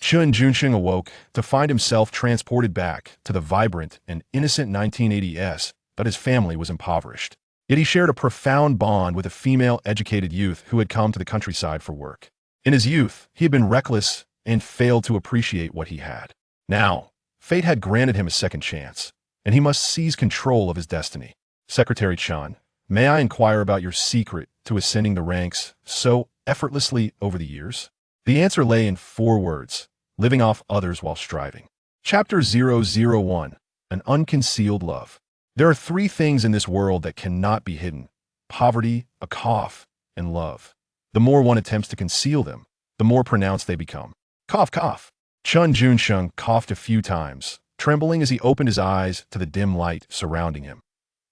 Chen Junsheng awoke to find himself transported back to the vibrant and innocent 1980s, but his family was impoverished. Yet he shared a profound bond with a female educated youth who had come to the countryside for work. In his youth, he had been reckless and failed to appreciate what he had. Now, fate had granted him a second chance, and he must seize control of his destiny. Secretary Chen, may I inquire about your secret to ascending the ranks so effortlessly over the years? The answer lay in 4 words: living off others while striving. Chapter 001, An Unconcealed Love. There are 3 things in this world that cannot be hidden: poverty, a cough, and love. The more one attempts to conceal them, the more pronounced they become. Cough, cough. Chen Junsheng coughed a few times, trembling as he opened his eyes to the dim light surrounding him.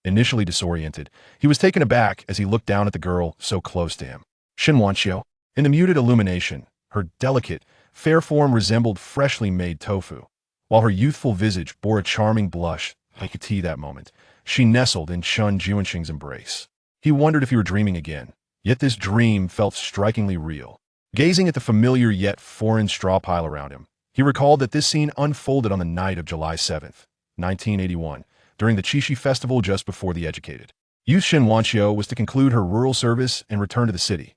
Initially disoriented, he was taken aback as he looked down at the girl so close to him. Chen Wanxiu. In the muted illumination, her delicate, fair form resembled freshly made tofu, while her youthful visage bore a charming blush like a tea that moment. She nestled in Chen Junsheng's embrace. He wondered if he were dreaming again, yet this dream felt strikingly real. Gazing at the familiar yet foreign straw pile around him, he recalled that this scene unfolded on the night of July 7th, 1981, during the Qixi festival just before the educated youth Chen Wanxiu was to conclude her rural service and return to the city.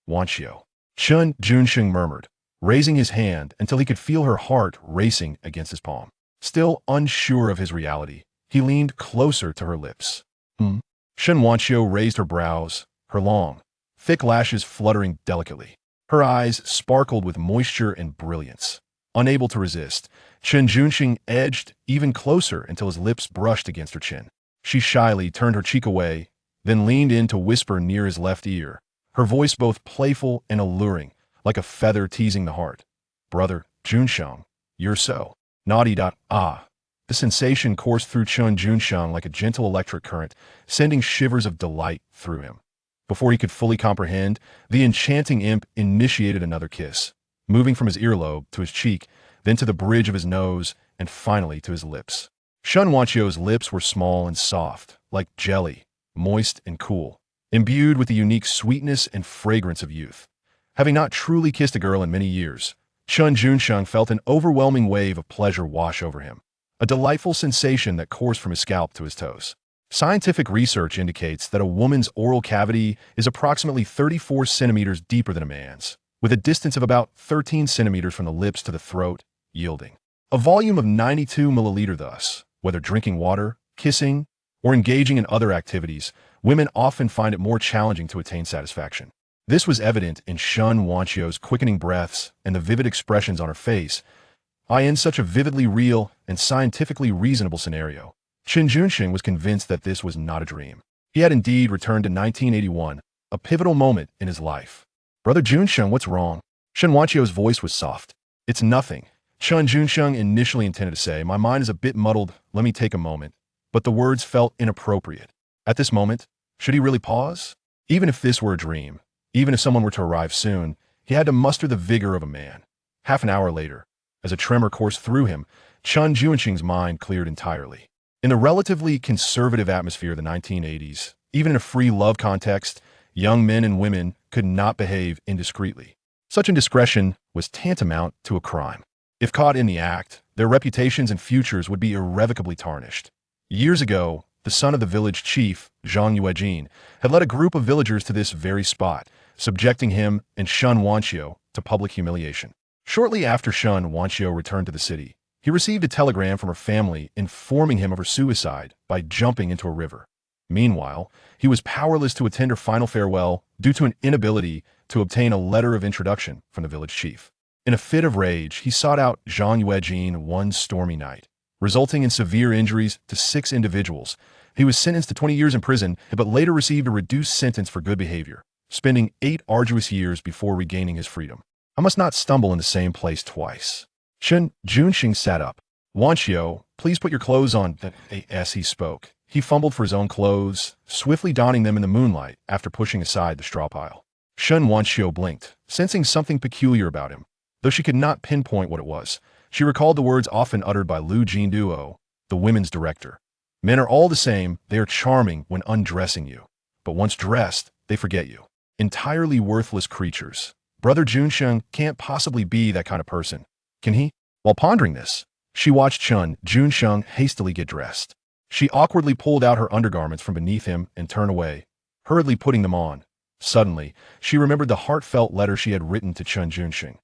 Wanxiu. Chen Junsheng murmured, raising his hand until he could feel her heart racing against his palm. Still unsure of his reality, he leaned closer to her lips. Chen Wanxiu raised her brows, her long, thick lashes fluttering delicately. Her eyes sparkled with moisture and brilliance. Unable to resist, Chen Junsheng edged even closer until his lips brushed against her chin. She shyly turned her cheek away, then leaned in to whisper near his left ear, her voice both playful and alluring, like a feather teasing the heart. Brother, Junsheng, you're so naughty. Ah. The sensation coursed through Chen Junsheng like a gentle electric current, sending shivers of delight through him. Before he could fully comprehend, the enchanting imp initiated another kiss, moving from his earlobe to his cheek, then to the bridge of his nose, and finally to his lips. Chen Wanxiu's lips were small and soft, like jelly, moist and cool, imbued with the unique sweetness and fragrance of youth. Having not truly kissed a girl in many years, Chen Junsheng felt an overwhelming wave of pleasure wash over him, a delightful sensation that coursed from his scalp to his toes. Scientific research indicates that a woman's oral cavity is approximately 34 centimeters deeper than a man's, with a distance of about 13 centimeters from the lips to the throat, yielding a volume of 92 milliliters. Thus, whether drinking water, kissing, or engaging in other activities, women often find it more challenging to attain satisfaction. This was evident in Chen Wanxiu's quickening breaths and the vivid expressions on her face. In such a vividly real and scientifically reasonable scenario, Chen Junsheng was convinced that this was not a dream. He had indeed returned to 1981, a pivotal moment in his life. Brother Junsheng, what's wrong? Chen Wanxiu's voice was soft. It's nothing. Chen Junsheng initially intended to say, my mind is a bit muddled, let me take a moment. But the words felt inappropriate. At this moment, should he really pause? Even if this were a dream, even if someone were to arrive soon, he had to muster the vigor of a man. Half an hour later, as a tremor coursed through him, Chen Junsheng's mind cleared entirely. In the relatively conservative atmosphere of the 1980s, even in a free love context, young men and women could not behave indiscreetly. Such indiscretion was tantamount to a crime. If caught in the act, their reputations and futures would be irrevocably tarnished. Years ago, the son of the village chief, Zhang Yuejin, had led a group of villagers to this very spot, subjecting him and Chen Wanxiu to public humiliation. Shortly after Chen Wanxiu returned to the city, he received a telegram from her family informing him of her suicide by jumping into a river. Meanwhile, he was powerless to attend her final farewell due to an inability to obtain a letter of introduction from the village chief. In a fit of rage, he sought out Zhang Yuejin one stormy night, resulting in severe injuries to 6 individuals. He was sentenced to 20 years in prison, but later received a reduced sentence for good behavior, spending 8 arduous years before regaining his freedom. I must not stumble in the same place twice. Chen Junsheng sat up. Wanxiu, please put your clothes on. As he spoke, he fumbled for his own clothes, swiftly donning them in the moonlight after pushing aside the straw pile. Chen Wanxiu blinked, sensing something peculiar about him. Though she could not pinpoint what it was, she recalled the words often uttered by Lu Jinduo, the women's director. Men are all the same, they are charming when undressing you. But once dressed, they forget you. Entirely worthless creatures. Brother Junsheng can't possibly be that kind of person. Can he? While pondering this, she watched Chen Junsheng hastily get dressed. She awkwardly pulled out her undergarments from beneath him and turned away, hurriedly putting them on. Suddenly, she remembered the heartfelt letter she had written to Chen Junsheng.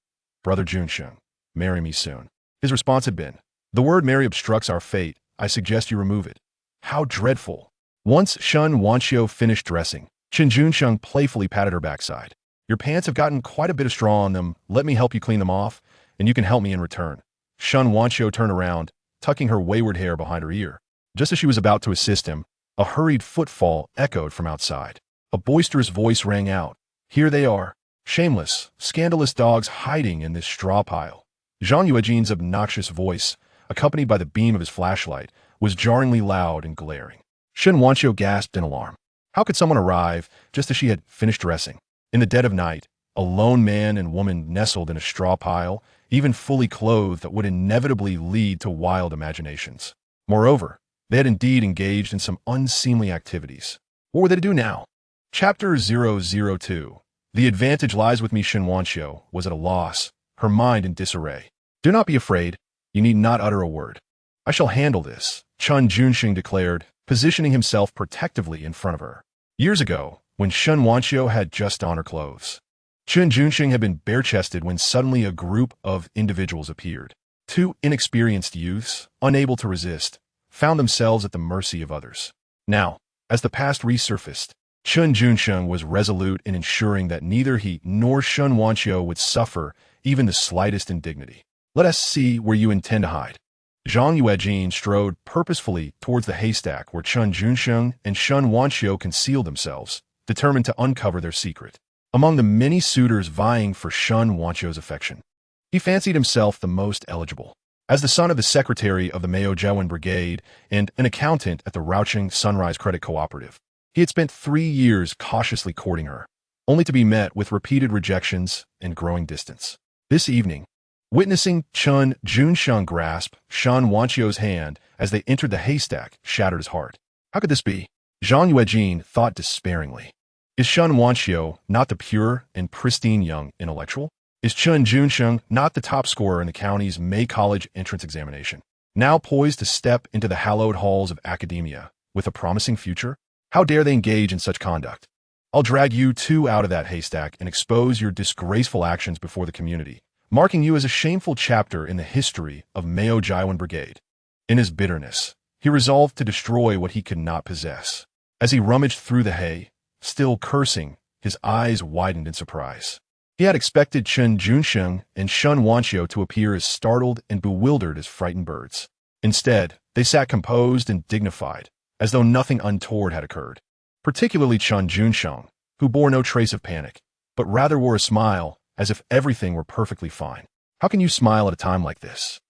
Brother Junsheng, marry me soon. His response had been, the word marry obstructs our fate. I suggest you remove it. How dreadful. Once Chen Wanxiu finished dressing, Chen Junsheng playfully patted her backside. Your pants have gotten quite a bit of straw on them. Let me help you clean them off, and you can help me in return. Chen Wanxiu turned around, tucking her wayward hair behind her ear. Just as she was about to assist him, a hurried footfall echoed from outside. A boisterous voice rang out. Here they are. Shameless, scandalous dogs hiding in this straw pile. Zhang Yuejin's obnoxious voice, accompanied by the beam of his flashlight, was jarringly loud and glaring. Shen Wanxiu gasped in alarm. How could someone arrive just as she had finished dressing? In the dead of night, a lone man and woman nestled in a straw pile, even fully clothed, that would inevitably lead to wild imaginations. Moreover, they had indeed engaged in some unseemly activities. What were they to do now? Chapter 002. The advantage lies with me. Shen Wanxiu was at a loss, her mind in disarray. Do not be afraid. You need not utter a word. I shall handle this, Chen Junsheng declared, positioning himself protectively in front of her. Years ago, when Shen Wanxiu had just on her clothes, Chen Junsheng had been bare-chested when suddenly a group of individuals appeared. Two inexperienced youths, unable to resist, found themselves at the mercy of others. Now, as the past resurfaced, Chen Junsheng was resolute in ensuring that neither he nor Shen Wanxiu would suffer even the slightest indignity. Let us see where you intend to hide. Zhang Yuejin strode purposefully towards the haystack where Chen Junsheng and Shen Wanxiu concealed themselves, determined to uncover their secret. Among the many suitors vying for Shen Wanxiu's affection, he fancied himself the most eligible. As the son of the secretary of the Mayo Jiawen Brigade and an accountant at the Raoqing Sunrise Credit Cooperative, he had spent 3 years cautiously courting her, only to be met with repeated rejections and growing distance. This evening, witnessing Chen Junsheng grasp Shen Wanxiu's hand as they entered the haystack shattered his heart. How could this be? Zhang Yuejin thought despairingly. Is Shen Wanxiu not the pure and pristine young intellectual? Is Chen Junsheng not the top scorer in the county's May College entrance examination, now poised to step into the hallowed halls of academia with a promising future? How dare they engage in such conduct? I'll drag you two out of that haystack and expose your disgraceful actions before the community, marking you as a shameful chapter in the history of Mayo Jiawen Brigade. In his bitterness, he resolved to destroy what he could not possess. As he rummaged through the hay, still cursing, his eyes widened in surprise. He had expected Chen Junsheng and Shen Wanxiu to appear as startled and bewildered as frightened birds. Instead, they sat composed and dignified, as though nothing untoward had occurred. Particularly Chen Junsheng, who bore no trace of panic, but rather wore a smile as if everything were perfectly fine. How can you smile at a time like this?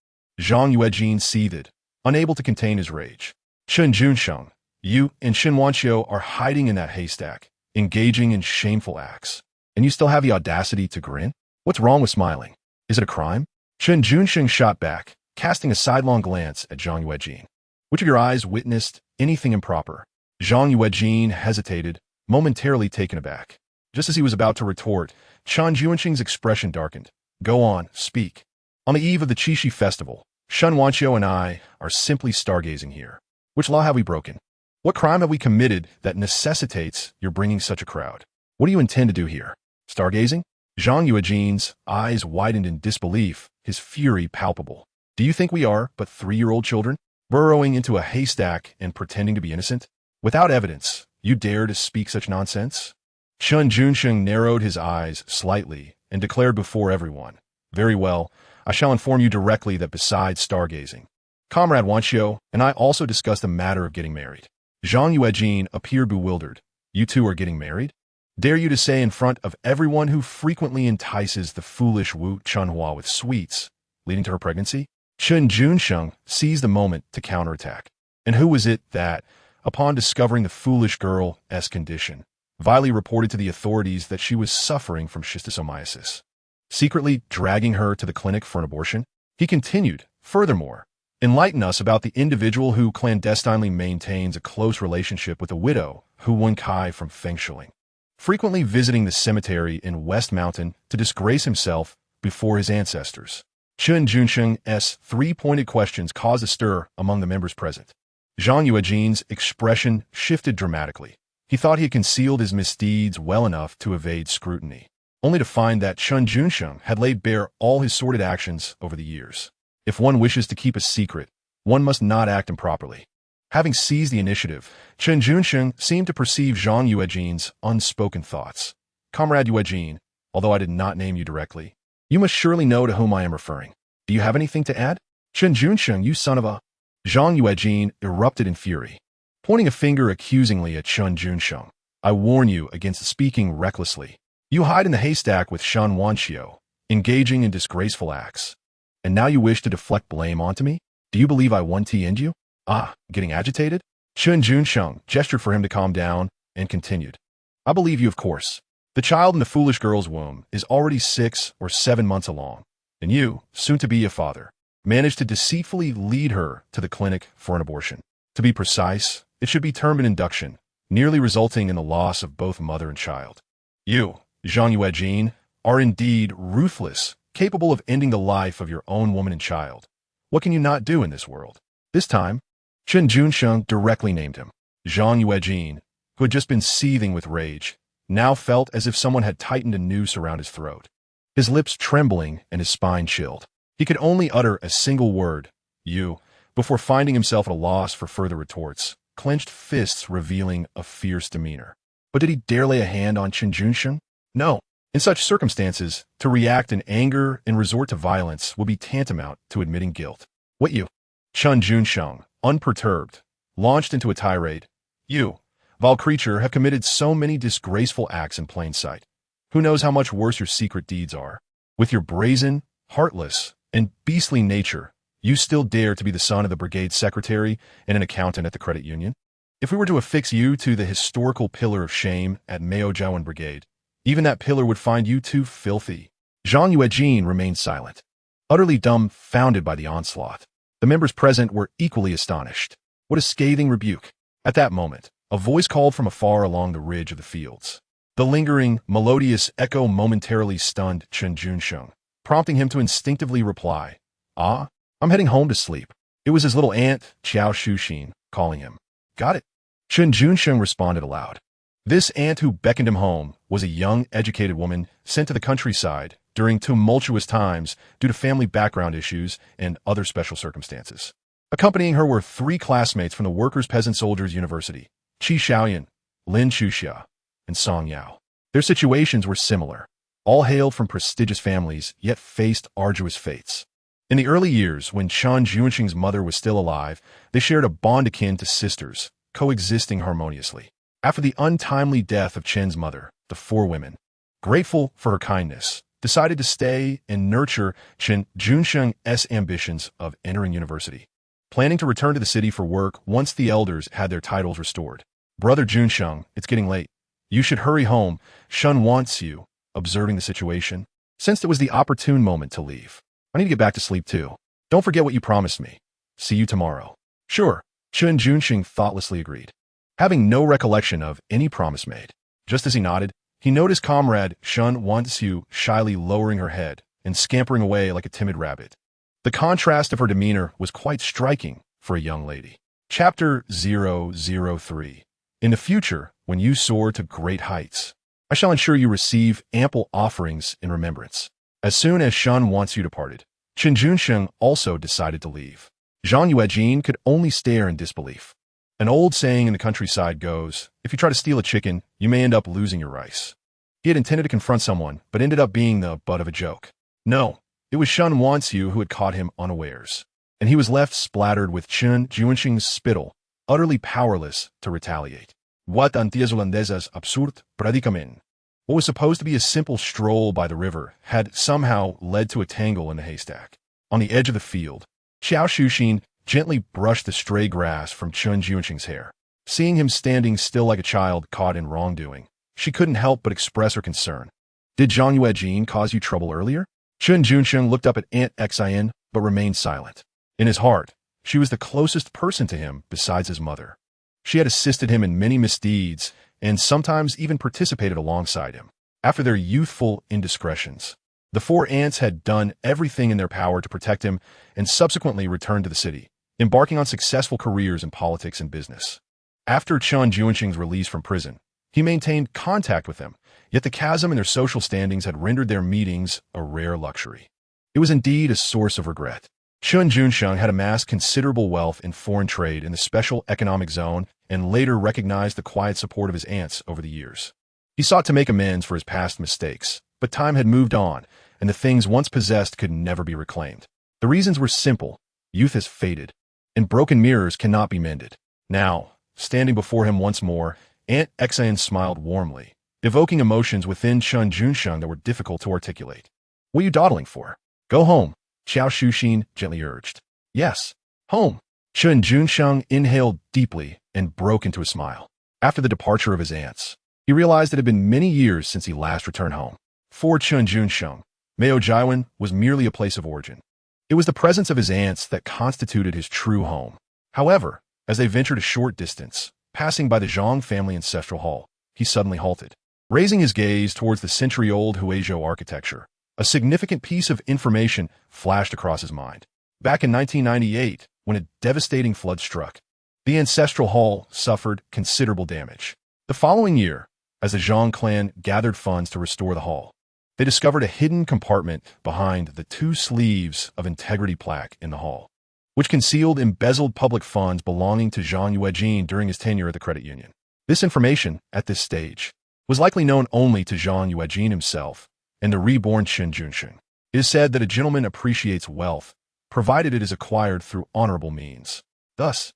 Zhang Yuejin seethed, unable to contain his rage. Chen Junsheng, you and Shen Wanxiu are hiding in that haystack, engaging in shameful acts. And you still have the audacity to grin? What's wrong with smiling? Is it a crime? Chen Junsheng shot back, casting a sidelong glance at Zhang Yuejin. Which of your eyes witnessed anything improper? Zhang Yuejin hesitated, momentarily taken aback. Just as he was about to retort, Chen Junsheng's expression darkened. Go on, speak. On the eve of the Qixi festival, Shen Wanxiu and I are simply stargazing here. Which law have we broken? What crime have we committed that necessitates your bringing such a crowd? What do you intend to do here? Stargazing? Zhang Yuejin's eyes widened in disbelief, his fury palpable. Do you think we are but 3-year-old children, burrowing into a haystack and pretending to be innocent? Without evidence, you dare to speak such nonsense? Chen Junsheng narrowed his eyes slightly and declared before everyone, Very well, I shall inform you directly that besides stargazing, Comrade Wanxiu and I also discussed the matter of getting married. Zhang Yuejin appeared bewildered. You two are getting married? Dare you to say in front of everyone who frequently entices the foolish Wu Chunhua with sweets, leading to her pregnancy? Chen Junsheng seized the moment to counterattack. And who was it that, upon discovering the foolish girl's condition, vilely reported to the authorities that she was suffering from schistosomiasis, secretly dragging her to the clinic for an abortion? He continued, furthermore, enlighten us about the individual who clandestinely maintains a close relationship with a widow, Hu Wenkai from Fengshuling, frequently visiting the cemetery in West Mountain to disgrace himself before his ancestors. Chen Junsheng's three-pointed questions caused a stir among the members present. Zhang Yuejin's expression shifted dramatically. He thought he had concealed his misdeeds well enough to evade scrutiny, only to find that Chen Junsheng had laid bare all his sordid actions over the years. If one wishes to keep a secret, one must not act improperly. Having seized the initiative, Chen Junsheng seemed to perceive Zhang Yuejin's unspoken thoughts. Comrade Yuejin, although I did not name you directly, you must surely know to whom I am referring. Do you have anything to add? Chen Junsheng, you son of a... Zhang Yuejin erupted in fury, pointing a finger accusingly at Chen Junsheng. I warn you against speaking recklessly. You hide in the haystack with Shan Wanxiu, engaging in disgraceful acts. And now you wish to deflect blame onto me? Do you believe I 1T'd you? Ah, getting agitated? Chen Junsheng gestured for him to calm down and continued. I believe you, of course. The child in the foolish girl's womb is already 6 or 7 months along, and you, soon to be a father, managed to deceitfully lead her to the clinic for an abortion. To be precise, it should be termed an induction, nearly resulting in the loss of both mother and child. You, Zhang Yuejin, are indeed ruthless, capable of ending the life of your own woman and child. What can you not do in this world? This time, Chen Junsheng directly named him. Zhang Yuejin, who had just been seething with rage, now felt as if someone had tightened a noose around his throat. His lips trembling and his spine chilled. He could only utter a single word, you, before finding himself at a loss for further retorts, clenched fists revealing a fierce demeanor. But did he dare lay a hand on Chen Junsheng? No. In such circumstances, to react in anger and resort to violence would be tantamount to admitting guilt. What you? Chen Junsheng, unperturbed, launched into a tirade. You, vile creature, have committed so many disgraceful acts in plain sight. Who knows how much worse your secret deeds are? With your brazen, heartless, and beastly nature, you still dare to be the son of the brigade secretary and an accountant at the credit union? If we were to affix you to the historical pillar of shame at Maojiawan Brigade, even that pillar would find you too filthy. Zhang Yuejin remained silent, utterly dumbfounded by the onslaught. The members present were equally astonished. What a scathing rebuke. At that moment, a voice called from afar along the ridge of the fields. The lingering, melodious echo momentarily stunned Chen Junsheng, prompting him to instinctively reply, Ah, I'm heading home to sleep. It was his little aunt, Xiao Shuxin, calling him. Got it. Chen Junsheng responded aloud. This aunt who beckoned him home was a young, educated woman sent to the countryside during tumultuous times due to family background issues and other special circumstances. Accompanying her were 3 classmates from the Workers' Peasant Soldiers University, Qi Xiaoyan, Lin Shuxia, and Song Yao. Their situations were similar. All hailed from prestigious families, yet faced arduous fates. In the early years, when Chen Junsheng's mother was still alive, they shared a bond akin to sisters, coexisting harmoniously. After the untimely death of Chen's mother, the 4 women, grateful for her kindness, decided to stay and nurture Chen Junsheng's ambitions of entering university, planning to return to the city for work once the elders had their titles restored. Brother Junsheng, it's getting late. You should hurry home. Shun wants you, observing the situation, sensed it was the opportune moment to leave. I need to get back to sleep too. Don't forget what you promised me. See you tomorrow. Sure, Chen Junsheng thoughtlessly agreed, having no recollection of any promise made. Just as he nodded, he noticed comrade Shun Wanxiu shyly lowering her head and scampering away like a timid rabbit. The contrast of her demeanor was quite striking for a young lady. Chapter 003. In the future, when you soar to great heights, I shall ensure you receive ample offerings in remembrance. As soon as Shun Wanxiu departed, Chen Junsheng also decided to leave. Zhang Yuejin could only stare in disbelief. An old saying in the countryside goes, if you try to steal a chicken, you may end up losing your rice. He had intended to confront someone, but ended up being the butt of a joke. No, it was Shun Wanxiu who had caught him unawares, and he was left splattered with Chen Junsheng's spittle, utterly powerless to retaliate. What antillas holandesas absurd predicament. What was supposed to be a simple stroll by the river had somehow led to a tangle in the haystack. On the edge of the field, Xiao Shuxin gently brushed the stray grass from Chen Junsheng's hair. Seeing him standing still like a child caught in wrongdoing, she couldn't help but express her concern. Did Zhang Yuejin cause you trouble earlier? Chen Junsheng looked up at Aunt Xin, but remained silent. In his heart, she was the closest person to him besides his mother. She had assisted him in many misdeeds and sometimes even participated alongside him. After their youthful indiscretions, The four aunts had done everything in their power to protect him and subsequently returned to the city, embarking on successful careers in politics and business. After Chen Junsheng's release from prison, he maintained contact with them, yet the chasm in their social standings had rendered their meetings a rare luxury. It was indeed a source of regret. Chen Junsheng had amassed considerable wealth in foreign trade in the special economic zone and later recognized the quiet support of his aunts over the years. He sought to make amends for his past mistakes, but time had moved on, and the things once possessed could never be reclaimed. The reasons were simple. Youth has faded, and broken mirrors cannot be mended. Now, standing before him once more, Aunt Xian smiled warmly, evoking emotions within Chen Junsheng that were difficult to articulate. "What are you dawdling for? Go home," Xiao Shuxin gently urged. "Yes, home." Chen Junsheng inhaled deeply and broke into a smile. After the departure of his aunts, he realized it had been many years since he last returned home. For Chen Junsheng, Mao Jiwen was merely a place of origin. It was the presence of his aunts that constituted his true home. However, as they ventured a short distance, passing by the Zhang family ancestral hall, he suddenly halted. Raising his gaze towards the century-old Huizhou architecture, a significant piece of information flashed across his mind. Back in 1998, when a devastating flood struck, the ancestral hall suffered considerable damage. The following year, as the Zhang clan gathered funds to restore the hall, they discovered a hidden compartment behind the two sleeves of integrity plaque in the hall, which concealed embezzled public funds belonging to Zhang Yuejin during his tenure at the credit union. This information, at this stage, was likely known only to Zhang Yuejin himself and the reborn Chen Junsheng. It is said that a gentleman appreciates wealth, provided it is acquired through honorable means. Thus,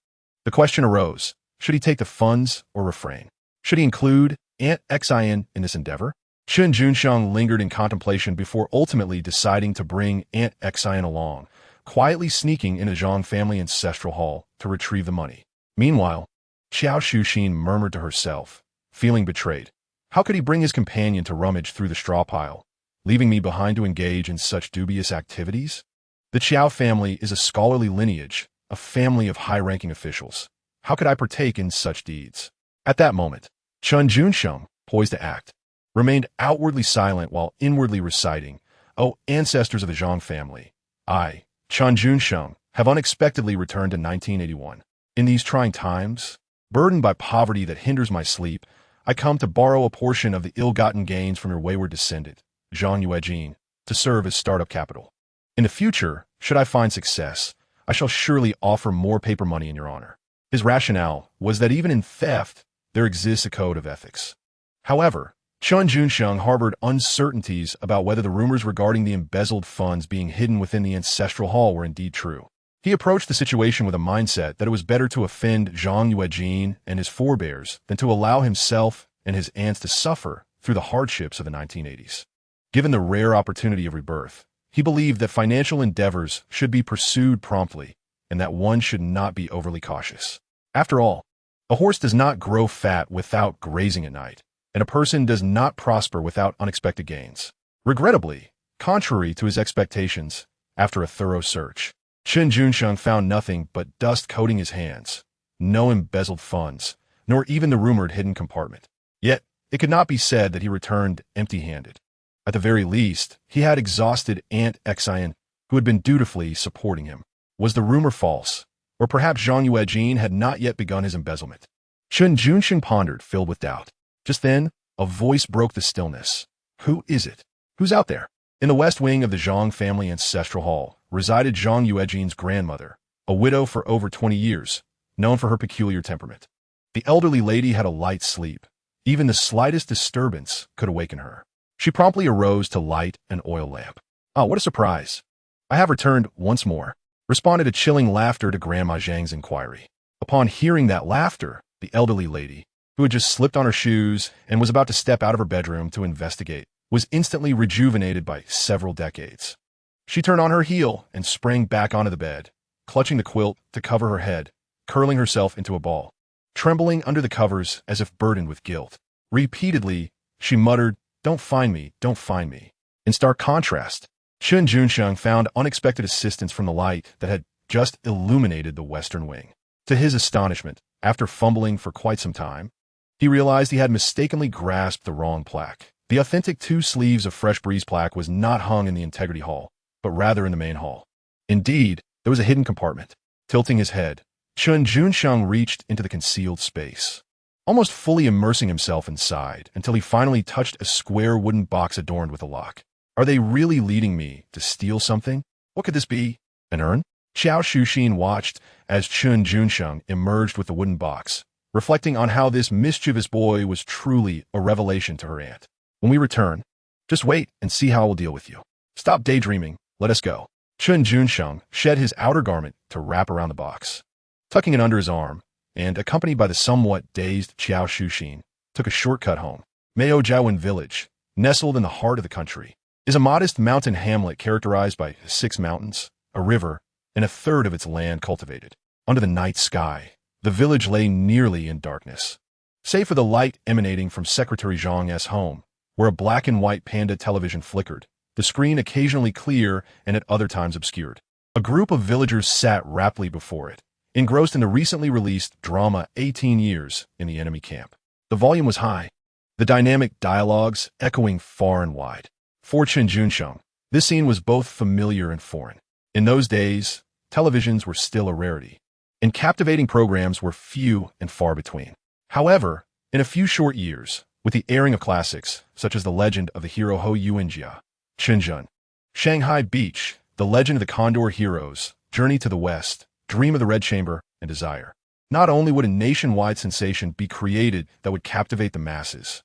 the question arose, should he take the funds or refrain? Should he include Aunt Xian in this endeavor? Chen Junsheng lingered in contemplation before ultimately deciding to bring Aunt Xian along, quietly sneaking into Zhang family ancestral hall to retrieve the money. Meanwhile, Xiao Shuxin murmured to herself, feeling betrayed. How could he bring his companion to rummage through the straw pile, leaving me behind to engage in such dubious activities? The Qiao family is a scholarly lineage, a family of high-ranking officials. How could I partake in such deeds? At that moment, Chen Junsheng, poised to act, remained outwardly silent while inwardly reciting, "O ancestors of the Zhang family, I, Chen Junsheng, have unexpectedly returned to 1981. In these trying times, burdened by poverty that hinders my sleep, I come to borrow a portion of the ill-gotten gains from your wayward descendant, Zhang Yuejin, to serve as startup capital. In the future, should I find success, I shall surely offer more paper money in your honor." His rationale was that even in theft, there exists a code of ethics. However, Chen Junsheng harbored uncertainties about whether the rumors regarding the embezzled funds being hidden within the ancestral hall were indeed true. He approached the situation with a mindset that it was better to offend Zhang Yuejin and his forebears than to allow himself and his aunts to suffer through the hardships of the 1980s. Given the rare opportunity of rebirth, he believed that financial endeavors should be pursued promptly and that one should not be overly cautious. After all, a horse does not grow fat without grazing at night, and a person does not prosper without unexpected gains. Regrettably, contrary to his expectations, after a thorough search, Chen Junsheng found nothing but dust coating his hands, no embezzled funds, nor even the rumored hidden compartment. Yet, it could not be said that he returned empty-handed. At the very least, he had exhausted Aunt Xian, who had been dutifully supporting him. Was the rumor false? Or perhaps Zhang Yuejin had not yet begun his embezzlement? Chen Junsheng pondered, filled with doubt. Just then, a voice broke the stillness. "Who is it? Who's out there?" In the west wing of the Zhang family ancestral hall resided Zhang Yuejin's grandmother, a widow for over 20 years, known for her peculiar temperament. The elderly lady had a light sleep. Even the slightest disturbance could awaken her. She promptly arose to light an oil lamp. "Oh, what a surprise. I have returned once more," responded a chilling laughter to Grandma Zhang's inquiry. Upon hearing that laughter, the elderly lady, who had just slipped on her shoes and was about to step out of her bedroom to investigate, was instantly rejuvenated by several decades. She turned on her heel and sprang back onto the bed, clutching the quilt to cover her head, curling herself into a ball. Trembling under the covers as if burdened with guilt, repeatedly, she muttered, don't find me. In stark contrast, Chen Junsheng found unexpected assistance from the light that had just illuminated the western wing. To his astonishment, after fumbling for quite some time, he realized he had mistakenly grasped the wrong plaque. The authentic 2 sleeves of Fresh Breeze plaque was not hung in the Integrity Hall, but rather in the main hall. Indeed, there was a hidden compartment. Tilting his head, Chen Junsheng reached into the concealed space, almost fully immersing himself inside until he finally touched a square wooden box adorned with a lock. Are they really leading me to steal something? What could this be? An urn? Xiao Shuxin watched as Chen Junsheng emerged with the wooden box, reflecting on how this mischievous boy was truly a revelation to her aunt. When we return, just wait and see how I will deal with you. Stop daydreaming. Let us go. Chen Junsheng shed his outer garment to wrap around the box. Tucking it under his arm, and accompanied by the somewhat dazed Xiao Shuxin, took a shortcut home. Mao Jiawen Village, nestled in the heart of the country, is a modest mountain hamlet characterized by 6 mountains, a river, and a third of its land cultivated. Under the night sky, the village lay nearly in darkness, save for the light emanating from Secretary Zhang's home, where a black and white Panda television flickered, the screen occasionally clear and at other times obscured. A group of villagers sat raptly before it, engrossed in the recently released drama 18 Years in the Enemy Camp. The volume was high, the dynamic dialogues echoing far and wide. For Chen Junsheng, this scene was both familiar and foreign. In those days, televisions were still a rarity, and captivating programs were few and far between. However, in a few short years, with the airing of classics such as The Legend of the Hero Ho Yuanjia, Shenzhen, Shanghai Beach, The Legend of the Condor Heroes, Journey to the West, Dream of the Red Chamber, and Desire, not only would a nationwide sensation be created that would captivate the masses,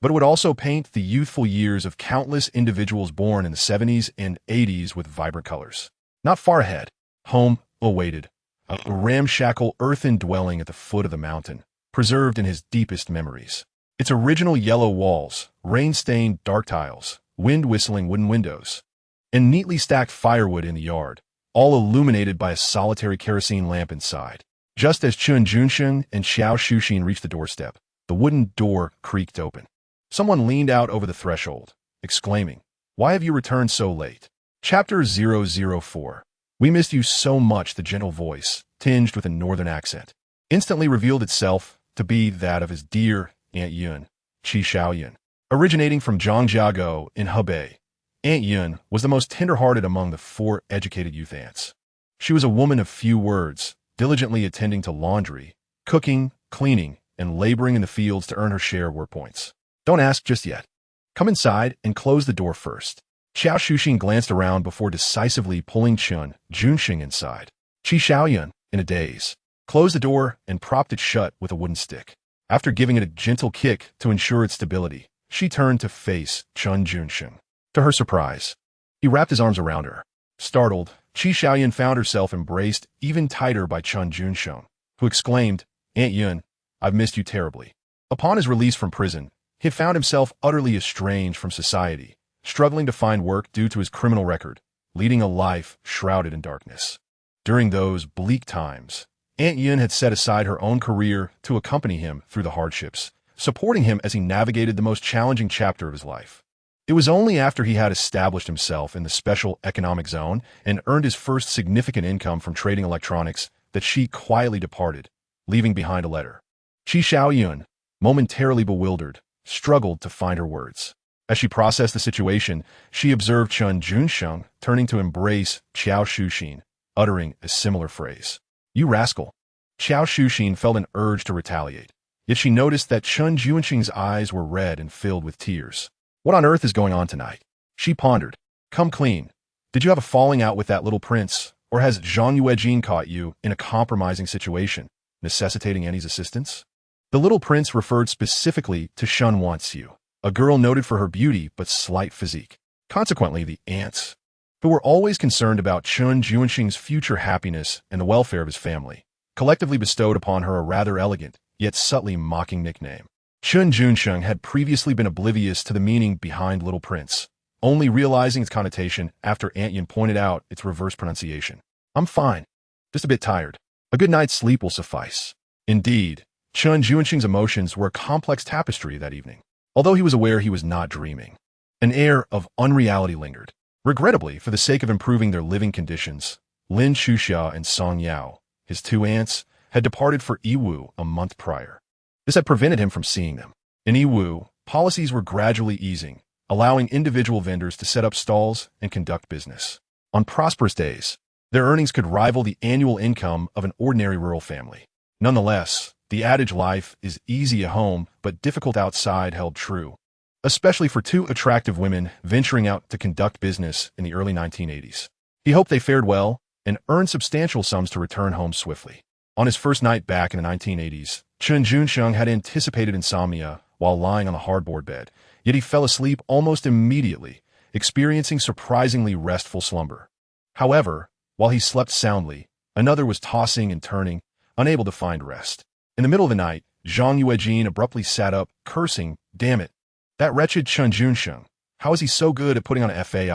but it would also paint the youthful years of countless individuals born in the 70s and 80s with vibrant colors. Not far ahead, home awaited, a ramshackle earthen dwelling at the foot of the mountain, preserved in his deepest memories. Its original yellow walls, rain-stained dark tiles, wind-whistling wooden windows, and neatly stacked firewood in the yard, all illuminated by a solitary kerosene lamp inside. Just as Chen Junsheng and Xiao Shuxin reached the doorstep, the wooden door creaked open. Someone leaned out over the threshold, exclaiming, "Why have you returned so late?" Chapter 004. We missed you so much. The gentle voice, tinged with a northern accent, instantly revealed itself to be that of his dear Aunt Yun, Qi Xiaoyun. Originating from Zhangjiagou in Hebei, Aunt Yun was the most tender-hearted among the 4 educated youth aunts. She was a woman of few words, diligently attending to laundry, cooking, cleaning, and laboring in the fields to earn her share of work points. Don't ask just yet. Come inside and close the door first. Xiao Shuxin glanced around before decisively pulling Chen Junsheng inside. Qi Xiaoyun, in a daze, closed the door and propped it shut with a wooden stick. After giving it a gentle kick to ensure its stability, she turned to face Chen Junsheng. To her surprise, he wrapped his arms around her. Startled, Qi Xiaoyun found herself embraced even tighter by Chen Junsheng, who exclaimed, "Aunt Yun, I've missed you terribly." Upon his release from prison, he found himself utterly estranged from society, struggling to find work due to his criminal record, leading a life shrouded in darkness. During those bleak times, Aunt Yun had set aside her own career to accompany him through the hardships, supporting him as he navigated the most challenging chapter of his life. It was only after he had established himself in the special economic zone and earned his first significant income from trading electronics that she quietly departed, leaving behind a letter. Qi Xiaoyun, momentarily bewildered, struggled to find her words. As she processed the situation, she observed Chen Junsheng turning to embrace Xiao Shuxin, uttering a similar phrase. "You rascal." Xiao Shuxin felt an urge to retaliate, yet she noticed that Chen Junsheng's eyes were red and filled with tears. What on earth is going on tonight? She pondered. Come clean. Did you have a falling out with that little prince, or has Zhang Yuejin caught you in a compromising situation, necessitating Annie's assistance? The little prince referred specifically to Shen Wanxiu, a girl noted for her beauty but slight physique. Consequently, the aunts, who were always concerned about Chen Junsheng's future happiness and the welfare of his family, collectively bestowed upon her a rather elegant, yet subtly mocking nickname. Chen Junsheng had previously been oblivious to the meaning behind Little Prince, only realizing its connotation after Aunt Yun pointed out its reverse pronunciation. "I'm fine, just a bit tired. A good night's sleep will suffice." Indeed, Chen Junsheng's emotions were a complex tapestry that evening. Although he was aware he was not dreaming, an air of unreality lingered. Regrettably, for the sake of improving their living conditions, Lin Shuxia and Song Yao, his 2 aunts, had departed for Yiwu a month prior. This had prevented him from seeing them. In Yiwu, policies were gradually easing, allowing individual vendors to set up stalls and conduct business. On prosperous days, their earnings could rival the annual income of an ordinary rural family. Nonetheless, the adage life is easy at home but difficult outside held true, especially for two attractive women venturing out to conduct business in the early 1980s. He hoped they fared well and earned substantial sums to return home swiftly. On his first night back in the 1980s, Chen Junsheng had anticipated insomnia while lying on the hardboard bed, yet he fell asleep almost immediately, experiencing surprisingly restful slumber. However, while he slept soundly, another was tossing and turning, unable to find rest. In the middle of the night, Zhang Yuejin abruptly sat up, cursing, "Damn it! That wretched Chen Junsheng! How is he so good at putting on a fade?"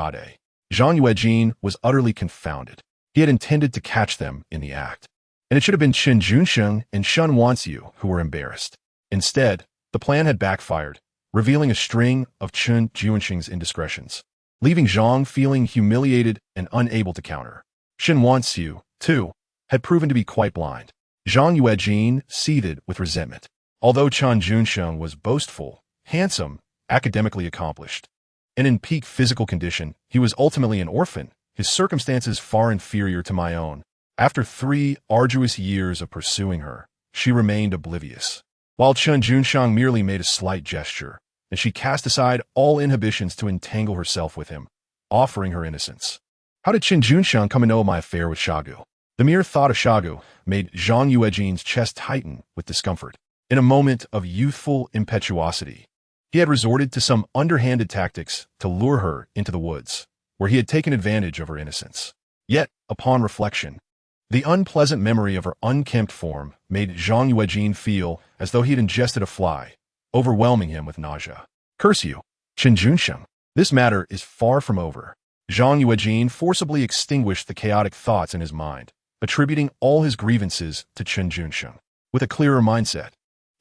Zhang Yuejin was utterly confounded. He had intended to catch them in the act, and it should have been Chen Junsheng and Chen Wanxiu who were embarrassed. Instead, the plan had backfired, revealing a string of Chen Junsheng's indiscretions, leaving Zhang feeling humiliated and unable to counter. Chen Wanxiu, too, had proven to be quite blind. Zhang Yuejin seethed with resentment. Although Chen Junsheng was boastful, handsome, academically accomplished, and in peak physical condition, he was ultimately an orphan, his circumstances far inferior to my own. After 3 arduous years of pursuing her, she remained oblivious, while Chen Junsheng merely made a slight gesture, and she cast aside all inhibitions to entangle herself with him, offering her innocence. How did Chen Junsheng come to know of my affair with Shagu? The mere thought of Shagu made Zhang Yuejin's chest tighten with discomfort. In a moment of youthful impetuosity, he had resorted to some underhanded tactics to lure her into the woods, where he had taken advantage of her innocence. Yet, upon reflection, the unpleasant memory of her unkempt form made Zhang Yuejin feel as though he had ingested a fly, overwhelming him with nausea. "Curse you, Chen Junsheng! This matter is far from over." Zhang Yuejin forcibly extinguished the chaotic thoughts in his mind, attributing all his grievances to Chen Junsheng. With a clearer mindset,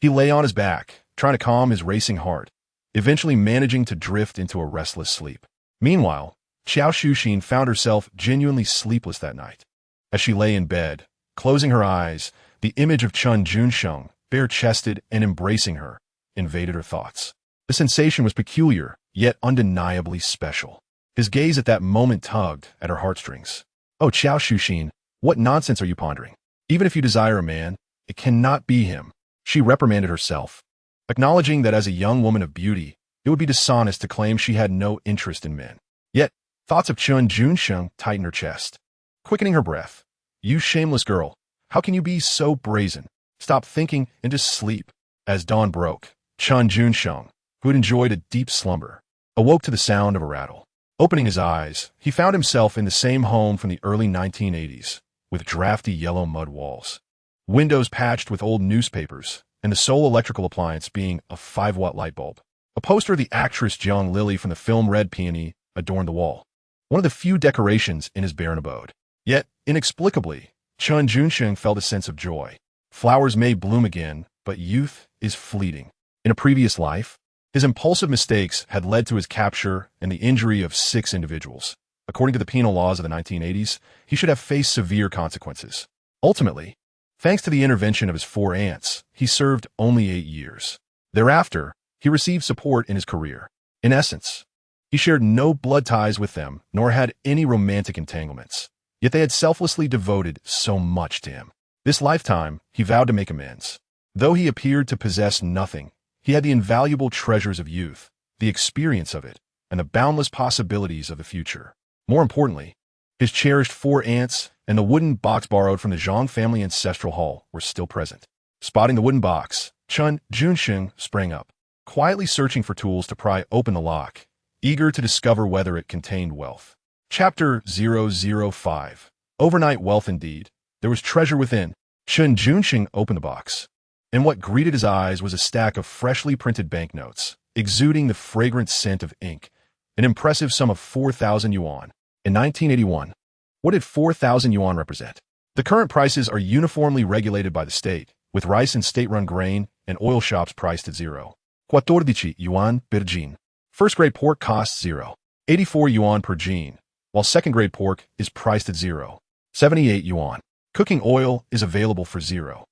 he lay on his back, trying to calm his racing heart, eventually managing to drift into a restless sleep. Meanwhile, Xiao Shuxin found herself genuinely sleepless that night. As she lay in bed, closing her eyes, the image of Chen Junsheng, bare-chested and embracing her, invaded her thoughts. The sensation was peculiar, yet undeniably special. His gaze at that moment tugged at her heartstrings. "Oh, Xiao Shuxin, what nonsense are you pondering? Even if you desire a man, it cannot be him," she reprimanded herself, acknowledging that as a young woman of beauty, it would be dishonest to claim she had no interest in men. Yet, thoughts of Chen Junsheng tightened her chest, quickening her breath. "You shameless girl, how can you be so brazen? Stop thinking and just sleep." As dawn broke, Chen Junsheng, who had enjoyed a deep slumber, awoke to the sound of a rattle. Opening his eyes, he found himself in the same home from the early 1980s, with drafty yellow mud walls, windows patched with old newspapers, and the sole electrical appliance being a 5-watt light bulb. A poster of the actress Jiang Lily from the film Red Peony adorned the wall, one of the few decorations in his barren abode. Yet, inexplicably, Chen Junsheng felt a sense of joy. Flowers may bloom again, but youth is fleeting. In a previous life, his impulsive mistakes had led to his capture and the injury of 6 individuals. According to the penal laws of the 1980s, he should have faced severe consequences. Ultimately, thanks to the intervention of his 4 aunts, he served only 8 years. Thereafter, he received support in his career. In essence, he shared no blood ties with them, nor had any romantic entanglements. Yet they had selflessly devoted so much to him. This lifetime, he vowed to make amends. Though he appeared to possess nothing, he had the invaluable treasures of youth, the experience of it, and the boundless possibilities of the future. More importantly, his cherished 4 aunts and the wooden box borrowed from the Zhang family ancestral hall were still present. Spotting the wooden box, Chen Junsheng sprang up, quietly searching for tools to pry open the lock, eager to discover whether it contained wealth. Chapter 005. Overnight wealth indeed. There was treasure within. Chen Junsheng opened the box, and what greeted his eyes was a stack of freshly printed banknotes, exuding the fragrant scent of ink, an impressive sum of 4,000 yuan. In 1981, what did 4,000 yuan represent? The current prices are uniformly regulated by the state, with rice and state-run grain and oil shops priced at 0. 14 yuan per jean. First-grade pork costs 0.84 yuan per jean, while second-grade pork is priced at 0.78 yuan. Cooking oil is available for 0.80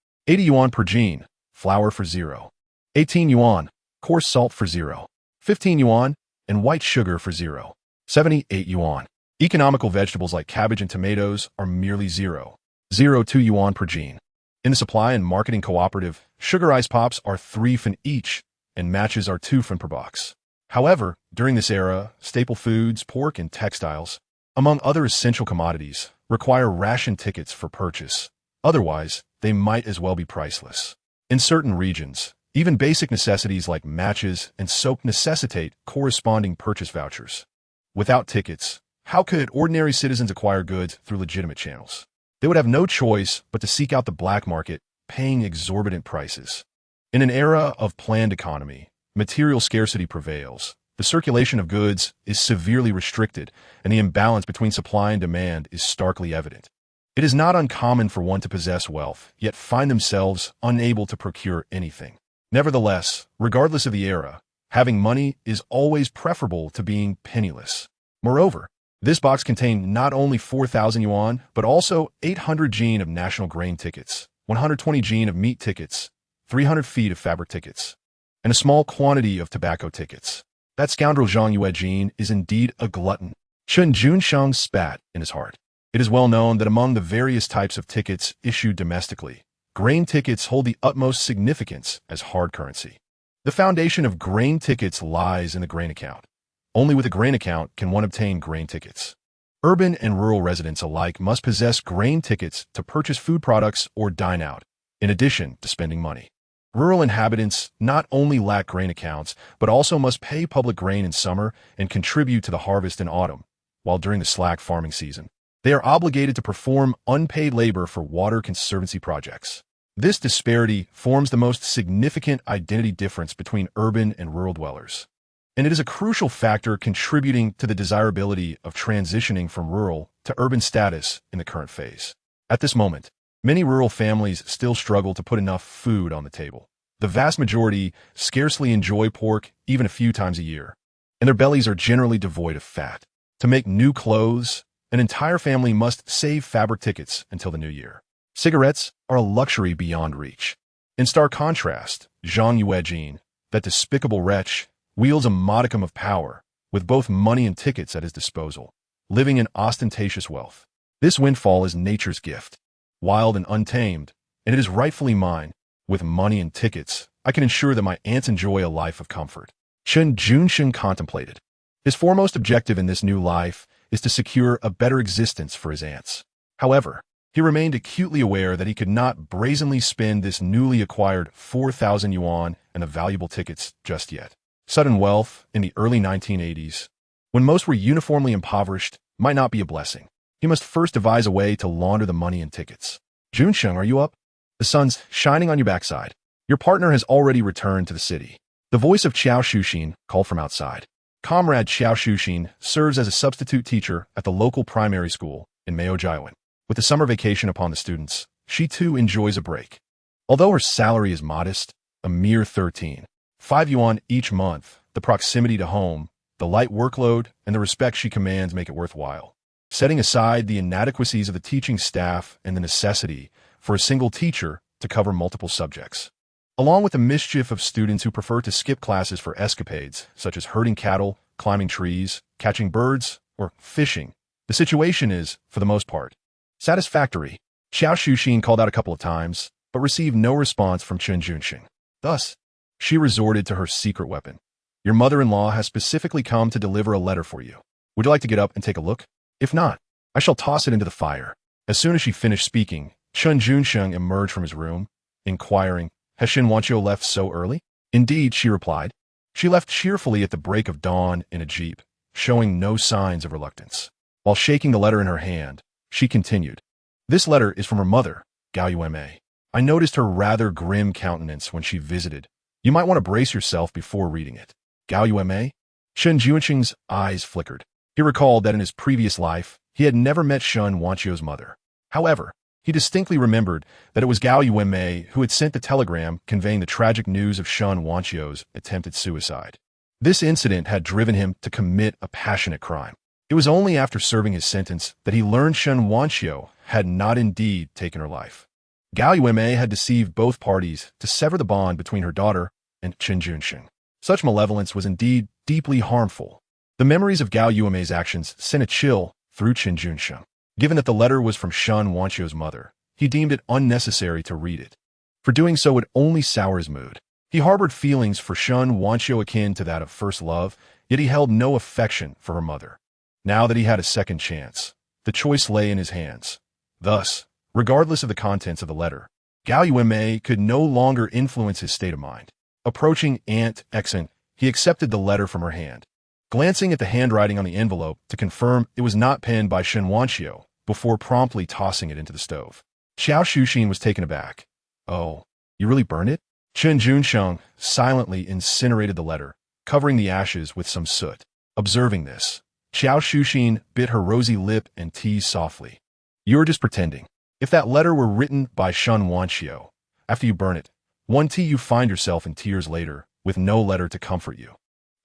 yuan per jean, flour for 0.18 yuan, coarse salt for 0.15 yuan, and white sugar for 0.78 yuan. Economical vegetables like cabbage and tomatoes are merely 0.02 yuan per gene. In the supply and marketing cooperative, sugar ice pops are 3 fen each, and matches are 2 fen per box. However, during this era, staple foods, pork, and textiles, among other essential commodities, require ration tickets for purchase. Otherwise, they might as well be priceless. In certain regions, even basic necessities like matches and soap necessitate corresponding purchase vouchers. Without tickets, how could ordinary citizens acquire goods through legitimate channels? They would have no choice but to seek out the black market, paying exorbitant prices. In an era of planned economy, material scarcity prevails. The circulation of goods is severely restricted, and the imbalance between supply and demand is starkly evident. It is not uncommon for one to possess wealth, yet find themselves unable to procure anything. Nevertheless, regardless of the era, having money is always preferable to being penniless. Moreover, this box contained not only 4,000 yuan, but also 800 jin of national grain tickets, 120 jin of meat tickets, 300 feet of fabric tickets, and a small quantity of tobacco tickets. That scoundrel Zhang Yuejin is indeed a glutton. Chen Junsheng spat in his heart. It is well known that among the various types of tickets issued domestically, grain tickets hold the utmost significance as hard currency. The foundation of grain tickets lies in the grain account. Only with a grain account can one obtain grain tickets. Urban and rural residents alike must possess grain tickets to purchase food products or dine out, in addition to spending money. Rural inhabitants not only lack grain accounts, but also must pay public grain in summer and contribute to the harvest in autumn, while during the slack farming season, they are obligated to perform unpaid labor for water conservancy projects. This disparity forms the most significant identity difference between urban and rural dwellers, and it is a crucial factor contributing to the desirability of transitioning from rural to urban status in the current phase. At this moment, many rural families still struggle to put enough food on the table. The vast majority scarcely enjoy pork even a few times a year, and their bellies are generally devoid of fat. To make new clothes, an entire family must save fabric tickets until the new year. Cigarettes are a luxury beyond reach. In stark contrast, Zhang Yuejin, that despicable wretch, wields a modicum of power, with both money and tickets at his disposal, living in ostentatious wealth. This windfall is nature's gift, wild and untamed, and it is rightfully mine. With money and tickets, I can ensure that my aunts enjoy a life of comfort. Chen Junsheng contemplated. His foremost objective in this new life is to secure a better existence for his aunts. However, he remained acutely aware that he could not brazenly spend this newly acquired 4,000 yuan and the valuable tickets just yet. Sudden wealth in the early 1980s, when most were uniformly impoverished, might not be a blessing. He must first devise a way to launder the money and tickets. Junsheng, are you up? The sun's shining on your backside. Your partner has already returned to the city. The voice of Qiao Shuxin called from outside. Comrade Qiao Shuxin serves as a substitute teacher at the local primary school in Maojiawan. With the summer vacation upon the students, she too enjoys a break. Although her salary is modest, a mere 13.5 yuan each month, the proximity to home, the light workload, and the respect she commands make it worthwhile. Setting aside the inadequacies of the teaching staff and the necessity for a single teacher to cover multiple subjects, along with the mischief of students who prefer to skip classes for escapades, such as herding cattle, climbing trees, catching birds, or fishing, the situation is, for the most part, satisfactory. Qiao Shuxin called out a couple of times, but received no response from Chen Junsheng. Thus, she resorted to her secret weapon. Your mother-in-law has specifically come to deliver a letter for you. Would you like to get up and take a look? If not, I shall toss it into the fire. As soon as she finished speaking, Chen Junsheng emerged from his room, inquiring, has Chen Wanqiu left so early? Indeed, she replied. She left cheerfully at the break of dawn in a jeep, showing no signs of reluctance. While shaking the letter in her hand, she continued, this letter is from her mother, Gao Yuanmei. I noticed her rather grim countenance when she visited. You might want to brace yourself before reading it. Gao Yuanmei? Chen Junsheng's eyes flickered. He recalled that in his previous life, he had never met Chen Wanqiu's mother. However, he distinctly remembered that it was Gao Yuanmei who had sent the telegram conveying the tragic news of Chen Wanqiu's attempted suicide. This incident had driven him to commit a passionate crime. It was only after serving his sentence that he learned Chen Wanqiu had not indeed taken her life. Gao Yuanmei had deceived both parties to sever the bond between her daughter and Chen Junsheng. Such malevolence was indeed deeply harmful. The memories of Gao Yuemei's actions sent a chill through Chen Junsheng. Given that the letter was from Chen Wanxio's mother, he deemed it unnecessary to read it. For doing so would only sour his mood. He harbored feelings for Chen Wanxio akin to that of first love, yet he held no affection for her mother. Now that he had a second chance, the choice lay in his hands. Thus, regardless of the contents of the letter, Gao Yuemei could no longer influence his state of mind. Approaching Aunt Exant, he accepted the letter from her hand, glancing at the handwriting on the envelope to confirm it was not penned by Chen Wanxio, before promptly tossing it into the stove. Xiao Shuxin was taken aback. "Oh, you really burned it?" Chen Junsheng silently incinerated the letter, covering the ashes with some soot. Observing this, Xiao Shuxin bit her rosy lip and teased softly. "You're just pretending. If that letter were written by Chen Wanxio, after you burn it, one tea you find yourself in tears later, with no letter to comfort you.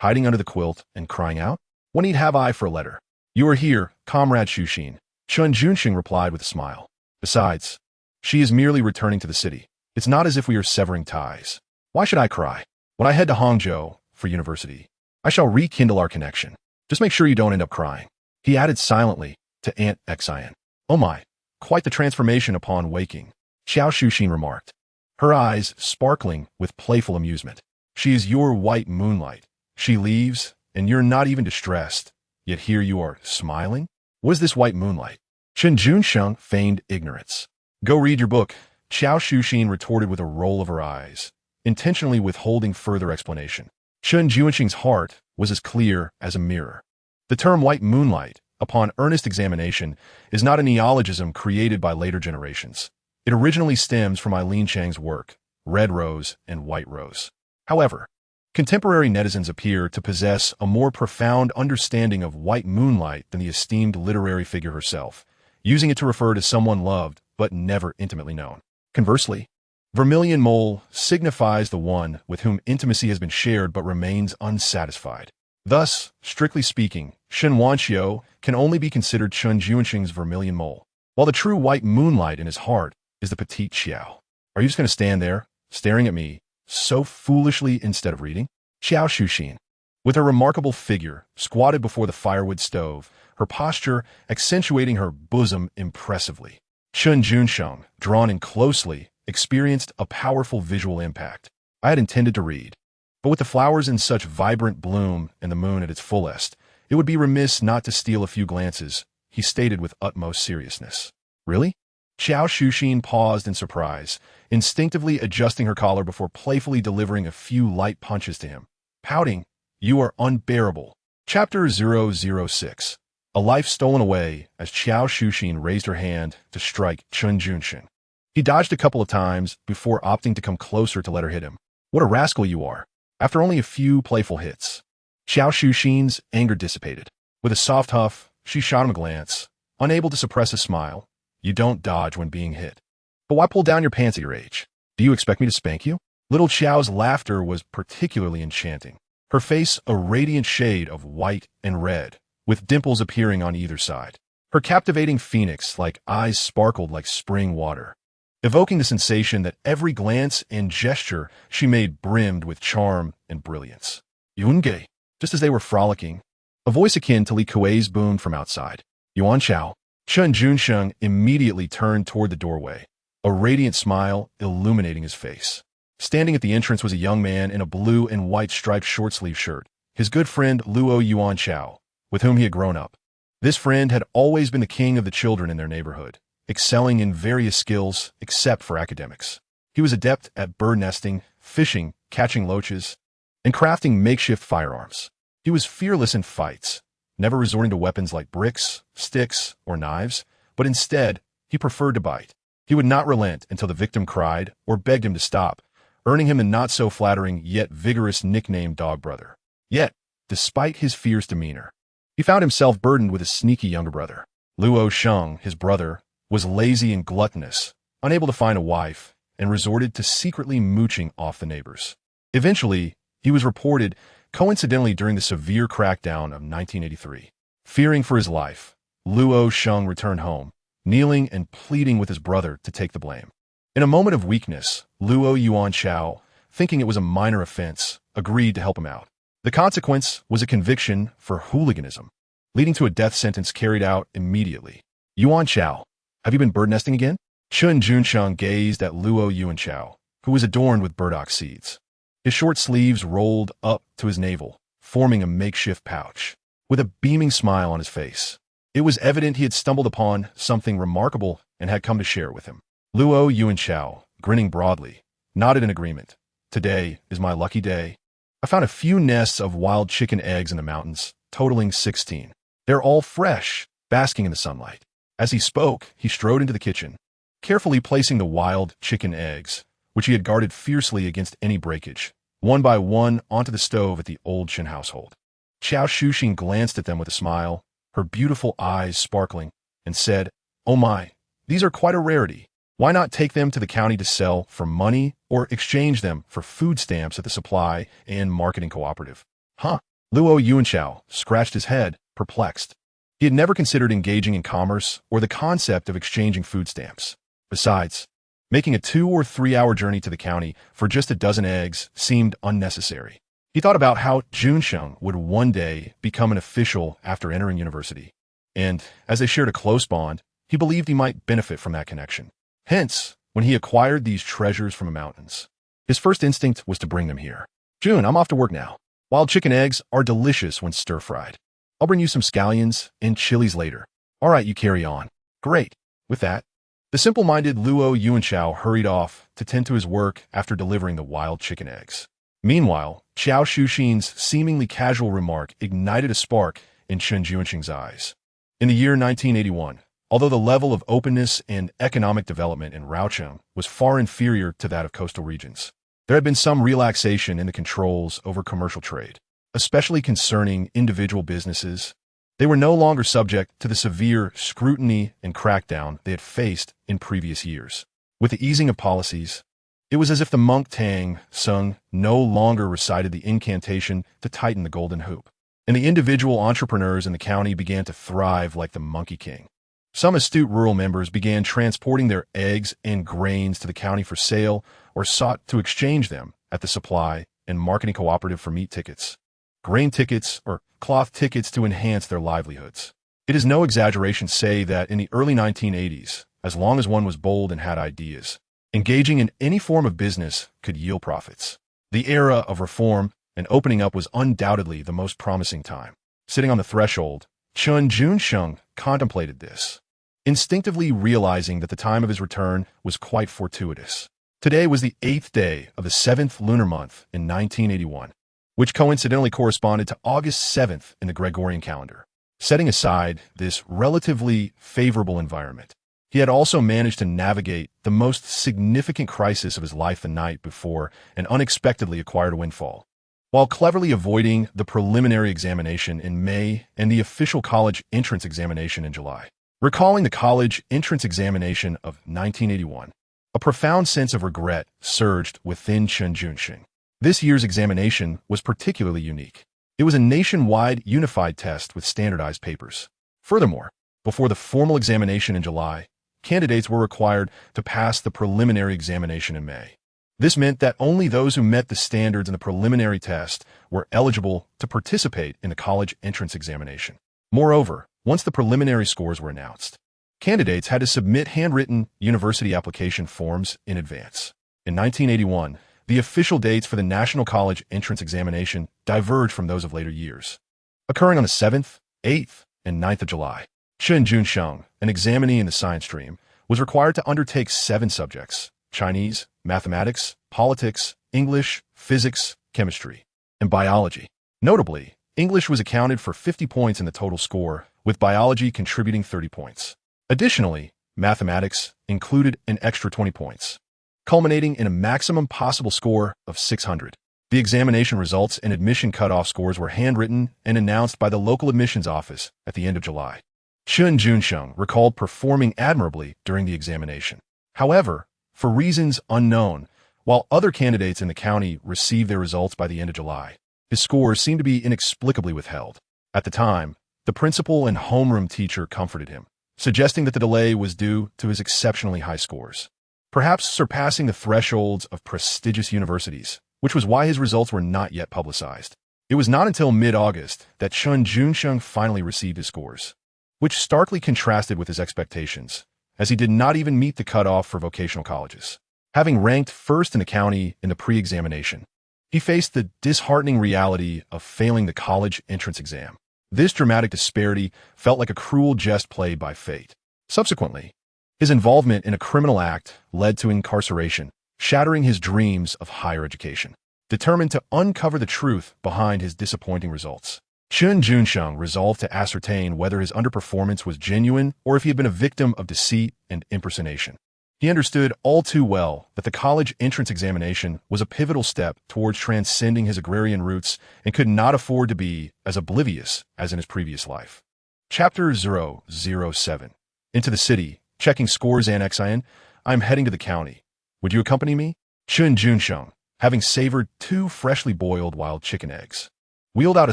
Hiding under the quilt and crying out? What need have I for a letter? You are here, Comrade Shuxin," Chen Junsheng replied with a smile. "Besides, she is merely returning to the city. It's not as if we are severing ties. Why should I cry? When I head to Hangzhou for university, I shall rekindle our connection. Just make sure you don't end up crying," he added silently to Aunt Exant. "Oh my, quite the transformation upon waking," Xiao Shuxin remarked, her eyes sparkling with playful amusement. "She is your white moonlight. She leaves, and you're not even distressed, yet here you are smiling? What is this white moonlight?" Chen Junsheng feigned ignorance. "Go read your book," Xiao Shuxin retorted with a roll of her eyes, intentionally withholding further explanation. Chen Junsheng's heart was as clear as a mirror. The term white moonlight, upon earnest examination, is not a neologism created by later generations. It originally stems from Eileen Chang's work, Red Rose and White Rose. However, contemporary netizens appear to possess a more profound understanding of white moonlight than the esteemed literary figure herself, using it to refer to someone loved but never intimately known. Conversely, vermilion mole signifies the one with whom intimacy has been shared but remains unsatisfied. Thus, strictly speaking, Chen Wanxio can only be considered Chen Junsheng's vermilion mole, while the true white moonlight in his heart is the petite Xiao. Are you just going to stand there, staring at me, so foolishly instead of reading? Xiao Shuxin, with her remarkable figure, squatted before the firewood stove, her posture accentuating her bosom impressively. Chen Junsheng, drawn in closely, experienced a powerful visual impact. I had intended to read, but with the flowers in such vibrant bloom and the moon at its fullest, it would be remiss not to steal a few glances, he stated with utmost seriousness. "Really?" Xiao Shuxin paused in surprise, instinctively adjusting her collar before playfully delivering a few light punches to him. Pouting, "You are unbearable." Chapter 006. A life stolen away as Xiao Shuxin raised her hand to strike Chen Junsheng. He dodged a couple of times before opting to come closer to let her hit him. "What a rascal you are." After only a few playful hits, Xiao Shuxin's anger dissipated. With a soft huff, she shot him a glance, unable to suppress a smile. "You don't dodge when being hit. But why pull down your pants at your age? Do you expect me to spank you?" Little Xiao's laughter was particularly enchanting, her face a radiant shade of white and red, with dimples appearing on either side. Her captivating phoenix-like eyes sparkled like spring water, evoking the sensation that every glance and gesture she made brimmed with charm and brilliance. "Yunge," just as they were frolicking, a voice akin to Li Kuei's boomed from outside. "Yuan Chao." Chen Junsheng immediately turned toward the doorway, a radiant smile illuminating his face. Standing at the entrance was a young man in a blue and white striped short-sleeve shirt, his good friend Luo Yuan Chao, with whom he had grown up. This friend had always been the king of the children in their neighborhood, excelling in various skills except for academics. He was adept at bird nesting, fishing, catching loaches, and crafting makeshift firearms. He was fearless in fights, never resorting to weapons like bricks, sticks, or knives, but instead, he preferred to bite. He would not relent until the victim cried or begged him to stop, earning him the not-so-flattering yet vigorous nickname Dog Brother. Yet, despite his fierce demeanor, he found himself burdened with a sneaky younger brother. Luo Sheng, his brother, was lazy and gluttonous, unable to find a wife, and resorted to secretly mooching off the neighbors. Eventually, he was reported coincidentally during the severe crackdown of 1983. Fearing for his life, Luo Sheng returned home, kneeling and pleading with his brother to take the blame. In a moment of weakness, Luo Yuan Chao, thinking it was a minor offense, agreed to help him out. The consequence was a conviction for hooliganism, leading to a death sentence carried out immediately. Yuan Chao, have you been bird nesting again? Chen Junsheng gazed at Luo Yuanchao, who was adorned with burdock seeds. His short sleeves rolled up to his navel, forming a makeshift pouch, with a beaming smile on his face. It was evident he had stumbled upon something remarkable and had come to share it with him. Luo Yuanchao, grinning broadly, nodded in agreement. Today is my lucky day. I found a few nests of wild chicken eggs in the mountains, totaling 16. They're all fresh, basking in the sunlight. As he spoke, he strode into the kitchen, carefully placing the wild chicken eggs, which he had guarded fiercely against any breakage, one by one onto the stove at the old Chen household. Xiao Shuxing glanced at them with a smile, her beautiful eyes sparkling, and said, "Oh my, these are quite a rarity. Why not take them to the county to sell for money or exchange them for food stamps at the supply and marketing cooperative?" Huh? Luo Yuanchao scratched his head, perplexed. He had never considered engaging in commerce or the concept of exchanging food stamps. Besides, making a 2 or 3 hour journey to the county for just a dozen eggs seemed unnecessary. He thought about how Junsheng would one day become an official after entering university, and as they shared a close bond, he believed he might benefit from that connection. Hence, when he acquired these treasures from the mountains, his first instinct was to bring them here. "June, I'm off to work now. Wild chicken eggs are delicious when stir-fried. I'll bring you some scallions and chilies later." "All right, you carry on." "Great." With that, the simple-minded Luo Yuanchao hurried off to tend to his work after delivering the wild chicken eggs. Meanwhile, Xiao Shuxing's seemingly casual remark ignited a spark in Chen Junsheng's eyes. In the year 1981, although the level of openness and economic development in Raocheng was far inferior to that of coastal regions, there had been some relaxation in the controls over commercial trade, especially concerning individual businesses. They were no longer subject to the severe scrutiny and crackdown they had faced in previous years. With the easing of policies, it was as if the monk Tang Sung no longer recited the incantation to tighten the golden hoop, and the individual entrepreneurs in the county began to thrive like the Monkey King. Some astute rural members began transporting their eggs and grains to the county for sale or sought to exchange them at the supply and marketing cooperative for meat tickets, grain tickets, or cloth tickets to enhance their livelihoods. It is no exaggeration to say that in the early 1980s, as long as one was bold and had ideas, engaging in any form of business could yield profits. The era of reform and opening up was undoubtedly the most promising time. Sitting on the threshold, Chen Junsheng contemplated this, instinctively realizing that the time of his return was quite fortuitous. Today was the 8th day of the 7th lunar month in 1981, which coincidentally corresponded to August 7th in the Gregorian calendar. Setting aside this relatively favorable environment, he had also managed to navigate the most significant crisis of his life the night before and unexpectedly acquired a windfall. While cleverly avoiding the preliminary examination in May and the official college entrance examination in July. Recalling the college entrance examination of 1981, a profound sense of regret surged within Chen Junsheng. This year's examination was particularly unique. It was a nationwide unified test with standardized papers. Furthermore, before the formal examination in July, candidates were required to pass the preliminary examination in May. This meant that only those who met the standards in the preliminary test were eligible to participate in the college entrance examination. Moreover, once the preliminary scores were announced, candidates had to submit handwritten university application forms in advance. In 1981, the official dates for the National College Entrance Examination diverged from those of later years, occurring on the 7th, 8th, and 9th of July. Chen Junsheng, an examinee in the science stream, was required to undertake 7 subjects: Chinese, mathematics, politics, English, physics, chemistry, and biology. Notably, English was accounted for 50 points in the total score, with biology contributing 30 points. Additionally, mathematics included an extra 20 points, culminating in a maximum possible score of 600. The examination results and admission cutoff scores were handwritten and announced by the local admissions office at the end of July. Chen Junsheng recalled performing admirably during the examination. However, for reasons unknown, while other candidates in the county received their results by the end of July, his scores seemed to be inexplicably withheld. At the time, the principal and homeroom teacher comforted him, suggesting that the delay was due to his exceptionally high scores, perhaps surpassing the thresholds of prestigious universities which was why his results were not yet publicized. It was not until mid-August that Chen Junsheng finally received his scores, which starkly contrasted with his expectations, as he did not even meet the cutoff for vocational colleges. Having ranked first in the county in the pre-examination, he faced the disheartening reality of failing the college entrance exam. This dramatic disparity felt like a cruel jest played by fate. Subsequently, his involvement in a criminal act led to incarceration, shattering his dreams of higher education. Determined to uncover the truth behind his disappointing results, Chen Junsheng resolved to ascertain whether his underperformance was genuine or if he had been a victim of deceit and impersonation. He understood all too well that the college entrance examination was a pivotal step towards transcending his agrarian roots and could not afford to be as oblivious as in his previous life. Chapter 007. Into the city, checking scores and Xian. I'm heading to the county. Would you accompany me? Chen Junsheng, having savored 2 freshly boiled wild chicken eggs, wheeled out a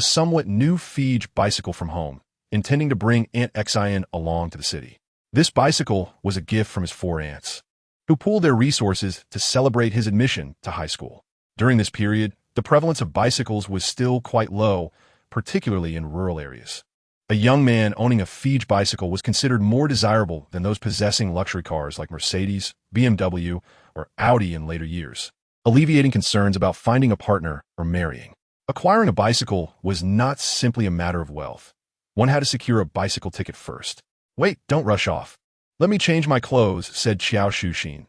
somewhat new Fiji bicycle from home, intending to bring Aunt Xian along to the city. This bicycle was a gift from his 4 aunts, who pooled their resources to celebrate his admission to high school. During this period, the prevalence of bicycles was still quite low, particularly in rural areas. A young man owning a Fiji bicycle was considered more desirable than those possessing luxury cars like Mercedes, BMW, or Audi in later years, alleviating concerns about finding a partner or marrying. Acquiring a bicycle was not simply a matter of wealth. One had to secure a bicycle ticket first. Wait, don't rush off. Let me change my clothes, said Xiao Shuxin,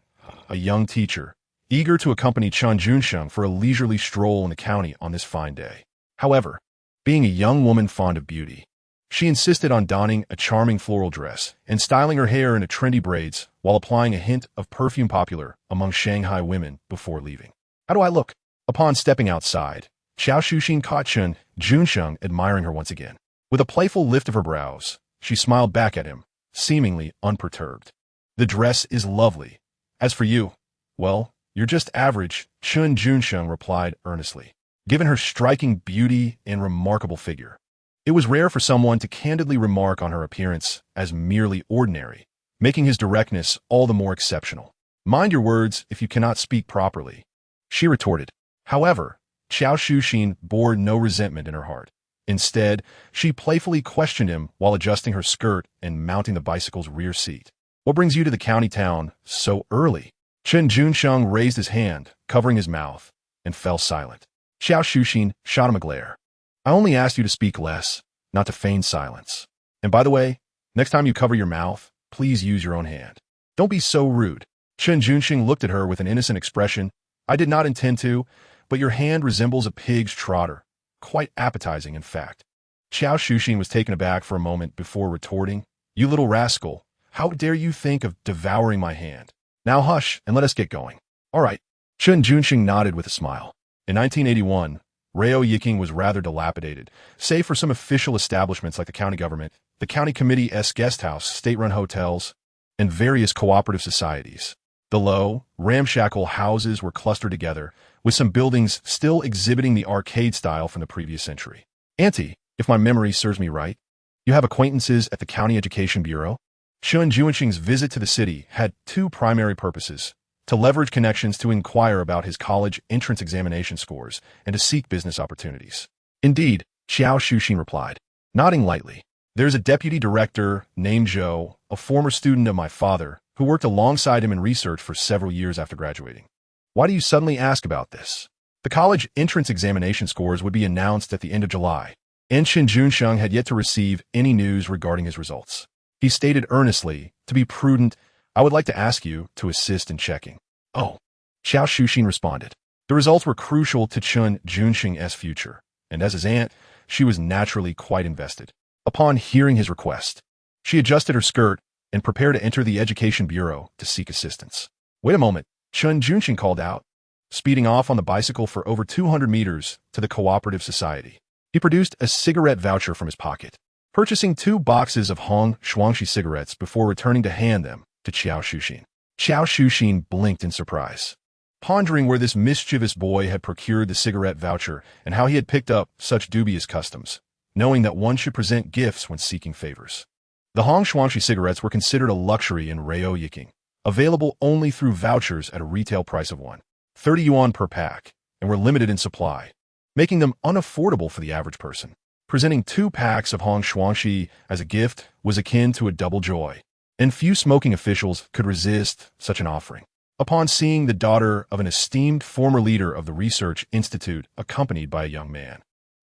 a young teacher, eager to accompany Chen Junsheng for a leisurely stroll in the county on this fine day. However, being a young woman fond of beauty, she insisted on donning a charming floral dress and styling her hair into trendy braids while applying a hint of perfume popular among Shanghai women before leaving. How do I look? Upon stepping outside, Xiao Shuxin caught Chen Junsheng admiring her once again. With a playful lift of her brows, she smiled back at him, seemingly unperturbed. The dress is lovely. As for you, well, you're just average, Chen Junsheng replied earnestly. Given her striking beauty and remarkable figure, it was rare for someone to candidly remark on her appearance as merely ordinary, making his directness all the more exceptional. Mind your words if you cannot speak properly, she retorted. However, Xiao Shuxin bore no resentment in her heart. Instead, she playfully questioned him while adjusting her skirt and mounting the bicycle's rear seat. What brings you to the county town so early? Chen Junsheng raised his hand, covering his mouth, and fell silent. Xiao Shuxin shot him a glare. I only asked you to speak less, not to feign silence. And by the way, next time you cover your mouth, please use your own hand. Don't be so rude. Chen Junsheng looked at her with an innocent expression. I did not intend to, but your hand resembles a pig's trotter. Quite appetizing, in fact. Xiao Shuxin was taken aback for a moment before retorting, You little rascal, how dare you think of devouring my hand? Now hush and let us get going. All right. Chen Junsheng nodded with a smile. In 1981, Rao Yiking was rather dilapidated, save for some official establishments like the county government, the county committee's guest house, state-run hotels, and various cooperative societies. The low, ramshackle houses were clustered together, with some buildings still exhibiting the arcade style from the previous century. Auntie, if my memory serves me right, you have acquaintances at the County Education Bureau? Chen Junsheng's visit to the city had 2 primary purposes: to leverage connections to inquire about his college entrance examination scores and to seek business opportunities. Indeed, Xiao Shuxin replied, nodding lightly. There's a deputy director named Zhou, a former student of my father, who worked alongside him in research for several years after graduating. Why do you suddenly ask about this? The college entrance examination scores would be announced at the end of July, and Chen Junsheng had yet to receive any news regarding his results. He stated earnestly, to be prudent, I would like to ask you to assist in checking. Oh, Xiao Shuxin responded. The results were crucial to Chen Junsheng's future, and as his aunt, she was naturally quite invested. Upon hearing his request, she adjusted her skirt and prepared to enter the Education Bureau to seek assistance. Wait a moment, Chen Junsheng called out, speeding off on the bicycle for over 200 meters to the Cooperative Society. He produced a cigarette voucher from his pocket, purchasing 2 boxes of Hong Shuangxi cigarettes before returning to hand them to Xiao Shuxin. Xiao Shuxin blinked in surprise, pondering where this mischievous boy had procured the cigarette voucher and how he had picked up such dubious customs, knowing that one should present gifts when seeking favors. The Hong Shuangxi cigarettes were considered a luxury in Rao Yiking, available only through vouchers at a retail price of 130 yuan per pack, and were limited in supply, making them unaffordable for the average person. Presenting 2 packs of Hong Shuangxi as a gift was akin to a double joy, and few smoking officials could resist such an offering. Upon seeing the daughter of an esteemed former leader of the Research Institute accompanied by a young man,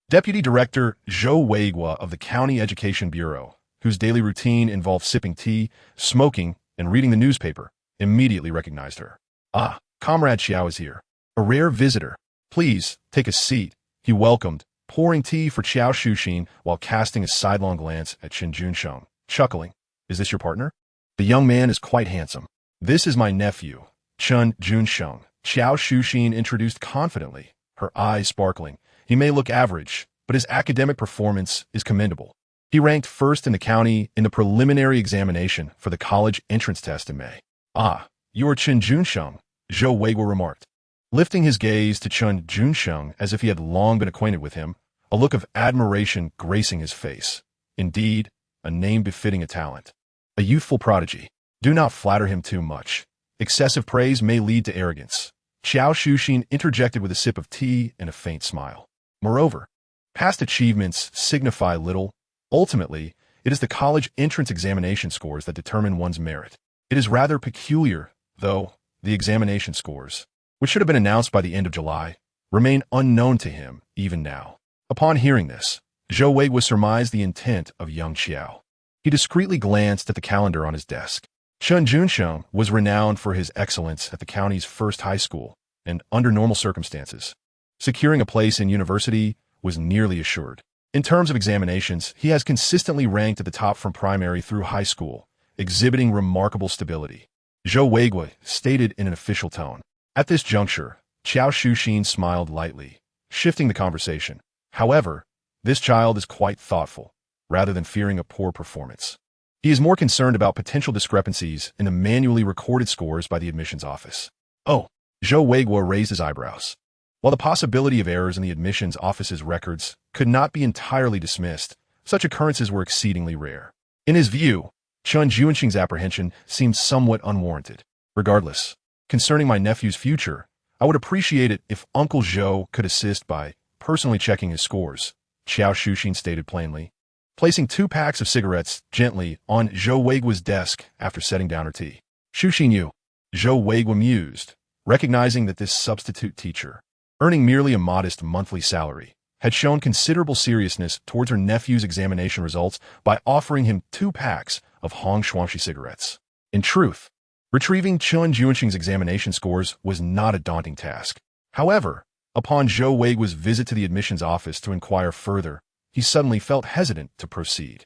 Deputy Director Zhou Weiguo of the County Education Bureau, whose daily routine involved sipping tea, smoking, and reading the newspaper, immediately recognized her. "Ah, Comrade Xiao is here. A rare visitor. Please, take a seat," he welcomed, pouring tea for Xiao Shuxin while casting a sidelong glance at Chen Junsheng, chuckling. "Is this your partner?" "The young man is quite handsome. This is my nephew, Chen Junsheng," Xiao Shuxin introduced confidently, her eyes sparkling. "He may look average, but his academic performance is commendable. He ranked first in the county in the preliminary examination for the college entrance test in May." "Ah, you are Chen Junsheng," Zhou Weiguo remarked. Lifting his gaze to Chen Junsheng as if he had long been acquainted with him, a look of admiration gracing his face. "Indeed, a name befitting a talent. A youthful prodigy. Do not flatter him too much. Excessive praise may lead to arrogance." Xiao Shuxin interjected with a sip of tea and a faint smile. "Moreover, past achievements signify little. Ultimately, it is the college entrance examination scores that determine one's merit. It is rather peculiar, though, the examination scores, which should have been announced by the end of July, remain unknown to him even now." Upon hearing this, Zhou Weiguo surmised the intent of young Xiao. He discreetly glanced at the calendar on his desk. Chen Junsheng was renowned for his excellence at the county's first high school, and under normal circumstances, securing a place in university was nearly assured. In terms of examinations, he has consistently ranked at the top from primary through high school, exhibiting remarkable stability, Zhou Weiguo stated in an official tone. At this juncture, Xiao Shuxin smiled lightly, shifting the conversation. "However, this child is quite thoughtful, rather than fearing a poor performance. He is more concerned about potential discrepancies in the manually recorded scores by the admissions office." "Oh," Zhou Weiguo raised his eyebrows. While the possibility of errors in the admissions office's records could not be entirely dismissed, such occurrences were exceedingly rare. In his view, Chen Junsheng's apprehension seemed somewhat unwarranted. "Regardless, concerning my nephew's future, I would appreciate it if Uncle Zhou could assist by personally checking his scores," Xiao Shuxin stated plainly, placing 2 packs of cigarettes gently on Zhou Weiguo's desk after setting down her tea. "Shuxin you," Zhou Weiguo mused, recognizing that this substitute teacher, earning merely a modest monthly salary, had shown considerable seriousness towards her nephew's examination results by offering him 2 packs of Hong Shuangxi cigarettes. In truth, retrieving Chen Junsheng's examination scores was not a daunting task. However, upon Zhou Weiguo's visit to the admissions office to inquire further, he suddenly felt hesitant to proceed.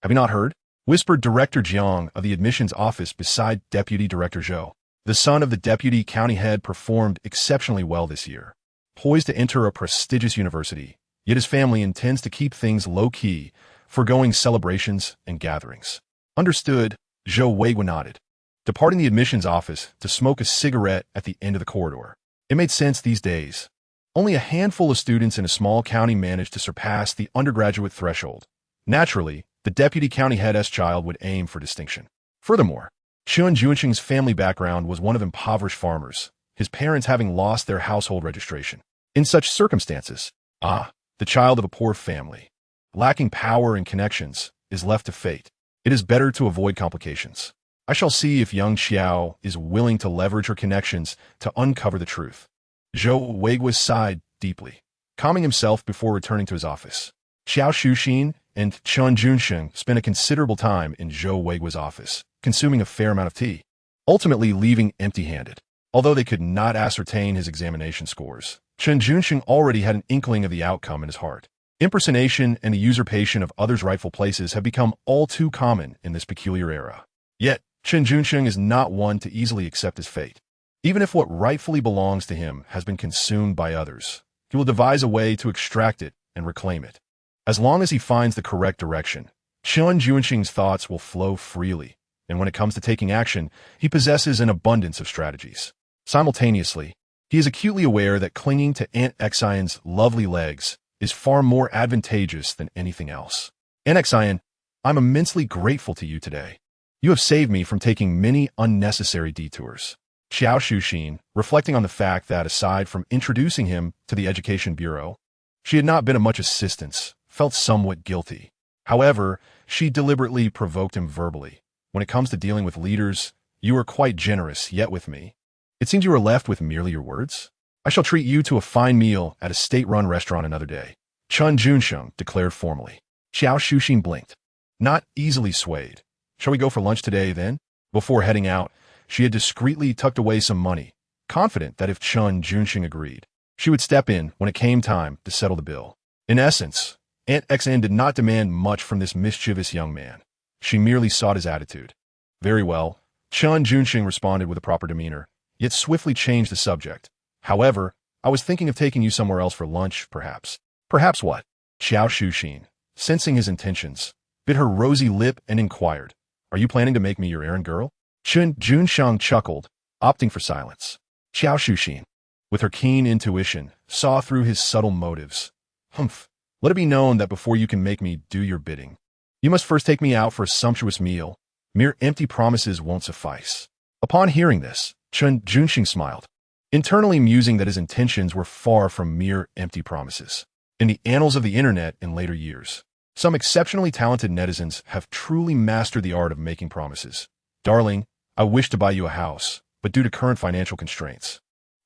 "Have you not heard?" whispered Director Jiang of the admissions office beside Deputy Director Zhou. "The son of the deputy county head performed exceptionally well this year, poised to enter a prestigious university, yet his family intends to keep things low-key, foregoing celebrations and gatherings." "Understood," Zhou Weiguo nodded, departing the admissions office to smoke a cigarette at the end of the corridor. It made sense these days. Only a handful of students in a small county managed to surpass the undergraduate threshold. Naturally, the deputy county head's child would aim for distinction. Furthermore, Chen Junsheng's family background was one of impoverished farmers, his parents having lost their household registration. In such circumstances, the child of a poor family, lacking power and connections, is left to fate. It is better to avoid complications. I shall see if young Xiao is willing to leverage her connections to uncover the truth. Zhou Weiguo sighed deeply, calming himself before returning to his office. Xiao Shuxin and Chen Junsheng spent a considerable time in Zhou Weiguo's office, consuming a fair amount of tea, ultimately leaving empty-handed. Although they could not ascertain his examination scores, Chen Junsheng already had an inkling of the outcome in his heart. Impersonation and the usurpation of others' rightful places have become all too common in this peculiar era. Yet, Chen Junsheng is not one to easily accept his fate. Even if what rightfully belongs to him has been consumed by others, he will devise a way to extract it and reclaim it. As long as he finds the correct direction, Chen Junsheng's thoughts will flow freely, and when it comes to taking action, he possesses an abundance of strategies. Simultaneously, he is acutely aware that clinging to Aunt Xian's lovely legs is far more advantageous than anything else. "Aunt Xian, I'm immensely grateful to you today. You have saved me from taking many unnecessary detours." Xiao Shuxin, reflecting on the fact that aside from introducing him to the Education Bureau, she had not been of much assistance, felt somewhat guilty. However, she deliberately provoked him verbally. When it comes to dealing with leaders, you are quite generous, yet with me, it seems you are left with merely your words. I shall treat you to a fine meal at a state-run restaurant another day, Chen Junsheng declared formally. Xiao Shuxin blinked, not easily swayed. Shall we go for lunch today, then? Before heading out, she had discreetly tucked away some money, confident that if Chen Junsheng agreed, she would step in when it came time to settle the bill. In essence, Aunt XN did not demand much from this mischievous young man. She merely sought his attitude. Very well, Chen Junsheng responded with a proper demeanor, yet swiftly changed the subject. However, I was thinking of taking you somewhere else for lunch, perhaps. Perhaps what? Xiao Shuxin, sensing his intentions, bit her rosy lip and inquired, Are you planning to make me your errand girl? Chen Junsheng chuckled, opting for silence. Xiao Shuxin, with her keen intuition, saw through his subtle motives. Humph, let it be known that before you can make me do your bidding, you must first take me out for a sumptuous meal. Mere empty promises won't suffice. Upon hearing this, Chen Junsheng smiled, internally musing that his intentions were far from mere empty promises. In the annals of the internet in later years, some exceptionally talented netizens have truly mastered the art of making promises. Darling, I wish to buy you a house, but due to current financial constraints,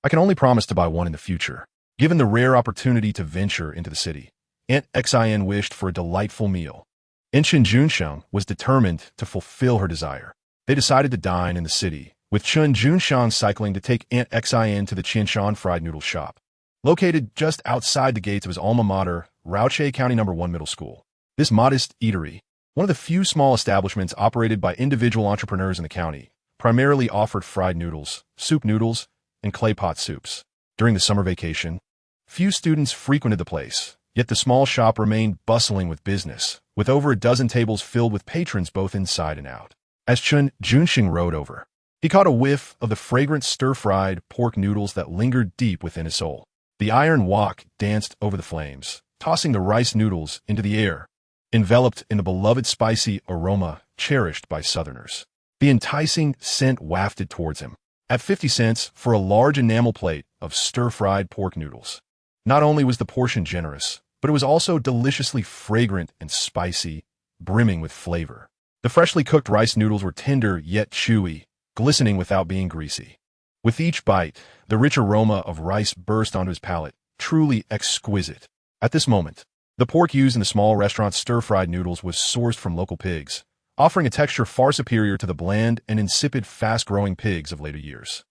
I can only promise to buy one in the future. Given the rare opportunity to venture into the city, Aunt XIN wished for a delightful meal. And Chen Junsheng was determined to fulfill her desire. They decided to dine in the city, with Chen Junsheng cycling to take Aunt XIN to the Qianshan fried noodle shop, located just outside the gates of his alma mater, Raoche County No. 1 Middle School. This modest eatery, one of the few small establishments operated by individual entrepreneurs in the county, primarily offered fried noodles, soup noodles, and clay pot soups. During the summer vacation, few students frequented the place, yet the small shop remained bustling with business, with over a dozen tables filled with patrons both inside and out. As Chen Junsheng rode over, he caught a whiff of the fragrant stir-fried pork noodles that lingered deep within his soul. The iron wok danced over the flames, tossing the rice noodles into the air, enveloped in the beloved spicy aroma cherished by Southerners. The enticing scent wafted towards him. At 50 cents for a large enamel plate of stir-fried pork noodles. Not only was the portion generous, but it was also deliciously fragrant and spicy, brimming with flavor. The freshly cooked rice noodles were tender yet chewy, glistening without being greasy. With each bite, the rich aroma of rice burst onto his palate, truly exquisite. At this moment, the pork used in the small restaurant's stir-fried noodles was sourced from local pigs, offering a texture far superior to the bland and insipid fast-growing pigs of later years.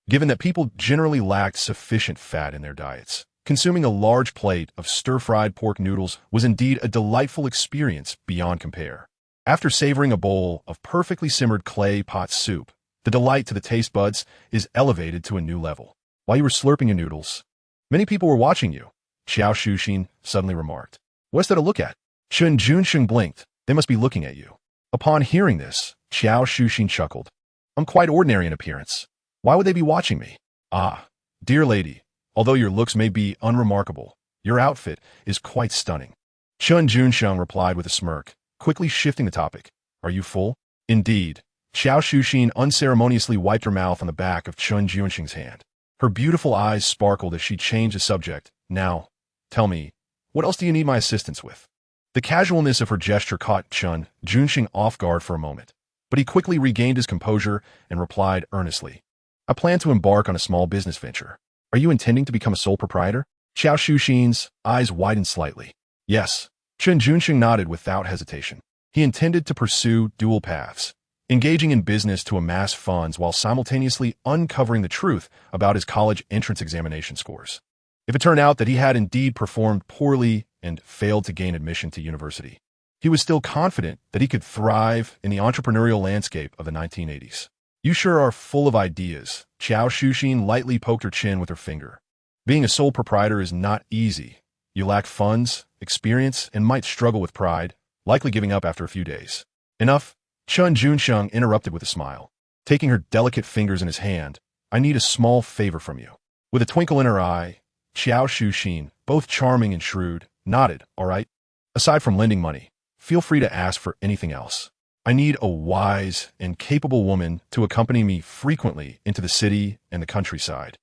Given that people generally lacked sufficient fat in their diets, consuming a large plate of stir-fried pork noodles was indeed a delightful experience beyond compare. After savoring a bowl of perfectly simmered clay pot soup, the delight to the taste buds is elevated to a new level. While you were slurping your noodles, many people were watching you, Xiao Shuxin suddenly remarked. What's there to look at? Chen Junsheng blinked. They must be looking at you. Upon hearing this, Xiao Shuxin chuckled. I'm quite ordinary in appearance. Why would they be watching me? Ah, dear lady, although your looks may be unremarkable, your outfit is quite stunning. Chen Junsheng replied with a smirk, quickly shifting the topic. Are you full? Indeed. Xiao Shuxin unceremoniously wiped her mouth on the back of Chen Junsheng's hand. Her beautiful eyes sparkled as she changed the subject. Now, tell me, what else do you need my assistance with? The casualness of her gesture caught Chen Junsheng off guard for a moment, but he quickly regained his composure and replied earnestly. I plan to embark on a small business venture. Are you intending to become a sole proprietor? Xiao Shuxin's eyes widened slightly. Yes. Chen Junsheng nodded without hesitation. He intended to pursue dual paths, engaging in business to amass funds while simultaneously uncovering the truth about his college entrance examination scores. If it turned out that he had indeed performed poorly and failed to gain admission to university, he was still confident that he could thrive in the entrepreneurial landscape of the 1980s. You sure are full of ideas. Xiao Shuxin lightly poked her chin with her finger. Being a sole proprietor is not easy. You lack funds, experience, and might struggle with pride, likely giving up after a few days. Enough. Chen Junsheng interrupted with a smile. Taking her delicate fingers in his hand, I need a small favor from you. With a twinkle in her eye, Xiao Shuxin, both charming and shrewd, nodded. All right. Aside from lending money, feel free to ask for anything else. I need a wise and capable woman to accompany me frequently into the city and the countryside,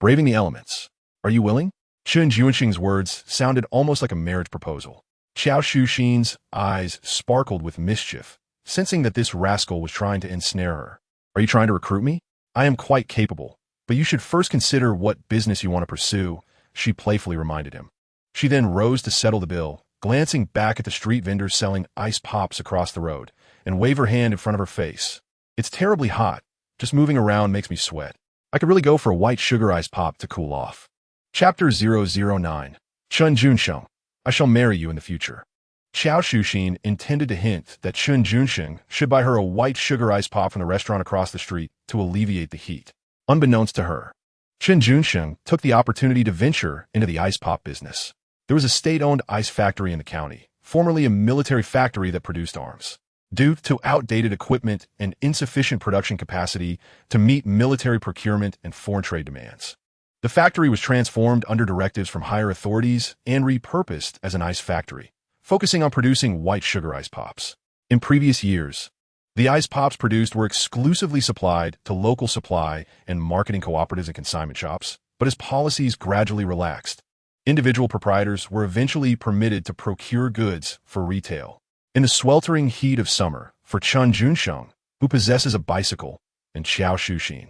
braving the elements. Are you willing? Chen Junsheng's words sounded almost like a marriage proposal. Xiao Shuxin's eyes sparkled with mischief, sensing that this rascal was trying to ensnare her. Are you trying to recruit me? I am quite capable, but you should first consider what business you want to pursue, she playfully reminded him. She then rose to settle the bill, glancing back at the street vendors selling ice pops across the road, and wave her hand in front of her face. It's terribly hot. Just moving around makes me sweat. I could really go for a white sugar ice pop to cool off. Chapter 009. Chen Junsheng. I shall marry you in the future. Xiao Shuxin intended to hint that Chen Junsheng should buy her a white sugar ice pop from the restaurant across the street to alleviate the heat. Unbeknownst to her, Chen Junsheng took the opportunity to venture into the ice pop business. There was a state-owned ice factory in the county, formerly a military factory that produced arms. Due to outdated equipment and insufficient production capacity to meet military procurement and foreign trade demands, the factory was transformed under directives from higher authorities and repurposed as an ice factory, focusing on producing white sugar ice pops. In previous years, the ice pops produced were exclusively supplied to local supply and marketing cooperatives and consignment shops, but as policies gradually relaxed, individual proprietors were eventually permitted to procure goods for retail. In the sweltering heat of summer, for Chen Junsheng, who possesses a bicycle, and Xiao Shuxin,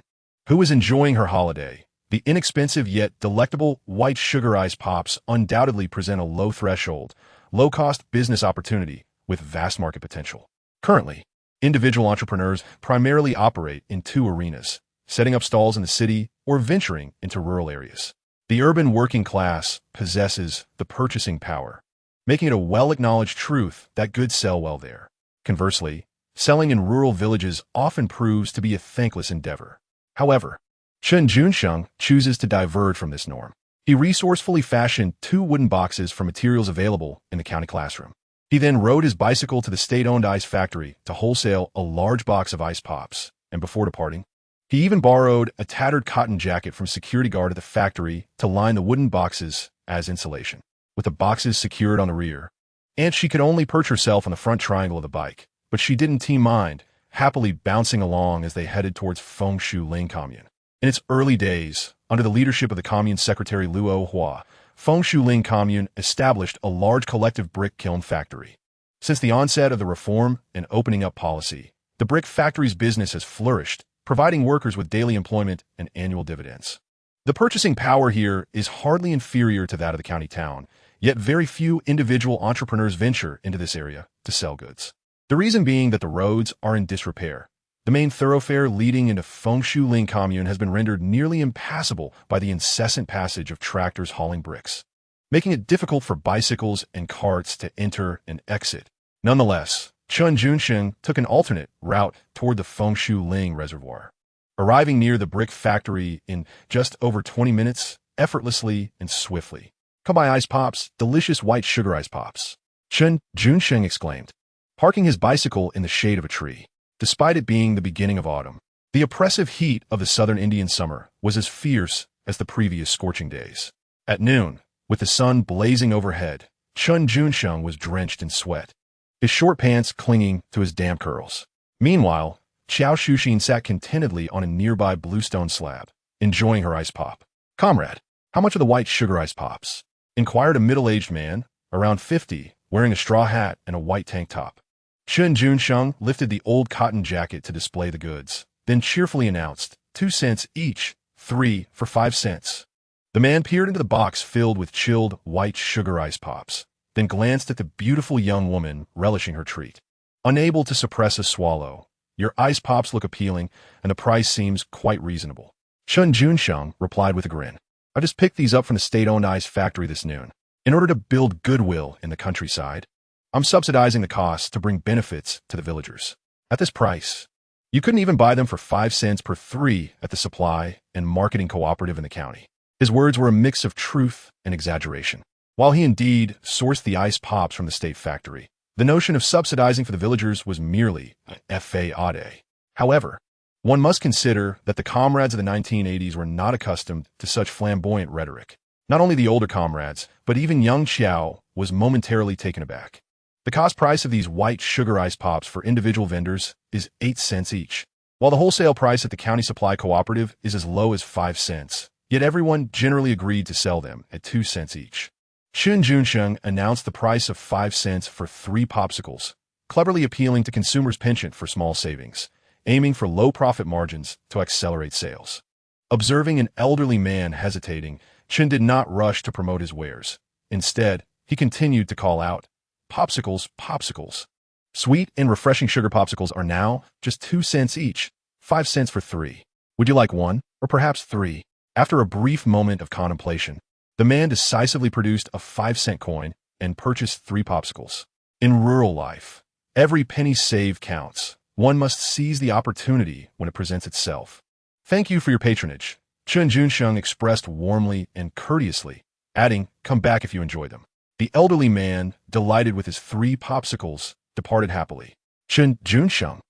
who is enjoying her holiday, the inexpensive yet delectable white sugar ice pops undoubtedly present a low-threshold, low-cost business opportunity with vast market potential. Currently, individual entrepreneurs primarily operate in two arenas, setting up stalls in the city or venturing into rural areas. The urban working class possesses the purchasing power, making it a well-acknowledged truth that goods sell well there. Conversely, selling in rural villages often proves to be a thankless endeavor. However, Chen Junsheng chooses to diverge from this norm. He resourcefully fashioned 2 wooden boxes from materials available in the county classroom. He then rode his bicycle to the state-owned ice factory to wholesale a large box of ice pops, and before departing, he even borrowed a tattered cotton jacket from a security guard at the factory to line the wooden boxes as insulation, with the boxes secured on the rear. And she could only perch herself on the front triangle of the bike, but she didn't mind, happily bouncing along as they headed towards Fengshu Ling Commune. In its early days, under the leadership of the commune secretary Luo Hua, Fengshu Ling Commune established a large collective brick kiln factory. Since the onset of the reform and opening up policy, the brick factory's business has flourished, providing workers with daily employment and annual dividends. The purchasing power here is hardly inferior to that of the county town, yet very few individual entrepreneurs venture into this area to sell goods. The reason being that the roads are in disrepair. The main thoroughfare leading into Fengshu Ling Commune has been rendered nearly impassable by the incessant passage of tractors hauling bricks, making it difficult for bicycles and carts to enter and exit. Nonetheless, Chen Junsheng took an alternate route toward the Fengshu Ling Reservoir, arriving near the brick factory in just over 20 minutes, effortlessly and swiftly. "Come by ice pops, delicious white sugar ice pops," Chen Junsheng exclaimed, parking his bicycle in the shade of a tree. Despite it being the beginning of autumn, the oppressive heat of the southern Indian summer was as fierce as the previous scorching days. At noon, with the sun blazing overhead, Chen Junsheng was drenched in sweat, his short pants clinging to his damp curls. Meanwhile, Xiao Shuxin sat contentedly on a nearby bluestone slab, enjoying her ice pop. "Comrade, how much are the white sugar ice pops?" inquired a middle-aged man, around 50, wearing a straw hat and a white tank top. Chen Junsheng lifted the old cotton jacket to display the goods, then cheerfully announced, 2 cents each, 3 for 5 cents. The man peered into the box filled with chilled white sugar ice pops, then glanced at the beautiful young woman relishing her treat. Unable to suppress a swallow, "Your ice pops look appealing, and the price seems quite reasonable." Chen Junsheng replied with a grin. "I just picked these up from the state-owned ice factory this noon, in order to build goodwill in the countryside. I'm subsidizing the costs to bring benefits to the villagers. At this price, you couldn't even buy them for 5 cents per 3 at the supply and marketing cooperative in the county." His words were a mix of truth and exaggeration. While he indeed sourced the ice pops from the state factory, the notion of subsidizing for the villagers was merely a fade. However, one must consider that the comrades of the 1980s were not accustomed to such flamboyant rhetoric. Not only the older comrades, but even young Xiao was momentarily taken aback. The cost price of these white sugar ice pops for individual vendors is 8 cents each, while the wholesale price at the county supply cooperative is as low as 5 cents. Yet everyone generally agreed to sell them at 2 cents each. Chen Junsheng announced the price of 5 cents for 3 popsicles, cleverly appealing to consumers' penchant for small savings, aiming for low profit margins to accelerate sales. Observing an elderly man hesitating, Chen did not rush to promote his wares. Instead, he continued to call out, "Popsicles, popsicles." Sweet and refreshing sugar popsicles are now just 2 cents each, 5 cents for 3. Would you like 1, or perhaps 3? After a brief moment of contemplation, the man decisively produced a 5-cent coin and purchased 3 popsicles. In rural life, every penny saved counts. One must seize the opportunity when it presents itself. "Thank you for your patronage," Chen Junsheng expressed warmly and courteously, adding, "Come back if you enjoy them." The elderly man, delighted with his 3 popsicles, departed happily. Chen Junsheng,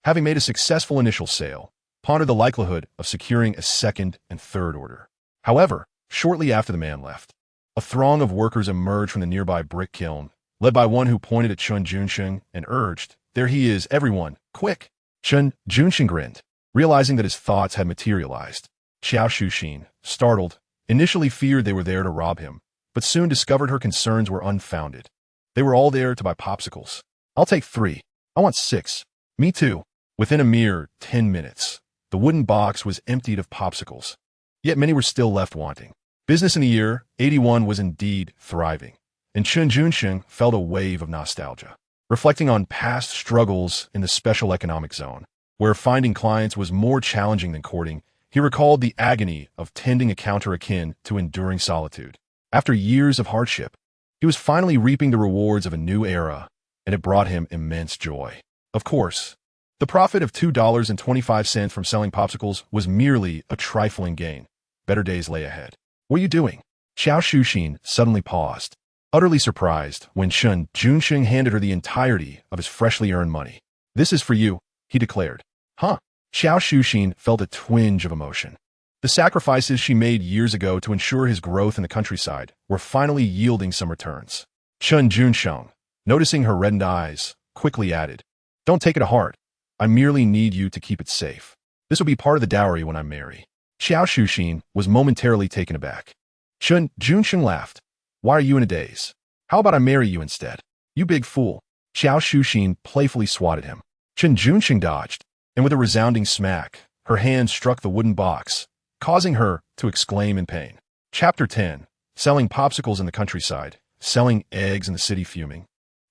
having made a successful initial sale, pondered the likelihood of securing a second and third order. However, shortly after the man left, a throng of workers emerged from the nearby brick kiln, led by one who pointed at Chen Junsheng and urged, "There he is, everyone, quick!" Chen Junsheng grinned, realizing that his thoughts had materialized. Xiao Shuxin, startled, initially feared they were there to rob him, but soon discovered her concerns were unfounded. They were all there to buy popsicles. "I'll take 3. I want 6. Me too." Within a mere 10 minutes, the wooden box was emptied of popsicles. Yet many were still left wanting. Business in the year 81 was indeed thriving, and Chen Junsheng felt a wave of nostalgia. Reflecting on past struggles in the special economic zone, where finding clients was more challenging than courting, he recalled the agony of tending a counter akin to enduring solitude. After years of hardship, he was finally reaping the rewards of a new era, and it brought him immense joy. Of course, the profit of $2.25 from selling popsicles was merely a trifling gain. Better days lay ahead. "What are you doing?" Xiao Shuxin suddenly paused, utterly surprised when Chen Junsheng handed her the entirety of his freshly earned money. "This is for you," he declared. "Huh?" Xiao Shuxin felt a twinge of emotion. The sacrifices she made years ago to ensure his growth in the countryside were finally yielding some returns. Chen Junsheng, noticing her reddened eyes, quickly added, "Don't take it to heart. I merely need you to keep it safe. This will be part of the dowry when I marry." Xiao Shuxin was momentarily taken aback. Chen Junsheng laughed. "Why are you in a daze? How about I marry you instead? You big fool." Xiao Shuxin playfully swatted him. Chen Junsheng dodged, and with a resounding smack, her hand struck the wooden box, causing her to exclaim in pain. Chapter 10. Selling popsicles in the countryside, selling eggs in the city fuming.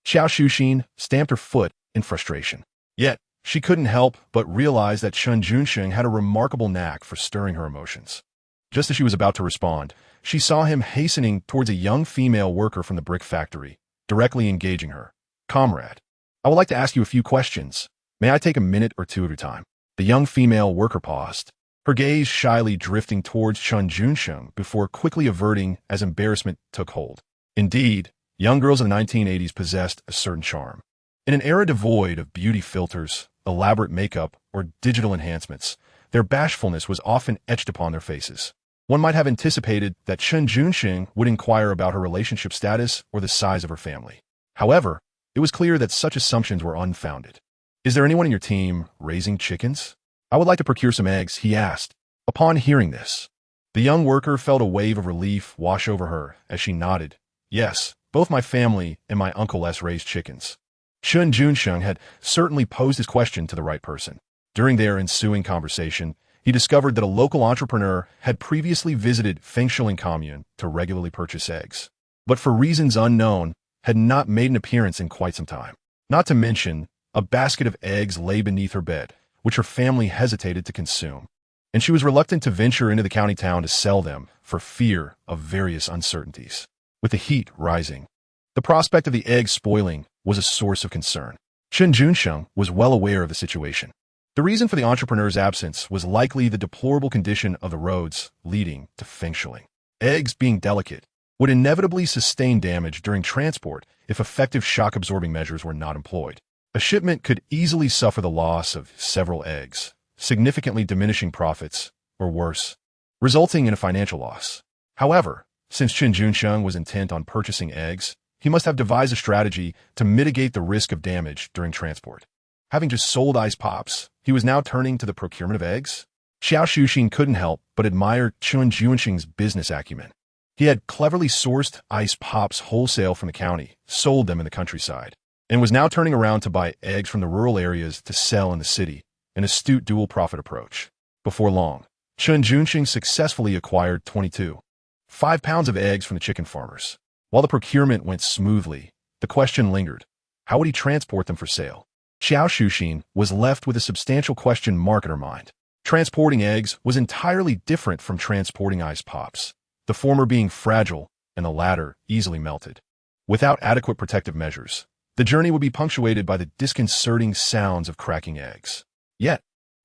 Xiao Shuxin stamped her foot in frustration. Yet, she couldn't help but realize that Chen Junsheng had a remarkable knack for stirring her emotions. Just as she was about to respond, she saw him hastening towards a young female worker from the brick factory, directly engaging her. "Comrade, I would like to ask you a few questions. May I take a minute or two of your time?" The young female worker paused, her gaze shyly drifting towards Chen Junsheng before quickly averting as embarrassment took hold. Indeed, young girls in the 1980s possessed a certain charm. In an era devoid of beauty filters, elaborate makeup, or digital enhancements, their bashfulness was often etched upon their faces. One might have anticipated that Chen Junsheng would inquire about her relationship status or the size of her family. However, it was clear that such assumptions were unfounded. "Is there anyone in your team raising chickens? I would like to procure some eggs," he asked. Upon hearing this, the young worker felt a wave of relief wash over her as she nodded. "Yes, both my family and my Uncle S raised chickens." Chen Junsheng had certainly posed his question to the right person. During their ensuing conversation, he discovered that a local entrepreneur had previously visited Fengshuling Commune to regularly purchase eggs, but for reasons unknown, had not made an appearance in quite some time. Not to mention, a basket of eggs lay beneath her bed, which her family hesitated to consume, and she was reluctant to venture into the county town to sell them for fear of various uncertainties. With the heat rising, the prospect of the eggs spoiling was a source of concern. Chen Junsheng was well aware of the situation. The reason for the entrepreneur's absence was likely the deplorable condition of the roads leading to Fengshuling. Eggs, being delicate, would inevitably sustain damage during transport if effective shock-absorbing measures were not employed. A shipment could easily suffer the loss of several eggs, significantly diminishing profits, or worse, resulting in a financial loss. However, since Chen Junsheng was intent on purchasing eggs, he must have devised a strategy to mitigate the risk of damage during transport. Having just sold ice pops, he was now turning to the procurement of eggs? Xiao Shuxin couldn't help but admire Chen Junsheng's business acumen. He had cleverly sourced ice pops wholesale from the county, sold them in the countryside, and was now turning around to buy eggs from the rural areas to sell in the city, an astute dual-profit approach. Before long, Chen Junsheng successfully acquired 5 pounds of eggs from the chicken farmers. While the procurement went smoothly, the question lingered. How would he transport them for sale? Xiao Shuxin was left with a substantial question mark in her mind. Transporting eggs was entirely different from transporting ice pops, the former being fragile and the latter easily melted. Without adequate protective measures, the journey would be punctuated by the disconcerting sounds of cracking eggs. Yet,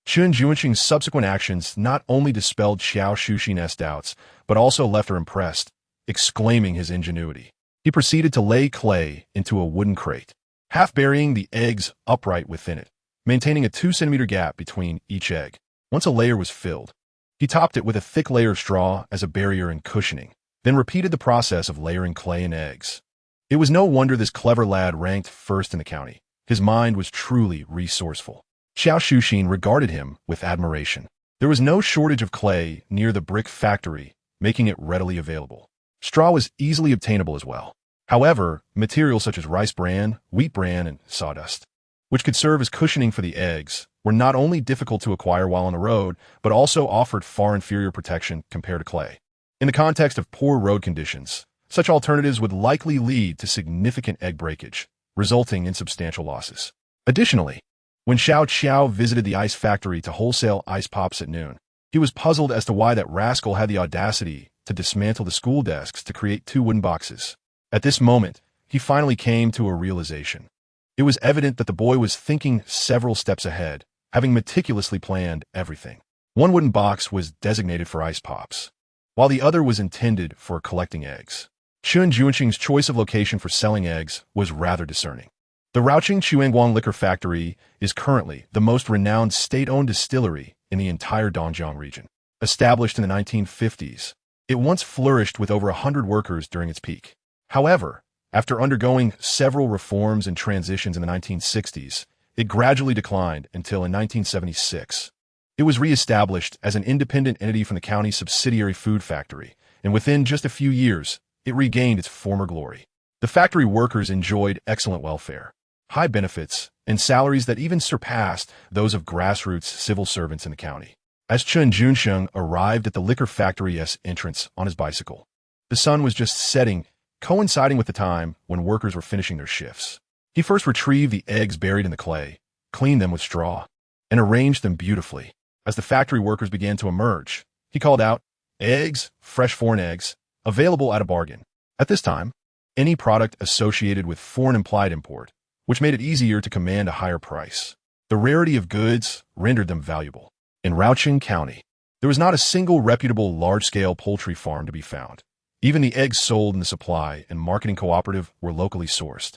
Chen Junsheng's subsequent actions not only dispelled Xiao Shuxin's doubts, but also left her impressed, exclaiming his ingenuity. He proceeded to lay clay into a wooden crate, half burying the eggs upright within it, maintaining a 2-centimeter gap between each egg. Once a layer was filled, he topped it with a thick layer of straw as a barrier and cushioning, then repeated the process of layering clay and eggs. It was no wonder this clever lad ranked first in the county. His mind was truly resourceful. Xiao Shuxin regarded him with admiration. There was no shortage of clay near the brick factory, making it readily available. Straw was easily obtainable as well. However, materials such as rice bran, wheat bran, and sawdust, which could serve as cushioning for the eggs, were not only difficult to acquire while on the road, but also offered far inferior protection compared to clay. In the context of poor road conditions, such alternatives would likely lead to significant egg breakage, resulting in substantial losses. Additionally, when Xiao Qiao visited the ice factory to wholesale ice pops at noon, he was puzzled as to why that rascal had the audacity to dismantle the school desks to create 2 wooden boxes. At this moment, he finally came to a realization. It was evident that the boy was thinking several steps ahead, having meticulously planned everything. One wooden box was designated for ice pops, while the other was intended for collecting eggs. Chen Junsheng's choice of location for selling eggs was rather discerning. The Raoqing Chuanguang Liquor Factory is currently the most renowned state-owned distillery in the entire Dongjiang region. Established in the 1950s, it once flourished with over 100 workers during its peak. However, after undergoing several reforms and transitions in the 1960s, it gradually declined until in 1976. It was re-established as an independent entity from the county's subsidiary food factory, and within just a few years, it regained its former glory. The factory workers enjoyed excellent welfare, high benefits, and salaries that even surpassed those of grassroots civil servants in the county. As Chen Junsheng arrived at the liquor factory's entrance on his bicycle, the sun was just setting, coinciding with the time when workers were finishing their shifts. He first retrieved the eggs buried in the clay, cleaned them with straw, and arranged them beautifully. As the factory workers began to emerge, he called out, "Eggs, fresh foreign eggs, available at a bargain." At this time, any product associated with foreign implied import, which made it easier to command a higher price. The rarity of goods rendered them valuable. In Raoqing County, there was not a single reputable large-scale poultry farm to be found. Even the eggs sold in the supply and marketing cooperative were locally sourced.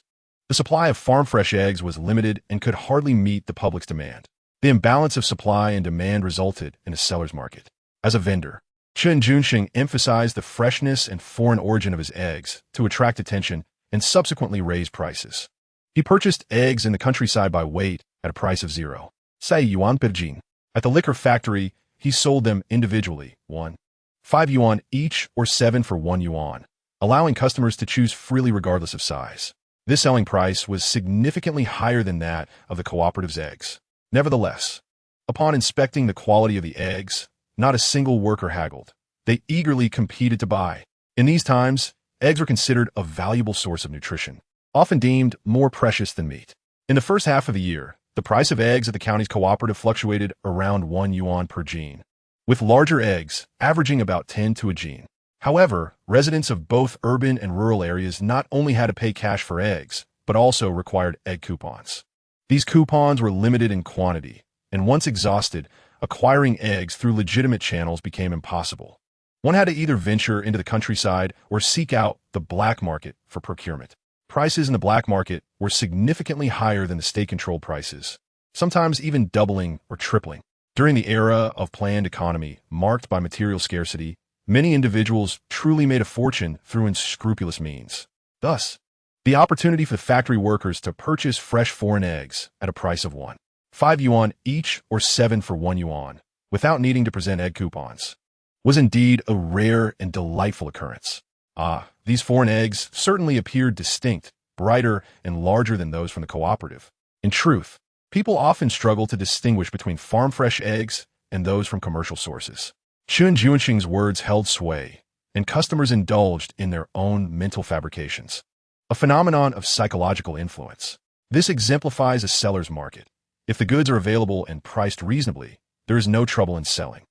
The supply of farm-fresh eggs was limited and could hardly meet the public's demand. The imbalance of supply and demand resulted in a seller's market. As a vendor, Chen Junsheng emphasized the freshness and foreign origin of his eggs to attract attention and subsequently raise prices. He purchased eggs in the countryside by weight at a price of 0.5 yuan per jin. At the liquor factory, he sold them individually, 1.5 yuan each or 7 for 1 yuan, allowing customers to choose freely regardless of size. This selling price was significantly higher than that of the cooperative's eggs. Nevertheless, upon inspecting the quality of the eggs, not a single worker haggled. They eagerly competed to buy. In these times, eggs were considered a valuable source of nutrition, often deemed more precious than meat. In the first half of the year, the price of eggs at the county's cooperative fluctuated around 1 yuan per jin, with larger eggs averaging about 10 to a jin. However, residents of both urban and rural areas not only had to pay cash for eggs, but also required egg coupons. These coupons were limited in quantity, and once exhausted, acquiring eggs through legitimate channels became impossible. One had to either venture into the countryside or seek out the black market for procurement. Prices in the black market were significantly higher than the state-controlled prices, sometimes even doubling or tripling. During the era of planned economy marked by material scarcity, many individuals truly made a fortune through unscrupulous means. Thus, The opportunity for the factory workers to purchase fresh foreign eggs at a price of 5 yuan each or 7 for 1 yuan, without needing to present egg coupons, was indeed a rare and delightful occurrence. These foreign eggs certainly appeared distinct, brighter, and larger than those from the cooperative. In truth, people often struggle to distinguish between farm-fresh eggs and those from commercial sources. Chen Junsheng's words held sway, and customers indulged in their own mental fabrications. A phenomenon of psychological influence. This exemplifies a seller's market. If the goods are available and priced reasonably, there is no trouble in selling.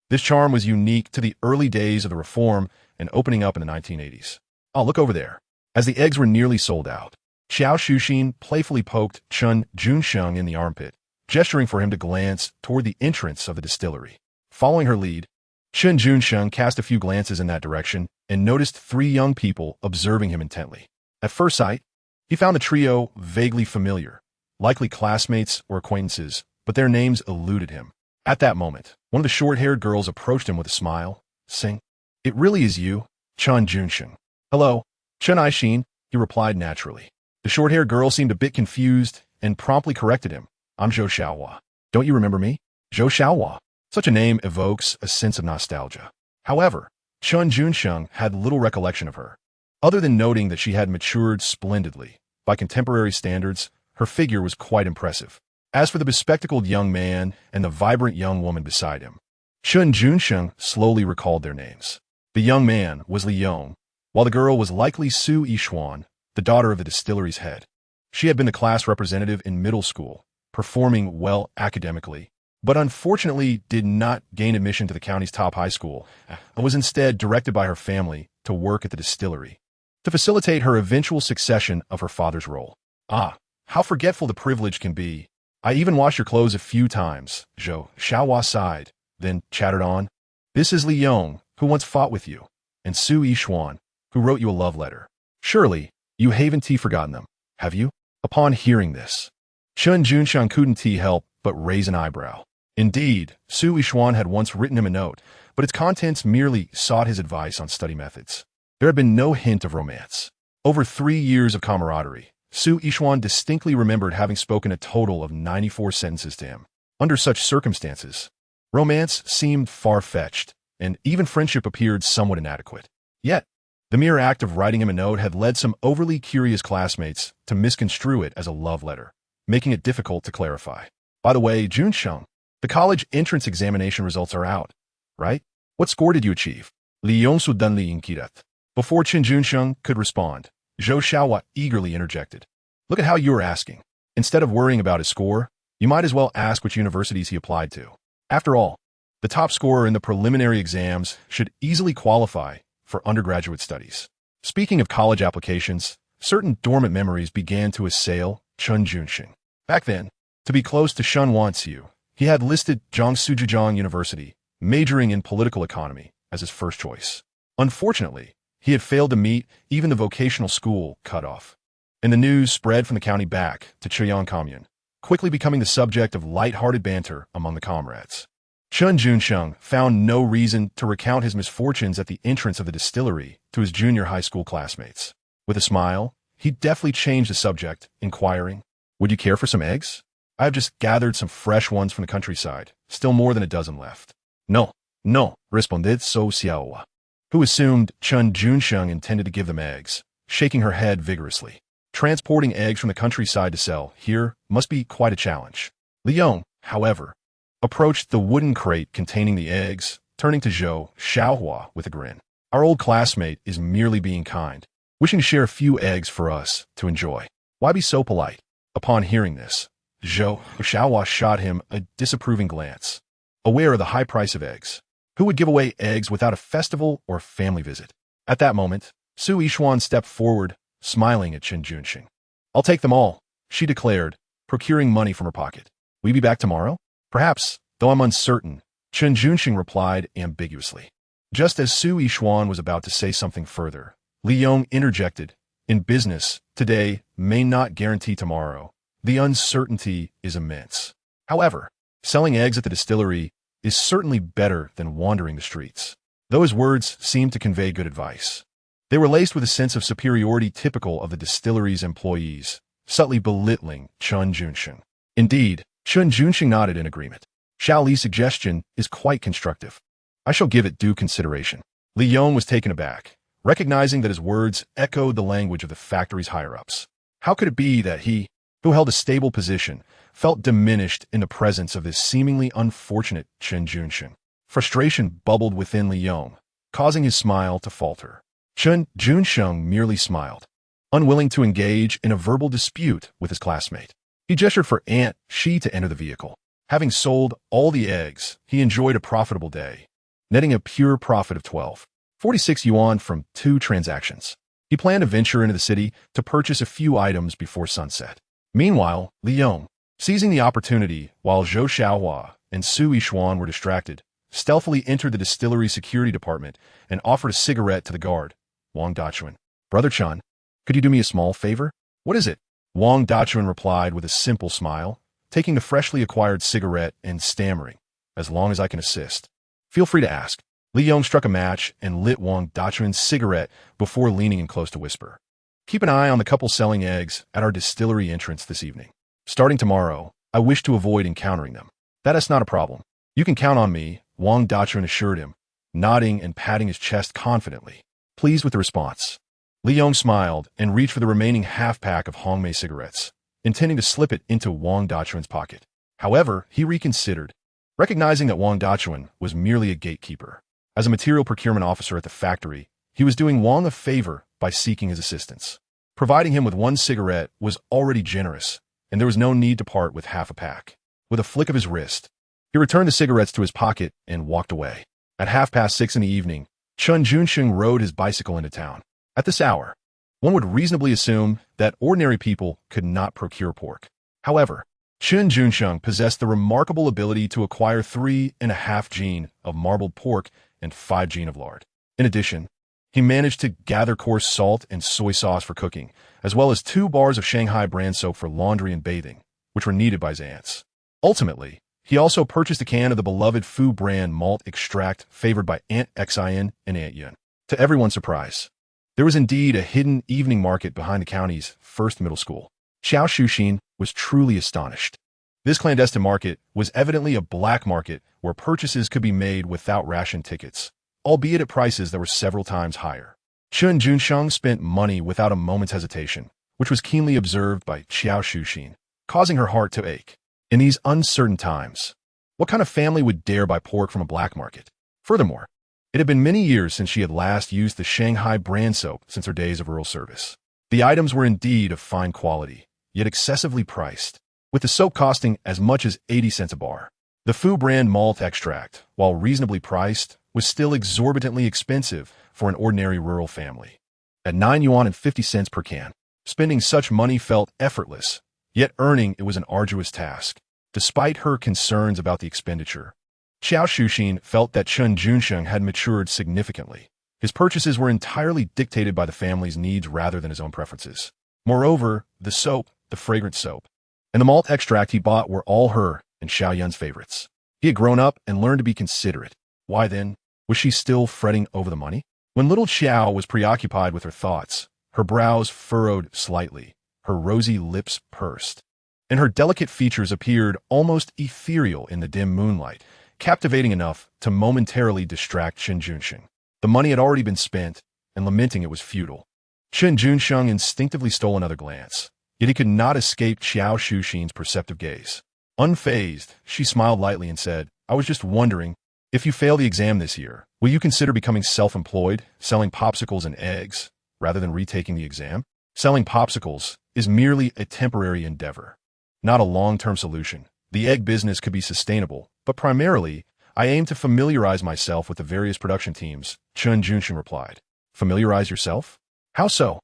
This charm was unique to the early days of the reform and opening up in the 1980s. Look over there. As the eggs were nearly sold out, Xiao Shuxin playfully poked Chen Junsheng in the armpit, gesturing for him to glance toward the entrance of the distillery. Following her lead, Chen Junsheng cast a few glances in that direction and noticed 3 young people observing him intently. At first sight, he found the trio vaguely familiar, likely classmates or acquaintances, but their names eluded him. At that moment, one of the short-haired girls approached him with a smile, saying, "It really is you, Chen Junsheng." "Hello, Chen Aishin," he replied naturally. The short-haired girl seemed a bit confused and promptly corrected him. "I'm Zhou Xiaohua. Don't you remember me?" Zhou Xiaohua. Such a name evokes a sense of nostalgia. However, Chen Junsheng had little recollection of her. Other than noting that she had matured splendidly, by contemporary standards, her figure was quite impressive. As for the bespectacled young man and the vibrant young woman beside him, Chen Junsheng slowly recalled their names. The young man was Li Yong, while the girl was likely Su Yixuan, the daughter of the distillery's head. She had been the class representative in middle school, performing well academically, but unfortunately did not gain admission to the county's top high school and was instead directed by her family to work at the distillery to facilitate her eventual succession of her father's role. How forgetful the privilege can be. "I even washed your clothes a few times," Zhou Xiaohua sighed, then chattered on. "This is Li Yong, who once fought with you, and Su Yixuan, who wrote you a love letter. Surely, you haven't forgotten them, have you?" Upon hearing this, Chen Junsheng couldn't help but raise an eyebrow. Indeed, Su Yixuan had once written him a note, but its contents merely sought his advice on study methods. There had been no hint of romance. Over 3 years of camaraderie, Su Yixuan distinctly remembered having spoken a total of 94 sentences to him. Under such circumstances, romance seemed far-fetched, and even friendship appeared somewhat inadequate. Yet, the mere act of writing him a note had led some overly curious classmates to misconstrue it as a love letter, making it difficult to clarify. "By the way, Junsheng, the college entrance examination results are out, right? What score did you achieve?" Li Yongsu Dunli Inkirat. Before Chen Junsheng could respond, Zhou Xiaohua eagerly interjected. "Look at how you are asking. Instead of worrying about his score, you might as well ask which universities he applied to. After all, the top scorer in the preliminary exams should easily qualify for undergraduate studies." Speaking of college applications, certain dormant memories began to assail Chen Junsheng. Back then, to be close to Shen Wanxiu, he had listed Jiangsu University, majoring in political economy, as his first choice. Unfortunately, he had failed to meet even the vocational school cutoff, and the news spread from the county back to Cheyang Commune, quickly becoming the subject of light-hearted banter among the comrades. Chen Junsheng found no reason to recount his misfortunes at the entrance of the distillery to his junior high school classmates. With a smile, he deftly changed the subject, inquiring, "Would you care for some eggs? I have just gathered some fresh ones from the countryside, still more than a dozen left." "No, no," responded Zhou Xiaohua, who assumed Chen Junsheng intended to give them eggs, shaking her head vigorously. Transporting eggs from the countryside to sell here must be quite a challenge. Li Yong, however, approached the wooden crate containing the eggs, turning to Zhou Xiaohua with a grin. "Our old classmate is merely being kind, wishing to share a few eggs for us to enjoy. Why be so polite?" Upon hearing this, Zhou Xiaohua shot him a disapproving glance, aware of the high price of eggs. Who would give away eggs without a festival or family visit? At that moment, Su Yixuan stepped forward, smiling at Chen Junsheng. "I'll take them all," she declared, procuring money from her pocket. "Will you be back tomorrow?" "Perhaps, though I'm uncertain," Chen Junsheng replied ambiguously. Just as Su Yixuan was about to say something further, Li Yong interjected, "In business, today may not guarantee tomorrow. The uncertainty is immense. However, selling eggs at the distillery is certainly better than wandering the streets." Those words seemed to convey good advice. They were laced with a sense of superiority typical of the distillery's employees, subtly belittling Chen Junsheng. Indeed, Chen Junsheng nodded in agreement. Xiao Li's suggestion is quite constructive. I shall give it due consideration. Li Yong was taken aback, recognizing that his words echoed the language of the factory's higher-ups. How could it be that he, who held a stable position, felt diminished in the presence of this seemingly unfortunate Chen Junsheng? Frustration bubbled within Li Yong, causing his smile to falter. Chen Junsheng merely smiled, unwilling to engage in a verbal dispute with his classmate. He gestured for Aunt Shi to enter the vehicle. Having sold all the eggs, he enjoyed a profitable day, netting a pure profit of 12.46 yuan from 2 transactions. He planned to venture into the city to purchase a few items before sunset. Meanwhile, Li Yong, seizing the opportunity while Zhou Xiaohua and Su Yishuan were distracted, stealthily entered the distillery security department and offered a cigarette to the guard. Wang Dachuan. Brother Chen, could you do me a small favor? What is it? Wang Dachuan replied with a simple smile, taking the freshly acquired cigarette and stammering, as long as I can assist. Feel free to ask. Li Yong struck a match and lit Wang Dachuan's cigarette before leaning in close to whisper. Keep an eye on the couple selling eggs at our distillery entrance this evening. Starting tomorrow, I wish to avoid encountering them. That is not a problem. You can count on me, Wang Dachuan assured him, nodding and patting his chest confidently, pleased with the response. Li Yong smiled and reached for the remaining half-pack of Hongmei cigarettes, intending to slip it into Wang Dachuan's pocket. However, he reconsidered, recognizing that Wang Dachuan was merely a gatekeeper. As a material procurement officer at the factory, he was doing Wang a favor by seeking his assistance. Providing him with 1 cigarette was already generous, and there was no need to part with half a pack. With a flick of his wrist, he returned the cigarettes to his pocket and walked away. At 6:30 in the evening, Chen Junsheng rode his bicycle into town. At this hour, one would reasonably assume that ordinary people could not procure pork. However, Chen Junsheng possessed the remarkable ability to acquire 3.5 gene of marbled pork and 5 gene of lard. In addition, he managed to gather coarse salt and soy sauce for cooking, as well as 2 bars of Shanghai brand soap for laundry and bathing, which were needed by his aunts. Ultimately, he also purchased a can of the beloved Fu brand malt extract favored by Aunt Xian and Aunt Yun. To everyone's surprise, there was indeed a hidden evening market behind the county's first middle school. Xiao Shuxin was truly astonished. This clandestine market was evidently a black market where purchases could be made without ration tickets, albeit at prices that were several times higher. Chen Junsheng spent money without a moment's hesitation, which was keenly observed by Xiao Shuxin, causing her heart to ache. In these uncertain times, what kind of family would dare buy pork from a black market? Furthermore, it had been many years since she had last used the Shanghai brand soap since her days of rural service. The items were indeed of fine quality, yet excessively priced, with the soap costing as much as 80 cents a bar. The Fu brand malt extract, while reasonably priced, was still exorbitantly expensive for an ordinary rural family. At 9 yuan and 50 cents per can, spending such money felt effortless, yet earning it was an arduous task. Despite her concerns about the expenditure, Xiao Shuxin felt that Chen Junsheng had matured significantly. His purchases were entirely dictated by the family's needs rather than his own preferences. Moreover, the soap, the fragrant soap, and the malt extract he bought were all her and Xiao Yun's favorites. He had grown up and learned to be considerate. Why then, was she still fretting over the money? When little Xiao was preoccupied with her thoughts, her brows furrowed slightly, her rosy lips pursed, and her delicate features appeared almost ethereal in the dim moonlight, captivating enough to momentarily distract Chen Junsheng. The money had already been spent, and lamenting it was futile. Chen Junsheng instinctively stole another glance, yet he could not escape Xiao Shuxin's perceptive gaze. Unfazed, she smiled lightly and said, I was just wondering, if you fail the exam this year, will you consider becoming self-employed, selling popsicles and eggs, rather than retaking the exam? Selling popsicles is merely a temporary endeavor, not a long-term solution. The egg business could be sustainable, but primarily, I aim to familiarize myself with the various production teams, Chen Junsheng replied. Familiarize yourself? How so?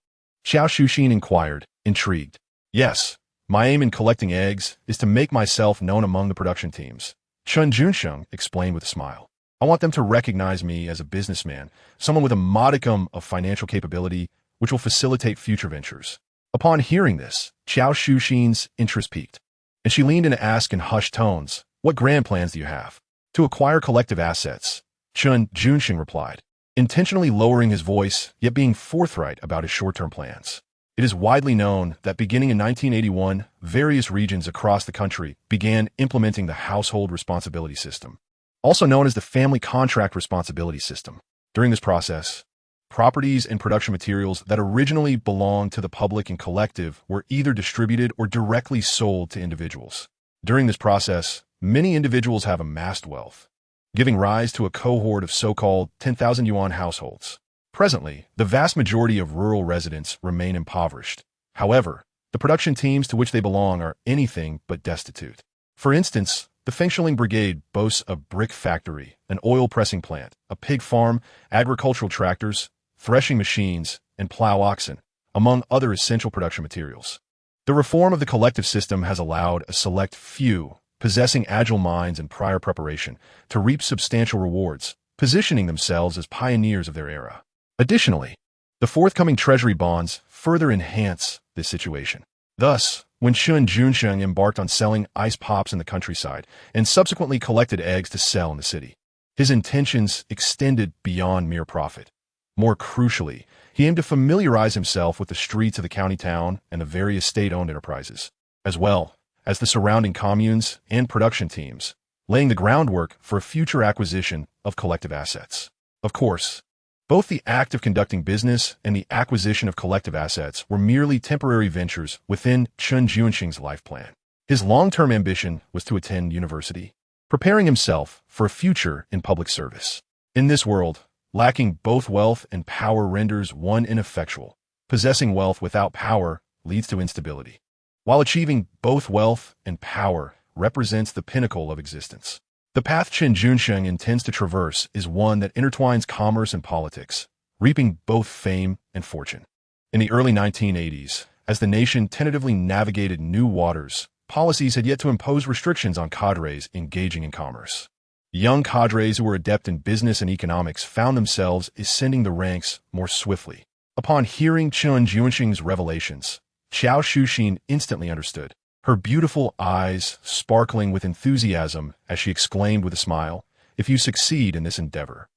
Xiao Shuxin inquired, intrigued. Yes, my aim in collecting eggs is to make myself known among the production teams, Chen Junsheng explained with a smile. I want them to recognize me as a businessman, someone with a modicum of financial capability, which will facilitate future ventures. Upon hearing this, Xiao Shuxin's interest piqued, and she leaned in to ask in hushed tones, what grand plans do you have? To acquire collective assets, Chen Junsheng replied. intentionally lowering his voice, yet being forthright about his short-term plans. It is widely known that beginning in 1981, various regions across the country began implementing the Household Responsibility System, also known as the Family Contract Responsibility System. During this process, properties and production materials that originally belonged to the public and collective were either distributed or directly sold to individuals. During this process, many individuals have amassed wealth, giving rise to a cohort of so-called 10,000 yuan households. Presently, the vast majority of rural residents remain impoverished. However, the production teams to which they belong are anything but destitute. For instance, the Fengshuling Brigade boasts a brick factory, an oil pressing plant, a pig farm, agricultural tractors, threshing machines, and plow oxen, among other essential production materials. The reform of the collective system has allowed a select few, possessing agile minds and prior preparation, to reap substantial rewards, positioning themselves as pioneers of their era. Additionally, the forthcoming treasury bonds further enhance this situation. Thus, when Chen Junsheng embarked on selling ice pops in the countryside and subsequently collected eggs to sell in the city, his intentions extended beyond mere profit. More crucially, he aimed to familiarize himself with the streets of the county town and the various state-owned enterprises, as well as the surrounding communes and production teams, laying the groundwork for a future acquisition of collective assets. Of course, both the act of conducting business and the acquisition of collective assets were merely temporary ventures within Chen Junsheng's life plan. His long-term ambition was to attend university, preparing himself for a future in public service. In this world, lacking both wealth and power renders one ineffectual. Possessing wealth without power leads to instability, while achieving both wealth and power represents the pinnacle of existence. The path Chen Junsheng intends to traverse is one that intertwines commerce and politics, reaping both fame and fortune. In the early 1980s, as the nation tentatively navigated new waters, policies had yet to impose restrictions on cadres engaging in commerce. Young cadres who were adept in business and economics found themselves ascending the ranks more swiftly. Upon hearing Chen Junsheng's revelations, Xiao Shuxin instantly understood, her beautiful eyes sparkling with enthusiasm as she exclaimed with a smile, "If you succeed in this endeavor,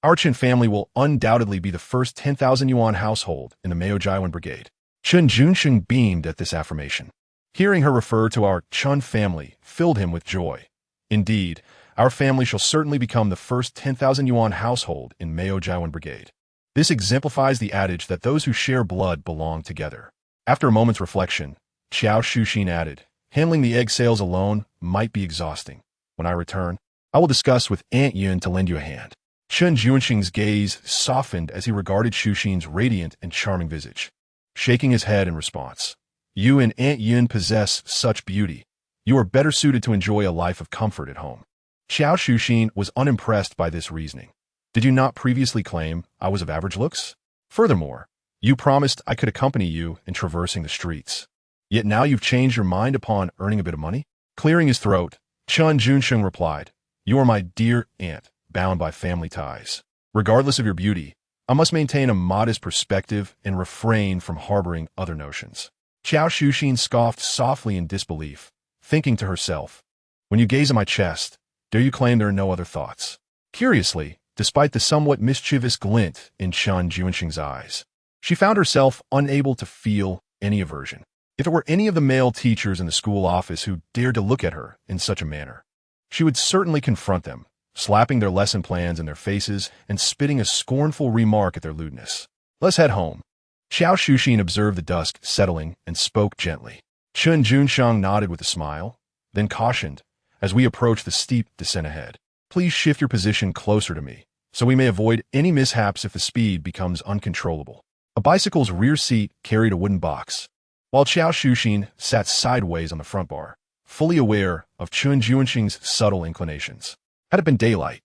our Chen family will undoubtedly be the first 10,000 yuan household in the Maojiwan Brigade." Chen Junsheng beamed at this affirmation. Hearing her refer to our Chen family filled him with joy. Indeed, our family shall certainly become the first 10,000 yuan household in Maojiwan Brigade. This exemplifies the adage that those who share blood belong together. After a moment's reflection, Xiao Shuxin added, "Handling the egg sales alone might be exhausting. When I return, I will discuss with Aunt Yun to lend you a hand." Chen Junsheng's gaze softened as he regarded Shuxin's radiant and charming visage, shaking his head in response. "You and Aunt Yun possess such beauty. You are better suited to enjoy a life of comfort at home." Xiao Shuxin was unimpressed by this reasoning. "Did you not previously claim I was of average looks? Furthermore, you promised I could accompany you in traversing the streets. Yet now you've changed your mind upon earning a bit of money?" Clearing his throat, Chen Junsheng replied, "You are my dear aunt, bound by family ties. Regardless of your beauty, I must maintain a modest perspective and refrain from harboring other notions." Xiao Shuxin scoffed softly in disbelief, thinking to herself, "When you gaze at my chest, dare you claim there are no other thoughts?" Curiously, despite the somewhat mischievous glint in Chen Junsheng's eyes, she found herself unable to feel any aversion. If it were any of the male teachers in the school office who dared to look at her in such a manner, she would certainly confront them, slapping their lesson plans in their faces and spitting a scornful remark at their lewdness. "Let's head home." Xiao Shuxin observed the dusk settling and spoke gently. Chen Junsheng nodded with a smile, then cautioned, "As we approach the steep descent ahead, please shift your position closer to me, so we may avoid any mishaps if the speed becomes uncontrollable." A bicycle's rear seat carried a wooden box, while Xiao Shuxin sat sideways on the front bar, fully aware of Chen Junsheng's subtle inclinations. Had it been daylight,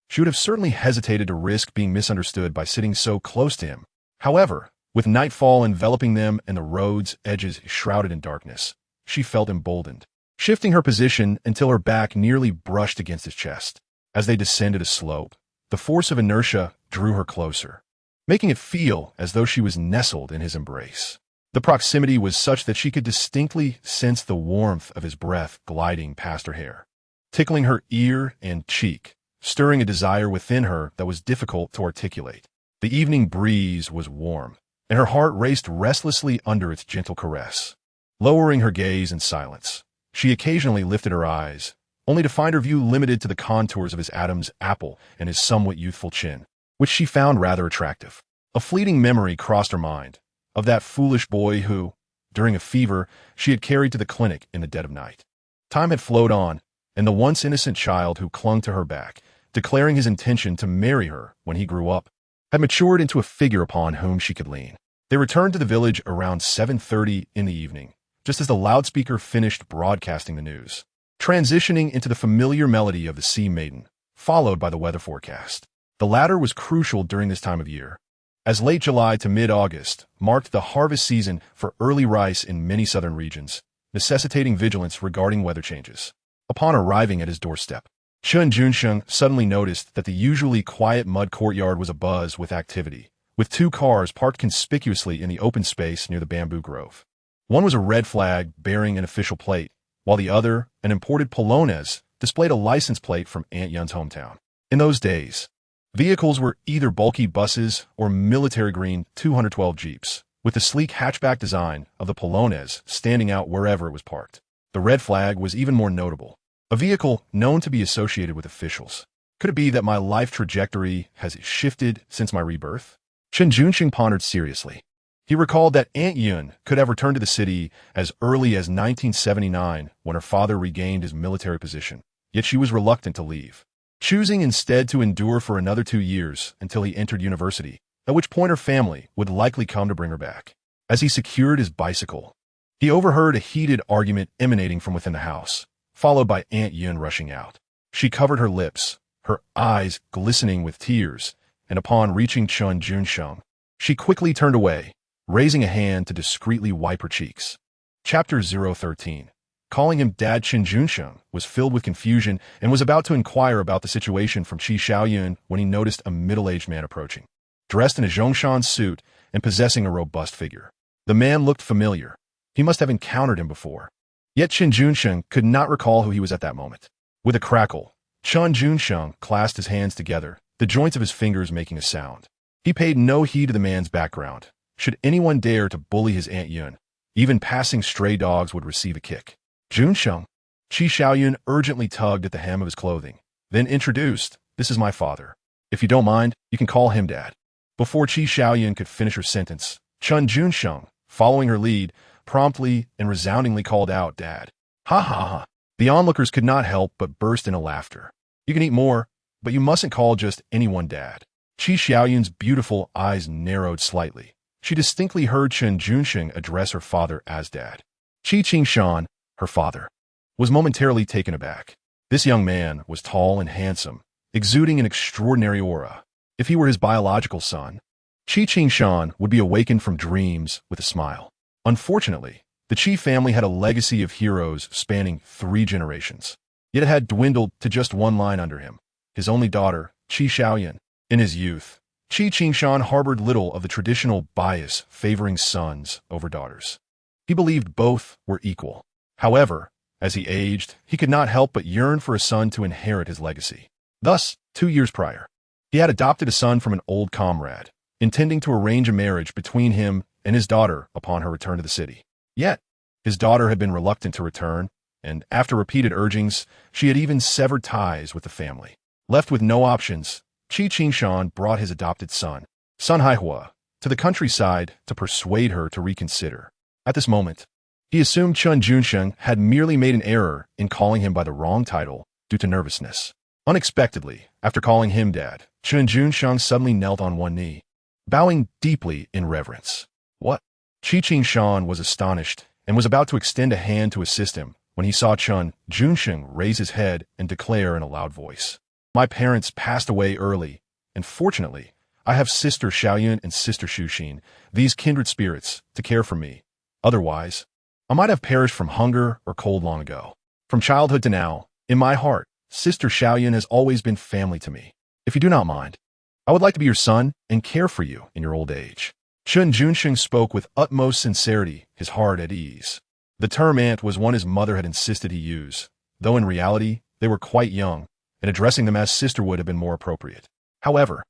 she would have certainly hesitated to risk being misunderstood by sitting so close to him. However, with nightfall enveloping them and the road's edges shrouded in darkness, she felt emboldened, shifting her position until her back nearly brushed against his chest. As they descended a slope, the force of inertia drew her closer, making it feel as though she was nestled in his embrace. The proximity was such that she could distinctly sense the warmth of his breath gliding past her hair, tickling her ear and cheek, stirring a desire within her that was difficult to articulate. The evening breeze was warm, and her heart raced restlessly under its gentle caress. Lowering her gaze in silence, she occasionally lifted her eyes, only to find her view limited to the contours of his Adam's apple and his somewhat youthful chin, which she found rather attractive. A fleeting memory crossed her mind, of that foolish boy who, during a fever, she had carried to the clinic in the dead of night. Time had flowed on, and the once innocent child who clung to her back, declaring his intention to marry her when he grew up, had matured into a figure upon whom she could lean. They returned to the village around 7:30 in the evening, just as the loudspeaker finished broadcasting the news, transitioning into the familiar melody of the Sea Maiden, followed by the weather forecast. The latter was crucial during this time of year, as late July to mid-August marked the harvest season for early rice in many southern regions, necessitating vigilance regarding weather changes. Upon arriving at his doorstep, Chen Junsheng suddenly noticed that the usually quiet mud courtyard was abuzz with activity, with two cars parked conspicuously in the open space near the bamboo grove. One was a red flag bearing an official plate, while the other, an imported Polonaise, displayed a license plate from Aunt Yun's hometown. In those days, vehicles were either bulky buses or military-green 212 Jeeps, with the sleek hatchback design of the Polonaise standing out wherever it was parked. The red flag was even more notable, a vehicle known to be associated with officials. Could it be that my life trajectory has shifted since my rebirth? Chen Junsheng pondered seriously. He recalled that Aunt Yun could have returned to the city as early as 1979 when her father regained his military position, yet she was reluctant to leave, choosing instead to endure for another 2 years until he entered university, at which point her family would likely come to bring her back. As he secured his bicycle, he overheard a heated argument emanating from within the house, followed by Aunt Yun rushing out. She covered her lips, her eyes glistening with tears, and upon reaching Chen Junsheng, she quickly turned away, raising a hand to discreetly wipe her cheeks. Chapter 013. Calling him Dad. Chen Junsheng was filled with confusion and was about to inquire about the situation from Qi Xiaoyun when he noticed a middle-aged man approaching, dressed in a Zhongshan suit and possessing a robust figure. The man looked familiar. He must have encountered him before. Yet Chen Junsheng could not recall who he was at that moment. With a crackle, Chen Junsheng clasped his hands together, the joints of his fingers making a sound. He paid no heed to the man's background. Should anyone dare to bully his Aunt Yun, even passing stray dogs would receive a kick. Junsheng. Qi Xiaoyun urgently tugged at the hem of his clothing, then introduced, "This is my father. If you don't mind, you can call him Dad." Before Qi Xiaoyun could finish her sentence, Chen Junsheng, following her lead, promptly and resoundingly called out, "Dad." Ha ha ha. The onlookers could not help but burst into laughter. You can eat more, but you mustn't call just anyone Dad. Qi Xiaoyun's beautiful eyes narrowed slightly. She distinctly heard Chen Junsheng address her father as Dad. Qi Qingshan, her father, was momentarily taken aback. This young man was tall and handsome, exuding an extraordinary aura. If he were his biological son, Qi Qingshan would be awakened from dreams with a smile. Unfortunately, the Qi family had a legacy of heroes spanning 3 generations, yet it had dwindled to just one line under him, his only daughter, Qi Xiaoyun. In his youth, Qi Qingshan harbored little of the traditional bias favoring sons over daughters. He believed both were equal. However, as he aged, he could not help but yearn for a son to inherit his legacy. Thus, 2 years prior, he had adopted a son from an old comrade, intending to arrange a marriage between him and his daughter upon her return to the city. Yet, his daughter had been reluctant to return, and after repeated urgings, she had even severed ties with the family. Left with no options, Qi Qingshan brought his adopted son, Sun Haihua, to the countryside to persuade her to reconsider. At this moment, he assumed Chen Junsheng had merely made an error in calling him by the wrong title due to nervousness. Unexpectedly, after calling him Dad, Chen Junsheng suddenly knelt on one knee, bowing deeply in reverence. What? Qi Qingshan was astonished and was about to extend a hand to assist him when he saw Chen Junsheng raise his head and declare in a loud voice, "My parents passed away early, and fortunately, I have sister Xiaoyun and sister Shuxin, these kindred spirits, to care for me. Otherwise, I might have perished from hunger or cold long ago. From childhood to now, in my heart, sister Xiaoyun has always been family to me. If you do not mind, I would like to be your son and care for you in your old age." Chen Junsheng spoke with utmost sincerity, his heart at ease. The term aunt was one his mother had insisted he use, though in reality, they were quite young, and addressing them as sister would have been more appropriate. However,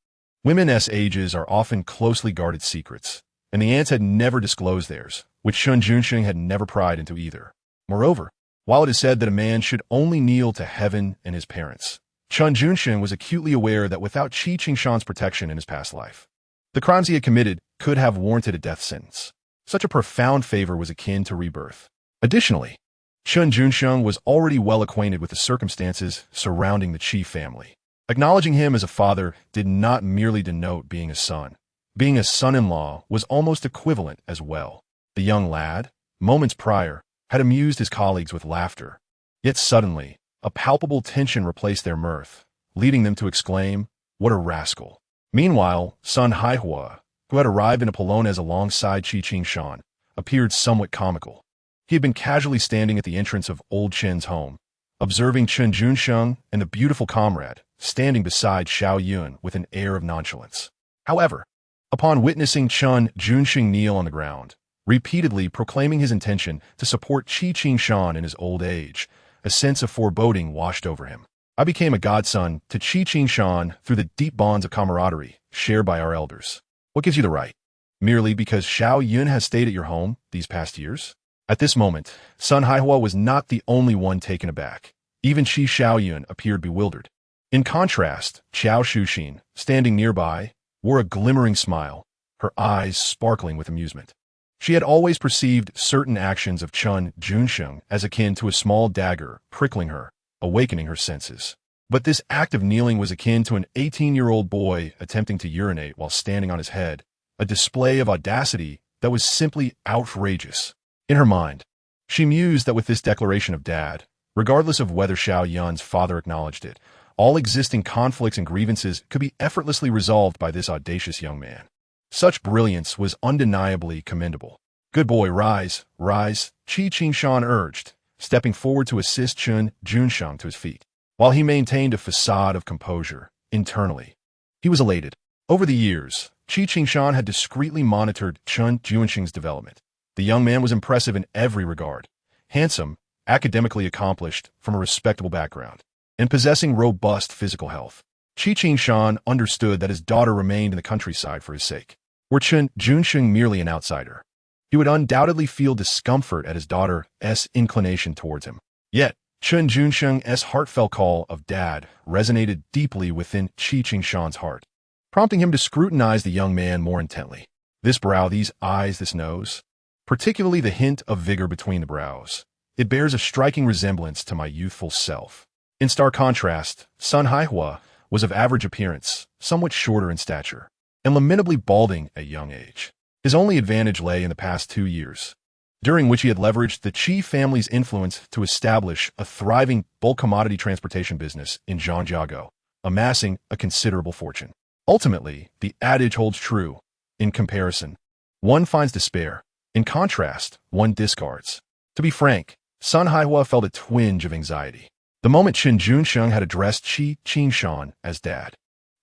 women's ages are often closely guarded secrets, and the aunts had never disclosed theirs, which Chen Junsheng had never pried into either. Moreover, while it is said that a man should only kneel to heaven and his parents, Chen Junsheng was acutely aware that without Qi Qingshan's protection in his past life, the crimes he had committed could have warranted a death sentence. Such a profound favor was akin to rebirth. Additionally, Chen Junsheng was already well acquainted with the circumstances surrounding the Qi family. Acknowledging him as a father did not merely denote being a son. Being a son-in-law was almost equivalent as well. The young lad, moments prior, had amused his colleagues with laughter. Yet suddenly, a palpable tension replaced their mirth, leading them to exclaim, "What a rascal!" Meanwhile, Sun Haihua, who had arrived in a Polonaise alongside Qi Qingshan, appeared somewhat comical. He had been casually standing at the entrance of old Chen's home, observing Chen Junsheng and the beautiful comrade standing beside Xiao Yun with an air of nonchalance. However, upon witnessing Chen Junsheng kneel on the ground, repeatedly proclaiming his intention to support Qi Qingshan in his old age, a sense of foreboding washed over him. I became a godson to Qi Qingshan through the deep bonds of camaraderie shared by our elders. What gives you the right? Merely because Xiao Yun has stayed at your home these past years? At this moment, Sun Haihua was not the only one taken aback. Even Qi Xiaoyun appeared bewildered. In contrast, Qiao Shuxin, standing nearby, wore a glimmering smile, her eyes sparkling with amusement. She had always perceived certain actions of Chen Junsheng as akin to a small dagger prickling her, awakening her senses. But this act of kneeling was akin to an 18-year-old boy attempting to urinate while standing on his head, a display of audacity that was simply outrageous. In her mind, she mused that with this declaration of dad, regardless of whether Xiao Yun's father acknowledged it, all existing conflicts and grievances could be effortlessly resolved by this audacious young man. Such brilliance was undeniably commendable. "Good boy, rise, rise," Qi Qingshan urged, stepping forward to assist Chen Junsheng to his feet. While he maintained a facade of composure, internally, he was elated. Over the years, Qi Qingshan had discreetly monitored Chen Junsheng's development. The young man was impressive in every regard, handsome, academically accomplished, from a respectable background, and possessing robust physical health. Qi Qingshan understood that his daughter remained in the countryside for his sake. Were Chen Junsheng merely an outsider, he would undoubtedly feel discomfort at his daughter's inclination towards him. Yet, Chen Junsheng's heartfelt call of dad resonated deeply within Qi Qingshan's heart, prompting him to scrutinize the young man more intently. This brow, these eyes, this nose, particularly the hint of vigor between the brows. It bears a striking resemblance to my youthful self. In stark contrast, Sun Haihua was of average appearance, somewhat shorter in stature, and lamentably balding at young age. His only advantage lay in the past 2 years, during which he had leveraged the Qi family's influence to establish a thriving bulk commodity transportation business in Zhangjiago, amassing a considerable fortune. Ultimately, the adage holds true. In comparison, one finds despair. In contrast, one discards. To be frank, Sun Haihua felt a twinge of anxiety. The moment Chen Junsheng had addressed Qi Qingshan as dad,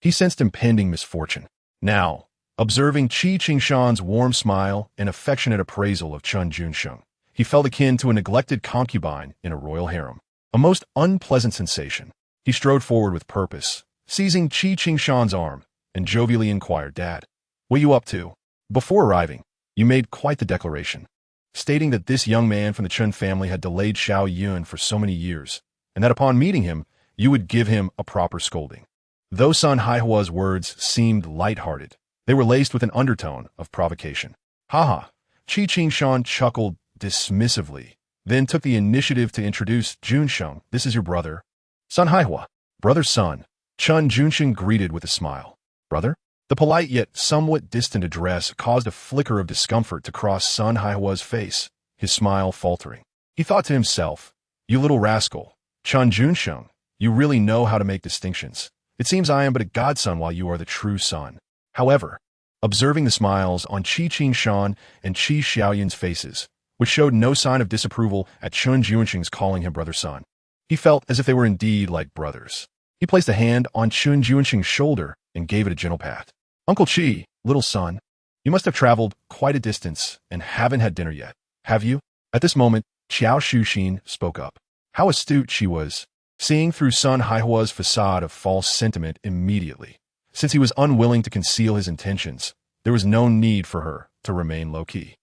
he sensed impending misfortune. Now, observing Qi Qingshan's warm smile and affectionate appraisal of Chen Junsheng, he felt akin to a neglected concubine in a royal harem. A most unpleasant sensation. He strode forward with purpose, seizing Qi Qingshan's arm, and jovially inquired, "Dad, what are you up to?" Before arriving, you made quite the declaration, stating that this young man from the Chen family had delayed Xiao Yun for so many years, and that upon meeting him, you would give him a proper scolding. Though Sun Haihua's words seemed light-hearted, they were laced with an undertone of provocation. "Haha," Qi Qingshan chuckled dismissively, then took the initiative to introduce Junsheng. "This is your brother." "Sun Haihua, brother Sun," Chen Junsheng greeted with a smile. "Brother?" The polite yet somewhat distant address caused a flicker of discomfort to cross Sun Haihua's face, his smile faltering. He thought to himself, "You little rascal, Chen Junsheng, you really know how to make distinctions. It seems I am but a godson while you are the true son." However, observing the smiles on Qi Qingshan and Qi Xiaoyun's faces, which showed no sign of disapproval at Chen Junsheng's calling him brother Sun, he felt as if they were indeed like brothers. He placed a hand on Chen Junsheng's shoulder and gave it a gentle pat. "Uncle Qi, little son, you must have traveled quite a distance and haven't had dinner yet, have you?" At this moment, Qiao Shuxin spoke up. How astute she was, seeing through Sun Haihua's facade of false sentiment immediately. Since he was unwilling to conceal his intentions, there was no need for her to remain low-key.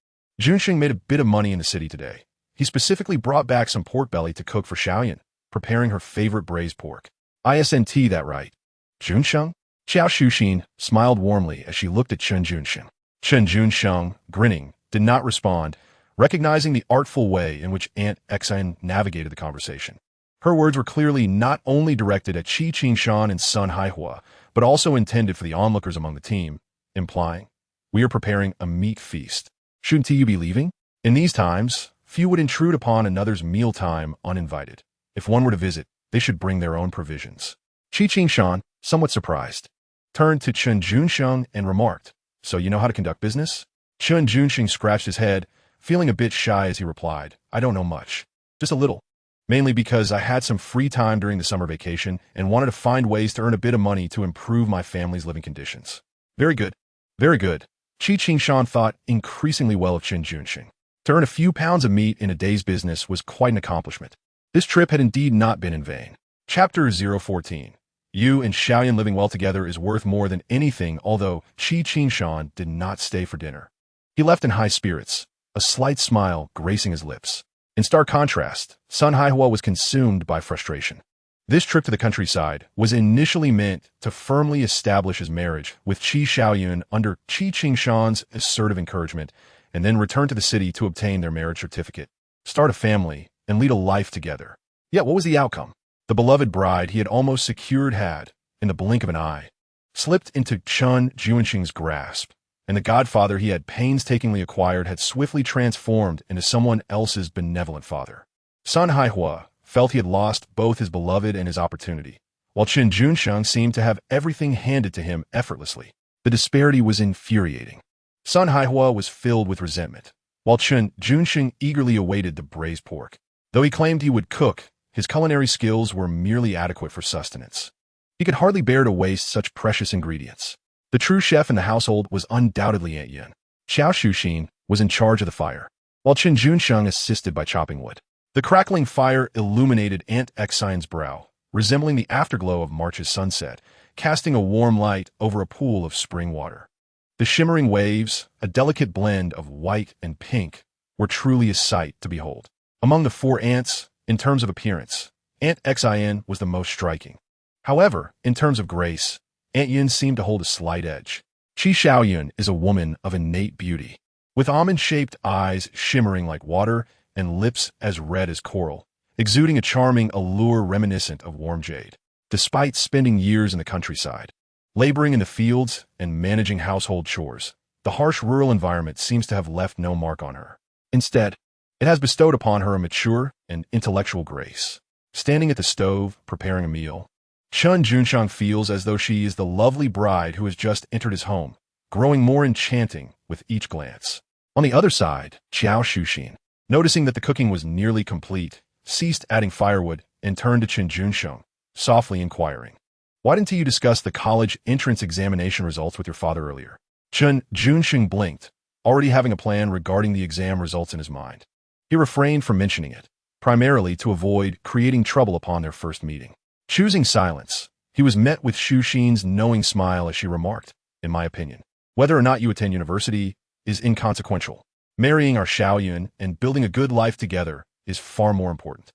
Junsheng made a bit of money in the city today. He specifically brought back some pork belly to cook for Xiaoyan, preparing her favorite braised pork. ISNT, that right? Junsheng? Xiao Shuxin smiled warmly as she looked at Chen Junsheng. Chen Junsheng, grinning, did not respond, recognizing the artful way in which Aunt Xan navigated the conversation. Her words were clearly not only directed at Qi Qingshan and Sun Haihua, but also intended for the onlookers among the team, implying, "We are preparing a meat feast. Shouldn't you be leaving?" In these times, few would intrude upon another's mealtime uninvited. If one were to visit, they should bring their own provisions. Qi Qingshan, somewhat surprised, turned to Chen Junsheng and remarked, "So you know how to conduct business?" Chen Junsheng scratched his head, feeling a bit shy as he replied, "I don't know much. Just a little. Mainly because I had some free time during the summer vacation and wanted to find ways to earn a bit of money to improve my family's living conditions." Very good. Very good. Qi Qingshan thought increasingly well of Chen Junsheng. To earn a few pounds of meat in a day's business was quite an accomplishment. This trip had indeed not been in vain. Chapter 014. You and Xiaoyan living well together is worth more than anything, although Qi Qingshan did not stay for dinner. He left in high spirits, a slight smile gracing his lips. In stark contrast, Sun Haihua was consumed by frustration. This trip to the countryside was initially meant to firmly establish his marriage with Qi Xiaoyun under Qi Qingshan's assertive encouragement, and then return to the city to obtain their marriage certificate, start a family, and lead a life together. Yet what was the outcome? The beloved bride he had almost secured had, in the blink of an eye, slipped into Chen Junsheng's grasp, and the godfather he had painstakingly acquired had swiftly transformed into someone else's benevolent father. Sun Haihua felt he had lost both his beloved and his opportunity, while Chen Junsheng seemed to have everything handed to him effortlessly. The disparity was infuriating. Sun Haihua was filled with resentment, while Chen Junsheng eagerly awaited the braised pork. Though he claimed he would cook, his culinary skills were merely adequate for sustenance. He could hardly bear to waste such precious ingredients. The true chef in the household was undoubtedly Aunt Yin. Xiao Shuxin was in charge of the fire, while Chen Junsheng assisted by chopping wood. The crackling fire illuminated Aunt Xin's brow, resembling the afterglow of March's sunset, casting a warm light over a pool of spring water. The shimmering waves, a delicate blend of white and pink, were truly a sight to behold. Among the four aunts, in terms of appearance, Aunt Xin was the most striking. However, in terms of grace, Aunt Yin seemed to hold a slight edge. Qi Xiaoyun is a woman of innate beauty, with almond-shaped eyes shimmering like water and lips as red as coral, exuding a charming allure reminiscent of warm jade. Despite spending years in the countryside, laboring in the fields and managing household chores, the harsh rural environment seems to have left no mark on her. Instead, it has bestowed upon her a mature and intellectual grace. Standing at the stove, preparing a meal, Chen Junsheng feels as though she is the lovely bride who has just entered his home, growing more enchanting with each glance. On the other side, Xiao Shuxin, noticing that the cooking was nearly complete, ceased adding firewood and turned to Chen Junsheng, softly inquiring, "Why didn't you discuss the college entrance examination results with your father earlier?" Chen Junsheng blinked, already having a plan regarding the exam results in his mind. He refrained from mentioning it, primarily to avoid creating trouble upon their first meeting. Choosing silence, he was met with Shuxin's knowing smile as she remarked, "In my opinion, whether or not you attend university is inconsequential. Marrying our Xiaoyun and building a good life together is far more important."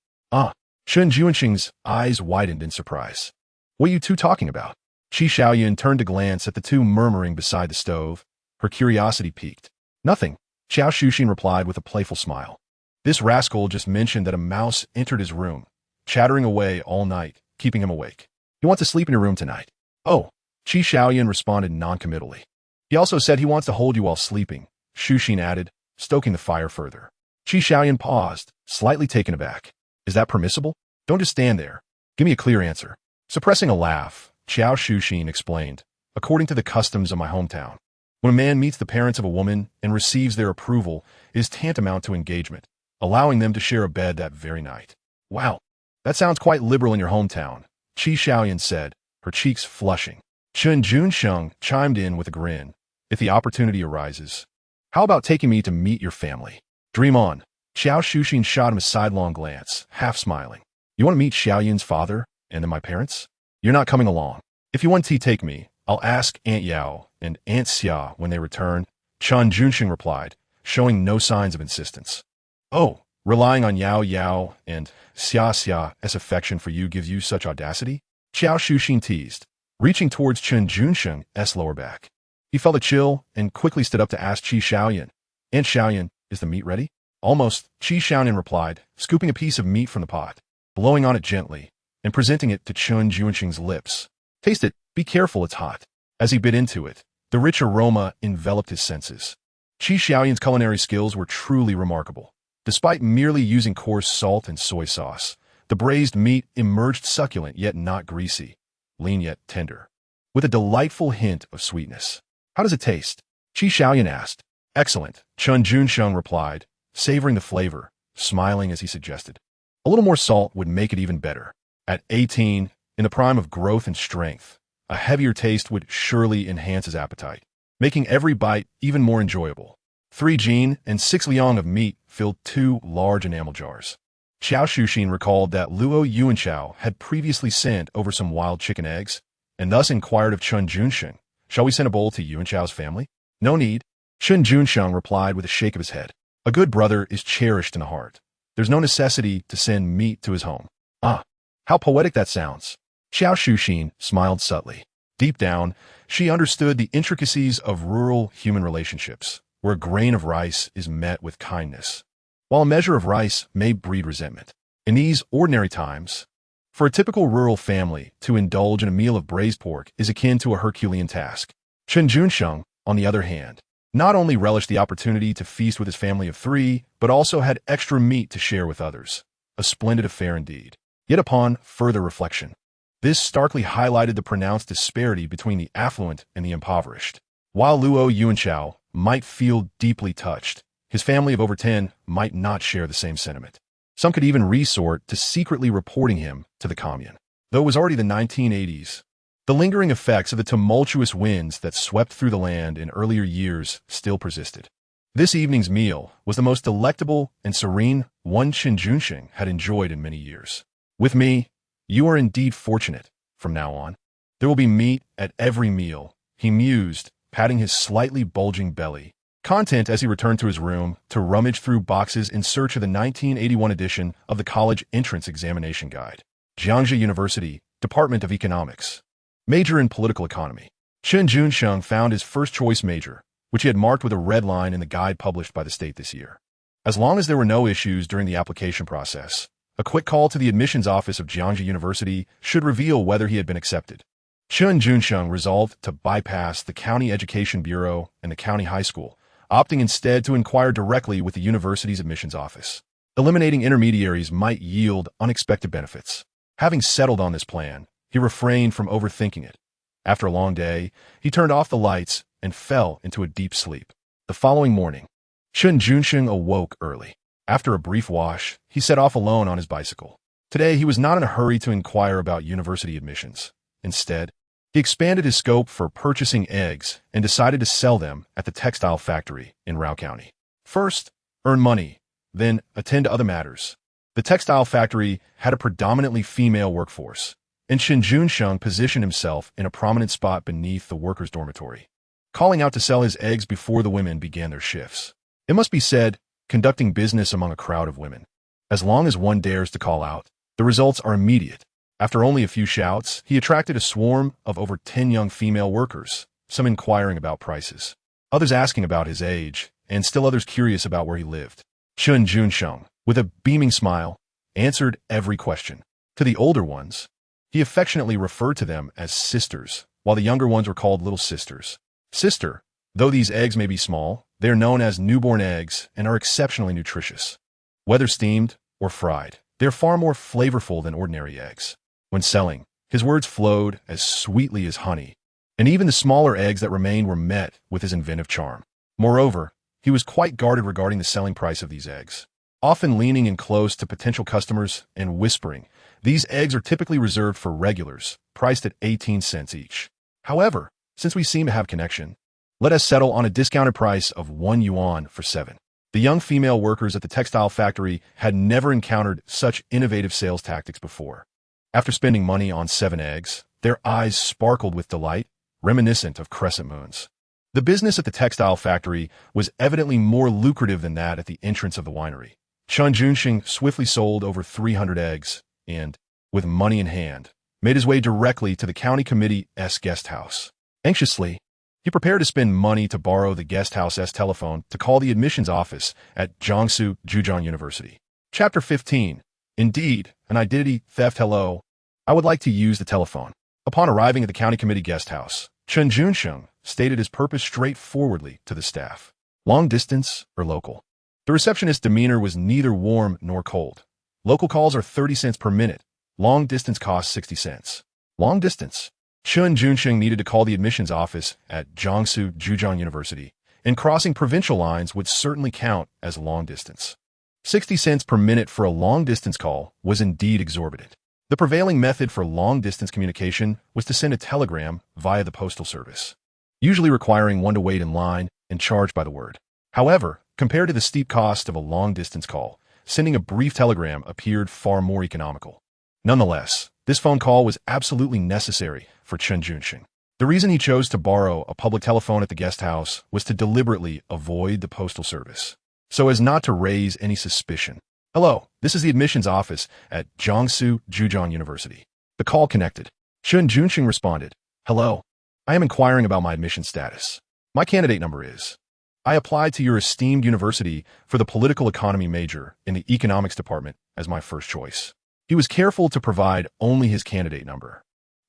Chen Junsheng's eyes widened in surprise. "What are you two talking about?" Qi Xiaoyun turned to glance at the two murmuring beside the stove, her curiosity piqued. "Nothing," Xiao Shuxin replied with a playful smile. "This rascal just mentioned that a mouse entered his room, chattering away all night, keeping him awake. He wants to sleep in your room tonight." "Oh," Qi Xiaoyun responded noncommittally. "He also said he wants to hold you while sleeping," Shuxin added, stoking the fire further. Qi Xiaoyun paused, slightly taken aback. "Is that permissible? Don't just stand there. Give me a clear answer." Suppressing a laugh, Xiao Shuxin explained, "According to the customs of my hometown, when a man meets the parents of a woman and receives their approval, it is tantamount to engagement, allowing them to share a bed that very night." "Wow, that sounds quite liberal in your hometown," Qi Xiaoyun said, her cheeks flushing. Chen Junsheng chimed in with a grin. "If the opportunity arises, how about taking me to meet your family?" "Dream on." Xiao Shuxin shot him a sidelong glance, half smiling. You want to meet Xiaoyun's father and then my parents? You're not coming along. If you want tea, take me. I'll ask Aunt Yao and Aunt Xia when they return, Chen Junsheng replied, showing no signs of insistence. Oh, relying on Yao Yao and Xia's affection for you gives you such audacity? Xiao Shuxin teased, reaching towards Chen Junsheng's lower back. He felt a chill and quickly stood up to ask Qi Xiaoyan, Aunt Xiaoyan, is the meat ready? Almost, Qi Xiaoyan replied, scooping a piece of meat from the pot, blowing on it gently, and presenting it to Chen Junsheng's lips. Taste it, be careful, it's hot. As he bit into it, the rich aroma enveloped his senses. Qi Xiaoyan's culinary skills were truly remarkable. Despite merely using coarse salt and soy sauce, the braised meat emerged succulent yet not greasy, lean yet tender, with a delightful hint of sweetness. How does it taste? Qi Xiaoyan asked. Excellent, Chen Junsheng replied, savoring the flavor, smiling as he suggested. A little more salt would make it even better. At 18, in the prime of growth and strength, a heavier taste would surely enhance his appetite, making every bite even more enjoyable. 3 jin and 6 liang of meat filled 2 large enamel jars. Xiao Shuxin recalled that Luo Yuanchao had previously sent over some wild chicken eggs, and thus inquired of Chen Junsheng, shall we send a bowl to Yuanchao's family? No need. Chen Junsheng replied with a shake of his head. A good brother is cherished in the heart. There's no necessity to send meat to his home. Ah, how poetic that sounds. Xiao Shuxin smiled subtly. Deep down, she understood the intricacies of rural human relationships, where a grain of rice is met with kindness, while a measure of rice may breed resentment. In these ordinary times, for a typical rural family to indulge in a meal of braised pork is akin to a Herculean task. Chen Junsheng, on the other hand, not only relished the opportunity to feast with his family of 3, but also had extra meat to share with others. A splendid affair indeed. Yet upon further reflection, this starkly highlighted the pronounced disparity between the affluent and the impoverished. While Luo Yuanchao might feel deeply touched, his family of over 10 might not share the same sentiment. Some could even resort to secretly reporting him to the commune. Though it was already the 1980s, the lingering effects of the tumultuous winds that swept through the land in earlier years still persisted. This evening's meal was the most delectable and serene one Chen Junsheng had enjoyed in many years. With me, you are indeed fortunate. From now on, there will be meat at every meal, he mused, patting his slightly bulging belly, content as he returned to his room to rummage through boxes in search of the 1981 edition of the College Entrance Examination Guide. Jiangxi University, Department of Economics. Major in Political Economy. Chen Junsheng found his first-choice major, which he had marked with a red line in the guide published by the state this year. As long as there were no issues during the application process, a quick call to the admissions office of Jiangxi University should reveal whether he had been accepted. Chen Junsheng resolved to bypass the County Education Bureau and the County High School, opting instead to inquire directly with the university's admissions office. Eliminating intermediaries might yield unexpected benefits. Having settled on this plan, he refrained from overthinking it. After a long day, he turned off the lights and fell into a deep sleep. The following morning, Chen Junsheng awoke early. After a brief wash, he set off alone on his bicycle. Today, he was not in a hurry to inquire about university admissions. Instead, he expanded his scope for purchasing eggs and decided to sell them at the textile factory in Rao County. First, earn money, then attend to other matters. The textile factory had a predominantly female workforce, and Chen Junsheng positioned himself in a prominent spot beneath the workers' dormitory, calling out to sell his eggs before the women began their shifts. It must be said, conducting business among a crowd of women, as long as one dares to call out, the results are immediate. After only a few shouts, he attracted a swarm of over 10 young female workers, some inquiring about prices, others asking about his age, and still others curious about where he lived. Chen Junsheng, with a beaming smile, answered every question. To the older ones, he affectionately referred to them as sisters, while the younger ones were called little sisters. Sister, though these eggs may be small, they are known as newborn eggs and are exceptionally nutritious. Whether steamed or fried, they are far more flavorful than ordinary eggs. When selling, his words flowed as sweetly as honey, and even the smaller eggs that remained were met with his inventive charm. Moreover, he was quite guarded regarding the selling price of these eggs, often leaning in close to potential customers and whispering, "These eggs are typically reserved for regulars, priced at 18 cents each. However, since we seem to have connection, let us settle on a discounted price of 1 yuan for 7." The young female workers at the textile factory had never encountered such innovative sales tactics before. After spending money on 7 eggs, their eyes sparkled with delight, reminiscent of crescent moons. The business at the textile factory was evidently more lucrative than that at the entrance of the winery. Chen Junsheng swiftly sold over 300 eggs and, with money in hand, made his way directly to the county committee's guest house. Anxiously, he prepared to spend money to borrow the guest house's telephone to call the admissions office at Jiangsu Zhejiang University. Chapter 15. Indeed, an identity theft. Hello. I would like to use the telephone. Upon arriving at the county committee guest house, Chen Junsheng stated his purpose straightforwardly to the staff. Long distance or local? The receptionist's demeanor was neither warm nor cold. Local calls are 30 cents per minute. Long distance costs 60 cents. Long distance. Chen Junsheng needed to call the admissions office at Jiangsu Zhejiang University, and crossing provincial lines would certainly count as long distance. 60 cents per minute for a long-distance call was indeed exorbitant. The prevailing method for long-distance communication was to send a telegram via the postal service, usually requiring one to wait in line and charged by the word. However, compared to the steep cost of a long-distance call, sending a brief telegram appeared far more economical. Nonetheless, this phone call was absolutely necessary for Chen Junsheng. The reason he chose to borrow a public telephone at the guest house was to deliberately avoid the postal service, so as not to raise any suspicion. Hello, this is the admissions office at Jiangsu Zhejiang University. The call connected. Chen Junsheng responded, Hello, I am inquiring about my admission status. My candidate number is. I applied to your esteemed university for the political economy major in the economics department as my first choice. He was careful to provide only his candidate number,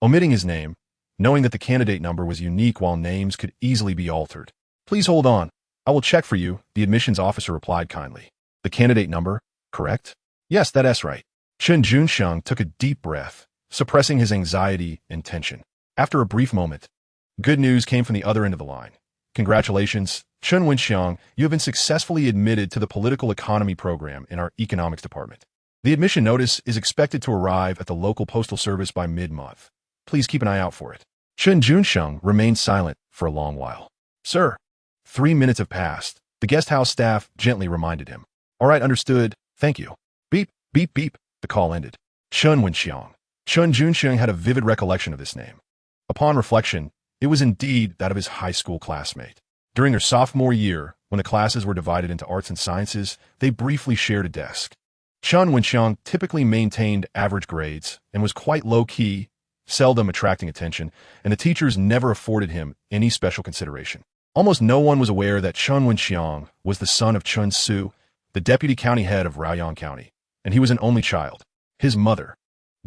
omitting his name, knowing that the candidate number was unique while names could easily be altered. Please hold on. I will check for you, the admissions officer replied kindly. The candidate number? Correct? Yes, that's right. Chen Junsheng took a deep breath, suppressing his anxiety and tension. After a brief moment, good news came from the other end of the line. Congratulations, Chen Junsheng, you have been successfully admitted to the political economy program in our economics department. The admission notice is expected to arrive at the local postal service by mid-month. Please keep an eye out for it. Chen Junsheng remained silent for a long while. Sir, 3 minutes have passed. The guest house staff gently reminded him. All right, understood. Thank you. Beep, beep, beep. The call ended. Chen Junsheng. Chen Junsheng had a vivid recollection of this name. Upon reflection, it was indeed that of his high school classmate. During their sophomore year, when the classes were divided into arts and sciences, they briefly shared a desk. Chen Junsheng typically maintained average grades and was quite low-key, seldom attracting attention, and the teachers never afforded him any special consideration. Almost no one was aware that Chen Junsheng was the son of Chen Su, the deputy county head of Raoyang County, and he was an only child. His mother,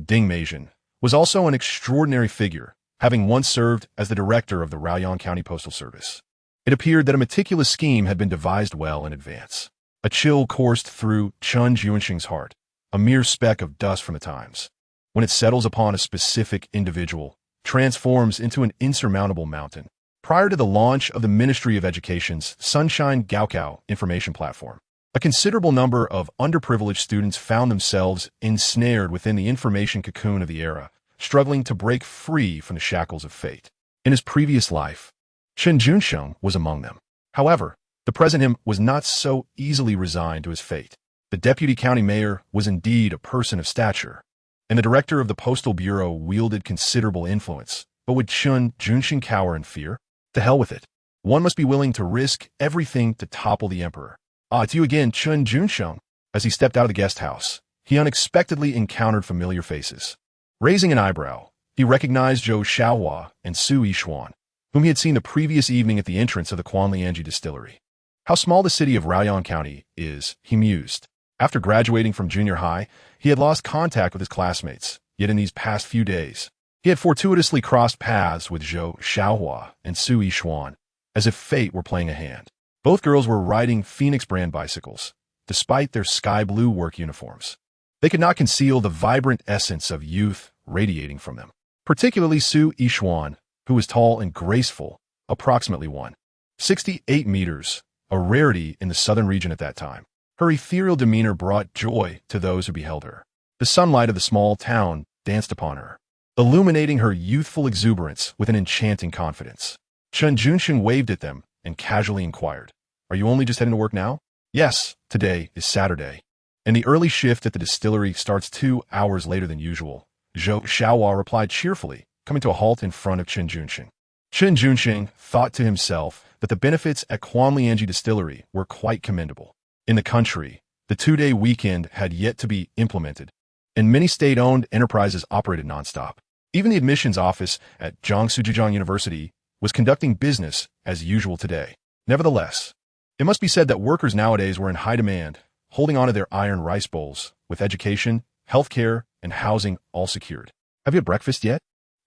Ding Meizhen, was also an extraordinary figure, having once served as the director of the Raoyang County Postal Service. It appeared that a meticulous scheme had been devised well in advance. A chill coursed through Chen Junsheng's heart, a mere speck of dust from the times. When it settles upon a specific individual, transforms into an insurmountable mountain. Prior to the launch of the Ministry of Education's Sunshine Gaokao information platform, a considerable number of underprivileged students found themselves ensnared within the information cocoon of the era, struggling to break free from the shackles of fate. In his previous life, Chen Junsheng was among them. However, the present him was not so easily resigned to his fate. The deputy county mayor was indeed a person of stature, and the director of the postal bureau wielded considerable influence. But would Chen Junsheng cower in fear? To hell with it. One must be willing to risk everything to topple the emperor. Ah, it's you again, Chen Junsheng. As he stepped out of the guest house, he unexpectedly encountered familiar faces. Raising an eyebrow, he recognized Zhou Xiaohua and Su Yishuan, whom he had seen the previous evening at the entrance of the Quanlianji distillery. How small the city of Raoyang County is, he mused. After graduating from junior high, he had lost contact with his classmates, yet in these past few days, he had fortuitously crossed paths with Zhou Xiaohua and Su Yishuan, as if fate were playing a hand. Both girls were riding Phoenix brand bicycles, despite their sky blue work uniforms. They could not conceal the vibrant essence of youth radiating from them, particularly Su Yishuan, who was tall and graceful, approximately 1.68 meters, a rarity in the southern region at that time. Her ethereal demeanor brought joy to those who beheld her. The sunlight of the small town danced upon her, illuminating her youthful exuberance with an enchanting confidence. Chen Junsheng waved at them and casually inquired, Are you only just heading to work now? Yes, today is Saturday, and the early shift at the distillery starts 2 hours later than usual. Zhou Xiaohua replied cheerfully, coming to a halt in front of Chen Junsheng. Chen Junsheng thought to himself that the benefits at Quanlianji Distillery were quite commendable. In the country, the 2-day weekend had yet to be implemented, and many state-owned enterprises operated nonstop. Even the admissions office at Jiangsu University was conducting business as usual today. Nevertheless, it must be said that workers nowadays were in high demand, holding on to their iron rice bowls, with education, healthcare, and housing all secured. Have you had breakfast yet?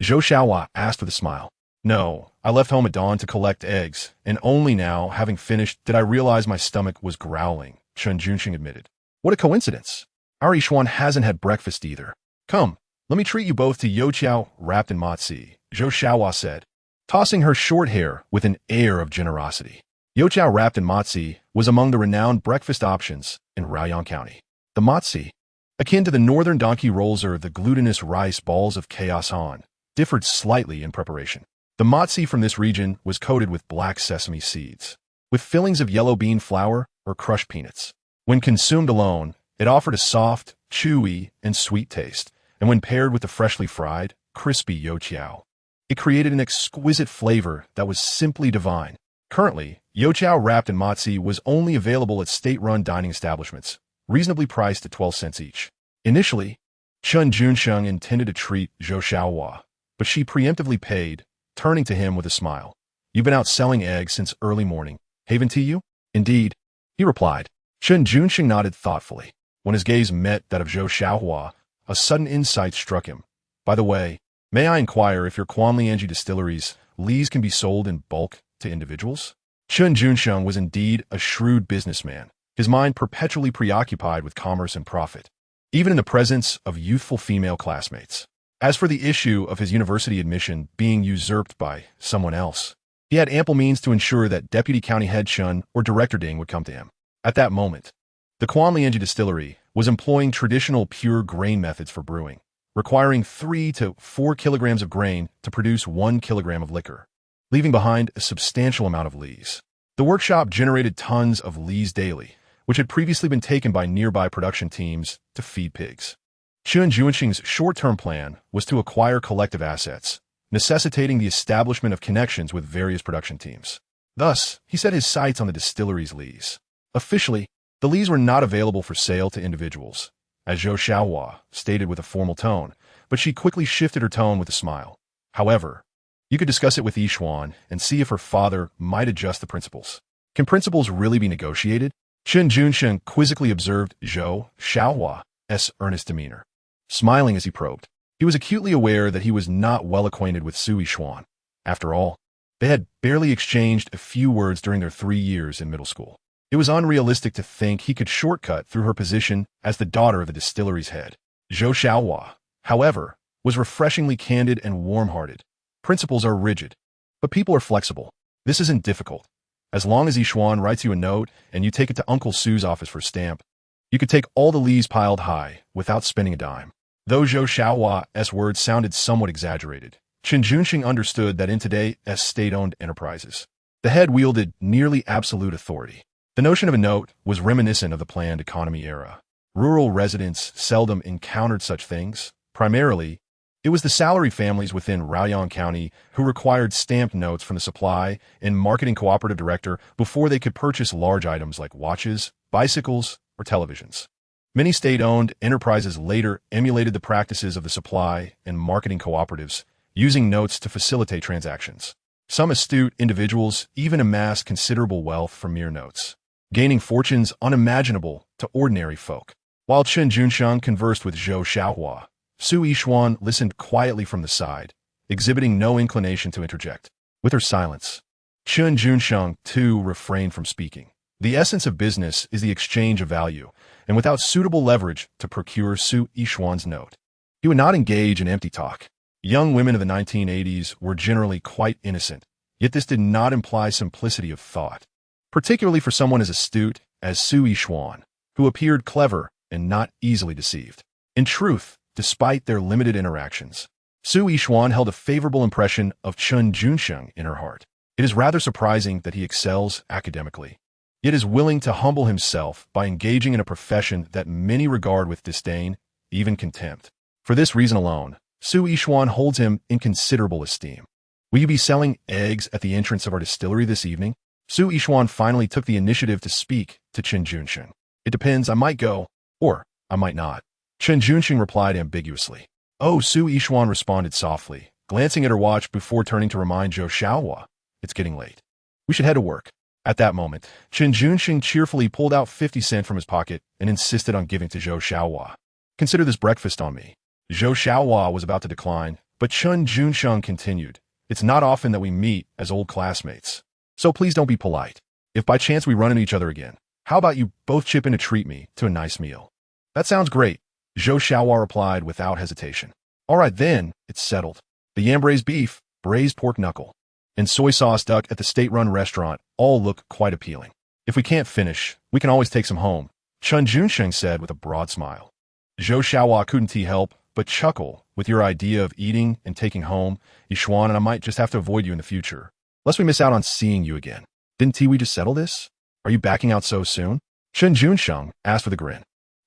Zhou Xiaohua asked with a smile. No, I left home at dawn to collect eggs, and only now, having finished, did I realize my stomach was growling, Chen Junsheng admitted. What a coincidence. Our Yishuan hasn't had breakfast either. Come, let me treat you both to youtiao wrapped in matzi, Zhou Xiaohua said, tossing her short hair with an air of generosity. Youtiao wrapped in matzi was among the renowned breakfast options in Raoyang County. The matzi, akin to the northern donkey rolls or the glutinous rice balls of Chaos Han, differed slightly in preparation. The matzi from this region was coated with black sesame seeds, with fillings of yellow bean flour or crushed peanuts. When consumed alone, it offered a soft, chewy, and sweet taste, and when paired with the freshly fried, crispy youtiao, it created an exquisite flavor that was simply divine. Currently, youtiao wrapped in matzi was only available at state-run dining establishments, reasonably priced at 12 cents each. Initially, Chen Junsheng intended to treat Zhou Xiaohua, but she preemptively paid, turning to him with a smile. You've been out selling eggs since early morning, haven't you? Indeed, he replied. Chen Junsheng nodded thoughtfully. When his gaze met that of Zhou Xiaohua, a sudden insight struck him. By the way, may I inquire if your Quanlianji distilleries lees can be sold in bulk to individuals? Chen Junsheng was indeed a shrewd businessman, his mind perpetually preoccupied with commerce and profit, even in the presence of youthful female classmates. As for the issue of his university admission being usurped by someone else, he had ample means to ensure that Deputy County Head Chen or Director Ding would come to him. At that moment, the Quanlianji distillery was employing traditional pure grain methods for brewing, requiring 3 to 4 kilograms of grain to produce 1 kilogram of liquor, leaving behind a substantial amount of lees. The workshop generated tons of lees daily, which had previously been taken by nearby production teams to feed pigs. Chen Junsheng's short-term plan was to acquire collective assets, necessitating the establishment of connections with various production teams. Thus, he set his sights on the distillery's lees. Officially, the lees were not available for sale to individuals, as Zhou Xiaohua stated with a formal tone, but she quickly shifted her tone with a smile. However, you could discuss it with Yishuan and see if her father might adjust the principles. Can principles really be negotiated? Chen Junsheng quizzically observed Zhou Xiaohua's earnest demeanor, smiling as he probed. He was acutely aware that he was not well acquainted with Su Yishuan. After all, they had barely exchanged a few words during their 3 years in middle school. It was unrealistic to think he could shortcut through her position as the daughter of the distillery's head. Zhou Xiaohua, however, was refreshingly candid and warm-hearted. Principles are rigid, but people are flexible. This isn't difficult. As long as Yishuan writes you a note and you take it to Uncle Su's office for a stamp, you could take all the lees piled high without spending a dime. Though Zhou Xiaohua's words sounded somewhat exaggerated, Chen Junsheng understood that in today's state-owned enterprises, the head wielded nearly absolute authority. The notion of a note was reminiscent of the planned economy era. Rural residents seldom encountered such things. Primarily, it was the salary families within Raoyang County who required stamped notes from the supply and marketing cooperative director before they could purchase large items like watches, bicycles, or televisions. Many state-owned enterprises later emulated the practices of the supply and marketing cooperatives, using notes to facilitate transactions. Some astute individuals even amassed considerable wealth from mere notes, gaining fortunes unimaginable to ordinary folk. While Chen Junsheng conversed with Zhou Xiaohua, Su Yishuan listened quietly from the side, exhibiting no inclination to interject. With her silence, Chen Junsheng, too, refrained from speaking. The essence of business is the exchange of value, and without suitable leverage to procure Su Yishuan's note, he would not engage in empty talk. Young women of the 1980s were generally quite innocent, yet this did not imply simplicity of thought, particularly for someone as astute as Su Yishuan, who appeared clever and not easily deceived. In truth, despite their limited interactions, Su Yishuan held a favorable impression of Chen Junsheng in her heart. It is rather surprising that he excels academically, yet is willing to humble himself by engaging in a profession that many regard with disdain, even contempt. For this reason alone, Su Yishuan holds him in considerable esteem. Will you be selling eggs at the entrance of our distillery this evening? Su Yishuan finally took the initiative to speak to Chen Junsheng. It depends, I might go, or I might not. Chen Junsheng replied ambiguously. Oh, Su Yishuan responded softly, glancing at her watch before turning to remind Zhou Xiaohua. It's getting late. We should head to work. At that moment, Chen Junsheng cheerfully pulled out 50 cents from his pocket and insisted on giving to Zhou Xiaohua. Consider this breakfast on me. Zhou Xiaohua was about to decline, but Chen Junsheng continued. It's not often that we meet as old classmates. So please don't be polite. If by chance we run into each other again, how about you both chip in to treat me to a nice meal? That sounds great, Zhou Xiaohua replied without hesitation. All right then, it's settled. The yam braised beef, braised pork knuckle, and soy sauce duck at the state-run restaurant all look quite appealing. If we can't finish, we can always take some home, Chen Junsheng said with a broad smile. Zhou Xiaohua couldn't help but chuckle. With your idea of eating and taking home, Yishuan and I might just have to avoid you in the future, lest we miss out on seeing you again. Didn't we just settle this? Are you backing out so soon? Chen Junsheng asked with a grin.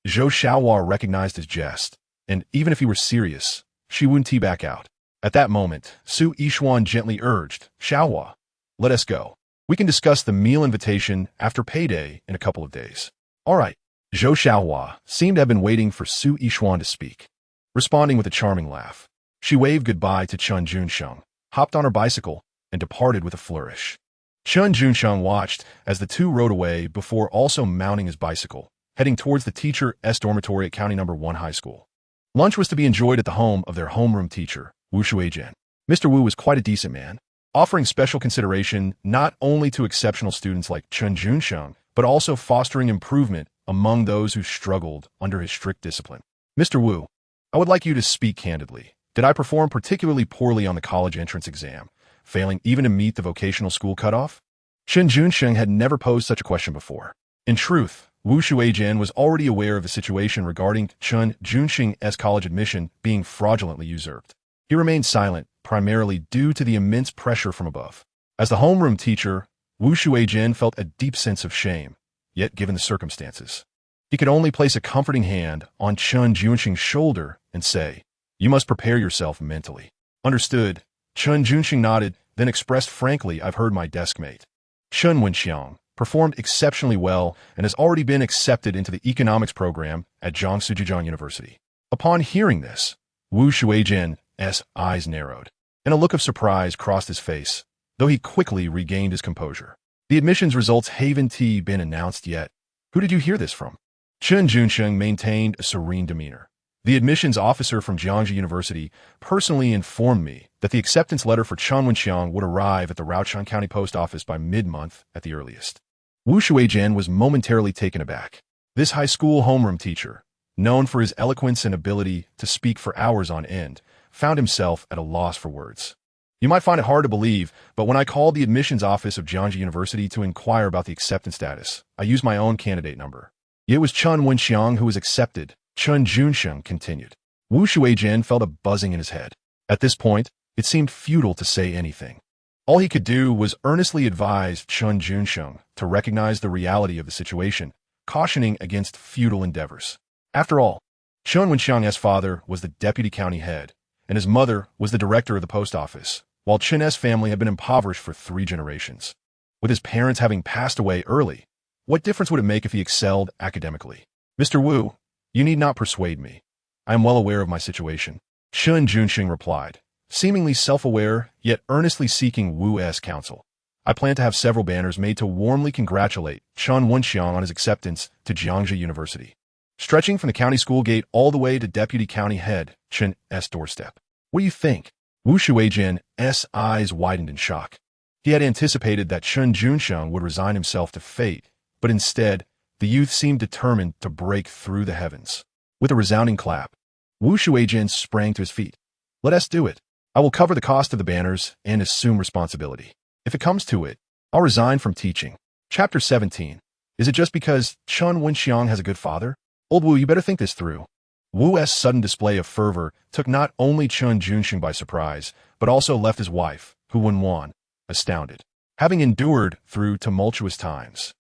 Zhou Xiaohua recognized his jest, and even if he were serious, she wouldn't back out. At that moment, Su Yishuan gently urged, Xiaohua, let us go. We can discuss the meal invitation after payday in a couple of days. All right. Zhou Xiaohua seemed to have been waiting for Su Yishuan to speak. Responding with a charming laugh, she waved goodbye to Chen Junsheng, hopped on her bicycle, and departed with a flourish. Chen Junsheng watched as the two rode away before also mounting his bicycle, heading towards the teacher's dormitory at County No. 1 High School. Lunch was to be enjoyed at the home of their homeroom teacher, Wu Shuizhen. Mr. Wu was quite a decent man, offering special consideration not only to exceptional students like Chen Junsheng, but also fostering improvement among those who struggled under his strict discipline. Mr. Wu, I would like you to speak candidly. Did I perform particularly poorly on the college entrance exam, failing even to meet the vocational school cutoff? Chen Junsheng had never posed such a question before. In truth, Wu Shuizhen was already aware of the situation regarding Chen Junsheng's college admission being fraudulently usurped. He remained silent, primarily due to the immense pressure from above. As the homeroom teacher, Wu Shuizhen felt a deep sense of shame, yet given the circumstances, he could only place a comforting hand on Chen Junsheng's shoulder and say, you must prepare yourself mentally. Understood. Chen Junsheng nodded, then expressed frankly, I've heard my deskmate, Chen Wenxiang, performed exceptionally well and has already been accepted into the economics program at Jiangsu Zhejiang University. Upon hearing this, Wu Shuizhen's eyes narrowed, and a look of surprise crossed his face, though he quickly regained his composure. The admissions results haven't been announced yet. Who did you hear this from? Chen Junsheng maintained a serene demeanor. The admissions officer from Jiangsu University personally informed me that the acceptance letter for Chen Wenxiang would arrive at the Raocheng County Post Office by mid-month at the earliest. Wu Shuizhen was momentarily taken aback. This high school homeroom teacher, known for his eloquence and ability to speak for hours on end, found himself at a loss for words. You might find it hard to believe, but when I called the admissions office of Jiangsu University to inquire about the acceptance status, I used my own candidate number. It was Chen Wenxiang who was accepted, Chen Junsheng continued. Wu Shuizhen felt a buzzing in his head. At this point, it seemed futile to say anything. All he could do was earnestly advise Chen Junsheng to recognize the reality of the situation, cautioning against futile endeavors. After all, Chen Wenxiang's father was the deputy county head, and his mother was the director of the post office, while Chen's family had been impoverished for 3 generations. With his parents having passed away early, what difference would it make if he excelled academically? Mr. Wu, you need not persuade me. I am well aware of my situation, Chen Junsheng replied, seemingly self-aware yet earnestly seeking Wu's counsel. I plan to have several banners made to warmly congratulate Chen Wenxiang on his acceptance to Jiangsu University, stretching from the county school gate all the way to deputy county head Chen's doorstep. What do you think? Wu Shuizhen's eyes widened in shock. He had anticipated that Chen Junsheng would resign himself to fate, but instead, the youth seemed determined to break through the heavens. With a resounding clap, Wu Shuizhen sprang to his feet. Let us do it. I will cover the cost of the banners and assume responsibility. If it comes to it, I'll resign from teaching. Chapter 17. Is it just because Chen Wenxiang has a good father? Old Wu, you better think this through. Wu's sudden display of fervor took not only Chen Junsheng by surprise, but also left his wife, Hu Wenwan, astounded. Having endured through tumultuous times,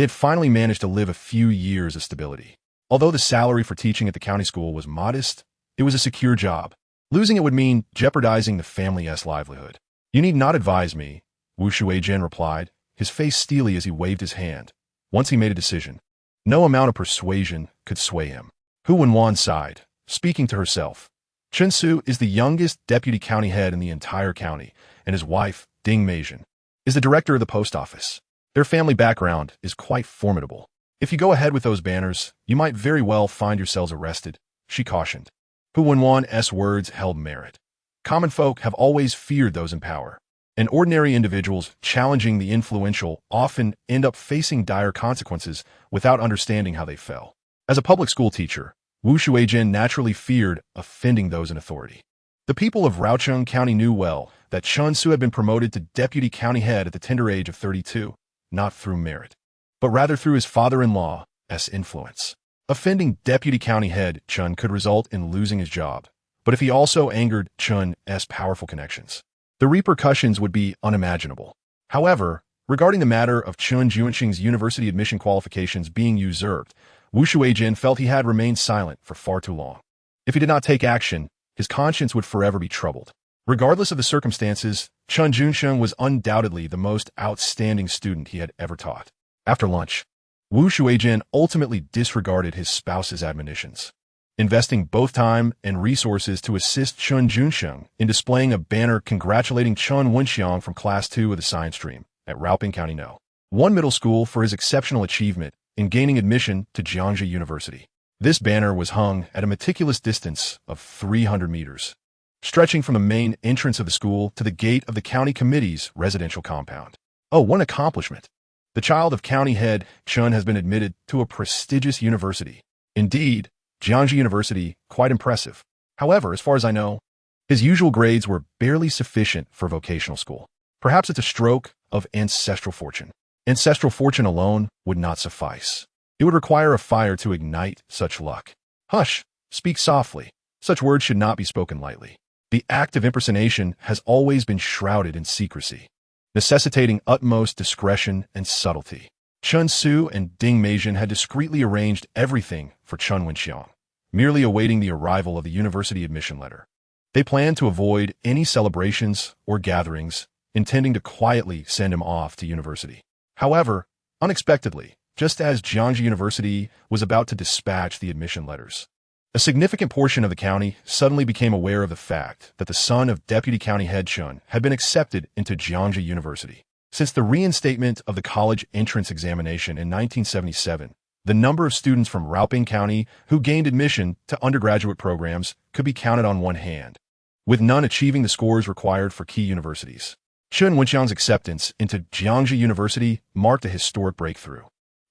They had finally managed to live a few years of stability. Although the salary for teaching at the county school was modest, it was a secure job. Losing it would mean jeopardizing the family's livelihood. "You need not advise me," Wu Shuizhen replied, his face steely as he waved his hand. Once he made a decision, no amount of persuasion could sway him. Hu Wenwan sighed, speaking to herself. Chen Su is the youngest deputy county head in the entire county, and his wife, Ding Meizhen, is the director of the post office. Their family background is quite formidable. "If you go ahead with those banners, you might very well find yourselves arrested," she cautioned. Hu Wenwan's words held merit. Common folk have always feared those in power, and ordinary individuals challenging the influential often end up facing dire consequences without understanding how they fell. As a public school teacher, Wu Shuizhen naturally feared offending those in authority. The people of Raocheng County knew well that Chen Su had been promoted to deputy county head at the tender age of 32, not through merit, but rather through his father-in-law's influence. Offending deputy county head Chen could result in losing his job, but if he also angered Chen's powerful connections, the repercussions would be unimaginable. However, regarding the matter of Chen Junsheng's university admission qualifications being usurped, Wu Shuizhen felt he had remained silent for far too long. If he did not take action, his conscience would forever be troubled. Regardless of the circumstances, Chen Junsheng was undoubtedly the most outstanding student he had ever taught. After lunch, Wu Shuizhen ultimately disregarded his spouse's admonitions, investing both time and resources to assist Chen Junsheng in displaying a banner congratulating Chen Wenxiang from Class 2 of the science stream at Raoping County No. 1 Middle School for his exceptional achievement in gaining admission to Jiangxi University. This banner was hung at a meticulous distance of 300 meters, stretching from the main entrance of the school to the gate of the county committee's residential compound. Oh, what an accomplishment! The child of county head Chen has been admitted to a prestigious university. Indeed, Jiangxi University, quite impressive. However, as far as I know, his usual grades were barely sufficient for vocational school. Perhaps it's a stroke of ancestral fortune. Ancestral fortune alone would not suffice. It would require a fire to ignite such luck. Hush, speak softly. Such words should not be spoken lightly. The act of impersonation has always been shrouded in secrecy, necessitating utmost discretion and subtlety. Chen Su and Ding Meizhen had discreetly arranged everything for Chen Wenxiang, merely awaiting the arrival of the university admission letter. They planned to avoid any celebrations or gatherings, intending to quietly send him off to university. However, unexpectedly, just as Jiangxi University was about to dispatch the admission letters, a significant portion of the county suddenly became aware of the fact that the son of Deputy County Head Chen had been accepted into Jiangxi University. Since the reinstatement of the college entrance examination in 1977, the number of students from Raoping County who gained admission to undergraduate programs could be counted on one hand, with none achieving the scores required for key universities. Chen Wenxiang's acceptance into Jiangxi University marked a historic breakthrough,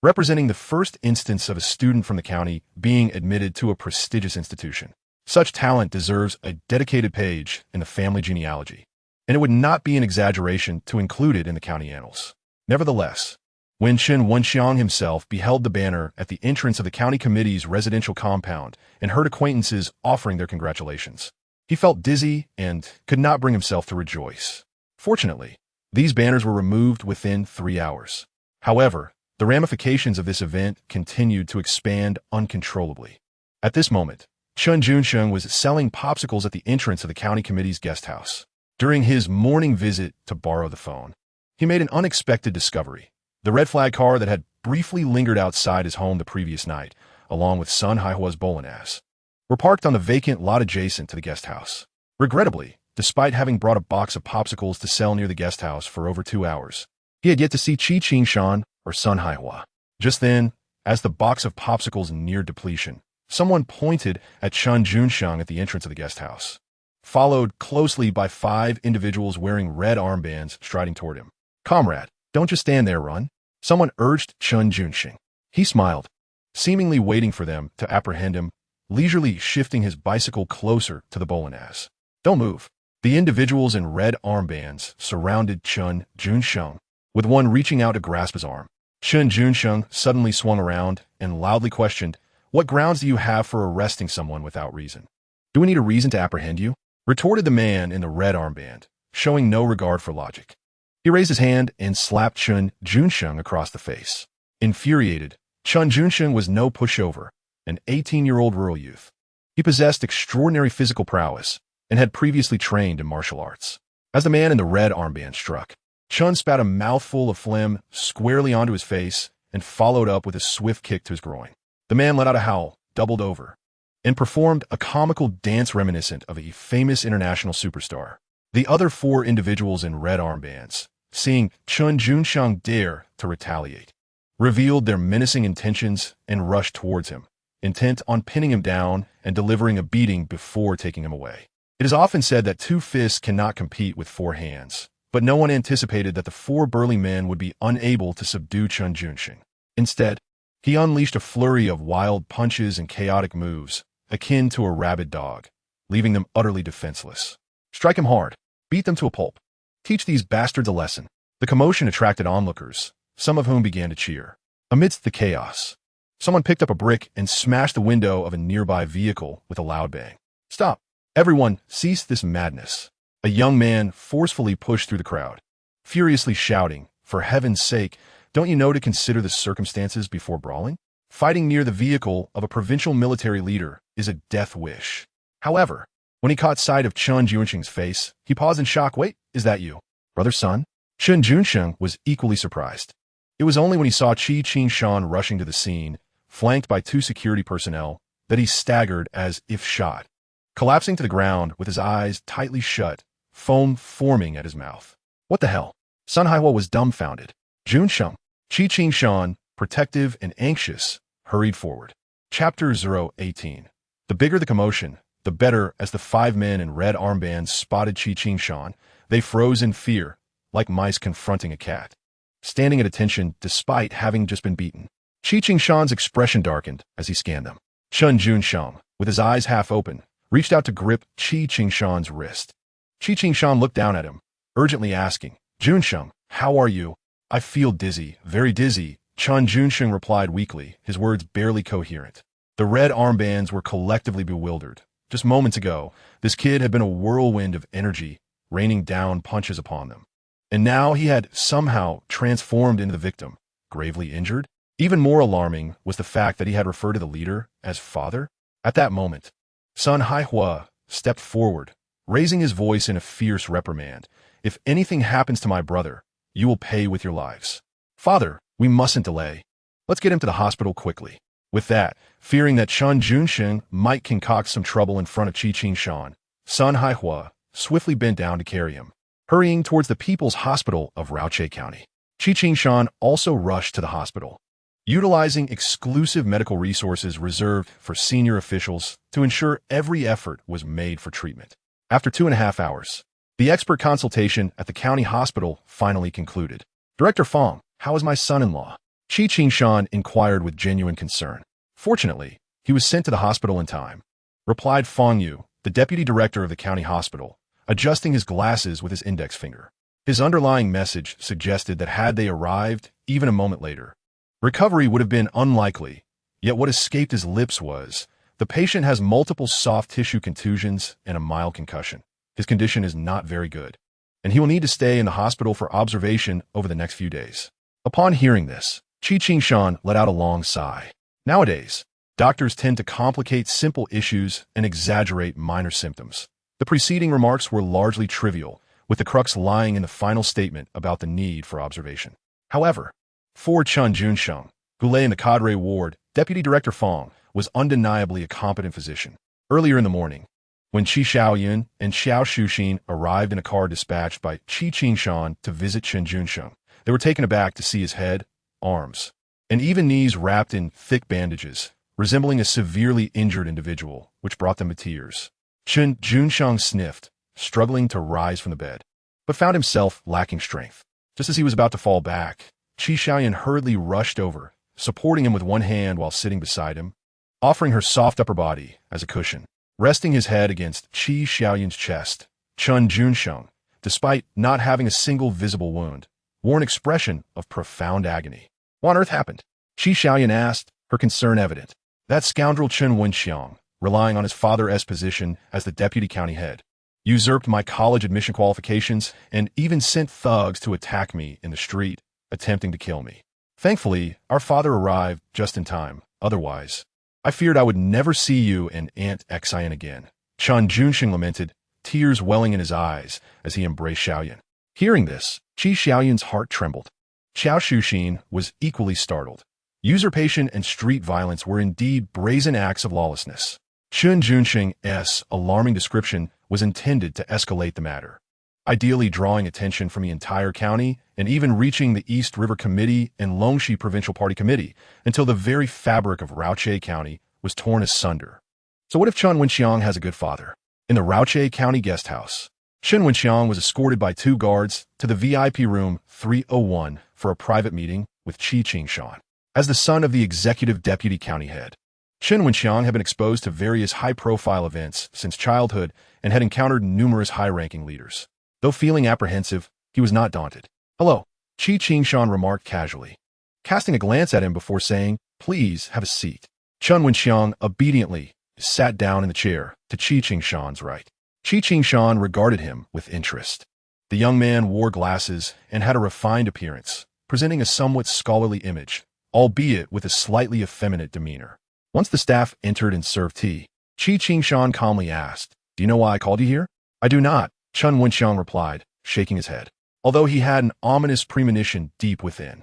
representing the first instance of a student from the county being admitted to a prestigious institution. Such talent deserves a dedicated page in the family genealogy, and it would not be an exaggeration to include it in the county annals. Nevertheless, when Chen Wenxiang himself beheld the banner at the entrance of the county committee's residential compound and heard acquaintances offering their congratulations, he felt dizzy and could not bring himself to rejoice. Fortunately, these banners were removed within 3 hours. However, the ramifications of this event continued to expand uncontrollably. At this moment, Chen Junsheng was selling popsicles at the entrance of the county committee's guest house. During his morning visit to borrow the phone, he made an unexpected discovery. The red flag car that had briefly lingered outside his home the previous night, along with Sun Haihua's bolinas, were parked on the vacant lot adjacent to the guest house. Regrettably, despite having brought a box of popsicles to sell near the guest house for over 2 hours, he had yet to see Qi Qingshan or Sun Haihua. Just then, as the box of popsicles neared depletion, someone pointed at Chen Junsheng at the entrance of the guest house, followed closely by 5 individuals wearing red armbands striding toward him. "Comrade, don't just stand there, run," someone urged Chen Junsheng. He smiled, seemingly waiting for them to apprehend him, leisurely shifting his bicycle closer to the bolinas. "Don't move." The individuals in red armbands surrounded Chen Junsheng, with one reaching out to grasp his arm. Chen Junsheng suddenly swung around and loudly questioned, "What grounds do you have for arresting someone without reason?" "Do we need a reason to apprehend you?" retorted the man in the red armband, showing no regard for logic. He raised his hand and slapped Chen Junsheng across the face. Infuriated, Chen Junsheng was no pushover, an 18-year-old rural youth. He possessed extraordinary physical prowess and had previously trained in martial arts. As the man in the red armband struck, Chen spat a mouthful of phlegm squarely onto his face and followed up with a swift kick to his groin. The man let out a howl, doubled over, and performed a comical dance reminiscent of a famous international superstar. The other four individuals in red armbands, seeing Chen Junsheng dare to retaliate, revealed their menacing intentions and rushed towards him, intent on pinning him down and delivering a beating before taking him away. It is often said that 2 fists cannot compete with 4 hands, but no one anticipated that the 4 burly men would be unable to subdue Chen Junsheng. Instead, he unleashed a flurry of wild punches and chaotic moves, akin to a rabid dog, leaving them utterly defenseless. Strike him hard, beat them to a pulp. Teach these bastards a lesson. The commotion attracted onlookers, some of whom began to cheer. Amidst the chaos, someone picked up a brick and smashed the window of a nearby vehicle with a loud bang. Stop! Everyone, cease this madness. A young man forcefully pushed through the crowd, furiously shouting, "For heaven's sake, don't you know to consider the circumstances before brawling? Fighting near the vehicle of a provincial military leader is a death wish." However, when he caught sight of Chen Junsheng's face, he paused in shock. "Wait, is that you, brother son?" Chen Junsheng was equally surprised. It was only when he saw Qi Qingshan rushing to the scene, flanked by 2 security personnel, that he staggered as if shot, collapsing to the ground with his eyes tightly shut, foam forming at his mouth. What the hell? Sun Haihua was dumbfounded. Junsheng, Qi Qingshan, protective and anxious, hurried forward. Chapter 018. The bigger the commotion, the better. As the 5 men in red armbands spotted Qi Qingshan, they froze in fear, like mice confronting a cat, standing at attention despite having just been beaten. Qi Qingshan's expression darkened as he scanned them. Chen Junsheng, with his eyes half open, reached out to grip Qi Qingshan's wrist. Qi Qingshan looked down at him, urgently asking, "Junsheng, how are you?" "I feel dizzy, very dizzy," Chen Junsheng replied weakly, his words barely coherent. The red armbands were collectively bewildered. Just moments ago, this kid had been a whirlwind of energy, raining down punches upon them. And now he had somehow transformed into the victim, gravely injured. Even more alarming was the fact that he had referred to the leader as father. At that moment, Sun Haihua stepped forward, raising his voice in a fierce reprimand. "If anything happens to my brother, you will pay with your lives. Father, we mustn't delay. Let's get him to the hospital quickly." With that, fearing that Chen Junsheng might concoct some trouble in front of Qi Qingshan, Sun Haihua swiftly bent down to carry him, hurrying towards the People's Hospital of Raoche County. Qi Qingshan also rushed to the hospital, utilizing exclusive medical resources reserved for senior officials to ensure every effort was made for treatment. After 2.5 hours, the expert consultation at the county hospital finally concluded. "Director Fong, how is my son-in-law?" Qi Qingshan inquired with genuine concern. "Fortunately, he was sent to the hospital in time," replied Fong Yu, the deputy director of the county hospital, adjusting his glasses with his index finger. His underlying message suggested that had they arrived even a moment later, recovery would have been unlikely, yet what escaped his lips was, "The patient has multiple soft tissue contusions and a mild concussion. His condition is not very good, and he will need to stay in the hospital for observation over the next few days." Upon hearing this, Qi Qingshan let out a long sigh. Nowadays, doctors tend to complicate simple issues and exaggerate minor symptoms. The preceding remarks were largely trivial, with the crux lying in the final statement about the need for observation. However, for Chen Junsheng, who lay in the cadre ward, Deputy Director Fong was undeniably a competent physician. Earlier in the morning, when Qi Xiaoyun and Xiao Shuxin arrived in a car dispatched by Qi Qingshan to visit Chen Junsheng, they were taken aback to see his head, arms, and even knees wrapped in thick bandages, resembling a severely injured individual, which brought them to tears. Chen Junsheng sniffed, struggling to rise from the bed, but found himself lacking strength. Just as he was about to fall back, Qi Xiaoyun hurriedly rushed over, supporting him with one hand while sitting beside him, offering her soft upper body as a cushion. Resting his head against Qi Xiaoyun's chest, Chen Junsheng, despite not having a single visible wound, wore an expression of profound agony. "What on earth happened?" Qi Xiaoyun asked, her concern evident. "That scoundrel Chen Wenxiang, relying on his father's position as the deputy county head, usurped my college admission qualifications and even sent thugs to attack me in the street, attempting to kill me." Thankfully, our father arrived just in time. Otherwise, I feared I would never see you and Aunt Xian again. Chen Junsheng lamented, tears welling in his eyes as he embraced Xiaoyan. Hearing this, Qi Xiaoyan's heart trembled. Xiao Shuxin was equally startled. Usurpation and street violence were indeed brazen acts of lawlessness. Chen Junsheng's alarming description was intended to escalate the matter, ideally drawing attention from the entire county and even reaching the East River Committee and Longxi Provincial Party Committee until the very fabric of Raoche County was torn asunder. So what if Chen Wenxiang has a good father? In the Raoche County guest house, Chen Wenxiang was escorted by 2 guards to the VIP room 301 for a private meeting with Qi Qingshan. As the son of the executive deputy county head, Chen Wenxiang had been exposed to various high-profile events since childhood and had encountered numerous high-ranking leaders. Though feeling apprehensive, he was not daunted. "Hello," Qi Qingshan remarked casually, casting a glance at him before saying, "Please have a seat." Chen Wenxiang obediently sat down in the chair to Qi Qingshan's right. Qi Qingshan regarded him with interest. The young man wore glasses and had a refined appearance, presenting a somewhat scholarly image, albeit with a slightly effeminate demeanor. Once the staff entered and served tea, Qi Qingshan calmly asked, "Do you know why I called you here?" "I do not," Chen Wenxiang replied, shaking his head. Although he had an ominous premonition deep within,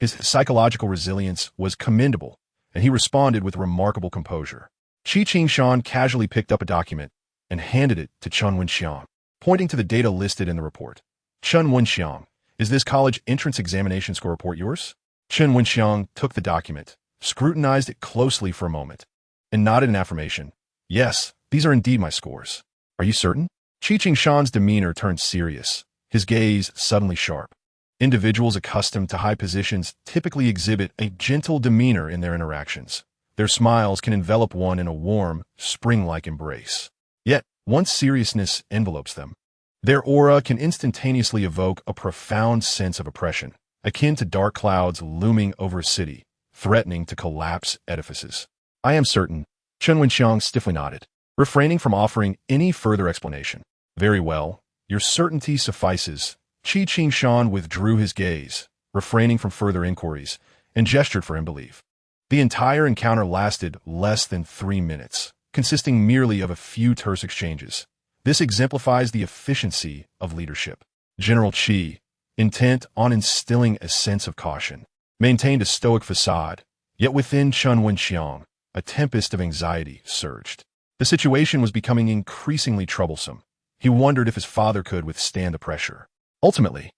his psychological resilience was commendable, and he responded with remarkable composure. Qi Qingshan casually picked up a document and handed it to Chen Wenxiang, pointing to the data listed in the report. "Chen Wenxiang, is this college entrance examination score report yours?" Chen Wenxiang took the document, scrutinized it closely for a moment, and nodded in affirmation. "Yes, these are indeed my scores." "Are you certain?" Qi Qingshan's demeanor turned serious, his gaze suddenly sharp. Individuals accustomed to high positions typically exhibit a gentle demeanor in their interactions. Their smiles can envelop one in a warm, spring-like embrace. Yet, once seriousness envelopes them, their aura can instantaneously evoke a profound sense of oppression, akin to dark clouds looming over a city, threatening to collapse edifices. "I am certain," Chen Wenxiang stiffly nodded, refraining from offering any further explanation. "Very well, your certainty suffices." Qi Qingshan withdrew his gaze, refraining from further inquiries, and gestured for him to leave. The entire encounter lasted less than 3 minutes, consisting merely of a few terse exchanges. This exemplifies the efficiency of leadership. General Qi, intent on instilling a sense of caution, maintained a stoic facade, yet within Chen Wenxiang, a tempest of anxiety surged. The situation was becoming increasingly troublesome. He wondered if his father could withstand the pressure. Ultimately,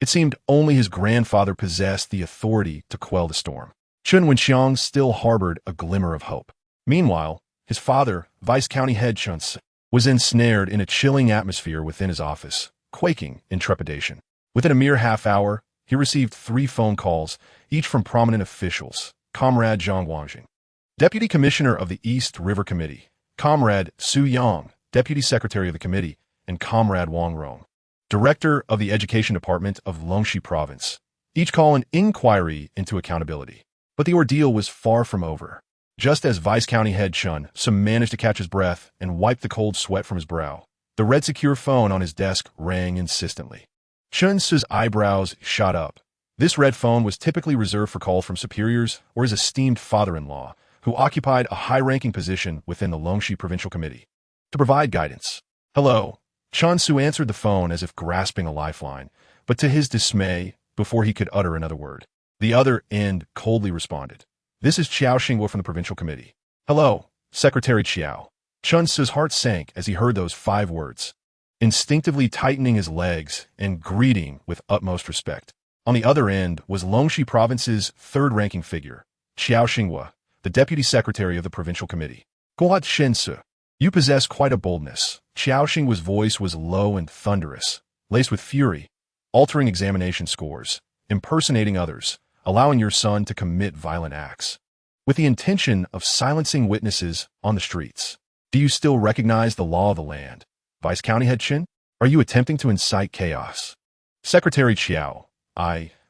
it seemed only his grandfather possessed the authority to quell the storm. Chen Wenxiang still harbored a glimmer of hope. Meanwhile, his father, Vice County Head Chen, was ensnared in a chilling atmosphere within his office, quaking in trepidation. Within a mere half hour, he received 3 phone calls, each from prominent officials: Comrade Zhang Guangjing, Deputy Commissioner of the East River Committee; Comrade Su Yang, Deputy Secretary of the Committee; and Comrade Wang Rong, Director of the Education Department of Longxi Province. Each call an inquiry into accountability. But the ordeal was far from over. Just as Vice County Head Chen managed to catch his breath and wipe the cold sweat from his brow, the red secure phone on his desk rang insistently. Chen's eyebrows shot up. This red phone was typically reserved for calls from superiors or his esteemed father-in-law, who occupied a high-ranking position within the Longxi Provincial Committee. To provide guidance. "Hello." Chen Su answered the phone as if grasping a lifeline, but to his dismay, before he could utter another word, the other end coldly responded. "This is Qiao Xingwo from the Provincial Committee." "Hello, Secretary Qiao." Chen Su's heart sank as he heard those 5 words, instinctively tightening his legs and greeting with utmost respect. On the other end was Longxi Province's 3rd-ranking figure, Qiao Xingwo, the Deputy Secretary of the Provincial Committee. "Guat Shensu, you possess quite a boldness." Qiao Xingwo's voice was low and thunderous, laced with fury, altering examination scores, impersonating others, allowing your son to commit violent acts, with the intention of silencing witnesses on the streets. Do you still recognize the law of the land, Vice County Head Chen? Are you attempting to incite chaos? Secretary Qiao,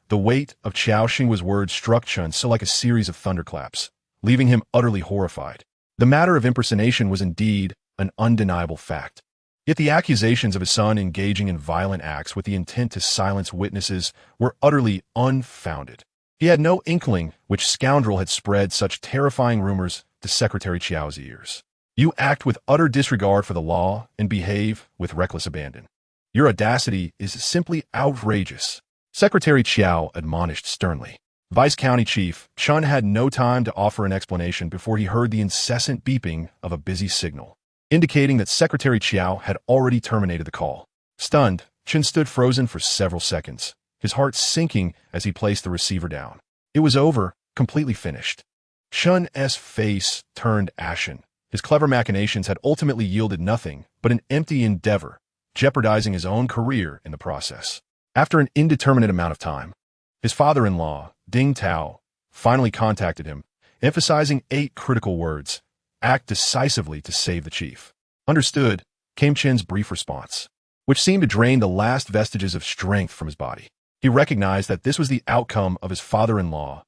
the weight of Qiao Xingwo's words struck Chen so like a series of thunderclaps, leaving him utterly horrified. The matter of impersonation was indeed an undeniable fact. Yet the accusations of his son engaging in violent acts with the intent to silence witnesses were utterly unfounded. He had no inkling which scoundrel had spread such terrifying rumors to Secretary Chiao's ears. You act with utter disregard for the law and behave with reckless abandon. Your audacity is simply outrageous, Secretary Chiao admonished sternly. Vice County Chief Chen had no time to offer an explanation before he heard the incessant beeping of a busy signal, indicating that Secretary Chiao had already terminated the call. Stunned, Chen stood frozen for several seconds, his heart sinking as he placed the receiver down. It was over, completely finished. Chen's face turned ashen. His clever machinations had ultimately yielded nothing but an empty endeavor, jeopardizing his own career in the process. After an indeterminate amount of time, his father-in-law, Ding Tao, finally contacted him, emphasizing 8 critical words: act decisively to save the chief. Understood, came Chen's brief response, which seemed to drain the last vestiges of strength from his body. He recognized that this was the outcome of his father-in-law's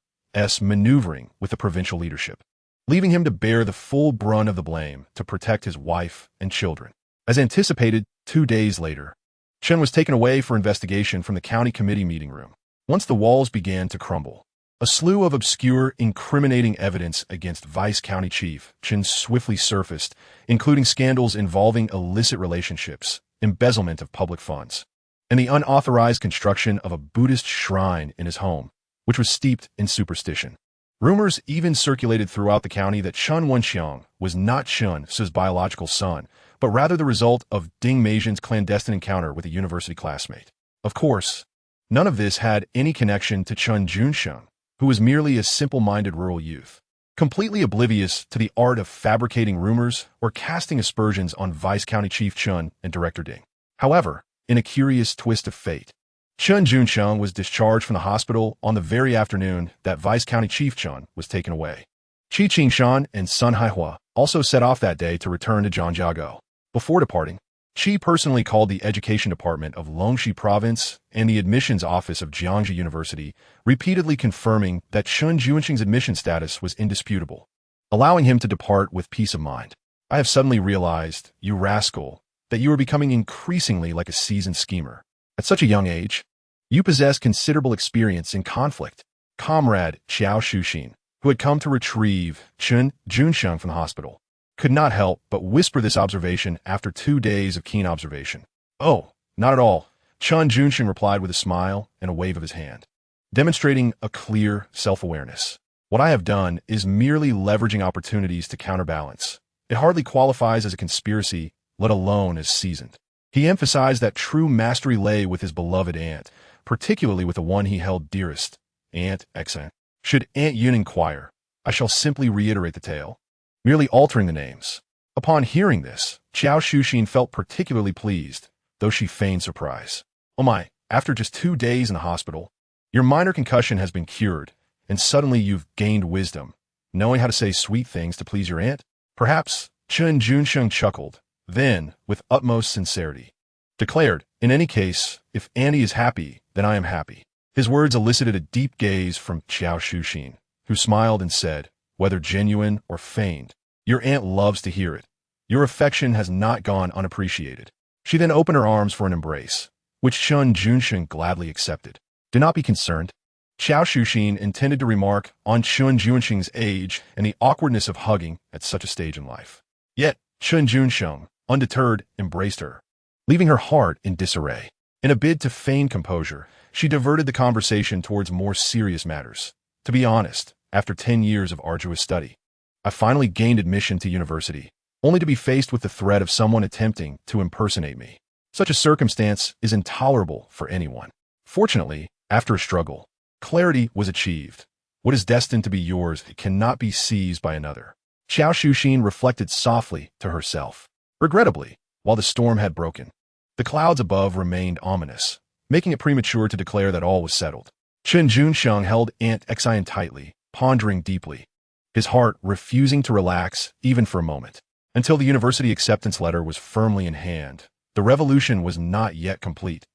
maneuvering with the provincial leadership, leaving him to bear the full brunt of the blame to protect his wife and children. As anticipated, 2 days later, Chen was taken away for investigation from the county committee meeting room. Once the walls began to crumble, a slew of obscure, incriminating evidence against Vice County Chief Chen swiftly surfaced, including scandals involving illicit relationships, embezzlement of public funds, and the unauthorized construction of a Buddhist shrine in his home, which was steeped in superstition. Rumors even circulated throughout the county that Chen Junsheng was not Chen's biological son, but rather the result of Ding Meijian's clandestine encounter with a university classmate. Of course, none of this had any connection to Chen Junsheng, who was merely a simple-minded rural youth, completely oblivious to the art of fabricating rumors or casting aspersions on Vice County Chief Chen and Director Ding. However, in a curious twist of fate, Chen Junsheng was discharged from the hospital on the very afternoon that Vice County Chief Chen was taken away. Qi Qingshan and Sun Haihua also set off that day to return to Zhangjiago. Before departing, Qi personally called the Education Department of Longxi Province and the Admissions Office of Jiangxi University, repeatedly confirming that Chen Junsheng's admission status was indisputable, allowing him to depart with peace of mind. I have suddenly realized, you rascal, that you are becoming increasingly like a seasoned schemer. At such a young age, you possess considerable experience in conflict. Comrade Xiao Shuxin, who had come to retrieve Chen Junsheng from the hospital, could not help but whisper this observation after 2 days of keen observation. Oh, not at all, Chen Junsheng replied with a smile and a wave of his hand, demonstrating a clear self-awareness. What I have done is merely leveraging opportunities to counterbalance. It hardly qualifies as a conspiracy, let alone as seasoned. He emphasized that true mastery lay with his beloved aunt, particularly with the one he held dearest, Aunt Xan. Should Aunt Yun inquire, I shall simply reiterate the tale, merely altering the names. Upon hearing this, Xiao Shuxin felt particularly pleased, though she feigned surprise. Oh my, after just 2 days in the hospital, your minor concussion has been cured, and suddenly you've gained wisdom, knowing how to say sweet things to please your aunt? Perhaps, Chen Junsheng chuckled, then, with utmost sincerity, declared, in any case, if Annie is happy, then I am happy. His words elicited a deep gaze from Xiao Shuxin, who smiled and said, whether genuine or feigned, your aunt loves to hear it. Your affection has not gone unappreciated. She then opened her arms for an embrace, which Chen Junsheng gladly accepted. Do not be concerned. Xiao Shuxin intended to remark on Chen Junsheng's age and the awkwardness of hugging at such a stage in life. Yet, Chen Junsheng, undeterred, embraced her, leaving her heart in disarray. In a bid to feign composure, she diverted the conversation towards more serious matters. To be honest, after 10 years of arduous study, I finally gained admission to university, only to be faced with the threat of someone attempting to impersonate me. Such a circumstance is intolerable for anyone. Fortunately, after a struggle, clarity was achieved. What is destined to be yours cannot be seized by another. Xiao Shuxin reflected softly to herself. Regrettably, while the storm had broken, the clouds above remained ominous, making it premature to declare that all was settled. Chen Junsheng held Aunt Xan tightly, pondering deeply, his heart refusing to relax even for a moment. Until the university acceptance letter was firmly in hand, the revolution was not yet complete.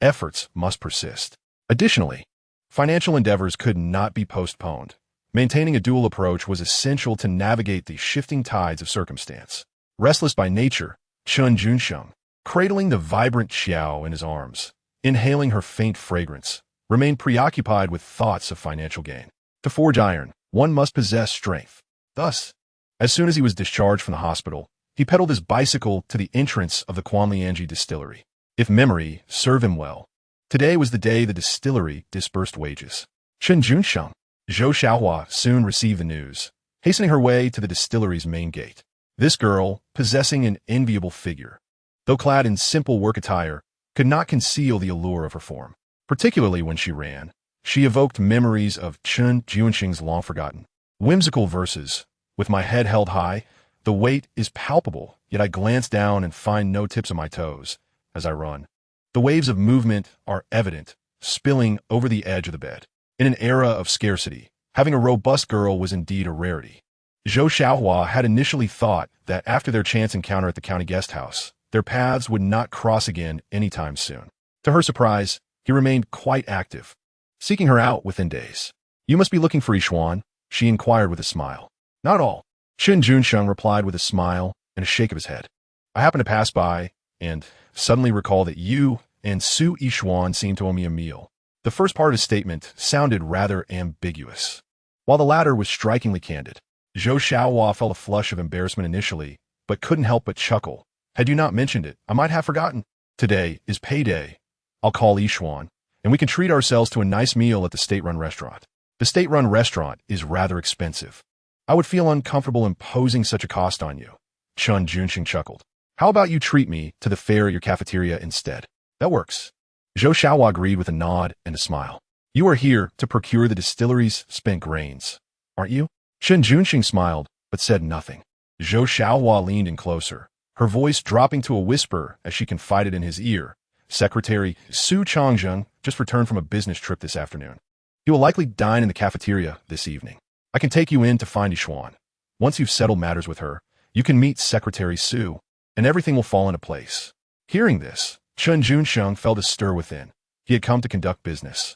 Efforts must persist. Additionally, financial endeavors could not be postponed. Maintaining a dual approach was essential to navigate the shifting tides of circumstance. Restless by nature, Chen Junsheng, cradling the vibrant Xiao in his arms, inhaling her faint fragrance, remained preoccupied with thoughts of financial gain. To forge iron, one must possess strength. Thus, as soon as he was discharged from the hospital, he pedaled his bicycle to the entrance of the Quanlianji distillery. If memory serve him well, today was the day the distillery disbursed wages. Chen Junsheng, Zhou Xiaohua soon received the news, hastening her way to the distillery's main gate. This girl, possessing an enviable figure, though clad in simple work attire, could not conceal the allure of her form. Particularly when she ran, she evoked memories of Chen Junsheng's long-forgotten, whimsical verses. With my head held high, the weight is palpable, yet I glance down and find no tips of my toes as I run. The waves of movement are evident, spilling over the edge of the bed. In an era of scarcity, having a robust girl was indeed a rarity. Zhou Xiaohua had initially thought that after their chance encounter at the county guest house, their paths would not cross again anytime soon. To her surprise, he remained quite active, seeking her out within days. "You must be looking for Yishuan," she inquired with a smile. "Not all," Chen Junsheng replied with a smile and a shake of his head. "I happened to pass by and suddenly recall that you and Su Yishuan seem to owe me a meal." The first part of his statement sounded rather ambiguous, while the latter was strikingly candid. Zhou Xiaohua felt a flush of embarrassment initially, but couldn't help but chuckle. "Had you not mentioned it, I might have forgotten. Today is payday. I'll call Yishuan, and we can treat ourselves to a nice meal at the state-run restaurant." The state-run restaurant is rather expensive. "I would feel uncomfortable imposing such a cost on you," Chen Junsheng chuckled. "How about you treat me to the fare at your cafeteria instead?" "That works." Zhou Xiaohua agreed with a nod and a smile. "You are here to procure the distillery's spent grains, aren't you?" Chen Junsheng smiled, but said nothing. Zhou Xiaohua leaned in closer, her voice dropping to a whisper as she confided in his ear. "Secretary Su Changzheng just returned from a business trip this afternoon. He will likely dine in the cafeteria this evening. I can take you in to find Yishuan. Once you've settled matters with her, you can meet Secretary Su, and everything will fall into place." Hearing this, Chen Junsheng felt a stir within. He had come to conduct business.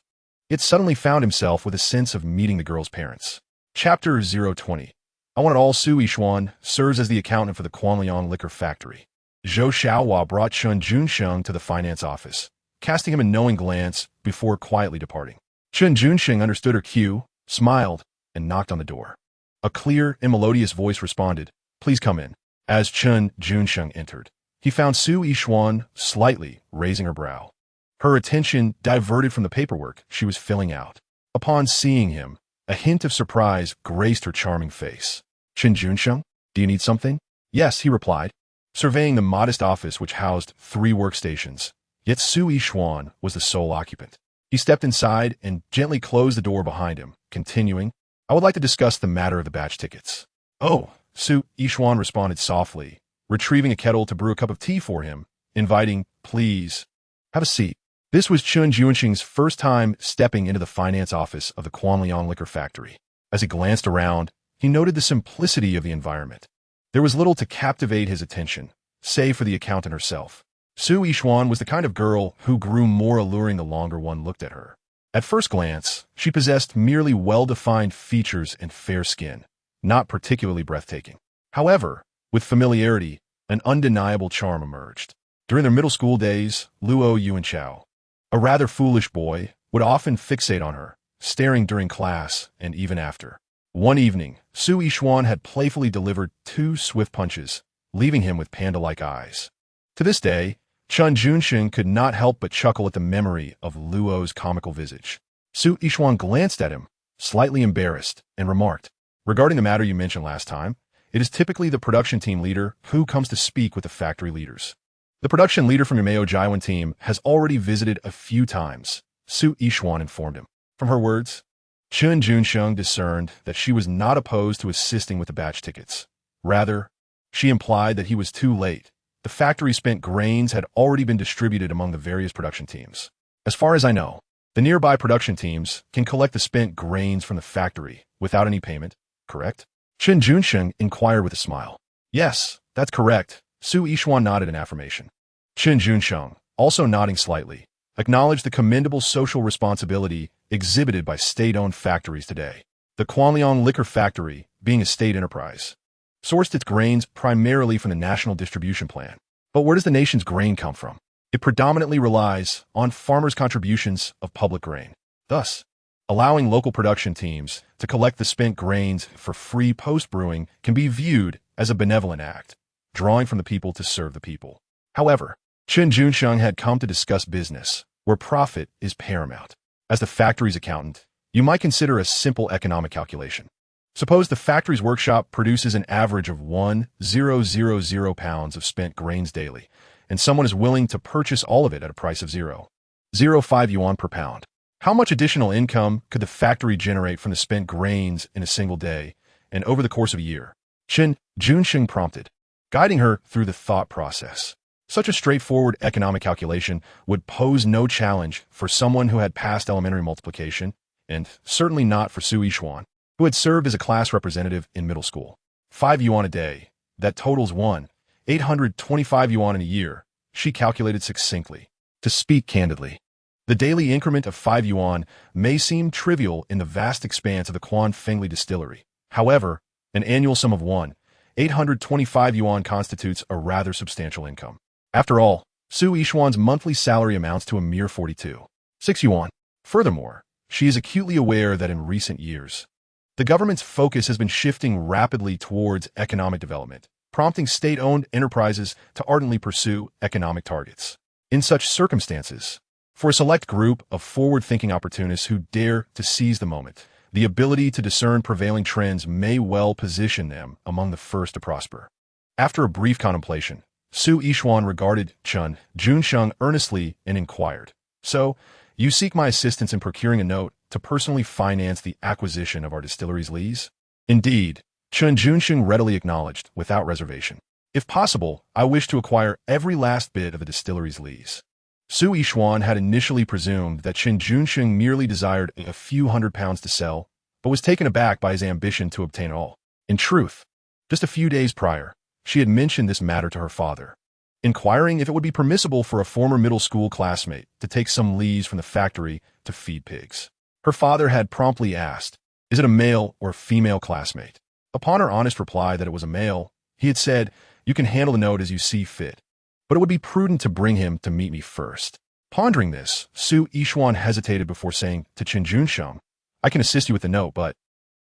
Yet suddenly found himself with a sense of meeting the girl's parents. Chapter 020. I want it all. Su Yishuan serves as the accountant for the Quanliang liquor factory. Zhou Xiaohua brought Chen Junsheng to the finance office, casting him a knowing glance before quietly departing. Chen Junsheng understood her cue, smiled, and knocked on the door. A clear and melodious voice responded, "Please come in." As Chen Junsheng entered, he found Su Yishuan slightly raising her brow, her attention diverted from the paperwork she was filling out. Upon seeing him, a hint of surprise graced her charming face. "Chen Junsheng, do you need something?" "Yes," he replied, surveying the modest office which housed 3 workstations. Yet Su Yishuan was the sole occupant. He stepped inside and gently closed the door behind him, continuing, "I would like to discuss the matter of the batch tickets." "Oh," Su Yishuan responded softly, retrieving a kettle to brew a cup of tea for him, inviting, "Please, have a seat." This was Chen Junsheng's first time stepping into the finance office of the Quanliang liquor factory. As he glanced around, he noted the simplicity of the environment. There was little to captivate his attention, save for the accountant herself. Su Yishuan was the kind of girl who grew more alluring the longer one looked at her. At first glance, she possessed merely well-defined features and fair skin, not particularly breathtaking. However, with familiarity, an undeniable charm emerged. During their middle school days, Luo Yuanchao, a rather foolish boy, would often fixate on her, staring during class and even after. One evening, Su Yishuan had playfully delivered 2 swift punches, leaving him with panda-like eyes. To this day, Chen Junsheng could not help but chuckle at the memory of Luo's comical visage. Su Yishuan glanced at him, slightly embarrassed, and remarked, "Regarding the matter you mentioned last time, it is typically the production team leader who comes to speak with the factory leaders. The production leader from your Mayo Jaiwan team has already visited a few times," Su Yishuan informed him. From her words, Chen Junsheng discerned that she was not opposed to assisting with the batch tickets. Rather, she implied that he was too late. The factory spent grains had already been distributed among the various production teams. "As far as I know, the nearby production teams can collect the spent grains from the factory without any payment, correct?" Chen Junsheng inquired with a smile. "Yes, that's correct." Su Yishuan nodded in affirmation. Chen Junsheng, also nodding slightly, acknowledged the commendable social responsibility exhibited by state-owned factories today. The Quanliang Liquor Factory, being a state enterprise, sourced its grains primarily from the National Distribution Plan. But where does the nation's grain come from? It predominantly relies on farmers' contributions of public grain. Thus, allowing local production teams to collect the spent grains for free post-brewing can be viewed as a benevolent act, drawing from the people to serve the people. However, Chen Junsheng had come to discuss business, where profit is paramount. As the factory's accountant, you might consider a simple economic calculation. Suppose the factory's workshop produces an average of 1,000 pounds of spent grains daily, and someone is willing to purchase all of it at a price of 0.05 yuan per pound. How much additional income could the factory generate from the spent grains in a single day and over the course of a year? Chen Junsheng prompted, guiding her through the thought process. Such a straightforward economic calculation would pose no challenge for someone who had passed elementary multiplication, and certainly not for Su Yishuan, who had served as a class representative in middle school. 5 yuan a day, that totals 1,825 yuan in a year, she calculated succinctly. To speak candidly, the daily increment of 5 yuan may seem trivial in the vast expanse of the Quan Fengli distillery. However, an annual sum of 1,825 yuan constitutes a rather substantial income. After all, Su Yishuan's monthly salary amounts to a mere 42.6 yuan. Furthermore, she is acutely aware that in recent years, the government's focus has been shifting rapidly towards economic development, prompting state-owned enterprises to ardently pursue economic targets. In such circumstances, for a select group of forward-thinking opportunists who dare to seize the moment, the ability to discern prevailing trends may well position them among the first to prosper. After a brief contemplation, Su Yishuan regarded Chen Junsheng earnestly and inquired, "So, you seek my assistance in procuring a note to personally finance the acquisition of our distillery's lease?" "Indeed," Chen Junsheng readily acknowledged, without reservation. "If possible, I wish to acquire every last bit of the distillery's lease." Su Yishuan had initially presumed that Chen Junsheng merely desired a few £100 to sell, but was taken aback by his ambition to obtain it all. In truth, just a few days prior, she had mentioned this matter to her father, inquiring if it would be permissible for a former middle school classmate to take some leaves from the factory to feed pigs. Her father had promptly asked, "Is it a male or female classmate?" Upon her honest reply that it was a male, he had said, "You can handle the note as you see fit, but it would be prudent to bring him to meet me first." Pondering this, Su Yishuan hesitated before saying to Chen Junsheng, "I can assist you with the note, but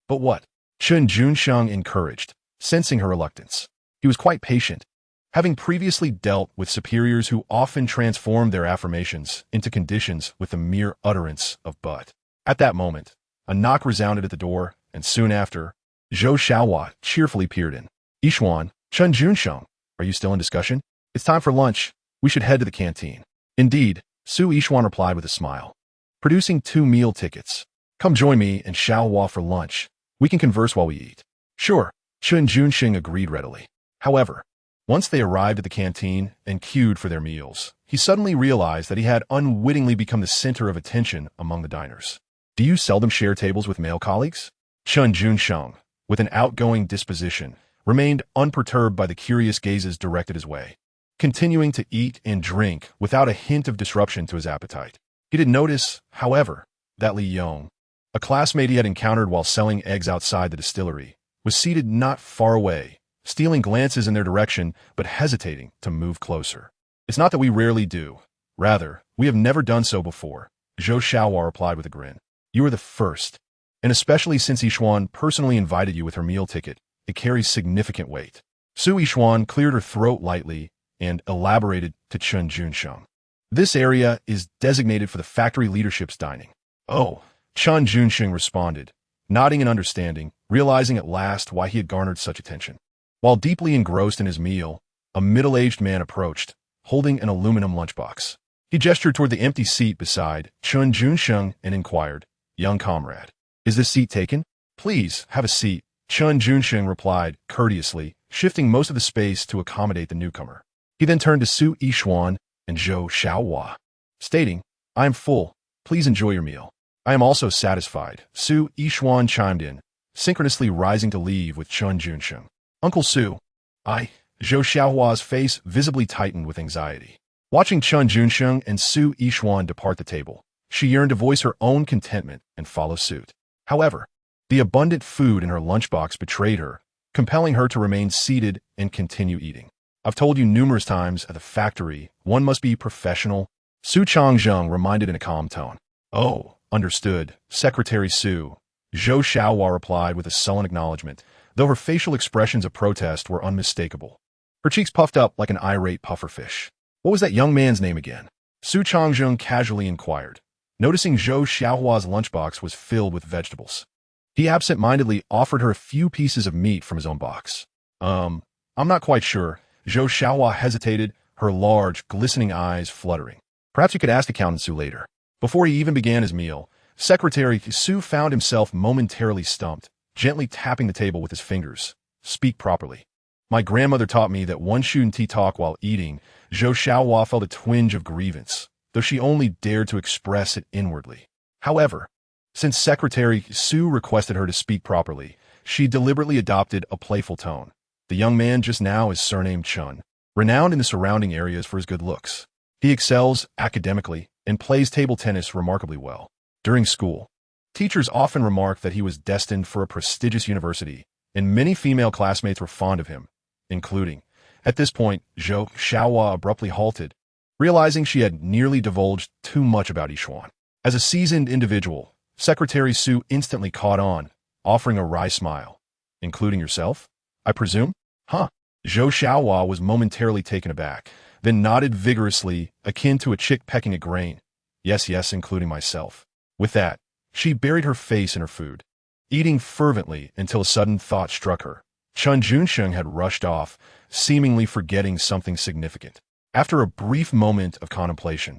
what?" Chen Junsheng encouraged, sensing her reluctance. He was quite patient, having previously dealt with superiors who often transformed their affirmations into conditions with the mere utterance of "but." At that moment, a knock resounded at the door, and soon after, Zhou Xiaohua cheerfully peered in. "Yishuan, Chen Junsheng, are you still in discussion? It's time for lunch. We should head to the canteen." "Indeed," Su Yishuan replied with a smile, producing 2 meal tickets. "Come join me and Xiaohua for lunch. We can converse while we eat." "Sure," Chen Junsheng agreed readily. However, once they arrived at the canteen and queued for their meals, he suddenly realized that he had unwittingly become the center of attention among the diners. "Do you seldom share tables with male colleagues?" Chen Junsheng, with an outgoing disposition, remained unperturbed by the curious gazes directed his way, continuing to eat and drink without a hint of disruption to his appetite. He did notice, however, that Li Yong, a classmate he had encountered while selling eggs outside the distillery, was seated not far away, stealing glances in their direction but hesitating to move closer. "It's not that we rarely do. Rather, we have never done so before," Zhou Xiaohua replied with a grin. "You are the first, and especially since Yishuan personally invited you with her meal ticket, it carries significant weight." Su Yishuan cleared her throat lightly and elaborated to Chen Junsheng. "This area is designated for the factory leadership's dining." "Oh," Chen Junsheng responded, nodding in understanding, realizing at last why he had garnered such attention. While deeply engrossed in his meal, a middle-aged man approached, holding an aluminum lunchbox. He gestured toward the empty seat beside Chen Junsheng and inquired, "Young comrade, is this seat taken?" "Please, have a seat," Chen Junsheng replied courteously, shifting most of the space to accommodate the newcomer. He then turned to Su Yishuan and Zhou Xiaohua, stating, "I am full. Please enjoy your meal." "I am also satisfied," Su Yishuan chimed in, synchronously rising to leave with Chen Junsheng. "Uncle Su." Zhou Xiaohua's face visibly tightened with anxiety. Watching Chen Junsheng and Su Yishuan depart the table, she yearned to voice her own contentment and follow suit. However, the abundant food in her lunchbox betrayed her, compelling her to remain seated and continue eating. "I've told you numerous times at the factory, one must be professional," Su Changzheng reminded in a calm tone. "Oh," Understood, Secretary Su. Zhou Xiaohua replied with a sullen acknowledgement, though her facial expressions of protest were unmistakable. Her cheeks puffed up like an irate pufferfish. What was that young man's name again? Su Changzheng casually inquired, noticing Zhou Xiaohua's lunchbox was filled with vegetables. He absent-mindedly offered her a few pieces of meat from his own box. I'm not quite sure. Zhou Xiaohua hesitated, her large, glistening eyes fluttering. Perhaps you could ask Accountant Su later. Before he even began his meal, Secretary Su found himself momentarily stumped, gently tapping the table with his fingers. Speak properly. My grandmother taught me that one shouldn't talk while eating. Zhou Xiaohua felt a twinge of grievance, though she only dared to express it inwardly. However, since Secretary Su requested her to speak properly, she deliberately adopted a playful tone. The young man just now is surnamed Chen, renowned in the surrounding areas for his good looks. He excels academically and plays table tennis remarkably well. During school, teachers often remarked that he was destined for a prestigious university, and many female classmates were fond of him, including. At this point, Zhou Xiaohua abruptly halted, realizing she had nearly divulged too much about Yishuan. As a seasoned individual, Secretary Su instantly caught on, offering a wry smile. Including yourself? I presume? Huh. Zhou Xiaohua was momentarily taken aback, then nodded vigorously, akin to a chick pecking a grain. Yes, including myself. With that, she buried her face in her food, eating fervently until a sudden thought struck her. Chen Junsheng had rushed off, seemingly forgetting something significant. After a brief moment of contemplation,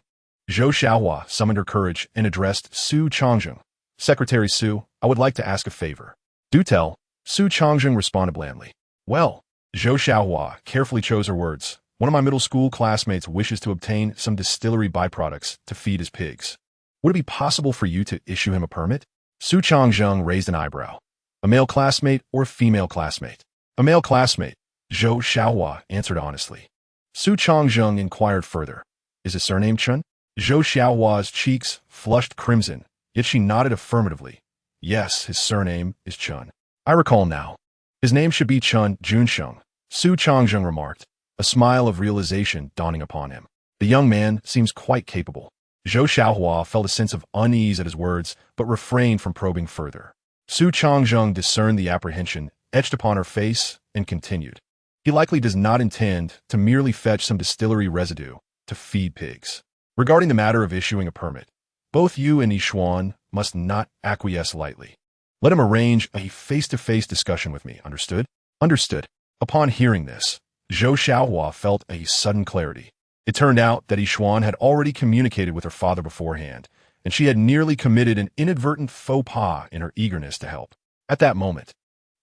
Zhou Xiaohua summoned her courage and addressed Su Changzheng. Secretary Su, I would like to ask a favor. Do tell. Su Changzheng responded blandly. Well, Zhou Xiaohua carefully chose her words. One of my middle school classmates wishes to obtain some distillery byproducts to feed his pigs. Would it be possible for you to issue him a permit? Su Changzheng raised an eyebrow. A male classmate or a female classmate? A male classmate, Zhou Xiaohua answered honestly. Su Changzheng inquired further. Is his surname Chen? Zhou Xiaohua's cheeks flushed crimson, yet she nodded affirmatively. Yes, his surname is Chen. I recall now. His name should be Chen Junsheng, Su Changzheng remarked, a smile of realization dawning upon him. The young man seems quite capable. Zhou Xiaohua felt a sense of unease at his words, but refrained from probing further. Su Changzheng discerned the apprehension etched upon her face and continued. He likely does not intend to merely fetch some distillery residue to feed pigs. Regarding the matter of issuing a permit, both you and Yishuan must not acquiesce lightly. Let him arrange a face-to-face discussion with me, understood? Understood. Upon hearing this, Zhou Xiaohua felt a sudden clarity. It turned out that Yishuan had already communicated with her father beforehand, and she had nearly committed an inadvertent faux pas in her eagerness to help. At that moment,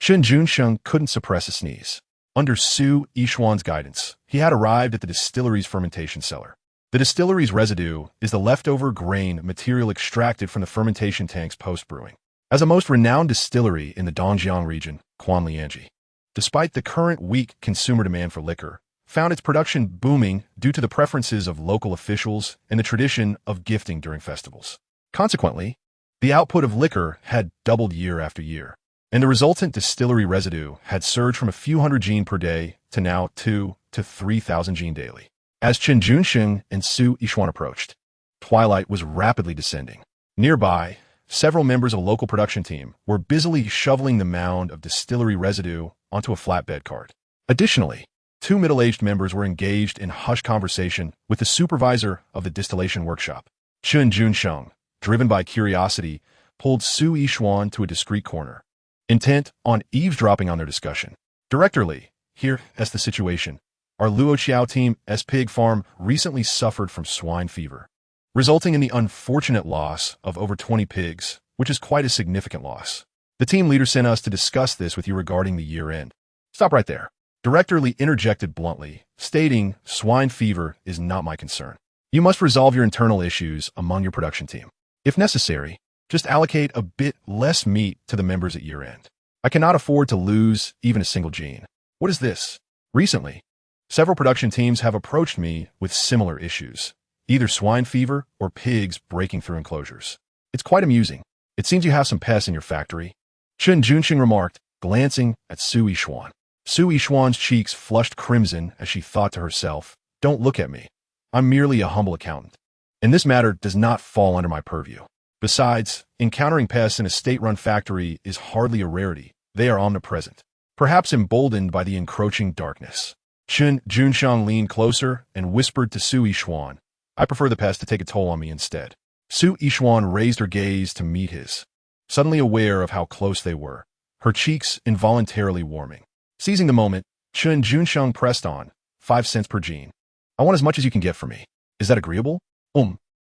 Chen Junsheng couldn't suppress a sneeze. Under Su Yishuan's guidance, he had arrived at the distillery's fermentation cellar. The distillery's residue is the leftover grain material extracted from the fermentation tanks post-brewing. As a most renowned distillery in the Dongjiang region, Quanlianji, despite the current weak consumer demand for liquor, found its production booming due to the preferences of local officials and the tradition of gifting during festivals. Consequently, the output of liquor had doubled year after year, and the resultant distillery residue had surged from a few hundred gene per day to now 2,000 to 3,000 gene daily. As Chen Junsheng and Su Yishuan approached, twilight was rapidly descending. Nearby, several members of a local production team were busily shoveling the mound of distillery residue onto a flatbed cart. Additionally, 2 middle-aged members were engaged in hushed conversation with the supervisor of the distillation workshop. Chen Junsheng, driven by curiosity, pulled Su Yishuan to a discreet corner, intent on eavesdropping on their discussion. Director Li, here as the situation. Our Luoqiao team's pig farm recently suffered from swine fever, resulting in the unfortunate loss of over 20 pigs, which is quite a significant loss. The team leader sent us to discuss this with you regarding the year-end. Stop right there. Director Li interjected bluntly, stating, swine fever is not my concern. You must resolve your internal issues among your production team. If necessary, just allocate a bit less meat to the members at year-end. I cannot afford to lose even a single gene. What is this? Recently, several production teams have approached me with similar issues, either swine fever or pigs breaking through enclosures. It's quite amusing. It seems you have some pests in your factory. Chen Junsheng remarked, glancing at Su Yishuan. Su Yishuan's cheeks flushed crimson as she thought to herself, don't look at me. I'm merely a humble accountant, and this matter does not fall under my purview. Besides, encountering pests in a state-run factory is hardly a rarity. They are omnipresent, perhaps emboldened by the encroaching darkness. Chen Junsheng leaned closer and whispered to Su Yishuan, "I prefer the pest to take a toll on me instead." Su Yishuan raised her gaze to meet his, suddenly aware of how close they were, her cheeks involuntarily warming. Seizing the moment, Chen Junsheng pressed on, 5 cents per gene. "I want as much as you can get for me. Is that agreeable?"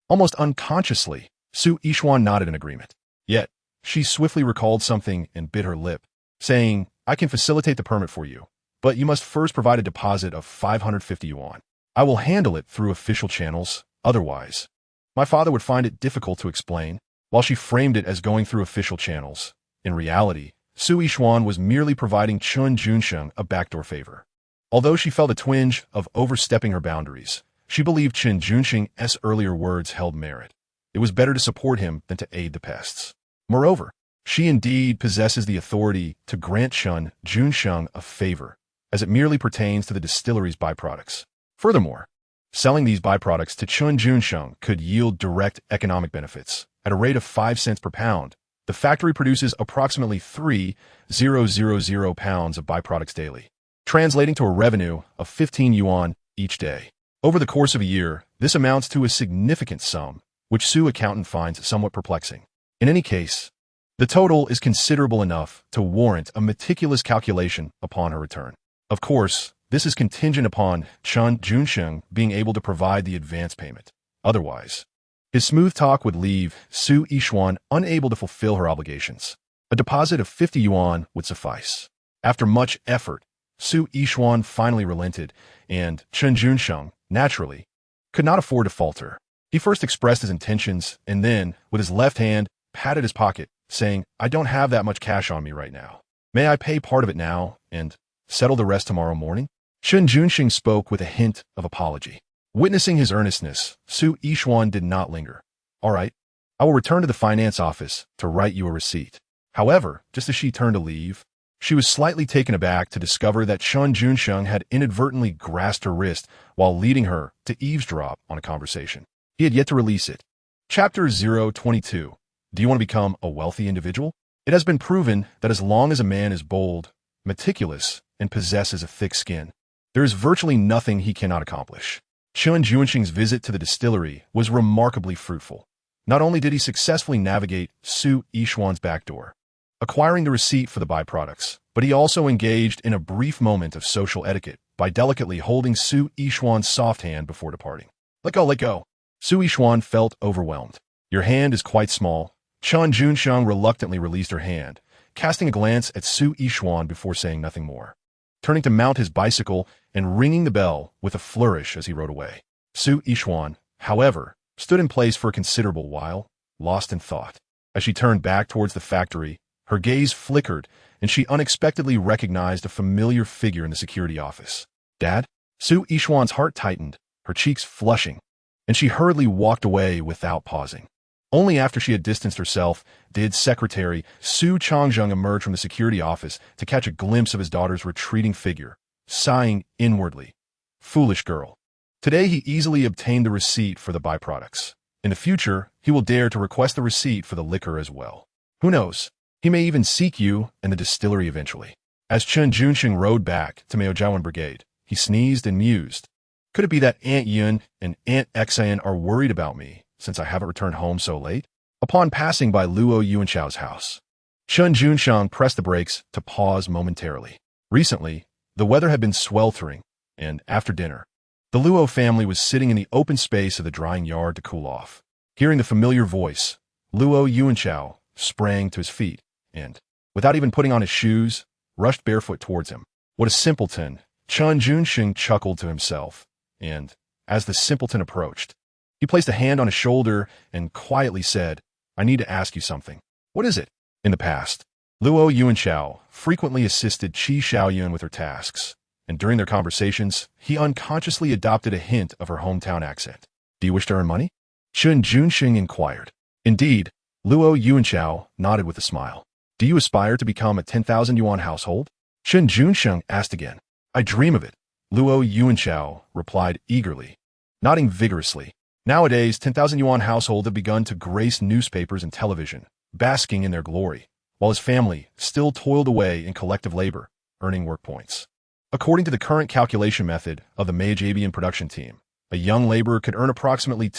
Almost unconsciously, Su Yishuan nodded in agreement. Yet, she swiftly recalled something and bit her lip, saying, "I can facilitate the permit for you, but you must first provide a deposit of 550 yuan. I will handle it through official channels, otherwise." My father would find it difficult to explain. While she framed it as going through official channels, in reality, Su Yishuan was merely providing Chen Junsheng a backdoor favor. Although she felt a twinge of overstepping her boundaries, she believed Chen Junsheng's earlier words held merit. It was better to support him than to aid the pests. Moreover, she indeed possesses the authority to grant Chen Junsheng a favor, as it merely pertains to the distillery's byproducts. Furthermore, selling these byproducts to Chen Junsheng could yield direct economic benefits. At a rate of 5 cents per pound, the factory produces approximately 3,000 pounds of byproducts daily, translating to a revenue of 15 yuan each day. Over the course of a year, this amounts to a significant sum, which Su accountant finds somewhat perplexing. In any case, the total is considerable enough to warrant a meticulous calculation upon her return. Of course, this is contingent upon Chen Junsheng being able to provide the advance payment. Otherwise, his smooth talk would leave Su Yishuan unable to fulfill her obligations. A deposit of 50 yuan would suffice. After much effort, Su Yishuan finally relented, and Chen Junsheng, naturally, could not afford to falter. He first expressed his intentions, and then, with his left hand, patted his pocket, saying, "I don't have that much cash on me right now. May I pay part of it now, and settle the rest tomorrow morning?" Chen Junsheng spoke with a hint of apology. Witnessing his earnestness, Su Yishuan did not linger. "All right, I will return to the finance office to write you a receipt." However, just as she turned to leave, she was slightly taken aback to discover that Chen Junsheng had inadvertently grasped her wrist while leading her to eavesdrop on a conversation. He had yet to release it. Chapter 022. Do you want to become a wealthy individual? It has been proven that as long as a man is bold, meticulous, and possesses a thick skin, there is virtually nothing he cannot accomplish. Chen Junsheng's visit to the distillery was remarkably fruitful. Not only did he successfully navigate Su Yishuan's back door, acquiring the receipt for the byproducts, but he also engaged in a brief moment of social etiquette by delicately holding Su Yishuan's soft hand before departing. "Let go, let go." Su Yishuan felt overwhelmed. "Your hand is quite small." Chen Junsheng reluctantly released her hand, casting a glance at Su Yishuan before saying nothing more. Turning to mount his bicycle and ringing the bell with a flourish as he rode away. Su Yishuan, however, stood in place for a considerable while, lost in thought. As she turned back towards the factory, her gaze flickered, and she unexpectedly recognized a familiar figure in the security office. "Dad?" Su Yishuan's heart tightened, her cheeks flushing, and she hurriedly walked away without pausing. Only after she had distanced herself did Secretary Su Changzheng emerge from the security office to catch a glimpse of his daughter's retreating figure, sighing inwardly. Foolish girl. Today he easily obtained the receipt for the byproducts. In the future, he will dare to request the receipt for the liquor as well. Who knows? He may even seek you and the distillery eventually. As Chen Junsheng rode back to Miaojiawan Brigade, he sneezed and mused. Could it be that Aunt Yun and Aunt Xian are worried about me, since I haven't returned home so late? Upon passing by Luo Yuanchao's house, Chen Junsheng pressed the brakes to pause momentarily. Recently, the weather had been sweltering, and after dinner, the Luo family was sitting in the open space of the drying yard to cool off. Hearing the familiar voice, Luo Yuanchao sprang to his feet and, without even putting on his shoes, rushed barefoot towards him. What a simpleton! Chen Junsheng chuckled to himself, and, as the simpleton approached, he placed a hand on his shoulder and quietly said, "I need to ask you something." "What is it?" In the past, Luo Yuanchao frequently assisted Qi Xiaoyun with her tasks, and during their conversations, he unconsciously adopted a hint of her hometown accent. "Do you wish to earn money?" Chen Junsheng inquired. Indeed, Luo Yuanchao nodded with a smile. "Do you aspire to become a 10,000 yuan household?" Chen Junsheng asked again. "I dream of it," Luo Yuanchao replied eagerly, nodding vigorously. Nowadays, 10,000 yuan households have begun to grace newspapers and television, basking in their glory, while his family still toiled away in collective labor, earning work points. According to the current calculation method of the Mayajabian production team, a young laborer could earn approximately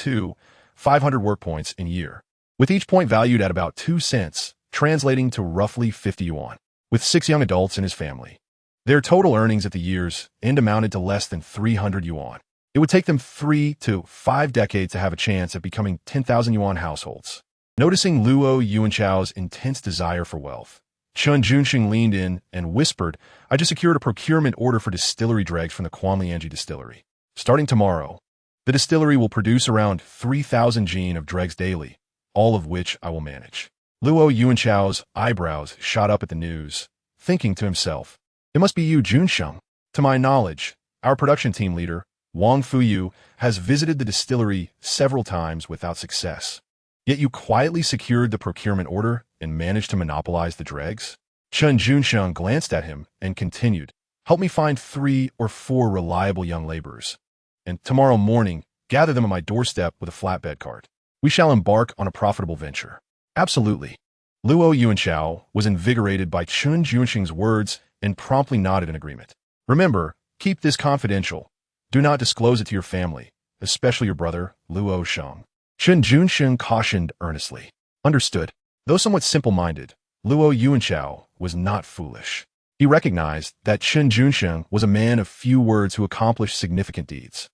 500 work points in a year, with each point valued at about 2 cents, translating to roughly 50 yuan, with 6 young adults in his family. Their total earnings at the year's end amounted to less than 300 yuan. It would take them 3 to 5 decades to have a chance at becoming 10,000 yuan households. Noticing Luo Yuanchao's intense desire for wealth, Chen Junsheng leaned in and whispered, "I just secured a procurement order for distillery dregs from the Quanlianji distillery. Starting tomorrow, the distillery will produce around 3,000 jin of dregs daily, all of which I will manage." Luo Yuanchao's eyebrows shot up at the news, thinking to himself, "It must be you, Junsheng. To my knowledge, our production team leader, Wang Fuyu, has visited the distillery several times without success. Yet you quietly secured the procurement order and managed to monopolize the dregs?" Chen Junsheng glanced at him and continued, "Help me find 3 or 4 reliable young laborers, and tomorrow morning, gather them at my doorstep with a flatbed cart. We shall embark on a profitable venture." "Absolutely." Luo Yuanchao was invigorated by Chen Junsheng's words and promptly nodded in agreement. "Remember, keep this confidential. Do not disclose it to your family, especially your brother, Luo Sheng." Chen Junsheng cautioned earnestly. Understood. Though somewhat simple-minded, Luo Yuanchao was not foolish. He recognized that Chen Junsheng was a man of few words who accomplished significant deeds.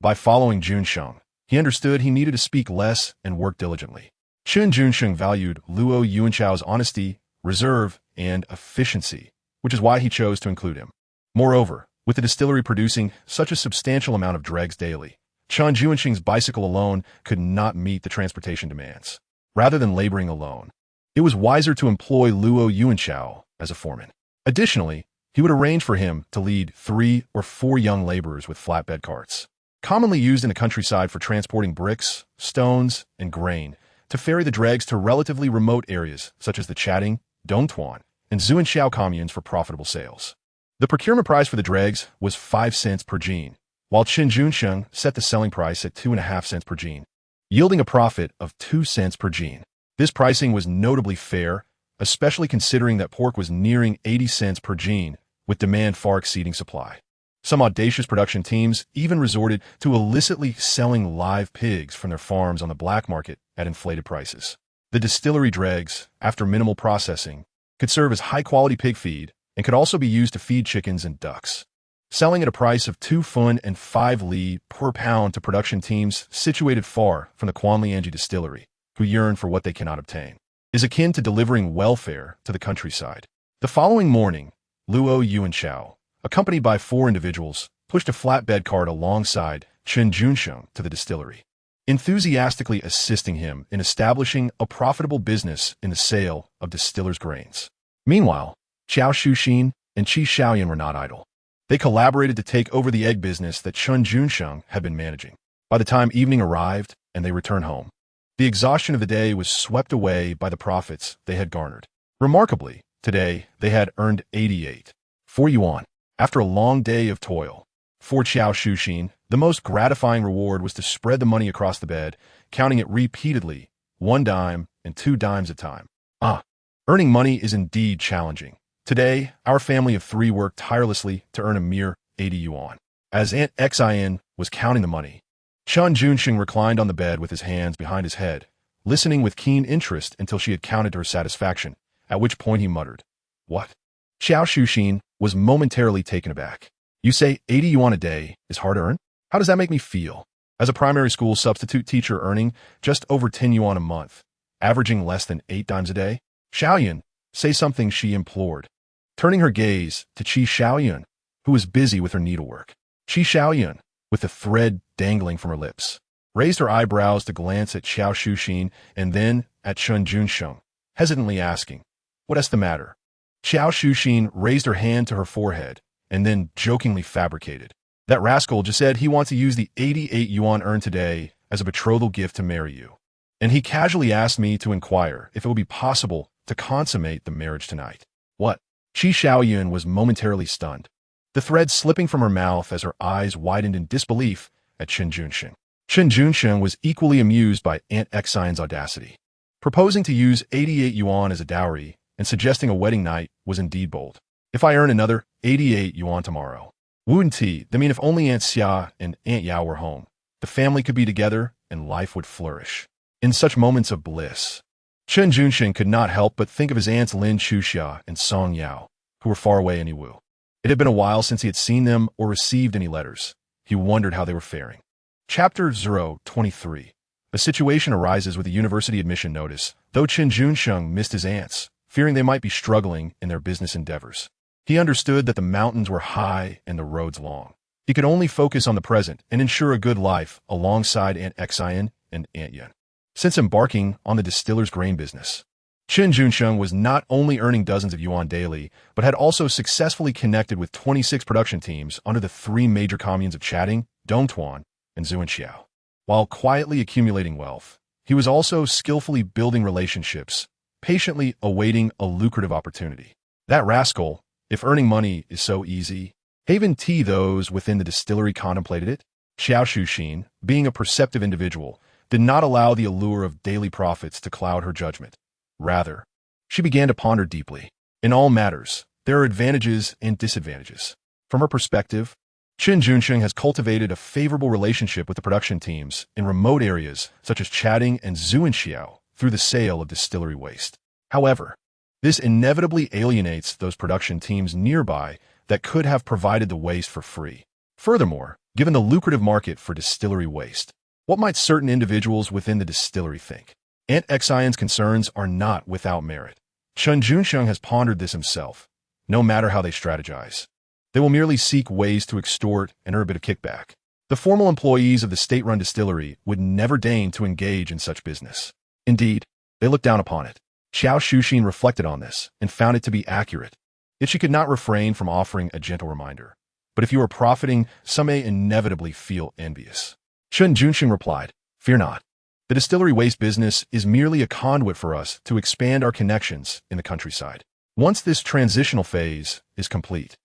By following Junsheng, he understood he needed to speak less and work diligently. Chen Junsheng valued Luo Yuanchao's honesty, reserve, and efficiency, which is why he chose to include him. Moreover, with the distillery producing such a substantial amount of dregs daily, Chen Junsheng's bicycle alone could not meet the transportation demands. Rather than laboring alone, it was wiser to employ Luo Yuanchao as a foreman. Additionally, he would arrange for him to lead 3 or 4 young laborers with flatbed carts, commonly used in the countryside for transporting bricks, stones, and grain, to ferry the dregs to relatively remote areas such as the Chatting, Dongtuan, and Zuanxiao communes for profitable sales. The procurement price for the dregs was 5 cents per jin, while Chen Junsheng set the selling price at 2.5 cents per jin, yielding a profit of 2 cents per jin. This pricing was notably fair, especially considering that pork was nearing 80 cents per jin, with demand far exceeding supply. Some audacious production teams even resorted to illicitly selling live pigs from their farms on the black market at inflated prices. The distillery dregs, after minimal processing, could serve as high-quality pig feed and could also be used to feed chickens and ducks. Selling at a price of 2 fun and 5 li per pound to production teams situated far from the Quanlianji distillery, who yearn for what they cannot obtain, is akin to delivering welfare to the countryside. The following morning, Luo Yuanchao, accompanied by 4 individuals, pushed a flatbed cart alongside Chen Junsheng to the distillery, enthusiastically assisting him in establishing a profitable business in the sale of distillers' grains. Meanwhile, Qiao Shuxin and Qi Xiaoyan were not idle. They collaborated to take over the egg business that Chen Junsheng had been managing. By the time evening arrived and they returned home, the exhaustion of the day was swept away by the profits they had garnered. Remarkably, today they had earned 4 yuan. After a long day of toil, for Qiao Shuxin, the most gratifying reward was to spread the money across the bed, counting it repeatedly, 1 dime and 2 dimes at a time. Earning money is indeed challenging. Today, our family of 3 worked tirelessly to earn a mere 80 yuan. As Aunt Xin was counting the money, Chen Junsheng reclined on the bed with his hands behind his head, listening with keen interest until she had counted to her satisfaction, at which point he muttered, "What?" Qiao Shuxin was momentarily taken aback. "You say 80 yuan a day is hard to earn? How does that make me feel? As a primary school substitute teacher earning just over 10 yuan a month, averaging less than 8 dimes a day?" "Xiaoyan, say something," she implored, turning her gaze to Qi Xiaoyan, who was busy with her needlework. Qi Xiaoyan, with the thread dangling from her lips, raised her eyebrows to glance at Qiao Shuxin and then at Chen Junsheng, hesitantly asking, "What's the matter?" Qiao Shuxin raised her hand to her forehead and then jokingly fabricated, "That rascal just said he wants to use the 88 yuan earned today as a betrothal gift to marry you. And he casually asked me to inquire if it would be possible to consummate the marriage tonight." "What?" Qi Xiaoyan was momentarily stunned, the thread slipping from her mouth as her eyes widened in disbelief at Chen Junsheng. Chen Junsheng was equally amused by Aunt Xian's audacity. Proposing to use 88 yuan as a dowry and suggesting a wedding night was indeed bold. If I earn another 88 yuan tomorrow. Wouldn't he? I mean, if only Aunt Xia and Aunt Yao were home, the family could be together and life would flourish. In such moments of bliss, Chen Junsheng could not help but think of his aunts Lin Chuxia and Song Yao, who were far away in Yiwu. It had been a while since he had seen them or received any letters. He wondered how they were faring. Chapter 023. A situation arises with a university admission notice, though Chen Junsheng missed his aunts, fearing they might be struggling in their business endeavors. He understood that the mountains were high and the roads long. He could only focus on the present and ensure a good life alongside Aunt Xian and Aunt Yan. Since embarking on the distiller's grain business, Chen Junsheng was not only earning dozens of yuan daily, but had also successfully connected with 26 production teams under the three major communes of Chading, Dongtuan, and Zuanxiao. While quietly accumulating wealth, he was also skillfully building relationships, patiently awaiting a lucrative opportunity. That rascal, if earning money is so easy, haven tea those within the distillery contemplated it. Xiao Shuxin, being a perceptive individual, did not allow the allure of daily profits to cloud her judgment. Rather, she began to ponder deeply. In all matters, there are advantages and disadvantages. From her perspective, Chen Junsheng has cultivated a favorable relationship with the production teams in remote areas such as Chading and Zuanxiao through the sale of distillery waste. However, this inevitably alienates those production teams nearby that could have provided the waste for free. Furthermore, given the lucrative market for distillery waste, what might certain individuals within the distillery think? Aunt Xian's concerns are not without merit. Chen Junsheng has pondered this himself. No matter how they strategize, they will merely seek ways to extort and earn a bit of kickback. The formal employees of the state-run distillery would never deign to engage in such business. Indeed, they look down upon it. Xiao Shuxin reflected on this and found it to be accurate. Yet she could not refrain from offering a gentle reminder. But if you are profiting, some may inevitably feel envious. Chen Junsheng replied, "Fear not. The distillery waste business is merely a conduit for us to expand our connections in the countryside. Once this transitional phase is complete,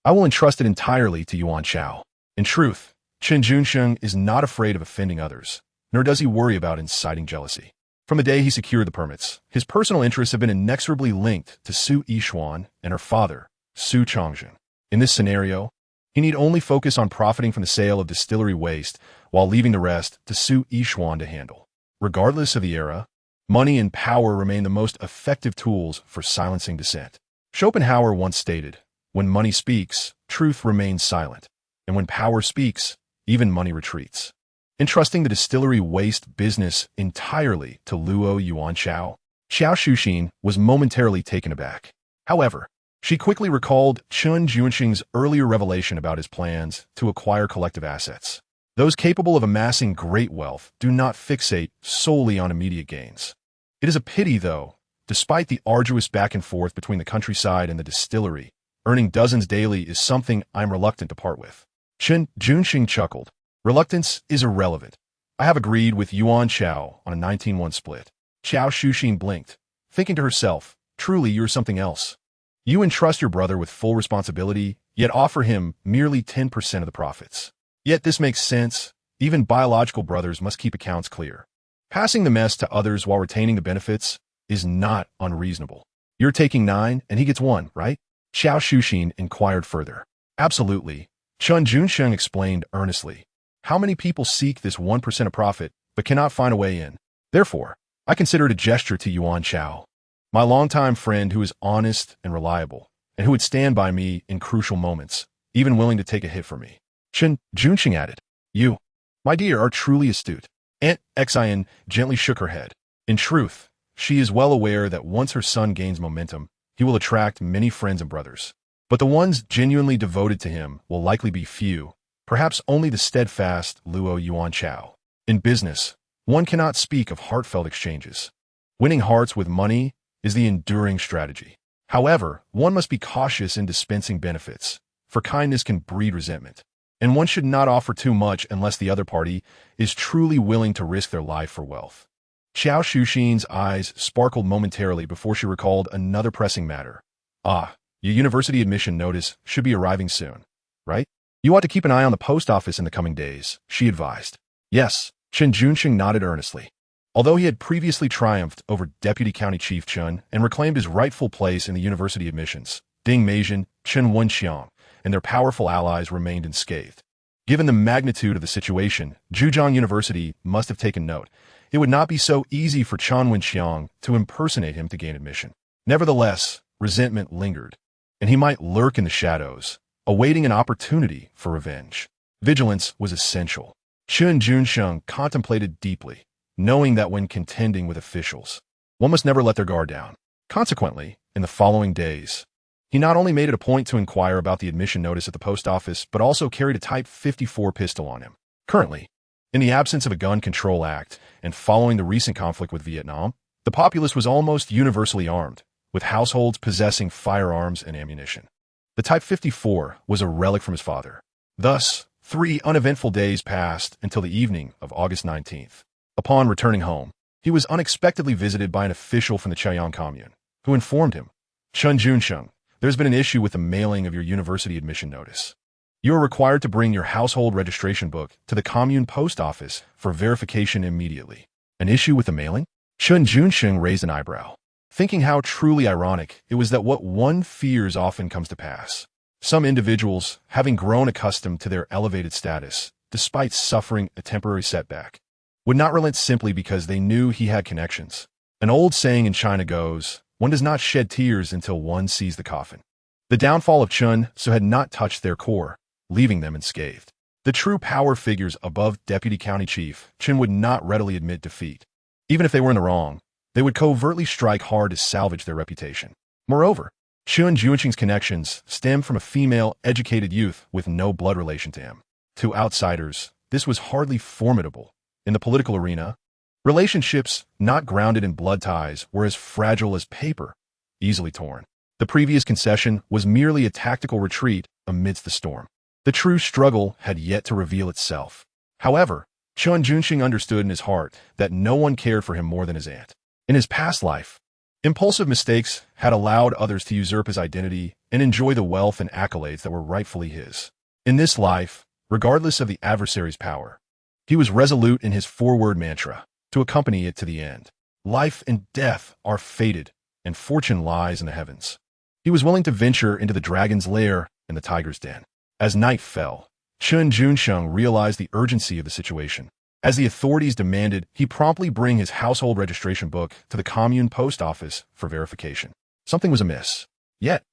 I will entrust it entirely to Yuan Chao." In truth, Chen Junsheng is not afraid of offending others, nor does he worry about inciting jealousy. From the day he secured the permits, his personal interests have been inexorably linked to Su Yishuan and her father, Su Changzhen. In this scenario, he need only focus on profiting from the sale of distillery waste while leaving the rest to Su Yishuan to handle. Regardless of the era, money and power remain the most effective tools for silencing dissent. Schopenhauer once stated, "When money speaks, truth remains silent, and when power speaks, even money retreats." Entrusting the distillery waste business entirely to Luo Yuanchao, Xiao Shuxin was momentarily taken aback. However, she quickly recalled Chen Junsheng's earlier revelation about his plans to acquire collective assets. Those capable of amassing great wealth do not fixate solely on immediate gains. It is a pity, though, despite the arduous back and forth between the countryside and the distillery, earning dozens daily is something I'm reluctant to part with. Chen Junsheng chuckled. "Reluctance is irrelevant. I have agreed with Yuan Chao on a 19-1 split." Xiao Shuxin blinked, thinking to herself, "Truly, you're something else. You entrust your brother with full responsibility, yet offer him merely 10% of the profits. Yet this makes sense. Even biological brothers must keep accounts clear. Passing the mess to others while retaining the benefits is not unreasonable. You're taking 9 and he gets 1, right?" Xiao Shuxin inquired further. "Absolutely," Chen Junsheng explained earnestly. "How many people seek this 1% of profit but cannot find a way in? Therefore, I consider it a gesture to Yuan Chao, my longtime friend who is honest and reliable, and who would stand by me in crucial moments, even willing to take a hit for me." Chen Junsheng added, "You, my dear, are truly astute." Aunt Xian gently shook her head. In truth, she is well aware that once her son gains momentum, he will attract many friends and brothers. But the ones genuinely devoted to him will likely be few, perhaps only the steadfast Luo Yuanchao. In business, one cannot speak of heartfelt exchanges. Winning hearts with money is the enduring strategy. However, one must be cautious in dispensing benefits, for kindness can breed resentment. And one should not offer too much unless the other party is truly willing to risk their life for wealth. Xiao Shuxin's eyes sparkled momentarily before she recalled another pressing matter. "Ah, your university admission notice should be arriving soon, right? You ought to keep an eye on the post office in the coming days," she advised. "Yes, Chen Junsheng nodded earnestly. Although he had previously triumphed over Deputy County Chief Chen and reclaimed his rightful place in the university admissions, Ding Meijin, Chen Junsheng, and their powerful allies remained unscathed. Given the magnitude of the situation, Zhejiang University must have taken note. It would not be so easy for Chen Junsheng to impersonate him to gain admission. Nevertheless, resentment lingered, and he might lurk in the shadows, awaiting an opportunity for revenge. Vigilance was essential. Chen Junsheng contemplated deeply, knowing that when contending with officials, one must never let their guard down. Consequently, in the following days, he not only made it a point to inquire about the admission notice at the post office, but also carried a Type 54 pistol on him. Currently, in the absence of a Gun Control Act and following the recent conflict with Vietnam, the populace was almost universally armed, with households possessing firearms and ammunition. The Type 54 was a relic from his father. Thus, 3 uneventful days passed until the evening of August 19th. Upon returning home, he was unexpectedly visited by an official from the Chaoyang commune, who informed him, "Chen Junsheng, there's been an issue with the mailing of your university admission notice. You are required to bring your household registration book to the commune post office for verification immediately." An issue with the mailing? Chen Junsheng raised an eyebrow, thinking how truly ironic it was that what one fears often comes to pass. Some individuals, having grown accustomed to their elevated status, despite suffering a temporary setback, would not relent simply because they knew he had connections. An old saying in China goes, "One does not shed tears until one sees the coffin." The downfall of Chen so had not touched their core, leaving them unscathed. The true power figures above Deputy County Chief Chen would not readily admit defeat. Even if they were in the wrong, they would covertly strike hard to salvage their reputation. Moreover, Chen Junsheng's connections stemmed from a female, educated youth with no blood relation to him. To outsiders, this was hardly formidable. In the political arena, relationships not grounded in blood ties were as fragile as paper, easily torn. The previous concession was merely a tactical retreat amidst the storm. The true struggle had yet to reveal itself. However, Chen Junsheng understood in his heart that no one cared for him more than his aunt. In his past life, impulsive mistakes had allowed others to usurp his identity and enjoy the wealth and accolades that were rightfully his. In this life, regardless of the adversary's power, he was resolute in his four-word mantra, to accompany it to the end. Life and death are fated, and fortune lies in the heavens. He was willing to venture into the dragon's lair and the tiger's den. As night fell, Chen Junsheng realized the urgency of the situation. As the authorities demanded, he promptly bring his household registration book to the commune post office for verification. Something was amiss. Yet,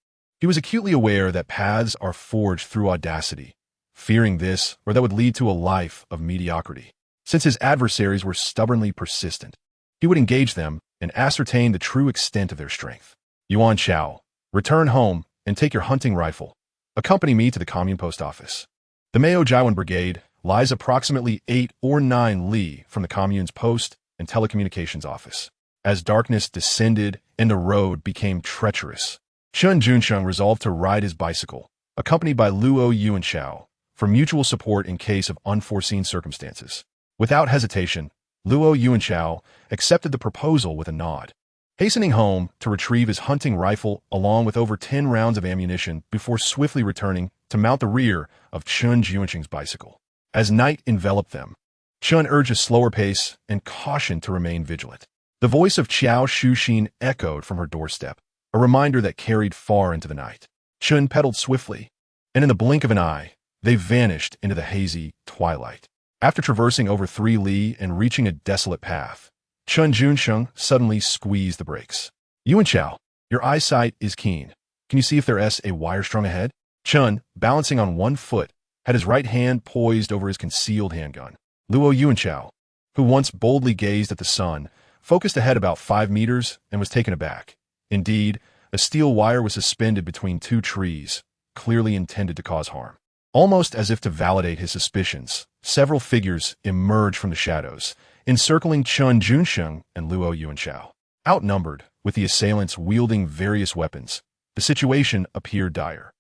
he was acutely aware that paths are forged through audacity, fearing this or that would lead to a life of mediocrity. Since his adversaries were stubbornly persistent, he would engage them and ascertain the true extent of their strength. "Yuan Chao, return home and take your hunting rifle. Accompany me to the commune post office. The Mayo Jiwan Brigade lies approximately 8 or 9 li from the commune's post and telecommunications office." As darkness descended and the road became treacherous, Chen Junsheng resolved to ride his bicycle, accompanied by Luo Yuanchao, for mutual support in case of unforeseen circumstances. Without hesitation, Luo Yuanchao accepted the proposal with a nod, hastening home to retrieve his hunting rifle along with over 10 rounds of ammunition before swiftly returning to mount the rear of Chen Junsheng's bicycle. As night enveloped them, Chen urged a slower pace and cautioned to remain vigilant. The voice of Qiao Shuxin echoed from her doorstep, a reminder that carried far into the night. Chen pedaled swiftly, and in the blink of an eye, they vanished into the hazy twilight. After traversing over 3 li and reaching a desolate path, Chen Junsheng suddenly squeezed the brakes. "Yuan Chao, your eyesight is keen. Can you see if there's a wire strung ahead?" Chen, balancing on one foot, had his right hand poised over his concealed handgun. Luo Yuanchao, who once boldly gazed at the sun, focused ahead about 5 meters and was taken aback. Indeed, a steel wire was suspended between 2 trees, clearly intended to cause harm. Almost as if to validate his suspicions, several figures emerged from the shadows, encircling Chen Junsheng and Luo Yuanchao. Outnumbered, with the assailants wielding various weapons, the situation appeared dire.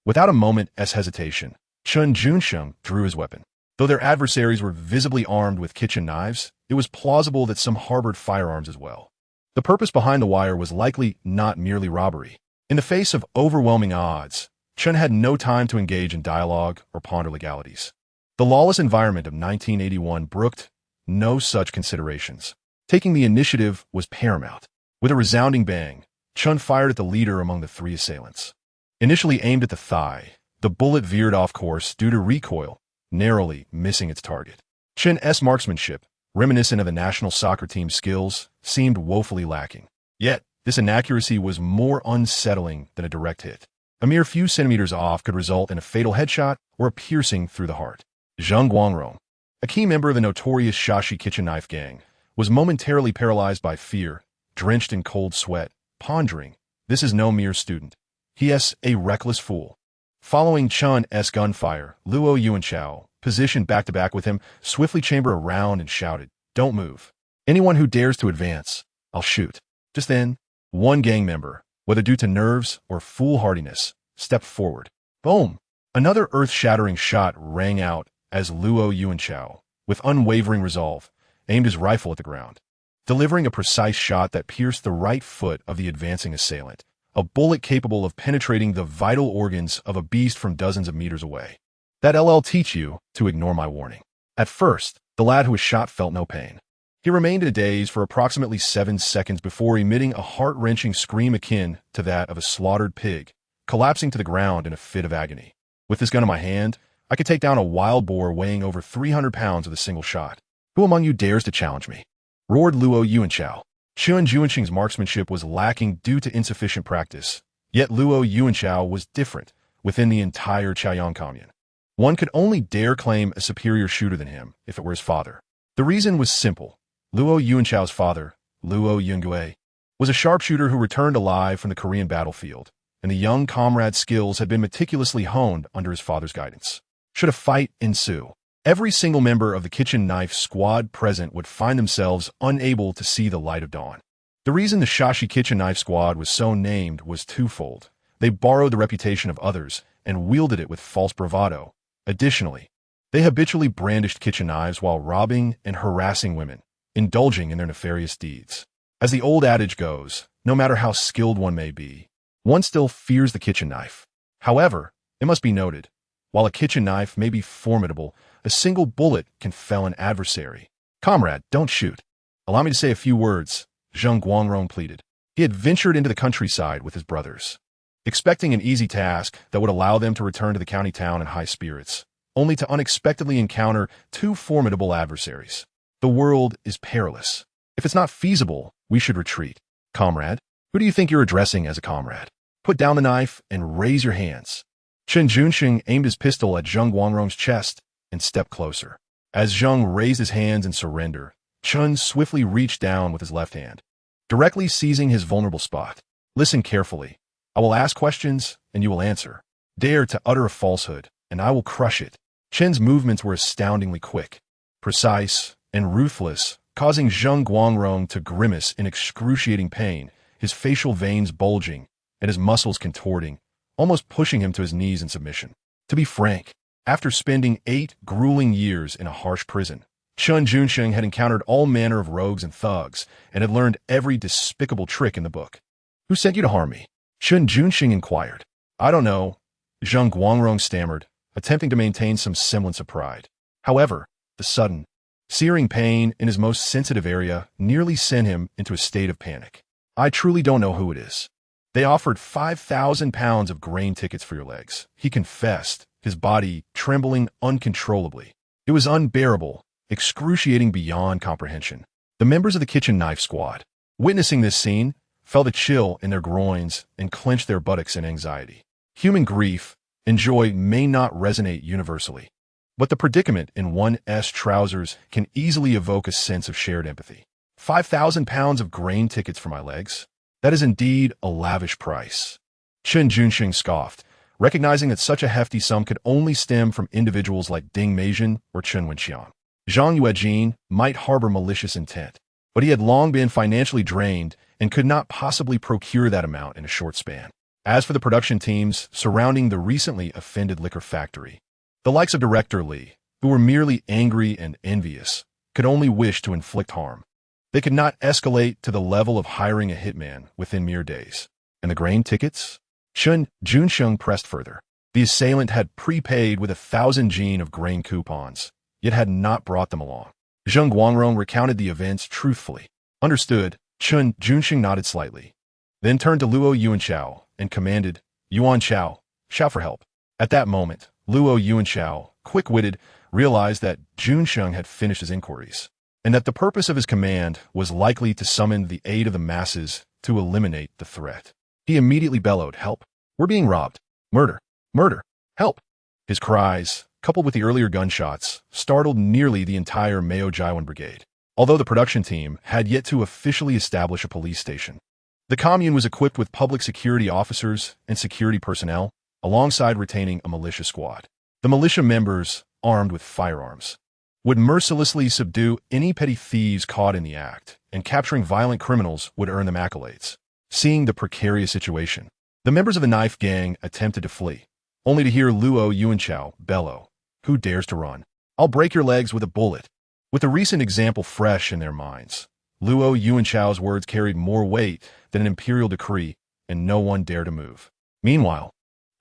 Without a moment's hesitation, Chen Junsheng drew his weapon. Though their adversaries were visibly armed with kitchen knives, it was plausible that some harbored firearms as well. The purpose behind the wire was likely not merely robbery. In the face of overwhelming odds, Chen had no time to engage in dialogue or ponder legalities. The lawless environment of 1981 brooked no such considerations. Taking the initiative was paramount. With a resounding bang, Chen fired at the leader among the three assailants. Initially aimed at the thigh, the bullet veered off course due to recoil, narrowly missing its target. Chen's marksmanship, reminiscent of the national soccer team's skills, seemed woefully lacking. Yet, this inaccuracy was more unsettling than a direct hit. A mere few centimeters off could result in a fatal headshot or a piercing through the heart. Zheng Guangrong, a key member of the notorious Shashi kitchen knife gang, was momentarily paralyzed by fear, drenched in cold sweat, pondering, this is no mere student. He is a reckless fool. Following Chen's gunfire, Luo Yuanchao, positioned back-to-back with him, swiftly chambered a round and shouted, "Don't move. Anyone who dares to advance, I'll shoot." Just then, one gang member, whether due to nerves or foolhardiness, stepped forward. Boom! Another earth-shattering shot rang out as Luo Yuanchao, with unwavering resolve, aimed his rifle at the ground, delivering a precise shot that pierced the right foot of the advancing assailant, a bullet capable of penetrating the vital organs of a beast from dozens of meters away. That'll teach you to ignore my warning. At first, the lad who was shot felt no pain. He remained in a daze for approximately 7 seconds before emitting a heart-wrenching scream akin to that of a slaughtered pig, collapsing to the ground in a fit of agony. With this gun in my hand, I could take down a wild boar weighing over 300 pounds with a single shot. Who among you dares to challenge me? Roared Luo Yuanchao. Chen Junsheng's marksmanship was lacking due to insufficient practice, yet Luo Yuanchao was different within the entire Chaoyang commune. One could only dare claim a superior shooter than him if it were his father. The reason was simple. Luo Yuanchao's father, Luo Yungue, was a sharpshooter who returned alive from the Korean battlefield, and the young comrade's skills had been meticulously honed under his father's guidance. Should a fight ensue, every single member of the kitchen knife squad present would find themselves unable to see the light of dawn. The reason the Shashi kitchen knife squad was so named was twofold. They borrowed the reputation of others and wielded it with false bravado. Additionally, they habitually brandished kitchen knives while robbing and harassing women, indulging in their nefarious deeds. As the old adage goes, no matter how skilled one may be, one still fears the kitchen knife. However, it must be noted, while a kitchen knife may be formidable, a single bullet can fell an adversary. Comrade, don't shoot. Allow me to say a few words, Zheng Guangrong pleaded. He had ventured into the countryside with his brothers, expecting an easy task that would allow them to return to the county town in high spirits, only to unexpectedly encounter two formidable adversaries. The world is perilous. If it's not feasible, we should retreat. Comrade, who do you think you're addressing as a comrade? Put down the knife and raise your hands. Chen Junsheng aimed his pistol at Zheng Guangrong's chest and stepped closer. As Zheng raised his hands in surrender, Chen swiftly reached down with his left hand, directly seizing his vulnerable spot. Listen carefully. I will ask questions, and you will answer. Dare to utter a falsehood, and I will crush it. Chen's movements were astoundingly quick, precise, and ruthless, causing Zheng Guangrong to grimace in excruciating pain, his facial veins bulging, and his muscles contorting, almost pushing him to his knees in submission. To be frank, after spending 8 grueling years in a harsh prison, Chen Junsheng had encountered all manner of rogues and thugs, and had learned every despicable trick in the book. Who sent you to harm me? Chen Junsheng inquired. I don't know, Zheng Guangrong stammered, attempting to maintain some semblance of pride. However, the sudden, searing pain in his most sensitive area nearly sent him into a state of panic. I truly don't know who it is. They offered 5,000 pounds of grain tickets for your legs, he confessed, his body trembling uncontrollably. It was unbearable, excruciating beyond comprehension. The members of the kitchen knife squad, witnessing this scene, felt a chill in their groins and clenched their buttocks in anxiety. Human grief and joy may not resonate universally, but the predicament in one's trousers can easily evoke a sense of shared empathy. 5,000 pounds of grain tickets for my legs? That is indeed a lavish price. Chen Junsheng scoffed, recognizing that such a hefty sum could only stem from individuals like Ding Meijin or Chen Wenxiang. Zhang Yuejin might harbor malicious intent, but he had long been financially drained and could not possibly procure that amount in a short span. As for the production teams surrounding the recently offended liquor factory, the likes of Director Li, who were merely angry and envious, could only wish to inflict harm. They could not escalate to the level of hiring a hitman within mere days. And the grain tickets? Chen Junsheng pressed further. The assailant had prepaid with 1,000 jin of grain coupons, yet had not brought them along. Zheng Guangrong recounted the events truthfully. Understood, Chen Junsheng nodded slightly. Then turned to Luo Yuanchao and commanded, Yuan Chao, shout for help. At that moment, Luo Yuanchao, quick-witted, realized that Junsheng had finished his inquiries, and that the purpose of his command was likely to summon the aid of the masses to eliminate the threat. He immediately bellowed, help. We're being robbed. Murder. Murder. Help. His cries, coupled with the earlier gunshots, startled nearly the entire Mayo Jaiwan brigade. Although the production team had yet to officially establish a police station, the commune was equipped with public security officers and security personnel, alongside retaining a militia squad. The militia members, armed with firearms, would mercilessly subdue any petty thieves caught in the act, and capturing violent criminals would earn them accolades. Seeing the precarious situation, the members of the knife gang attempted to flee, only to hear Luo Yuanchao bellow, who dares to run? I'll break your legs with a bullet. With the recent example fresh in their minds, Luo Yuanchao's words carried more weight than an imperial decree, and no one dared to move. Meanwhile,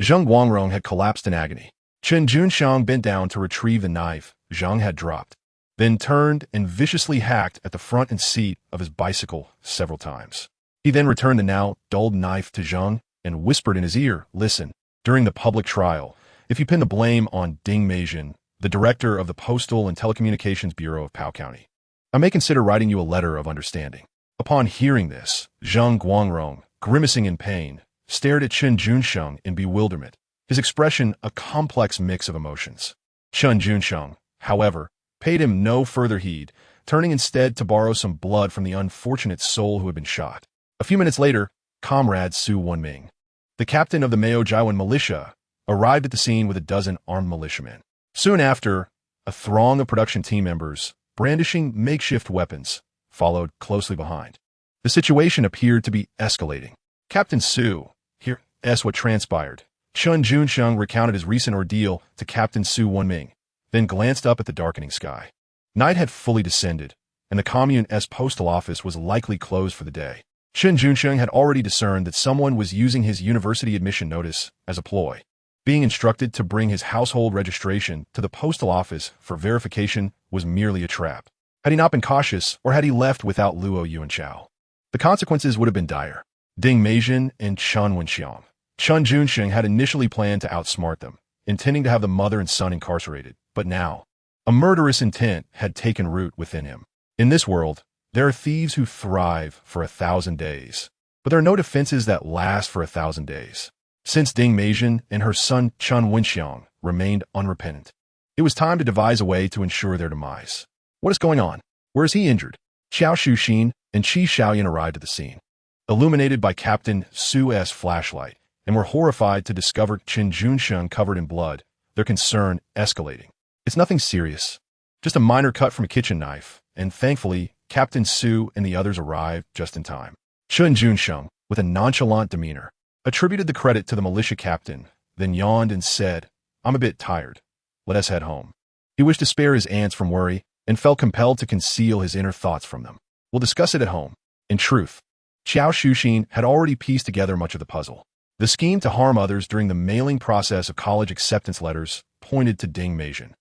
Zheng Guangrong had collapsed in agony. Chen Junsheng bent down to retrieve the knife Zheng had dropped, then turned and viciously hacked at the front and seat of his bicycle several times. He then returned the now dulled knife to Zheng and whispered in his ear, listen, during the public trial, if you pin the blame on Ding Meijin, the director of the Postal and Telecommunications Bureau of Pao County, I may consider writing you a letter of understanding. Upon hearing this, Zheng Guangrong, grimacing in pain, stared at Chen Junsheng in bewilderment, his expression a complex mix of emotions. Chen Junsheng, however, paid him no further heed, turning instead to borrow some blood from the unfortunate soul who had been shot. A few minutes later, Comrade Su Wenming, the captain of the Mayo Jaiwan militia, arrived at the scene with a dozen armed militiamen. Soon after, a throng of production team members, brandishing makeshift weapons, followed closely behind. The situation appeared to be escalating. Captain Su, here's what transpired. Chen Junsheng recounted his recent ordeal to Captain Su Wenming, then glanced up at the darkening sky. Night had fully descended, and the commune's postal office was likely closed for the day. Chen Junsheng had already discerned that someone was using his university admission notice as a ploy. Being instructed to bring his household registration to the postal office for verification was merely a trap. Had he not been cautious, or had he left without Luo Yuanchao, the consequences would have been dire. Ding Meijin and Chen Wenxiang. Chen Junsheng had initially planned to outsmart them, intending to have the mother and son incarcerated, but now, a murderous intent had taken root within him. In this world, there are thieves who thrive for 1,000 days, but there are no defenses that last for 1,000 days. Since Ding Meijin and her son Chen Wenxiang remained unrepentant, it was time to devise a way to ensure their demise. What is going on? Where is he injured? Xiao Shuxin and Qi Xiaoyan arrived at the scene, illuminated by Captain Su's flashlight, and were horrified to discover Chen Junsheng covered in blood, their concern escalating. It's nothing serious, just a minor cut from a kitchen knife, and thankfully, Captain Su and the others arrived just in time. Chen Junsheng, with a nonchalant demeanor, attributed the credit to the militia captain, then yawned and said, I'm a bit tired. Let us head home. He wished to spare his aunts from worry and felt compelled to conceal his inner thoughts from them. We'll discuss it at home. In truth, Xiao Shuxin had already pieced together much of the puzzle. The scheme to harm others during the mailing process of college acceptance letters pointed to Ding Meijin,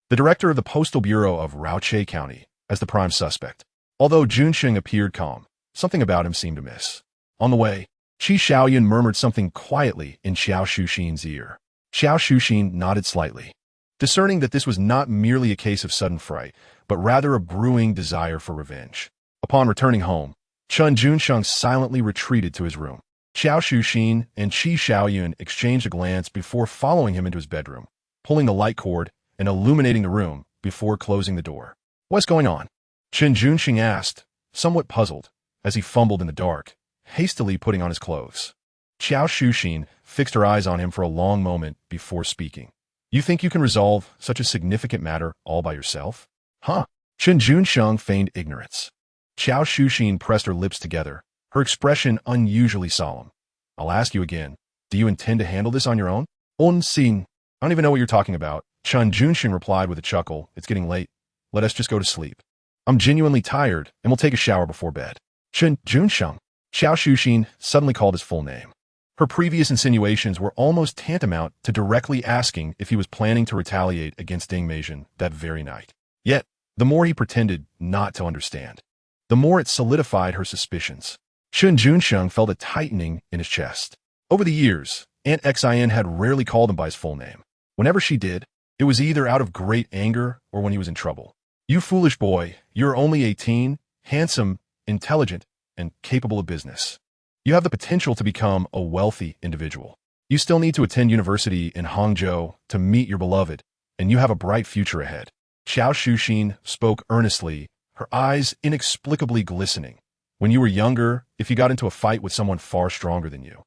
the director of the Postal Bureau of Raoche County, as the prime suspect. Although Junsheng appeared calm, something about him seemed amiss. On the way, Qi Xiaoyan murmured something quietly in Xiao Shuxin's ear. Xiao Shuxin nodded slightly, discerning that this was not merely a case of sudden fright, but rather a brewing desire for revenge. Upon returning home, Chen Junsheng silently retreated to his room. Xiao Shuxin and Qi Xiaoyan exchanged a glance before following him into his bedroom, pulling the light cord and illuminating the room before closing the door. What's going on? Chen Junsheng asked, somewhat puzzled, as he fumbled in the dark, hastily putting on his clothes. Xiao Shuxin fixed her eyes on him for a long moment before speaking. You think you can resolve such a significant matter all by yourself? Huh? Chen Junsheng feigned ignorance. Xiao Shuxin pressed her lips together, her expression unusually solemn. I'll ask you again, do you intend to handle this on your own? Xin, I don't even know what you're talking about. Chen Junsheng replied with a chuckle, it's getting late. Let us just go to sleep. I'm genuinely tired, and we'll take a shower before bed. Chen Junsheng. Xiao Shuxin suddenly called his full name. Her previous insinuations were almost tantamount to directly asking if he was planning to retaliate against Ding Meijin that very night. Yet, The more he pretended not to understand, the more it solidified her suspicions. Chen Junsheng felt a tightening in his chest. Over the years, Aunt Xin had rarely called him by his full name. Whenever she did, it was either out of great anger or when he was in trouble. "You foolish boy, you're only 18, handsome, intelligent, and capable of business. You have the potential to become a wealthy individual. You still need to attend university in Hangzhou to meet your beloved, and you have a bright future ahead." Xiao Shuxin spoke earnestly, her eyes inexplicably glistening. "When you were younger, if you got into a fight with someone far stronger than you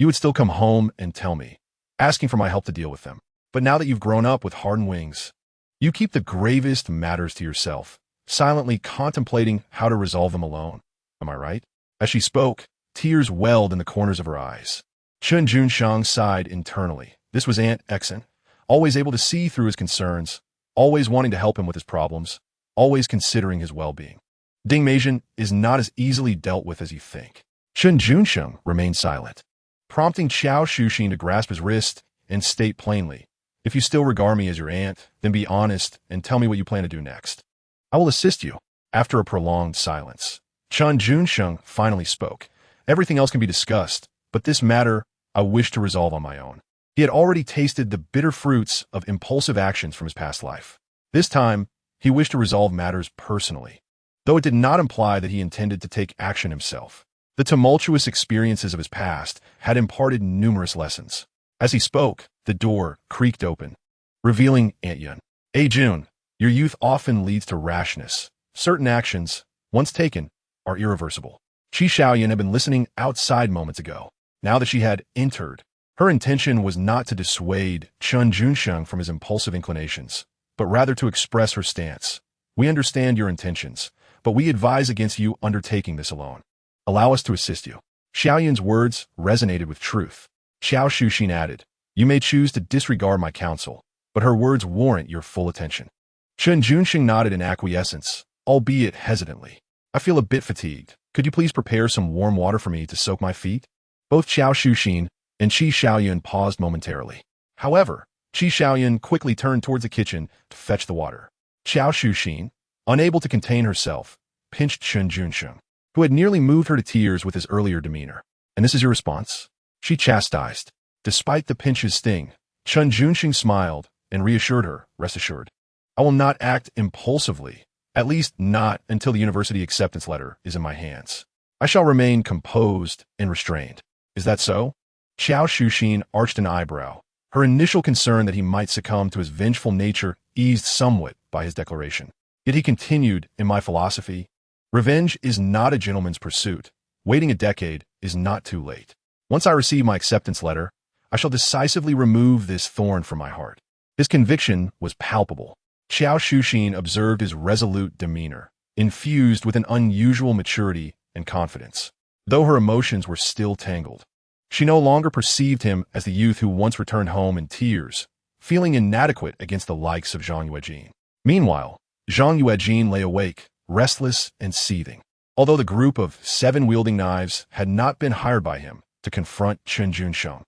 would still come home and tell me, asking for my help to deal with them. But now that you've grown up with hardened wings, you keep the gravest matters to yourself, silently contemplating how to resolve them alone. Am I right?" As she spoke, tears welled in the corners of her eyes. Chen Junsheng sighed internally. This was Aunt Xin, always able to see through his concerns, always wanting to help him with his problems, always considering his well-being. Ding Meijin is not as easily dealt with as you think. Chen Junsheng remained silent, prompting Xiao Shuxin to grasp his wrist and state plainly, "If you still regard me as your aunt, then be honest and tell me what you plan to do next. I will assist you." After a prolonged silence, Chen Junsheng finally spoke. "Everything else can be discussed, but this matter I wish to resolve on my own." He had already tasted the bitter fruits of impulsive actions from his past life. This time, he wished to resolve matters personally, though it did not imply that he intended to take action himself. The tumultuous experiences of his past had imparted numerous lessons. As he spoke, the door creaked open, revealing Aunt Yun. "Hey Jun, your youth often leads to rashness. Certain actions, once taken, are irreversible." Qi Xiaoyan had been listening outside moments ago. Now that she had entered, her intention was not to dissuade Chen Junsheng from his impulsive inclinations, but rather to express her stance. "We understand your intentions, but we advise against you undertaking this alone. Allow us to assist you." Xiaoyan's words resonated with truth. Xiao Shuxin added, "You may choose to disregard my counsel, but her words warrant your full attention." Chen Junsheng nodded in acquiescence, albeit hesitantly. "I feel a bit fatigued. Could you please prepare some warm water for me to soak my feet?" Both Xiao Shuxin and Qi Xiaoyan paused momentarily. However, Qi Xiaoyan quickly turned towards the kitchen to fetch the water. Xiao Shuxin, unable to contain herself, pinched Chen Junsheng, who had nearly moved her to tears with his earlier demeanor. "And this is your response?" she chastised. Despite the pinch's sting, Chen Junsheng smiled and reassured her, "Rest assured, I will not act impulsively, at least not until the university acceptance letter is in my hands. I shall remain composed and restrained." "Is that so?" Xiao Shuxin arched an eyebrow. Her initial concern that he might succumb to his vengeful nature eased somewhat by his declaration. Yet he continued, "In my philosophy, revenge is not a gentleman's pursuit. Waiting a decade is not too late. Once I receive my acceptance letter, I shall decisively remove this thorn from my heart." His conviction was palpable. Xiao Shuxin observed his resolute demeanor, infused with an unusual maturity and confidence. Though her emotions were still tangled, she no longer perceived him as the youth who once returned home in tears, feeling inadequate against the likes of Zhang Yuejin. Meanwhile, Zhang Yuejin lay awake, restless and seething. Although the group of 7 wielding knives had not been hired by him to confront Chen Junsheng,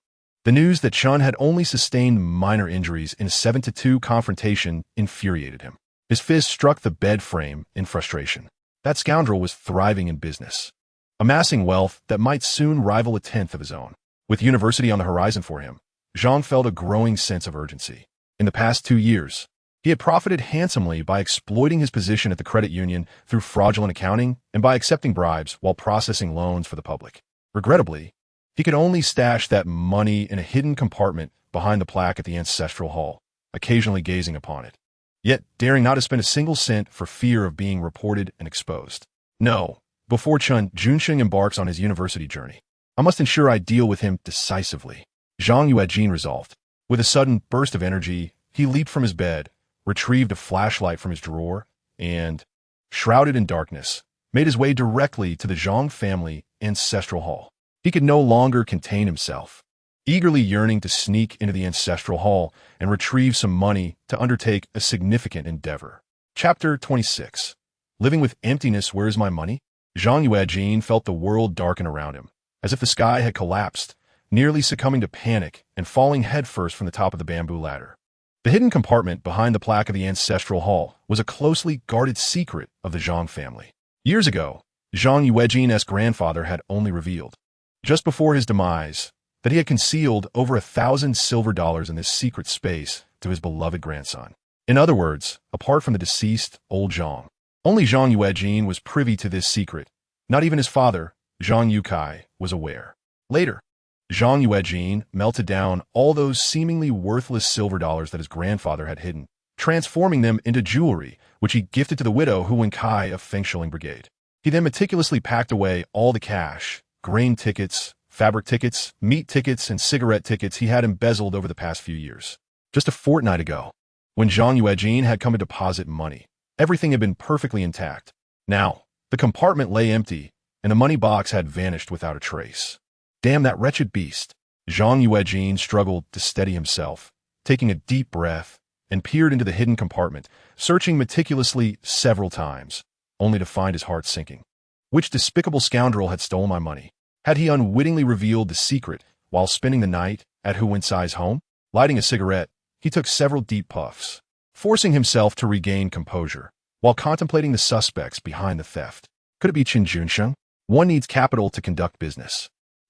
the news that Chen had only sustained minor injuries in a 7-2 confrontation infuriated him. His fist struck the bed frame in frustration. That scoundrel was thriving in business, amassing wealth that might soon rival a tenth of his own. With university on the horizon for him, Zhang felt a growing sense of urgency. In the past 2 years, he had profited handsomely by exploiting his position at the credit union through fraudulent accounting and by accepting bribes while processing loans for the public. Regrettably, he could only stash that money in a hidden compartment behind the plaque at the ancestral hall, occasionally gazing upon it, yet daring not to spend a single cent for fear of being reported and exposed. "No, before Chen Junsheng embarks on his university journey, I must ensure I deal with him decisively," Zhang Yuejin resolved. With a sudden burst of energy, he leaped from his bed, retrieved a flashlight from his drawer, and, shrouded in darkness, made his way directly to the Zhang family ancestral hall. He could no longer contain himself, eagerly yearning to sneak into the ancestral hall and retrieve some money to undertake a significant endeavor. Chapter 26. Living with emptiness, where is my money? Zhang Yuejin felt the world darken around him, as if the sky had collapsed, nearly succumbing to panic and falling headfirst from the top of the bamboo ladder. The hidden compartment behind the plaque of the ancestral hall was a closely guarded secret of the Zhang family. Years ago, Zhang Yuejin's grandfather had only revealed, just before his demise, that he had concealed over 1,000 silver dollars in this secret space to his beloved grandson. In other words, apart from the deceased old Zhang, only Zhang Yuejin was privy to this secret. Not even his father, Zhang Yukai, was aware. Later, Zhang Yuejin melted down all those seemingly worthless silver dollars that his grandfather had hidden, transforming them into jewelry, which he gifted to the widow Hu Wenkai of Fengshiling Brigade. He then meticulously packed away all the cash, grain tickets, fabric tickets, meat tickets, and cigarette tickets he had embezzled over the past few years. Just a fortnight ago, when Zhang Yuejin had come to deposit money, everything had been perfectly intact. Now, the compartment lay empty, and the money box had vanished without a trace. Damn that wretched beast. Zhang Yuejin struggled to steady himself, taking a deep breath, and peered into the hidden compartment, searching meticulously several times, only to find his heart sinking. Which despicable scoundrel had stolen my money? Had he unwittingly revealed the secret while spending the night at Hu Wencai's home? Lighting a cigarette, he took several deep puffs, forcing himself to regain composure, while contemplating the suspects behind the theft. Could it be Chen Junsheng? One needs capital to conduct business.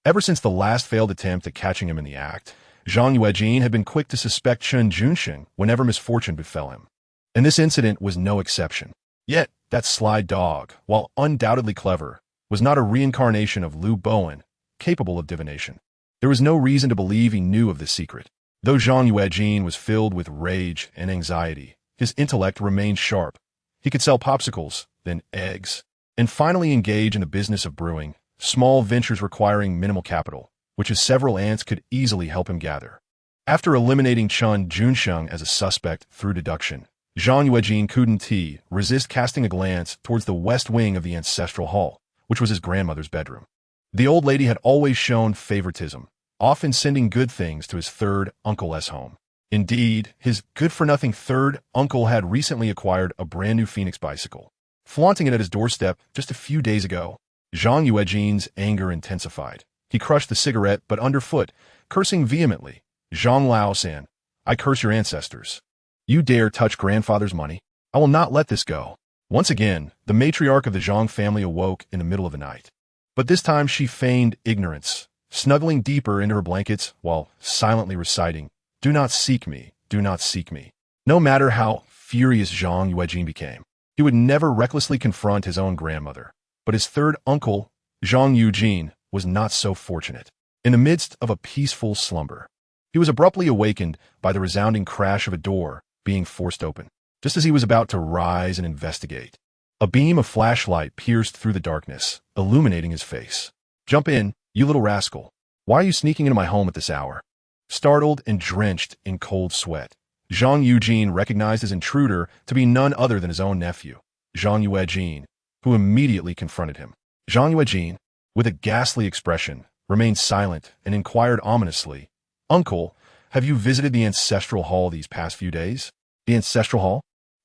Ever since the last failed attempt at catching him in the act, Zhang Yuejin had been quick to suspect Chen Junsheng whenever misfortune befell him. And this incident was no exception. Yet, that sly dog, while undoubtedly clever, was not a reincarnation of Liu Bowen, capable of divination. There was no reason to believe he knew of this secret. Though Zhang Yuejin was filled with rage and anxiety, his intellect remained sharp. He could sell popsicles, then eggs, and finally engage in the business of brewing, small ventures requiring minimal capital, which his several aunts could easily help him gather. After eliminating Chen Junsheng as a suspect through deduction, Zhang Yuejin couldn't resist casting a glance towards the west wing of the ancestral hall, which was his grandmother's bedroom. The old lady had always shown favoritism, often sending good things to his third uncle's home. Indeed, his good-for-nothing third uncle had recently acquired a brand-new Phoenix bicycle, flaunting it at his doorstep just a few days ago. Zhang Yuejin's anger intensified. He crushed the cigarette, but underfoot, cursing vehemently. Zhang Lao-san, I curse your ancestors. You dare touch grandfather's money? I will not let this go. Once again, the matriarch of the Zhang family awoke in the middle of the night. But this time she feigned ignorance, snuggling deeper into her blankets while silently reciting, Do not seek me, do not seek me. No matter how furious Zhang Yuejin became, he would never recklessly confront his own grandmother. But his third uncle, Zhang Yujin, was not so fortunate. In the midst of a peaceful slumber, he was abruptly awakened by the resounding crash of a door being forced open. Just as he was about to rise and investigate, a beam of flashlight pierced through the darkness, illuminating his face. Jump in, you little rascal. Why are you sneaking into my home at this hour? Startled and drenched in cold sweat, Zhang Yujin recognized his intruder to be none other than his own nephew, Zhang Yuejin, who immediately confronted him. Zhang Yuejin, with a ghastly expression, remained silent and inquired ominously, Uncle, have you visited the ancestral hall these past few days? The ancestral hall?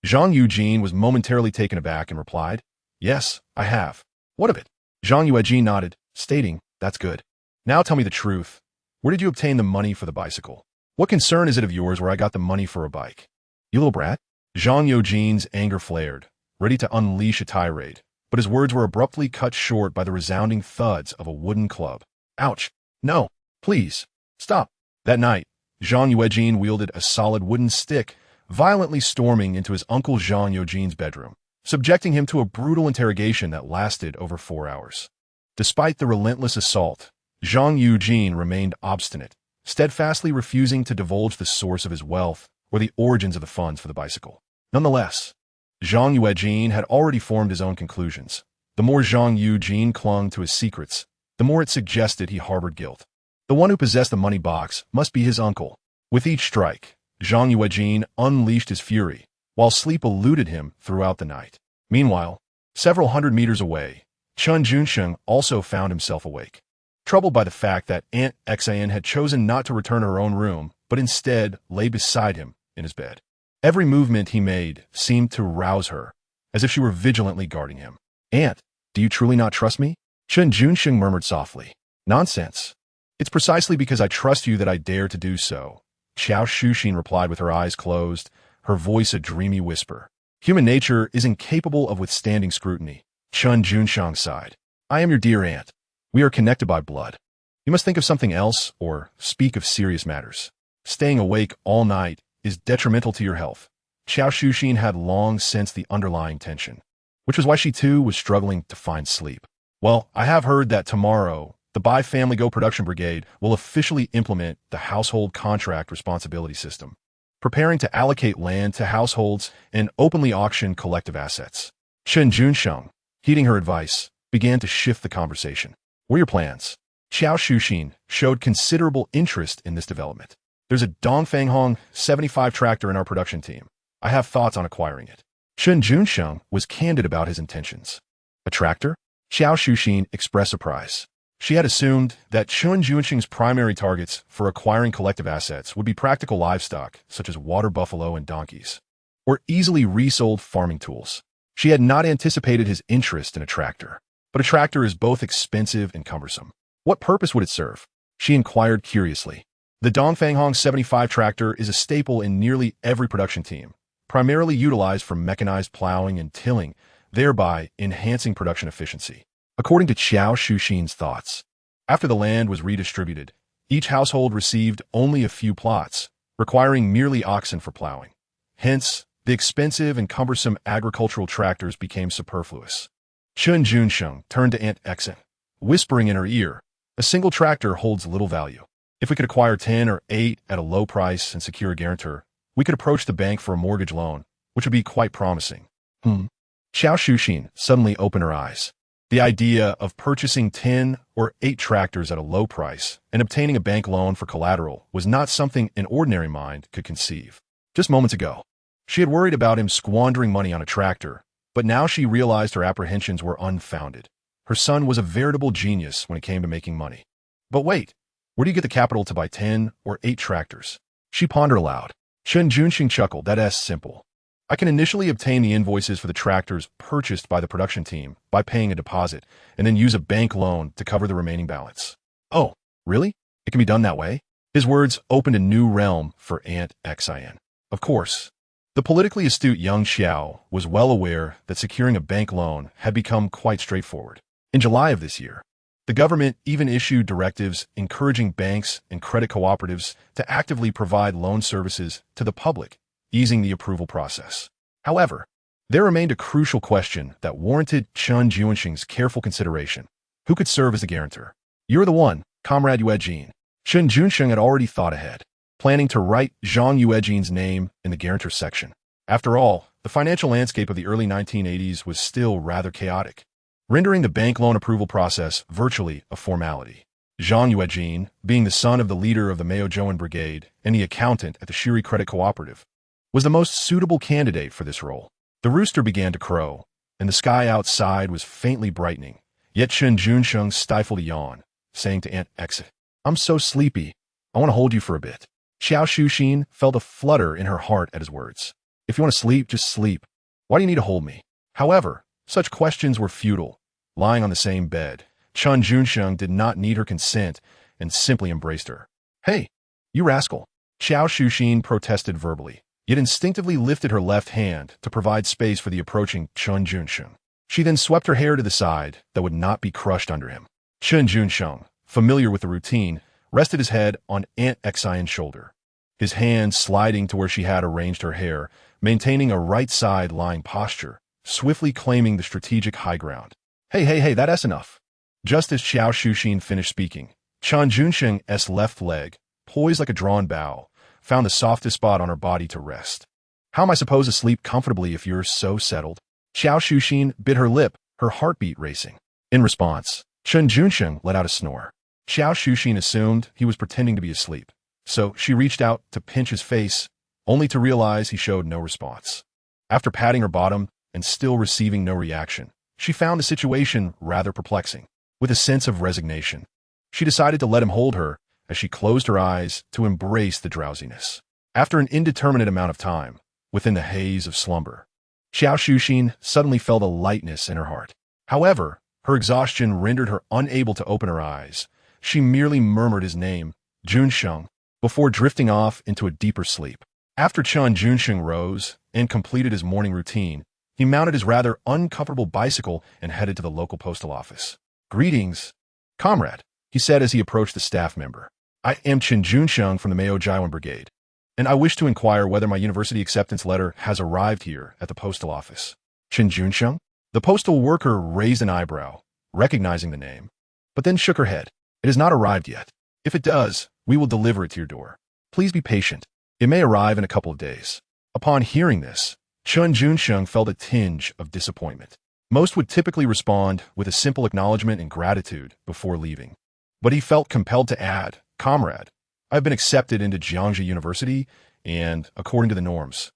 Zhang Yujin was momentarily taken aback and replied, Yes, I have. What of it? Zhang Yuejin nodded, stating, That's good. Now tell me the truth. Where did you obtain the money for the bicycle? What concern is it of yours where I got the money for a bike? You little brat? Zhang Yujin's anger flared, ready to unleash a tirade, but his words were abruptly cut short by the resounding thuds of a wooden club. Ouch! No! Please! Stop! That night, Zhang Yuejin wielded a solid wooden stick, violently storming into his uncle Zhang Yujin's bedroom, subjecting him to a brutal interrogation that lasted over 4 hours. Despite the relentless assault, Zhang Yujin remained obstinate, steadfastly refusing to divulge the source of his wealth or the origins of the funds for the bicycle. Nonetheless, Zhang Yuejin had already formed his own conclusions. The more Zhang Yujin clung to his secrets, the more it suggested he harbored guilt. The one who possessed the money box must be his uncle. With each strike, Zhang Yuejin unleashed his fury, while sleep eluded him throughout the night. Meanwhile, several hundred meters away, Chen Junsheng also found himself awake, troubled by the fact that Aunt Xan had chosen not to return to her own room, but instead lay beside him in his bed. Every movement he made seemed to rouse her, as if she were vigilantly guarding him. Aunt, do you truly not trust me? Chen Junsheng murmured softly. Nonsense. It's precisely because I trust you that I dare to do so. Xiao Shuxin replied with her eyes closed, her voice a dreamy whisper. Human nature is incapable of withstanding scrutiny. Chen Junsheng sighed. I am your dear aunt. We are connected by blood. You must think of something else or speak of serious matters. Staying awake all night is detrimental to your health. Xiao Shuxin had long sensed the underlying tension, which was why she too was struggling to find sleep. Well, I have heard that tomorrow, the Bai Family Go Production Brigade will officially implement the Household Contract Responsibility System, preparing to allocate land to households and openly auction collective assets. Chen Junsheng, heeding her advice, began to shift the conversation. What are your plans? Xiao Shuxin showed considerable interest in this development. There's a Dongfanghong 75 tractor in our production team. I have thoughts on acquiring it. Chen Junsheng was candid about his intentions. A tractor? Xiao Shuxin expressed surprise. She had assumed that Chen Junsheng's primary targets for acquiring collective assets would be practical livestock, such as water buffalo and donkeys, or easily resold farming tools. She had not anticipated his interest in a tractor. But a tractor is both expensive and cumbersome. What purpose would it serve? She inquired curiously. The Dongfanghong 75 tractor is a staple in nearly every production team, primarily utilized for mechanized plowing and tilling, thereby enhancing production efficiency. According to Xiao Shuxin's thoughts, after the land was redistributed, each household received only a few plots, requiring merely oxen for plowing. Hence, the expensive and cumbersome agricultural tractors became superfluous. Chen Junsheng turned to Aunt Exen, whispering in her ear, a single tractor holds little value. If we could acquire 10 or 8 at a low price and secure a guarantor, we could approach the bank for a mortgage loan, which would be quite promising. Xiao Shuxin suddenly opened her eyes. The idea of purchasing 10 or 8 tractors at a low price and obtaining a bank loan for collateral was not something an ordinary mind could conceive. Just moments ago, she had worried about him squandering money on a tractor, but now she realized her apprehensions were unfounded. Her son was a veritable genius when it came to making money. But wait, where do you get the capital to buy 10 or 8 tractors? She pondered aloud. Chen Junsheng chuckled. That's simple. I can initially obtain the invoices for the tractors purchased by the production team by paying a deposit, and then use a bank loan to cover the remaining balance. Oh, really? It can be done that way? His words opened a new realm for Aunt Xin. Of course. The politically astute young Xiao was well aware that securing a bank loan had become quite straightforward. In July of this year, the government even issued directives encouraging banks and credit cooperatives to actively provide loan services to the public, easing the approval process. However, there remained a crucial question that warranted Chen Junsheng's careful consideration. Who could serve as the guarantor? You're the one, Comrade Yuejin. Chen Junsheng had already thought ahead, planning to write Zhang Yuejin's name in the guarantor section. After all, the financial landscape of the early 1980s was still rather chaotic, rendering the bank loan approval process virtually a formality. Zhang Yuejin, being the son of the leader of the Maozhouan Brigade and the accountant at the Shiri Credit Cooperative, was the most suitable candidate for this role. The rooster began to crow, and the sky outside was faintly brightening, yet Chen Junsheng stifled a yawn, saying to Aunt Exit, I'm so sleepy. I want to hold you for a bit. Xiao Shuxin felt a flutter in her heart at his words. If you want to sleep, just sleep. Why do you need to hold me? However, such questions were futile. Lying on the same bed, Chen Junsheng did not need her consent and simply embraced her. Hey, you rascal. Xiao Shuxin protested verbally, yet instinctively lifted her left hand to provide space for the approaching Chen Junsheng. She then swept her hair to the side that would not be crushed under him. Chen Junsheng, familiar with the routine, rested his head on Aunt Xion's shoulder, his hand sliding to where she had arranged her hair, maintaining a right-side lying posture, swiftly claiming the strategic high ground. Hey, that's enough. Just as Xiao Shuxin finished speaking, Chen Junsheng's left leg, poised like a drawn bow, found the softest spot on her body to rest. How am I supposed to sleep comfortably if you're so settled? Xiao Shuxin bit her lip, her heartbeat racing. In response, Chen Junsheng let out a snore. Xiao Shuxin assumed he was pretending to be asleep, so she reached out to pinch his face, only to realize he showed no response. After patting her bottom and still receiving no reaction, she found the situation rather perplexing. With a sense of resignation, she decided to let him hold her as she closed her eyes to embrace the drowsiness. After an indeterminate amount of time, within the haze of slumber, Xiao Shuxin suddenly felt a lightness in her heart. However, her exhaustion rendered her unable to open her eyes. She merely murmured his name, Junsheng, before drifting off into a deeper sleep. After Chen Junsheng rose and completed his morning routine, he mounted his rather uncomfortable bicycle and headed to the local postal office. "Greetings, comrade," he said as he approached the staff member. "I am Chen Junsheng from the Mayo Jiwan Brigade, and I wish to inquire whether my university acceptance letter has arrived here at the postal office." "Chen Junsheng?" The postal worker raised an eyebrow, recognizing the name, but then shook her head. "It has not arrived yet. If it does, we will deliver it to your door. Please be patient. It may arrive in a couple of days." Upon hearing this, Chen Junsheng felt a tinge of disappointment. Most would typically respond with a simple acknowledgement and gratitude before leaving. But he felt compelled to add, "Comrade, I have been accepted into Jiangxi University, and, according to the norms,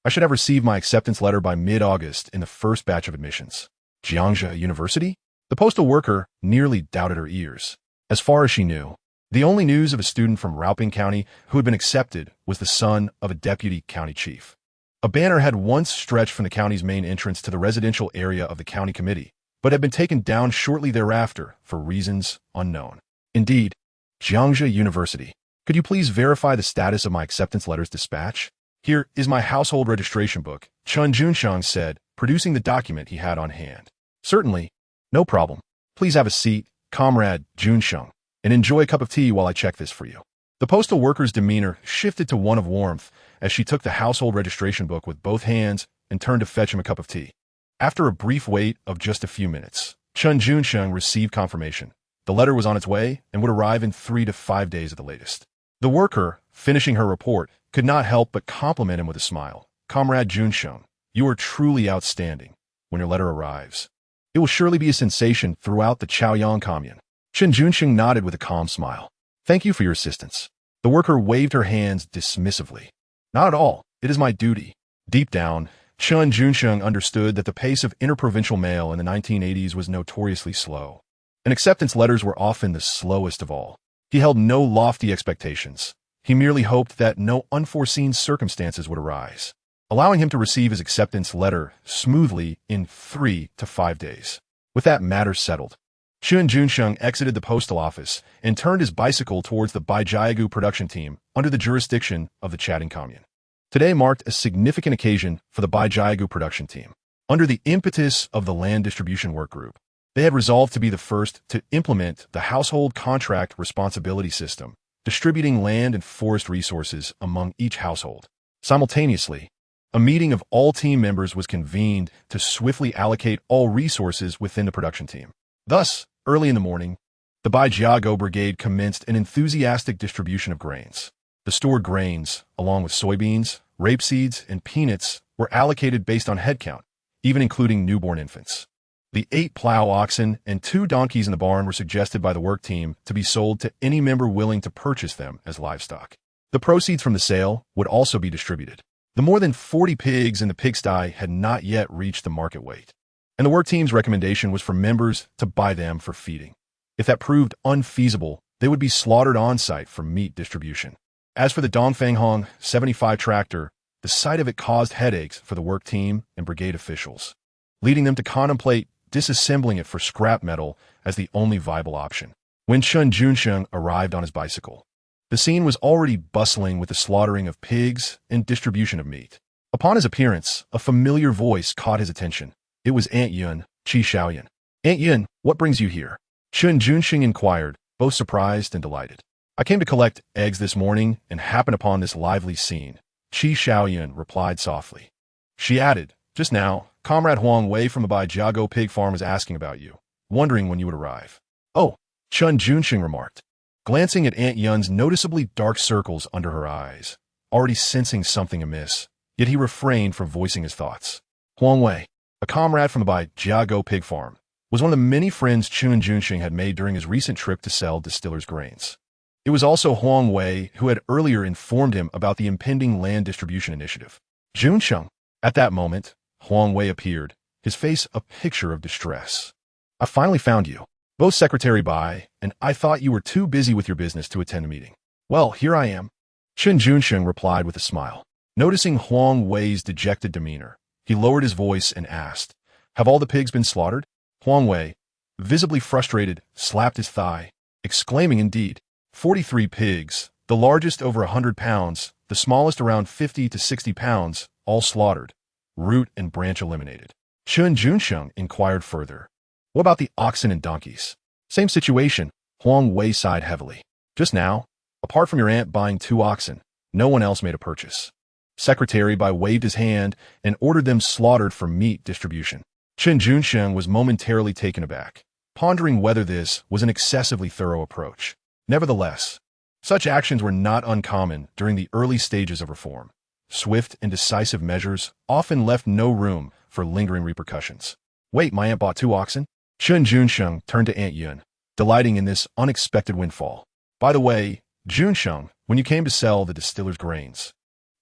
I should have received my acceptance letter by mid-August in the first batch of admissions." Jiangxi University? The postal worker nearly doubted her ears. As far as she knew, the only news of a student from Raoping County who had been accepted was the son of a deputy county chief. A banner had once stretched from the county's main entrance to the residential area of the county committee, but had been taken down shortly thereafter for reasons unknown. "Indeed, Jiangxi University. Could you please verify the status of my acceptance letter's dispatch? Here is my household registration book," Chen Junsheng said, producing the document he had on hand. "Certainly. No problem. Please have a seat, Comrade Junsheng, and enjoy a cup of tea while I check this for you." The postal worker's demeanor shifted to one of warmth as she took the household registration book with both hands and turned to fetch him a cup of tea. After a brief wait of just a few minutes, Chen Junsheng received confirmation. The letter was on its way and would arrive in 3 to 5 days at the latest. The worker, finishing her report, could not help but compliment him with a smile. "Comrade Junsheng, you are truly outstanding. When your letter arrives, it will surely be a sensation throughout the Chaoyang commune." Chen Junsheng nodded with a calm smile. "Thank you for your assistance." The worker waved her hands dismissively. "Not at all. It is my duty." Deep down, Chen Junsheng understood that the pace of interprovincial mail in the 1980s was notoriously slow, and acceptance letters were often the slowest of all. He held no lofty expectations. He merely hoped that no unforeseen circumstances would arise, allowing him to receive his acceptance letter smoothly in 3 to 5 days. With that matter settled, Chen Junsheng exited the postal office and turned his bicycle towards the Baijiagu production team under the jurisdiction of the Chatting Commune. Today marked a significant occasion for the Baijiagu production team. Under the impetus of the land distribution work group, they had resolved to be the first to implement the household contract responsibility system, distributing land and forest resources among each household. Simultaneously, a meeting of all team members was convened to swiftly allocate all resources within the production team. Thus, early in the morning, the Baijiago Brigade commenced an enthusiastic distribution of grains. The stored grains, along with soybeans, rapeseeds, and peanuts, were allocated based on headcount, even including newborn infants. The 8 plow oxen and 2 donkeys in the barn were suggested by the work team to be sold to any member willing to purchase them as livestock. The proceeds from the sale would also be distributed. The more than 40 pigs in the pigsty had not yet reached the market weight, and the work team's recommendation was for members to buy them for feeding. If that proved unfeasible, they would be slaughtered on-site for meat distribution. As for the Dongfanghong 75 tractor, the sight of it caused headaches for the work team and brigade officials, leading them to contemplate disassembling it for scrap metal as the only viable option. When Chen Junsheng arrived on his bicycle, the scene was already bustling with the slaughtering of pigs and distribution of meat. Upon his appearance, a familiar voice caught his attention. It was Aunt Yun, Qi Xiaoyan. "Aunt Yun, what brings you here?" Chen Junsheng inquired, both surprised and delighted. "I came to collect eggs this morning and happened upon this lively scene," Qi Xiaoyan replied softly. She added, "Just now, Comrade Huang Wei from the Baijiago pig farm was asking about you, wondering when you would arrive." "Oh," Chen Junsheng remarked, glancing at Aunt Yun's noticeably dark circles under her eyes, already sensing something amiss, yet he refrained from voicing his thoughts. Huang Wei, a comrade from the Baijiago pig farm, was one of the many friends Chen Junsheng had made during his recent trip to sell distillers' grains. It was also Huang Wei who had earlier informed him about the impending land distribution initiative. "Junsheng." At that moment, Huang Wei appeared, his face a picture of distress. "I finally found you. Both Secretary Bai and I thought you were too busy with your business to attend the meeting. Well, here I am." Chen Junsheng replied with a smile. Noticing Huang Wei's dejected demeanor, he lowered his voice and asked, "Have all the pigs been slaughtered?" Huang Wei, visibly frustrated, slapped his thigh, exclaiming, "Indeed, 43 pigs, The largest over 100 pounds, the smallest around 50 to 60 pounds, all slaughtered, root and branch eliminated. Chen Junsheng inquired further. What about the oxen and donkeys? Same situation, Huang Wei sighed heavily. Just now, apart from your aunt buying 2 oxen, no one else made a purchase. Secretary Bai waved his hand and ordered them slaughtered for meat distribution. Chen Junsheng was momentarily taken aback, pondering whether this was an excessively thorough approach. Nevertheless, such actions were not uncommon during the early stages of reform. Swift and decisive measures often left no room for lingering repercussions. Wait, my aunt bought 2 oxen? Chen Junsheng turned to Aunt Yun, delighting in this unexpected windfall. By the way, Junsheng, when you came to sell the distiller's grains,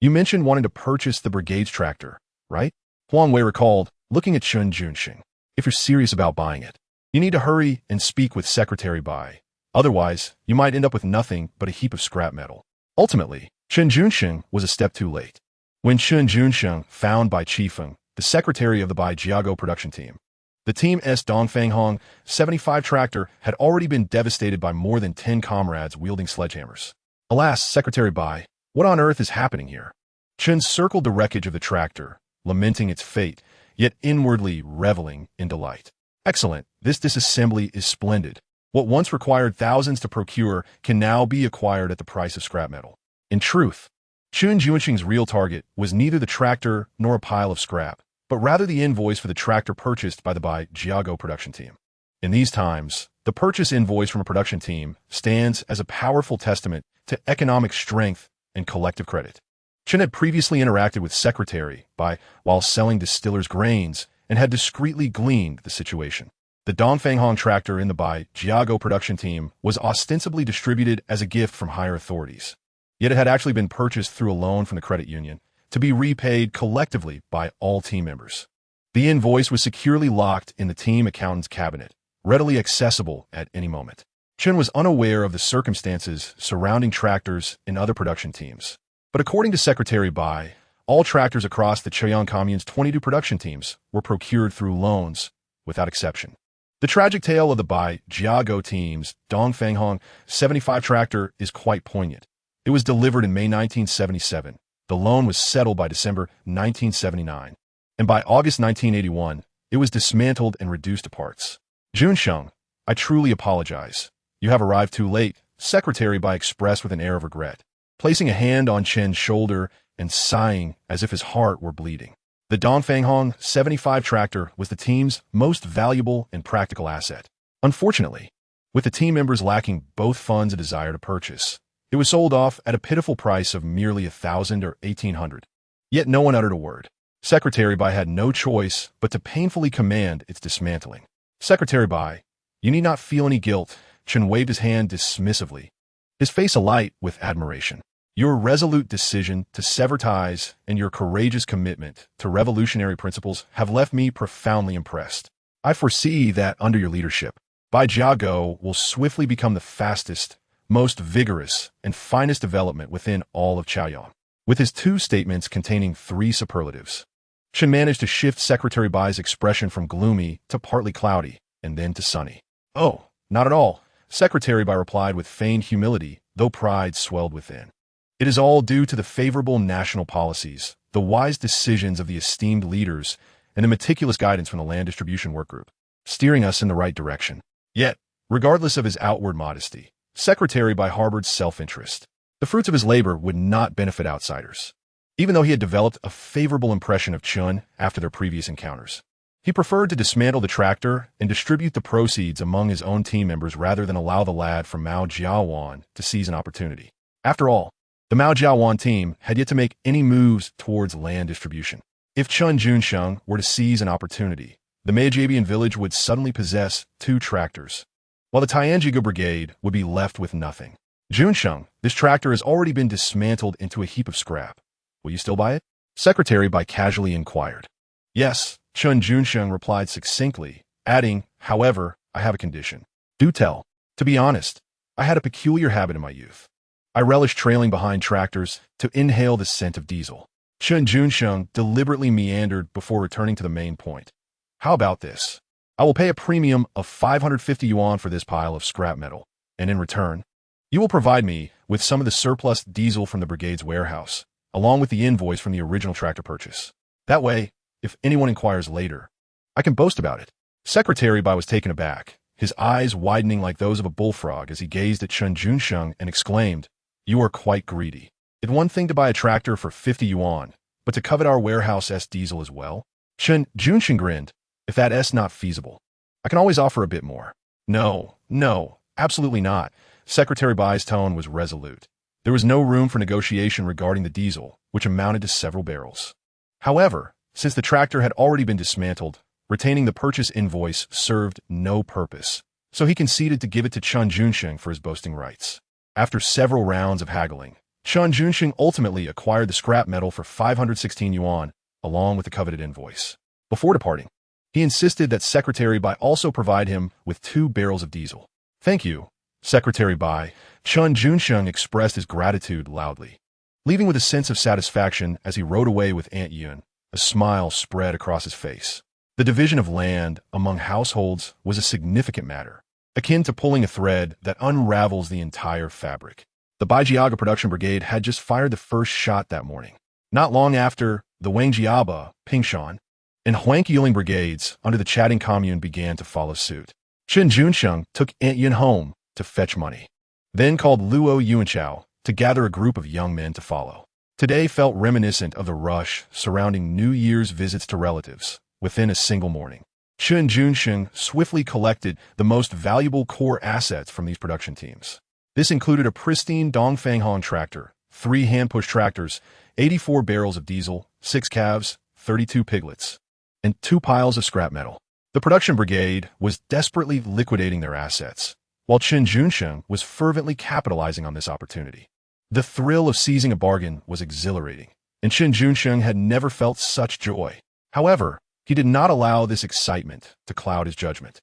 you mentioned wanting to purchase the brigade's tractor, right? Huang Wei recalled, looking at Chen Junsheng. If you're serious about buying it, you need to hurry and speak with Secretary Bai. Otherwise, you might end up with nothing but a heap of scrap metal. Ultimately, Chen Junsheng was a step too late. When Chen Junsheng found Bai Qifeng, the secretary of the Bai Jiago production team, the Team S Dongfanghong 75 tractor had already been devastated by more than 10 comrades wielding sledgehammers. Alas, Secretary Bai, what on earth is happening here? Chen circled the wreckage of the tractor, lamenting its fate, yet inwardly reveling in delight. Excellent, this disassembly is splendid. What once required thousands to procure can now be acquired at the price of scrap metal. In truth, Chen Junsheng's real target was neither the tractor nor a pile of scrap, but rather the invoice for the tractor purchased by the Bai Jiago production team. In these times, the purchase invoice from a production team stands as a powerful testament to economic strength and collective credit. Chen had previously interacted with Secretary Bai while selling distillers' grains and had discreetly gleaned the situation. The Dongfanghong tractor in the Bai Jiago production team was ostensibly distributed as a gift from higher authorities. Yet it had actually been purchased through a loan from the credit union, to be repaid collectively by all team members. The invoice was securely locked in the team accountant's cabinet, readily accessible at any moment. Chen was unaware of the circumstances surrounding tractors in other production teams. But according to Secretary Bai, all tractors across the Chaoyang Commune's 22 production teams were procured through loans, without exception. The tragic tale of the Bai Jiago team's Dongfanghong 75 tractor is quite poignant. It was delivered in May 1977. The loan was settled by December 1979, and by August 1981, it was dismantled and reduced to parts. Junsheng, I truly apologize. You have arrived too late, Secretary Bai expressed with an air of regret, placing a hand on Chen's shoulder and sighing as if his heart were bleeding. The Dongfanghong 75 tractor was the team's most valuable and practical asset. Unfortunately, with the team members lacking both funds and desire to purchase, it was sold off at a pitiful price of merely 1,000 or 1,800. Yet no one uttered a word. Secretary Bai had no choice but to painfully command its dismantling. Secretary Bai, you need not feel any guilt. Chen waved his hand dismissively, his face alight with admiration. Your resolute decision to sever ties and your courageous commitment to revolutionary principles have left me profoundly impressed. I foresee that under your leadership, Bai Jiago will swiftly become the fastest, most vigorous, and finest development within all of Chaoyang. With his 2 statements containing 3 superlatives, Chen managed to shift Secretary Bai's expression from gloomy to partly cloudy, and then to sunny. Oh, not at all, Secretary Bai replied with feigned humility, though pride swelled within. It is all due to the favorable national policies, the wise decisions of the esteemed leaders, and the meticulous guidance from the Land Distribution Workgroup, steering us in the right direction. Yet, regardless of his outward modesty, Secretary Bai harbored self-interest. The fruits of his labor would not benefit outsiders. Even though he had developed a favorable impression of Chen after their previous encounters, he preferred to dismantle the tractor and distribute the proceeds among his own team members rather than allow the lad from Mao Jiawan to seize an opportunity. After all, the Mao Jiawan team had yet to make any moves towards land distribution. If Chen Junsheng were to seize an opportunity, the Meijiabian village would suddenly possess 2 tractors, while the Tianjigo brigade would be left with nothing. Junsheng, this tractor has already been dismantled into a heap of scrap. Will you still buy it? Secretary Bai casually inquired. Yes, Chen Junsheng replied succinctly, adding, however, I have a condition. Do tell. To be honest, I had a peculiar habit in my youth. I relished trailing behind tractors to inhale the scent of diesel. Chen Junsheng deliberately meandered before returning to the main point. How about this? I will pay a premium of 550 yuan for this pile of scrap metal, and in return, You will provide me with some of the surplus diesel from the brigade's warehouse, along with the invoice from the original tractor purchase. That way, if anyone inquires later, I can boast about it." Secretary Bai was taken aback, his eyes widening like those of a bullfrog as he gazed at Chen Junsheng and exclaimed, "You are quite greedy. It's one thing to buy a tractor for 50 yuan, but to covet our warehouse S diesel as well?" Chen Junsheng grinned. "If that S not feasible, I can always offer a bit more." No, absolutely not." Secretary Bai's tone was resolute. There was no room for negotiation regarding the diesel, which amounted to several barrels. However, since the tractor had already been dismantled, retaining the purchase invoice served no purpose, so he conceded to give it to Chen Junsheng for his boasting rights. After several rounds of haggling, Chen Junsheng ultimately acquired the scrap metal for 516 yuan, along with the coveted invoice. Before departing, he insisted that Secretary Bai also provide him with 2 barrels of diesel. "Thank you, Secretary Bai." Chen Junsheng expressed his gratitude loudly, leaving with a sense of satisfaction as he rode away with Aunt Yun. A smile spread across his face. The division of land among households was a significant matter, akin to pulling a thread that unravels the entire fabric. The Baijiaga production brigade had just fired the first shot that morning. Not long after, the Wangjiaba, Pingshan, and Huangqiling brigades under the Chatting Commune began to follow suit. Chen Junsheng took Aunt Yun home to fetch money, then called Luo Yuanchao to gather a group of young men to follow. Today felt reminiscent of the rush surrounding New Year's visits to relatives within a single morning. Chen Junsheng swiftly collected the most valuable core assets from these production teams. This included a pristine Dongfang tractor, 3 hand-push tractors, 84 barrels of diesel, 6 calves, 32 piglets, and 2 piles of scrap metal. The production brigade was desperately liquidating their assets, while Chen Junsheng was fervently capitalizing on this opportunity. The thrill of seizing a bargain was exhilarating, and Chen Junsheng had never felt such joy. However, he did not allow this excitement to cloud his judgment.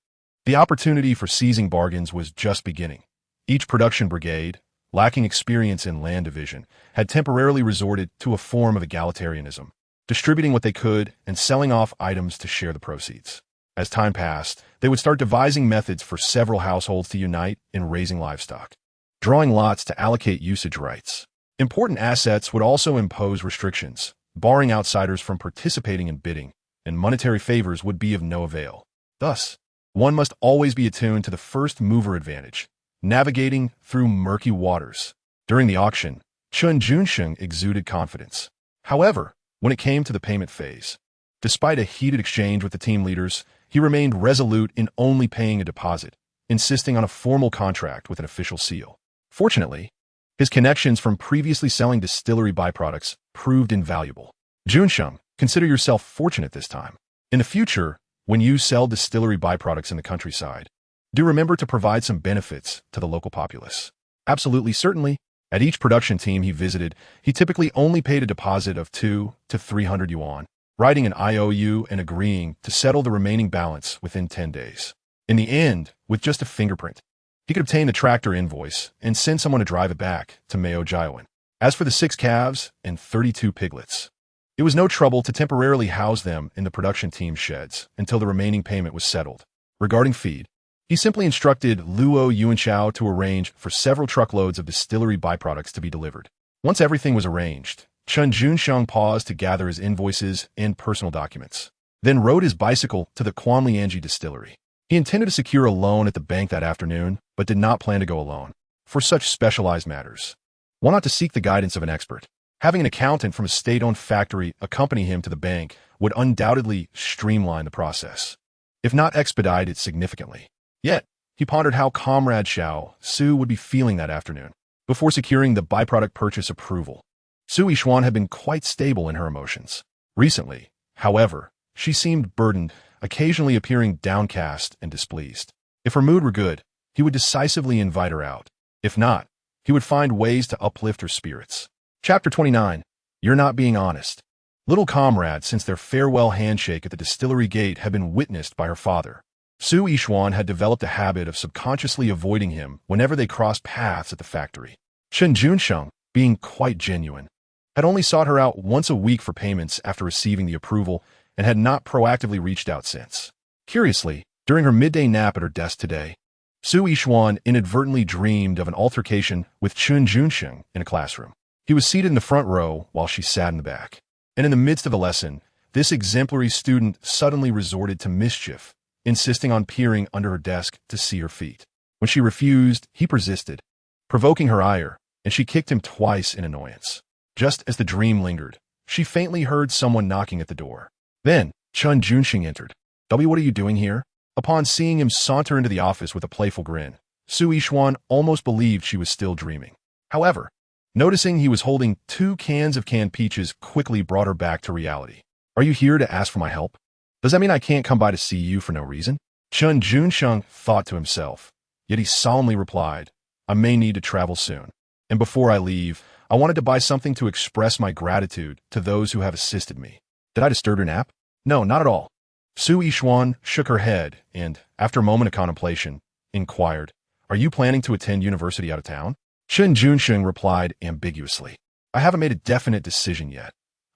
The opportunity for seizing bargains was just beginning. Each production brigade, lacking experience in land division, had temporarily resorted to a form of egalitarianism, distributing what they could and selling off items to share the proceeds. As time passed, they would start devising methods for several households to unite in raising livestock, drawing lots to allocate usage rights. Important assets would also impose restrictions, barring outsiders from participating in bidding, and monetary favors would be of no avail. Thus, one must always be attuned to the first mover advantage, navigating through murky waters. During the auction, Chen Junsheng exuded confidence. However, when it came to the payment phase, despite a heated exchange with the team leaders, he remained resolute in only paying a deposit, insisting on a formal contract with an official seal. Fortunately, his connections from previously selling distillery byproducts proved invaluable. "Junsheng, consider yourself fortunate this time. In the future, when you sell distillery byproducts in the countryside, do remember to provide some benefits to the local populace." Absolutely certainly. At each production team he visited, he typically only paid a deposit of 200 to 300 yuan, writing an IOU and agreeing to settle the remaining balance within 10 days. In the end, with just a fingerprint, he could obtain the tractor invoice and send someone to drive it back to Mayo Jiawan. As for the 6 calves and 32 piglets, it was no trouble to temporarily house them in the production team's sheds until the remaining payment was settled. Regarding feed, he simply instructed Luo Yuanchao to arrange for several truckloads of distillery byproducts to be delivered. Once everything was arranged, Chen Junsheng paused to gather his invoices and personal documents, then rode his bicycle to the Quanlianji distillery. He intended to secure a loan at the bank that afternoon, but did not plan to go alone. For such specialized matters, one ought to seek the guidance of an expert. Having an accountant from a state-owned factory accompany him to the bank would undoubtedly streamline the process, if not expedite it significantly. Yet, he pondered how Comrade Xiao Su would be feeling that afternoon before securing the byproduct purchase approval. Su Yixuan had been quite stable in her emotions. Recently, however, she seemed burdened, occasionally appearing downcast and displeased. If her mood were good, he would decisively invite her out. If not, he would find ways to uplift her spirits. Chapter 29. You're Not Being Honest. Little comrade, since their farewell handshake at the distillery gate had been witnessed by her father, Su Yixuan had developed a habit of subconsciously avoiding him whenever they crossed paths at the factory. Chen Junsheng, being quite genuine, had only sought her out once a week for payments after receiving the approval and had not proactively reached out since. Curiously, during her midday nap at her desk today, Su Yixuan inadvertently dreamed of an altercation with Chen Junsheng in a classroom. He was seated in the front row while she sat in the back. And in the midst of the lesson, this exemplary student suddenly resorted to mischief, insisting on peering under her desk to see her feet. When she refused, he persisted, provoking her ire, and she kicked him twice in annoyance. Just as the dream lingered, she faintly heard someone knocking at the door. Then, Chen Junsheng entered. What are you doing here? Upon seeing him saunter into the office with a playful grin, Su Yixuan almost believed she was still dreaming. However, noticing he was holding 2 cans of canned peaches quickly brought her back to reality. Are you here to ask for my help? Does that mean I can't come by to see you for no reason? Chen Junsheng thought to himself, yet he solemnly replied, I may need to travel soon. And before I leave, I wanted to buy something to express my gratitude to those who have assisted me. Did I disturb your nap? No, not at all. Su Yixuan shook her head and, after a moment of contemplation, inquired, Are you planning to attend university out of town? Chen Junsheng replied ambiguously, I haven't made a definite decision yet.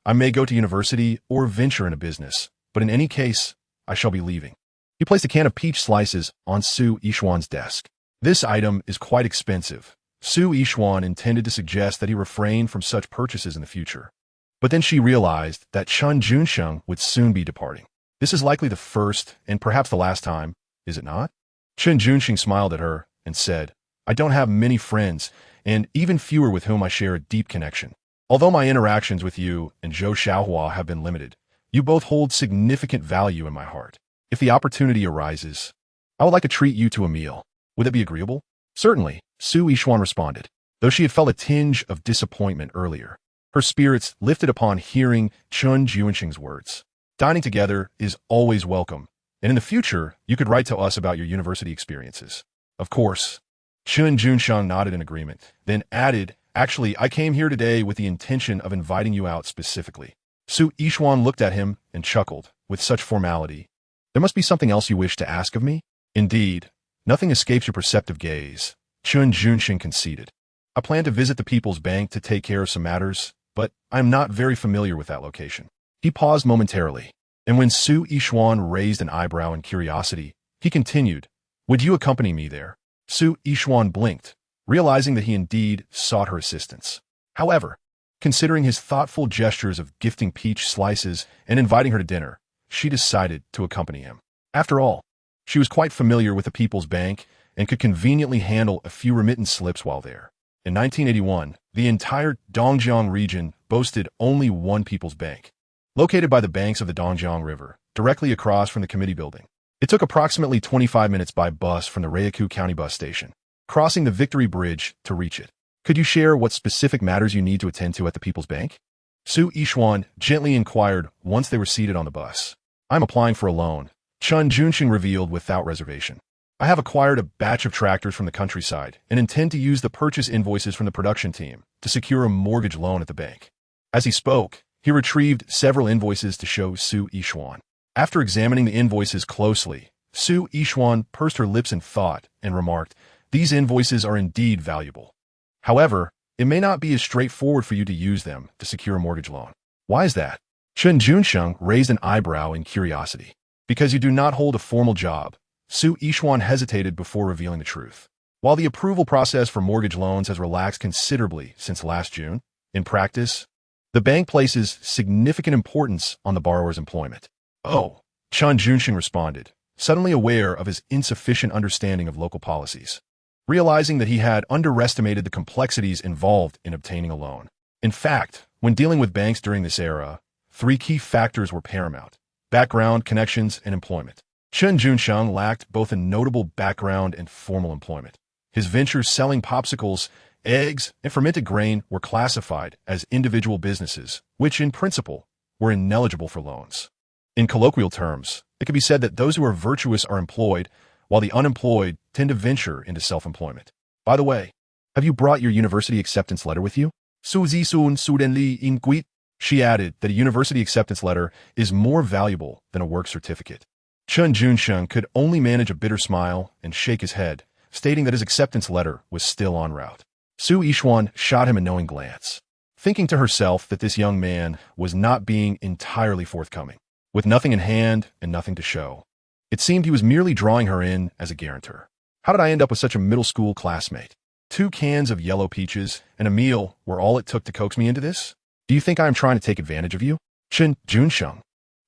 I may go to university or venture in a business, but in any case, I shall be leaving. He placed a can of peach slices on Su Yixuan's desk. This item is quite expensive. Su Yixuan intended to suggest that he refrain from such purchases in the future. But then she realized that Chen Junsheng would soon be departing. This is likely the first and perhaps the last time, is it not? Chen Junsheng smiled at her and said, I don't have many friends, and even fewer with whom I share a deep connection. Although my interactions with you and Zhou Xiaohua have been limited, you both hold significant value in my heart. If the opportunity arises, I would like to treat you to a meal. Would that be agreeable? Certainly, Su Yixuan responded, though she had felt a tinge of disappointment earlier. Her spirits lifted upon hearing Chen Junsheng's words. Dining together is always welcome, and in the future, you could write to us about your university experiences. Of course. Chen Junsheng nodded in agreement, then added, Actually, I came here today with the intention of inviting you out specifically. Su Yixuan looked at him and chuckled, with such formality. There must be something else you wish to ask of me? Indeed, nothing escapes your perceptive gaze, Chen Junsheng conceded. I plan to visit the People's Bank to take care of some matters, but I am not very familiar with that location. He paused momentarily, and when Su Yixuan raised an eyebrow in curiosity, he continued, Would you accompany me there? Su Yixuan blinked, realizing that he indeed sought her assistance. However, considering his thoughtful gestures of gifting peach slices and inviting her to dinner, she decided to accompany him. After all, she was quite familiar with the People's Bank and could conveniently handle a few remittance slips while there. In 1981, the entire Dongjiang region boasted only one People's Bank, located by the banks of the Dongjiang River, directly across from the committee building. It took approximately 25 minutes by bus from the Ryukyu County bus station, crossing the Victory Bridge to reach it. Could you share what specific matters you need to attend to at the People's Bank? Su Yixuan gently inquired once they were seated on the bus. I'm applying for a loan, Chen Junsheng revealed without reservation. I have acquired a batch of tractors from the countryside and intend to use the purchase invoices from the production team to secure a mortgage loan at the bank. As he spoke, he retrieved several invoices to show Su Yixuan. After examining the invoices closely, Su Yixuan pursed her lips in thought and remarked, These invoices are indeed valuable. However, it may not be as straightforward for you to use them to secure a mortgage loan. Why is that? Chen Junsheng raised an eyebrow in curiosity. Because you do not hold a formal job, Su Yixuan hesitated before revealing the truth. While the approval process for mortgage loans has relaxed considerably since last June, in practice, the bank places significant importance on the borrower's employment. Oh, Chen Junsheng responded, suddenly aware of his insufficient understanding of local policies, realizing that he had underestimated the complexities involved in obtaining a loan. In fact, when dealing with banks during this era, 3 key factors were paramount: background, connections, and employment. Chen Junsheng lacked both a notable background and formal employment. His ventures selling popsicles, eggs, and fermented grain were classified as individual businesses, which, in principle, were ineligible for loans. In colloquial terms, it could be said that those who are virtuous are employed, while the unemployed tend to venture into self-employment. By the way, have you brought your university acceptance letter with you? She added that a university acceptance letter is more valuable than a work certificate. Chen Junsheng could only manage a bitter smile and shake his head, stating that his acceptance letter was still en route. Su Yixuan shot him a knowing glance, thinking to herself that this young man was not being entirely forthcoming. With nothing in hand and nothing to show, it seemed he was merely drawing her in as a guarantor. How did I end up with such a middle school classmate? 2 cans of yellow peaches and a meal were all it took to coax me into this? Do you think I am trying to take advantage of you? Chen Junsheng,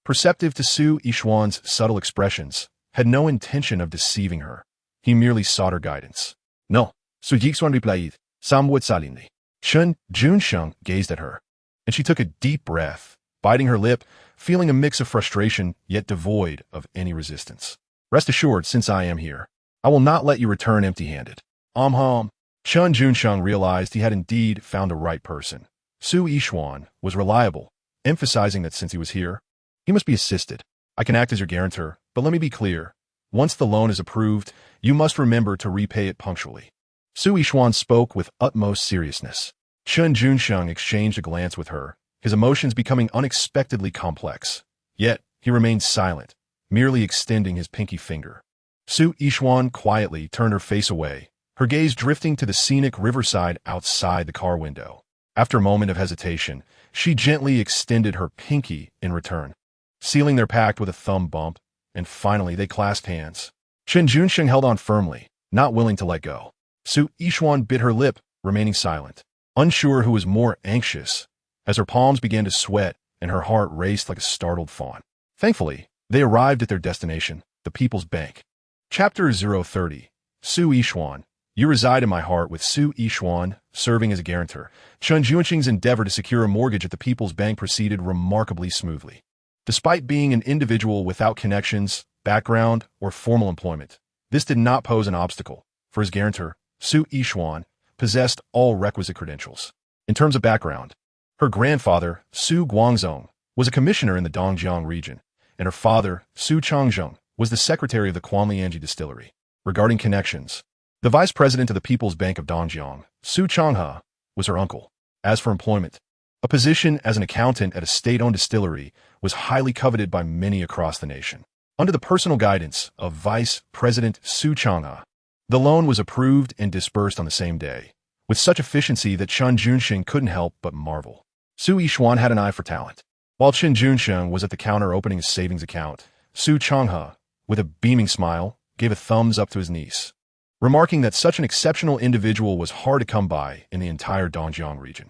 perceptive to Su Yishuan's subtle expressions, had no intention of deceiving her. He merely sought her guidance. No, Su Yixuan replied, somewhat silently. Chen Junsheng gazed at her, and she took a deep breath, biting her lip, feeling a mix of frustration yet devoid of any resistance. Rest assured, since I am here, I will not let you return empty-handed. Chen Junsheng realized he had indeed found the right person. Su Yishuan was reliable, emphasizing that since he was here, he must be assisted. I can act as your guarantor, but let me be clear. Once the loan is approved, you must remember to repay it punctually. Su Yishuan spoke with utmost seriousness. Chen Junsheng exchanged a glance with her, his emotions becoming unexpectedly complex. Yet, he remained silent, merely extending his pinky finger. Su Yishuan quietly turned her face away, her gaze drifting to the scenic riverside outside the car window. After a moment of hesitation, she gently extended her pinky in return, sealing their pact with a thumb bump, and finally they clasped hands. Chen Junsheng held on firmly, not willing to let go. Su Yishuan bit her lip, remaining silent, unsure who was more anxious, as her palms began to sweat and her heart raced like a startled fawn. Thankfully, they arrived at their destination, the People's Bank. Chapter 030. Su Yishuan. You reside in my heart. With Su Yishuan serving as a guarantor, Chen Junsheng's endeavor to secure a mortgage at the People's Bank proceeded remarkably smoothly. Despite being an individual without connections, background, or formal employment, this did not pose an obstacle, for his guarantor, Su Yishuan, possessed all requisite credentials. In terms of background, her grandfather, Su Guangzong, was a commissioner in the Dongjiang region, and her father, Su Changzheng, was the secretary of the Quanlianji distillery. Regarding connections, the vice president of the People's Bank of Dongjiang, Su Changhe, was her uncle. As for employment, a position as an accountant at a state-owned distillery was highly coveted by many across the nation. Under the personal guidance of Vice President Su Changhe, the loan was approved and disbursed on the same day, with such efficiency that Chen Junsheng couldn't help but marvel. Su Yishuan had an eye for talent. While Chen Junsheng was at the counter opening his savings account, Su Changhe, with a beaming smile, gave a thumbs up to his niece, remarking that such an exceptional individual was hard to come by in the entire Dongjiang region.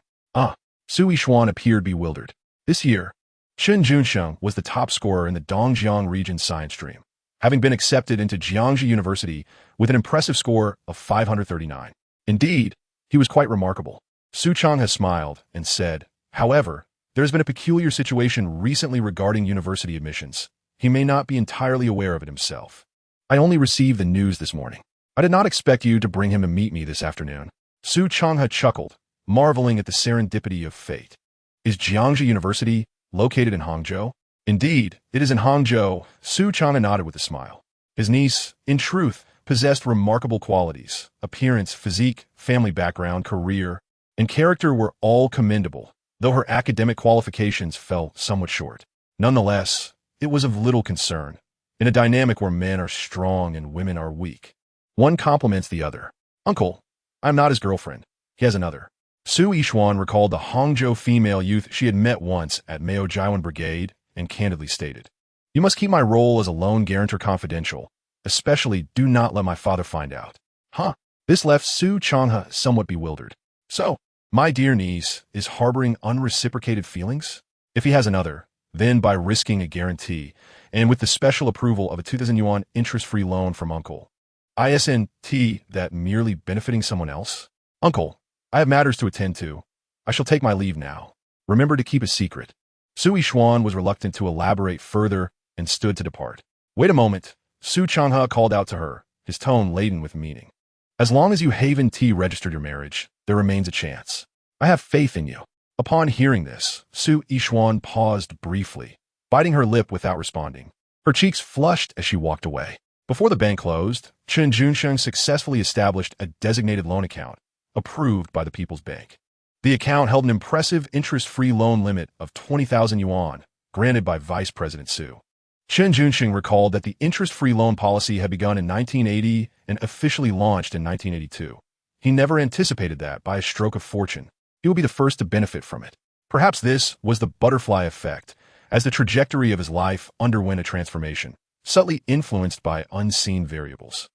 Su Yishuan appeared bewildered. This year, Chen Junsheng was the top scorer in the Dongjiang region science stream, having been accepted into Jiangxi University with an impressive score of 539. Indeed, he was quite remarkable. Su Changhe smiled and said, however, there has been a peculiar situation recently regarding university admissions. He may not be entirely aware of it himself. I only received the news this morning. I did not expect you to bring him to meet me this afternoon. Su Changhe chuckled, marveling at the serendipity of fate. Is Jiangxi University located in Hangzhou? Indeed, it is in Hangzhou. Su Changhe nodded with a smile. His niece, in truth, possessed remarkable qualities. Appearance, physique, family background, career, and character were all commendable, though her academic qualifications fell somewhat short. Nonetheless, it was of little concern, in a dynamic where men are strong and women are weak. One complements the other. Uncle, I'm not his girlfriend. He has another. Su Yishuan recalled the Hangzhou female youth she had met once at Mao Jiawan Brigade and candidly stated, you must keep my role as a loan guarantor confidential, especially do not let my father find out. This left Su Changhe somewhat bewildered. So, my dear niece is harboring unreciprocated feelings? If he has another, then by risking a guarantee, and with the special approval of a 2,000 yuan interest-free loan from uncle, isn't that merely benefiting someone else? Uncle, I have matters to attend to. I shall take my leave now. Remember to keep a secret. Su Yishuan was reluctant to elaborate further and stood to depart. Wait a moment, Su Changhe called out to her, his tone laden with meaning. As long as you Haven T registered your marriage, there remains a chance. I have faith in you. Upon hearing this, Su Yishuan paused briefly, biting her lip without responding. Her cheeks flushed as she walked away. Before the bank closed, Chen Junsheng successfully established a designated loan account, approved by the People's Bank. The account held an impressive interest-free loan limit of 20,000 yuan, granted by Vice President Su. Chen Junsheng recalled that the interest-free loan policy had begun in 1980 and officially launched in 1982. He never anticipated that, by a stroke of fortune, he would be the first to benefit from it. Perhaps this was the butterfly effect, as the trajectory of his life underwent a transformation, subtly influenced by unseen variables.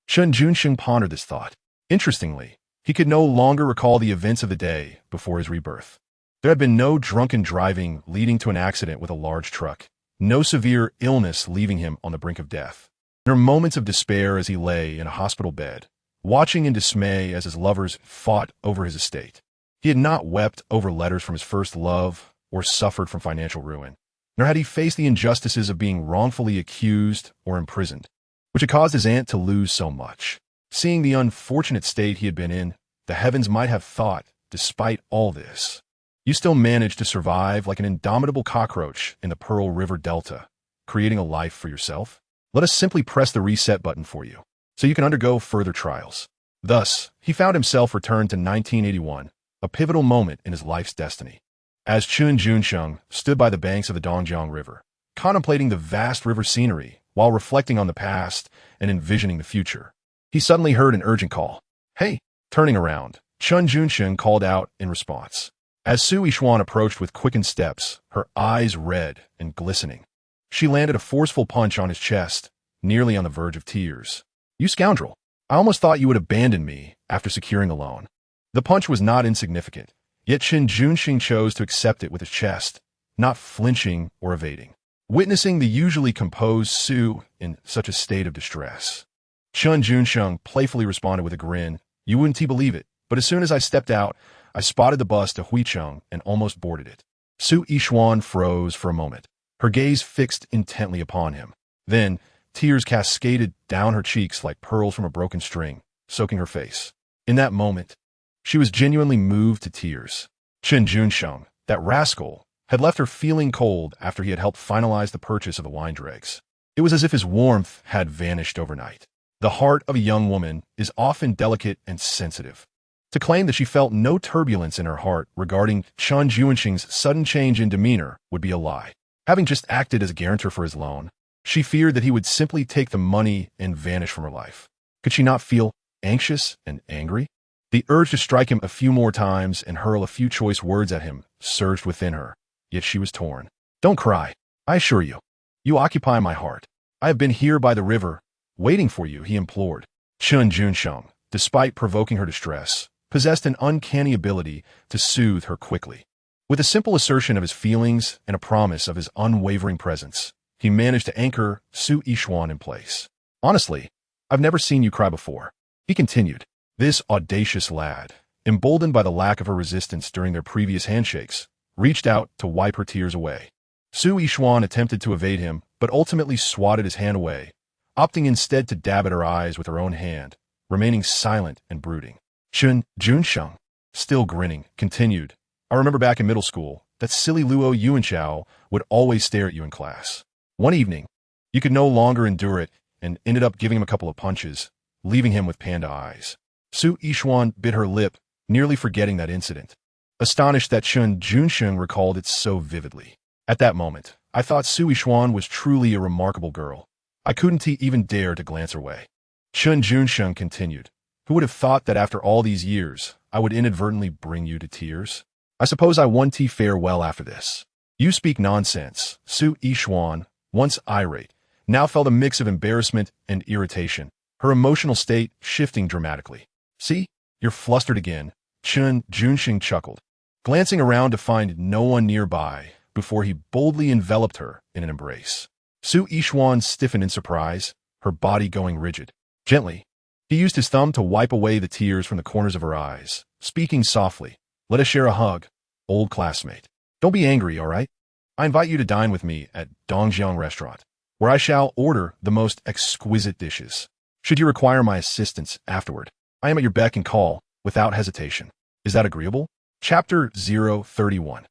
Chen Junsheng pondered this thought. Interestingly, he could no longer recall the events of the day before his rebirth. There had been no drunken driving leading to an accident with a large truck, no severe illness leaving him on the brink of death. There were moments of despair as he lay in a hospital bed, watching in dismay as his lovers fought over his estate. He had not wept over letters from his first love or suffered from financial ruin, nor had he faced the injustices of being wrongfully accused or imprisoned, which had caused his aunt to lose so much. Seeing the unfortunate state he had been in, the heavens might have thought, despite all this, you still managed to survive like an indomitable cockroach in the Pearl River Delta, creating a life for yourself. Let us simply press the reset button for you, so you can undergo further trials. Thus, he found himself returned to 1981, a pivotal moment in his life's destiny. As Chen Junsheng stood by the banks of the Dongjiang River, contemplating the vast river scenery while reflecting on the past and envisioning the future, he suddenly heard an urgent call. "Hey!" Turning around, Chen Junsheng called out in response. As Su Yishuan approached with quickened steps, her eyes red and glistening, she landed a forceful punch on his chest, nearly on the verge of tears. "You scoundrel! I almost thought you would abandon me after securing a loan." The punch was not insignificant, yet Chen Junsheng chose to accept it with his chest, not flinching or evading. Witnessing the usually composed Su in such a state of distress, Chen Junsheng playfully responded with a grin. "You wouldn't believe it, but as soon as I stepped out, I spotted the bus to Huicheng and almost boarded it." Su Yishuan froze for a moment, her gaze fixed intently upon him. Then, tears cascaded down her cheeks like pearls from a broken string, soaking her face. In that moment, she was genuinely moved to tears. Chen Junsheng, that rascal, had left her feeling cold after he had helped finalize the purchase of the wine dregs. It was as if his warmth had vanished overnight. The heart of a young woman is often delicate and sensitive. To claim that she felt no turbulence in her heart regarding Chen Junsheng's sudden change in demeanor would be a lie. Having just acted as a guarantor for his loan, she feared that he would simply take the money and vanish from her life. Could she not feel anxious and angry? The urge to strike him a few more times and hurl a few choice words at him surged within her, yet she was torn. "Don't cry, I assure you. You occupy my heart. I have been here by the river, waiting for you," he implored. Chen Junsheng, despite provoking her distress, possessed an uncanny ability to soothe her quickly. With a simple assertion of his feelings and a promise of his unwavering presence, he managed to anchor Su Yishuan in place. "Honestly, I've never seen you cry before," he continued. This audacious lad, emboldened by the lack of her resistance during their previous handshakes, reached out to wipe her tears away. Su Yishuan attempted to evade him, but ultimately swatted his hand away, opting instead to dab at her eyes with her own hand, remaining silent and brooding. Chen Junsheng, still grinning, continued, "I remember back in middle school, that silly Luo Yuanchao would always stare at you in class. One evening, you could no longer endure it and ended up giving him a couple of punches, leaving him with panda eyes." Su Yishuan bit her lip, nearly forgetting that incident, astonished that Chen Junsheng recalled it so vividly. "At that moment, I thought Su Yishuan was truly a remarkable girl. I couldn't even dare to glance her way." Chen Junsheng continued, "Who would have thought that after all these years, I would inadvertently bring you to tears? I suppose I won farewell after this." "You speak nonsense." Su Yishuan, once irate, now felt a mix of embarrassment and irritation, her emotional state shifting dramatically. "See, you're flustered again," Chen Junsheng chuckled, glancing around to find no one nearby before he boldly enveloped her in an embrace. Su Yishuan stiffened in surprise, her body going rigid. Gently, he used his thumb to wipe away the tears from the corners of her eyes, speaking softly. "Let us share a hug, old classmate. Don't be angry, all right? I invite you to dine with me at Dongjiang Restaurant, where I shall order the most exquisite dishes. Should you require my assistance afterward, I am at your beck and call, without hesitation. Is that agreeable?" Chapter 031.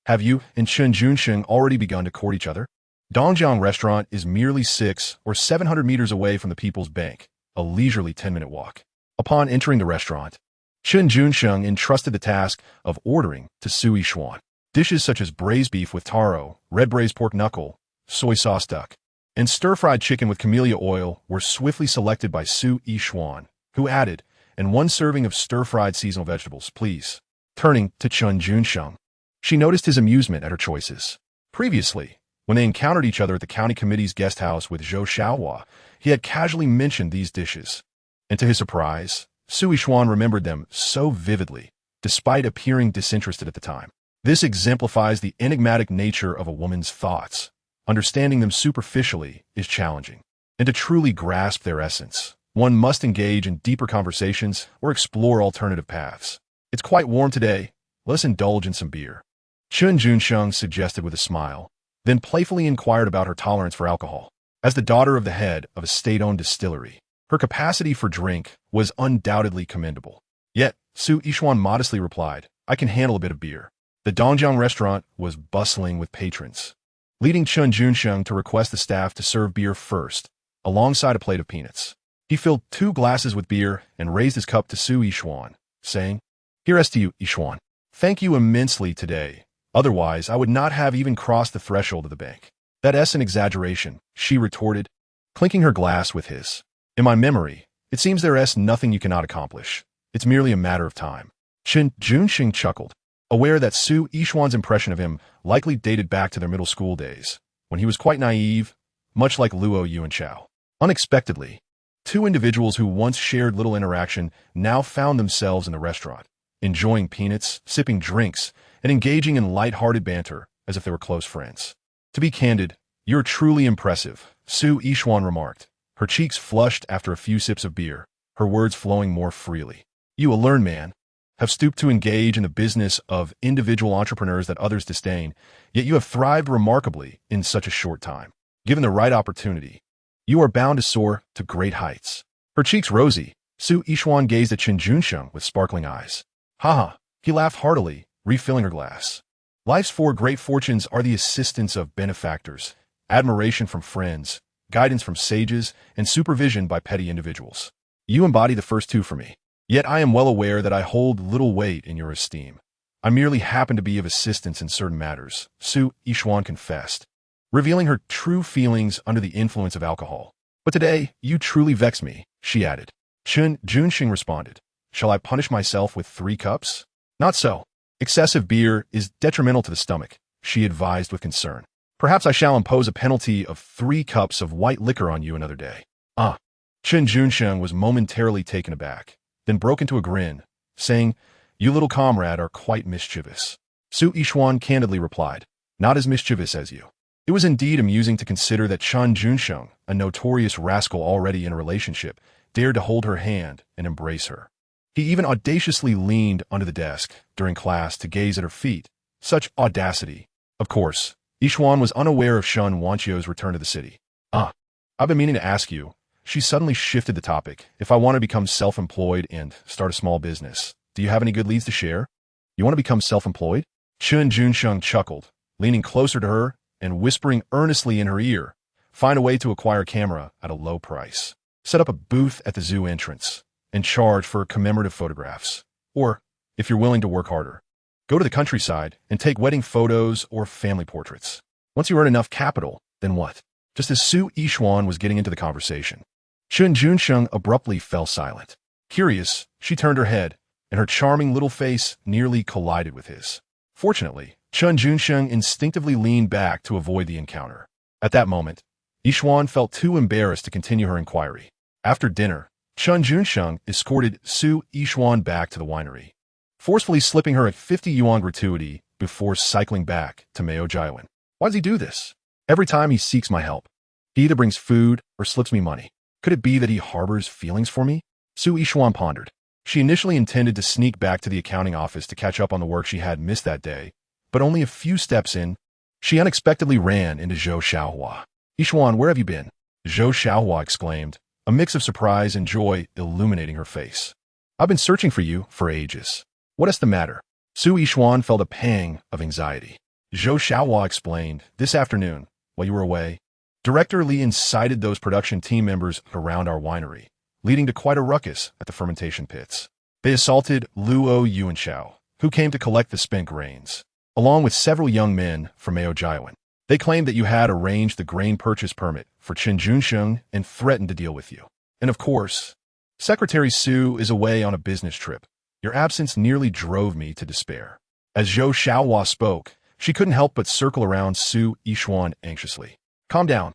Have you and Chen Junsheng already begun to court each other? Dongjiang Restaurant is merely 600 or 700 meters away from the People's Bank, a leisurely 10-minute walk. Upon entering the restaurant, Chen Junsheng entrusted the task of ordering to Su Yishuan. Dishes such as braised beef with taro, red braised pork knuckle, soy sauce duck, and stir-fried chicken with camellia oil were swiftly selected by Su Yishuan, who added, "And one serving of stir-fried seasonal vegetables, please." Turning to Chen Junsheng, she noticed his amusement at her choices. Previously, when they encountered each other at the county committee's guest house with Zhou Xiaohua, he had casually mentioned these dishes. And to his surprise, Su Yishuan remembered them so vividly, despite appearing disinterested at the time. This exemplifies the enigmatic nature of a woman's thoughts. Understanding them superficially is challenging. And to truly grasp their essence, one must engage in deeper conversations or explore alternative paths. It's quite warm today. Let us indulge in some beer. Chen Junsheng suggested with a smile, then playfully inquired about her tolerance for alcohol. As the daughter of the head of a state-owned distillery, her capacity for drink was undoubtedly commendable. Yet, Su Yishuan modestly replied, "I can handle a bit of beer." The Dongjiang restaurant was bustling with patrons, leading Chen Junsheng to request the staff to serve beer first, alongside a plate of peanuts. He filled 2 glasses with beer and raised his cup to Su Yishuan, saying, "Here's to you, Yishuan. Thank you immensely today. Otherwise, I would not have even crossed the threshold of the bank." "That's an exaggeration," she retorted, clinking her glass with his. "In my memory, it seems there's nothing you cannot accomplish. It's merely a matter of time." Chen Junsheng chuckled, aware that Su Yishuan's impression of him likely dated back to their middle school days, when he was quite naive, much like Luo Yuanchao. Unexpectedly, 2 individuals who once shared little interaction now found themselves in the restaurant, enjoying peanuts, sipping drinks, and engaging in light-hearted banter as if they were close friends. "To be candid, you're truly impressive," Su Yishuan remarked, her cheeks flushed after a few sips of beer, her words flowing more freely. "You, a learned man, have stooped to engage in the business of individual entrepreneurs that others disdain, yet you have thrived remarkably in such a short time. Given the right opportunity, you are bound to soar to great heights." Her cheeks rosy, Su Yishuan gazed at Chen Junsheng with sparkling eyes. "Haha," he laughed heartily, refilling her glass. "Life's 4 great fortunes are the assistance of benefactors, admiration from friends, guidance from sages, and supervision by petty individuals. You embody the first 2 for me. Yet I am well aware that I hold little weight in your esteem. I merely happen to be of assistance in certain matters," Su Yishuan confessed, revealing her true feelings under the influence of alcohol. "But today, you truly vex me," she added. Chen Junsheng responded, "Shall I punish myself with 3 cups? Not so. Excessive beer is detrimental to the stomach," she advised with concern. "Perhaps I shall impose a penalty of 3 cups of white liquor on you another day." "Ah." Chen Junsheng was momentarily taken aback, then broke into a grin, saying, "You little comrade are quite mischievous." Su Yishuan candidly replied, "Not as mischievous as you." It was indeed amusing to consider that Chen Junsheng, a notorious rascal already in a relationship, dared to hold her hand and embrace her. He even audaciously leaned under the desk during class to gaze at her feet. Such audacity. Of course, Yishuan was unaware of Shen Wanqiu's return to the city. "Ah, I've been meaning to ask you," she suddenly shifted the topic, "if I want to become self-employed and start a small business. Do you have any good leads to share?" "You want to become self-employed?" Chen Junsheng chuckled, leaning closer to her and whispering earnestly in her ear, "Find a way to acquire a camera at a low price. Set up a booth at the zoo entrance and charge for commemorative photographs. Or, if you're willing to work harder, go to the countryside and take wedding photos or family portraits. Once you earn enough capital, then what?" Just as Su Yishuan was getting into the conversation, Chen Junsheng abruptly fell silent. Curious, she turned her head, and her charming little face nearly collided with his. Fortunately, Chen Junsheng instinctively leaned back to avoid the encounter. At that moment, Yishuan felt too embarrassed to continue her inquiry. After dinner, Chen Junsheng escorted Su Yishuan back to the winery, forcefully slipping her a 50 yuan gratuity before cycling back to Maojiawan. "Why does he do this? Every time he seeks my help, he either brings food or slips me money. Could it be that he harbors feelings for me?" Su Yishuan pondered. She initially intended to sneak back to the accounting office to catch up on the work she had missed that day, but only a few steps in, she unexpectedly ran into Zhou Xiaohua. "Yishuan, where have you been?" Zhou Xiaohua exclaimed, a mix of surprise and joy illuminating her face. "I've been searching for you for ages. What is the matter?" Su Yishuan felt a pang of anxiety. Zhou Xiaohua explained, "This afternoon, while you were away, Director Li incited those production team members around our winery, leading to quite a ruckus at the fermentation pits. They assaulted Luo Yuanchao, who came to collect the spent grains, along with several young men from Maojiawan. They claimed that you had arranged the grain purchase permit for Chen Junsheng and threatened to deal with you. And of course, Secretary Su is away on a business trip. Your absence nearly drove me to despair." As Zhou Xiaohua spoke, she couldn't help but circle around Su Yishuan anxiously. Calm down.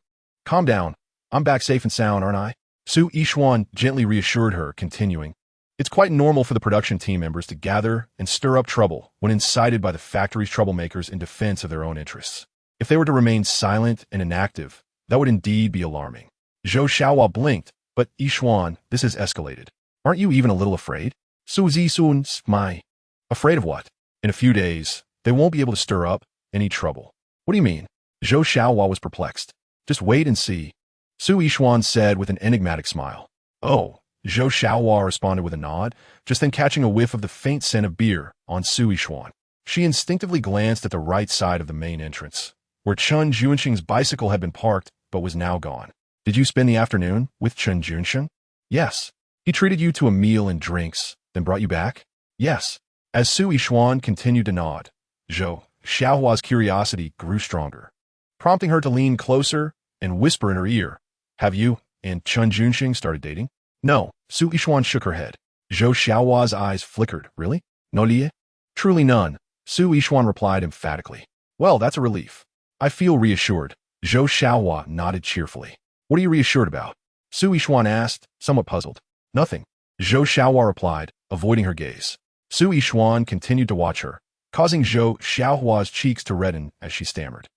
I'm back safe and sound, aren't I?" Su Yishuan gently reassured her, continuing, "It's quite normal for the production team members to gather and stir up trouble when incited by the factory's troublemakers in defense of their own interests. If they were to remain silent and inactive, that would indeed be alarming." Zhou Xiaohua blinked, "But Yishuan, this has escalated. Aren't you even a little afraid?" Su Zisun smiled. "Afraid of what? In a few days, they won't be able to stir up any trouble." "What do you mean?" Zhou Xiaohua was perplexed. "Just wait and see," Su Yishuan said with an enigmatic smile. "Oh," Zhou Xiaohua responded with a nod, just then catching a whiff of the faint scent of beer on Su Yishuan. She instinctively glanced at the right side of the main entrance, where Chen Junsheng's bicycle had been parked but was now gone. "Did you spend the afternoon with Chen Junsheng?" "Yes." "He treated you to a meal and drinks, then brought you back?" "Yes." As Su Yishuan continued to nod, Zhou Xiaohua's curiosity grew stronger, prompting her to lean closer and whisper in her ear, "Have you and Chen Junsheng started dating?" "No." Su Yishuan shook her head. Zhou Xiaohua's eyes flickered. "Really? No liye?" "Truly none," Su Yishuan replied emphatically. "Well, that's a relief. I feel reassured." Zhou Xiaohua nodded cheerfully. "What are you reassured about?" Su Yishuan asked, somewhat puzzled. "Nothing," Zhou Xiaohua replied, avoiding her gaze. Su Yishuan continued to watch her, causing Zhou Xiaohua's cheeks to redden as she stammered.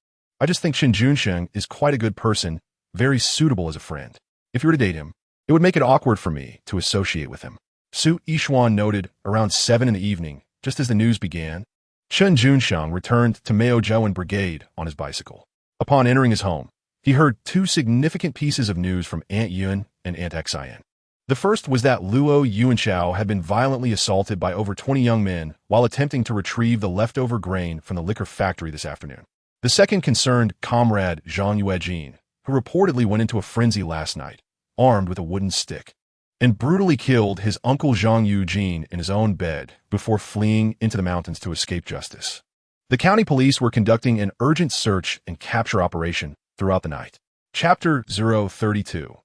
"I just think Chen Junsheng is quite a good person, very suitable as a friend. If you were to date him, it would make it awkward for me to associate with him." Su Yishuan noted around 7 in the evening, just as the news began. Chen Junsheng returned to Maozhouan Brigade on his bicycle. Upon entering his home, he heard two significant pieces of news from Aunt Yun and Aunt Xian. The first was that Luo Yuanchao had been violently assaulted by over 20 young men while attempting to retrieve the leftover grain from the liquor factory this afternoon. The second concerned comrade Zhang Yuejin, who reportedly went into a frenzy last night, armed with a wooden stick, and brutally killed his uncle Zhang Yujin in his own bed before fleeing into the mountains to escape justice. The county police were conducting an urgent search and capture operation throughout the night. Chapter 032.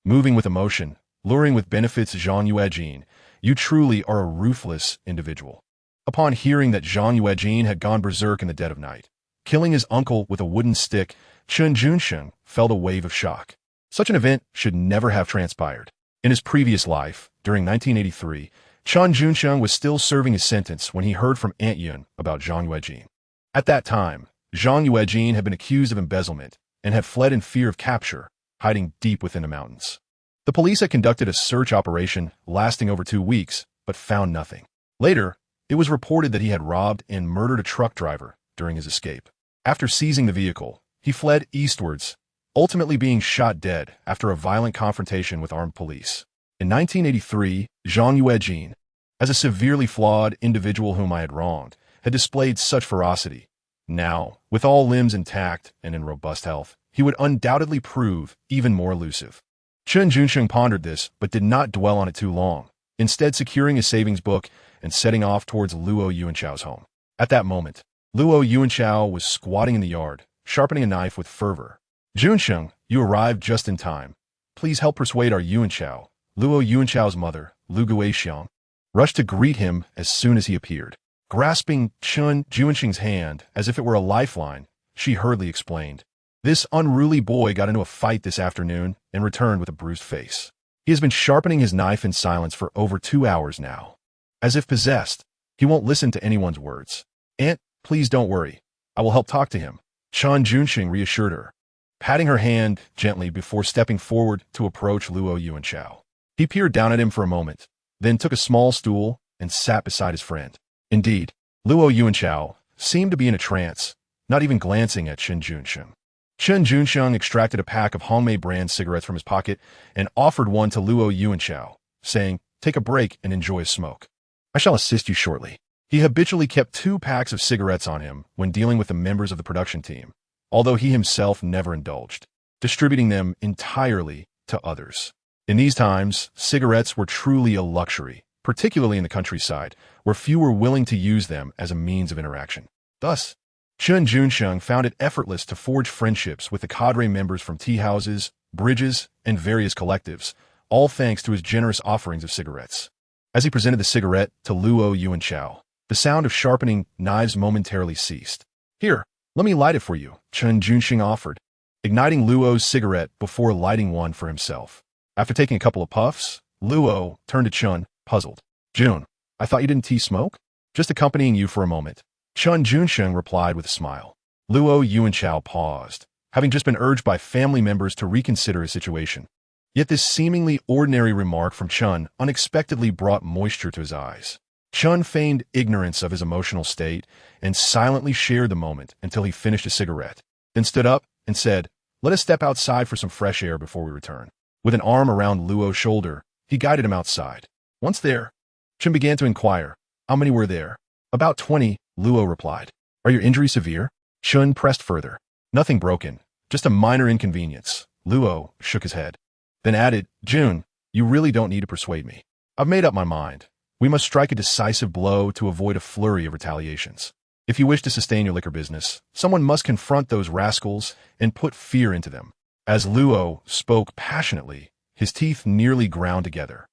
Moving with emotion, luring with benefits. Zhang Yuejin, you truly are a ruthless individual. Upon hearing that Zhang Yuejin had gone berserk in the dead of night, killing his uncle with a wooden stick, Chen Junsheng felt a wave of shock. Such an event should never have transpired. In his previous life, during 1983, Chen Junsheng was still serving his sentence when he heard from Aunt Yun about Zhang Yuejin. At that time, Zhang Yuejin had been accused of embezzlement and had fled in fear of capture, hiding deep within the mountains. The police had conducted a search operation lasting over 2 weeks, but found nothing. Later, it was reported that he had robbed and murdered a truck driver during his escape. After seizing the vehicle, he fled eastwards, ultimately being shot dead after a violent confrontation with armed police. In 1983, Zhang Yuejin, as a severely flawed individual whom I had wronged, had displayed such ferocity. Now, with all limbs intact and in robust health, he would undoubtedly prove even more elusive. Chen Junsheng pondered this, but did not dwell on it too long, instead securing his savings book and setting off towards Luo Yuanchao's home. At that moment, Luo Yuanchao was squatting in the yard, sharpening a knife with fervor. "Junsheng, you arrived just in time. Please help persuade our Yuanchao." Luo Yuanchao's mother, Lu Guixiang, rushed to greet him as soon as he appeared. Grasping Chen Junsheng's hand as if it were a lifeline, she hurriedly explained, "This unruly boy got into a fight this afternoon and returned with a bruised face. He has been sharpening his knife in silence for over 2 hours now. As if possessed, he won't listen to anyone's words. Aunt, please don't worry. I will help talk to him." Chen Junsheng reassured her, patting her hand gently before stepping forward to approach Luo Yuanchao. He peered down at him for a moment, then took a small stool and sat beside his friend. Indeed, Luo Yuanchao seemed to be in a trance, not even glancing at Chen Junsheng. Chen Junsheng extracted a pack of Hongmei brand cigarettes from his pocket and offered one to Luo Yuanchao, saying, "Take a break and enjoy a smoke. I shall assist you shortly." He habitually kept 2 packs of cigarettes on him when dealing with the members of the production team, although he himself never indulged, distributing them entirely to others. In these times, cigarettes were truly a luxury, particularly in the countryside, where few were willing to use them as a means of interaction. Thus, Chen Junsheng found it effortless to forge friendships with the cadre members from tea houses, bridges, and various collectives, all thanks to his generous offerings of cigarettes. As he presented the cigarette to Luo Yuanchao, the sound of sharpening knives momentarily ceased. "Here, let me light it for you," Chen Junsheng offered, igniting Luo's cigarette before lighting one for himself. After taking a couple of puffs, Luo turned to Chen, puzzled. Jun, I thought you didn't tea smoke? Just accompanying you for a moment. Chen Junsheng replied with a smile. Luo Yuanchao paused, having just been urged by family members to reconsider his situation. Yet this seemingly ordinary remark from Chen unexpectedly brought moisture to his eyes. Chen feigned ignorance of his emotional state and silently shared the moment until he finished a cigarette, then stood up and said, "Let us step outside for some fresh air before we return." With an arm around Luo's shoulder, he guided him outside. Once there, Chen began to inquire, "How many were there?" "About 20, Luo replied. "Are your injuries severe?" Chen pressed further. "Nothing broken, just a minor inconvenience." Luo shook his head, then added, "Jun, you really don't need to persuade me. I've made up my mind. We must strike a decisive blow to avoid a flurry of retaliations. If you wish to sustain your liquor business, someone must confront those rascals and put fear into them." As Luo spoke passionately, his teeth nearly ground together,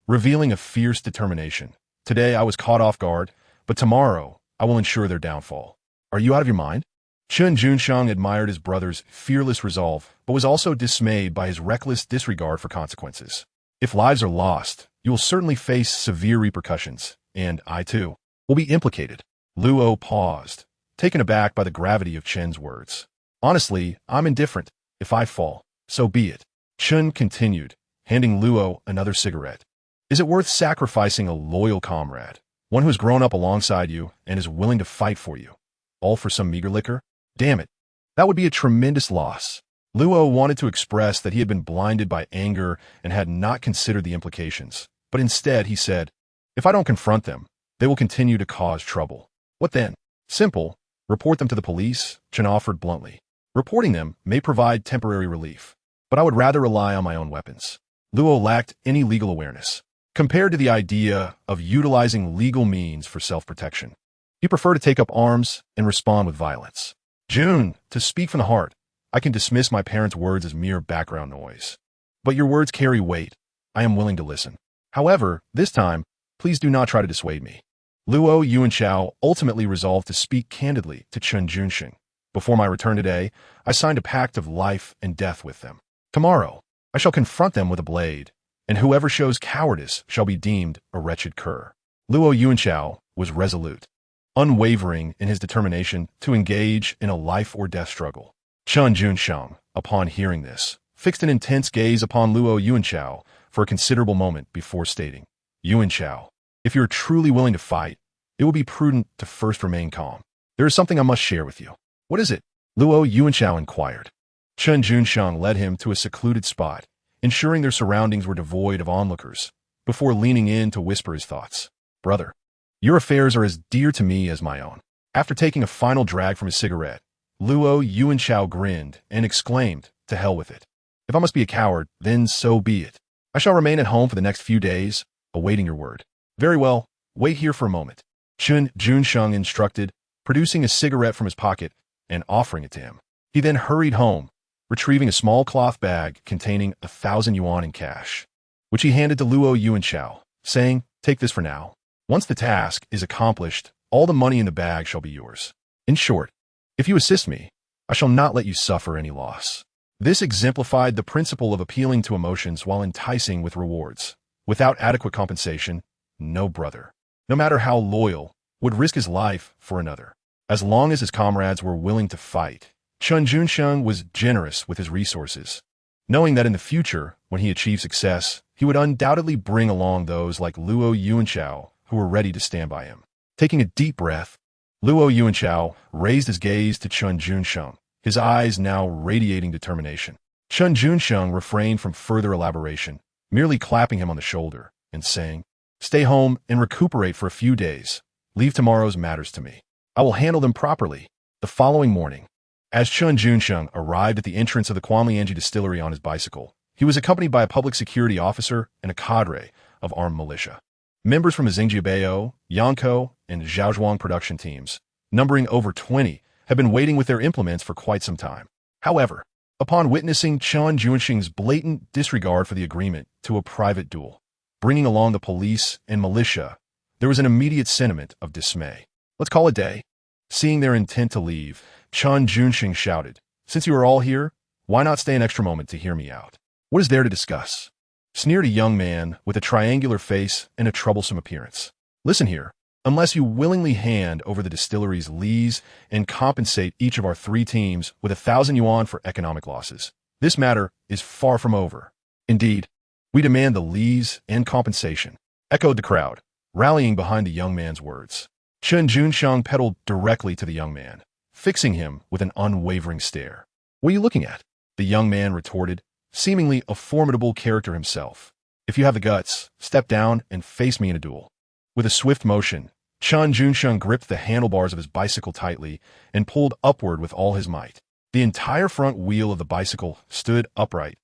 revealing a fierce determination. "Today I was caught off guard, but tomorrow I will ensure their downfall." "Are you out of your mind?" Chen Junsheng admired his brother's fearless resolve, but was also dismayed by his reckless disregard for consequences. "If lives are lost, you will certainly face severe repercussions, and I too will be implicated." Luo paused, taken aback by the gravity of Chen's words. "Honestly, I'm indifferent. If I fall, so be it." Chen continued, handing Luo another cigarette. "Is it worth sacrificing a loyal comrade, one who has grown up alongside you and is willing to fight for you, all for some meager liquor? Damn it, that would be a tremendous loss." Luo wanted to express that he had been blinded by anger and had not considered the implications, but instead he said, "If I don't confront them, they will continue to cause trouble." "What then?" "Simple. Report them to the police," Chen offered bluntly. "Reporting them may provide temporary relief, but I would rather rely on my own weapons." Luo lacked any legal awareness, compared to the idea of utilizing legal means for self-protection. He preferred to take up arms and respond with violence. "Jun, to speak from the heart, I can dismiss my parents' words as mere background noise. But your words carry weight. I am willing to listen. However, this time, please do not try to dissuade me." Luo Yuanchao ultimately resolved to speak candidly to Chen Junsheng. "Before my return today, I signed a pact of life and death with them. Tomorrow, I shall confront them with a blade, and whoever shows cowardice shall be deemed a wretched cur." Luo Yuanchao was resolute, unwavering in his determination to engage in a life-or-death struggle. Chen Junsheng, upon hearing this, fixed an intense gaze upon Luo Yuanchao for a considerable moment before stating, "Yuanchao, if you are truly willing to fight, it will be prudent to first remain calm. There is something I must share with you." "What is it?" Luo Yuanchao inquired. Chen Junsheng led him to a secluded spot, ensuring their surroundings were devoid of onlookers, before leaning in to whisper his thoughts. "Brother, your affairs are as dear to me as my own." After taking a final drag from his cigarette, Luo Yuanchao grinned and exclaimed, "To hell with it. If I must be a coward, then so be it. I shall remain at home for the next few days, awaiting your word." "Very well, wait here for a moment," Chen Junsheng instructed, producing a cigarette from his pocket and offering it to him. He then hurried home, retrieving a small cloth bag containing 1,000 yuan in cash, which he handed to Luo Yuanchao, saying, "Take this for now. Once the task is accomplished, all the money in the bag shall be yours. In short, if you assist me, I shall not let you suffer any loss." This exemplified the principle of appealing to emotions while enticing with rewards. Without adequate compensation, no brother, no matter how loyal, would risk his life for another. As long as his comrades were willing to fight, Chen Junsheng was generous with his resources, knowing that in the future, when he achieved success, he would undoubtedly bring along those like Luo Yuanchao who were ready to stand by him. Taking a deep breath, Luo Yuanchao raised his gaze to Chen Junsheng, his eyes now radiating determination. Chen Junsheng refrained from further elaboration, merely clapping him on the shoulder and saying, "Stay home and recuperate for a few days. Leave tomorrow's matters to me. I will handle them properly." The following morning, as Chen Junsheng arrived at the entrance of the Quanlianji distillery on his bicycle, he was accompanied by a public security officer and a cadre of armed militia. Members from the Xingjiabao, Yankou, and Zhaozhuang production teams, numbering over 20, had been waiting with their implements for quite some time. However, upon witnessing Chen Junsheng's blatant disregard for the agreement to a private duel, bringing along the police and militia, there was an immediate sentiment of dismay. "Let's call it day." Seeing their intent to leave, Chen Junsheng shouted, "Since you are all here, why not stay an extra moment to hear me out? What is there to discuss?" sneered a young man with a triangular face and a troublesome appearance. Listen here. Unless you willingly hand over the distillery's lees and compensate each of our 3 teams with 1,000 yuan for economic losses, this matter is far from over. Indeed, we demand the lees and compensation, echoed the crowd, rallying behind the young man's words. Chen Junsheng pedaled directly to the young man, fixing him with an unwavering stare. What are you looking at? The young man retorted, seemingly a formidable character himself. If you have the guts, step down and face me in a duel. With a swift motion, Chen Junsheng gripped the handlebars of his bicycle tightly and pulled upward with all his might. The entire front wheel of the bicycle stood upright,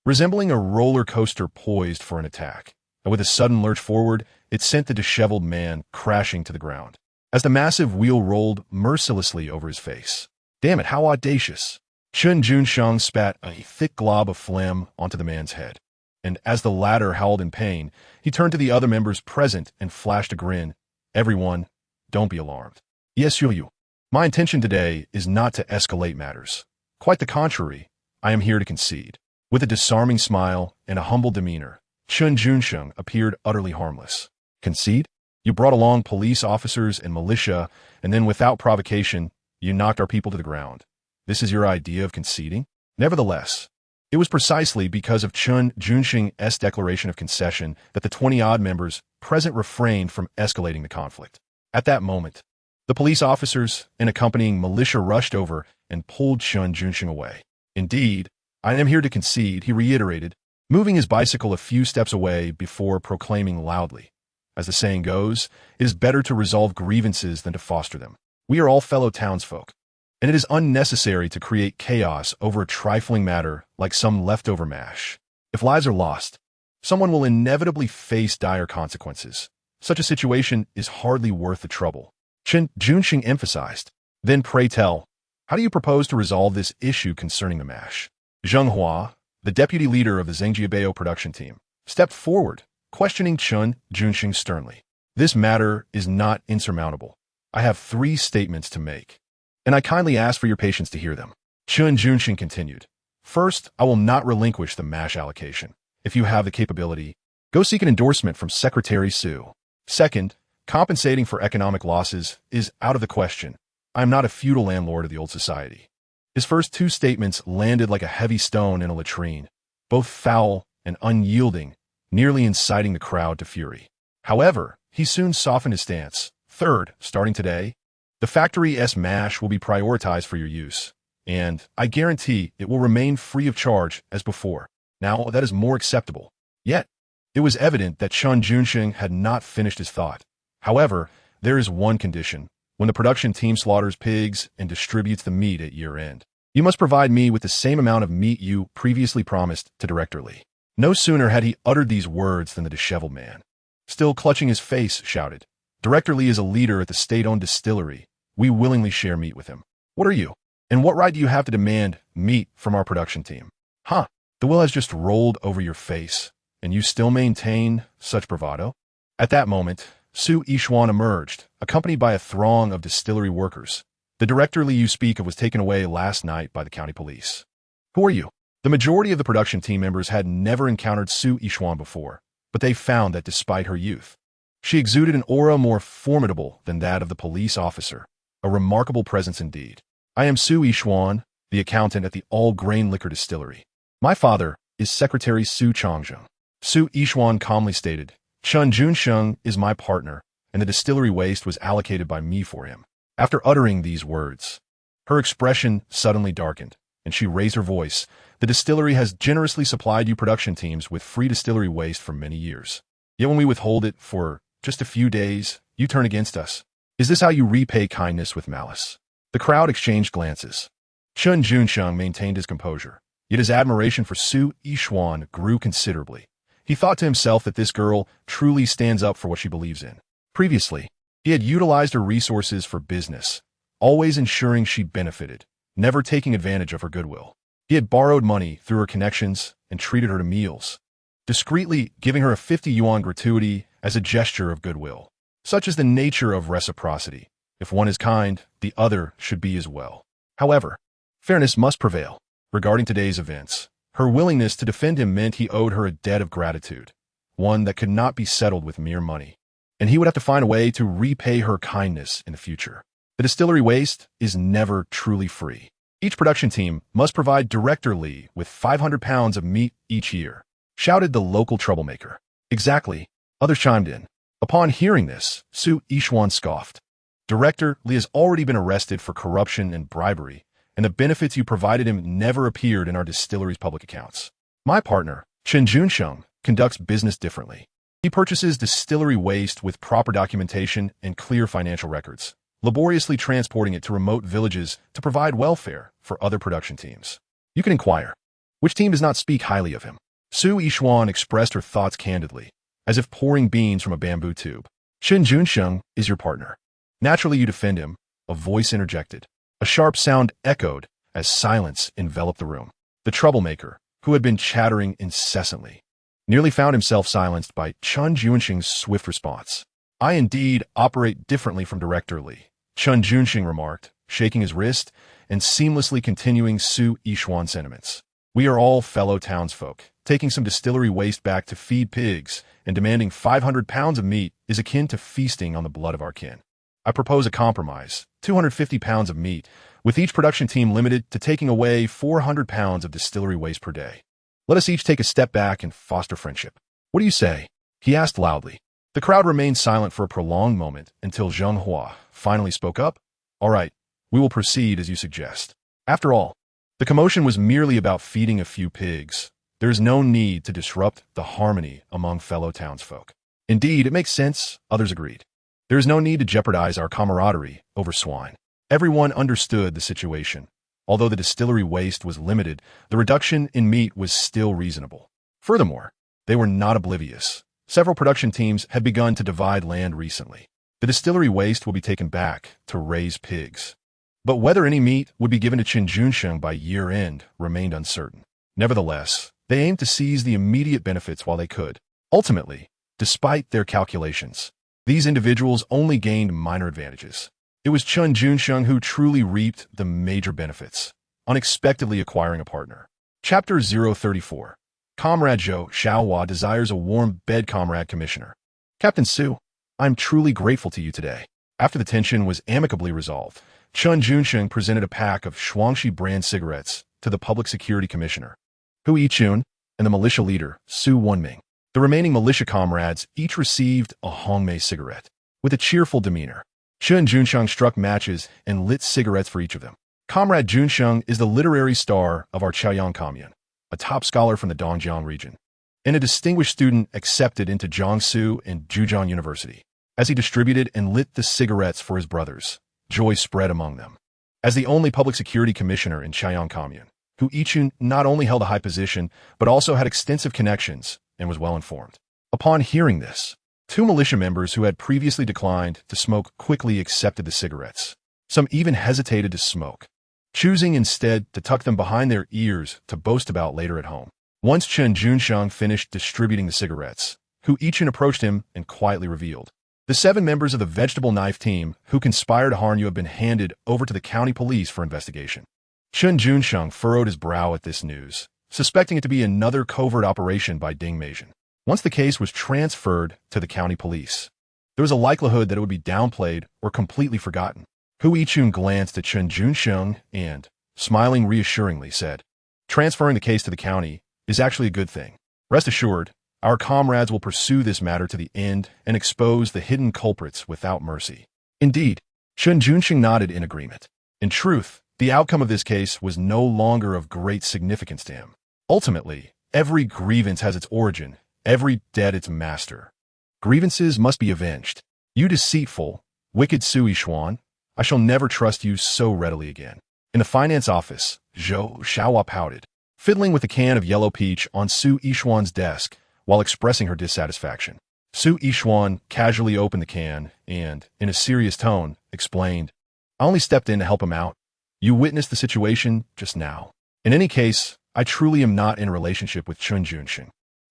resembling a roller coaster poised for an attack, and with a sudden lurch forward, it sent the disheveled man crashing to the ground, as the massive wheel rolled mercilessly over his face. Damn it, how audacious! Chen Junsheng spat a thick glob of phlegm onto the man's head, and as the latter howled in pain, he turned to the other members present and flashed a grin. Everyone, don't be alarmed. Yes, you. My intention today is not to escalate matters. Quite the contrary, I am here to concede. With a disarming smile and a humble demeanor, Chen Junsheng appeared utterly harmless. Concede? You brought along police officers and militia, and then without provocation, you knocked our people to the ground. This is your idea of conceding? Nevertheless, it was precisely because of Chen Junsheng's declaration of concession that the 20-odd members present refrained from escalating the conflict. At that moment, the police officers and accompanying militia rushed over and pulled Chen Junsheng away. Indeed, I am here to concede, he reiterated, moving his bicycle a few steps away before proclaiming loudly. As the saying goes, it is better to resolve grievances than to foster them. We are all fellow townsfolk, and it is unnecessary to create chaos over a trifling matter like some leftover mash. If lives are lost, someone will inevitably face dire consequences. Such a situation is hardly worth the trouble. Chen Junsheng emphasized. Then pray tell, how do you propose to resolve this issue concerning the mash? Zheng Hua, the deputy leader of the Zhengjiabao production team, stepped forward, questioning Chen Junsheng sternly. This matter is not insurmountable. I have 3 statements to make, and I kindly ask for your patience to hear them. Chen Junsheng continued. First, I will not relinquish the mash allocation. If you have the capability, go seek an endorsement from Secretary Su. Second, compensating for economic losses is out of the question. I am not a feudal landlord of the old society. His first 2 statements landed like a heavy stone in a latrine, both foul and unyielding, nearly inciting the crowd to fury. However, he soon softened his stance. Third, starting today, the factory's mash will be prioritized for your use, and I guarantee it will remain free of charge as before. Now, that is more acceptable. Yet, it was evident that Chen Junsheng had not finished his thought. However, there is one condition. When the production team slaughters pigs and distributes the meat at year-end, you must provide me with the same amount of meat you previously promised to Director Li. No sooner had he uttered these words than the disheveled man, still clutching his face, shouted, Director Li is a leader at the state-owned distillery. We willingly share meat with him. What are you? And what right do you have to demand meat from our production team? Huh? The will has just rolled over your face, and you still maintain such bravado? At that moment, Su Yishuan emerged, accompanied by a throng of distillery workers. The Director Li you speak of was taken away last night by the county police. Who are you? The majority of the production team members had never encountered Su Yishuan before, but they found that despite her youth, she exuded an aura more formidable than that of the police officer, a remarkable presence indeed. I am Su Yishuan, the accountant at the all-grain liquor distillery. My father is Secretary Su Changzheng. Su Yishuan calmly stated, Chen Junsheng is my partner, and the distillery waste was allocated by me for him. After uttering these words, her expression suddenly darkened, and she raised her voice. The distillery has generously supplied you production teams with free distillery waste for many years. Yet when we withhold it for just a few days, you turn against us. Is this how you repay kindness with malice? The crowd exchanged glances. Chen Junsheng maintained his composure, yet his admiration for Su Yishuan grew considerably. He thought to himself that this girl truly stands up for what she believes in. Previously, he had utilized her resources for business, always ensuring she benefited, never taking advantage of her goodwill. He had borrowed money through her connections and treated her to meals, discreetly giving her a 50 yuan gratuity as a gesture of goodwill. Such is the nature of reciprocity. If one is kind, the other should be as well. However, fairness must prevail. Regarding today's events, Her willingness to defend him meant he owed her a debt of gratitude, one that could not be settled with mere money. And he would have to find a way to repay her kindness in the future. The distillery waste is never truly free. Each production team must provide Director Li with 500 pounds of meat each year, shouted the local troublemaker. Exactly, others chimed in. Upon hearing this, Su Yishuan scoffed. Director Li has already been arrested for corruption and bribery, and the benefits you provided him never appeared in our distillery's public accounts. My partner, Chen Junsheng, conducts business differently. He purchases distillery waste with proper documentation and clear financial records, laboriously transporting it to remote villages to provide welfare for other production teams. You can inquire. Which team does not speak highly of him? Su Yishuan expressed her thoughts candidly, as if pouring beans from a bamboo tube. Chen Junsheng is your partner. Naturally you defend him, a voice interjected. A sharp sound echoed as silence enveloped the room. The troublemaker, who had been chattering incessantly, nearly found himself silenced by Chen Junsheng's swift response. I indeed operate differently from Director Li, Chen Junsheng remarked, shaking his wrist and seamlessly continuing Su Yishuan's sentiments. We are all fellow townsfolk. Taking some distillery waste back to feed pigs and demanding 500 pounds of meat is akin to feasting on the blood of our kin. I propose a compromise, 250 pounds of meat, with each production team limited to taking away 400 pounds of distillery waste per day. Let us each take a step back and foster friendship. What do you say? He asked loudly. The crowd remained silent for a prolonged moment until Zheng Hua finally spoke up. All right, we will proceed as you suggest. After all, the commotion was merely about feeding a few pigs. There is no need to disrupt the harmony among fellow townsfolk. Indeed, it makes sense, others agreed. There is no need to jeopardize our camaraderie over swine. Everyone understood the situation. Although the distillery waste was limited, the reduction in meat was still reasonable. Furthermore, they were not oblivious. Several production teams had begun to divide land recently. The distillery waste will be taken back to raise pigs. But whether any meat would be given to Chen Junsheng by year-end remained uncertain. Nevertheless, they aimed to seize the immediate benefits while they could. Ultimately, despite their calculations, these individuals only gained minor advantages. It was Chen Junsheng who truly reaped the major benefits, unexpectedly acquiring a partner. Chapter 034. Comrade Zhou Xiaohua desires a warm bed comrade commissioner. Captain Su, I'm truly grateful to you today. After the tension was amicably resolved, Chen Junsheng presented a pack of Shuangxi brand cigarettes to the Public Security Commissioner, Hu Yichun, and the militia leader, Su Wenming. The remaining militia comrades each received a Hongmei cigarette. With a cheerful demeanor, Chen Junsheng struck matches and lit cigarettes for each of them. Comrade Junsheng is the literary star of our Chaoyang commune, a top scholar from the Dongjiang region, and a distinguished student accepted into Jiangsu and Zhejiang University. As he distributed and lit the cigarettes for his brothers, joy spread among them. As the only public security commissioner in Chaoyang commune, Hu Yichun not only held a high position, but also had extensive connections and was well informed. Upon hearing this, two militia members who had previously declined to smoke quickly accepted the cigarettes. Some even hesitated to smoke, choosing instead to tuck them behind their ears to boast about later at home. Once Chen Junsheng finished distributing the cigarettes, Hu Yichun approached him and quietly revealed, the 7 members of the vegetable knife team who conspired to harm you have been handed over to the county police for investigation. Chen Junsheng furrowed his brow at this news, suspecting it to be another covert operation by Ding Meijin. Once the case was transferred to the county police, there was a likelihood that it would be downplayed or completely forgotten. Hu Yichun glanced at Chen Junsheng and, smiling reassuringly, said, transferring the case to the county is actually a good thing. Rest assured, our comrades will pursue this matter to the end and expose the hidden culprits without mercy. Indeed, Chen Junsheng nodded in agreement. In truth, the outcome of this case was no longer of great significance to him. Ultimately, every grievance has its origin, every debt its master. Grievances must be avenged. You deceitful, wicked Su Yishuan, I shall never trust you so readily again. In the finance office, Zhou Xiaohua pouted, fiddling with a can of yellow peach on Su Yishuan's desk while expressing her dissatisfaction. Su Yishuan casually opened the can and, in a serious tone, explained, I only stepped in to help him out. You witnessed the situation just now. In any case, I truly am not in a relationship with Chen Junsheng.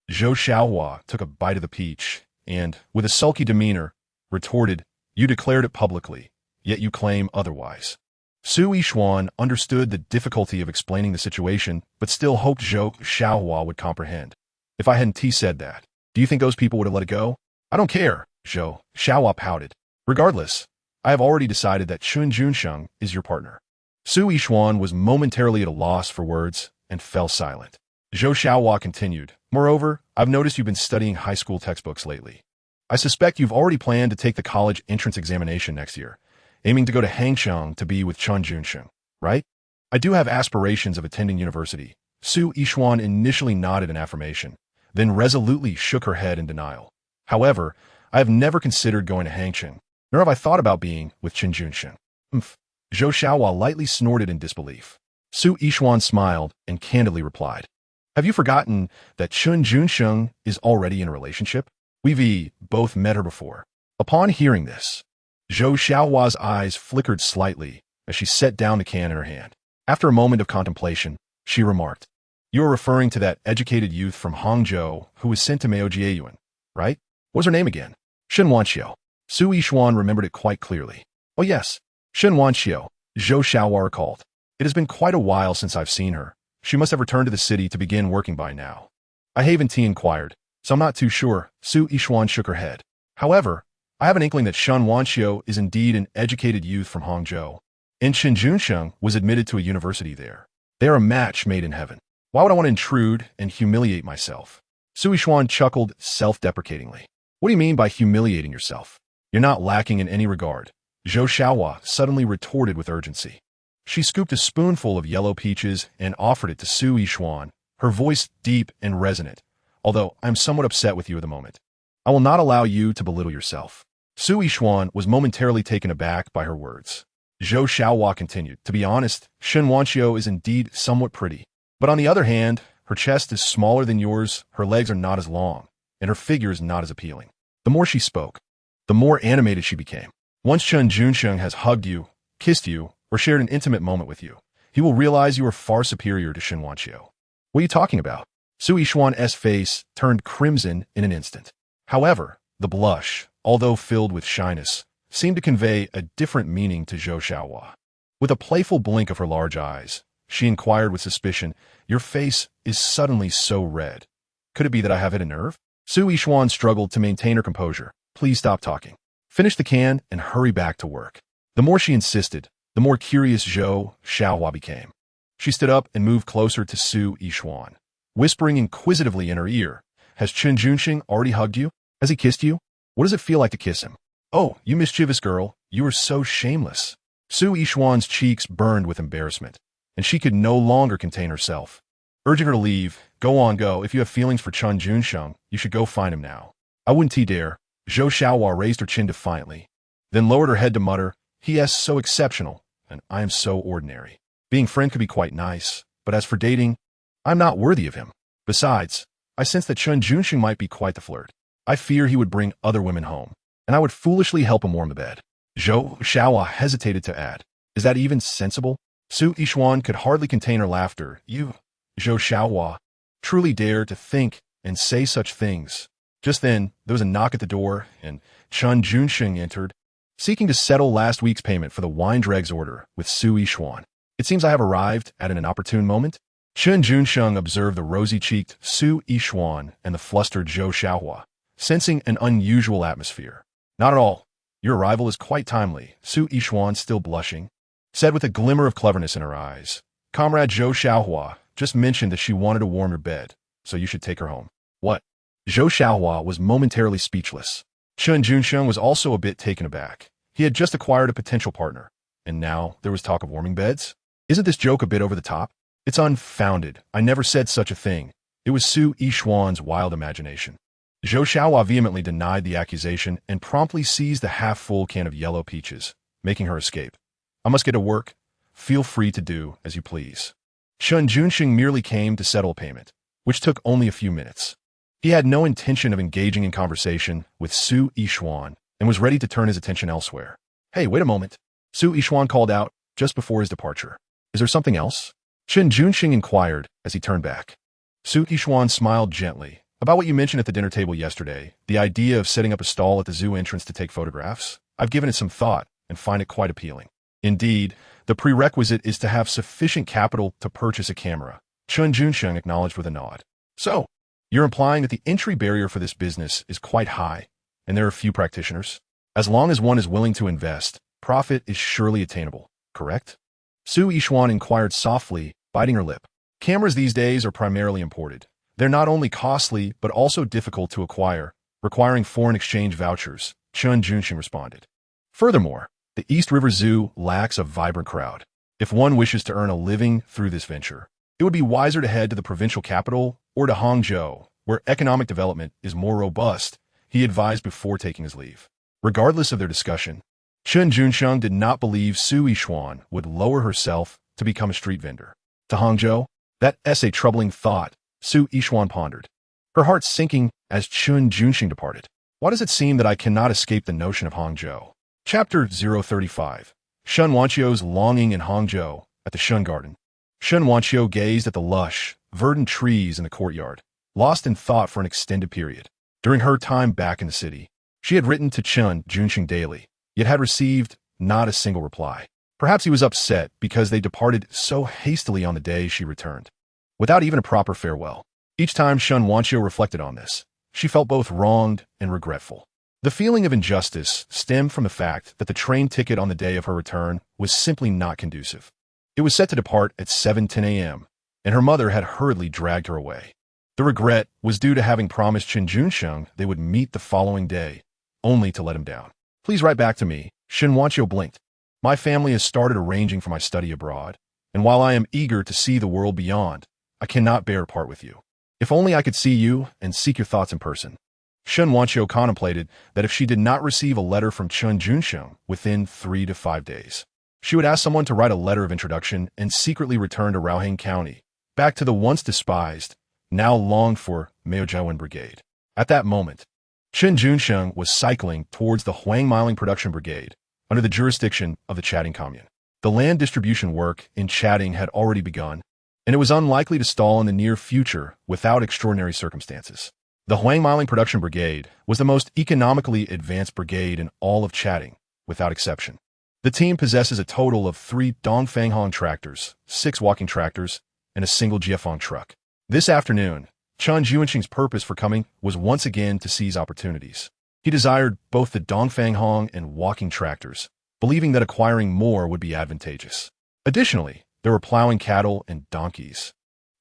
Zhou Xiaohua took a bite of the peach and, with a sulky demeanor, retorted, you declared it publicly, yet you claim otherwise. Su Yixuan understood the difficulty of explaining the situation, but still hoped Zhou Xiaohua would comprehend. If I hadn't said that, do you think those people would have let it go? I don't care, Zhou Xiaohua pouted. Regardless, I have already decided that Chen Junsheng is your partner. Su Yixuan was momentarily at a loss for words and fell silent. Zhou Xiaohua continued, moreover, I've noticed you've been studying high school textbooks lately. I suspect you've already planned to take the college entrance examination next year, aiming to go to Hangzhou to be with Chen Junsheng, right? I do have aspirations of attending university. Su Yixuan initially nodded in affirmation, then resolutely shook her head in denial. However, I have never considered going to Hangzhou, nor have I thought about being with Chen Junsheng. Zhou Xiaohua lightly snorted in disbelief. Su Yixuan smiled and candidly replied, have you forgotten that Chen Junsheng is already in a relationship? We've both met her before. Upon hearing this, Zhou Xiaohua's eyes flickered slightly as she set down the can in her hand. After a moment of contemplation, she remarked, you are referring to that educated youth from Hangzhou who was sent to Meojiayuan, right? What was her name again? Shen Wanxiu. Su Yixuan remembered it quite clearly. Oh yes, Shen Wanxiu, Zhou Xiaohua recalled. It has been quite a while since I've seen her. She must have returned to the city to begin working by now. I haven't inquired, so I'm not too sure. Su Yixuan shook her head. However, I have an inkling that Shen Wanxiu is indeed an educated youth from Hangzhou, and Chen Junsheng was admitted to a university there. They are a match made in heaven. Why would I want to intrude and humiliate myself? Su Yixuan chuckled self-deprecatingly. What do you mean by humiliating yourself? You're not lacking in any regard. Zhou Xiaohua suddenly retorted with urgency. She scooped a spoonful of yellow peaches and offered it to Su Yixuan, her voice deep and resonant, although I am somewhat upset with you at the moment. I will not allow you to belittle yourself. Su Yixuan was momentarily taken aback by her words. Zhou Xiaohua continued, to be honest, Shen Wanxiu is indeed somewhat pretty. But on the other hand, her chest is smaller than yours, her legs are not as long, and her figure is not as appealing. The more she spoke, the more animated she became. Once Chen Junsheng has hugged you, kissed you, or shared an intimate moment with you, he will realize you are far superior to Shen Wanxiu. What are you talking about? Su Yixuan's face turned crimson in an instant. However, the blush, although filled with shyness, seemed to convey a different meaning to Zhou Xiaohua. With a playful blink of her large eyes, she inquired with suspicion, your face is suddenly so red. Could it be that I have hit a nerve? Su Yixuan struggled to maintain her composure. Please stop talking. Finish the can and hurry back to work. The more she insisted, the more curious Zhou Xiaohua became. She stood up and moved closer to Su Yixuan, whispering inquisitively in her ear, has Chen Junsheng already hugged you? Has he kissed you? What does it feel like to kiss him? Oh, you mischievous girl, you are so shameless. Su Yixuan's cheeks burned with embarrassment, and she could no longer contain herself. Urging her to leave, go on, go. If you have feelings for Chen Junsheng, you should go find him now. I wouldn't dare. Zhou Xiaohua raised her chin defiantly, then lowered her head to mutter, he is so exceptional, and I am so ordinary. Being friend could be quite nice, but as for dating, I'm not worthy of him. Besides, I sense that Chen Junsheng might be quite the flirt. I fear he would bring other women home, and I would foolishly help him warm the bed. Zhou Xiaohua hesitated to add, is that even sensible? Su Yixuan could hardly contain her laughter. You, Zhou Xiaohua, truly dare to think and say such things. Just then, there was a knock at the door, and Chen Junsheng entered, seeking to settle last week's payment for the wine dregs order with Su Yixuan. It seems I have arrived at an opportune moment. Chen Junsheng observed the rosy-cheeked Su Yixuan and the flustered Zhou Xiaohua, sensing an unusual atmosphere. Not at all. Your arrival is quite timely, Su Yixuan, still blushing, said with a glimmer of cleverness in her eyes. Comrade Zhou Xiaohua just mentioned that she wanted to warm your bed, so you should take her home. What? Zhou Xiaohua was momentarily speechless. Chen Junsheng was also a bit taken aback. He had just acquired a potential partner, and now there was talk of warming beds? Isn't this joke a bit over the top? It's unfounded. I never said such a thing. It was Su Yixuan's wild imagination. Zhou Xiaohua vehemently denied the accusation and promptly seized the half-full can of yellow peaches, making her escape. I must get to work. Feel free to do as you please. Chen Junsheng merely came to settle a payment, which took only a few minutes. He had no intention of engaging in conversation with Su Yixuan and was ready to turn his attention elsewhere. Hey, wait a moment. Su Yixuan called out just before his departure. Is there something else? Chen Junsheng inquired as he turned back. Su Yixuan smiled gently. About what you mentioned at the dinner table yesterday, the idea of setting up a stall at the zoo entrance to take photographs. I've given it some thought and find it quite appealing. Indeed, The prerequisite is to have sufficient capital to purchase a camera, Chen Junsheng acknowledged with a nod. So, you're implying that the entry barrier for this business is quite high, and there are few practitioners? As long as one is willing to invest, profit is surely attainable, correct? Su Yishuan inquired softly, biting her lip. Cameras these days are primarily imported. They're not only costly, but also difficult to acquire, requiring foreign exchange vouchers, Chen Junsheng responded. Furthermore, the East River Zoo lacks a vibrant crowd. If one wishes to earn a living through this venture, it would be wiser to head to the provincial capital or to Hangzhou, where economic development is more robust, he advised before taking his leave. Regardless of their discussion, Chen Junsheng did not believe Su Yishuan would lower herself to become a street vendor. To Hangzhou? That's a troubling thought, Su Yishuan pondered, her heart sinking as Chen Junsheng departed. Why does it seem that I cannot escape the notion of Hangzhou? Chapter 035. Shen Wanqiu's longing in Hangzhou at the Shen Garden. Shen Wanqiu gazed at the lush, verdant trees in the courtyard, lost in thought for an extended period. During her time back in the city, she had written to Chen Junsheng daily, yet had received not a single reply. Perhaps he was upset because they departed so hastily on the day she returned, without even a proper farewell. Each time Shen Wanqiu reflected on this, she felt both wronged and regretful. The feeling of injustice stemmed from the fact that the train ticket on the day of her return was simply not conducive. It was set to depart at 7:10 a.m., and her mother had hurriedly dragged her away. The regret was due to having promised Chen Junsheng they would meet the following day, only to let him down. Please write back to me, Shen Wanqiu blinked. My family has started arranging for my study abroad, and while I am eager to see the world beyond, I cannot bear to part with you. If only I could see you and seek your thoughts in person. Shen Wanqiu contemplated that if she did not receive a letter from Chen Junsheng within 3 to 5 days, she would ask someone to write a letter of introduction and secretly return to Raoheng County, back to the once despised, now longed for Miaojiawen Brigade. At that moment, Chen Junsheng was cycling towards the Huangmiling Production Brigade, under the jurisdiction of the Chatting Commune. The land distribution work in Chatting had already begun, and it was unlikely to stall in the near future without extraordinary circumstances. The Huangmiling Production Brigade was the most economically advanced brigade in all of Chatting, without exception. The team possesses a total of 3 Dongfanghong tractors, 6 walking tractors, and a single Jiefeng truck. This afternoon, Chen Junsheng's purpose for coming was once again to seize opportunities. He desired both the Dongfanghong and walking tractors, believing that acquiring more would be advantageous. Additionally, there were plowing cattle and donkeys,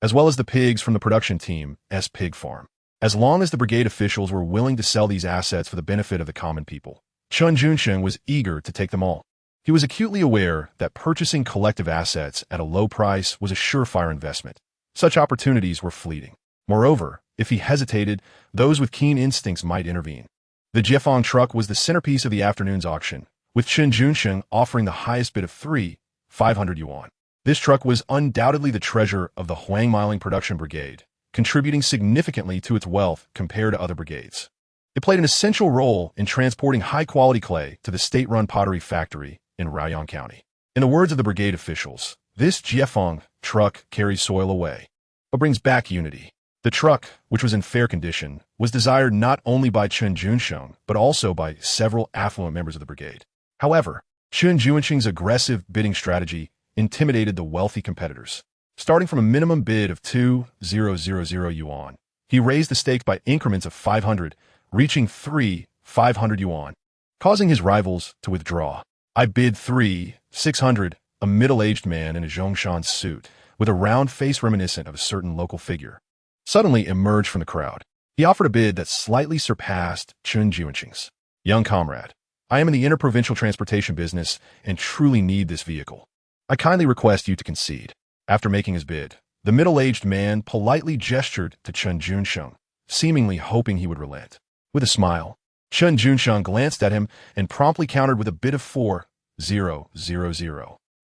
as well as the pigs from the production team's pig farm. As long as the brigade officials were willing to sell these assets for the benefit of the common people, Chen Junsheng was eager to take them all. He was acutely aware that purchasing collective assets at a low price was a surefire investment. Such opportunities were fleeting. Moreover, if he hesitated, those with keen instincts might intervene. The Jiefeng truck was the centerpiece of the afternoon's auction, with Chen Junsheng offering the highest bid of 500 yuan. This truck was undoubtedly the treasure of the Huangmiling Production Brigade, contributing significantly to its wealth compared to other brigades. It played an essential role in transporting high-quality clay to the state-run pottery factory in Raoheng County. In the words of the brigade officials, this Jiefeng truck carries soil away, but brings back unity. The truck, which was in fair condition, was desired not only by Chen Junsheng, but also by several affluent members of the brigade. However, Chen Junsheng's aggressive bidding strategy intimidated the wealthy competitors. Starting from a minimum bid of 2,000 yuan, he raised the stake by increments of 500, reaching 3,500 yuan, causing his rivals to withdraw. I bid 3,600, a middle-aged man in a Zhongshan suit, with a round face reminiscent of a certain local figure, suddenly emerged from the crowd. He offered a bid that slightly surpassed Chen Junsheng's. Young comrade, I am in the interprovincial transportation business and truly need this vehicle. I kindly request you to concede. After making his bid, the middle-aged man politely gestured to Chen Junsheng, seemingly hoping he would relent. With a smile, Chen Junsheng glanced at him and promptly countered with a bid of 4,000.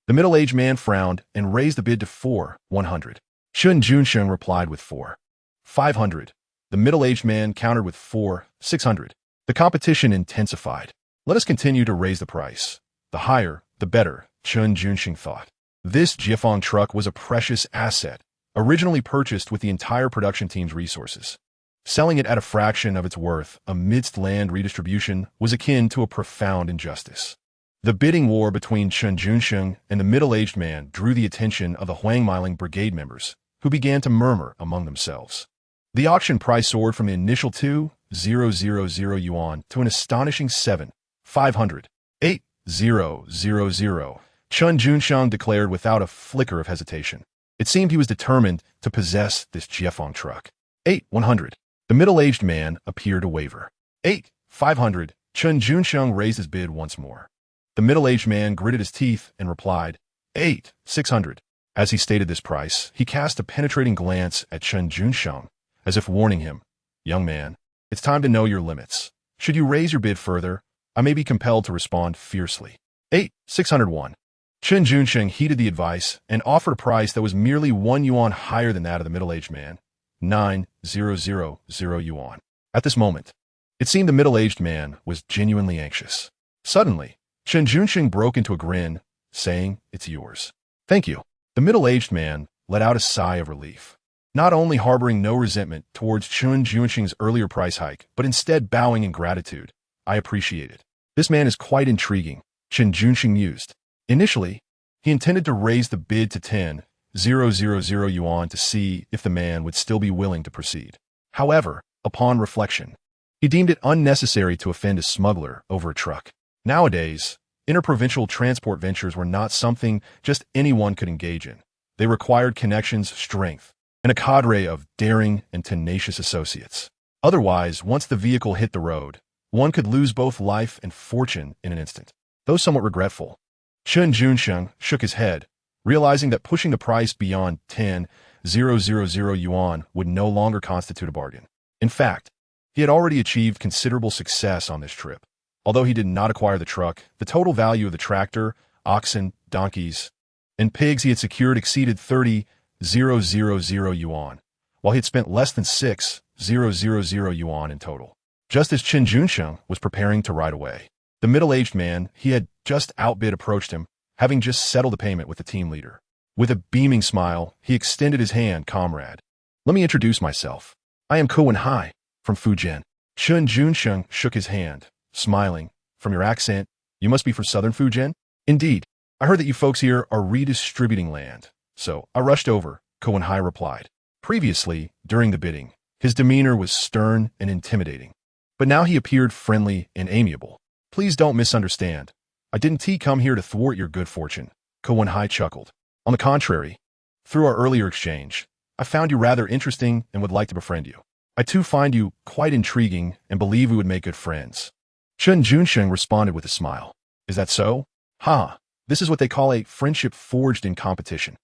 The middle-aged man frowned and raised the bid to 4,100. Chen Junsheng replied with 4,500. The middle-aged man countered with 4,600. The competition intensified. Let us continue to raise the price. The higher, the better, Chen Junsheng thought. This Jiefeng truck was a precious asset, originally purchased with the entire production team's resources. Selling it at a fraction of its worth amidst land redistribution was akin to a profound injustice. The bidding war between Chen Junsheng and the middle-aged man drew the attention of the Huangmiling brigade members, who began to murmur among themselves. The auction price soared from the initial 2,000 yuan to an astonishing 7,500. 8,000. Chen Junsheng declared without a flicker of hesitation. It seemed he was determined to possess this Jiefeng truck. 8,100. The middle-aged man appeared to waver. 8,500. Chen Junsheng raised his bid once more. The middle-aged man gritted his teeth and replied, 8,600. As he stated this price, he cast a penetrating glance at Chen Junsheng, as if warning him, "Young man, it's time to know your limits. Should you raise your bid further, I may be compelled to respond fiercely." 8,601. Chen Junsheng heeded the advice and offered a price that was merely 1 yuan higher than that of the middle-aged man, 9,000 yuan. At this moment, it seemed the middle-aged man was genuinely anxious. Suddenly, Chen Junsheng broke into a grin, saying, "It's yours." "Thank you." The middle-aged man let out a sigh of relief, not only harboring no resentment towards Chen Junsheng's earlier price hike, but instead bowing in gratitude. "I appreciate it. This man is quite intriguing," Chen Junsheng mused. Initially, he intended to raise the bid to 10,000 yuan to see if the man would still be willing to proceed. However, upon reflection, he deemed it unnecessary to offend a smuggler over a truck. Nowadays, interprovincial transport ventures were not something just anyone could engage in. They required connections, strength, and a cadre of daring and tenacious associates. Otherwise, once the vehicle hit the road, one could lose both life and fortune in an instant. Though somewhat regretful, Chen Junsheng shook his head, realizing that pushing the price beyond 10,000 yuan would no longer constitute a bargain. In fact, he had already achieved considerable success on this trip. Although he did not acquire the truck, the total value of the tractor, oxen, donkeys, and pigs he had secured exceeded 30,000 yuan, while he had spent less than 6,000 yuan in total. Just as Chen Junsheng was preparing to ride away, the middle-aged man he had just outbid approached him, having just settled the payment with the team leader. With a beaming smile, he extended his hand, "Comrade, let me introduce myself. I am Ko Wenhai from Fujian." Chen Junsheng shook his hand, smiling. "From your accent, you must be from southern Fujian?" "Indeed. I heard that you folks here are redistributing land, so I rushed over," Ko Wenhai replied. Previously, during the bidding, his demeanor was stern and intimidating, but now he appeared friendly and amiable. "Please don't misunderstand. I didn't come here to thwart your good fortune," Ko Wenhai chuckled. "On the contrary, through our earlier exchange, I found you rather interesting and would like to befriend you. I too find you quite intriguing and believe we would make good friends." Chen Junsheng responded with a smile. "Is that so? Ha! This is what they call a friendship forged in competition."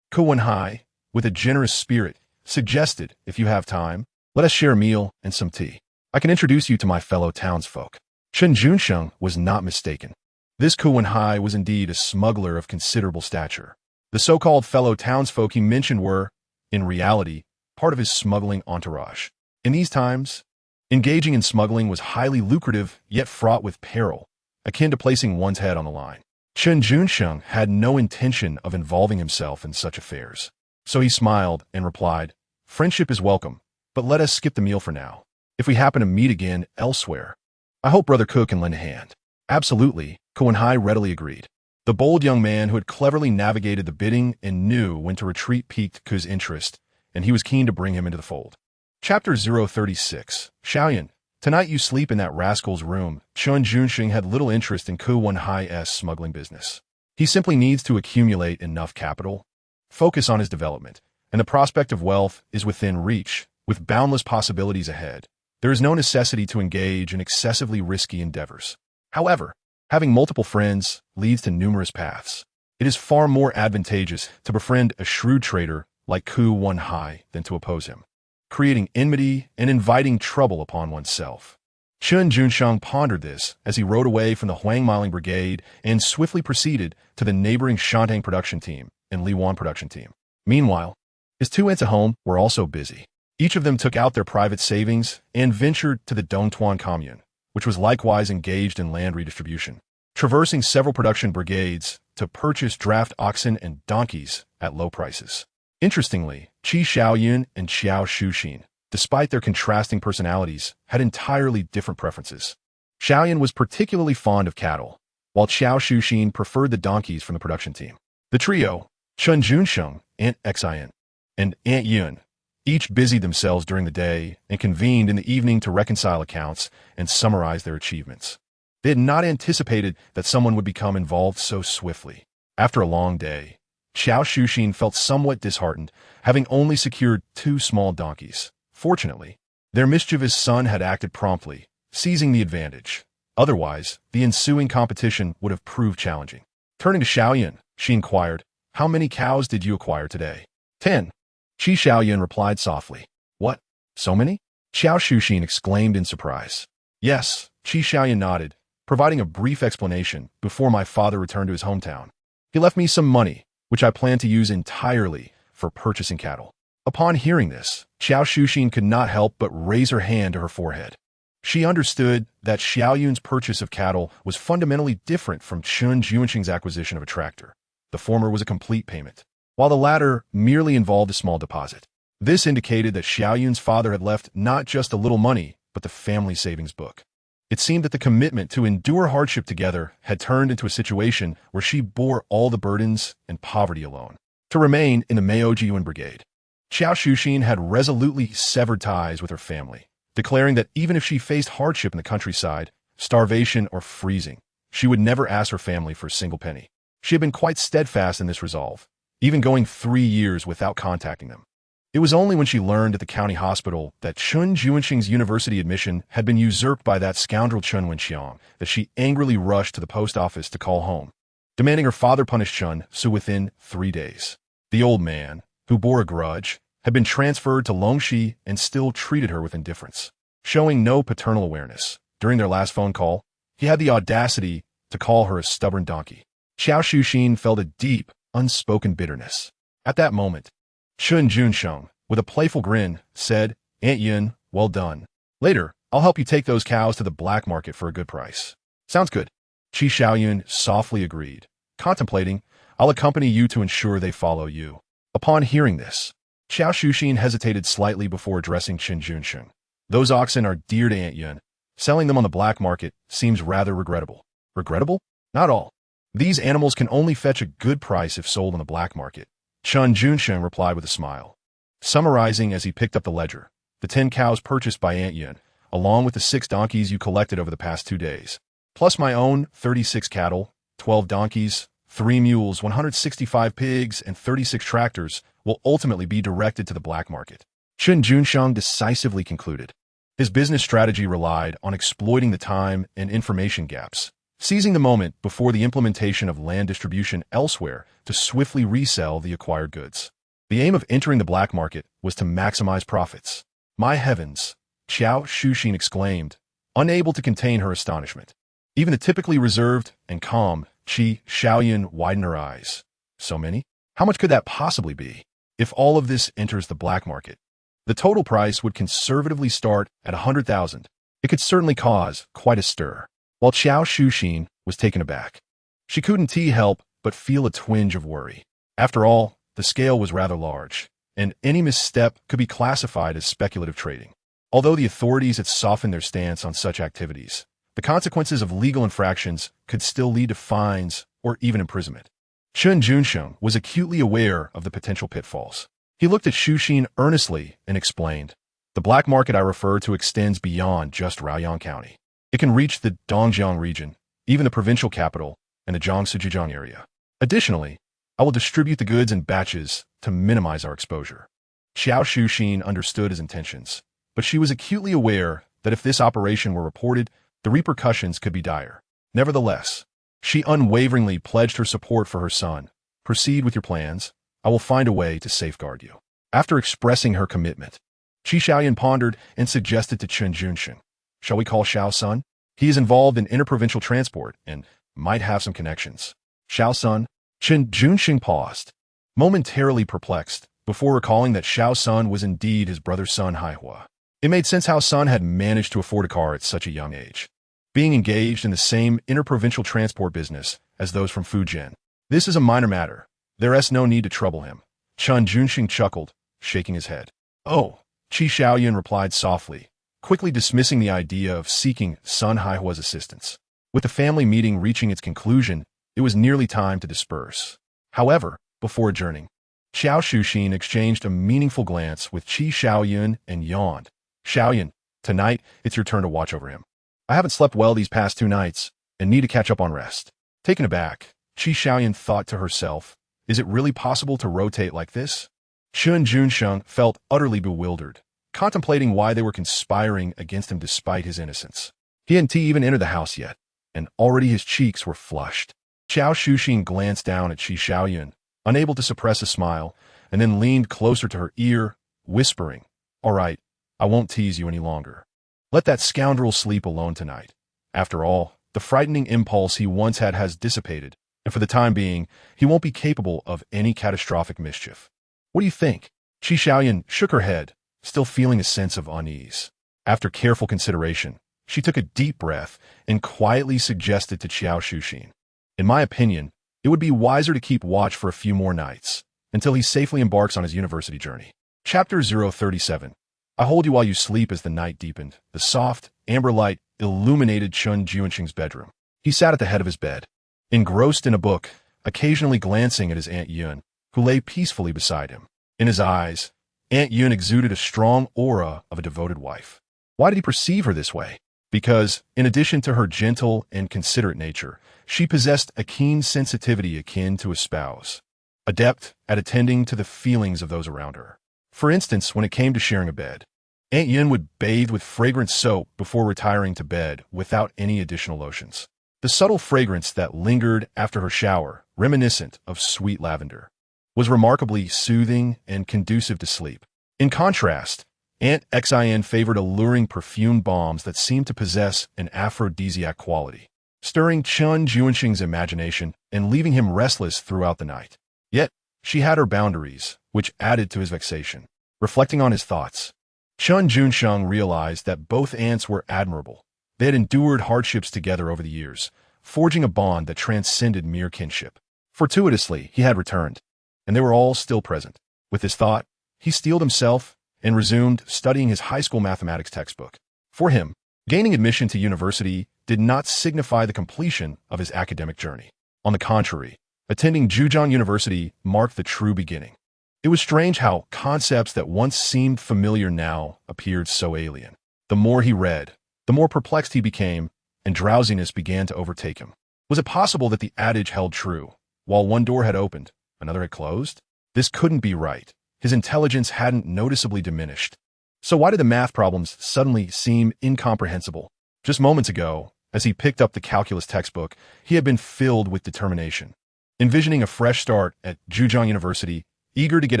Ko Wenhai, with a generous spirit, suggested, "If you have time, let us share a meal and some tea. I can introduce you to my fellow townsfolk." Chen Junsheng was not mistaken. This Ko Wenhai was indeed a smuggler of considerable stature. The so-called fellow townsfolk he mentioned were, in reality, part of his smuggling entourage. In these times, engaging in smuggling was highly lucrative yet fraught with peril, akin to placing one's head on the line. Chen Junsheng had no intention of involving himself in such affairs, so he smiled and replied, "Friendship is welcome, but let us skip the meal for now. If we happen to meet again elsewhere, I hope Brother Cook can lend a hand." "Absolutely," Ko Wenhai readily agreed. The bold young man who had cleverly navigated the bidding and knew when to retreat piqued Ku's interest, and he was keen to bring him into the fold. Chapter 036. Xiaoyan. Tonight you sleep in that rascal's room. Chen Junsheng had little interest in Ko Wenhai's smuggling business. He simply needs to accumulate enough capital, focus on his development, and the prospect of wealth is within reach, with boundless possibilities ahead. There is no necessity to engage in excessively risky endeavors. However, having multiple friends leads to numerous paths. It is far more advantageous to befriend a shrewd trader like Ko Wenhai than to oppose him, creating enmity and inviting trouble upon oneself. Chen Junsheng pondered this as he rode away from the Huangmiling brigade and swiftly proceeded to the neighboring Shantung production team and Liwan production team. Meanwhile, his two aunts at home were also busy. Each of them took out their private savings and ventured to the Dongtuan commune, which was likewise engaged in land redistribution, traversing several production brigades to purchase draft oxen and donkeys at low prices. Interestingly, Qi Xiaoyun and Xiao Shuxin, despite their contrasting personalities, had entirely different preferences. Xiaoyun was particularly fond of cattle, while Xiao Shuxin preferred the donkeys from the production team. The trio, Chen Junsheng, Aunt Xin, and Aunt Yun, each busied themselves during the day and convened in the evening to reconcile accounts and summarize their achievements. They had not anticipated that someone would become involved so swiftly. After a long day, Xiao Shuxin felt somewhat disheartened, having only secured 2 small donkeys. Fortunately, their mischievous son had acted promptly, seizing the advantage. Otherwise, the ensuing competition would have proved challenging. Turning to Xiaoyun, she inquired, "How many cows did you acquire today?" 10. Qi Xiaoyun replied softly. "What? So many?" Xiao Shuxin exclaimed in surprise. "Yes," Qi Xiaoyun nodded, providing a brief explanation before my father returned to his hometown. "He left me some money, which I plan to use entirely for purchasing cattle." Upon hearing this, Xiao Shuxin could not help but raise her hand to her forehead. She understood that Xiaoyun's purchase of cattle was fundamentally different from Chen Junsheng's acquisition of a tractor. The former was a complete payment, while the latter merely involved a small deposit. This indicated that Xiaoyun's father had left not just a little money, but the family savings book. It seemed that the commitment to endure hardship together had turned into a situation where she bore all the burdens and poverty alone. To remain in the Meiji-Yuan Brigade, Xiao Shuxin had resolutely severed ties with her family, declaring that even if she faced hardship in the countryside, starvation or freezing, she would never ask her family for a single penny. She had been quite steadfast in this resolve, even going 3 years without contacting them. It was only when she learned at the county hospital that Chen Junsheng's university admission had been usurped by that scoundrel Chen Wenxiang that she angrily rushed to the post office to call home, demanding her father punish Chen. So within 3 days, the old man, who bore a grudge, had been transferred to Longxi and still treated her with indifference. Showing no paternal awareness, during their last phone call, he had the audacity to call her a stubborn donkey. Xiao Shuxin felt a deep, unspoken bitterness. At that moment, Chen Junsheng, with a playful grin, said, "Aunt Yun, well done. Later, I'll help you take those cows to the black market for a good price." "Sounds good." Qi Xiaoyun softly agreed, contemplating, "I'll accompany you to ensure they follow you." Upon hearing this, Xiao Shuxin hesitated slightly before addressing Chen Junsheng. "Those oxen are dear to Aunt Yun. Selling them on the black market seems rather regrettable." "Regrettable? Not all. These animals can only fetch a good price if sold on the black market," Chen Junsheng replied with a smile. Summarizing as he picked up the ledger, "The 10 cows purchased by Aunt Yun, along with the 6 donkeys you collected over the past 2 days, plus my own 36 cattle, 12 donkeys, 3 mules, 165 pigs, and 36 tractors, will ultimately be directed to the black market," Chen Junsheng decisively concluded. His business strategy relied on exploiting the time and information gaps, seizing the moment before the implementation of land distribution elsewhere to swiftly resell the acquired goods. The aim of entering the black market was to maximize profits. "My heavens!" Xiao Shuxin exclaimed, unable to contain her astonishment. Even the typically reserved and calm Qi Xiaoyun widened her eyes. "So many? How much could that possibly be? If all of this enters the black market, the total price would conservatively start at 100,000. It could certainly cause quite a stir." While Xiao Shuxin was taken aback, she couldn't help but feel a twinge of worry. After all, the scale was rather large, and any misstep could be classified as speculative trading. Although the authorities had softened their stance on such activities, the consequences of legal infractions could still lead to fines or even imprisonment. Chen Junsheng was acutely aware of the potential pitfalls. He looked at Shuxin earnestly and explained, "The black market I refer to extends beyond just Raoyang County. It can reach the Dongjiang region, even the provincial capital, and the Jiangsu area. Additionally, I will distribute the goods in batches to minimize our exposure." Xiao Shuxin understood his intentions, but she was acutely aware that if this operation were reported, the repercussions could be dire. Nevertheless, she unwaveringly pledged her support for her son. "Proceed with your plans. I will find a way to safeguard you." After expressing her commitment, Qi Xiaoyun pondered and suggested to Chen Junsheng, "Shall we call Xiao Sun? He is involved in interprovincial transport and might have some connections." "Xiao Sun?" Chen Junsheng paused, momentarily perplexed, before recalling that Xiao Sun was indeed his brother's son Haihua. It made sense how Sun had managed to afford a car at such a young age, being engaged in the same interprovincial transport business as those from Fujian. "This is a minor matter. There is no need to trouble him." Chen Junsheng chuckled, shaking his head. "Oh," Qi Xiaoyun replied softly, quickly dismissing the idea of seeking Sun Haihua's assistance. With the family meeting reaching its conclusion, it was nearly time to disperse. However, before adjourning, Xiao Shuxin exchanged a meaningful glance with Qi Xiaoyun and yawned. Xiaoyun, tonight it's your turn to watch over him. I haven't slept well these past 2 nights and need to catch up on rest. Taken aback, Qi Xiaoyun thought to herself, is it really possible to rotate like this? Chen Junsheng felt utterly bewildered, contemplating why they were conspiring against him despite his innocence. He hadn't even entered the house yet, and already his cheeks were flushed. Xiao Shuxin glanced down at Qi Xiaoyun, unable to suppress a smile, and then leaned closer to her ear, whispering, all right, I won't tease you any longer. Let that scoundrel sleep alone tonight. After all, the frightening impulse he once had has dissipated, and for the time being, he won't be capable of any catastrophic mischief. What do you think? Qi Xiaoyun shook her head, still feeling a sense of unease. After careful consideration, she took a deep breath and quietly suggested to Xiao Shuxin, in my opinion, it would be wiser to keep watch for a few more nights, until he safely embarks on his university journey. Chapter 037. I hold you while you sleep. As the night deepened, the soft, amber light illuminated Chen Junsheng's bedroom. He sat at the head of his bed, engrossed in a book, occasionally glancing at his Aunt Yun, who lay peacefully beside him. In his eyes, Aunt Yun exuded a strong aura of a devoted wife. Why did he perceive her this way? Because, in addition to her gentle and considerate nature, she possessed a keen sensitivity akin to a spouse, adept at attending to the feelings of those around her. For instance, when it came to sharing a bed, Aunt Yun would bathe with fragrant soap before retiring to bed without any additional lotions. The subtle fragrance that lingered after her shower, reminiscent of sweet lavender, was remarkably soothing and conducive to sleep. In contrast, Aunt Xin favored alluring perfumed balms that seemed to possess an aphrodisiac quality, stirring Chen Junsheng's imagination and leaving him restless throughout the night. Yet, she had her boundaries, which added to his vexation. Reflecting on his thoughts, Chen Junsheng realized that both aunts were admirable. They had endured hardships together over the years, forging a bond that transcended mere kinship. Fortuitously, he had returned, and they were all still present. With this thought, he steeled himself and resumed studying his high school mathematics textbook. For him, gaining admission to university did not signify the completion of his academic journey. On the contrary, attending Zhejiang University marked the true beginning. It was strange how concepts that once seemed familiar now appeared so alien. The more he read, the more perplexed he became, and drowsiness began to overtake him. Was it possible that the adage held true? While one door had opened, another had closed? This couldn't be right. His intelligence hadn't noticeably diminished. So why did the math problems suddenly seem incomprehensible? Just moments ago, as he picked up the calculus textbook, he had been filled with determination, envisioning a fresh start at Zhejiang University, eager to get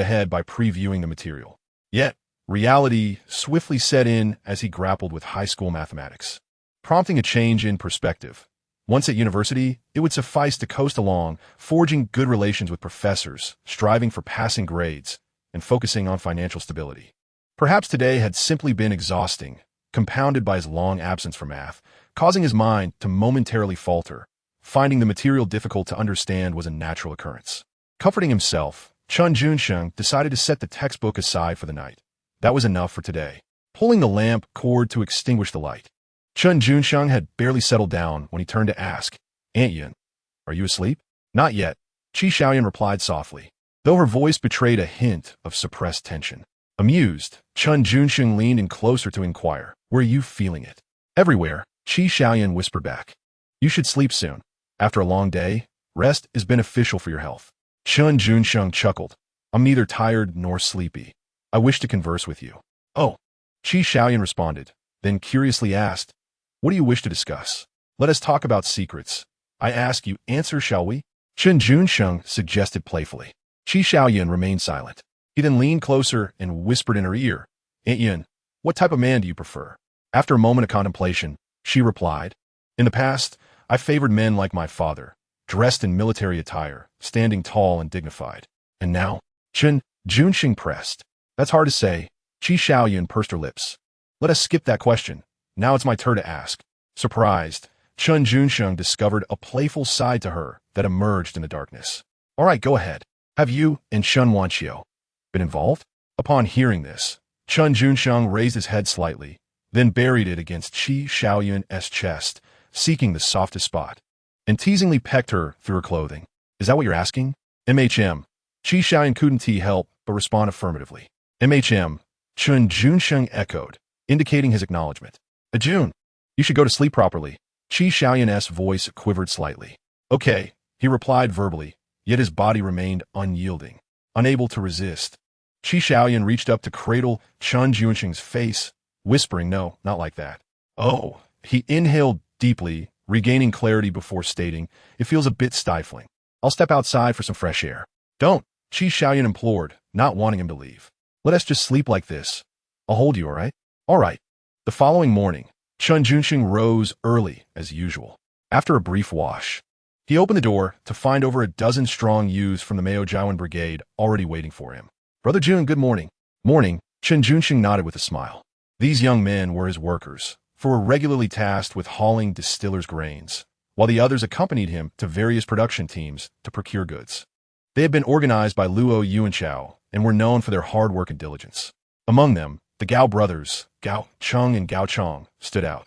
ahead by previewing the material. Yet, reality swiftly set in as he grappled with high school mathematics, prompting a change in perspective. Once at university, it would suffice to coast along, forging good relations with professors, striving for passing grades, and focusing on financial stability. Perhaps today had simply been exhausting, compounded by his long absence from math, causing his mind to momentarily falter. Finding the material difficult to understand was a natural occurrence. Comforting himself, Chen Junsheng decided to set the textbook aside for the night. That was enough for today. Pulling the lamp cord to extinguish the light, Chen Junsheng had barely settled down when he turned to ask, Aunt Yun, are you asleep? Not yet, Qi Xiaoyun replied softly, though her voice betrayed a hint of suppressed tension. Amused, Chen Junsheng leaned in closer to inquire, were you feeling it? Everywhere, Qi Xiaoyun whispered back. You should sleep soon. After a long day, rest is beneficial for your health. Chen Junsheng chuckled. I'm neither tired nor sleepy. I wish to converse with you. Oh, Qi Xiaoyun responded, then curiously asked, what do you wish to discuss? Let us talk about secrets. I ask you, answer, shall we? Chen Junsheng suggested playfully. Qi Xiaoyun remained silent. He then leaned closer and whispered in her ear, Aunt Yun, what type of man do you prefer? After a moment of contemplation, she replied, in the past, I favored men like my father, dressed in military attire, standing tall and dignified. And now, Chen Junsheng pressed. That's hard to say. Qi Xiaoyun pursed her lips. Let us skip that question. Now it's my turn to ask. Surprised, Chen Junsheng discovered a playful side to her that emerged in the darkness. All right, go ahead. Have you and Shen Wanqiu been involved? Upon hearing this, Chen Junsheng raised his head slightly, then buried it against Qi Xiaoyun's chest, seeking the softest spot, and teasingly pecked her through her clothing. Is that what you're asking? MHM. Chen Junsheng couldn't help but respond affirmatively. MHM. Chen Junsheng echoed, indicating his acknowledgement. Ajun, you should go to sleep properly. Chen Junsheng's voice quivered slightly. Okay, he replied verbally, yet his body remained unyielding, unable to resist. Chen Junsheng reached up to cradle Chen Junsheng's face, whispering, "No, not like that." Oh, he inhaled deeply, regaining clarity before stating, "It feels a bit stifling. I'll step outside for some fresh air." "Don't," Chen Junsheng implored, not wanting him to leave. "Let us just sleep like this. I'll hold you, all right?" "All right." The following morning, Chen Junsheng rose early, as usual. After a brief wash, he opened the door to find over a dozen strong youths from the Mayo Jiwan Brigade already waiting for him. "Brother Jun, good morning." "Morning," Chen Junsheng nodded with a smile. These young men were his workers, for were regularly tasked with hauling distillers' grains, while the others accompanied him to various production teams to procure goods. They had been organized by Luo Yuanchao and were known for their hard work and diligence. Among them, the Gao brothers, Gao Cheng and Gao Chong, stood out.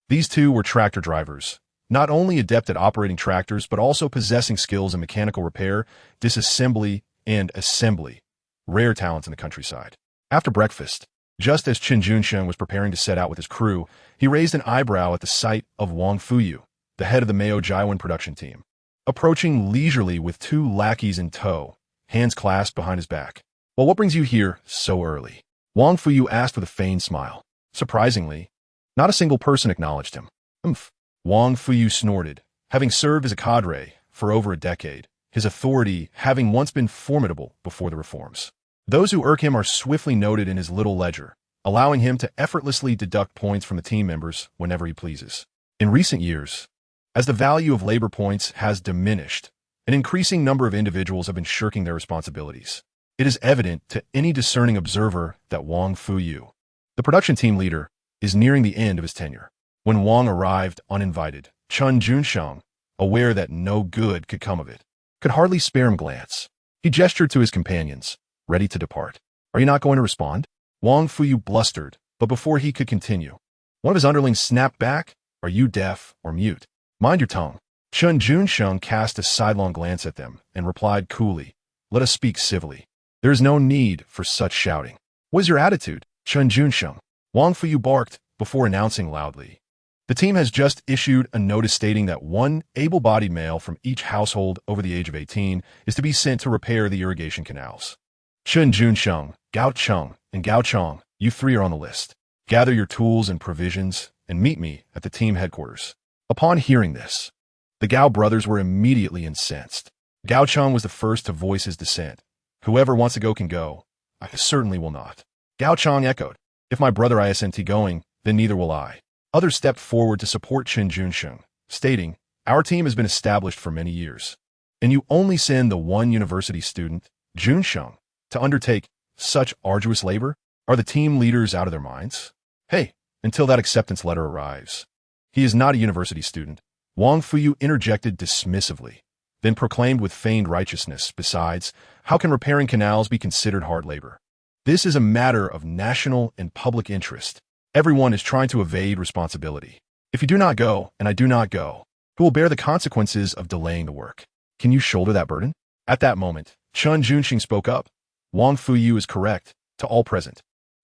These two were tractor drivers, not only adept at operating tractors but also possessing skills in mechanical repair, disassembly, and assembly, rare talents in the countryside. After breakfast, just as Chen Junsheng was preparing to set out with his crew, he raised an eyebrow at the sight of Wang Fuyu, the head of the Mayo Jiwan production team, approaching leisurely with two lackeys in tow, hands clasped behind his back. "Well, what brings you here so early?" Wang Fuyu asked with a feigned smile. Surprisingly, not a single person acknowledged him. "Umph." Wang Fuyu snorted, having served as a cadre for over a decade, his authority having once been formidable before the reforms. Those who irk him are swiftly noted in his little ledger, allowing him to effortlessly deduct points from the team members whenever he pleases. In recent years, as the value of labor points has diminished, an increasing number of individuals have been shirking their responsibilities. It is evident to any discerning observer that Wang Fuyu, the production team leader, is nearing the end of his tenure. When Wang arrived uninvited, Chen Junsheng, aware that no good could come of it, could hardly spare him a glance. He gestured to his companions, ready to depart. "Are you not going to respond?" Wang Fuyu blustered, but before he could continue, one of his underlings snapped back, "Are you deaf or mute? Mind your tongue." Chen Junsheng cast a sidelong glance at them and replied coolly, "Let us speak civilly. There is no need for such shouting." "What is your attitude, Chen Junsheng?" Wang Fuyu barked before announcing loudly. "The team has just issued a notice stating that one able-bodied male from each household over the age of 18 is to be sent to repair the irrigation canals. Chen Junsheng, Gao Cheng, and Gao Chong, you three are on the list. Gather your tools and provisions and meet me at the team headquarters." Upon hearing this, the Gao brothers were immediately incensed. Gao Cheng was the first to voice his dissent. "Whoever wants to go can go. I certainly will not." Gao Chong echoed, "If my brother isn't going, then neither will I." Others stepped forward to support Chen Junsheng, stating, "Our team has been established for many years, and you only send the one university student, Junsheng, to undertake such arduous labor? Are the team leaders out of their minds? Hey, until that acceptance letter arrives." "He is not a university student," Wang Fuyu interjected dismissively, then proclaimed with feigned righteousness, "Besides, how can repairing canals be considered hard labor? This is a matter of national and public interest. Everyone is trying to evade responsibility. If you do not go, and I do not go, who will bear the consequences of delaying the work? Can you shoulder that burden?" At that moment, Chen Junsheng spoke up. "Wang Fuyu is correct, to all present.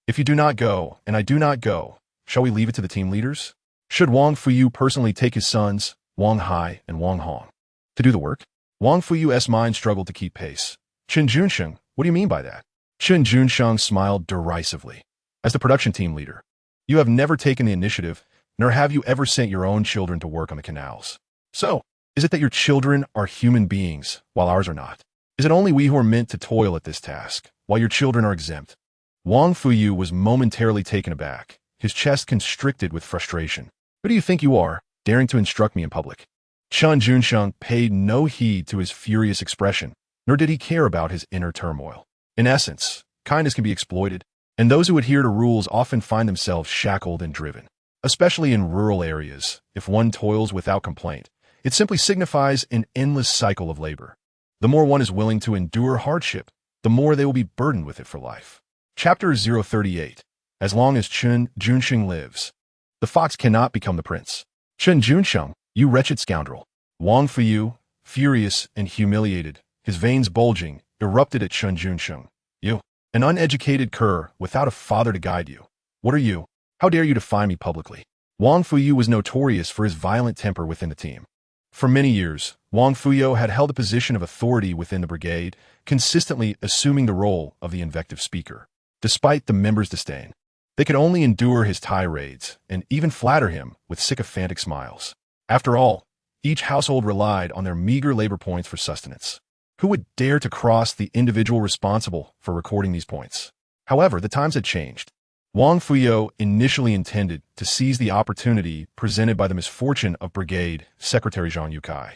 If you do not go, and I do not go, shall we leave it to the team leaders? Should Wang Fuyu personally take his sons, Wang Hai and Wang Hong, to do the work?" Wang Fuyu's mind struggled to keep pace. "Chen Junsheng, what do you mean by that?" Chen Junsheng smiled derisively. "As the production team leader, you have never taken the initiative, nor have you ever sent your own children to work on the canals. So, is it that your children are human beings, while ours are not? Is it only we who are meant to toil at this task, while your children are exempt?" Wang Fuyu was momentarily taken aback, his chest constricted with frustration. "Who do you think you are, daring to instruct me in public?" Chen Junsheng paid no heed to his furious expression, nor did he care about his inner turmoil. In essence, kindness can be exploited, and those who adhere to rules often find themselves shackled and driven. Especially in rural areas, if one toils without complaint, it simply signifies an endless cycle of labor. The more one is willing to endure hardship, the more they will be burdened with it for life. Chapter 038. As long as Chen Junsheng lives, the fox cannot become the prince. Chen Junsheng, you wretched scoundrel. Wang Fuyu, furious and humiliated, his veins bulging, erupted at Chen Junsheng. You, an uneducated cur without a father to guide you. What are you? How dare you defy me publicly? Wang Fuyu was notorious for his violent temper within the team. For many years, Wang Fuyu had held a position of authority within the brigade, consistently assuming the role of the invective speaker. Despite the members' disdain, they could only endure his tirades and even flatter him with sycophantic smiles. After all, each household relied on their meager labor points for sustenance. Who would dare to cross the individual responsible for recording these points? However, the times had changed. Wang Fuyu initially intended to seize the opportunity presented by the misfortune of Brigade Secretary Zhang Yukai,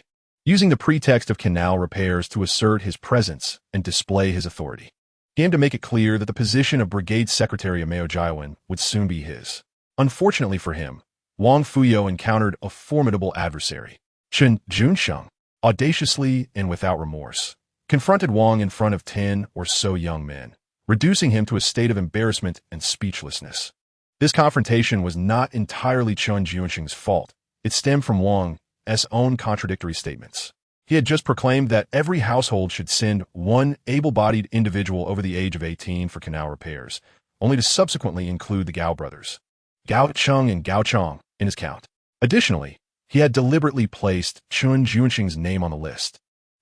using the pretext of canal repairs to assert his presence and display his authority. He aimed to make it clear that the position of Brigade Secretary of Mao Jiawen would soon be his. Unfortunately for him, Wang Fuyu encountered a formidable adversary. Chen Junsheng, audaciously and without remorse, confronted Wang in front of 10 or so young men, reducing him to a state of embarrassment and speechlessness. This confrontation was not entirely Chen Junsheng's fault. It stemmed from Wang's own contradictory statements. He had just proclaimed that every household should send one able-bodied individual over the age of 18 for canal repairs, only to subsequently include the Gao brothers, Gao Cheng and Gao Chong, in his count. Additionally, he had deliberately placed Chen Junsheng's name on the list,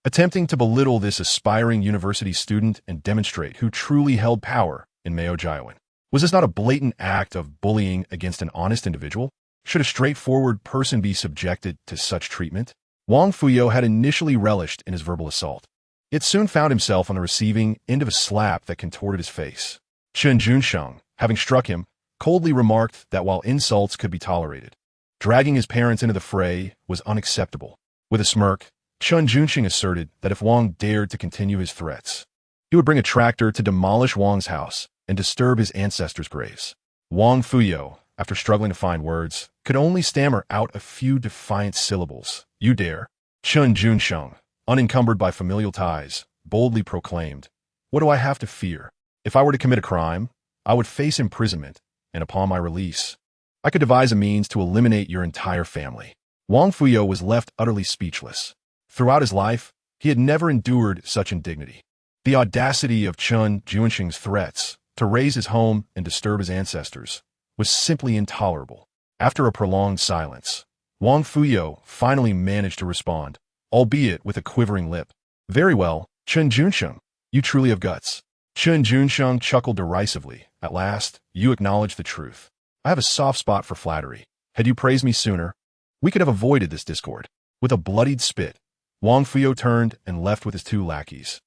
attempting to belittle this aspiring university student and demonstrate who truly held power in Mao Jiawen. Was this not a blatant act of bullying against an honest individual? Should a straightforward person be subjected to such treatment? Wang Fuyu had initially relished in his verbal assault, yet soon found himself on the receiving end of a slap that contorted his face. Chen Junsheng, having struck him, coldly remarked that while insults could be tolerated, dragging his parents into the fray was unacceptable. With a smirk, Chen Junsheng asserted that if Wang dared to continue his threats, he would bring a tractor to demolish Wang's house and disturb his ancestors' graves. Wang Fuyu, after struggling to find words, could only stammer out a few defiant syllables. You dare? Chen Junsheng, unencumbered by familial ties, boldly proclaimed, What do I have to fear? If I were to commit a crime, I would face imprisonment, and upon my release, I could devise a means to eliminate your entire family. Wang Fuyu was left utterly speechless. Throughout his life, he had never endured such indignity. The audacity of Chen Junsheng's threats to raze his home and disturb his ancestors was simply intolerable. After a prolonged silence, Wang Fuyu finally managed to respond, albeit with a quivering lip. Very well, Chen Junsheng, you truly have guts. Chen Junsheng chuckled derisively. At last, you acknowledge the truth. I have a soft spot for flattery. Had you praised me sooner, we could have avoided this discord. With a bloodied spit, Wang Fuyu turned and left with his two lackeys,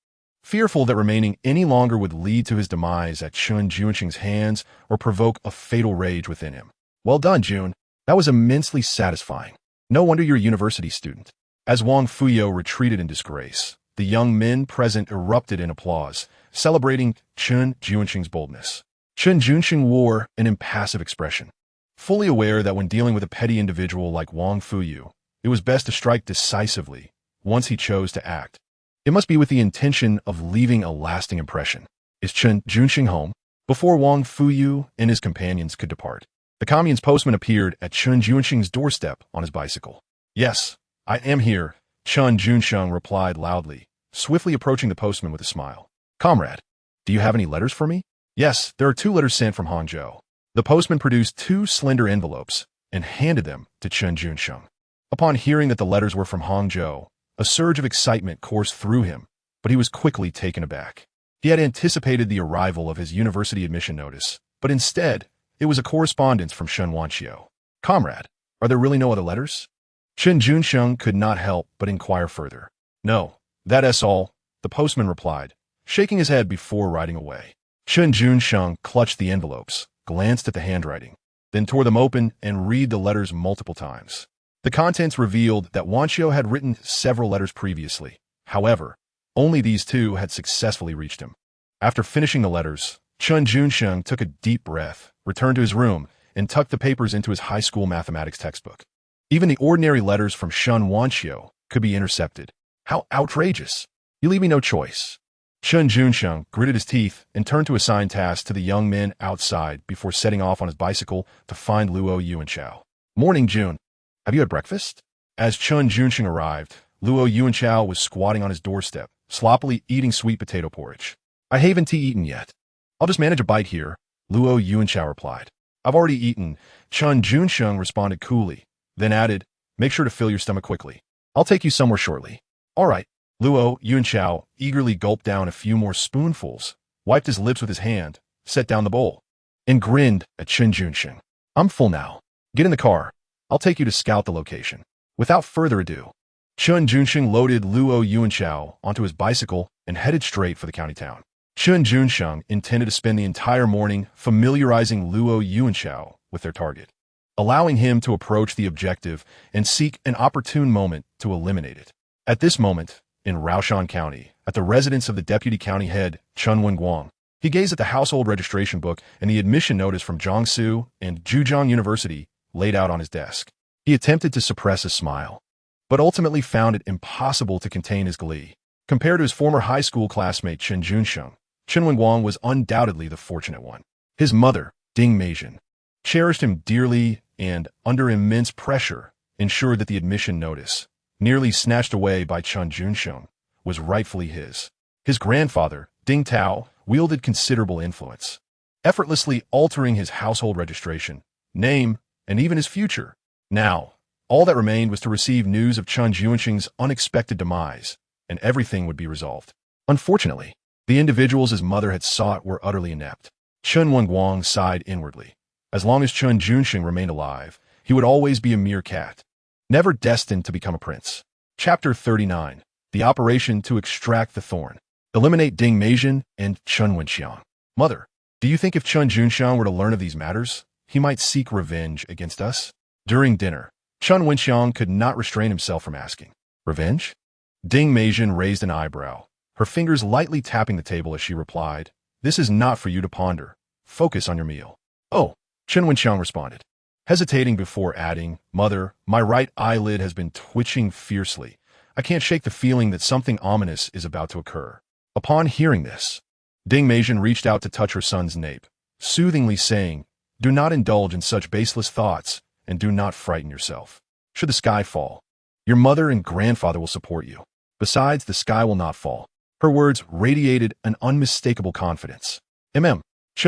fearful that remaining any longer would lead to his demise at Chen Junsheng's hands or provoke a fatal rage within him. Well done, Jun. That was immensely satisfying. No wonder you're a university student. As Wang Fuyu retreated in disgrace, the young men present erupted in applause, celebrating Chen Junsheng's boldness. Chen Junsheng wore an impassive expression, fully aware that when dealing with a petty individual like Wang Fuyu, it was best to strike decisively once he chose to act. It must be with the intention of leaving a lasting impression. Is Chen Junsheng home? Before Wang Fuyu and his companions could depart, the commune's postman appeared at Chen Junsheng's doorstep on his bicycle. Yes, I am here, Chen Junsheng replied loudly, swiftly approaching the postman with a smile. Comrade, do you have any letters for me? Yes, there are 2 letters sent from Hangzhou. The postman produced 2 slender envelopes and handed them to Chen Junsheng. Upon hearing that the letters were from Hangzhou, a surge of excitement coursed through him, but he was quickly taken aback. He had anticipated the arrival of his university admission notice, but instead, it was a correspondence from Shen Wanxiu. Comrade, are there really no other letters? Chen Junsheng could not help but inquire further. No, that's all, the postman replied, shaking his head before riding away. Chen Junsheng clutched the envelopes, glanced at the handwriting, then tore them open and read the letters multiple times. The contents revealed that Wanxiu had written several letters previously. However, only these 2 had successfully reached him. After finishing the letters, Chen Junsheng took a deep breath, returned to his room, and tucked the papers into his high school mathematics textbook. Even the ordinary letters from Shen Wanxiu could be intercepted. How outrageous! You leave me no choice. Chen Junsheng gritted his teeth and turned to assign tasks to the young men outside before setting off on his bicycle to find Luo Yu and Chao. Morning, June. Have you had breakfast? As Chen Junsheng arrived, Luo Yuanchao was squatting on his doorstep, sloppily eating sweet potato porridge. I haven't eaten yet. I'll just manage a bite here, Luo Yuanchao replied. I've already eaten, Chen Junsheng responded coolly, then added, make sure to fill your stomach quickly. I'll take you somewhere shortly. All right. Luo Yuanchao eagerly gulped down a few more spoonfuls, wiped his lips with his hand, set down the bowl, and grinned at Chen Junsheng. I'm full now. Get in the car. I'll take you to scout the location. Without further ado, Chen Junsheng loaded Luo Yuanchao onto his bicycle and headed straight for the county town. Chen Junsheng intended to spend the entire morning familiarizing Luo Yuanchao with their target, allowing him to approach the objective and seek an opportune moment to eliminate it. At this moment, in Raoshan County, at the residence of the deputy county head, Chen Wenguang, he gazed at the household registration book and the admission notice from Jiangsu and Zhejiang University laid out on his desk. He attempted to suppress a smile, but ultimately found it impossible to contain his glee. Compared to his former high school classmate Chen Junsheng, Chen Wenguang was undoubtedly the fortunate one. His mother, Ding Meijin, cherished him dearly and, under immense pressure, ensured that the admission notice, nearly snatched away by Chen Junsheng, was rightfully his. His grandfather, Ding Tao, wielded considerable influence, effortlessly altering his household registration, name, and even his future. Now, all that remained was to receive news of Chen Junsheng's unexpected demise, and everything would be resolved. Unfortunately, the individuals his mother had sought were utterly inept. Chen Wenguang sighed inwardly. As long as Chen Junsheng remained alive, he would always be a mere cat, never destined to become a prince. Chapter 39. The Operation to Extract the Thorn. Eliminate Ding Meijin and Chen Wenxiang. Mother, do you think if Chen Junsheng were to learn of these matters, he might seek revenge against us? During dinner, Chen Wenxiang could not restrain himself from asking, revenge? Ding Meijin raised an eyebrow, her fingers lightly tapping the table as she replied, this is not for you to ponder. Focus on your meal. Oh, Chen Wenxiang responded, hesitating before adding, Mother, my right eyelid has been twitching fiercely. I can't shake the feeling that something ominous is about to occur. Upon hearing this, Ding Meijin reached out to touch her son's nape, soothingly saying, do not indulge in such baseless thoughts and do not frighten yourself. Should the sky fall, your mother and grandfather will support you. Besides, the sky will not fall. Her words radiated an unmistakable confidence. Chen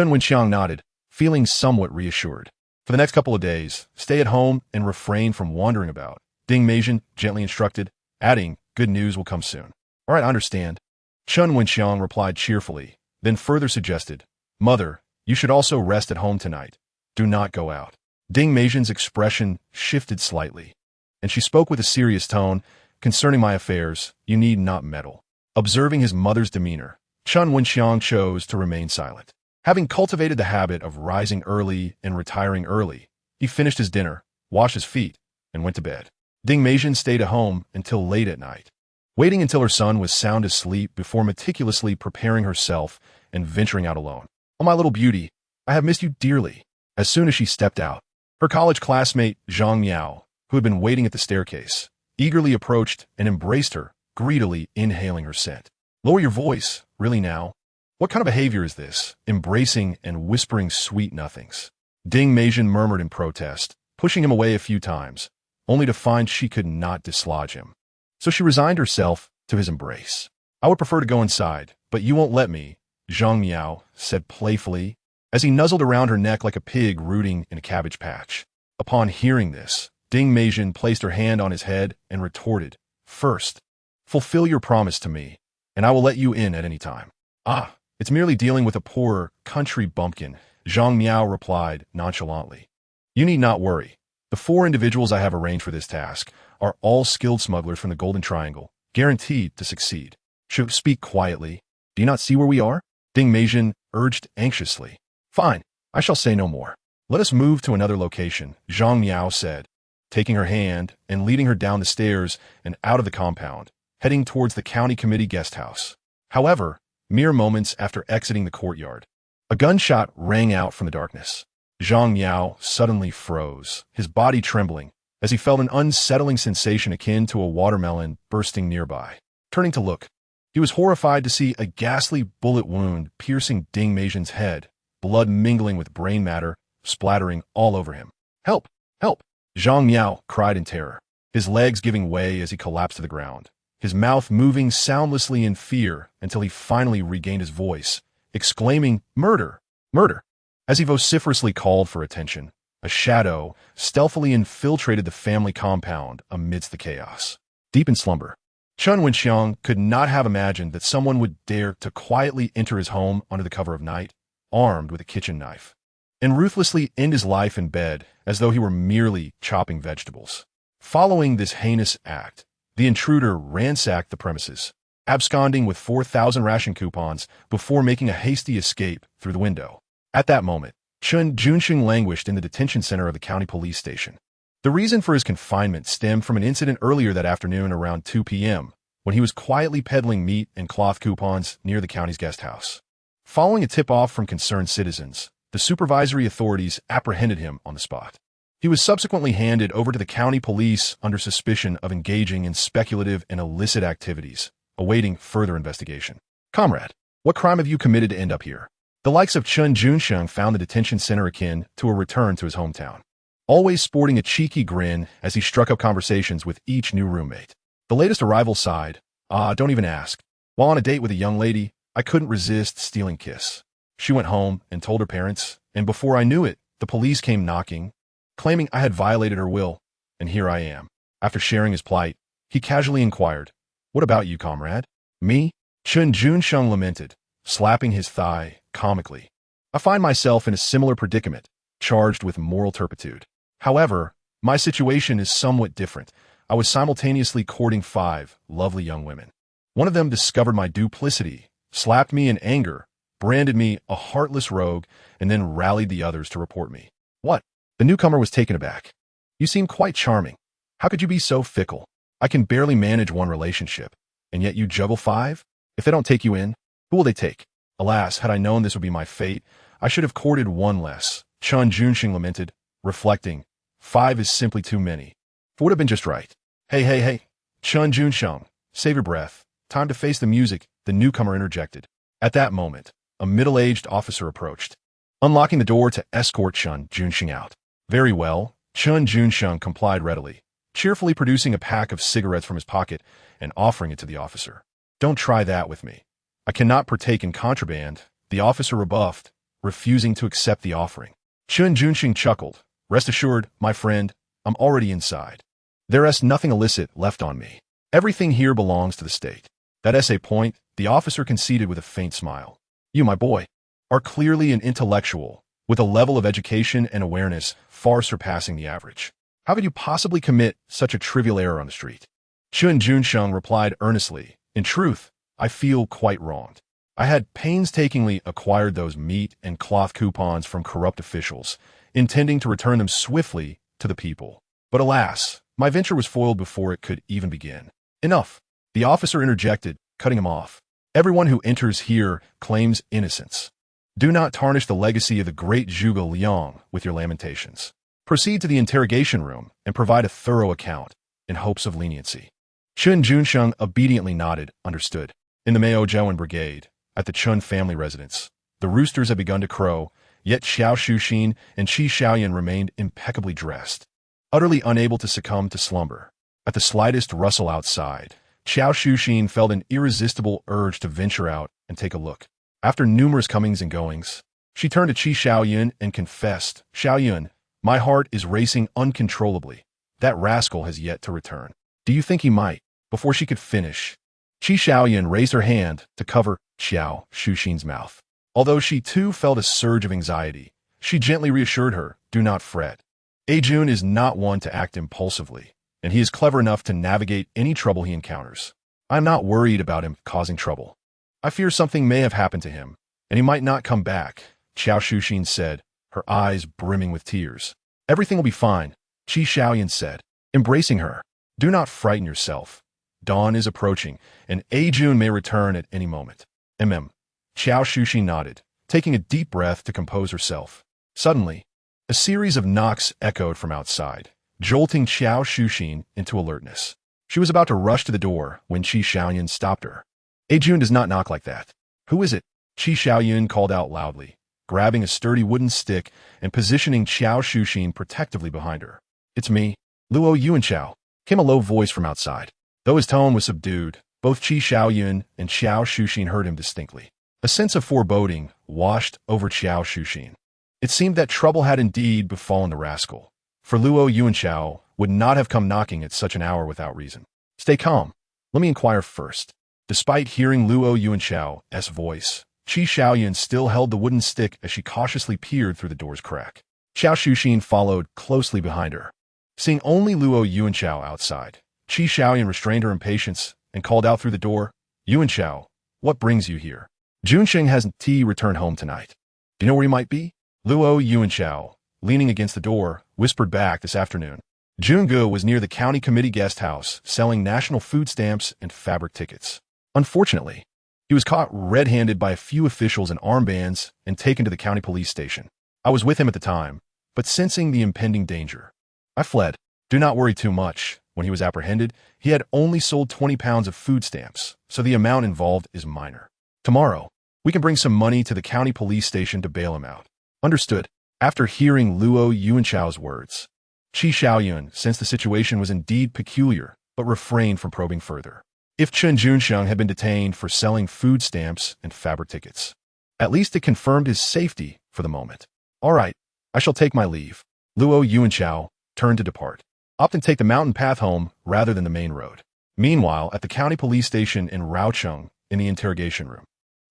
Wenxiang nodded, feeling somewhat reassured. For the next couple of days, stay at home and refrain from wandering about, Ding Meijin gently instructed, adding, good news will come soon. All right, I understand. Chen Wenxiang replied cheerfully, then further suggested, Mother, you should also rest at home tonight. Do not go out. Ding Meijin's expression shifted slightly, and she spoke with a serious tone, concerning my affairs, you need not meddle. Observing his mother's demeanor, Chen Wenxiang chose to remain silent. Having cultivated the habit of rising early and retiring early, he finished his dinner, washed his feet, and went to bed. Ding Meijin stayed at home until late at night, waiting until her son was sound asleep before meticulously preparing herself and venturing out alone. Oh, my little beauty, I have missed you dearly. As soon as she stepped out, her college classmate, Zhang Miao, who had been waiting at the staircase, eagerly approached and embraced her, greedily inhaling her scent. Lower your voice, really now. What kind of behavior is this, embracing and whispering sweet nothings? Ding Meijin murmured in protest, pushing him away a few times, only to find she could not dislodge him. So she resigned herself to his embrace. I would prefer to go inside, but you won't let me, Zhang Miao said playfully, as he nuzzled around her neck like a pig rooting in a cabbage patch. Upon hearing this, Ding Meijin placed her hand on his head and retorted, first, fulfill your promise to me, and I will let you in at any time. Ah, it's merely dealing with a poor country bumpkin, Zhang Miao replied nonchalantly. You need not worry. The 4 individuals I have arranged for this task are all skilled smugglers from the Golden Triangle, guaranteed to succeed. Should speak quietly. Do you not see where we are? Ding Meijin urged anxiously. Fine, I shall say no more. Let us move to another location, Zhang Miao said, taking her hand and leading her down the stairs and out of the compound, heading towards the county committee guest house. However, mere moments after exiting the courtyard, a gunshot rang out from the darkness. Zhang Miao suddenly froze, his body trembling, as he felt an unsettling sensation akin to a watermelon bursting nearby. Turning to look, he was horrified to see a ghastly bullet wound piercing Ding Meijin's head, blood mingling with brain matter, splattering all over him. Help! Help! Zhang Miao cried in terror, his legs giving way as he collapsed to the ground, his mouth moving soundlessly in fear until he finally regained his voice, exclaiming, "Murder! Murder!" As he vociferously called for attention, a shadow stealthily infiltrated the family compound amidst the chaos. Deep in slumber, Chen Junsheng could not have imagined that someone would dare to quietly enter his home under the cover of night, armed with a kitchen knife, and ruthlessly end his life in bed as though he were merely chopping vegetables. Following this heinous act, the intruder ransacked the premises, absconding with 4,000 ration coupons before making a hasty escape through the window. At that moment, Chen Junsheng languished in the detention center of the county police station. The reason for his confinement stemmed from an incident earlier that afternoon around 2 p.m., when he was quietly peddling meat and cloth coupons near the county's guest house. Following a tip-off from concerned citizens, the supervisory authorities apprehended him on the spot. He was subsequently handed over to the county police under suspicion of engaging in speculative and illicit activities, awaiting further investigation. "Comrade, what crime have you committed to end up here?" The likes of Chen Junsheng found the detention center akin to a return to his hometown, always sporting a cheeky grin as he struck up conversations with each new roommate. The latest arrival sighed, "Don't even ask. While on a date with a young lady, I couldn't resist stealing a kiss. She went home and told her parents, and before I knew it, the police came knocking, claiming I had violated her will, and here I am." After sharing his plight, he casually inquired, "What about you, comrade?" "Me?" Chen Junsheng lamented, slapping his thigh comically. "I find myself in a similar predicament, charged with moral turpitude. However, my situation is somewhat different. I was simultaneously courting 5 lovely young women. One of them discovered my duplicity, slapped me in anger, branded me a heartless rogue, and then rallied the others to report me." "What?" The newcomer was taken aback. "You seem quite charming. How could you be so fickle? I can barely manage one relationship, and yet you juggle 5? If they don't take you in, who will they take? Alas, had I known this would be my fate, I should have courted one less." Chen Junsheng lamented, reflecting, 5 is simply too many. It would have been just right. Hey. Chen Junsheng, save your breath. Time to face the music," the newcomer interjected. At that moment, a middle-aged officer approached, unlocking the door to escort Chen Junsheng out. "Very well." Chen Junsheng complied readily, cheerfully producing a pack of cigarettes from his pocket and offering it to the officer. "Don't try that with me. I cannot partake in contraband," the officer rebuffed, refusing to accept the offering. Chen Junsheng chuckled. "Rest assured, my friend, I'm already inside. There is nothing illicit left on me. Everything here belongs to the state." That essay point, the officer conceded with a faint smile. "You, my boy, are clearly an intellectual, with a level of education and awareness far surpassing the average. How could you possibly commit such a trivial error on the street?" Chen Junsheng replied earnestly, "In truth, I feel quite wronged. I had painstakingly acquired those meat and cloth coupons from corrupt officials, intending to return them swiftly to the people. But alas, my venture was foiled before it could even begin." "Enough," the officer interjected, cutting him off. "Everyone who enters here claims innocence. Do not tarnish the legacy of the great Zhuge Liang with your lamentations. Proceed to the interrogation room and provide a thorough account, in hopes of leniency." Chen Junsheng obediently nodded, understood. In the Mao Zhaowen Brigade, at the Chun family residence, the roosters had begun to crow, yet Xiao Shuxin and Qi Xiaoyan remained impeccably dressed, utterly unable to succumb to slumber. At the slightest rustle outside, Xiao Shuxin felt an irresistible urge to venture out and take a look. After numerous comings and goings, she turned to Qi Xiaoyan and confessed, "Xiaoyan, my heart is racing uncontrollably. That rascal has yet to return." "Do you think he might?" Before she could finish, Qi Xiaoyan raised her hand to cover Xiao Shuxin's mouth. Although she too felt a surge of anxiety, she gently reassured her, "Do not fret. Ajun is not one to act impulsively, and he is clever enough to navigate any trouble he encounters. I am not worried about him causing trouble. I fear something may have happened to him, and he might not come back," Xiao Shuxin said, her eyes brimming with tears. "Everything will be fine," Qi Xiaoyan said, embracing her. "Do not frighten yourself. Dawn is approaching, and Ajun may return at any moment." Xiao Shuxin nodded, taking a deep breath to compose herself. Suddenly, a series of knocks echoed from outside, jolting Xiao Shuxin into alertness. She was about to rush to the door when Qi Xiaoyan stopped her. "Ajun does not knock like that." "Who is it?" Qi Xiaoyan called out loudly, grabbing a sturdy wooden stick and positioning Xiao Shuxin protectively behind her. "It's me, Luo Yuanchao," came a low voice from outside. Though his tone was subdued, both Qi Xiaoyun and Xiao Shuxin heard him distinctly. A sense of foreboding washed over Xiao Shuxin. It seemed that trouble had indeed befallen the rascal, for Luo Yuanchao would not have come knocking at such an hour without reason. "Stay calm. Let me inquire first." Despite hearing Luo Yuanchao's voice, Qi Xiaoyun still held the wooden stick as she cautiously peered through the door's crack. Xiao Shuxin followed closely behind her. Seeing only Luo Yuanchao outside, Qi Xiaoyun restrained her impatience and called out through the door, "Yuanchao, what brings you here?" "Junsheng hasn't returned home tonight. Do you know where he might be?" Luo Yuanchao, leaning against the door, whispered back this afternoon. Junge was near the county committee guest house, selling national food stamps and fabric tickets. Unfortunately, he was caught red-handed by a few officials in armbands and taken to the county police station. I was with him at the time, but sensing the impending danger, I fled. Do not worry too much. When he was apprehended, he had only sold 20 pounds of food stamps, so the amount involved is minor. Tomorrow, we can bring some money to the county police station to bail him out. Understood. After hearing Luo Yuanchao's words, Qi Xiaoyun sensed the situation was indeed peculiar, but refrained from probing further. If Chen Junsheng had been detained for selling food stamps and fabric tickets, at least it confirmed his safety for the moment. All right, I shall take my leave. Luo Yuanchao turned to depart. Opt and take the mountain path home rather than the main road. Meanwhile, at the county police station in Raocheng, in the interrogation room,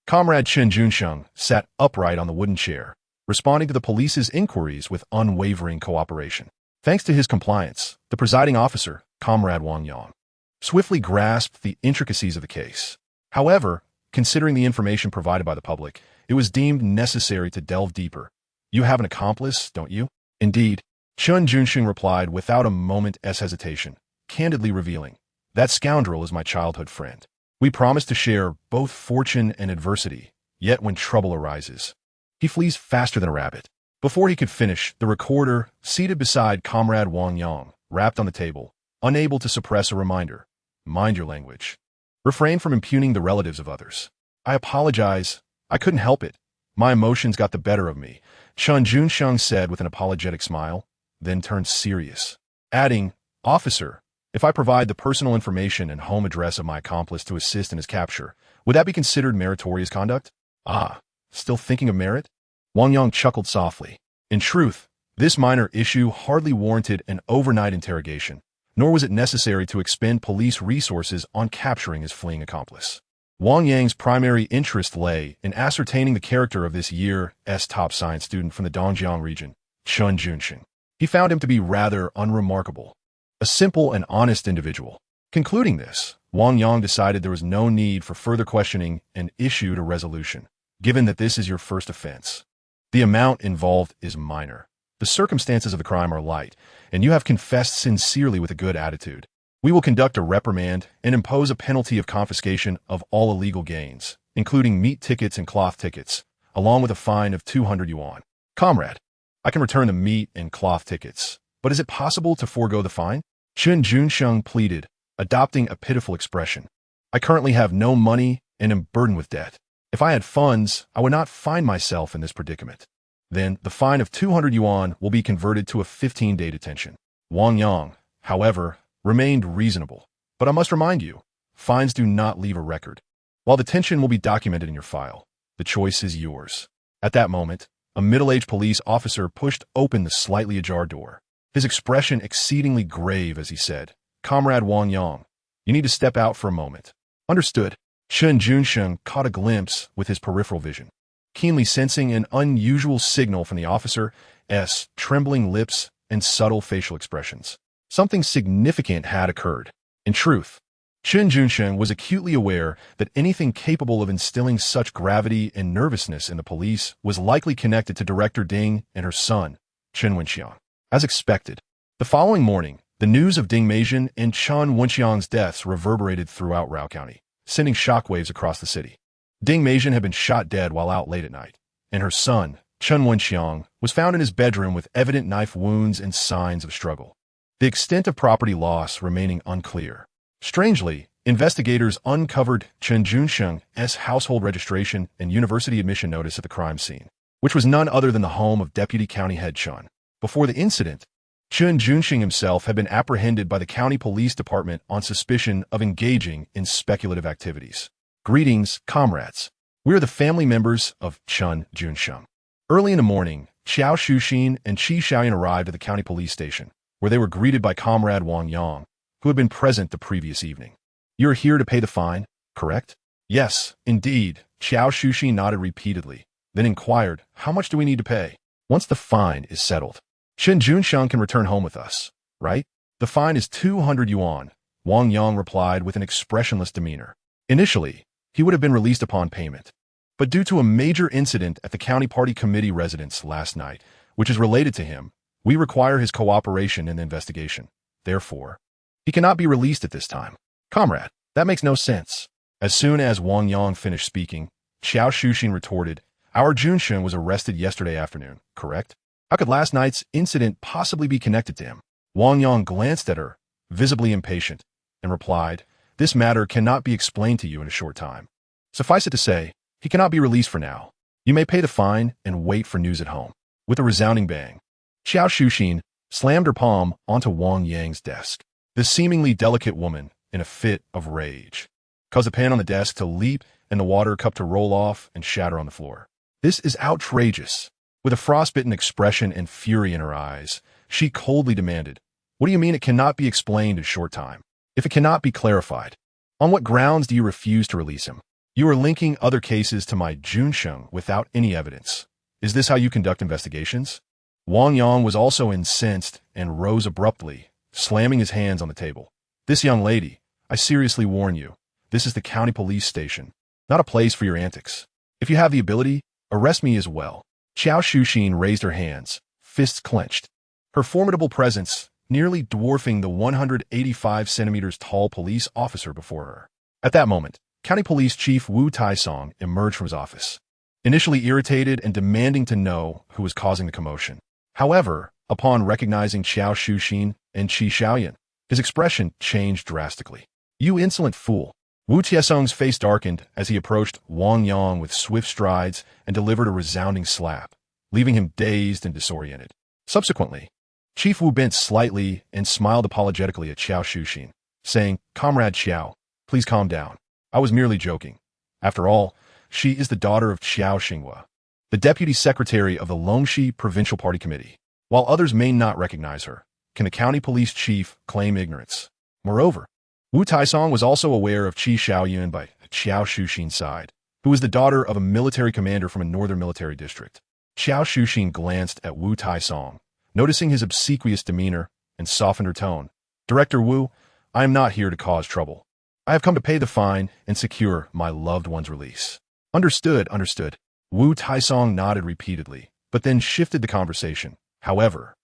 Comrade Chen Junsheng sat upright on the wooden chair, responding to the police's inquiries with unwavering cooperation. Thanks to his compliance, the presiding officer, Comrade Wang Yang, swiftly grasped the intricacies of the case. However, considering the information provided by the public, it was deemed necessary to delve deeper. "You have an accomplice, don't you?" "Indeed," Chen Junsheng replied without a moment's hesitation, candidly revealing, "That scoundrel is my childhood friend. We promise to share both fortune and adversity, yet when trouble arises, he flees faster than a rabbit." Before he could finish, the recorder, seated beside Comrade Wang Yang, rapped on the table, unable to suppress a reminder. "Mind your language. Refrain from impugning the relatives of others." "I apologize. I couldn't help it. My emotions got the better of me," Chen Junsheng said with an apologetic smile, then turned serious, adding, "Officer, if I provide the personal information and home address of my accomplice to assist in his capture, would that be considered meritorious conduct?" "Ah, still thinking of merit?" Wang Yang chuckled softly. In truth, this minor issue hardly warranted an overnight interrogation, nor was it necessary to expend police resources on capturing his fleeing accomplice. Wang Yang's primary interest lay in ascertaining the character of this year's top science student from the Dongjiang region, Chen Junsheng. He found him to be rather unremarkable, a simple and honest individual. Concluding this, Wang Yang decided there was no need for further questioning and issued a resolution. "Given that this is your first offense, the amount involved is minor. The circumstances of the crime are light, and you have confessed sincerely with a good attitude. We will conduct a reprimand and impose a penalty of confiscation of all illegal gains, including meat tickets and cloth tickets, along with a fine of 200 yuan. Comrade, I can return the meat and cloth tickets, but is it possible to forego the fine?" Chen Junsheng pleaded, adopting a pitiful expression. "I currently have no money and am burdened with debt. If I had funds, I would not find myself in this predicament." "Then the fine of 200 yuan will be converted to a 15-day detention." Wang Yang, however, remained reasonable. "But I must remind you, fines do not leave a record. While the detention will be documented in your file, the choice is yours." At that moment, a middle-aged police officer pushed open the slightly ajar door, his expression exceedingly grave as he said, "Comrade Wang Yang, you need to step out for a moment." "Understood." Chen Junsheng caught a glimpse with his peripheral vision, keenly sensing an unusual signal from the officer's trembling lips and subtle facial expressions. Something significant had occurred. In truth, Chen Junsheng was acutely aware that anything capable of instilling such gravity and nervousness in the police was likely connected to Director Ding and her son, Chen Wenxiang. As expected, the following morning, the news of Ding Meijian and Chen Wenxiang's deaths reverberated throughout Rao County, sending shockwaves across the city. Ding Meijian had been shot dead while out late at night, and her son, Chen Wenxiang, was found in his bedroom with evident knife wounds and signs of struggle. The extent of property loss remaining unclear. Strangely, investigators uncovered Chen Junsheng's household registration and university admission notice at the crime scene, which was none other than the home of Deputy County Head Chen. Before the incident, Chen Junsheng himself had been apprehended by the county police department on suspicion of engaging in speculative activities. Greetings, comrades. We are the family members of Chen Junsheng. Early in the morning, Xiao Shuxin and Qi Xiaoyan arrived at the county police station, where they were greeted by Comrade Wang Yang, who had been present the previous evening. You are here to pay the fine, correct? Yes, indeed. Xiao Shuxin nodded repeatedly, then inquired, how much do we need to pay? Once the fine is settled, Chen Junsheng can return home with us, right? The fine is 200 yuan, Wang Yang replied with an expressionless demeanor. Initially, he would have been released upon payment. But due to a major incident at the county party committee residence last night, which is related to him, we require his cooperation in the investigation. Therefore, he cannot be released at this time. Comrade, that makes no sense. As soon as Wang Yang finished speaking, Xiao Shuxin retorted, our Junsheng was arrested yesterday afternoon, correct? How could last night's incident possibly be connected to him? Wang Yang glanced at her, visibly impatient, and replied, this matter cannot be explained to you in a short time. Suffice it to say, he cannot be released for now. You may pay the fine and wait for news at home. With a resounding bang, Xiao Shuxin slammed her palm onto Wang Yang's desk. The seemingly delicate woman, in a fit of rage, caused the pen on the desk to leap and the water cup to roll off and shatter on the floor. This is outrageous. With a frostbitten expression and fury in her eyes, she coldly demanded, what do you mean it cannot be explained in a short time? If it cannot be clarified, on what grounds do you refuse to release him? You are linking other cases to my Junsheng without any evidence. Is this how you conduct investigations? Wang Yang was also incensed and rose abruptly, slamming his hands on the table. This young lady, I seriously warn you, this is the county police station, not a place for your antics. If you have the ability, arrest me as well. Xiao Shuxin raised her hands, fists clenched. Her formidable presence nearly dwarfing the 185 centimeters tall police officer before her. At that moment, County Police Chief Wu Taisong emerged from his office, initially irritated and demanding to know who was causing the commotion. However, upon recognizing Xiao Shuxin and Qi Xiaoyan, his expression changed drastically. You insolent fool! Wu Taisong's face darkened as he approached Wang Yang with swift strides and delivered a resounding slap, leaving him dazed and disoriented. Subsequently, Chief Wu bent slightly and smiled apologetically at Xiao Shuxin, saying, Comrade Xiao, please calm down. I was merely joking. After all, she is the daughter of Xiao Xinghua, the deputy secretary of the Longxi Provincial Party Committee. While others may not recognize her, can the county police chief claim ignorance? Moreover, Wu Taisong was also aware of Qi Xiaoyun by Xiao Shuxin's side, who was the daughter of a military commander from a northern military district. Xiao Shuxin glanced at Wu Taisong, noticing his obsequious demeanor, and softened her tone. Director Wu, I am not here to cause trouble. I have come to pay the fine and secure my loved one's release. Understood, understood. Wu Taisong nodded repeatedly, but then shifted the conversation. However,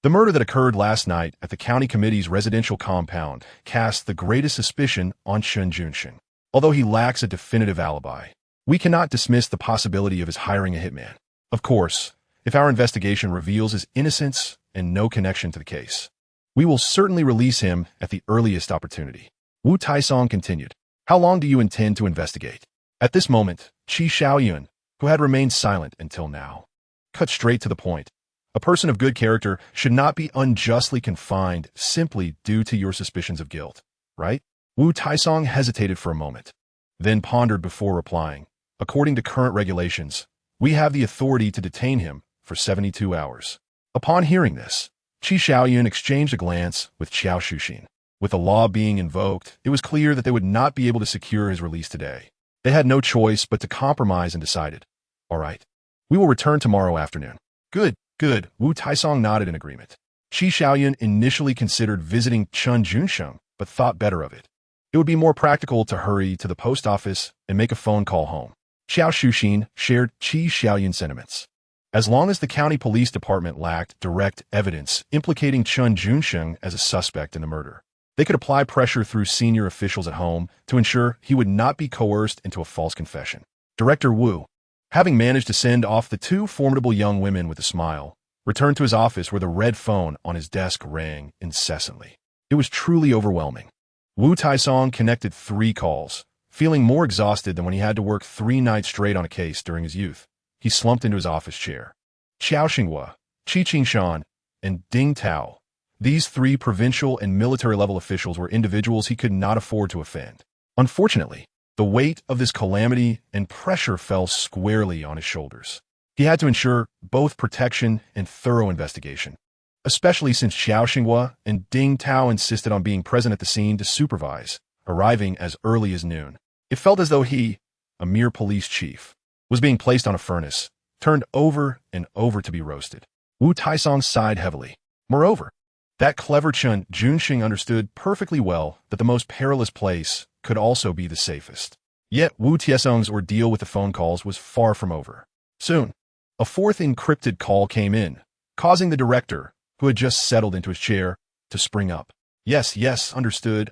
the murder that occurred last night at the county committee's residential compound cast the greatest suspicion on Chen Junsheng. Although he lacks a definitive alibi, we cannot dismiss the possibility of his hiring a hitman. Of course, if our investigation reveals his innocence and no connection to the case, we will certainly release him at the earliest opportunity. Wu Taisong continued, how long do you intend to investigate? At this moment, Qi Xiaoyun, who had remained silent until now, cut straight to the point. A person of good character should not be unjustly confined simply due to your suspicions of guilt, right? Wu Taisong hesitated for a moment, then pondered before replying. According to current regulations, we have the authority to detain him for 72 hours. Upon hearing this, Qi Xiaoyun exchanged a glance with Xiao Shuxin. With the law being invoked, it was clear that they would not be able to secure his release today. They had no choice but to compromise and decided, all right, we will return tomorrow afternoon. Good. Good, Wu Taisong nodded in agreement. Qi Xiaoyun initially considered visiting Chen Junsheng, but thought better of it. It would be more practical to hurry to the post office and make a phone call home. Xiao Shuxin shared Qi Xiaoyun's sentiments. As long as the county police department lacked direct evidence implicating Chen Junsheng as a suspect in the murder, they could apply pressure through senior officials at home to ensure he would not be coerced into a false confession. Director Wu, having managed to send off the two formidable young women with a smile, returned to his office where the red phone on his desk rang incessantly. It was truly overwhelming. Wu Taisong connected 3 calls, feeling more exhausted than when he had to work 3 nights straight on a case during his youth. He slumped into his office chair. Xiao Xinghua, Qi Qingshan, and Ding Tao, These three provincial and military-level officials were individuals he could not afford to offend. Unfortunately, the weight of this calamity and pressure fell squarely on his shoulders. He had to ensure both protection and thorough investigation, especially since Xiao Xinghua and Ding Tao insisted on being present at the scene to supervise, arriving as early as noon. It felt as though he, a mere police chief, was being placed on a furnace, turned over and over to be roasted. Wu Taisong sighed heavily. Moreover, that clever Chen Junsheng understood perfectly well that the most perilous place could also be the safest. Yet Wu Tiesong's ordeal with the phone calls was far from over. Soon, a fourth encrypted call came in, causing the director, who had just settled into his chair, to spring up. Yes, understood,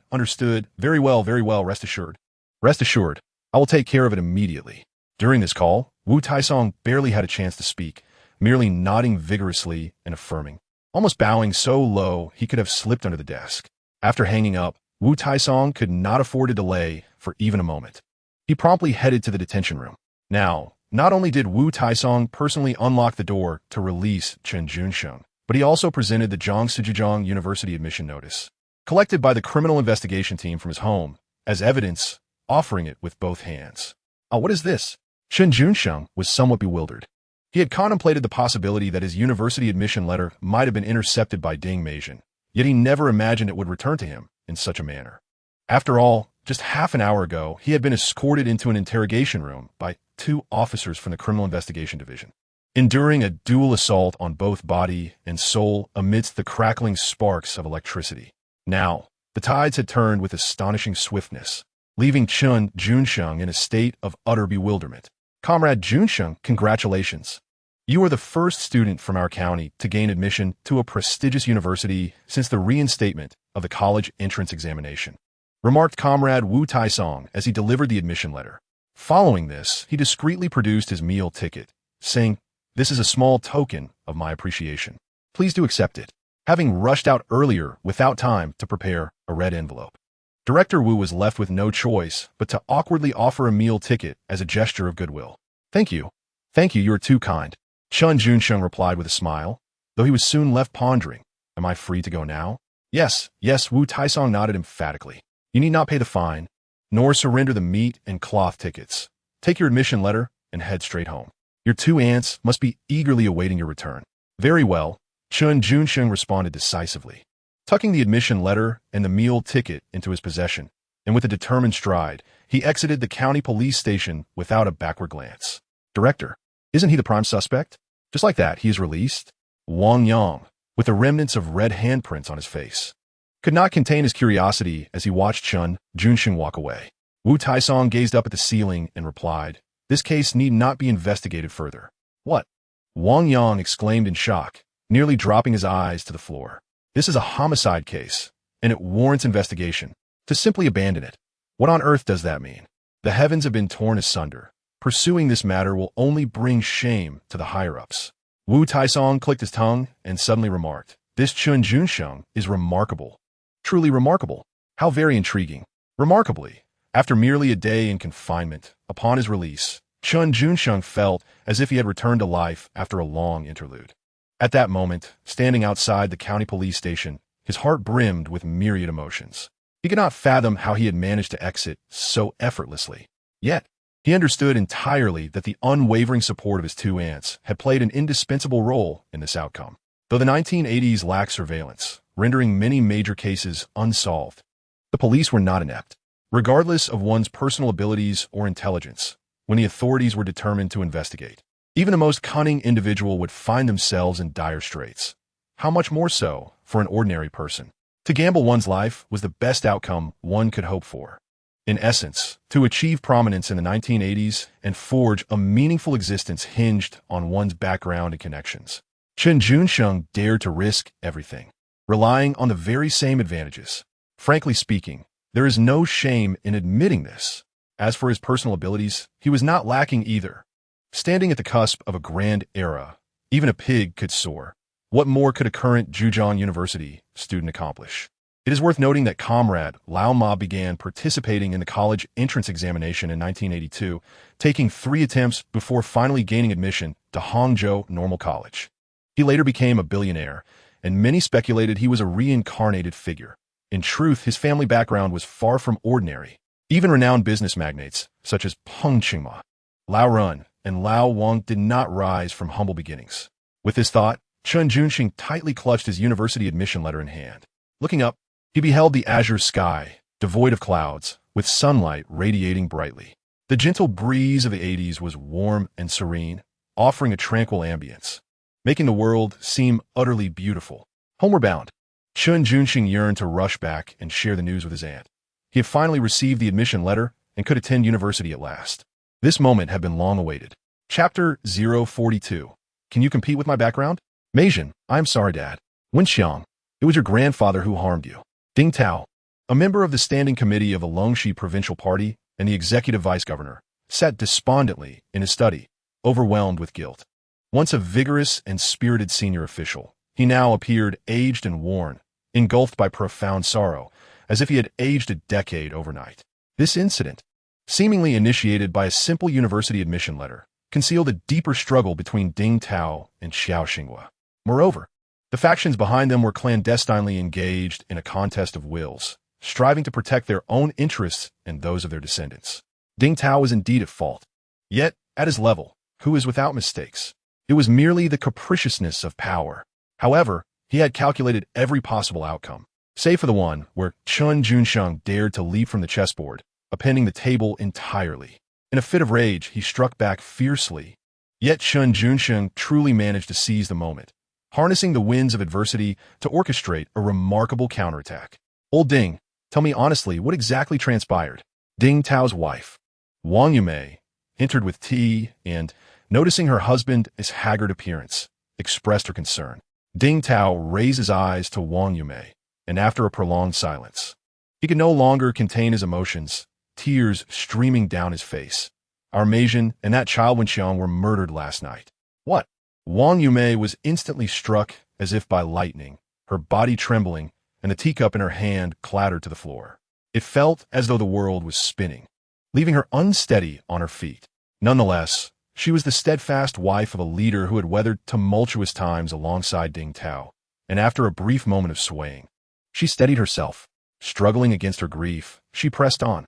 very well, rest assured. Rest assured, I will take care of it immediately. During this call, Wu Taisong barely had a chance to speak, merely nodding vigorously and affirming, almost bowing so low he could have slipped under the desk. After hanging up, Wu Taisong could not afford to delay for even a moment. He promptly headed to the detention room. Now, not only did Wu Taisong personally unlock the door to release Chen Junsheng, but he also presented the Zhangzhou University admission notice, collected by the criminal investigation team from his home, as evidence, offering it with both hands. What is this? Chen Junsheng was somewhat bewildered. He had contemplated the possibility that his university admission letter might have been intercepted by Ding Meizhen, yet he never imagined it would return to him in such a manner. After all, just half an hour ago, he had been escorted into an interrogation room by 2 officers from the Criminal Investigation Division, enduring a dual assault on both body and soul amidst the crackling sparks of electricity. Now, the tides had turned with astonishing swiftness, leaving Chen Junsheng in a state of utter bewilderment. Comrade Junsheng, congratulations. You are the first student from our county to gain admission to a prestigious university since the reinstatement of the college entrance examination, remarked Comrade Wu Taisong as he delivered the admission letter. Following this, he discreetly produced his meal ticket, saying, "This is a small token of my appreciation. Please do accept it," having rushed out earlier without time to prepare a red envelope. Director Wu was left with no choice but to awkwardly offer a meal ticket as a gesture of goodwill. Thank you, you are too kind," Chen Junsheng replied with a smile, though he was soon left pondering. Am I free to go now? Yes, Wu Taisong nodded emphatically. You need not pay the fine, nor surrender the meat and cloth tickets. Take your admission letter and head straight home. Your 2 aunts must be eagerly awaiting your return. Very well, Chen Junsheng responded decisively, tucking the admission letter and the meal ticket into his possession, and with a determined stride, he exited the county police station without a backward glance. Director, isn't he the prime suspect? Just like that, he is released? Wang Yang, with the remnants of red handprints on his face, could not contain his curiosity as he watched Chen Junsheng walk away. Wu Taisong gazed up at the ceiling and replied, "This case need not be investigated further." What? Wang Yang exclaimed in shock, nearly dropping his eyes to the floor. This is a homicide case, and it warrants investigation. To simply abandon it, what on earth does that mean? The heavens have been torn asunder. Pursuing this matter will only bring shame to the higher-ups. Wu Taisong clicked his tongue and suddenly remarked, "This Chen Junsheng is remarkable. Truly remarkable. How very intriguing." Remarkably, after merely a day in confinement, upon his release, Chen Junsheng felt as if he had returned to life after a long interlude. At that moment, standing outside the county police station, his heart brimmed with myriad emotions. He could not fathom how he had managed to exit so effortlessly. Yet, he understood entirely that the unwavering support of his 2 aunts had played an indispensable role in this outcome. Though the 1980s lacked surveillance, rendering many major cases unsolved, the police were not inept. Regardless of one's personal abilities or intelligence, when the authorities were determined to investigate, even the most cunning individual would find themselves in dire straits. How much more so for an ordinary person? To gamble one's life was the best outcome one could hope for. In essence, to achieve prominence in the 1980s and forge a meaningful existence hinged on one's background and connections. Chen Junsheng dared to risk everything, relying on the very same advantages. Frankly speaking, there is no shame in admitting this. As for his personal abilities, he was not lacking either. Standing at the cusp of a grand era, even a pig could soar. What more could a current Zhejiang University student accomplish? It is worth noting that Comrade Lao Ma began participating in the college entrance examination in 1982, taking 3 attempts before finally gaining admission to Hangzhou Normal College. He later became a billionaire and many speculated he was a reincarnated figure. In truth, his family background was far from ordinary. Even renowned business magnates, such as Peng Qingma, Lao Run, and Lao Wang did not rise from humble beginnings. With this thought, Chen Junsheng tightly clutched his university admission letter in hand. Looking up, he beheld the azure sky, devoid of clouds, with sunlight radiating brightly. The gentle breeze of the 80s was warm and serene, offering a tranquil ambience, making the world seem utterly beautiful. Homeward bound, Chen Junsheng yearned to rush back and share the news with his aunt. He had finally received the admission letter and could attend university at last. This moment had been long awaited. Chapter 042. Can you compete with my background? Meijin, I am sorry, Dad. Wenxiang, it was your grandfather who harmed you. Ding Tao, a member of the standing committee of the Longxi provincial party and the executive vice governor, sat despondently in his study, overwhelmed with guilt. Once a vigorous and spirited senior official, he now appeared aged and worn, engulfed by profound sorrow, as if he had aged a decade overnight. This incident, seemingly initiated by a simple university admission letter, concealed a deeper struggle between Ding Tao and Xiao Xinghua. Moreover, the factions behind them were clandestinely engaged in a contest of wills, striving to protect their own interests and those of their descendants. Ding Tao was indeed at fault. Yet, at his level, who is without mistakes? It was merely the capriciousness of power. However, he had calculated every possible outcome, save for the one where Chen Junsheng dared to leap from the chessboard, upending the table entirely. In a fit of rage, he struck back fiercely. Yet Chen Junsheng truly managed to seize the moment, harnessing the winds of adversity to orchestrate a remarkable counterattack. Old Ding, tell me honestly what exactly transpired. Ding Tao's wife, Wang Yumei, entered with tea and, noticing her husband's haggard appearance, expressed her concern. Ding Tao raised his eyes to Wang Yumei, and after a prolonged silence, he could no longer contain his emotions, tears streaming down his face. Our Meijin and that child Wenxiang were murdered last night. What? Wang Yumei was instantly struck as if by lightning, her body trembling, and the teacup in her hand clattered to the floor. It felt as though the world was spinning, leaving her unsteady on her feet. Nonetheless, she was the steadfast wife of a leader who had weathered tumultuous times alongside Ding Tao, and after a brief moment of swaying, she steadied herself. Struggling against her grief, she pressed on.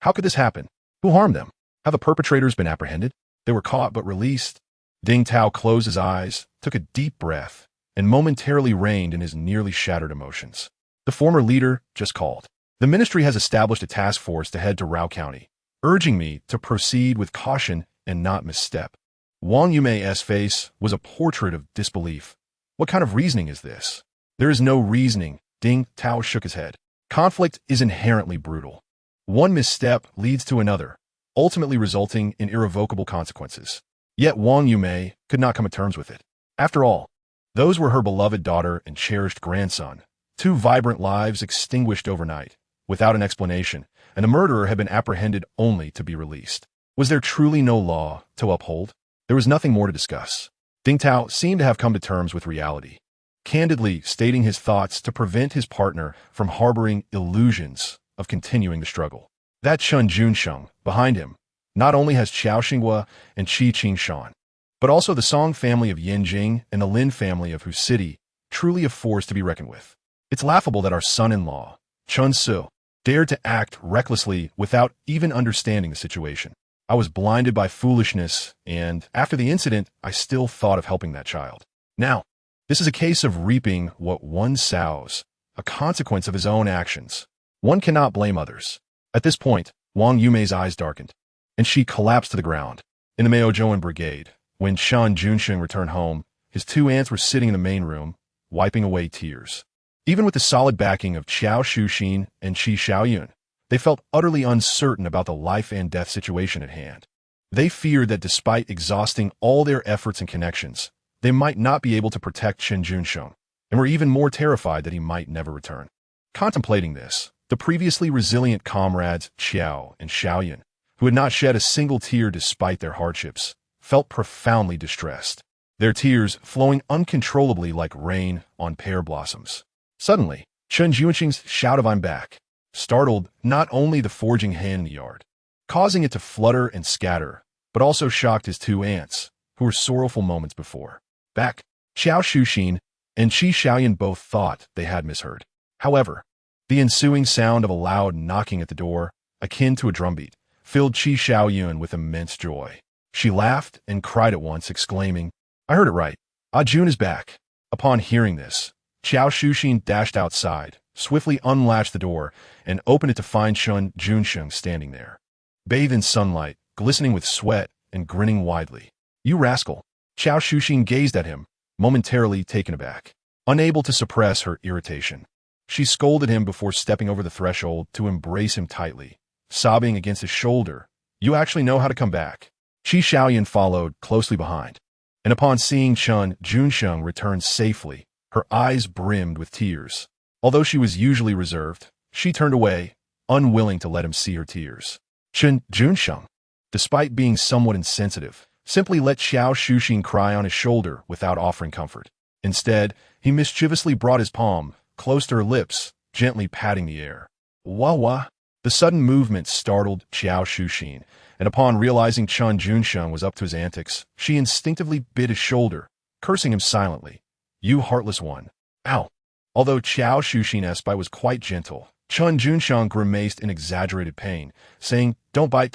How could this happen? Who harmed them? Have the perpetrators been apprehended? They were caught but released. Ding Tao closed his eyes, took a deep breath, and momentarily reined in his nearly shattered emotions. The former leader just called. The ministry has established a task force to head to Rao County, urging me to proceed with caution and not misstep. Wang Yumei's face was a portrait of disbelief. What kind of reasoning is this? There is no reasoning. Ding Tao shook his head. Conflict is inherently brutal. One misstep leads to another, ultimately resulting in irrevocable consequences. Yet Wang Yumei could not come to terms with it. After all, those were her beloved daughter and cherished grandson, two vibrant lives extinguished overnight, without an explanation, and the murderer had been apprehended only to be released. Was there truly no law to uphold? There was nothing more to discuss. Ding Tao seemed to have come to terms with reality, candidly stating his thoughts to prevent his partner from harboring illusions of continuing the struggle. That Chen Junsheng, behind him, not only has Xiao Xinghua and Qi Qingshan, but also the Song family of Yanjing and the Lin family of whose city, truly a force to be reckoned with. It's laughable that our son-in-law, Chen Su, dared to act recklessly without even understanding the situation. I was blinded by foolishness, and after the incident, I still thought of helping that child. Now, this is a case of reaping what one sows, a consequence of his own actions. One cannot blame others. At this point, Wang Yumei's eyes darkened, and she collapsed to the ground. In the Maozhouan brigade, when Chen Junsheng returned home, his two aunts were sitting in the main room, wiping away tears. Even with the solid backing of Qiao Shuxin and Qi Xiaoyun, they felt utterly uncertain about the life and death situation at hand. They feared that despite exhausting all their efforts and connections, they might not be able to protect Chen Junsheng, and were even more terrified that he might never return. Contemplating this, the previously resilient comrades Qiao and Xiaoyun, who had not shed a single tear despite their hardships, felt profoundly distressed, their tears flowing uncontrollably like rain on pear blossoms. Suddenly, Chen Junsheng's shout of "I'm back" startled not only the foraging hen in the yard, causing it to flutter and scatter, but also shocked his two aunts, who were sorrowful moments before. Back, Xiao Shuxin and Qi Xiaoyan both thought they had misheard. However, the ensuing sound of a loud knocking at the door, akin to a drumbeat, filled Qi Xiaoyan with immense joy. She laughed and cried at once, exclaiming, "I heard it right. Ah Jun is back." Upon hearing this, Chen Junsheng dashed outside, swiftly unlatched the door, and opened it to find Chen Junsheng standing there, bathed in sunlight, glistening with sweat, and grinning widely. "You rascal!" Chen Junsheng gazed at him, momentarily taken aback. Unable to suppress her irritation, she scolded him before stepping over the threshold to embrace him tightly, sobbing against his shoulder. "You actually know how to come back." Qi Xiaoyan followed closely behind, and upon seeing Chen Junsheng return safely, her eyes brimmed with tears. Although she was usually reserved, she turned away, unwilling to let him see her tears. Chen Junsheng, despite being somewhat insensitive, simply let Xiao Shuxing cry on his shoulder without offering comfort. Instead, he mischievously brought his palm close to her lips, gently patting the air. "Wah wah." The sudden movement startled Xiao Shuxing, and upon realizing Chen Junsheng was up to his antics, she instinctively bit his shoulder, cursing him silently. "You heartless one." "Ow." Although Xiao Shuxing's bite was quite gentle, Chen Junsheng grimaced in exaggerated pain, saying, don't bite,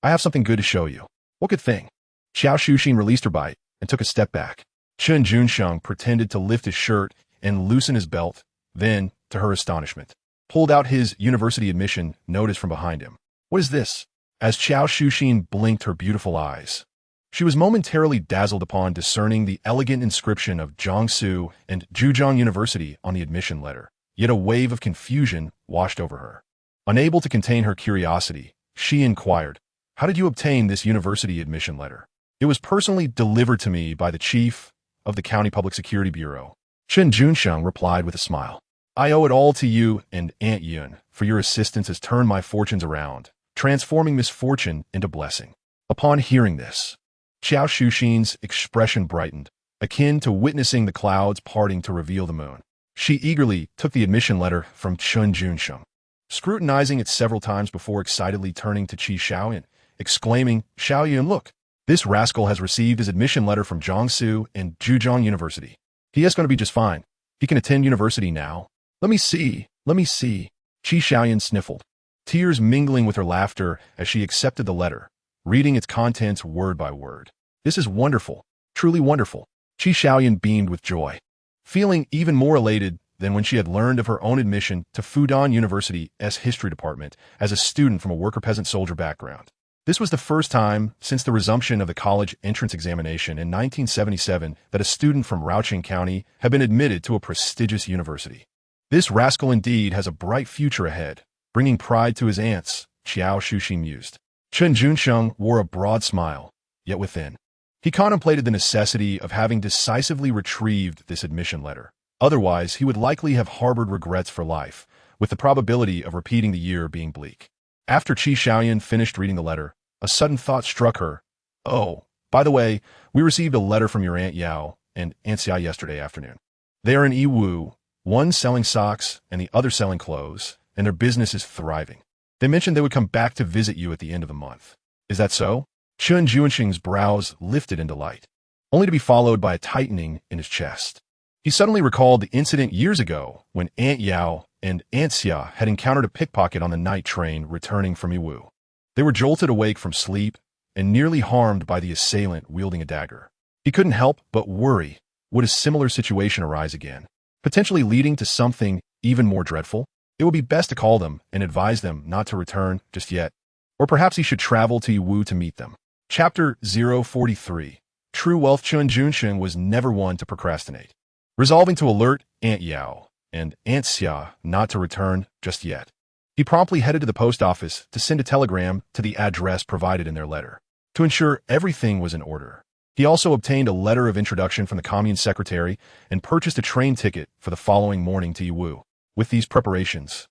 I have something good to show you." "What good thing?" Xiao Shuxing released her bite and took a step back. Chen Junsheng pretended to lift his shirt and loosen his belt, then, to her astonishment, pulled out his university admission notice from behind him. "What is this?" As Xiao Shuxing blinked her beautiful eyes, she was momentarily dazzled upon discerning the elegant inscription of Jiangsu and Zhejiang University on the admission letter. Yet a wave of confusion washed over her. Unable to contain her curiosity, she inquired, "How did you obtain this university admission letter?" "It was personally delivered to me by the chief of the County Public Security Bureau." Chen Junsheng replied with a smile. "I owe it all to you and Aunt Yun, for your assistance has turned my fortunes around, transforming misfortune into blessing." Upon hearing this, Xiao Shuxing's expression brightened, akin to witnessing the clouds parting to reveal the moon. She eagerly took the admission letter from Chen Junsheng, scrutinizing it several times before excitedly turning to Qi Xiaoyan, exclaiming, "Xiaoyan, look! This rascal has received his admission letter from Jiangsu and Zhejiang University. He is going to be just fine. He can attend university now." Let me see. Qi Xiaoyan sniffled, tears mingling with her laughter as she accepted the letter, reading its contents word by word. "This is wonderful, truly wonderful." Qi Xiaoyan beamed with joy, feeling even more elated than when she had learned of her own admission to Fudan University's history department as a student from a worker-peasant soldier background. This was the first time since the resumption of the college entrance examination in 1977 that a student from Raoqing County had been admitted to a prestigious university. "This rascal indeed has a bright future ahead, bringing pride to his aunts," Xiao Shuxing mused. Chen Junsheng wore a broad smile, yet within, he contemplated the necessity of having decisively retrieved this admission letter. Otherwise, he would likely have harbored regrets for life, with the probability of repeating the year being bleak. After Qi Xiaoyan finished reading the letter, a sudden thought struck her. "Oh, by the way, we received a letter from your Aunt Yao and Aunt Xia yesterday afternoon. They are in Yiwu, one selling socks and the other selling clothes, and their business is thriving. They mentioned they would come back to visit you at the end of the month. Is that so?" Chen Junsheng's brows lifted in delight, only to be followed by a tightening in his chest. He suddenly recalled the incident years ago when Aunt Yao and Aunt Xia had encountered a pickpocket on the night train returning from Yiwu. They were jolted awake from sleep and nearly harmed by the assailant wielding a dagger. He couldn't help but worry, would a similar situation arise again, potentially leading to something even more dreadful? It would be best to call them and advise them not to return just yet. Or perhaps he should travel to Yiwu to meet them. Chapter 043. True wealth. Chen Junsheng was never one to procrastinate. Resolving to alert Aunt Yao and Aunt Xia not to return just yet, he promptly headed to the post office to send a telegram to the address provided in their letter, to ensure everything was in order. He also obtained a letter of introduction from the commune secretary and purchased a train ticket for the following morning to Yiwu. With these preparations,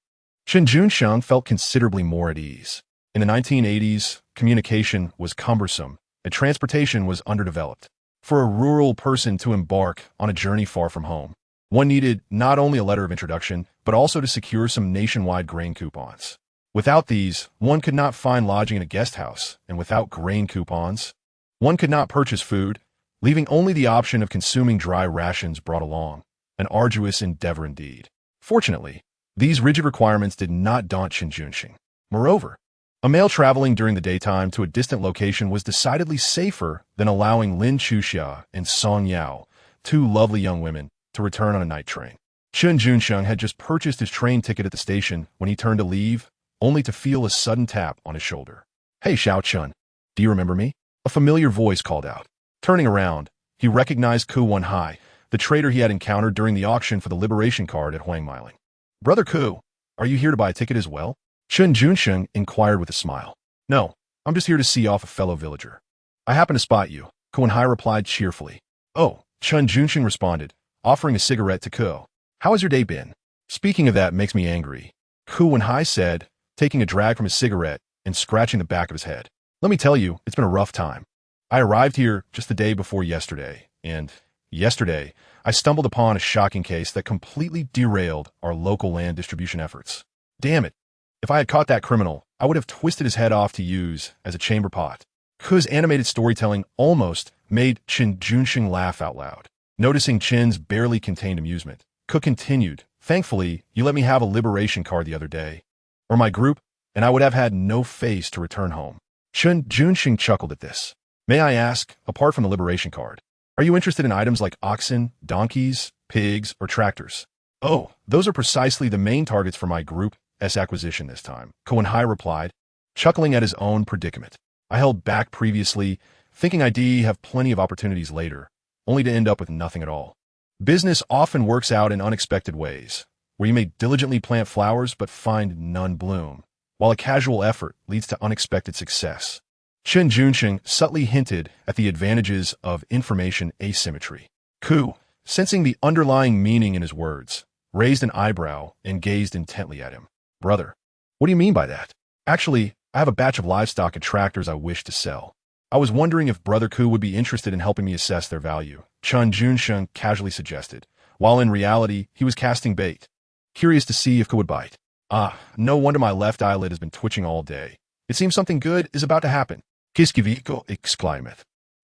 Chen Junsheng felt considerably more at ease. In the 1980s, communication was cumbersome and transportation was underdeveloped. For a rural person to embark on a journey far from home, one needed not only a letter of introduction, but also to secure some nationwide grain coupons. Without these, one could not find lodging in a guest house, and without grain coupons, one could not purchase food, leaving only the option of consuming dry rations brought along. an arduous endeavor indeed. Fortunately, these rigid requirements did not daunt Chen Junsheng. Moreover, a male traveling during the daytime to a distant location was decidedly safer than allowing Lin Chuxia and Song Yao, two lovely young women, to return on a night train. Chen Junsheng had just purchased his train ticket at the station when he turned to leave, only to feel a sudden tap on his shoulder. "Hey, Xiao Chun, do you remember me?" A familiar voice called out. Turning around, he recognized Ku Wenhai, the trader he had encountered during the auction for the liberation card at Huangmiling. "Brother Ku, are you here to buy a ticket as well?" Chen Junsheng inquired with a smile. "No, I'm just here to see off a fellow villager." "I happen to spot you," Ku Wenhai replied cheerfully. "Oh," Chen Junsheng responded, offering a cigarette to Ku. "How has your day been?" "Speaking of that makes me angry," Ku Wenhai said, taking a drag from his cigarette and scratching the back of his head. "Let me tell you, it's been a rough time. I arrived here just the day before yesterday, and yesterday I stumbled upon a shocking case that completely derailed our local land distribution efforts. Damn it. If I had caught that criminal, I would have twisted his head off to use as a chamber pot." Ku's animated storytelling almost made Chen Junsheng laugh out loud. Noticing Chen's barely contained amusement, Ku continued, "Thankfully, you let me have a liberation card the other day, or my group, and I would have had no face to return home." Chen Junsheng chuckled at this. "May I ask, apart from the liberation card, are you interested in items like oxen, donkeys, pigs, or tractors?" "Oh, those are precisely the main targets for my group's acquisition this time," Ku Wenhai replied, chuckling at his own predicament. "I held back previously, thinking I'd have plenty of opportunities later, only to end up with nothing at all. Business often works out in unexpected ways, where you may diligently plant flowers but find none bloom, while a casual effort leads to unexpected success." Chen Junsheng subtly hinted at the advantages of information asymmetry. Ku, sensing the underlying meaning in his words, raised an eyebrow and gazed intently at him. "Brother, what do you mean by that?" "Actually, I have a batch of livestock and tractors I wish to sell. I was wondering if Brother Ku would be interested in helping me assess their value," Chen Junsheng casually suggested, while in reality he was casting bait, curious to see if Ku would bite. "Ah, no wonder my left eyelid has been twitching all day. It seems something good is about to happen." Kiskiviko exclaimed,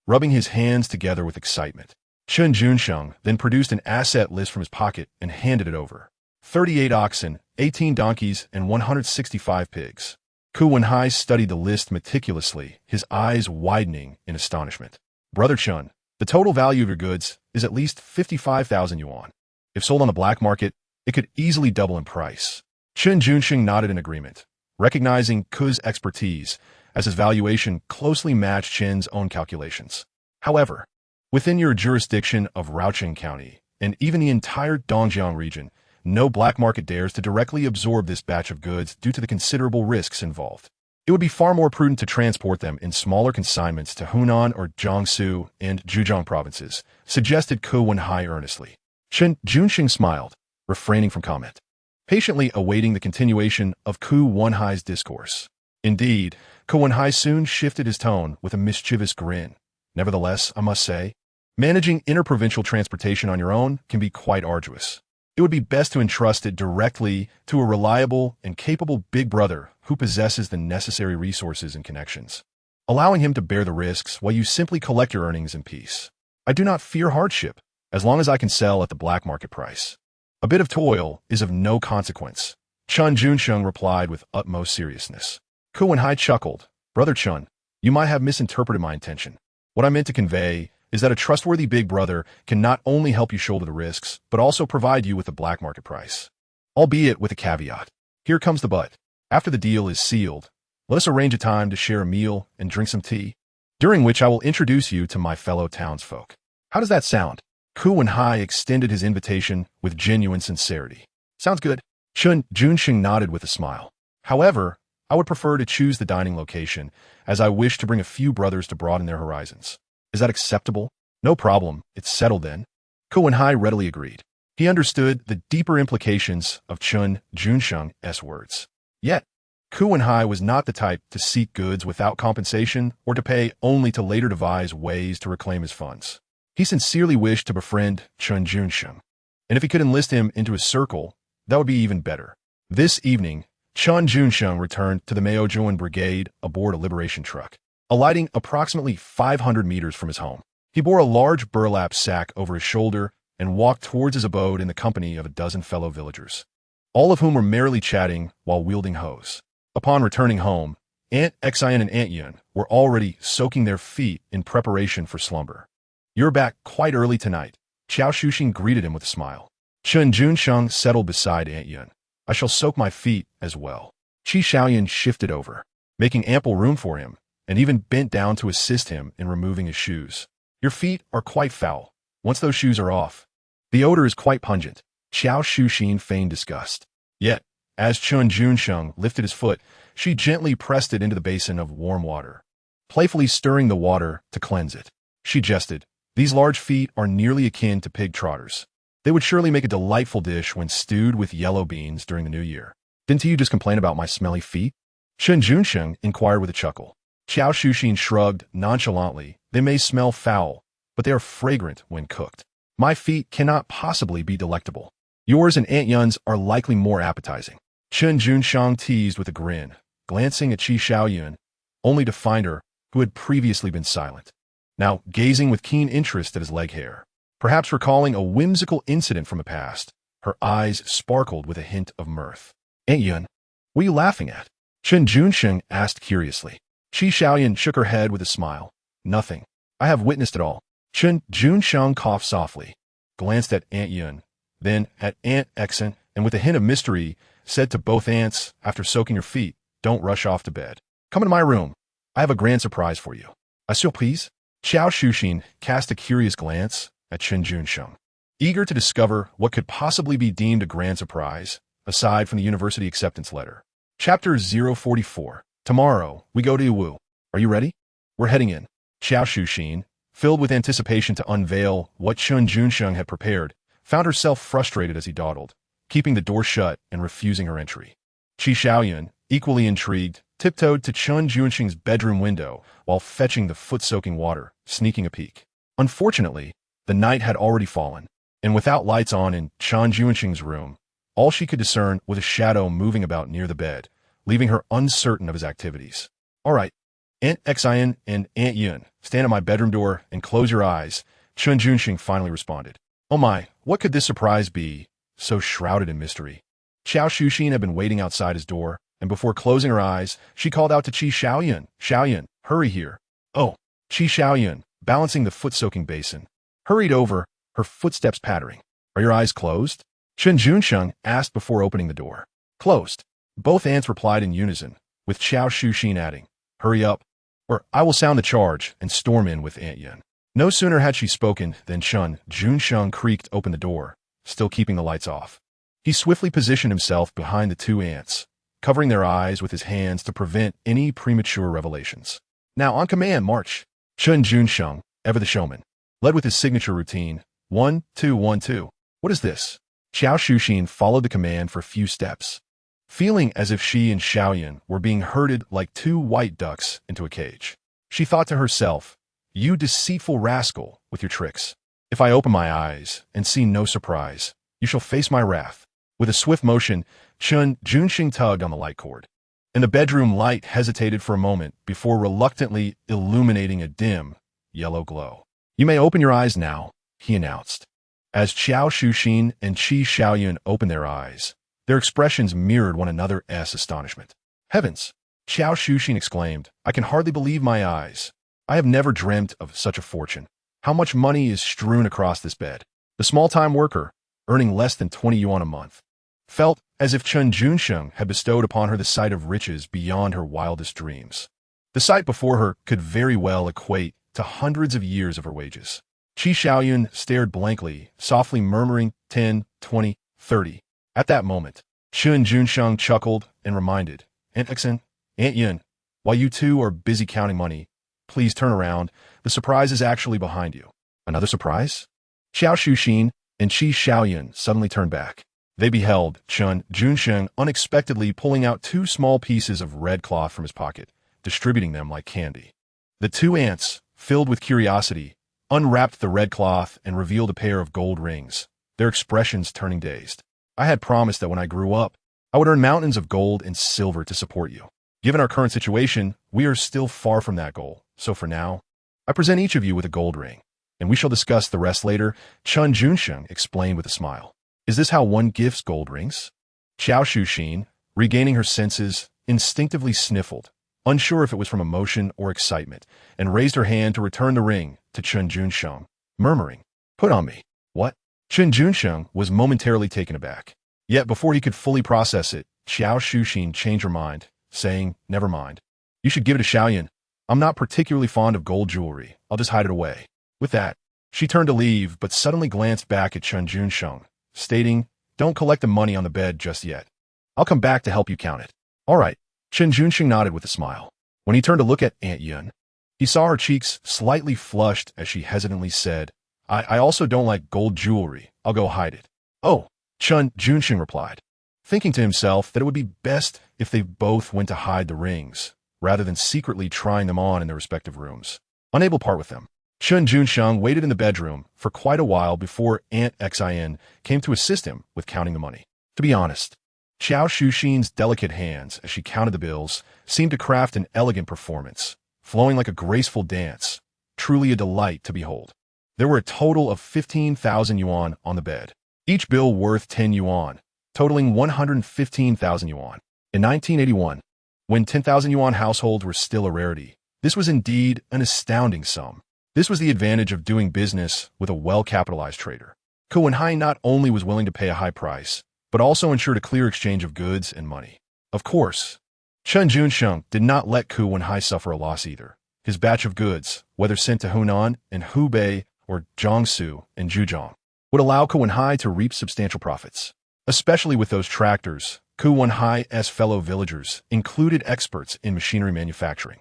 rubbing his hands together with excitement. Chen Junsheng then produced an asset list from his pocket and handed it over. 38 oxen, 18 donkeys, and 165 pigs. Ku Wenhai studied the list meticulously, his eyes widening in astonishment. "Brother Chen, the total value of your goods is at least 55,000 yuan. If sold on the black market, it could easily double in price." Chen Junsheng nodded in agreement, recognizing Ku's expertise, as his valuation closely matched Chen's own calculations. "However, within your jurisdiction of Raocheng County, and even the entire Dongjiang region, no black market dares to directly absorb this batch of goods due to the considerable risks involved. It would be far more prudent to transport them in smaller consignments to Hunan or Jiangsu and Zhejiang provinces," suggested Ku Wenhai earnestly. Chen Junsheng smiled, refraining from comment, patiently awaiting the continuation of Ku Wenhai's discourse. Indeed, Ku Wenhai soon shifted his tone with a mischievous grin. "Nevertheless, I must say, managing interprovincial transportation on your own can be quite arduous. It would be best to entrust it directly to a reliable and capable big brother who possesses the necessary resources and connections, allowing him to bear the risks while you simply collect your earnings in peace. I do not fear hardship, as long as I can sell at the black market price. A bit of toil is of no consequence," Chen Junsheng replied with utmost seriousness. Ku Wenhai chuckled. "Brother Chen, you might have misinterpreted my intention. What I meant to convey is that a trustworthy big brother can not only help you shoulder the risks, but also provide you with a black market price. Albeit with a caveat. Here comes the but. After the deal is sealed, let us arrange a time to share a meal and drink some tea, during which I will introduce you to my fellow townsfolk. How does that sound?" Ku Wenhai extended his invitation with genuine sincerity. "Sounds good." Chen Junsheng nodded with a smile. "However, I would prefer to choose the dining location, as I wish to bring a few brothers to broaden their horizons. Is that acceptable?" "No problem. It's settled then." Ku Wenhai readily agreed. He understood the deeper implications of Chen Junsheng's words. Yet, Ku Wenhai was not the type to seek goods without compensation or to pay only to later devise ways to reclaim his funds. He sincerely wished to befriend Chen Junsheng, and if he could enlist him into his circle, that would be even better. This evening, Chen Junsheng returned to the Maojuan Brigade aboard a liberation truck. Alighting approximately 500 meters from his home, he bore a large burlap sack over his shoulder and walked towards his abode in the company of a dozen fellow villagers, all of whom were merrily chatting while wielding hoes. Upon returning home, Aunt Xian and Aunt Yun were already soaking their feet in preparation for slumber. "You're back quite early tonight," Xiao Shuxing greeted him with a smile. Chen Junsheng settled beside Aunt Yun. "I shall soak my feet as well." Qi Xiaoyan shifted over, making ample room for him, and even bent down to assist him in removing his shoes. "Your feet are quite foul. Once those shoes are off, the odor is quite pungent." Xiao Shuxing feigned disgust. Yet, as Chen Junsheng lifted his foot, she gently pressed it into the basin of warm water, playfully stirring the water to cleanse it. She jested, "These large feet are nearly akin to pig trotters. They would surely make a delightful dish when stewed with yellow beans during the new year." "Didn't you just complain about my smelly feet?" Chen Junsheng inquired with a chuckle. Xiao Shuxing shrugged nonchalantly. "They may smell foul, but they are fragrant when cooked. My feet cannot possibly be delectable. Yours and Aunt Yun's are likely more appetizing." Chen Junsheng teased with a grin, glancing at Qi Xiaoyun, only to find her, who had previously been silent, now gazing with keen interest at his leg hair. Perhaps recalling a whimsical incident from the past, her eyes sparkled with a hint of mirth. "Aunt Yun, what are you laughing at?" Chen Junsheng asked curiously. Qi Xiaoyan shook her head with a smile. "Nothing. I have witnessed it all." Chen Junsheng coughed softly, glanced at Aunt Yun, then at Aunt Xian, and with a hint of mystery, said to both aunts, "After soaking your feet, don't rush off to bed. Come into my room. I have a grand surprise for you." "A surprise?" Xiao Shuxing cast a curious glance at Chen Junsheng, eager to discover what could possibly be deemed a grand surprise, aside from the university acceptance letter. Chapter 044. Tomorrow, we go to Yiwu. Are you ready? We're heading in. Xiao Shuxing, filled with anticipation to unveil what Chen Junsheng had prepared, found herself frustrated as he dawdled, keeping the door shut and refusing her entry. Qi Xiaoyan, equally intrigued, tiptoed to Chen Junsheng's bedroom window while fetching the foot-soaking water, sneaking a peek. Unfortunately, the night had already fallen, and without lights on in Chen Junsheng's room, all she could discern was a shadow moving about near the bed, leaving her uncertain of his activities. "All right, Aunt Xian and Aunt Yun, stand at my bedroom door and close your eyes," Chen Junsheng finally responded. Oh my, what could this surprise be, so shrouded in mystery? Xiao Shuxing had been waiting outside his door, and before closing her eyes, she called out to Qi Xiaoyan, "Xiaoyan, hurry here." "Oh." Qi Xiaoyan, balancing the foot-soaking basin, hurried over, her footsteps pattering. "Are your eyes closed?" Chen Junsheng asked before opening the door. "Closed." Both aunts replied in unison, with Xiao Shuxing adding, "Hurry up, or I will sound the charge," and storm in with Aunt Yun. No sooner had she spoken than Chen Junsheng creaked open the door, still keeping the lights off. He swiftly positioned himself behind the two aunts, covering their eyes with his hands to prevent any premature revelations. "Now on command, march." Chen Junsheng, ever the showman, led with his signature routine, 1, 2, 1, 2. "What is this?" Xiao Shuxing followed the command for a few steps, feeling as if she and Xiaoyan were being herded like two white ducks into a cage. She thought to herself, "You deceitful rascal with your tricks. If I open my eyes and see no surprise, you shall face my wrath." With a swift motion, Chen Junsheng tugged on the light cord, and the bedroom light hesitated for a moment before reluctantly illuminating a dim, yellow glow. "You may open your eyes now," he announced. As Xiao Shuxing and Qi Xiaoyan opened their eyes, their expressions mirrored one another's astonishment. "Heavens!" Xiao Shuxing exclaimed, "I can hardly believe my eyes. I have never dreamt of such a fortune. How much money is strewn across this bed?" The small-time worker, earning less than 20 yuan a month, felt as if Chen Junsheng had bestowed upon her the sight of riches beyond her wildest dreams. The sight before her could very well equate to hundreds of years of her wages. Qi Xiaoyun stared blankly, softly murmuring 10, 20, 30. At that moment, Chen Junsheng chuckled and reminded, "Aunt Xian, Aunt Yun, while you two are busy counting money, please turn around. The surprise is actually behind you." "Another surprise?" Xiao Shuxing and Qi Xiaoyan suddenly turned back. They beheld Chen Junsheng unexpectedly pulling out two small pieces of red cloth from his pocket, distributing them like candy. The two aunts, filled with curiosity, unwrapped the red cloth and revealed a pair of gold rings, their expressions turning dazed. "I had promised that when I grew up, I would earn mountains of gold and silver to support you. Given our current situation, we are still far from that goal, so for now, I present each of you with a gold ring." and we shall discuss the rest later, Chen Junsheng explained with a smile. Is this how one gifts gold rings? Xiao Shuxin, regaining her senses, instinctively sniffled, unsure if it was from emotion or excitement, and raised her hand to return the ring to Chen Junsheng, murmuring, "Put on me." What? Chen Junsheng was momentarily taken aback. Yet before he could fully process it, Xiao Shuxin changed her mind, saying, "Never mind. You should give it to Xiaoyan. I'm not particularly fond of gold jewelry. I'll just hide it away." With that, she turned to leave, but suddenly glanced back at Chen Junsheng, stating, "Don't collect the money on the bed just yet. I'll come back to help you count it." "All right." Chen Junsheng nodded with a smile. When he turned to look at Aunt Yun, he saw her cheeks slightly flushed as she hesitantly said, I also don't like gold jewelry. I'll go hide it." "Oh," Chen Junsheng replied, thinking to himself that it would be best if they both went to hide the rings, rather than secretly trying them on in their respective rooms. Unable to part with them, Chen Junsheng waited in the bedroom for quite a while before Aunt Xin came to assist him with counting the money. To be honest, Xiao Shuxin's delicate hands, as she counted the bills, seemed to craft an elegant performance, flowing like a graceful dance, truly a delight to behold. There were a total of 15,000 yuan on the bed, each bill worth 10 yuan, totaling 115,000 yuan. In 1981, when 10,000 yuan households were still a rarity, this was indeed an astounding sum. This was the advantage of doing business with a well-capitalized trader. Ku Wenhai not only was willing to pay a high price, but also ensured a clear exchange of goods and money. Of course, Chen Junsheng did not let Ku Wenhai suffer a loss either. His batch of goods, whether sent to Hunan and Hubei or Jiangsu and Zhejiang, would allow Ku Wenhai to reap substantial profits. Especially with those tractors, Ku Wenhai's fellow villagers included experts in machinery manufacturing.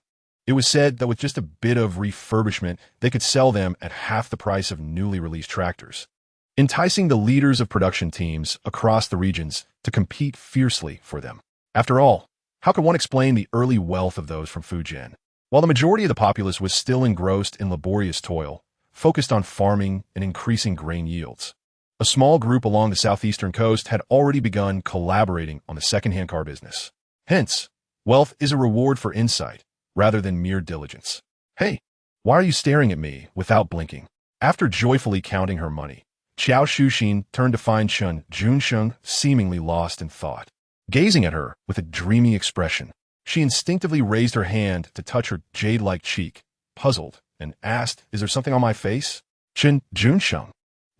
It was said that with just a bit of refurbishment, they could sell them at half the price of newly released tractors, enticing the leaders of production teams across the regions to compete fiercely for them. After all, how could one explain the early wealth of those from Fujian? While the majority of the populace was still engrossed in laborious toil, focused on farming and increasing grain yields, a small group along the southeastern coast had already begun collaborating on the second-hand car business. Hence, wealth is a reward for insight, rather than mere diligence. "Hey, why are you staring at me?" Without blinking, after joyfully counting her money, Xiao Shuxin turned to find Chen Junsheng seemingly lost in thought. Gazing at her with a dreamy expression, she instinctively raised her hand to touch her jade-like cheek, puzzled, and asked, "Is there something on my face?" Chen Junsheng,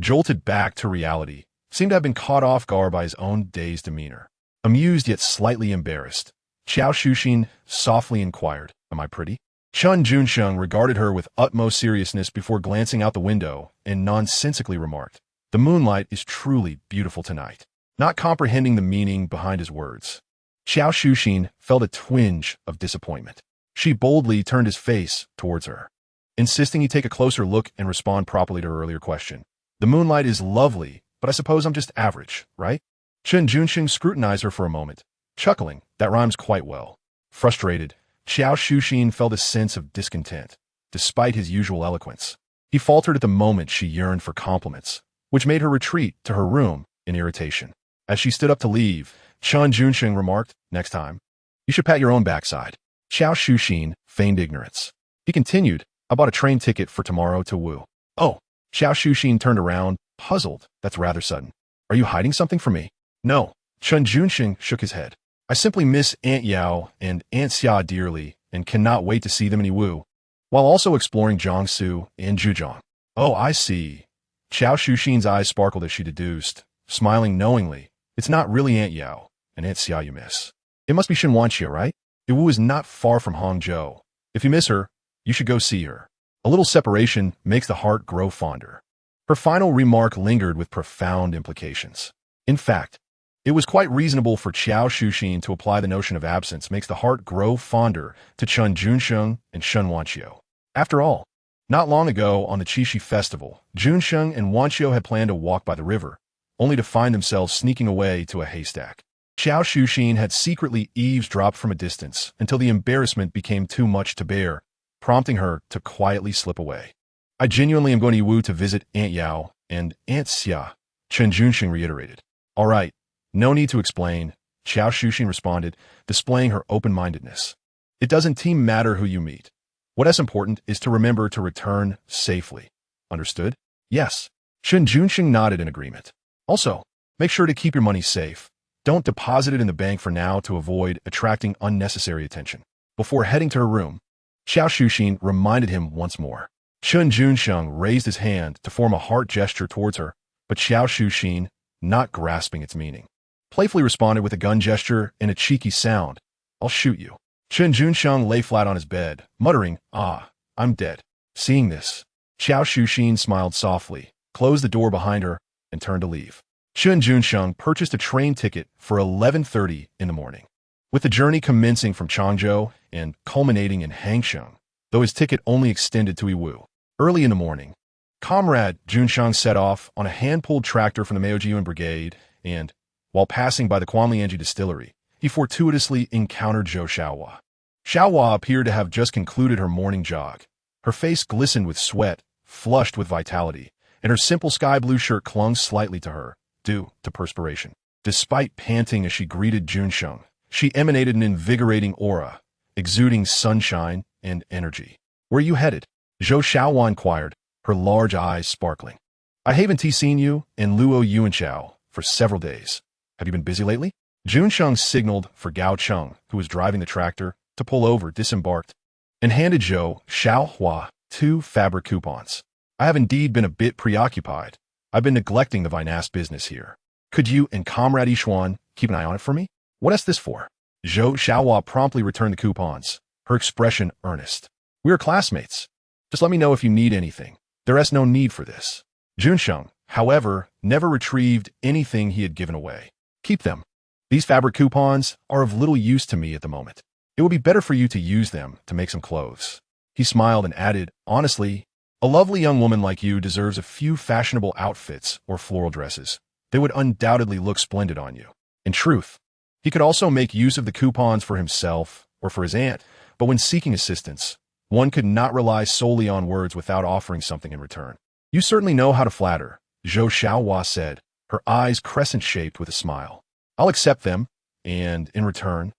jolted back to reality, seemed to have been caught off guard by his own dazed demeanor. Amused yet slightly embarrassed, Xiao Shuxin softly inquired, "Am I pretty?" Chen Junsheng regarded her with utmost seriousness before glancing out the window and nonsensically remarked, "The moonlight is truly beautiful tonight," not comprehending the meaning behind his words. Xiao Shuxin felt a twinge of disappointment. She boldly turned his face towards her, insisting he take a closer look and respond properly to her earlier question. "The moonlight is lovely, but I suppose I'm just average, right?" Chen Junsheng scrutinized her for a moment, chuckling, "That rhymes quite well." Frustrated, Xiao Shuxin felt a sense of discontent, despite his usual eloquence. He faltered at the moment she yearned for compliments, which made her retreat to her room in irritation. As she stood up to leave, Chen Junsheng remarked, "Next time, you should pat your own backside." Xiao Shuxin feigned ignorance. He continued, "I bought a train ticket for tomorrow to Wu." "Oh." Xiao Shuxin turned around, puzzled. "That's rather sudden. Are you hiding something from me?" "No." Chen Junsheng shook his head. "I simply miss Aunt Yao and Aunt Xia dearly and cannot wait to see them in Wu, while also exploring Jiangsu and Zhejiang." "Oh, I see." Xiao Shuxin's eyes sparkled as she deduced, smiling knowingly. "It's not really Aunt Yao and Aunt Xia you miss. It must be Shen Wanqie, right? Wu is not far from Hangzhou. If you miss her, you should go see her. A little separation makes the heart grow fonder." Her final remark lingered with profound implications. In fact, it was quite reasonable for Xiao Shuxin to apply the notion of absence makes the heart grow fonder to Chen Junsheng and Shen Wanqie. After all, not long ago on the Qixi festival, Junsheng and Wanqie had planned to walk by the river, only to find themselves sneaking away to a haystack. Xiao Shuxin had secretly eavesdropped from a distance until the embarrassment became too much to bear, prompting her to quietly slip away. "I genuinely am going to Wu to visit Aunt Yao and Aunt Xia," Chen Junsheng reiterated. "All right, no need to explain," Xiao Shuxin responded, displaying her open-mindedness. "It doesn't matter who you meet. What is important is to remember to return safely. Understood? Yes. Chen Junsheng nodded in agreement. Also, make sure to keep your money safe. Don't deposit it in the bank for now to avoid attracting unnecessary attention. Before heading to her room, Xiao Shuxin reminded him once more. Chen Junsheng raised his hand to form a heart gesture towards her, but Xiao Shuxin, not grasping its meaning, playfully responded with a gun gesture and a cheeky sound. I'll shoot you. Chen Junsheng lay flat on his bed, muttering, I'm dead. Seeing this, Xiao Shuxin smiled softly, closed the door behind her, and turned to leave. Chen Junsheng purchased a train ticket for 11:30 in the morning, with the journey commencing from Changzhou and culminating in Hangsheng, though his ticket only extended to Yiwu. Early in the morning, Comrade Junsheng set off on a hand-pulled tractor from the Maojian Brigade, and, while passing by the Quanlianji distillery, he fortuitously encountered Zhou Xiaohua. Xiaohua appeared to have just concluded her morning jog. Her face glistened with sweat, flushed with vitality, and her simple sky-blue shirt clung slightly to her, due to perspiration. Despite panting as she greeted Junsheng, she emanated an invigorating aura, exuding sunshine and energy. Where are you headed? Zhou Xiaohua inquired, her large eyes sparkling. I haven't seen you and Luo Yuanchao for several days. Have you been busy lately? Junsheng signaled for Gao Cheng, who was driving the tractor, to pull over, disembarked, and handed Zhou Xiaohua 2 fabric coupons. I have indeed been a bit preoccupied. I've been neglecting the Vinas business here. Could you and Comrade Yishuan keep an eye on it for me? What is this for? Zhou Xiaohua promptly returned the coupons, her expression earnest. We are classmates. Just let me know if you need anything. There is no need for this. Junsheng, however, never retrieved anything he had given away. Keep them. These fabric coupons are of little use to me at the moment. It would be better for you to use them to make some clothes. He smiled and added, honestly, a lovely young woman like you deserves a few fashionable outfits or floral dresses. They would undoubtedly look splendid on you. In truth, he could also make use of the coupons for himself or for his aunt, but when seeking assistance, one could not rely solely on words without offering something in return. You certainly know how to flatter, Zhou Xiaohua said, her eyes crescent-shaped with a smile. I'll accept them, and, in return,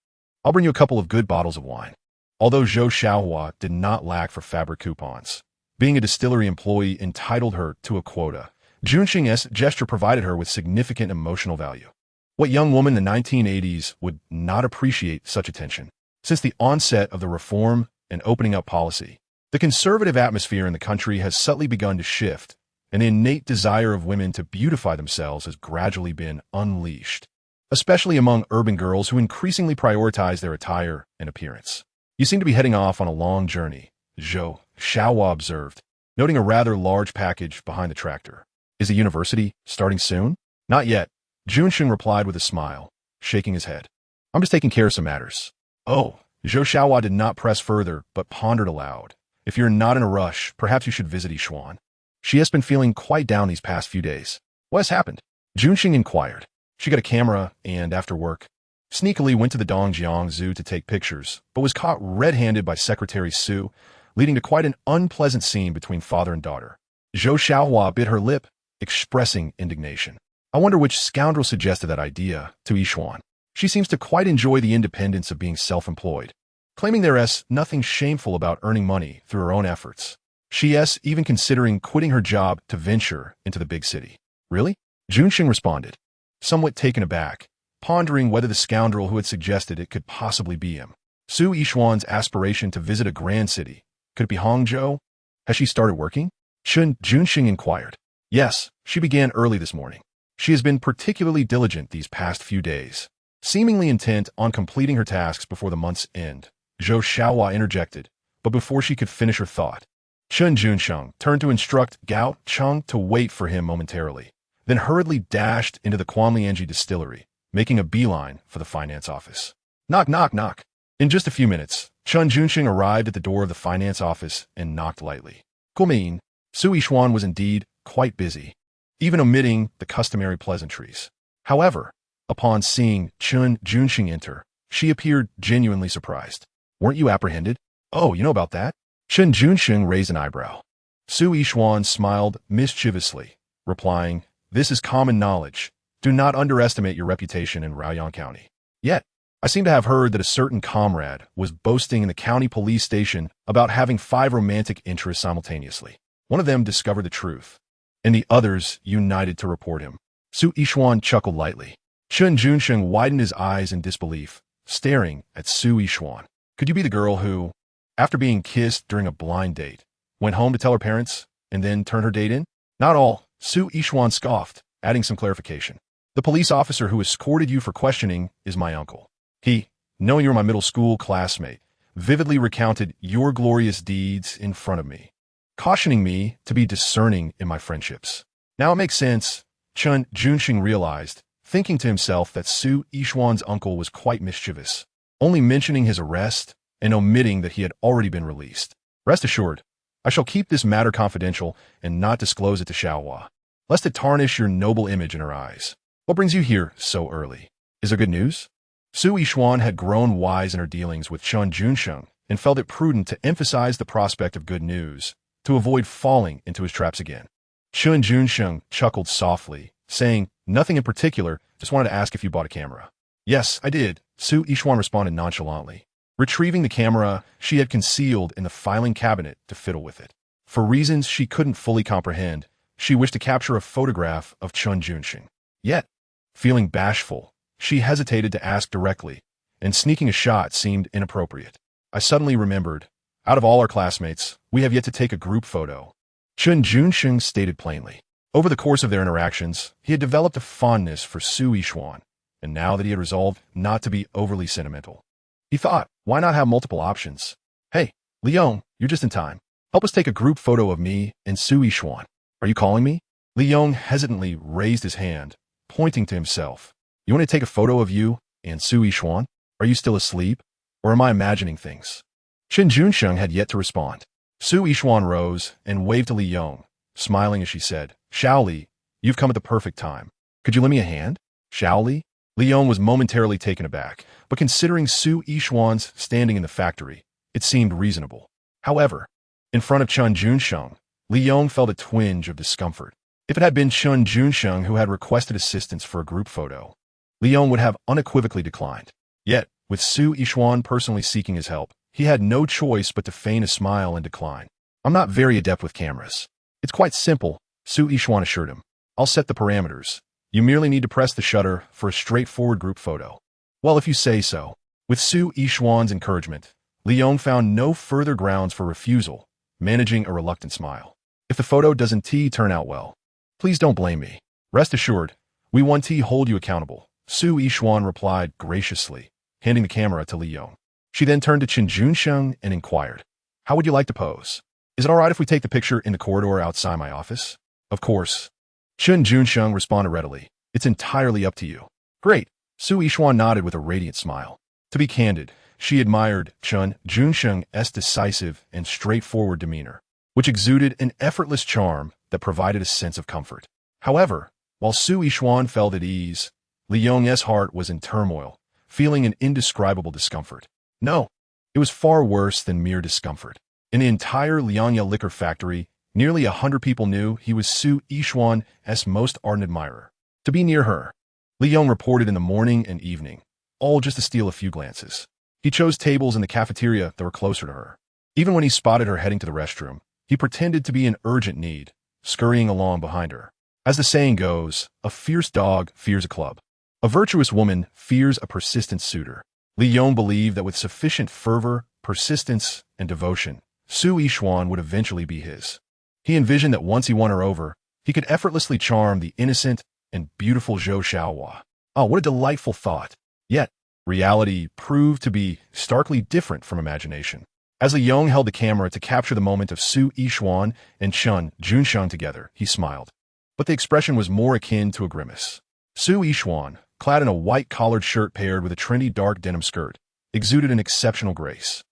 I'll bring you a couple of good bottles of wine. Although Zhou Xiaohua did not lack for fabric coupons, being a distillery employee entitled her to a quota, Junsheng's gesture provided her with significant emotional value. What young woman in the 1980s would not appreciate such attention? Since the onset of the reform and opening up policy, the conservative atmosphere in the country has subtly begun to shift, and the innate desire of women to beautify themselves has gradually been unleashed, especially among urban girls who increasingly prioritize their attire and appearance. You seem to be heading off on a long journey, Zhou Xiaohua observed, noting a rather large package behind the tractor. Is the university starting soon? Not yet, Junsheng replied with a smile, shaking his head. I'm just taking care of some matters. Oh, Zhou Xiaohua did not press further, but pondered aloud. If you're not in a rush, perhaps you should visit Yishuan. She has been feeling quite down these past few days. What has happened? Junsheng inquired. She got a camera and, after work, sneakily went to the Dongjiang Zoo to take pictures, but was caught red-handed by Secretary Su, leading to quite an unpleasant scene between father and daughter. Zhou Xiaohua bit her lip, expressing indignation. I wonder which scoundrel suggested that idea to Yishuan. She seems to quite enjoy the independence of being self-employed, claiming there is nothing shameful about earning money through her own efforts. She is even considering quitting her job to venture into the big city. Really? Junsheng responded, somewhat taken aback, pondering whether the scoundrel who had suggested it could possibly be him. Su Yishuan's aspiration to visit a grand city. Could it be Hangzhou? Has she started working? Junsheng inquired. Yes, she began early this morning. She has been particularly diligent these past few days, seemingly intent on completing her tasks before the month's end. Zhou Xiaohua interjected, but before she could finish her thought, Chen Junsheng turned to instruct Gao Cheng to wait for him momentarily, then hurriedly dashed into the Quanlianji distillery, making a beeline for the finance office. Knock, knock, knock. In just a few minutes, Chen Junsheng arrived at the door of the finance office and knocked lightly. Kumin, Su Yishuan was indeed quite busy, even omitting the customary pleasantries. However, upon seeing Chen Junsheng enter, she appeared genuinely surprised. Weren't you apprehended? Oh, you know about that? Chen Junsheng raised an eyebrow. Su Yishuan smiled mischievously, replying, This is common knowledge. Do not underestimate your reputation in Raoyang County. Yet, I seem to have heard that a certain comrade was boasting in the county police station about having 5 romantic interests simultaneously. One of them discovered the truth, and the others united to report him. Su Yishuan chuckled lightly. Chen Junsheng widened his eyes in disbelief, staring at Su Yishuan. Could you be the girl who, after being kissed during a blind date, went home to tell her parents and then turned her date in? Not all, Su Yishuan scoffed, adding some clarification. The police officer who escorted you for questioning is my uncle. He, knowing you were my middle school classmate, vividly recounted your glorious deeds in front of me, cautioning me to be discerning in my friendships. Now it makes sense, Chen Junsheng realized, thinking to himself that Su Yishuan's uncle was quite mischievous, only mentioning his arrest and omitting that he had already been released. Rest assured, I shall keep this matter confidential and not disclose it to Xiaohua, lest it tarnish your noble image in her eyes. What brings you here so early? Is there good news? Su Yishuan had grown wise in her dealings with Chen Junsheng and felt it prudent to emphasize the prospect of good news to avoid falling into his traps again. Chen Junsheng chuckled softly, saying, nothing in particular, just wanted to ask if you bought a camera. Yes, I did, Su Yishuan responded nonchalantly, retrieving the camera she had concealed in the filing cabinet to fiddle with it. For reasons she couldn't fully comprehend, she wished to capture a photograph of Chen Junsheng. Yet, feeling bashful, she hesitated to ask directly, and sneaking a shot seemed inappropriate. I suddenly remembered, out of all our classmates, we have yet to take a group photo. Chen Junsheng stated plainly. Over the course of their interactions, he had developed a fondness for Su Yishuan, and now that he had resolved not to be overly sentimental, he thought, why not have multiple options? Hey, Leong, you're just in time. Help us take a group photo of me and Su Yishuan. Are you calling me? Leong hesitantly raised his hand, pointing to himself. You want to take a photo of you and Su Yishuan? Are you still asleep? Or am I imagining things? Chen Junsheng had yet to respond. Su Yishuan rose and waved to Li Yong, smiling as she said, Xiao Li, you've come at the perfect time. Could you lend me a hand? Xiao Li? Li Yong was momentarily taken aback, but considering Su Yishuan's standing in the factory, it seemed reasonable. However, in front of Chen Junsheng, Li Yong felt a twinge of discomfort. If it had been Chen Junsheng who had requested assistance for a group photo, Li Yong would have unequivocally declined. Yet, with Su Yishuan personally seeking his help, he had no choice but to feign a smile and decline. I'm not very adept with cameras. It's quite simple, Su Yishuan assured him. I'll set the parameters. You merely need to press the shutter for a straightforward group photo. Well, if you say so. With Su Yishuan's encouragement, Li Yong found no further grounds for refusal, managing a reluctant smile. If the photo doesn't turn out well, please don't blame me. Rest assured, we won't hold you accountable, Su Yishuan replied graciously, handing the camera to Li Yong. She then turned to Chen Junsheng and inquired, how would you like to pose? Is it all right if we take the picture in the corridor outside my office? Of course. Chen Junsheng responded readily. It's entirely up to you. Great. Su Yishuan nodded with a radiant smile. To be candid, she admired Chen Junsheng's decisive and straightforward demeanor, which exuded an effortless charm that provided a sense of comfort. However, while Su Yishuan felt at ease, Li Yong's heart was in turmoil, feeling an indescribable discomfort. No, it was far worse than mere discomfort. In the entire Lianya liquor factory, nearly 100 people knew he was Su Yishuan's most ardent admirer. To be near her, Li Yong reported in the morning and evening, all just to steal a few glances. He chose tables in the cafeteria that were closer to her. Even when he spotted her heading to the restroom, he pretended to be in urgent need, scurrying along behind her. As the saying goes, a fierce dog fears a club. A virtuous woman fears a persistent suitor. Li Yong believed that with sufficient fervor, persistence, and devotion, Su Yishuan would eventually be his. He envisioned that once he won her over, he could effortlessly charm the innocent and beautiful Zhou Xiaohua. Oh, what a delightful thought. Yet, reality proved to be starkly different from imagination. As Li Yong held the camera to capture the moment of Su Yishuan and Chen Junsheng together, he smiled. But the expression was more akin to a grimace. Su Yishuan, clad in a white collared shirt paired with a trendy dark denim skirt, exuded an exceptional grace.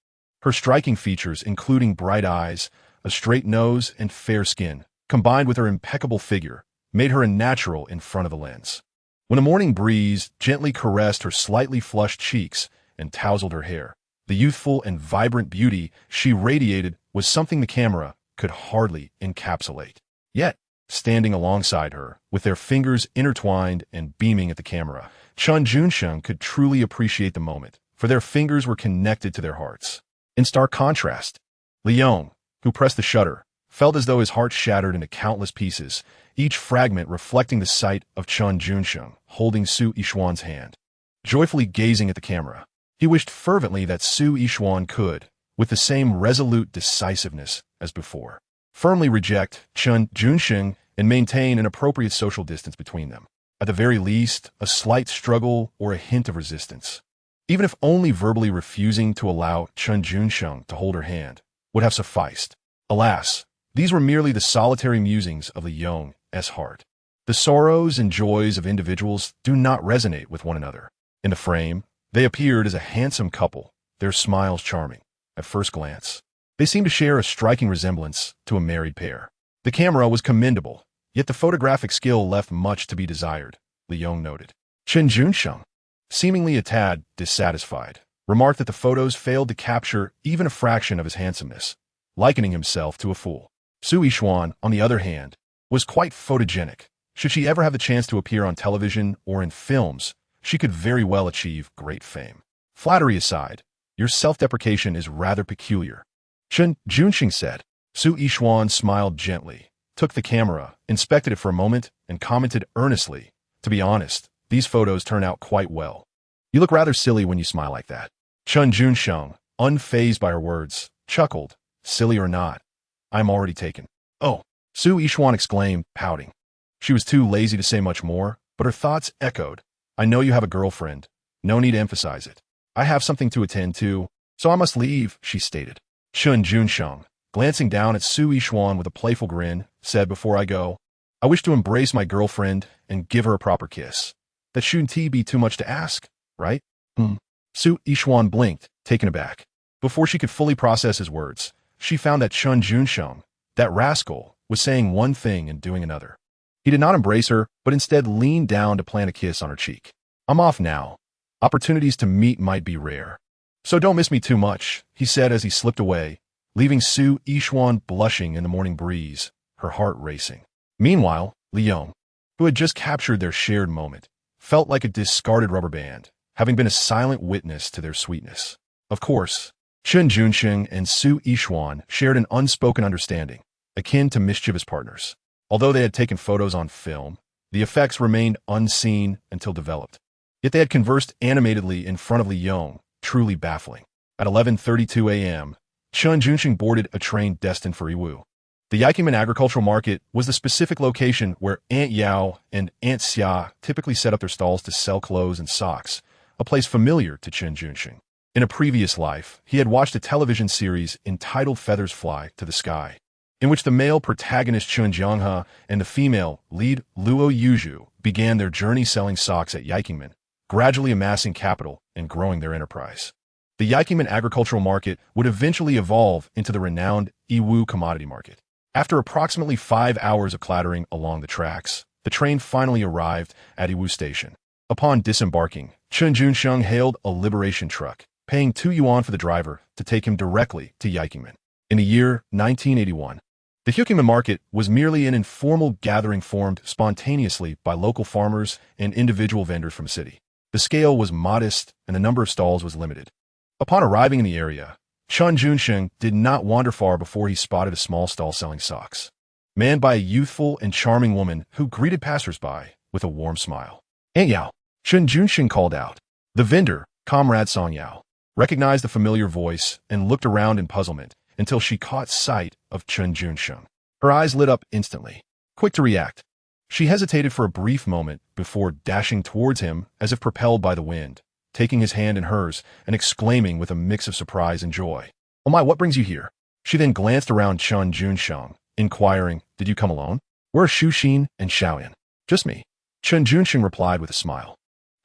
Her striking features, including bright eyes, a straight nose, and fair skin, combined with her impeccable figure, made her a natural in front of the lens. When a morning breeze gently caressed her slightly flushed cheeks and tousled her hair, the youthful and vibrant beauty she radiated was something the camera could hardly encapsulate. Yet, standing alongside her, with their fingers intertwined and beaming at the camera, Chen Junsheng could truly appreciate the moment, for their fingers were connected to their hearts. In stark contrast, Li Yong, who pressed the shutter, felt as though his heart shattered into countless pieces, each fragment reflecting the sight of Chen Junsheng holding Su Yishuan's hand. Joyfully gazing at the camera, he wished fervently that Su Yishuan could, with the same resolute decisiveness as before, firmly reject Chen Junsheng and maintain an appropriate social distance between them. At the very least, a slight struggle or a hint of resistance, even if only verbally refusing to allow Chen Junsheng to hold her hand, would have sufficed. Alas, these were merely the solitary musings of Li Yong's heart. The sorrows and joys of individuals do not resonate with one another. In the frame, they appeared as a handsome couple, their smiles charming. At first glance, they seemed to share a striking resemblance to a married pair. The camera was commendable, yet the photographic skill left much to be desired, Li Yong noted. Chen Junsheng, seemingly a tad dissatisfied, remarked that the photos failed to capture even a fraction of his handsomeness, likening himself to a fool. Su Yishuan, on the other hand, was quite photogenic. Should she ever have the chance to appear on television or in films, she could very well achieve great fame. Flattery aside, your self-deprecation is rather peculiar, Chen Junsheng said. Su Yishuan smiled gently, took the camera, inspected it for a moment, and commented earnestly, "To be honest, these photos turn out quite well. You look rather silly when you smile like that." Chen Junsheng, unfazed by her words, chuckled, "Silly or not, I'm already taken." "Oh," Su Yishuan exclaimed, pouting. She was too lazy to say much more, but her thoughts echoed. "I know you have a girlfriend. No need to emphasize it. I have something to attend to, so I must leave," she stated. Chen Junsheng, glancing down at Su Yishuan with a playful grin, said, "Before I go, I wish to embrace my girlfriend and give her a proper kiss. That shouldn't be too much to ask, right?" Su Yishuan blinked, taken aback. Before she could fully process his words, she found that Chen Junsheng, that rascal, was saying one thing and doing another. He did not embrace her, but instead leaned down to plant a kiss on her cheek. "I'm off now. Opportunities to meet might be rare. So don't miss me too much," he said as he slipped away, leaving Su Yishuan blushing in the morning breeze, her heart racing. Meanwhile, Li Yong, who had just captured their shared moment, felt like a discarded rubber band, having been a silent witness to their sweetness. Of course, Chen Junsheng and Su Yishuan shared an unspoken understanding, akin to mischievous partners. Although they had taken photos on film, the effects remained unseen until developed. Yet they had conversed animatedly in front of Li Yong, truly baffling. At 11:32 a.m., Chen Junsheng boarded a train destined for Yiwu. The Yiqingmen Agricultural Market was the specific location where Aunt Yao and Aunt Xia typically set up their stalls to sell clothes and socks, a place familiar to Chen Junsheng. In a previous life, he had watched a television series entitled Feathers Fly to the Sky, in which the male protagonist Chen Junsheng and the female lead Luo Yuzhu began their journey selling socks at Yiqingmen, gradually amassing capital and growing their enterprise. The Yiqingmen Agricultural Market would eventually evolve into the renowned Yiwu Commodity Market. After approximately 5 hours of clattering along the tracks, the train finally arrived at Yiwu Station. Upon disembarking, Chen Junsheng hailed a liberation truck, paying 2 yuan for the driver to take him directly to Yiqingmen. In the year 1981, the Yiqingmen Market was merely an informal gathering formed spontaneously by local farmers and individual vendors from the city. The scale was modest and the number of stalls was limited. Upon arriving in the area, Chen Junsheng did not wander far before he spotted a small stall selling socks, manned by a youthful and charming woman who greeted passersby with a warm smile. "Aunt Yao," Chen Junsheng called out. The vendor, Comrade Song Yao, recognized the familiar voice and looked around in puzzlement until she caught sight of Chen Junsheng. Her eyes lit up instantly. Quick to react, she hesitated for a brief moment before dashing towards him as if propelled by the wind, taking his hand in hers and exclaiming with a mix of surprise and joy, "Oh my, what brings you here?" She then glanced around Chen Junsheng, inquiring, "Did you come alone? Where are Shuxin and Xiaoyan?" "Just me," Chen Junsheng replied with a smile.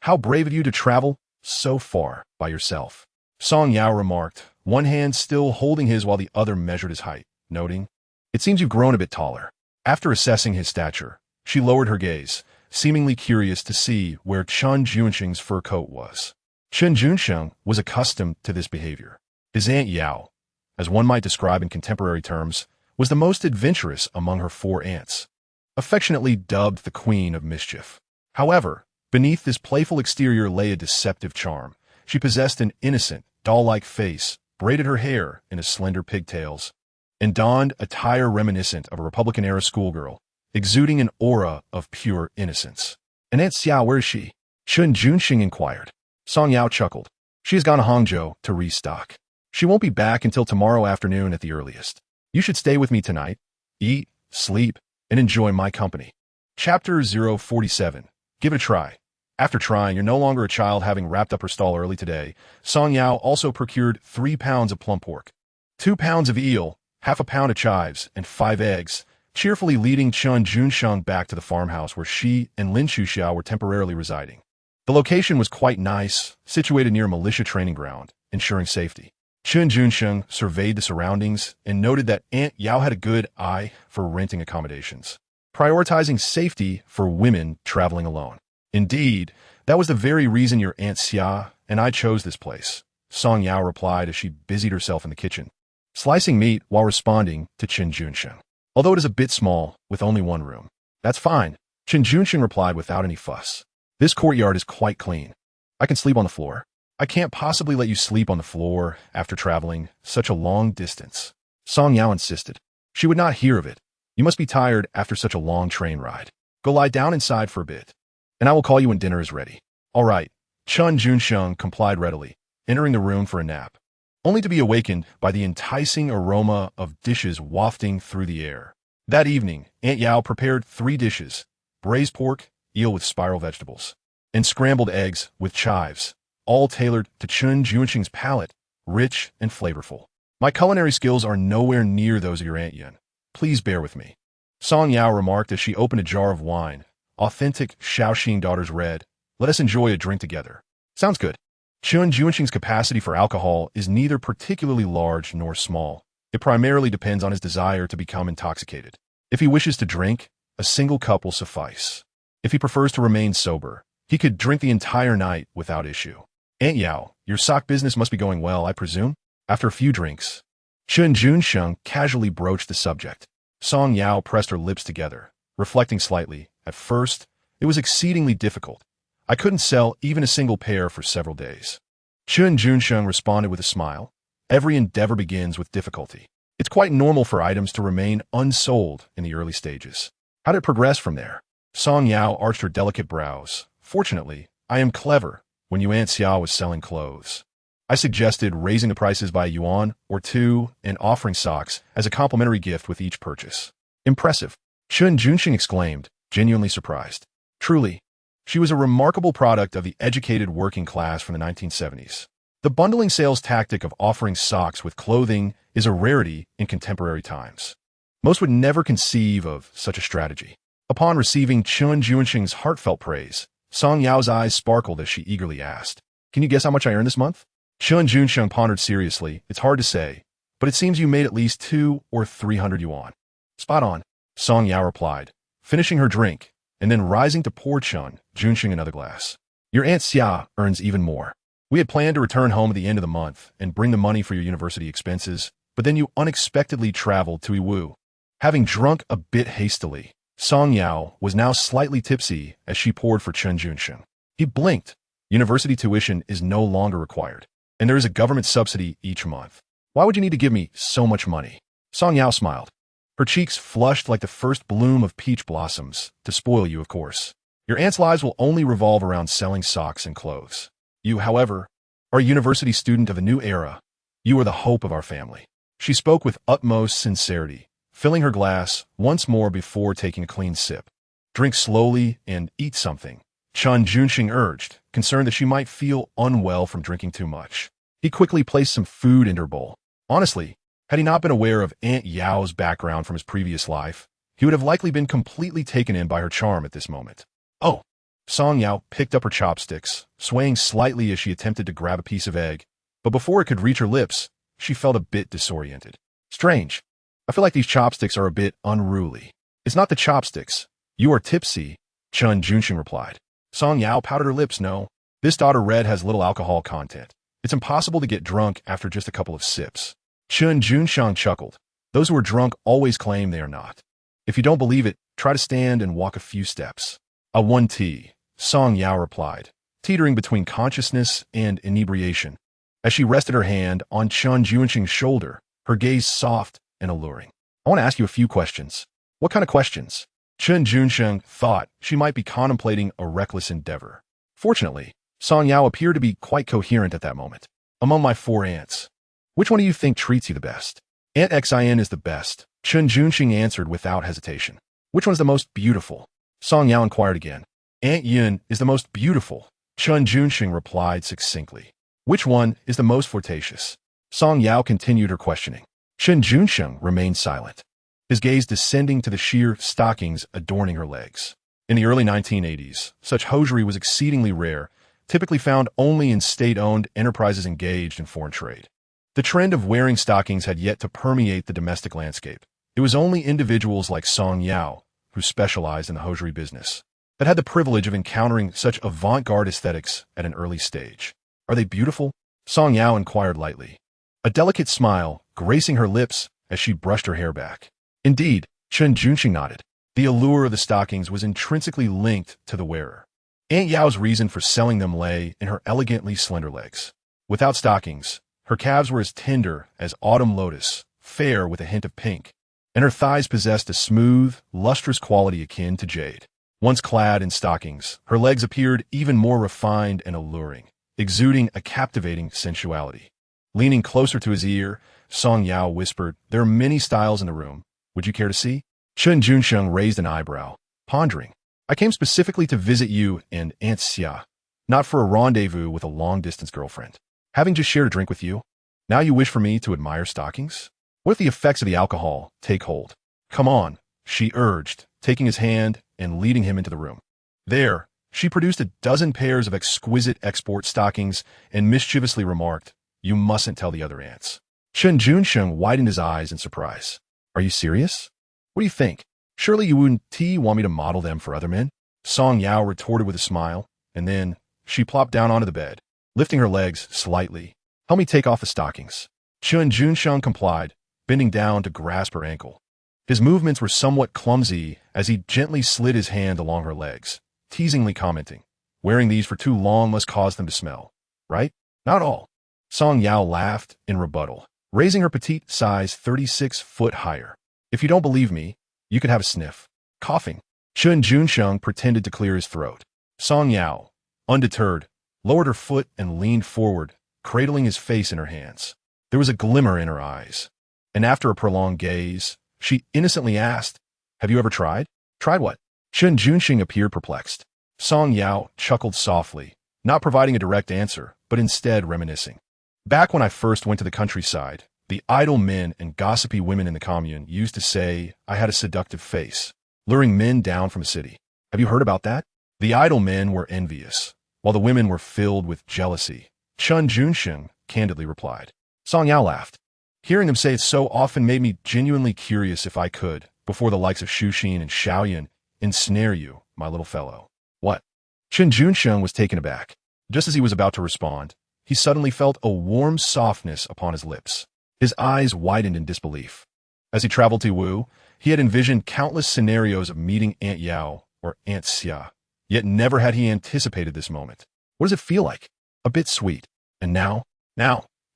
"How brave of you to travel so far by yourself," Song Yao remarked, one hand still holding his while the other measured his height, noting, "It seems you've grown a bit taller." After assessing his stature, she lowered her gaze, seemingly curious to see where Chen Junsheng's fur coat was. Chen Junsheng was accustomed to this behavior. His Aunt Yao, as one might describe in contemporary terms, was the most adventurous among her 4 aunts, affectionately dubbed the Queen of Mischief. However, beneath this playful exterior lay a deceptive charm. She possessed an innocent, doll-like face, braided her hair into slender pigtails, and donned attire reminiscent of a Republican-era schoolgirl, exuding an aura of pure innocence. "And Aunt Xiao, where is she?" Chen Junsheng inquired. Song Yao chuckled. "She has gone to Hangzhou to restock. She won't be back until tomorrow afternoon at the earliest. You should stay with me tonight, eat, sleep, and enjoy my company." Chapter 047. Give it a try. After trying, you're no longer a child having wrapped up her stall early today. Song Yao also procured 3 pounds of plum pork, 2 pounds of eel, half a pound of chives, and 5 eggs, cheerfully leading Chen Junsheng back to the farmhouse where she and Lin Shuxiao were temporarily residing. The location was quite nice, situated near a militia training ground, ensuring safety. Chen Junsheng surveyed the surroundings and noted that Aunt Yao had a good eye for renting accommodations, prioritizing safety for women traveling alone. "Indeed, that was the very reason your Aunt Xia and I chose this place," Song Yao replied as she busied herself in the kitchen, slicing meat while responding to Chen Junsheng. "Although it is a bit small, with only 1 room." "That's fine," Chen Junsheng replied without any fuss. "This courtyard is quite clean. I can sleep on the floor." "I can't possibly let you sleep on the floor after traveling such a long distance," Song Yao insisted. She would not hear of it. "You must be tired after such a long train ride. Go lie down inside for a bit, and I will call you when dinner is ready." "All right," Chen Junsheng complied readily, entering the room for a nap, only to be awakened by the enticing aroma of dishes wafting through the air. That evening, Aunt Yao prepared 3 dishes: braised pork, eel with spiral vegetables, and scrambled eggs with chives, all tailored to Chen Junsheng's palate, rich and flavorful. "My culinary skills are nowhere near those of your Aunt Yin. Please bear with me," Song Yao remarked as she opened a jar of wine, authentic Shaoxing Daughter's Red. "Let us enjoy a drink together." "Sounds good." Chen Junsheng's capacity for alcohol is neither particularly large nor small. It primarily depends on his desire to become intoxicated. If he wishes to drink, a single cup will suffice. If he prefers to remain sober, he could drink the entire night without issue. "Aunt Yao, your sock business must be going well, I presume?" After a few drinks, Chen Junsheng casually broached the subject. Song Yao pressed her lips together, reflecting slightly. "At first, it was exceedingly difficult. I couldn't sell even a single pair for several days." Chen Junsheng responded with a smile. "Every endeavor begins with difficulty. It's quite normal for items to remain unsold in the early stages." "How did it progress from there?" Song Yao arched her delicate brows. "Fortunately, I am clever. When you Aunt Xiao was selling clothes, I suggested raising the prices by a yuan or 2 and offering socks as a complimentary gift with each purchase." "Impressive," Chen Junsheng exclaimed, genuinely surprised. Truly, she was a remarkable product of the educated working class from the 1970s. The bundling sales tactic of offering socks with clothing is a rarity in contemporary times. Most would never conceive of such a strategy. Upon receiving Chen Junsheng's heartfelt praise, Song Yao's eyes sparkled as she eagerly asked, "Can you guess how much I earned this month?" Chen Junsheng pondered seriously. "It's hard to say, but it seems you made at least 200 or 300 yuan. "Spot on," Song Yao replied, finishing her drink, and then rising to pour Chen Junsheng another glass. "Your Aunt Xia earns even more. We had planned to return home at the end of the month and bring the money for your university expenses, but then you unexpectedly traveled to Yiwu." Having drunk a bit hastily, Song Yao was now slightly tipsy as she poured for Chen Junsheng. He blinked. University tuition is no longer required, and there is a government subsidy each month. "Why would you need to give me so much money?" Song Yao smiled. Her cheeks flushed like the first bloom of peach blossoms. "To spoil you, of course. Your aunt's lives will only revolve around selling socks and clothes. You, however, are a university student of a new era. You are the hope of our family." She spoke with utmost sincerity, filling her glass once more before taking a clean sip. "Drink slowly and eat something," Chen Junsheng urged, concerned that she might feel unwell from drinking too much. He quickly placed some food in her bowl. Honestly, had he not been aware of Aunt Yao's background from his previous life, he would have likely been completely taken in by her charm at this moment. "Oh!" Song Yao picked up her chopsticks, swaying slightly as she attempted to grab a piece of egg, but before it could reach her lips, she felt a bit disoriented. "Strange. I feel like these chopsticks are a bit unruly." "It's not the chopsticks. You are tipsy," Chen Junsheng replied. Song Yao pouted her lips. "No, this daughter red has little alcohol content. It's impossible to get drunk after just a couple of sips." Chen Junsheng chuckled. "Those who are drunk always claim they are not. If you don't believe it, try to stand and walk a few steps." "A 1 tea," Song Yao replied, teetering between consciousness and inebriation. As she rested her hand on Chen Junsheng's shoulder, her gaze soft and alluring. I want to ask you a few questions. What kind of questions? Chen Junsheng thought she might be contemplating a reckless endeavor. Fortunately, Song Yao appeared to be quite coherent at that moment. Among my 4 aunts, which one do you think treats you the best? Aunt Xin is the best, Chen Junsheng answered without hesitation. Which one's the most beautiful? Song Yao inquired again. Aunt Yun is the most beautiful, Chen Junsheng replied succinctly. Which one is the most flirtatious? Song Yao continued her questioning. Chen Junsheng remained silent, his gaze descending to the sheer stockings adorning her legs. In the early 1980s, such hosiery was exceedingly rare, typically found only in state-owned enterprises engaged in foreign trade. The trend of wearing stockings had yet to permeate the domestic landscape. It was only individuals like Song Yao, who specialized in the hosiery business, that had the privilege of encountering such avant-garde aesthetics at an early stage. Are they beautiful? Song Yao inquired lightly, a delicate smile gracing her lips as she brushed her hair back. Indeed, Chen Junsheng nodded. The allure of the stockings was intrinsically linked to the wearer. Aunt Yao's reason for selling them lay in her elegantly slender legs. Without stockings, her calves were as tender as autumn lotus, fair with a hint of pink, and her thighs possessed a smooth, lustrous quality akin to jade. Once clad in stockings, her legs appeared even more refined and alluring, exuding a captivating sensuality. Leaning closer to his ear, Song Yao whispered, "There are many styles in the room. Would you care to see?" Chen Junsheng raised an eyebrow, pondering. "I came specifically to visit you and Aunt Xia, not for a rendezvous with a long-distance girlfriend. Having just shared a drink with you, now you wish for me to admire stockings? What if the effects of the alcohol take hold? Come on," she urged, taking his hand and leading him into the room. There, she produced a dozen pairs of exquisite export stockings and mischievously remarked, "You mustn't tell the other aunts." Chen Junsheng widened his eyes in surprise. "Are you serious? What do you think? Surely you wouldn't want me to model them for other men?" Song Yao retorted with a smile, and then she plopped down onto the bed, lifting her legs slightly. "Help me take off the stockings." Chen Junsheng complied, bending down to grasp her ankle. His movements were somewhat clumsy as he gently slid his hand along her legs, teasingly commenting, "Wearing these for too long must cause them to smell, right? Not all." Song Yao laughed in rebuttal, raising her petite size 36 foot higher. "If you don't believe me, you could have a sniff." Coughing, Chen Junsheng pretended to clear his throat. Song Yao, undeterred, lowered her foot and leaned forward, cradling his face in her hands. There was a glimmer in her eyes, and after a prolonged gaze, she innocently asked, "Have you ever tried?" "Tried what?" Chen Junsheng appeared perplexed. Song Yao chuckled softly, not providing a direct answer, but instead reminiscing. "Back when I first went to the countryside, the idle men and gossipy women in the commune used to say I had a seductive face, luring men down from a city. Have you heard about that?" The idle men were envious, while the women were filled with jealousy, Chen Junsheng candidly replied. Song Yao laughed. "Hearing them say it so often made me genuinely curious if I could, before the likes of Xu Xin and Xiaoyan, ensnare you, my little fellow." "What?" Chen Junsheng was taken aback. Just as he was about to respond, he suddenly felt a warm softness upon his lips. His eyes widened in disbelief. As he traveled to Wu, he had envisioned countless scenarios of meeting Aunt Yao or Aunt Xia, yet never had he anticipated this moment. What does it feel like? A bit sweet. And now,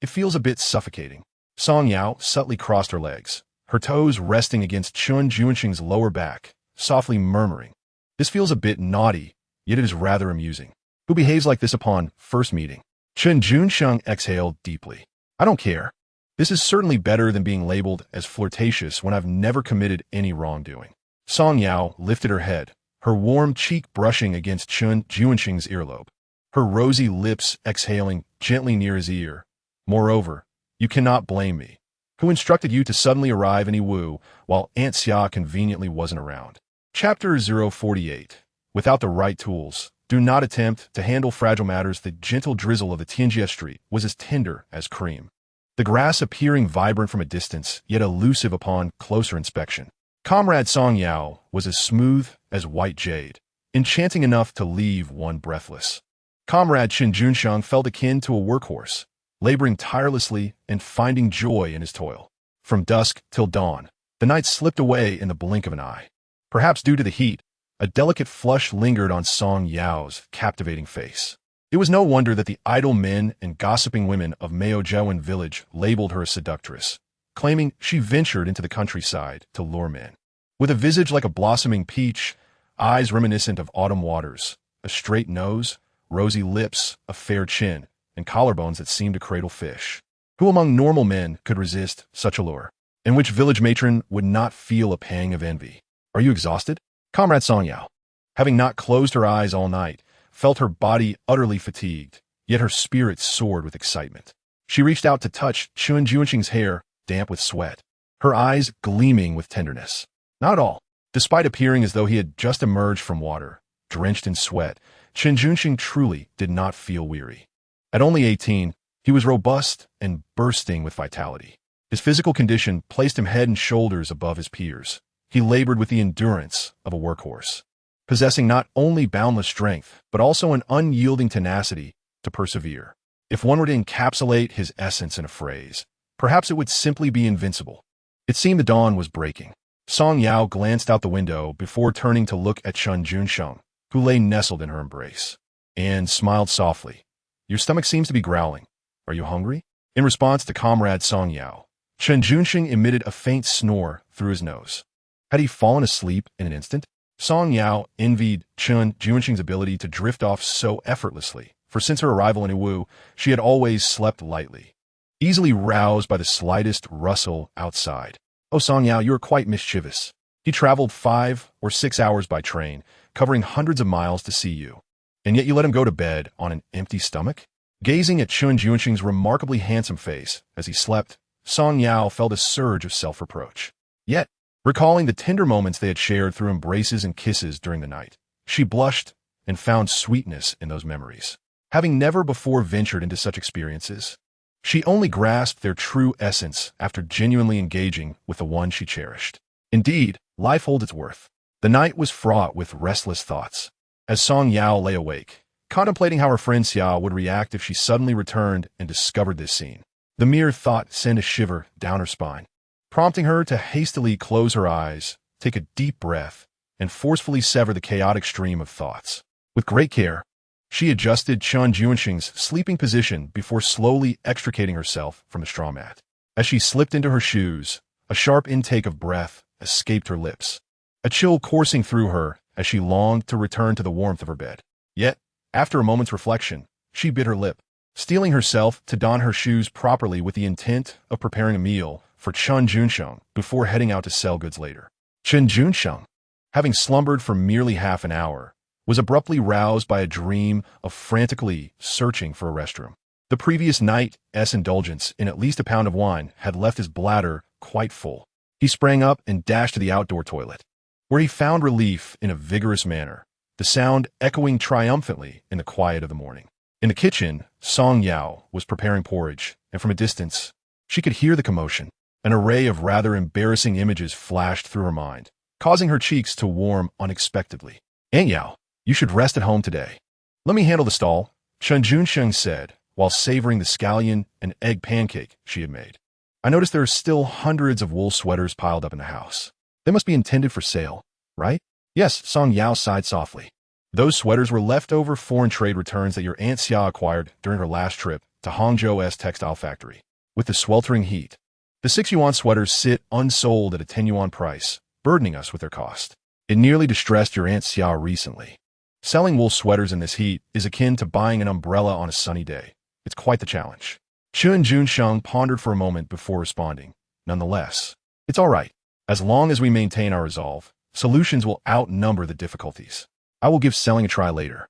it feels a bit suffocating. Song Yao subtly crossed her legs, her toes resting against Chen Junsheng's lower back, softly murmuring, "This feels a bit naughty, yet it is rather amusing. Who behaves like this upon first meeting?" Chen Junsheng exhaled deeply. "I don't care. This is certainly better than being labeled as flirtatious when I've never committed any wrongdoing." Song Yao lifted her head, her warm cheek brushing against Chen Junsheng's earlobe, her rosy lips exhaling gently near his ear. "Moreover, you cannot blame me. Who instructed you to suddenly arrive in Yiwu while Aunt Xia conveniently wasn't around?" Chapter 048. Without the right tools, do not attempt to handle fragile matters. The gentle drizzle of the Tianjie street was as tender as cream, the grass appearing vibrant from a distance, yet elusive upon closer inspection. Comrade Song Yao was as smooth as white jade, enchanting enough to leave one breathless. Comrade Chen Junsheng felt akin to a workhorse, laboring tirelessly and finding joy in his toil. From dusk till dawn, the night slipped away in the blink of an eye. Perhaps due to the heat, a delicate flush lingered on Song Yao's captivating face. It was no wonder that the idle men and gossiping women of Maozhewen village labeled her a seductress, claiming she ventured into the countryside to lure men. With a visage like a blossoming peach, eyes reminiscent of autumn waters, a straight nose, rosy lips, a fair chin, and collarbones that seemed to cradle fish. Who among normal men could resist such a lure? In which village matron would not feel a pang of envy? Are you exhausted? Comrade Song Yao, having not closed her eyes all night, felt her body utterly fatigued, yet her spirit soared with excitement. She reached out to touch Chen Junsheng's hair, damp with sweat, her eyes gleaming with tenderness. Not at all. Despite appearing as though he had just emerged from water, drenched in sweat, Chen Junsheng truly did not feel weary. At only 18, he was robust and bursting with vitality. His physical condition placed him head and shoulders above his peers. He labored with the endurance of a workhorse, possessing not only boundless strength, but also an unyielding tenacity to persevere. If one were to encapsulate his essence in a phrase, perhaps it would simply be invincible. It seemed the dawn was breaking. Song Yao glanced out the window before turning to look at Chen Junsheng, who lay nestled in her embrace, and smiled softly. Your stomach seems to be growling. Are you hungry? In response to Comrade Song Yao, Chen Junsheng emitted a faint snore through his nose. Had he fallen asleep in an instant? Song Yao envied Chen Junsheng's ability to drift off so effortlessly, for since her arrival in Wu, she had always slept lightly, easily roused by the slightest rustle outside. Oh, Song Yao, you are quite mischievous. He traveled 5 or 6 hours by train, covering hundreds of miles to see you. And yet you let him go to bed on an empty stomach? Gazing at Chen Junsheng's remarkably handsome face as he slept, Song Yao felt a surge of self-reproach. Yet, recalling the tender moments they had shared through embraces and kisses during the night, she blushed and found sweetness in those memories. Having never before ventured into such experiences, she only grasped their true essence after genuinely engaging with the one she cherished. Indeed, life holds its worth. The night was fraught with restless thoughts. As Song Yao lay awake, contemplating how her friend Xia would react if she suddenly returned and discovered this scene, the mere thought sent a shiver down her spine, prompting her to hastily close her eyes, take a deep breath, and forcefully sever the chaotic stream of thoughts. With great care, she adjusted Chen Junsheng's sleeping position before slowly extricating herself from the straw mat. As she slipped into her shoes, a sharp intake of breath escaped her lips, a chill coursing through her as she longed to return to the warmth of her bed. Yet, after a moment's reflection, she bit her lip, steeling herself to don her shoes properly with the intent of preparing a meal for Chen Junsheng before heading out to sell goods later. Chen Junsheng, having slumbered for merely half an hour, was abruptly roused by a dream of frantically searching for a restroom. The previous night's indulgence in at least a pound of wine had left his bladder quite full. He sprang up and dashed to the outdoor toilet, where he found relief in a vigorous manner, the sound echoing triumphantly in the quiet of the morning. In the kitchen, Song Yao was preparing porridge, and from a distance, she could hear the commotion. An array of rather embarrassing images flashed through her mind, causing her cheeks to warm unexpectedly. Aunt Yao, you should rest at home today. Let me handle the stall, Chen Junsheng said, while savoring the scallion and egg pancake she had made. I noticed there are still hundreds of wool sweaters piled up in the house. They must be intended for sale, right? Yes, Song Yao sighed softly. Those sweaters were leftover foreign trade returns that your Aunt Xia acquired during her last trip to Hangzhou's textile factory. With the sweltering heat, the 6 yuan sweaters sit unsold at a 10 yuan price, burdening us with their cost. It nearly distressed your Aunt Xia recently. Selling wool sweaters in this heat is akin to buying an umbrella on a sunny day. It's quite the challenge. Chen Junsheng pondered for a moment before responding. Nonetheless, it's all right. As long as we maintain our resolve, solutions will outnumber the difficulties. I will give selling a try later.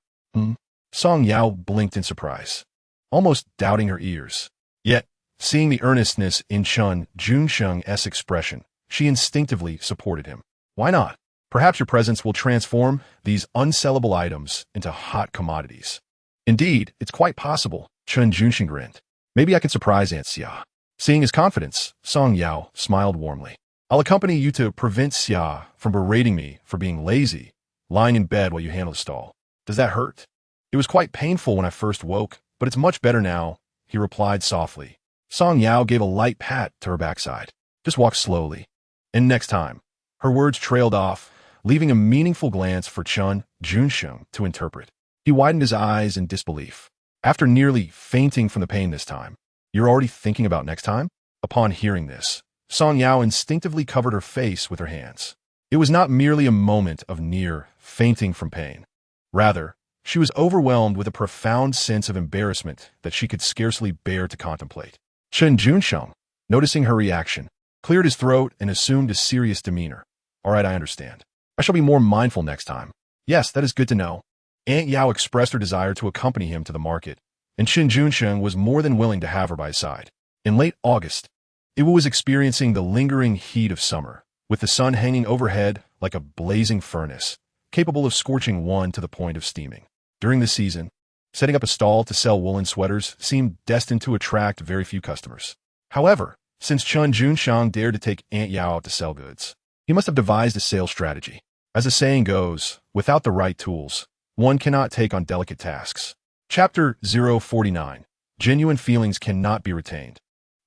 Song Yao blinked in surprise, almost doubting her ears. Yet, seeing the earnestness in Chen Junsheng's expression, she instinctively supported him. Why not? Perhaps your presence will transform these unsellable items into hot commodities. Indeed, it's quite possible, Chen Junsheng grinned. Maybe I can surprise Aunt Xia. Seeing his confidence, Song Yao smiled warmly. I'll accompany you to prevent Xia from berating me for being lazy, lying in bed while you handle the stall. Does that hurt? It was quite painful when I first woke, but it's much better now, he replied softly. Song Yao gave a light pat to her backside. Just walk slowly. And next time. Her words trailed off, leaving a meaningful glance for Chen Junsheng to interpret. He widened his eyes in disbelief. After nearly fainting from the pain this time, you're already thinking about next time? Upon hearing this, Song Yao instinctively covered her face with her hands. It was not merely a moment of near fainting from pain. Rather, she was overwhelmed with a profound sense of embarrassment that she could scarcely bear to contemplate. Chen Junsheng, noticing her reaction, cleared his throat and assumed a serious demeanor. All right, I understand. I shall be more mindful next time. Yes, that is good to know. Aunt Yao expressed her desire to accompany him to the market, and Chen Junsheng was more than willing to have her by his side. In late August, Iwo was experiencing the lingering heat of summer, with the sun hanging overhead like a blazing furnace, capable of scorching one to the point of steaming. During the season, setting up a stall to sell woolen sweaters seemed destined to attract very few customers. However, since Chen Junsheng dared to take Aunt Yao out to sell goods, he must have devised a sales strategy. As the saying goes, without the right tools, one cannot take on delicate tasks. Chapter 049. Genuine feelings cannot be retained.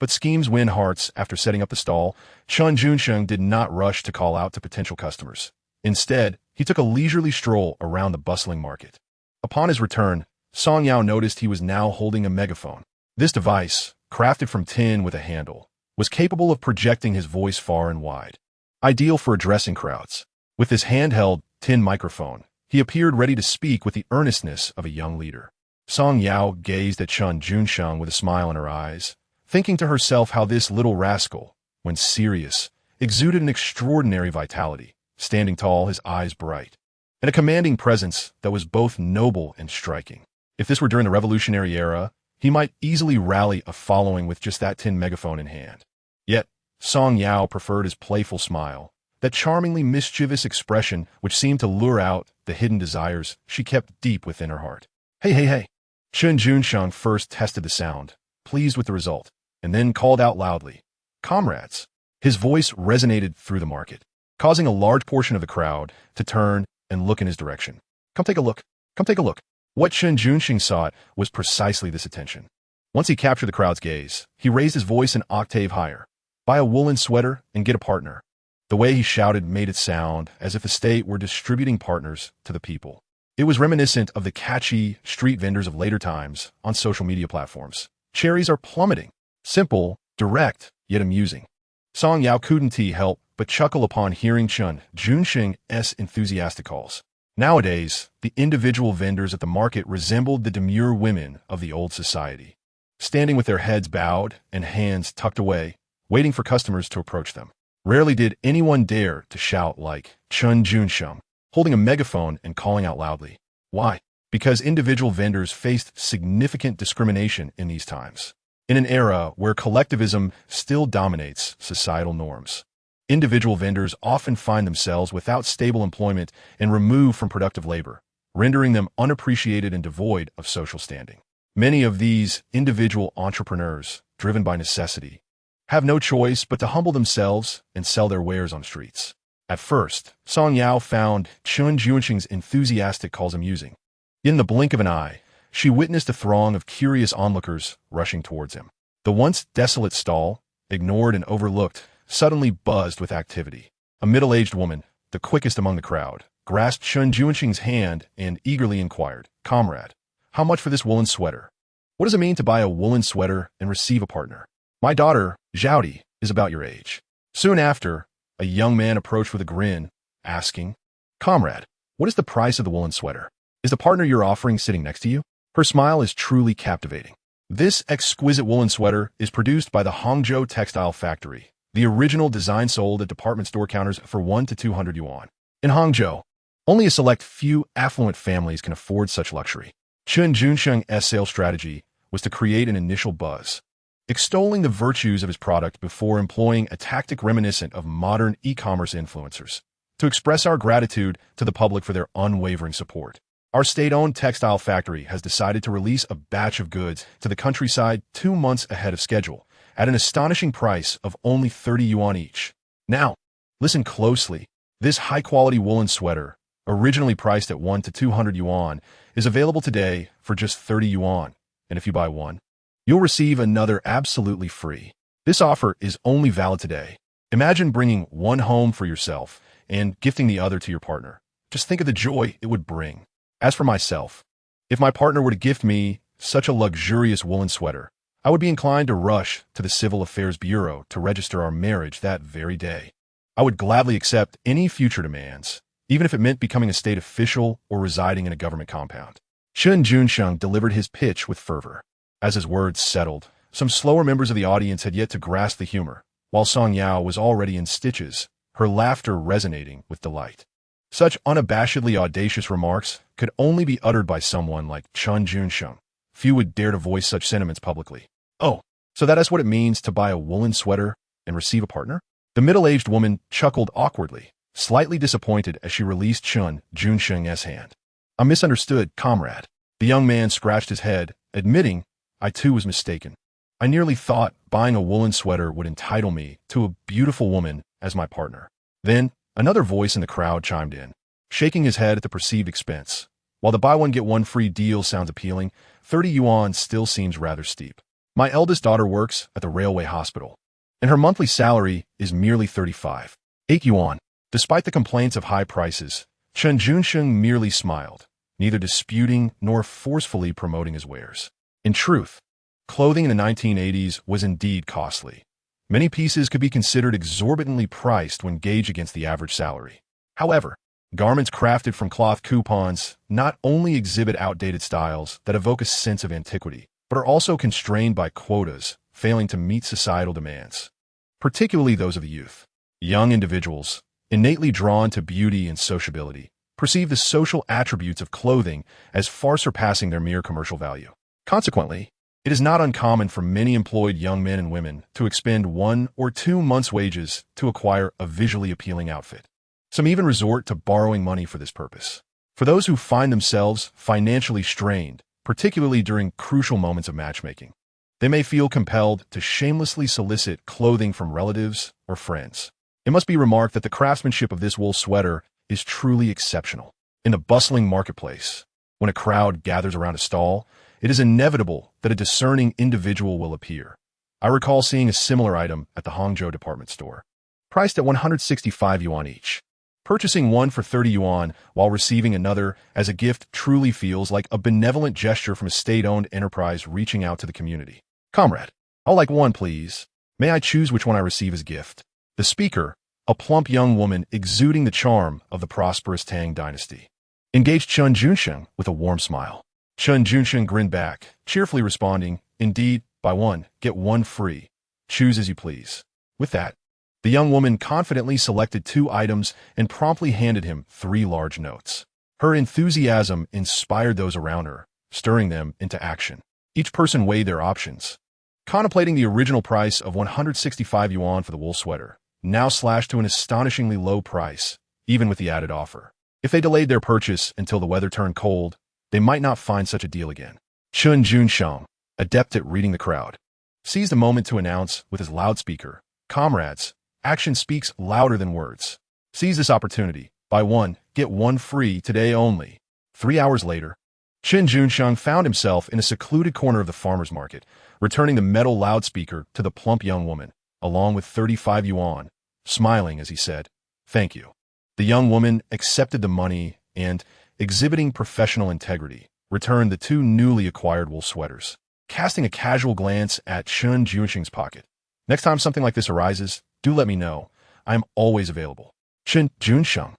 But schemes win hearts. After setting up the stall, Chen Junsheng did not rush to call out to potential customers. Instead, he took a leisurely stroll around the bustling market. Upon his return, Song Yao noticed he was now holding a megaphone. This device, crafted from tin with a handle, was capable of projecting his voice far and wide. Ideal for addressing crowds. With his handheld tin microphone, he appeared ready to speak with the earnestness of a young leader. Song Yao gazed at Chen Junsheng with a smile in her eyes, thinking to herself how this little rascal, when serious, exuded an extraordinary vitality, standing tall, his eyes bright, and a commanding presence that was both noble and striking. If this were during the Revolutionary era, he might easily rally a following with just that tin megaphone in hand. Yet, Song Yao preferred his playful smile, that charmingly mischievous expression which seemed to lure out the hidden desires she kept deep within her heart. Hey. Chen Junsheng first tested the sound, pleased with the result, and then called out loudly, "Comrades!" His voice resonated through the market, causing a large portion of the crowd to turn and look in his direction. Come take a look. Come take a look. What Chen Junsheng sought was precisely this attention. Once he captured the crowd's gaze, he raised his voice an octave higher. Buy a woolen sweater and get a partner. The way he shouted made it sound as if the state were distributing partners to the people. It was reminiscent of the catchy street vendors of later times on social media platforms. Cherries are plummeting. Simple, direct, yet amusing. Song Yao couldn't help but chuckle upon hearing Chen Junsheng's enthusiastic calls. Nowadays, the individual vendors at the market resembled the demure women of the old society, standing with their heads bowed and hands tucked away, waiting for customers to approach them. Rarely did anyone dare to shout like Chen Junsheng, holding a megaphone and calling out loudly. Why? Because individual vendors faced significant discrimination in these times. In an era where collectivism still dominates societal norms, individual vendors often find themselves without stable employment and removed from productive labor, rendering them unappreciated and devoid of social standing. Many of these individual entrepreneurs, driven by necessity, have no choice but to humble themselves and sell their wares on streets. At first, Song Yao found Chen Junsheng's enthusiastic calls amusing. In the blink of an eye, she witnessed a throng of curious onlookers rushing towards him. The once desolate stall, ignored and overlooked, suddenly buzzed with activity. A middle-aged woman, the quickest among the crowd, grasped Chen Junsheng's hand and eagerly inquired, "Comrade, how much for this woolen sweater? What does it mean to buy a woolen sweater and receive a partner? My daughter, Zhaodi, is about your age." Soon after, a young man approached with a grin, asking, "Comrade, what is the price of the woolen sweater? Is the partner you're offering sitting next to you?" Her smile is truly captivating. This exquisite woolen sweater is produced by the Hangzhou Textile Factory. The original design sold at department store counters for 1 to 200 yuan. In Hangzhou, only a select few affluent families can afford such luxury. Chen Junsheng's sales strategy was to create an initial buzz, extolling the virtues of his product before employing a tactic reminiscent of modern e-commerce influencers, to express our gratitude to the public for their unwavering support. Our state-owned textile factory has decided to release a batch of goods to the countryside 2 months ahead of schedule, at an astonishing price of only 30 yuan each. Now, listen closely. This high-quality woolen sweater, originally priced at 1 to 200 yuan, is available today for just 30 yuan, and if you buy one, you'll receive another absolutely free. This offer is only valid today. Imagine bringing one home for yourself and gifting the other to your partner. Just think of the joy it would bring. As for myself, if my partner were to gift me such a luxurious woolen sweater, I would be inclined to rush to the Civil Affairs Bureau to register our marriage that very day. I would gladly accept any future demands, even if it meant becoming a state official or residing in a government compound. Chen Junsheng delivered his pitch with fervor. As his words settled, some slower members of the audience had yet to grasp the humor, while Song Yao was already in stitches, her laughter resonating with delight. Such unabashedly audacious remarks could only be uttered by someone like Chen Junsheng. Few would dare to voice such sentiments publicly. Oh, so that is what it means to buy a woolen sweater and receive a partner? The middle-aged woman chuckled awkwardly, slightly disappointed as she released Chen Junsheng's hand. I misunderstood, comrade. The young man scratched his head, admitting, I too was mistaken. I nearly thought buying a woolen sweater would entitle me to a beautiful woman as my partner. Then, another voice in the crowd chimed in, shaking his head at the perceived expense. While the buy one get one free deal sounds appealing, 30 yuan still seems rather steep. My eldest daughter works at the railway hospital, and her monthly salary is merely 35.8 yuan. Despite the complaints of high prices, Chen Junsheng merely smiled, neither disputing nor forcefully promoting his wares. In truth, clothing in the 1980s was indeed costly. Many pieces could be considered exorbitantly priced when gauged against the average salary. However, garments crafted from cloth coupons not only exhibit outdated styles that evoke a sense of antiquity, but are also constrained by quotas, failing to meet societal demands, particularly those of the youth. Young individuals, innately drawn to beauty and sociability, perceive the social attributes of clothing as far surpassing their mere commercial value. Consequently, it is not uncommon for many employed young men and women to expend 1 or 2 months' wages to acquire a visually appealing outfit. Some even resort to borrowing money for this purpose. For those who find themselves financially strained, particularly during crucial moments of matchmaking, they may feel compelled to shamelessly solicit clothing from relatives or friends. It must be remarked that the craftsmanship of this wool sweater is truly exceptional. In the bustling marketplace, when a crowd gathers around a stall, it is inevitable that a discerning individual will appear. I recall seeing a similar item at the Hangzhou department store, priced at 165 yuan each. Purchasing one for 30 yuan while receiving another as a gift truly feels like a benevolent gesture from a state-owned enterprise reaching out to the community. Comrade, I'll like one, please. May I choose which one I receive as gift? The speaker, a plump young woman exuding the charm of the prosperous Tang dynasty, engaged Chen Junsheng with a warm smile. Chen Junsheng grinned back, cheerfully responding, indeed, buy one, get one free. Choose as you please. With that, the young woman confidently selected 2 items and promptly handed him 3 large notes. Her enthusiasm inspired those around her, stirring them into action. Each person weighed their options, contemplating the original price of 165 yuan for the wool sweater, now slashed to an astonishingly low price, even with the added offer. If they delayed their purchase until the weather turned cold, they might not find such a deal again. Chen Junsheng, adept at reading the crowd, seized a moment to announce with his loudspeaker, comrades, action speaks louder than words. Seize this opportunity. Buy one, get one free today only. 3 hours later, Chen Junsheng found himself in a secluded corner of the farmer's market, returning the metal loudspeaker to the plump young woman, along with 35 yuan, smiling as he said, thank you. The young woman accepted the money and, exhibiting professional integrity, returned the 2 newly acquired wool sweaters, casting a casual glance at Chen Junsheng's pocket. Next time something like this arises, do let me know. I am always available. Chen Junsheng,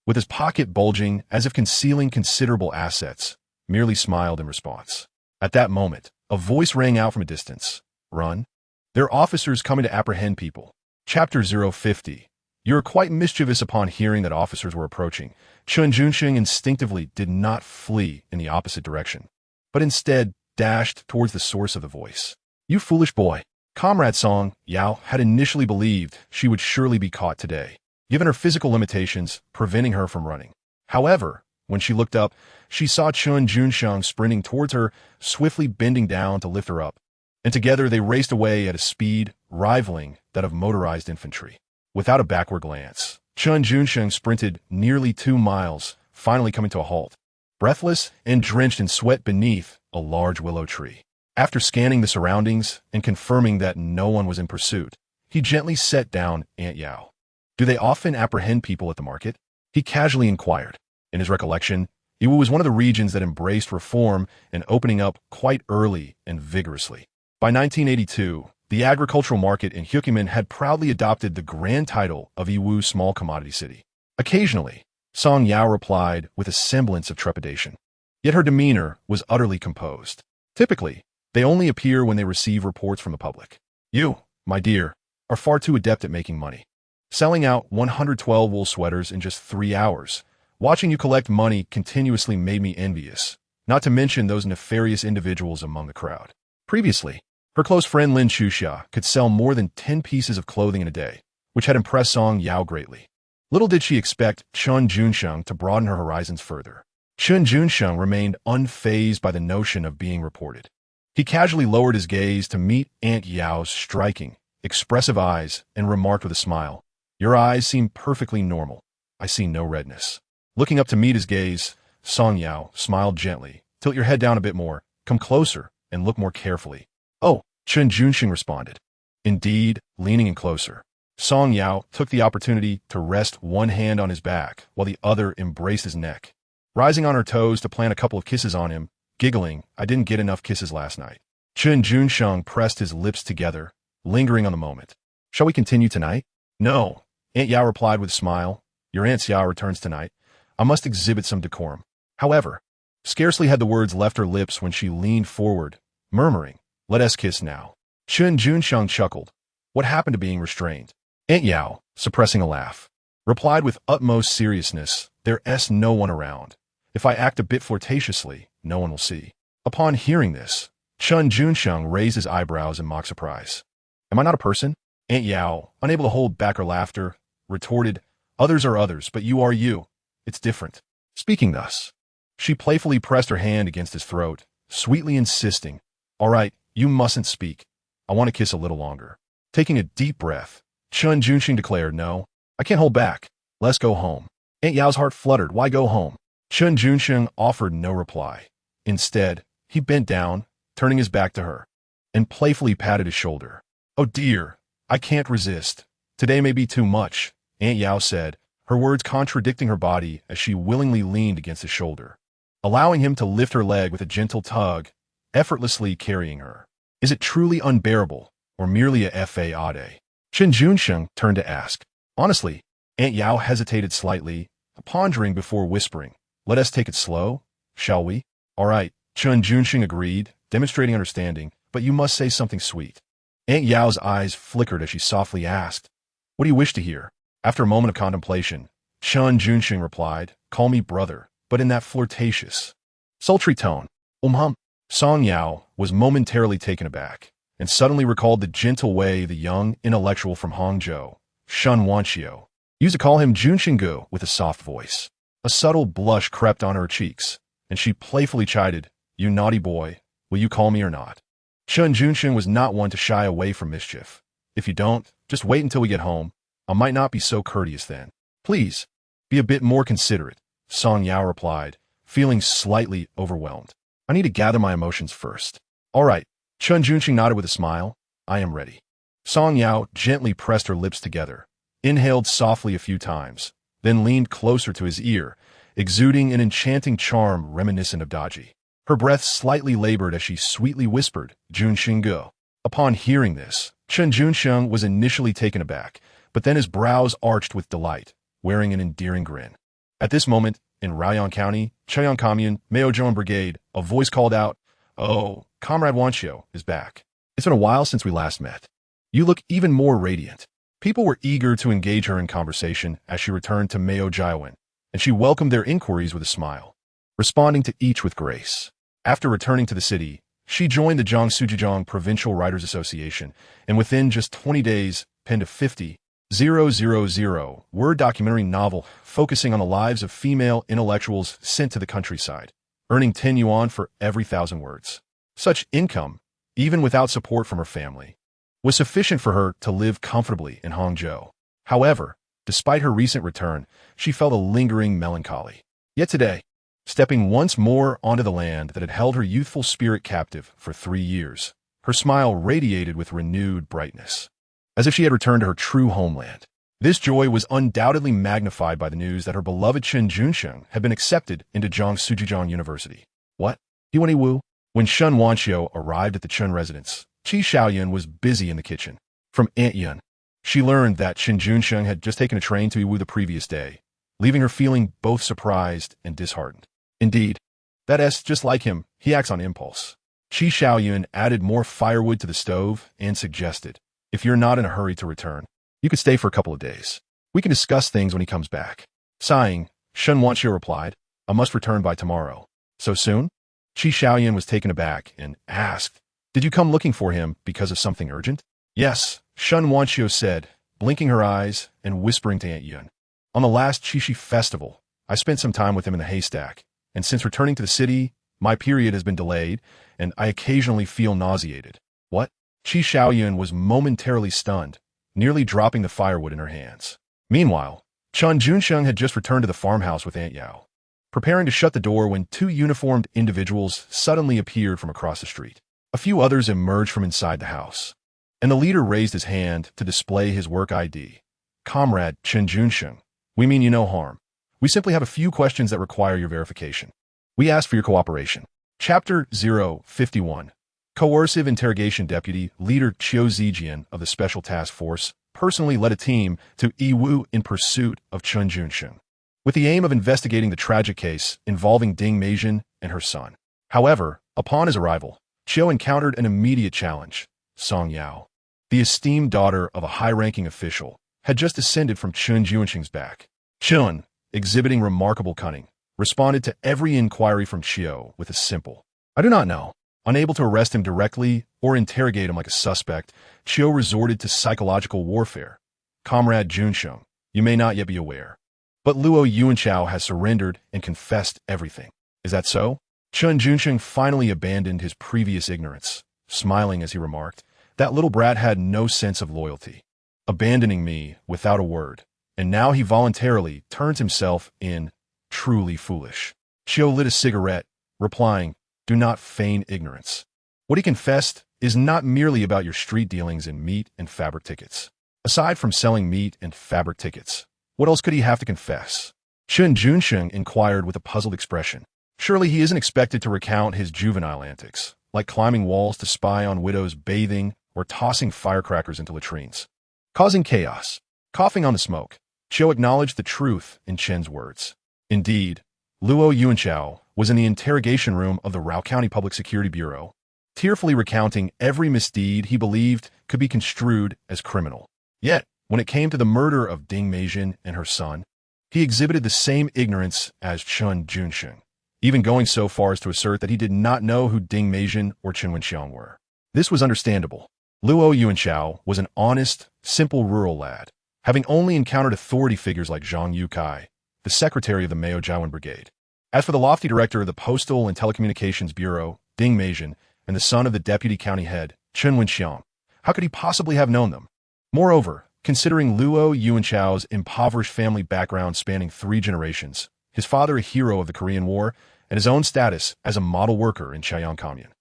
with his pocket bulging as if concealing considerable assets, merely smiled in response. At that moment, a voice rang out from a distance. Run. There are officers coming to apprehend people. Chapter 050. You are quite mischievous upon hearing that officers were approaching. Chen Junsheng instinctively did not flee in the opposite direction, but instead dashed towards the source of the voice. You foolish boy. Comrade Song Yao had initially believed she would surely be caught today, given her physical limitations preventing her from running. However, when she looked up, she saw Chen Junsheng sprinting towards her, swiftly bending down to lift her up, and together they raced away at a speed rivaling that of motorized infantry. Without a backward glance, Chen Junsheng sprinted nearly 2 miles, finally coming to a halt, breathless and drenched in sweat beneath a large willow tree. After scanning the surroundings and confirming that no one was in pursuit, he gently set down Aunt Yao. Do they often apprehend people at the market? He casually inquired. In his recollection, Yiwu was one of the regions that embraced reform and opening up quite early and vigorously. By 1982, the agricultural market in Hukumin had proudly adopted the grand title of Yiwu Small Commodity City. Occasionally, Song Yao replied with a semblance of trepidation. Yet her demeanor was utterly composed. Typically, they only appear when they receive reports from the public. You, my dear, are far too adept at making money. Selling out 112 wool sweaters in just 3 hours. Watching you collect money continuously made me envious, not to mention those nefarious individuals among the crowd. Previously, her close friend Lin Chuxia could sell more than 10 pieces of clothing in a day, which had impressed Song Yao greatly. Little did she expect Chen Junsheng to broaden her horizons further. Chen Junsheng remained unfazed by the notion of being reported. He casually lowered his gaze to meet Aunt Yao's striking, expressive eyes and remarked with a smile, "Your eyes seem perfectly normal. I see no redness." Looking up to meet his gaze, Song Yao smiled gently. "Tilt your head down a bit more, come closer, and look more carefully." "Oh," Chen Junsheng responded. Indeed, leaning in closer, Song Yao took the opportunity to rest one hand on his back while the other embraced his neck. Rising on her toes to plant a couple of kisses on him, giggling, "I didn't get enough kisses last night." Chen Junsheng pressed his lips together, lingering on the moment. "Shall we continue tonight?" "No," Aunt Yao replied with a smile. "Your Aunt Xiao returns tonight. I must exhibit some decorum." However, scarcely had the words left her lips when she leaned forward, murmuring, "Let us kiss now." Chen Junsheng chuckled. What happened to being restrained? Aunt Yao, suppressing a laugh, replied with utmost seriousness, "There's no one around. If I act a bit flirtatiously, no one will see." Upon hearing this, Chen Junsheng raised his eyebrows in mock surprise. "Am I not a person?" Aunt Yao, unable to hold back her laughter, retorted, "Others are others, but you are you. It's different." Speaking thus, she playfully pressed her hand against his throat, sweetly insisting, "All right, you mustn't speak. I want to kiss a little longer." Taking a deep breath, Chen Junsheng declared, "No, I can't hold back. Let's go home." Aunt Yao's heart fluttered. Why go home? Chen Junsheng offered no reply. Instead, he bent down, turning his back to her, and playfully patted his shoulder. "Oh dear, I can't resist. Today may be too much," Aunt Yao said, her words contradicting her body as she willingly leaned against his shoulder, allowing him to lift her leg with a gentle tug, effortlessly carrying her. "Is it truly unbearable, or merely a fade?" Chen Junsheng turned to ask. Honestly, Aunt Yao hesitated slightly, pondering before whispering, "Let us take it slow, shall we?" "All right," Chen Junsheng agreed, demonstrating understanding, "but you must say something sweet." Aunt Yao's eyes flickered as she softly asked, "What do you wish to hear?" After a moment of contemplation, Chen Junsheng replied, "Call me brother," but in that flirtatious, sultry tone. Song Yao was momentarily taken aback, and suddenly recalled the gentle way the young intellectual from Hangzhou, Chen Wanxiu, used to call him Junshenggu with a soft voice. A subtle blush crept on her cheeks, and she playfully chided, "You naughty boy, will you call me or not?" Chen Junsheng was not one to shy away from mischief. "If you don't, just wait until we get home. I might not be so courteous then." "Please, be a bit more considerate," Song Yao replied, feeling slightly overwhelmed. "I need to gather my emotions first." "All right," Chen Junsheng nodded with a smile. "I am ready." Song Yao gently pressed her lips together, inhaled softly a few times, then leaned closer to his ear, exuding an enchanting charm reminiscent of Daji. Her breath slightly labored as she sweetly whispered, "Junshenggu." Upon hearing this, Chen Junsheng was initially taken aback, but then his brows arched with delight, wearing an endearing grin. At this moment, in Raoyang County, Cheyang Commune, Maozhong Brigade, a voice called out, "Oh, Comrade Wanxiu is back. It's been a while since we last met. You look even more radiant." People were eager to engage her in conversation as she returned to Maozhong, and she welcomed their inquiries with a smile, responding to each with grace. After returning to the city, she joined the Jiangsujiang Provincial Writers Association, and within just 20 days, penned a 50,000-word documentary novel focusing on the lives of female intellectuals sent to the countryside, earning 10 yuan for every 1,000 words. Such income, even without support from her family, was sufficient for her to live comfortably in Hangzhou. However, despite her recent return, she felt a lingering melancholy. Yet today, stepping once more onto the land that had held her youthful spirit captive for 3 years, her smile radiated with renewed brightness, as if she had returned to her true homeland. This joy was undoubtedly magnified by the news that her beloved Chen Junsheng had been accepted into Jiangsujiang University. What? Wu? When Chen Wanxiu arrived at the Chen residence, Qi Xiaoyun was busy in the kitchen. From Aunt Yun, she learned that Chen Junsheng had just taken a train to Yiwu the previous day, leaving her feeling both surprised and disheartened. Indeed, that's just like him, he acts on impulse. Qi Xiaoyun added more firewood to the stove and suggested, if you're not in a hurry to return, you could stay for a couple of days. We can discuss things when he comes back. Sighing, Chen Junsheng replied, I must return by tomorrow. So soon? Qi Xiaoyun was taken aback and asked, did you come looking for him because of something urgent? Yes, Chen Junsheng said, blinking her eyes and whispering to Aunt Yun. On the last Qixi festival, I spent some time with him in the haystack, and since returning to the city, my period has been delayed, and I occasionally feel nauseated. What? Qi Xiaoyun was momentarily stunned, nearly dropping the firewood in her hands. Meanwhile, Chen Junsheng had just returned to the farmhouse with Aunt Yao, preparing to shut the door when two uniformed individuals suddenly appeared from across the street. A few others emerged from inside the house, and the leader raised his hand to display his work ID. Comrade Chen Junsheng, we mean you no harm. We simply have a few questions that require your verification. We ask for your cooperation. Chapter 051. Coercive Interrogation Deputy Leader Qiu Zijian of the Special Task Force personally led a team to Yiwu in pursuit of Chen Junsheng, with the aim of investigating the tragic case involving Ding Meijin and her son. However, upon his arrival, Qiu encountered an immediate challenge. Song Yao, the esteemed daughter of a high-ranking official, had just descended from Chen Junsheng's back. Chen, exhibiting remarkable cunning, responded to every inquiry from Qiu with a simple, I do not know. Unable to arrest him directly or interrogate him like a suspect, Qiu resorted to psychological warfare. Comrade Junsheng, you may not yet be aware, but Luo Yuanchao has surrendered and confessed everything. Is that so? Chen Junsheng finally abandoned his previous ignorance, smiling as he remarked, that little brat had no sense of loyalty, abandoning me without a word, and now he voluntarily turns himself in. Truly foolish. Qiu lit a cigarette, replying, do not feign ignorance. What he confessed is not merely about your street dealings in meat and fabric tickets. Aside from selling meat and fabric tickets, what else could he have to confess? Chen Junsheng inquired with a puzzled expression. Surely he isn't expected to recount his juvenile antics, like climbing walls to spy on widows bathing or tossing firecrackers into latrines, causing chaos. Coughing on the smoke, Qiu acknowledged the truth in Chen's words. Indeed, Luo Yuanchao was in the interrogation room of the Rao County Public Security Bureau, tearfully recounting every misdeed he believed could be construed as criminal. Yet, when it came to the murder of Ding Meijin and her son, he exhibited the same ignorance as Chen Junsheng, even going so far as to assert that he did not know who Ding Meijin or Chen Wenxiang were. This was understandable. Luo Yuanchao was an honest, simple rural lad, having only encountered authority figures like Zhang Yukai, the secretary of the Mayo Jiawen Brigade. As for the lofty director of the Postal and Telecommunications Bureau, Ding Meijin, and the son of the deputy county head, Chen Wenxiang, how could he possibly have known them? Moreover, considering Luo Yuanchao's impoverished family background spanning 3 generations, his father a hero of the Korean War, and his own status as a model worker in Chaoyang Commune,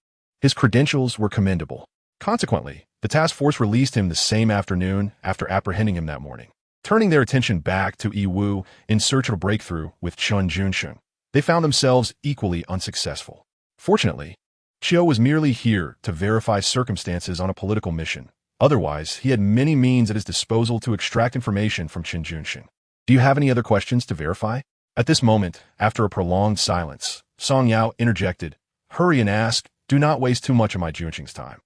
his credentials were commendable. Consequently, the task force released him the same afternoon after apprehending him that morning. Turning their attention back to Yiwu in search of a breakthrough with Chen Junsheng, they found themselves equally unsuccessful. Fortunately, Qiu was merely here to verify circumstances on a political mission. Otherwise, he had many means at his disposal to extract information from Chen Junsheng. Do you have any other questions to verify? At this moment, after a prolonged silence, Song Yao interjected, hurry and ask, do not waste too much of my Junsheng's time.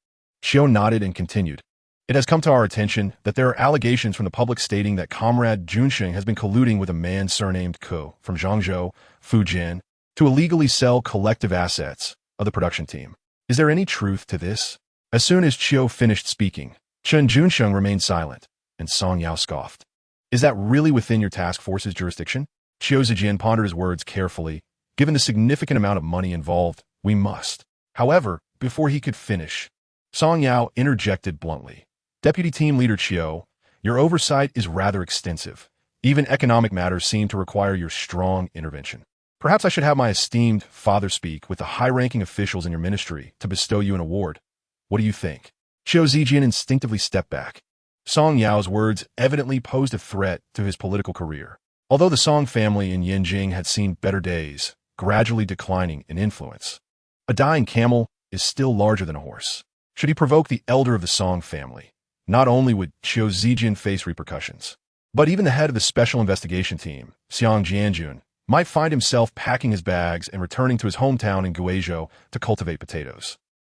Qiu nodded and continued. It has come to our attention that there are allegations from the public stating that Comrade Junsheng has been colluding with a man surnamed Ko from Zhangzhou, Fujian, to illegally sell collective assets of the production team. Is there any truth to this? As soon as Qiu finished speaking, Chen Junsheng remained silent, and Song Yao scoffed. Is that really within your task force's jurisdiction? Qiu Zijian pondered his words carefully. Given the significant amount of money involved, we must. However, before he could finish, Song Yao interjected bluntly. Deputy Team Leader Qiu, your oversight is rather extensive. Even economic matters seem to require your strong intervention. Perhaps I should have my esteemed father speak with the high-ranking officials in your ministry to bestow you an award. What do you think? Qiu Zijian instinctively stepped back. Song Yao's words evidently posed a threat to his political career. Although the Song family in Yanjing had seen better days, gradually declining in influence, a dying camel is still larger than a horse. Should he provoke the elder of the Song family, not only would Qiu Zijian face repercussions, but even the head of the special investigation team, Xiang Jianjun, might find himself packing his bags and returning to his hometown in Guizhou to cultivate potatoes.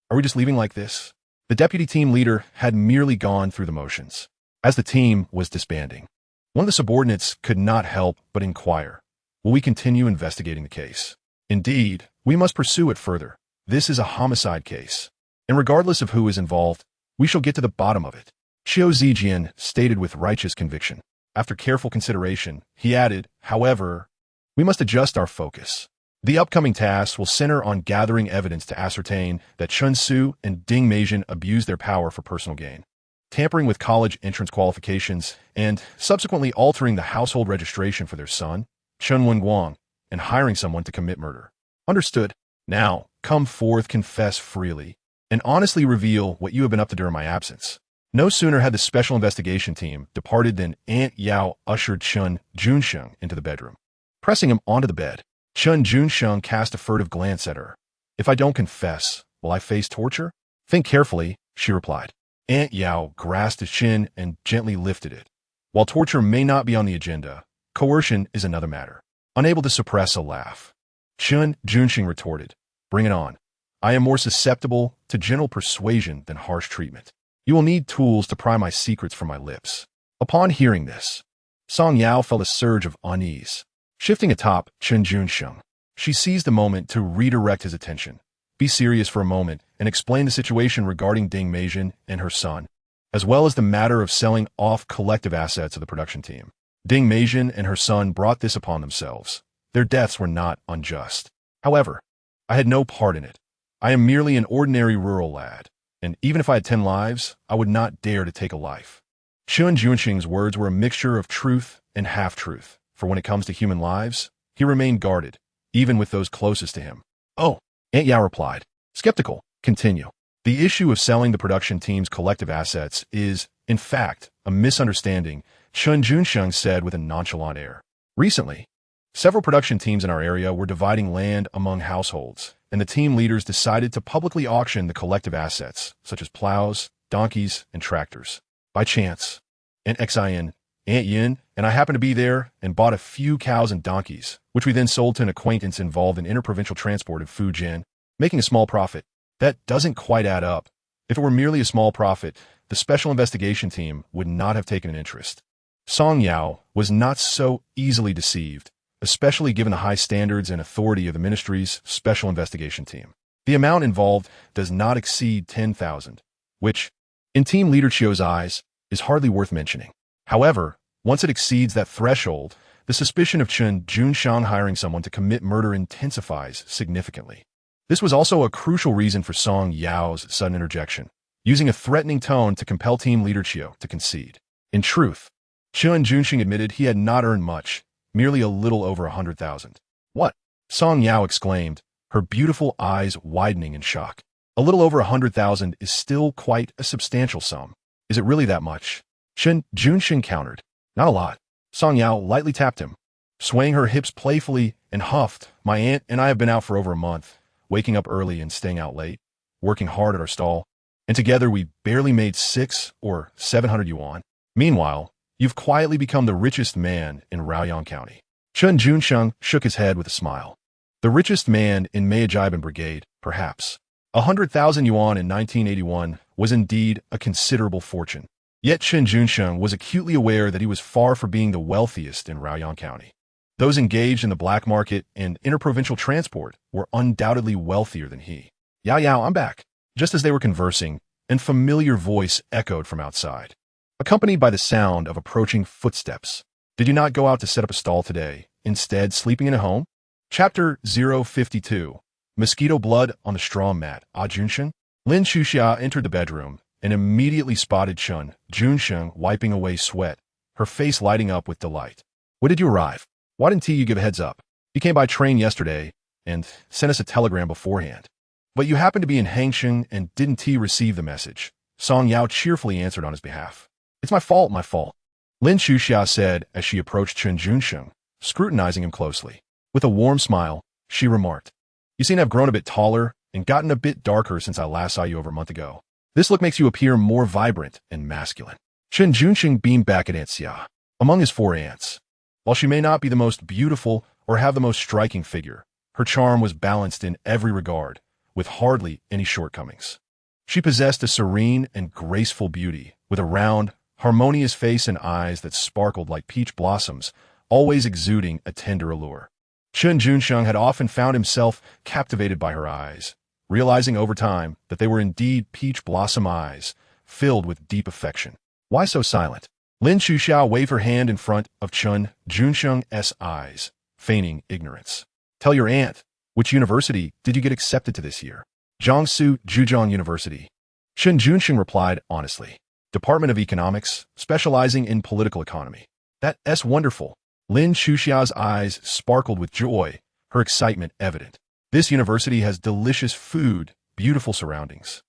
Are we just leaving like this? The deputy team leader had merely gone through the motions. As the team was disbanding, one of the subordinates could not help but inquire, will we continue investigating the case? Indeed, we must pursue it further. This is a homicide case, and regardless of who is involved, we shall get to the bottom of it. Qiu Zijian stated with righteous conviction. After careful consideration, he added, however, we must adjust our focus. The upcoming tasks will center on gathering evidence to ascertain that Chen Su and Ding Meijin abused their power for personal gain, tampering with college entrance qualifications, and subsequently altering the household registration for their son, Chen Wenguang, and hiring someone to commit murder. Understood. Now, come forth, confess freely, and honestly reveal what you have been up to during my absence. No sooner had the special investigation team departed than Aunt Yao ushered Chen Junsheng into the bedroom. Pressing him onto the bed, Chen Junsheng cast a furtive glance at her. If I don't confess, will I face torture? Think carefully, she replied. Aunt Yao grasped his chin and gently lifted it. While torture may not be on the agenda, coercion is another matter. Unable to suppress a laugh, Chen Junsheng retorted, bring it on. I am more susceptible to gentle persuasion than harsh treatment. You will need tools to pry my secrets from my lips. Upon hearing this, Song Yao felt a surge of unease. Shifting atop Chen Junsheng, she seized the moment to redirect his attention. Be serious for a moment and explain the situation regarding Ding Meijin and her son, as well as the matter of selling off collective assets of the production team. Ding Meijin and her son brought this upon themselves. Their deaths were not unjust. However, I had no part in it. I am merely an ordinary rural lad, and even if I had 10 lives, I would not dare to take a life. Chen Junsheng's words were a mixture of truth and half-truth. For when it comes to human lives, he remained guarded, even with those closest to him. Oh, Aunt Yao replied, skeptical. Continue. The issue of selling the production team's collective assets is, in fact, a misunderstanding, Chen Junsheng said with a nonchalant air. Recently, several production teams in our area were dividing land among households, and the team leaders decided to publicly auction the collective assets, such as plows, donkeys, and tractors. By chance, Aunt Yin, and I happened to be there and bought a few cows and donkeys, which we then sold to an acquaintance involved in interprovincial transport of Fujian, making a small profit. That doesn't quite add up. If it were merely a small profit, the special investigation team would not have taken an interest. Song Yao was not so easily deceived, especially given the high standards and authority of the ministry's special investigation team. The amount involved does not exceed 10,000, which, in Team Leader Qiu's eyes, is hardly worth mentioning. However, once it exceeds that threshold, the suspicion of Chen Junsheng hiring someone to commit murder intensifies significantly. This was also a crucial reason for Song Yao's sudden interjection, using a threatening tone to compel Team Leader Qiu to concede. In truth, Chen Junsheng admitted he had not earned much, merely a little over 100,000. What? Song Yao exclaimed, her beautiful eyes widening in shock. A little over 100,000 is still quite a substantial sum. Is it really that much? Chen Junsheng countered. Not a lot. Song Yao lightly tapped him, swaying her hips playfully, and huffed. My aunt and I have been out for over a month, waking up early and staying out late, working hard at our stall, and together we barely made 600 or 700 yuan. Meanwhile, you've quietly become the richest man in Raoyang County. Chen Junsheng shook his head with a smile. The richest man in Meijaiban Brigade, perhaps. 100,000 yuan in 1981 was indeed a considerable fortune. Yet Chen Junsheng was acutely aware that he was far from being the wealthiest in Raoyang County. Those engaged in the black market and interprovincial transport were undoubtedly wealthier than he. Yao, I'm back. Just as they were conversing, a familiar voice echoed from outside, accompanied by the sound of approaching footsteps. Did you not go out to set up a stall today, instead sleeping in a home? Chapter 052. Mosquito blood on the straw mat. Junsheng? Lin Shuxia entered the bedroom and immediately spotted Chen Junsheng wiping away sweat, her face lighting up with delight. When did you arrive? Why didn't you give a heads up? You came by train yesterday and sent us a telegram beforehand. But you happened to be in Hangsheng and didn't receive the message. Song Yao cheerfully answered on his behalf. It's my fault. Lin Shuxia said as she approached Chen Junsheng, scrutinizing him closely. With a warm smile, she remarked, You seem to have grown a bit taller and gotten a bit darker since I last saw you over a month ago. This look makes you appear more vibrant and masculine. Chen Junsheng beamed back at Aunt Xia. Among his four aunts, while she may not be the most beautiful or have the most striking figure, her charm was balanced in every regard, with hardly any shortcomings. She possessed a serene and graceful beauty, with a round, harmonious face and eyes that sparkled like peach blossoms, always exuding a tender allure. Chen Junsheng had often found himself captivated by her eyes, realizing over time that they were indeed peach blossom eyes, filled with deep affection. Why so silent? Lin Chuxiao waved her hand in front of Chen Junsheng's eyes, feigning ignorance. Tell your aunt, which university did you get accepted to this year? Jiangsu Zhejiang University. Chen Junsheng replied honestly. Department of Economics, specializing in political economy. That's wonderful. Lin Chuxiao's eyes sparkled with joy, her excitement evident. This university has delicious food, beautiful surroundings,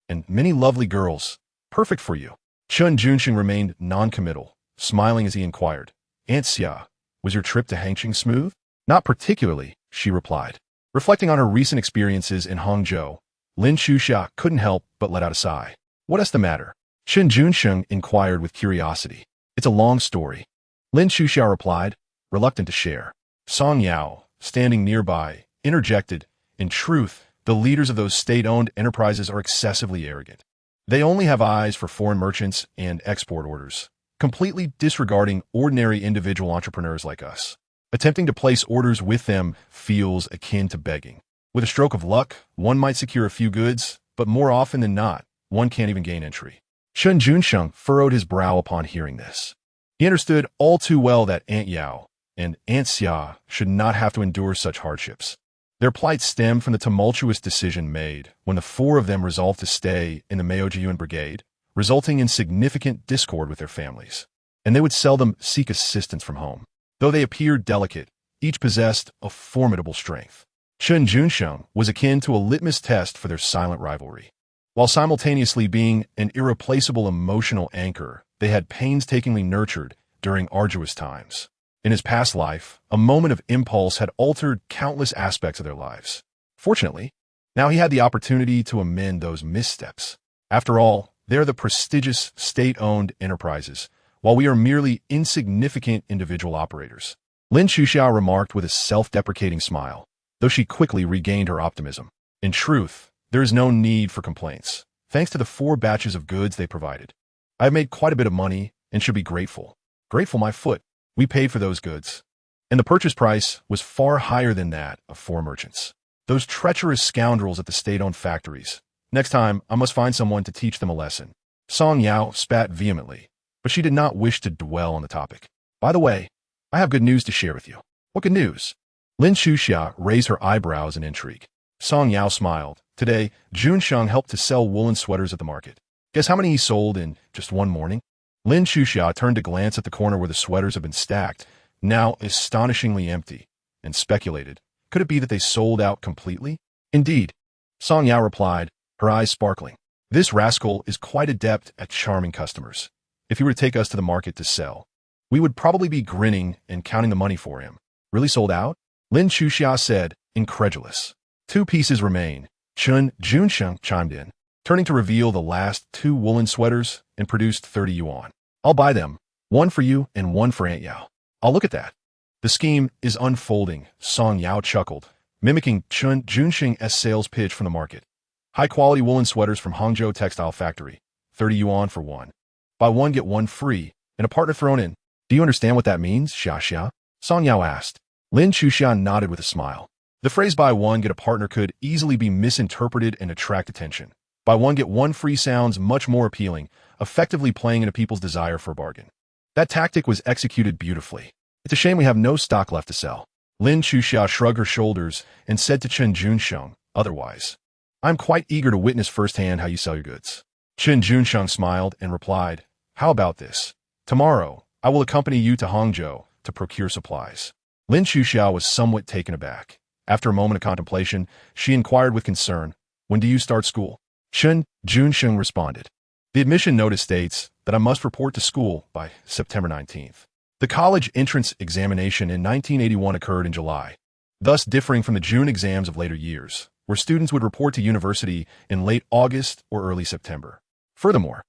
and many lovely girls. Perfect for you. Chen Junsheng remained non-committal, smiling as he inquired, Aunt Xia, was your trip to Hangqing smooth? Not particularly, she replied. Reflecting on her recent experiences in Hangzhou, Lin Chuxia couldn't help but let out a sigh. What's the matter? Chen Junsheng inquired with curiosity. It's a long story. Lin Chuxia replied, reluctant to share. Song Yao, standing nearby, interjected, in truth, the leaders of those state-owned enterprises are excessively arrogant. They only have eyes for foreign merchants and export orders, completely disregarding ordinary individual entrepreneurs like us. Attempting to place orders with them feels akin to begging. With a stroke of luck, one might secure a few goods, but more often than not, one can't even gain entry. Chen Junsheng furrowed his brow upon hearing this. He understood all too well that Aunt Yao and Aunt Xia should not have to endure such hardships. Their plight stemmed from the tumultuous decision made when the four of them resolved to stay in the Maojiyuan Brigade, resulting in significant discord with their families. And they would seldom seek assistance from home. Though they appeared delicate, each possessed a formidable strength. Chen Junsheng was akin to a litmus test for their silent rivalry. While simultaneously being an irreplaceable emotional anchor, they had painstakingly nurtured during arduous times. In his past life, a moment of impulse had altered countless aspects of their lives. Fortunately, now he had the opportunity to amend those missteps. After all, they are the prestigious state-owned enterprises, while we are merely insignificant individual operators. Lin Chuxiao remarked with a self-deprecating smile, though she quickly regained her optimism. In truth, there is no need for complaints, thanks to the 4 batches of goods they provided. I have made quite a bit of money and should be grateful. Grateful my foot. We paid for those goods, and the purchase price was far higher than that of 4 merchants. Those treacherous scoundrels at the state-owned factories. Next time, I must find someone to teach them a lesson. Song Yao spat vehemently, but she did not wish to dwell on the topic. By the way, I have good news to share with you. What good news? Lin Chuxia raised her eyebrows in intrigue. Song Yao smiled. Today, Junsheng helped to sell woolen sweaters at the market. Guess how many he sold in just one morning? Lin Chuxia turned to glance at the corner where the sweaters had been stacked, now astonishingly empty, and speculated, could it be that they sold out completely? Indeed, Song Yao replied, her eyes sparkling. This rascal is quite adept at charming customers. If he were to take us to the market to sell, we would probably be grinning and counting the money for him. Really sold out? Lin Chuxia said, incredulous. 2 pieces remain. Chen Junsheng chimed in, turning to reveal the last 2 woolen sweaters and produced 30 yuan. I'll buy them, 1 for you and 1 for Aunt Yao. I'll look at that. The scheme is unfolding, Song Yao chuckled, mimicking Chen Junsheng's sales pitch from the market. High-quality woolen sweaters from Hangzhou Textile Factory, 30 yuan for 1. Buy 1 get 1 free, and a partner thrown in. Do you understand what that means, Xia? Song Yao asked. Lin Chuxian nodded with a smile. The phrase buy 1 get a partner could easily be misinterpreted and attract attention. Buy 1 get 1 free sounds much more appealing, effectively playing into people's desire for a bargain. That tactic was executed beautifully. It's a shame we have no stock left to sell. Lin Chuxia shrugged her shoulders and said to Chen Junsheng, otherwise, I'm quite eager to witness firsthand how you sell your goods. Chen Junsheng smiled and replied, how about this? Tomorrow, I will accompany you to Hangzhou to procure supplies. Lin Chuxia was somewhat taken aback. After a moment of contemplation, she inquired with concern, when do you start school? Chen Junsheng responded. The admission notice states that I must report to school by September 19th. The college entrance examination in 1981 occurred in July, thus differing from the June exams of later years, where students would report to university in late August or early September. Furthermore,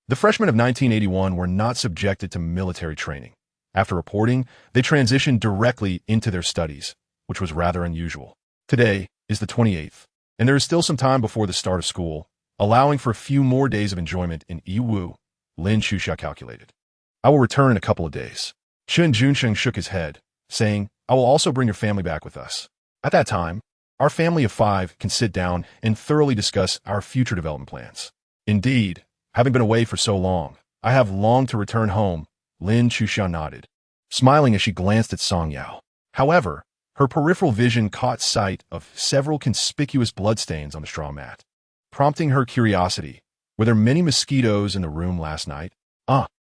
the freshmen of 1981 were not subjected to military training. After reporting, they transitioned directly into their studies, which was rather unusual. Today is the 28th, and there is still some time before the start of school, allowing for a few more days of enjoyment in Yiwu, Lin Xuxia calculated. I will return in a couple of days. Chen Junsheng shook his head, saying, I will also bring your family back with us. At that time, our family of 5 can sit down and thoroughly discuss our future development plans. Indeed, having been away for so long, I have longed to return home, Lin Xuxia nodded, smiling as she glanced at Song Yao. However, her peripheral vision caught sight of several conspicuous bloodstains on the straw mat, prompting her curiosity. Were there many mosquitoes in the room last night?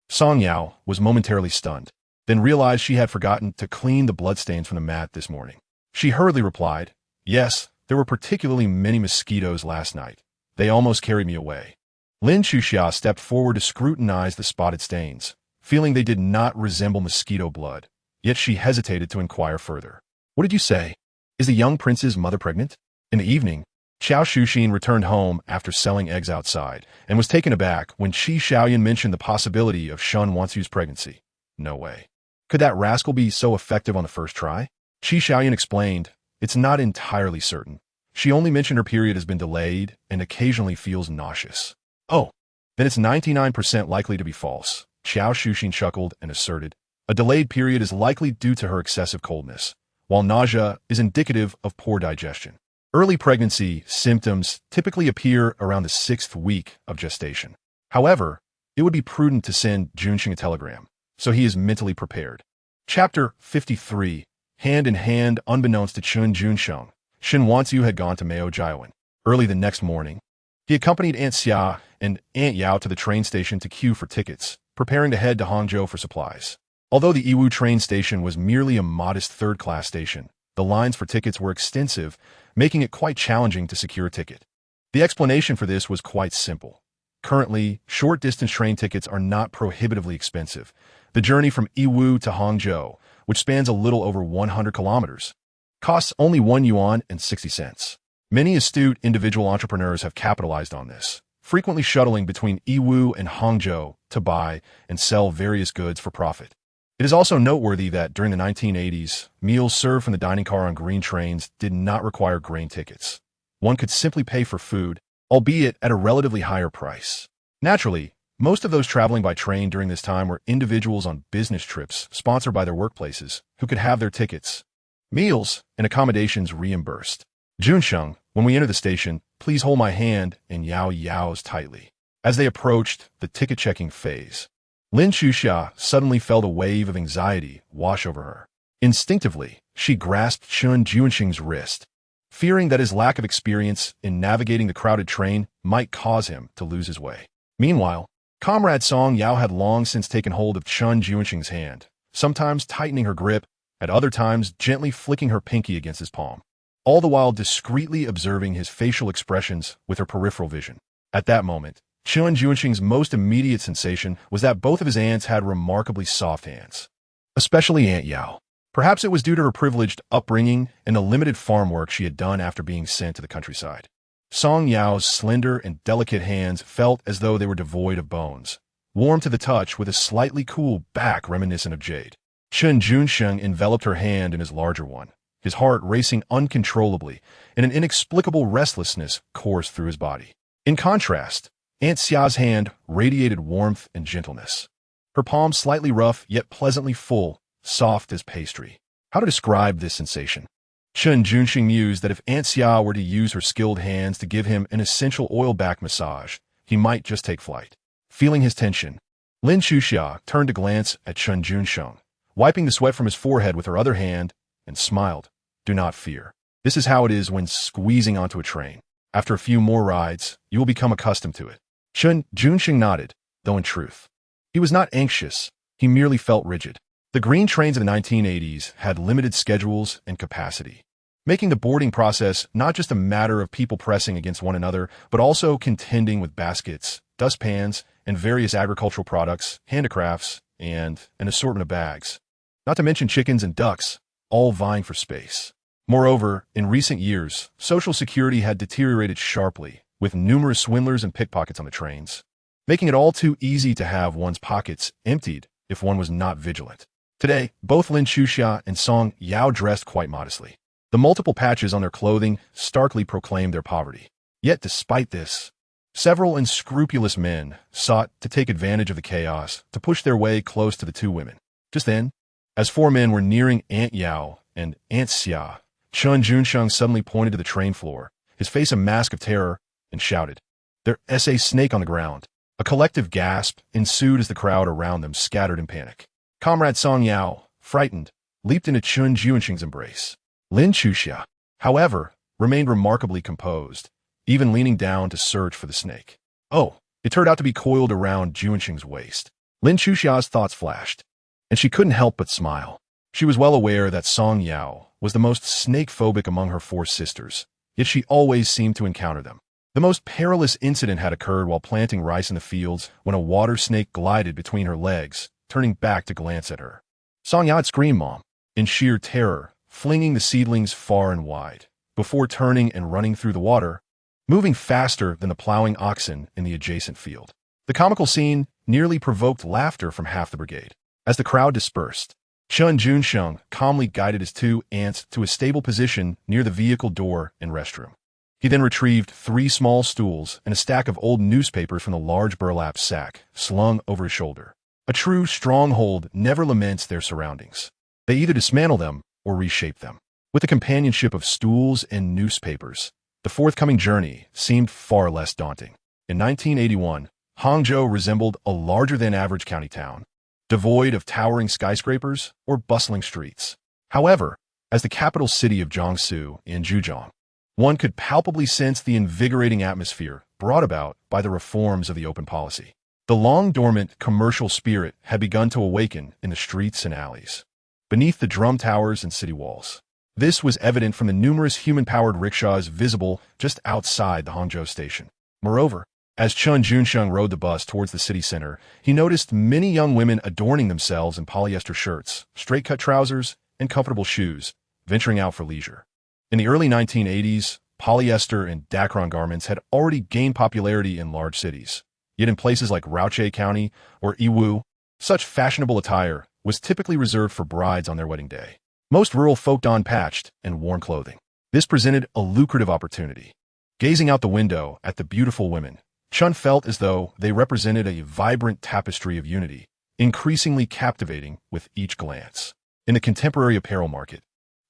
Song Yao was momentarily stunned, then realized she had forgotten to clean the bloodstains from the mat this morning. She hurriedly replied, Yes, there were particularly many mosquitoes last night. They almost carried me away. Lin Xuxia stepped forward to scrutinize the spotted stains, feeling they did not resemble mosquito blood, yet she hesitated to inquire further. What did you say? Is the young prince's mother pregnant? In the evening, Xiao Shuxin returned home after selling eggs outside and was taken aback when Qi Xiaoyan mentioned the possibility of Shen Wanxu's pregnancy. No way. Could that rascal be so effective on the first try? Qi Xiaoyan explained, It's not entirely certain. She only mentioned her period has been delayed and occasionally feels nauseous. Oh, then it's 99% likely to be false. Xiao Shuxin chuckled and asserted, A delayed period is likely due to her excessive coldness, while nausea is indicative of poor digestion. Early pregnancy symptoms typically appear around the 6th week of gestation. However, it would be prudent to send Junsheng a telegram, so he is mentally prepared. Chapter 53. Hand in hand, unbeknownst to Chen Junsheng, Shen Wanxu had gone to Mao Jiawen. Early the next morning, he accompanied Aunt Xia and Aunt Yao to the train station to queue for tickets, preparing to head to Hangzhou for supplies. Although the Yiwu train station was merely a modest third-class station, the lines for tickets were extensive, making it quite challenging to secure a ticket. The explanation for this was quite simple. Currently, short-distance train tickets are not prohibitively expensive. The journey from Yiwu to Hangzhou, which spans a little over 100 kilometers, costs only 1 yuan and 60 cents. Many astute individual entrepreneurs have capitalized on this, frequently shuttling between Yiwu and Hangzhou to buy and sell various goods for profit. It is also noteworthy that during the 1980s, meals served from the dining car on green trains did not require grain tickets. One could simply pay for food, albeit at a relatively higher price. Naturally, most of those traveling by train during this time were individuals on business trips sponsored by their workplaces who could have their tickets, meals, and accommodations reimbursed. Junsheng, when we enter the station, please hold my hand and Yao's tightly. As they approached the ticket-checking phase, Lin Xuxia suddenly felt a wave of anxiety wash over her. Instinctively, she grasped Chen Junsheng's wrist, fearing that his lack of experience in navigating the crowded train might cause him to lose his way. Meanwhile, Comrade Song Yao had long since taken hold of Chen Junsheng's hand, sometimes tightening her grip, at other times gently flicking her pinky against his palm, all the while discreetly observing his facial expressions with her peripheral vision. At that moment, Chen Junsheng's most immediate sensation was that both of his aunts had remarkably soft hands, especially Aunt Yao. Perhaps it was due to her privileged upbringing and the limited farm work she had done after being sent to the countryside. Song Yao's slender and delicate hands felt as though they were devoid of bones, warm to the touch with a slightly cool back reminiscent of jade. Chen Junsheng enveloped her hand in his larger one, his heart racing uncontrollably, and an inexplicable restlessness coursed through his body. In contrast, Aunt Xia's hand radiated warmth and gentleness, her palm slightly rough yet pleasantly full, soft as pastry. How to describe this sensation? Chen Junsheng mused that if Aunt Xia were to use her skilled hands to give him an essential oil back massage, he might just take flight. Feeling his tension, Lin Xuxia turned to glance at Chen Junsheng, wiping the sweat from his forehead with her other hand, and smiled. Do not fear. This is how it is when squeezing onto a train. After a few more rides, you will become accustomed to it. Chen Junsheng nodded, though in truth, he was not anxious, he merely felt rigid. The green trains of the 1980s had limited schedules and capacity, making the boarding process not just a matter of people pressing against one another, but also contending with baskets, dustpans, and various agricultural products, handicrafts, and an assortment of bags. Not to mention chickens and ducks, all vying for space. Moreover, in recent years, social security had deteriorated sharply, with numerous swindlers and pickpockets on the trains. making it all too easy to have one's pockets emptied if one was not vigilant. Today, both Lin Chuxia and Song Yao dressed quite modestly. The multiple patches on their clothing starkly proclaimed their poverty. Yet despite this, several unscrupulous men sought to take advantage of the chaos to push their way close to the two women. Just then, as four men were nearing Aunt Yao and Aunt Xia, Chen Junsheng suddenly pointed to the train floor, his face a mask of terror, and shouted, "There's a snake on the ground." A collective gasp ensued as the crowd around them scattered in panic. Comrade Song Yao, frightened, leaped into Chen Junsheng's embrace. Lin Chuxia, however, remained remarkably composed, even leaning down to search for the snake. Oh, it turned out to be coiled around Junsheng's waist. Lin Chuxia's thoughts flashed, and she couldn't help but smile. She was well aware that Song Yao was the most snake-phobic among her four sisters, yet she always seemed to encounter them. The most perilous incident had occurred while planting rice in the fields when a water snake glided between her legs, turning back to glance at her. Song Yao had screamed, "Mom," in sheer terror, flinging the seedlings far and wide, before turning and running through the water, moving faster than the plowing oxen in the adjacent field. The comical scene nearly provoked laughter from half the brigade. As the crowd dispersed, Chen Junsheng calmly guided his two aunts to a stable position near the vehicle door and restroom. He then retrieved 3 small stools and a stack of old newspapers from the large burlap sack slung over his shoulder. A true stronghold never laments their surroundings. They either dismantle them or reshape them. With the companionship of stools and newspapers, the forthcoming journey seemed far less daunting. In 1981, Hangzhou resembled a larger-than-average county town, devoid of towering skyscrapers or bustling streets. However, as the capital city of Jiangsu in Zhejiang, one could palpably sense the invigorating atmosphere brought about by the reforms of the open policy. The long-dormant commercial spirit had begun to awaken in the streets and alleys, beneath the drum towers and city walls. This was evident from the numerous human-powered rickshaws visible just outside the Hangzhou station. Moreover, as Chen Junsheng rode the bus towards the city center, he noticed many young women adorning themselves in polyester shirts, straight-cut trousers, and comfortable shoes, venturing out for leisure. In the early 1980s, polyester and Dacron garments had already gained popularity in large cities. Yet in places like Raoche County or Yiwu, such fashionable attire was typically reserved for brides on their wedding day. Most rural folk donned patched and worn clothing. This presented a lucrative opportunity. Gazing out the window at the beautiful women, Chen felt as though they represented a vibrant tapestry of unity, increasingly captivating with each glance. In the contemporary apparel market,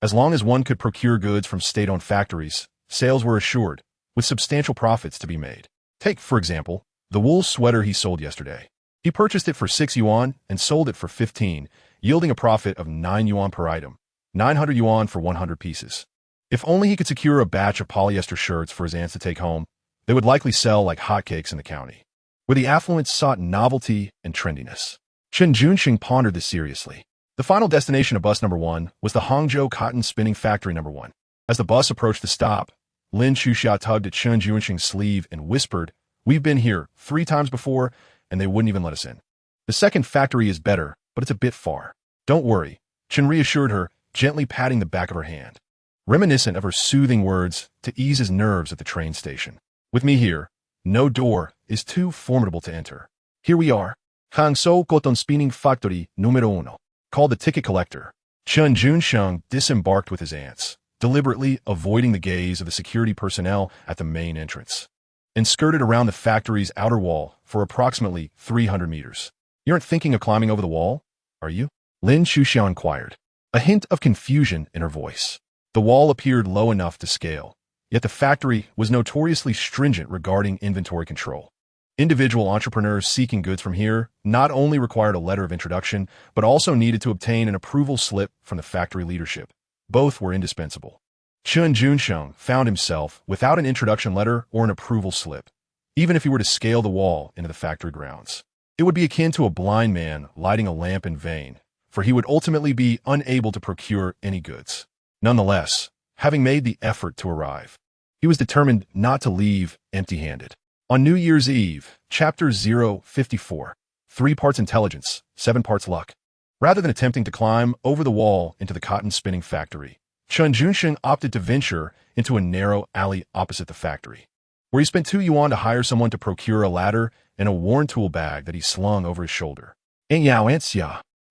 as long as one could procure goods from state-owned factories, sales were assured, with substantial profits to be made. Take, for example, the wool sweater he sold yesterday. He purchased it for 6 yuan and sold it for 15, yielding a profit of 9 yuan per item, 900 yuan for 100 pieces. If only he could secure a batch of polyester shirts for his aunts to take home, they would likely sell like hotcakes in the county, where the affluent sought novelty and trendiness. Chen Junsheng pondered this seriously. The final destination of bus number 1 was the Hangzhou Cotton Spinning Factory number 1. As the bus approached the stop, Lin Chuxia tugged at Chen Junsheng's sleeve and whispered, "We've been here 3 times before, and they wouldn't even let us in. The second factory is better, but it's a bit far." "Don't worry," Chen reassured her, gently patting the back of her hand, reminiscent of her soothing words to ease his nerves at the train station. "With me here, no door is too formidable to enter. Here we are, Hangzhou Cotton Spinning Factory numero 1. Called the ticket collector. Chen Junsheng disembarked with his aunts, deliberately avoiding the gaze of the security personnel at the main entrance, and skirted around the factory's outer wall for approximately 300 meters. "You aren't thinking of climbing over the wall, are you?" Lin Chuxia inquired, a hint of confusion in her voice. The wall appeared low enough to scale, yet the factory was notoriously stringent regarding inventory control. Individual entrepreneurs seeking goods from here not only required a letter of introduction, but also needed to obtain an approval slip from the factory leadership. Both were indispensable. Chen Junsheng found himself without an introduction letter or an approval slip, even if he were to scale the wall into the factory grounds. It would be akin to a blind man lighting a lamp in vain, for he would ultimately be unable to procure any goods. Nonetheless, having made the effort to arrive, he was determined not to leave empty-handed. On New Year's Eve, Chapter 054, 3 parts intelligence, 7 parts luck. Rather than attempting to climb over the wall into the cotton spinning factory, Chen Junsheng opted to venture into a narrow alley opposite the factory, where he spent 2 yuan to hire someone to procure a ladder and a worn tool bag that he slung over his shoulder. "Ants,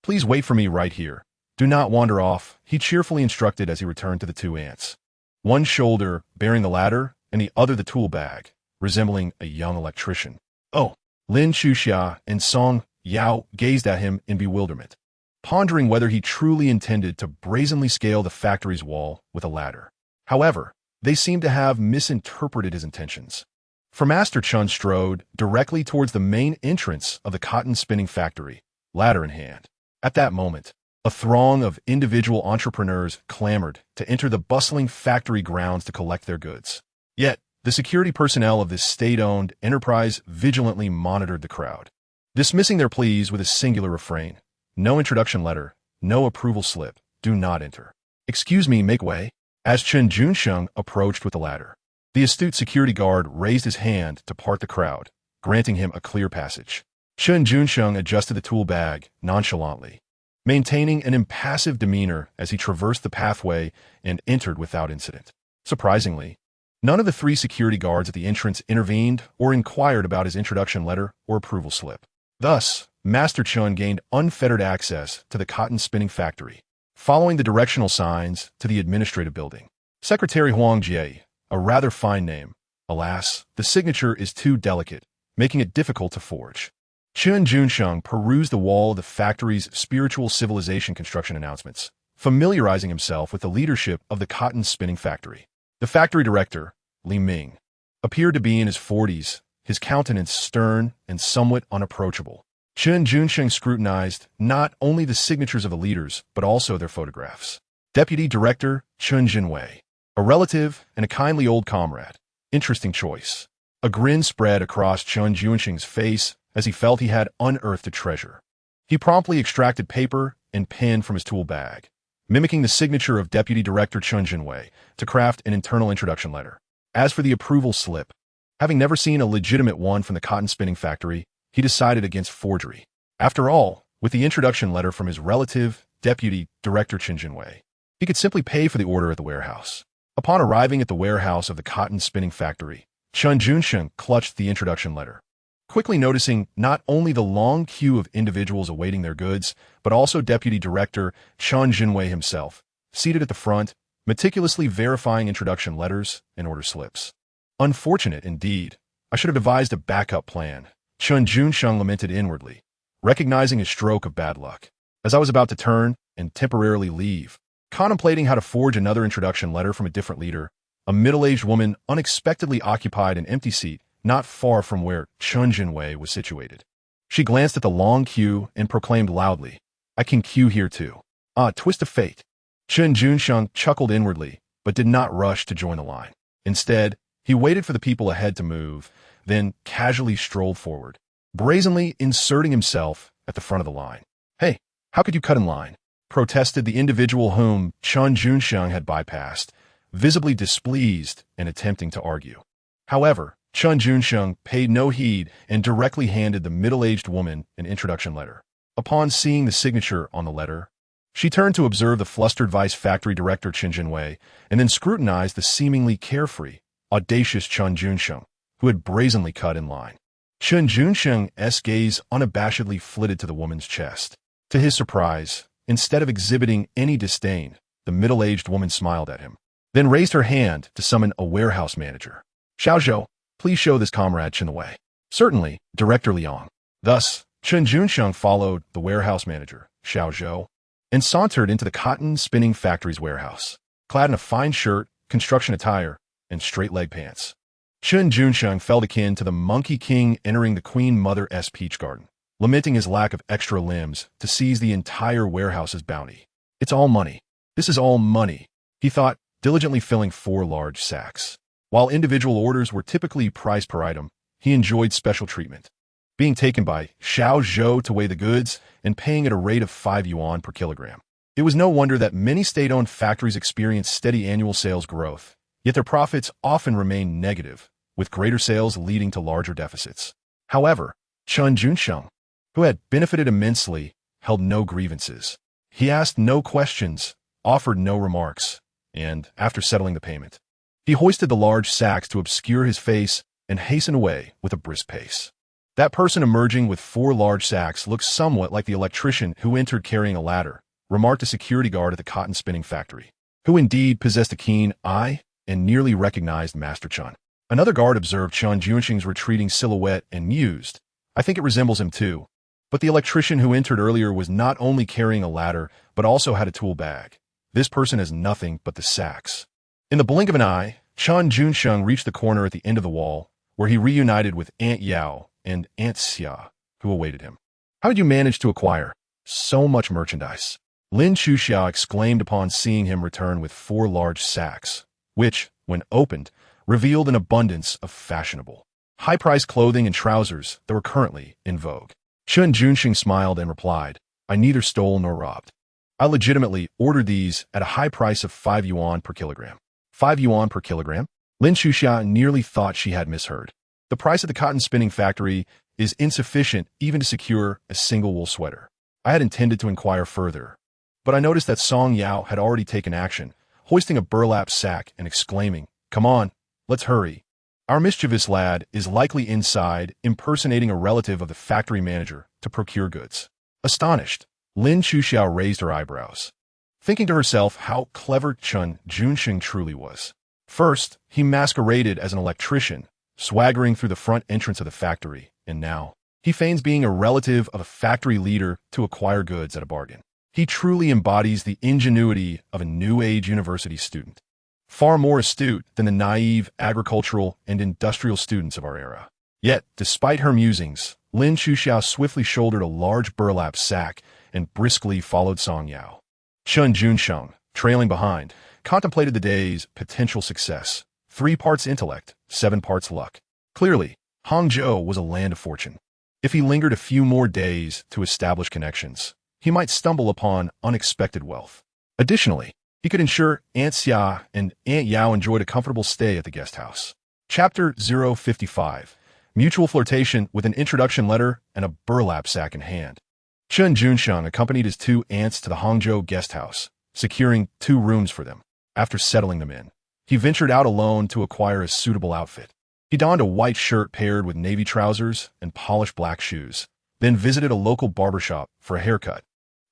please wait for me right here. Do not wander off," he cheerfully instructed as he returned to the two ants. One shoulder bearing the ladder, and the other the tool bag, resembling a young electrician. "Oh!" Lin Chuxia and Song Yao gazed at him in bewilderment, pondering whether he truly intended to brazenly scale the factory's wall with a ladder. However, they seemed to have misinterpreted his intentions. For Master Chen strode directly towards the main entrance of the cotton spinning factory, ladder in hand. At that moment, a throng of individual entrepreneurs clamored to enter the bustling factory grounds to collect their goods. Yet, the security personnel of this state-owned enterprise vigilantly monitored the crowd, dismissing their pleas with a singular refrain: "No introduction letter, no approval slip, do not enter." "Excuse me, make way." As Chen Junsheng approached with the ladder, the astute security guard raised his hand to part the crowd, granting him a clear passage. Chen Junsheng adjusted the tool bag nonchalantly, maintaining an impassive demeanor as he traversed the pathway and entered without incident. Surprisingly, none of the three security guards at the entrance intervened or inquired about his introduction letter or approval slip. Thus, Master Chen gained unfettered access to the cotton spinning factory, following the directional signs to the administrative building. Secretary Huang Jie, a rather fine name. Alas, the signature is too delicate, making it difficult to forge. Chen Junsheng perused the wall of the factory's spiritual civilization construction announcements, familiarizing himself with the leadership of the cotton spinning factory. The factory director, Li Ming, appeared to be in his 40s, his countenance stern and somewhat unapproachable. Chen Junsheng scrutinized not only the signatures of the leaders, but also their photographs. Deputy Director Chen Jinwei, a relative and a kindly old comrade. Interesting choice. A grin spread across Chen Junsheng's face as he felt he had unearthed a treasure. He promptly extracted paper and pen from his tool bag, mimicking the signature of Deputy Director Chen Jinwei to craft an internal introduction letter. As for the approval slip, having never seen a legitimate one from the cotton spinning factory, he decided against forgery. After all, with the introduction letter from his relative, Deputy Director Chen Jinwei, he could simply pay for the order at the warehouse. Upon arriving at the warehouse of the cotton spinning factory, Chen Junsheng clutched the introduction letter, quickly noticing not only the long queue of individuals awaiting their goods, but also Deputy Director Chen Jinwei himself, seated at the front, meticulously verifying introduction letters and order slips. "Unfortunate indeed. I should have devised a backup plan," Chen Junsheng lamented inwardly, recognizing his stroke of bad luck. As I was about to turn and temporarily leave, contemplating how to forge another introduction letter from a different leader, a middle-aged woman unexpectedly occupied an empty seat not far from where Chen Jinwei was situated. She glanced at the long queue and proclaimed loudly, "I can queue here too." Ah, twist of fate. Chen Junsheng chuckled inwardly, but did not rush to join the line. Instead, he waited for the people ahead to move, then casually strolled forward, brazenly inserting himself at the front of the line. "Hey, how could you cut in line?" protested the individual whom Chen Junsheng had bypassed, visibly displeased and attempting to argue. However, Chen Junsheng paid no heed and directly handed the middle-aged woman an introduction letter. Upon seeing the signature on the letter, she turned to observe the flustered vice factory director Chen Jinwei and then scrutinized the seemingly carefree, audacious Chen Junsheng, who had brazenly cut in line. Chen Junsheng's gaze unabashedly flitted to the woman's chest. To his surprise, instead of exhibiting any disdain, the middle-aged woman smiled at him, then raised her hand to summon a warehouse manager. "Xiao Zhou, please show this comrade Chen the way." "Certainly, Director Liang." Thus, Chen Junsheng followed the warehouse manager, Xiao Zhou, and sauntered into the cotton spinning factory's warehouse, clad in a fine shirt, construction attire, and straight-leg pants. Chen Junsheng felt akin to the Monkey King entering the Queen Mother's peach garden, lamenting his lack of extra limbs to seize the entire warehouse's bounty. "It's all money. This is all money," he thought, diligently filling 4 large sacks. While individual orders were typically priced per item, he enjoyed special treatment, being taken by Xiao Zhou to weigh the goods and paying at a rate of 5 yuan per kilogram. It was no wonder that many state-owned factories experienced steady annual sales growth, yet their profits often remained negative, with greater sales leading to larger deficits. However, Chen Junsheng, who had benefited immensely, held no grievances. He asked no questions, offered no remarks, and, after settling the payment, he hoisted the large sacks to obscure his face and hastened away with a brisk pace. That person emerging with 4 large sacks looked somewhat like the electrician who entered carrying a ladder, remarked a security guard at the cotton spinning factory, who indeed possessed a keen eye and nearly recognized Master Chen. Another guard observed Chen Junsheng's retreating silhouette and mused, "I think it resembles him too." But the electrician who entered earlier was not only carrying a ladder, but also had a tool bag. This person has nothing but the sacks. In the blink of an eye, Chen Junsheng reached the corner at the end of the wall, where he reunited with Aunt Yao and Aunt Xia, who awaited him. "How did you manage to acquire so much merchandise?" Lin Chuxiao exclaimed upon seeing him return with 4 large sacks, which, when opened, revealed an abundance of fashionable, high-priced clothing and trousers that were currently in vogue. Chen Junsheng smiled and replied, "I neither stole nor robbed. I legitimately ordered these at a high price of 5 yuan per kilogram." 5 yuan per kilogram? Lin Chuxiao nearly thought she had misheard. The price at the cotton spinning factory is insufficient even to secure a single wool sweater. I had intended to inquire further, but I noticed that Song Yao had already taken action, hoisting a burlap sack and exclaiming, "Come on, let's hurry. Our mischievous lad is likely inside impersonating a relative of the factory manager to procure goods." Astonished, Lin Chuxiao raised her eyebrows, thinking to herself how clever Chen Junsheng truly was. First, he masqueraded as an electrician, swaggering through the front entrance of the factory, and now he feigns being a relative of a factory leader to acquire goods at a bargain. He truly embodies the ingenuity of a new-age university student, far more astute than the naive agricultural and industrial students of our era. Yet, despite her musings, Lin Chuxiao swiftly shouldered a large burlap sack and briskly followed Song Yao. Chen Junsheng, trailing behind, contemplated the day's potential success. 3 parts intellect, 7 parts luck. Clearly, Hangzhou was a land of fortune. If he lingered a few more days to establish connections, he might stumble upon unexpected wealth. Additionally, he could ensure Aunt Xia and Aunt Yao enjoyed a comfortable stay at the guest house. Chapter 055. Mutual flirtation with an introduction letter and a burlap sack in hand. Chen Junsheng accompanied his 2 aunts to the Hangzhou guest house, securing 2 rooms for them. After settling them in, he ventured out alone to acquire a suitable outfit. He donned a white shirt paired with navy trousers and polished black shoes, then visited a local barbershop for a haircut,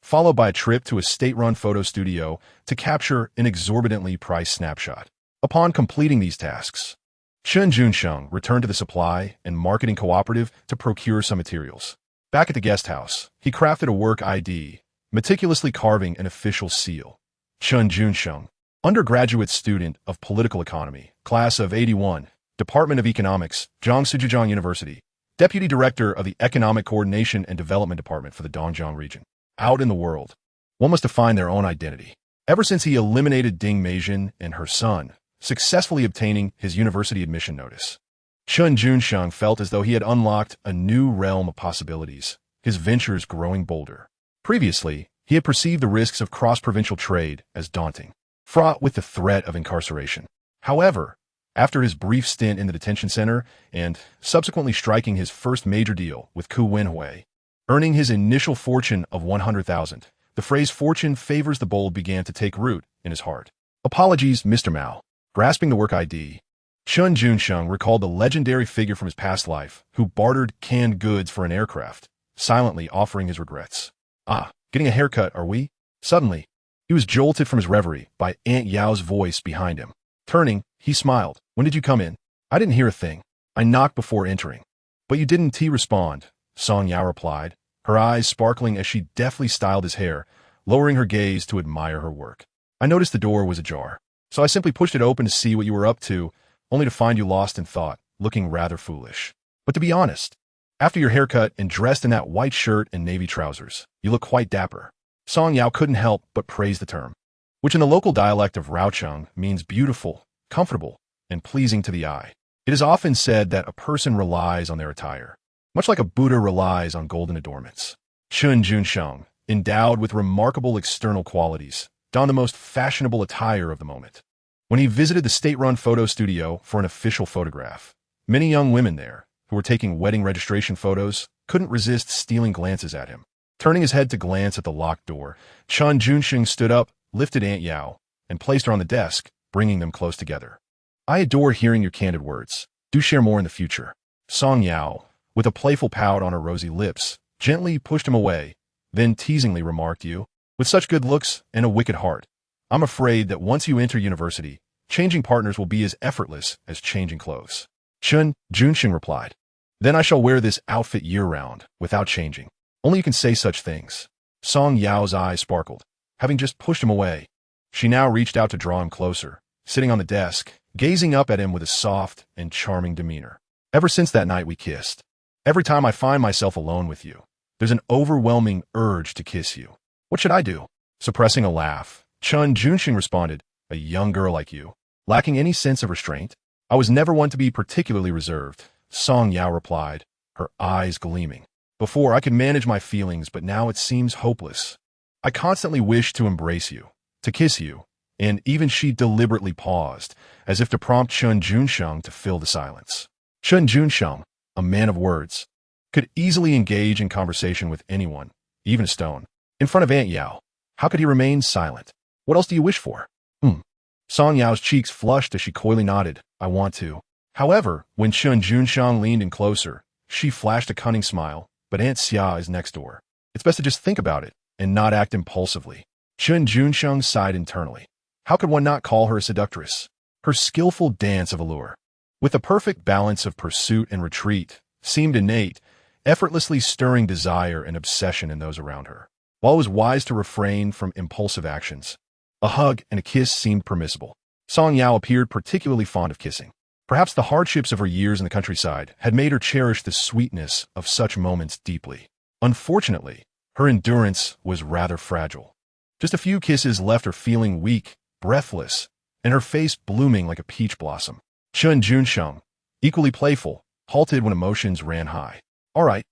followed by a trip to a state-run photo studio to capture an exorbitantly priced snapshot. Upon completing these tasks, Chen Junsheng returned to the supply and marketing cooperative to procure some materials. Back at the guest house, he crafted a work ID, meticulously carving an official seal. Chen Junsheng, undergraduate student of political economy, class of 81, Department of Economics, Zhangjiang University, deputy director of the Economic Coordination and Development Department for the Dongjiang region. Out in the world, one must define their own identity. Ever since he eliminated Ding Meijin and her son, successfully obtaining his university admission notice, Chen Junsheng felt as though he had unlocked a new realm of possibilities, his ventures growing bolder. Previously, he had perceived the risks of cross-provincial trade as daunting, fraught with the threat of incarceration. However, after his brief stint in the detention center and subsequently striking his first major deal with Ku Wenhui, earning his initial fortune of 100,000, the phrase "fortune favors the bold" began to take root in his heart. "Apologies, Mr. Mao." Grasping the work ID, Chen Junsheng recalled the legendary figure from his past life who bartered canned goods for an aircraft, silently offering his regrets. "Ah, getting a haircut, are we?" Suddenly, he was jolted from his reverie by Aunt Yao's voice behind him. Turning, he smiled. "When did you come in?" "I didn't hear a thing. I knocked before entering." "But you didn't respond," Song Yao replied, her eyes sparkling as she deftly styled his hair, lowering her gaze to admire her work. "I noticed the door was ajar, so I simply pushed it open to see what you were up to, only to find you lost in thought, looking rather foolish. But to be honest, after your haircut and dressed in that white shirt and navy trousers, you look quite dapper." Song Yao couldn't help but praise the term, which in the local dialect of Raocheng means beautiful, comfortable, and pleasing to the eye. It is often said that a person relies on their attire, much like a Buddha relies on golden adornments. Chen Junsheng, endowed with remarkable external qualities, donned the most fashionable attire of the moment. When he visited the state-run photo studio for an official photograph, many young women there, who were taking wedding registration photos, couldn't resist stealing glances at him. Turning his head to glance at the locked door, Chen Junsheng stood up, lifted Aunt Yao, and placed her on the desk, bringing them close together. "I adore hearing your candid words. Do share more in the future." Song Yao, with a playful pout on her rosy lips, gently pushed him away, then teasingly remarked, "You, with such good looks and a wicked heart, I'm afraid that once you enter university, changing partners will be as effortless as changing clothes." Chen Junsheng replied, "Then I shall wear this outfit year-round, without changing. Only you can say such things." Song Yao's eyes sparkled. Having just pushed him away, she now reached out to draw him closer, sitting on the desk, gazing up at him with a soft and charming demeanor. "Ever since that night we kissed, every time I find myself alone with you, there's an overwhelming urge to kiss you. What should I do?" Suppressing a laugh, Chen Junsheng responded, "A young girl like you, lacking any sense of restraint? I was never one to be particularly reserved," Song Yao replied, her eyes gleaming. "Before I could manage my feelings, but now it seems hopeless. I constantly wish to embrace you, to kiss you," and even she deliberately paused, as if to prompt Chen Junsheng to fill the silence. Chen Junsheng, a man of words, could easily engage in conversation with anyone, even a stone. In front of Aunt Yao, how could he remain silent? "What else do you wish for?" Song Yao's cheeks flushed as she coyly nodded, "I want to." However, when Chen Junsheng leaned in closer, she flashed a cunning smile, "But Aunt Xia is next door. It's best to just think about it and not act impulsively." Chen Junsheng sighed internally. How could one not call her a seductress? Her skillful dance of allure, with a perfect balance of pursuit and retreat, seemed innate, effortlessly stirring desire and obsession in those around her. While it was wise to refrain from impulsive actions, a hug and a kiss seemed permissible. Song Yao appeared particularly fond of kissing. Perhaps the hardships of her years in the countryside had made her cherish the sweetness of such moments deeply. Unfortunately, her endurance was rather fragile. Just a few kisses left her feeling weak, breathless, and her face blooming like a peach blossom. Chen Junsheng, equally playful, halted when emotions ran high. "All right,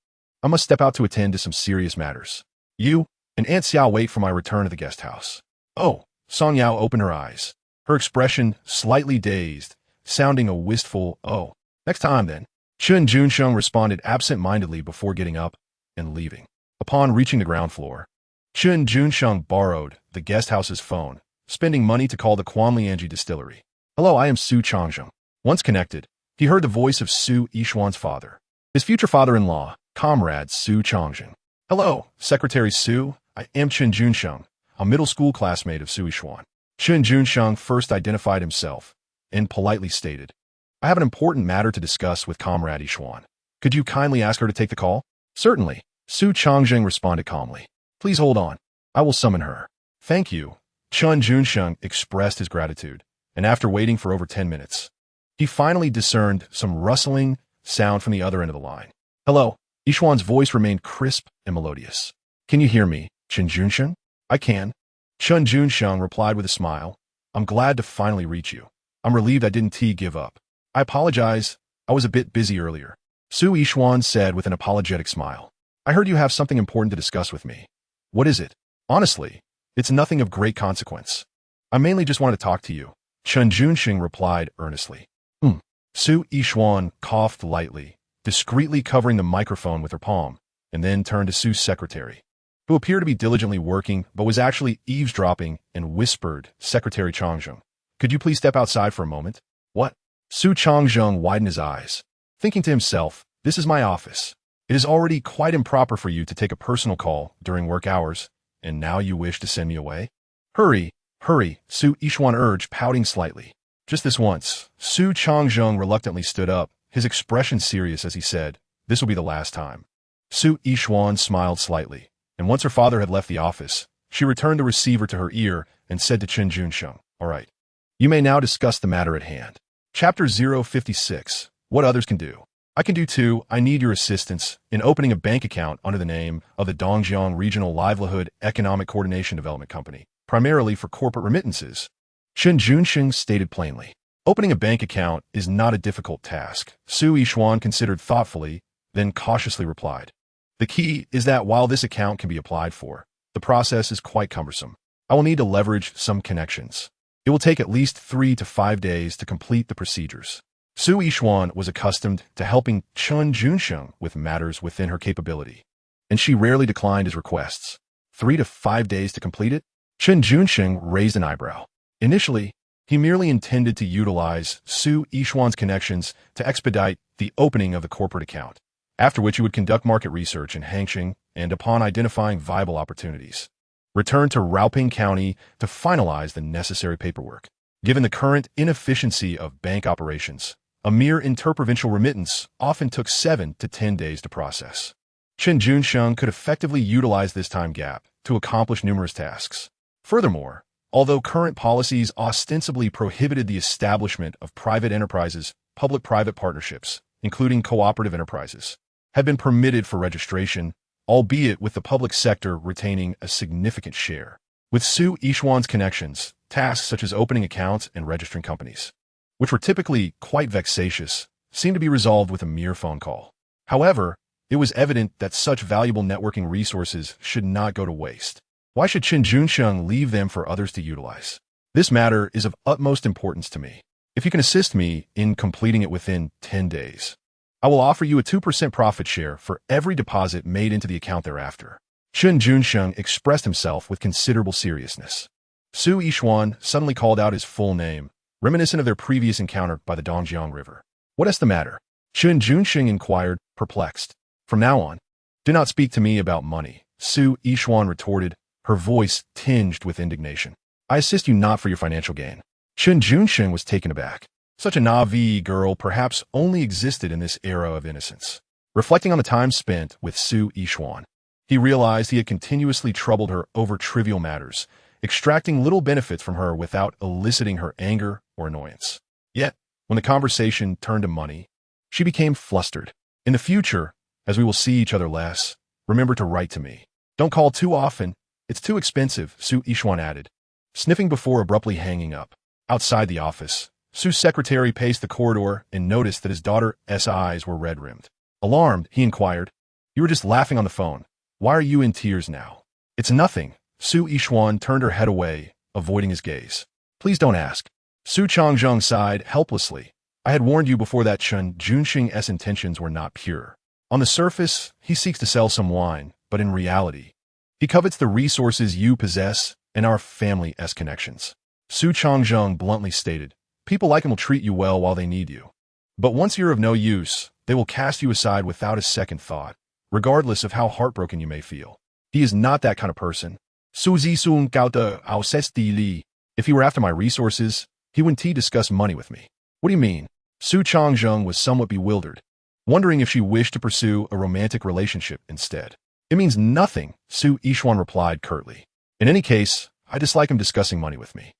I must step out to attend to some serious matters. You and Aunt Xiao wait for my return to the guest house." "Oh," Song Yao opened her eyes, her expression slightly dazed, sounding a wistful, "Oh, next time then." Chen Junsheng responded absent-mindedly before getting up and leaving. Upon reaching the ground floor, Chen Junsheng borrowed the guest house's phone, spending money to call the Quanlianji distillery. "Hello, I am Su Changzheng." Once connected, he heard the voice of Su Yishuan's father, his future father-in-law, comrade Su Changzheng. "Hello, Secretary Su, I am Chen Junsheng, a middle school classmate of Su Yishuan." Chen Junsheng first identified himself and politely stated, "I have an important matter to discuss with Comrade Yishuan. Could you kindly ask her to take the call?" "Certainly," Su Changzheng responded calmly. "Please hold on. I will summon her." "Thank you." Chen Junsheng expressed his gratitude, and after waiting for over 10 minutes, he finally discerned some rustling sound from the other end of the line. "Hello." Yishuan's voice remained crisp and melodious. "Can you hear me, Chen Junsheng?" "I can." Chen Junsheng replied with a smile. "I'm glad to finally reach you. I'm relieved I didn't give up. I apologize, I was a bit busy earlier." Su Yishuan said with an apologetic smile. "I heard you have something important to discuss with me." "What is it?" "Honestly, it's nothing of great consequence. I mainly just wanted to talk to you." Chen Junsheng replied earnestly. Su Yishuan coughed lightly, discreetly covering the microphone with her palm, and then turned to Su's secretary, who appeared to be diligently working but was actually eavesdropping, and whispered, "Secretary Changzheng, could you please step outside for a moment?" "What?" Su Changzheng widened his eyes, thinking to himself, "This is my office. It is already quite improper for you to take a personal call during work hours, and now you wish to send me away?" "Hurry, hurry," Su Yishuan urged, pouting slightly. "Just this once." Su Changzheng reluctantly stood up, his expression serious as he said, "This will be the last time." Su Yishuan smiled slightly, and once her father had left the office, she returned the receiver to her ear and said to Chen Junsheng, "All right, you may now discuss the matter at hand." Chapter 056, What Others Can Do. "I can do too. I need your assistance in opening a bank account under the name of the Dongjiang Regional Livelihood Economic Coordination Development Company, primarily for corporate remittances," Chen Junsheng stated plainly. Opening a bank account is not a difficult task, Su Yishuan considered thoughtfully, then cautiously replied. "The key is that while this account can be applied for, the process is quite cumbersome. I will need to leverage some connections. It will take at least 3 to 5 days to complete the procedures." Su Yishuan was accustomed to helping Chen Junsheng with matters within her capability, and she rarely declined his requests. 3 to 5 days to complete it? Chen Junsheng raised an eyebrow. Initially, he merely intended to utilize Su Yishuan's connections to expedite the opening of the corporate account. after which he would conduct market research in Hangsheng and, upon identifying viable opportunities, return to Raoping County to finalize the necessary paperwork. Given the current inefficiency of bank operations, a mere interprovincial remittance often took 7 to 10 days to process. Chen Junsheng could effectively utilize this time gap to accomplish numerous tasks. Furthermore, although current policies ostensibly prohibited the establishment of private enterprises, public-private partnerships, including cooperative enterprises, have been permitted for registration, albeit with the public sector retaining a significant share. With Su Yishuan's connections, tasks such as opening accounts and registering companies, which were typically quite vexatious, seemed to be resolved with a mere phone call. However, it was evident that such valuable networking resources should not go to waste. Why should Chen Junsheng leave them for others to utilize? This matter is of utmost importance to me. If you can assist me in completing it within 10 days, I will offer you a 2% profit share for every deposit made into the account thereafter. Chen Junsheng expressed himself with considerable seriousness. Su Yishuan suddenly called out his full name, reminiscent of their previous encounter by the Dongjiang River. What is the matter? Chen Junsheng inquired, perplexed. From now on, do not speak to me about money, Su Yishuan retorted, her voice tinged with indignation. I assist you not for your financial gain. Chen Junsheng was taken aback. Such a naive girl perhaps only existed in this era of innocence. Reflecting on the time spent with Su Yishuan, he realized he had continuously troubled her over trivial matters, extracting little benefits from her without eliciting her anger or annoyance. Yet, when the conversation turned to money, she became flustered. In the future, as we will see each other less, remember to write to me. Don't call too often. It's too expensive, Su Yishuan added, sniffing before abruptly hanging up. Outside the office, Su's secretary paced the corridor and noticed that his daughter's eyes were red-rimmed. Alarmed, he inquired, "You were just laughing on the phone. Why are you in tears now?" "It's nothing." Su Yishuan turned her head away, avoiding his gaze. "Please don't ask." Su Changzheng sighed helplessly. "I had warned you before that Chen Junsheng's intentions were not pure. On the surface, he seeks to sell some wine, but in reality, he covets the resources you possess and our family's connections." Su Changzheng bluntly stated, "People like him will treat you well while they need you. But once you're of no use, they will cast you aside without a second thought, regardless of how heartbroken you may feel. He is not that kind of person. Su Zisung Gaute Ausesti Li. If he were after my resources, he wouldn't discuss money with me." "What do you mean?" Su Changzheng was somewhat bewildered, wondering if she wished to pursue a romantic relationship instead. "It means nothing," Su Yishuan replied curtly. "In any case, I dislike him discussing money with me."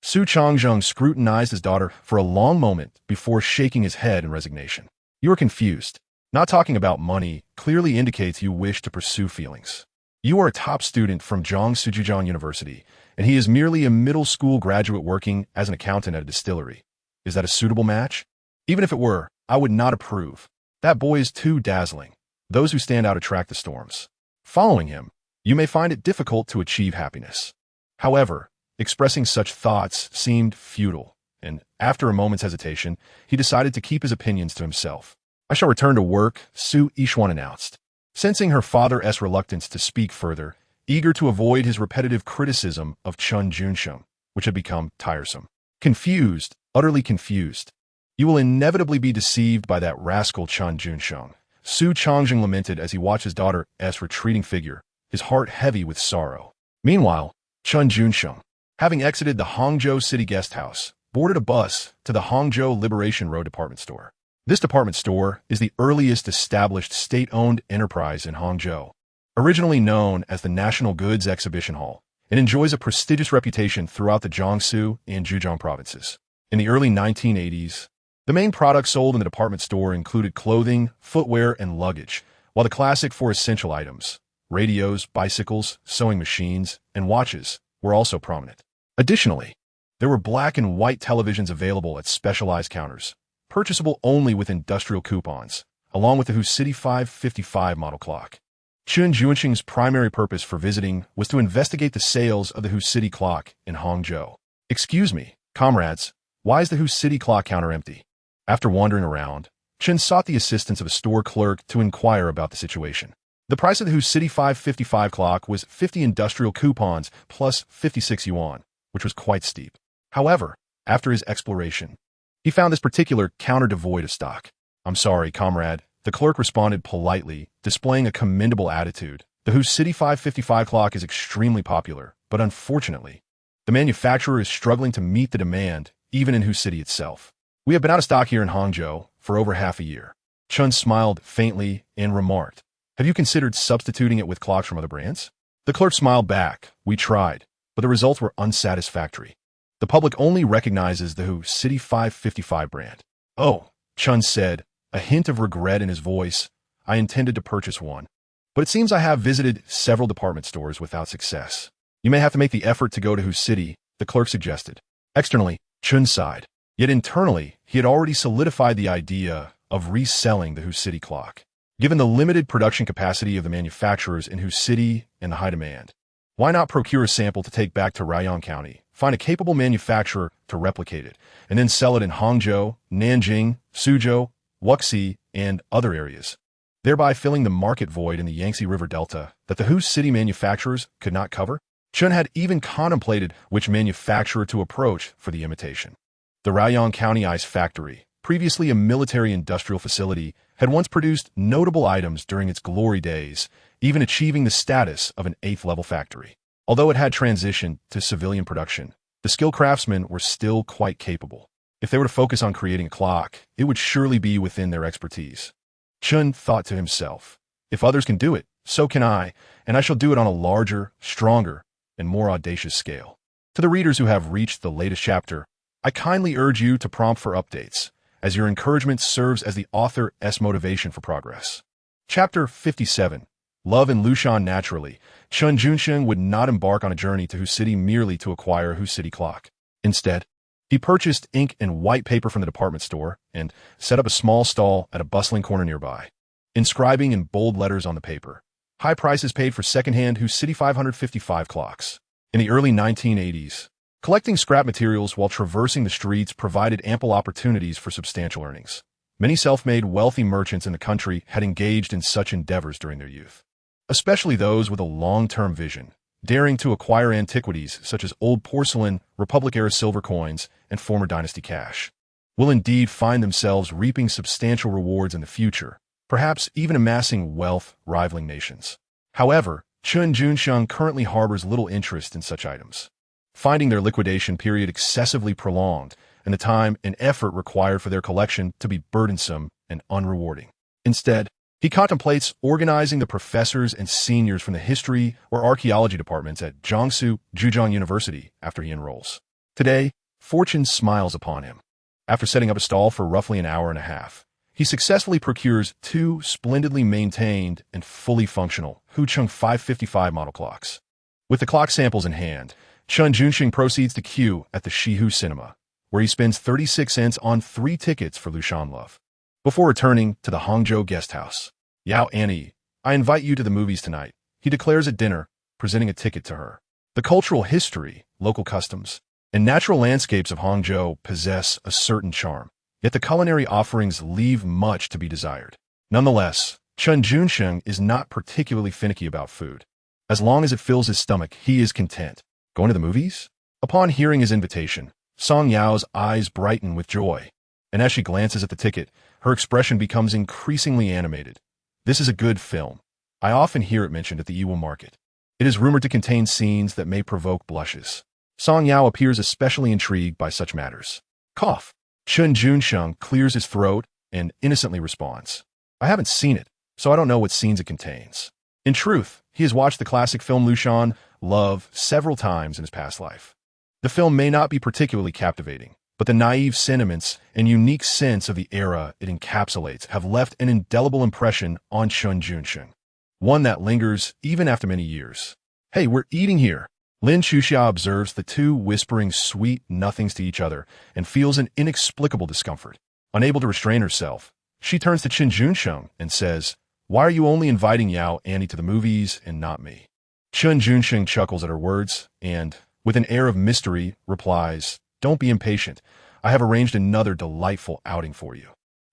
Su Changzheng scrutinized his daughter for a long moment before shaking his head in resignation. "You are confused. Not talking about money clearly indicates you wish to pursue feelings. You are a top student from Zhangsujiang University, and he is merely a middle school graduate working as an accountant at a distillery. Is that a suitable match? Even if it were, I would not approve. That boy is too dazzling. Those who stand out attract the storms. Following him, you may find it difficult to achieve happiness." However, expressing such thoughts seemed futile, and after a moment's hesitation, he decided to keep his opinions to himself. "I shall return to work," Su Yishuan announced. Sensing her father's reluctance to speak further, eager to avoid his repetitive criticism of Chen Junsheng, which had become tiresome. "Confused, utterly confused. You will inevitably be deceived by that rascal Chen Junsheng," Su Changzheng lamented as he watched his daughter's retreating figure, his heart heavy with sorrow. Meanwhile, Chen Junsheng, having exited the Hangzhou City Guest House, boarded a bus to the Hangzhou Liberation Road department store. This department store is the earliest established state-owned enterprise in Hangzhou. Originally known as the National Goods Exhibition Hall, it enjoys a prestigious reputation throughout the Jiangsu and Zhejiang provinces. In the early 1980s, the main products sold in the department store included clothing, footwear, and luggage, while the classic four essential items, radios, bicycles, sewing machines, and watches, were also prominent. Additionally, there were black and white televisions available at specialized counters, purchasable only with industrial coupons, along with the Hu City 555 model clock. Chen Junsheng's primary purpose for visiting was to investigate the sales of the Hu City clock in Hangzhou. "Excuse me, comrades, why is the Hu City clock counter empty?" After wandering around, Chen sought the assistance of a store clerk to inquire about the situation. The price of the Hu City 555 clock was 50 industrial coupons plus 56 yuan, which was quite steep. However, after his exploration, he found this particular counter devoid of stock. "I'm sorry, comrade, The clerk responded politely, displaying a commendable attitude. The Who's City 555 clock is extremely popular, but unfortunately, the manufacturer is struggling to meet the demand, even in Who's City itself. We have been out of stock here in Hangzhou for over half a year. Chen smiled faintly and remarked, "Have you considered substituting it with clocks from other brands?" The clerk smiled back. "We tried, but the results were unsatisfactory. The public only recognizes the Who's City 555 brand." "Oh," Chen said, a hint of regret in his voice. "I intended to purchase one, but it seems I have visited several department stores without success." "You may have to make the effort to go to Who's City," the clerk suggested. Externally, Chen sighed. Yet internally, he had already solidified the idea of reselling the Who's City clock. Given the limited production capacity of the manufacturers in Who's City and the high demand, why not procure a sample to take back to Rayong County, find a capable manufacturer to replicate it, and then sell it in Hangzhou, Nanjing, Suzhou, Wuxi, and other areas, thereby filling the market void in the Yangtze River Delta that the Who's City manufacturers could not cover? Chen had even contemplated which manufacturer to approach for the imitation. The Rayong County Ice Factory, previously a military industrial facility, had once produced notable items during its glory days, even achieving the status of an 8th-level factory. Although it had transitioned to civilian production, the skilled craftsmen were still quite capable. If they were to focus on creating a clock, it would surely be within their expertise. Chen thought to himself, "If others can do it, so can I, and I shall do it on a larger, stronger, and more audacious scale." To the readers who have reached the latest chapter, I kindly urge you to prompt for updates, as your encouragement serves as the author's motivation for progress. Chapter 57. Love in Lushan. Naturally, Chen Junsheng would not embark on a journey to Who's City merely to acquire a Who's City clock. Instead, he purchased ink and white paper from the department store and set up a small stall at a bustling corner nearby, inscribing in bold letters on the paper, "High prices paid for second-hand Who's City 555 clocks." In the early 1980s, collecting scrap materials while traversing the streets provided ample opportunities for substantial earnings. Many self-made wealthy merchants in the country had engaged in such endeavors during their youth, especially those with a long-term vision, daring to acquire antiquities such as old porcelain, Republic-era silver coins, and former dynasty cash, will indeed find themselves reaping substantial rewards in the future, perhaps even amassing wealth rivaling nations. However, Chen Junsheng currently harbors little interest in such items, finding their liquidation period excessively prolonged and the time and effort required for their collection to be burdensome and unrewarding. Instead, he contemplates organizing the professors and seniors from the history or archaeology departments at Jiangsu Zhejiang University after he enrolls. Today, fortune smiles upon him. After setting up a stall for roughly an hour and a half, he successfully procures 2 splendidly maintained and fully functional Hucheng 555 model clocks. With the clock samples in hand, Chen Junsheng proceeds to queue at the Shihu Cinema, where he spends 36 cents on 3 tickets for Lushan Love. Before returning to the Hangzhou guest house, "Yao Annie, I invite you to the movies tonight," he declares at dinner, presenting a ticket to her. The cultural history, local customs, and natural landscapes of Hangzhou possess a certain charm, yet the culinary offerings leave much to be desired. Nonetheless, Chen Junsheng is not particularly finicky about food. As long as it fills his stomach, he is content. Going to the movies? Upon hearing his invitation, Song Yao's eyes brighten with joy, and as she glances at the ticket, her expression becomes increasingly animated. "This is a good film. I often hear it mentioned at the Yiwu market. It is rumored to contain scenes that may provoke blushes." Song Yao appears especially intrigued by such matters. Cough. Chen Junsheng clears his throat and innocently responds, "I haven't seen it, so I don't know what scenes it contains." In truth, he has watched the classic film Lushan Love several times in his past life. The film may not be particularly captivating, but the naive sentiments and unique sense of the era it encapsulates have left an indelible impression on Chen Junsheng, one that lingers even after many years. "Hey, we're eating here." Lin Chuxia observes the 2 whispering sweet nothings to each other and feels an inexplicable discomfort. Unable to restrain herself, she turns to Chen Junsheng and says, "Why are you only inviting Yao Annie to the movies and not me?" Chen Junsheng chuckles at her words and, with an air of mystery, replies, "Don't be impatient. I have arranged another delightful outing for you."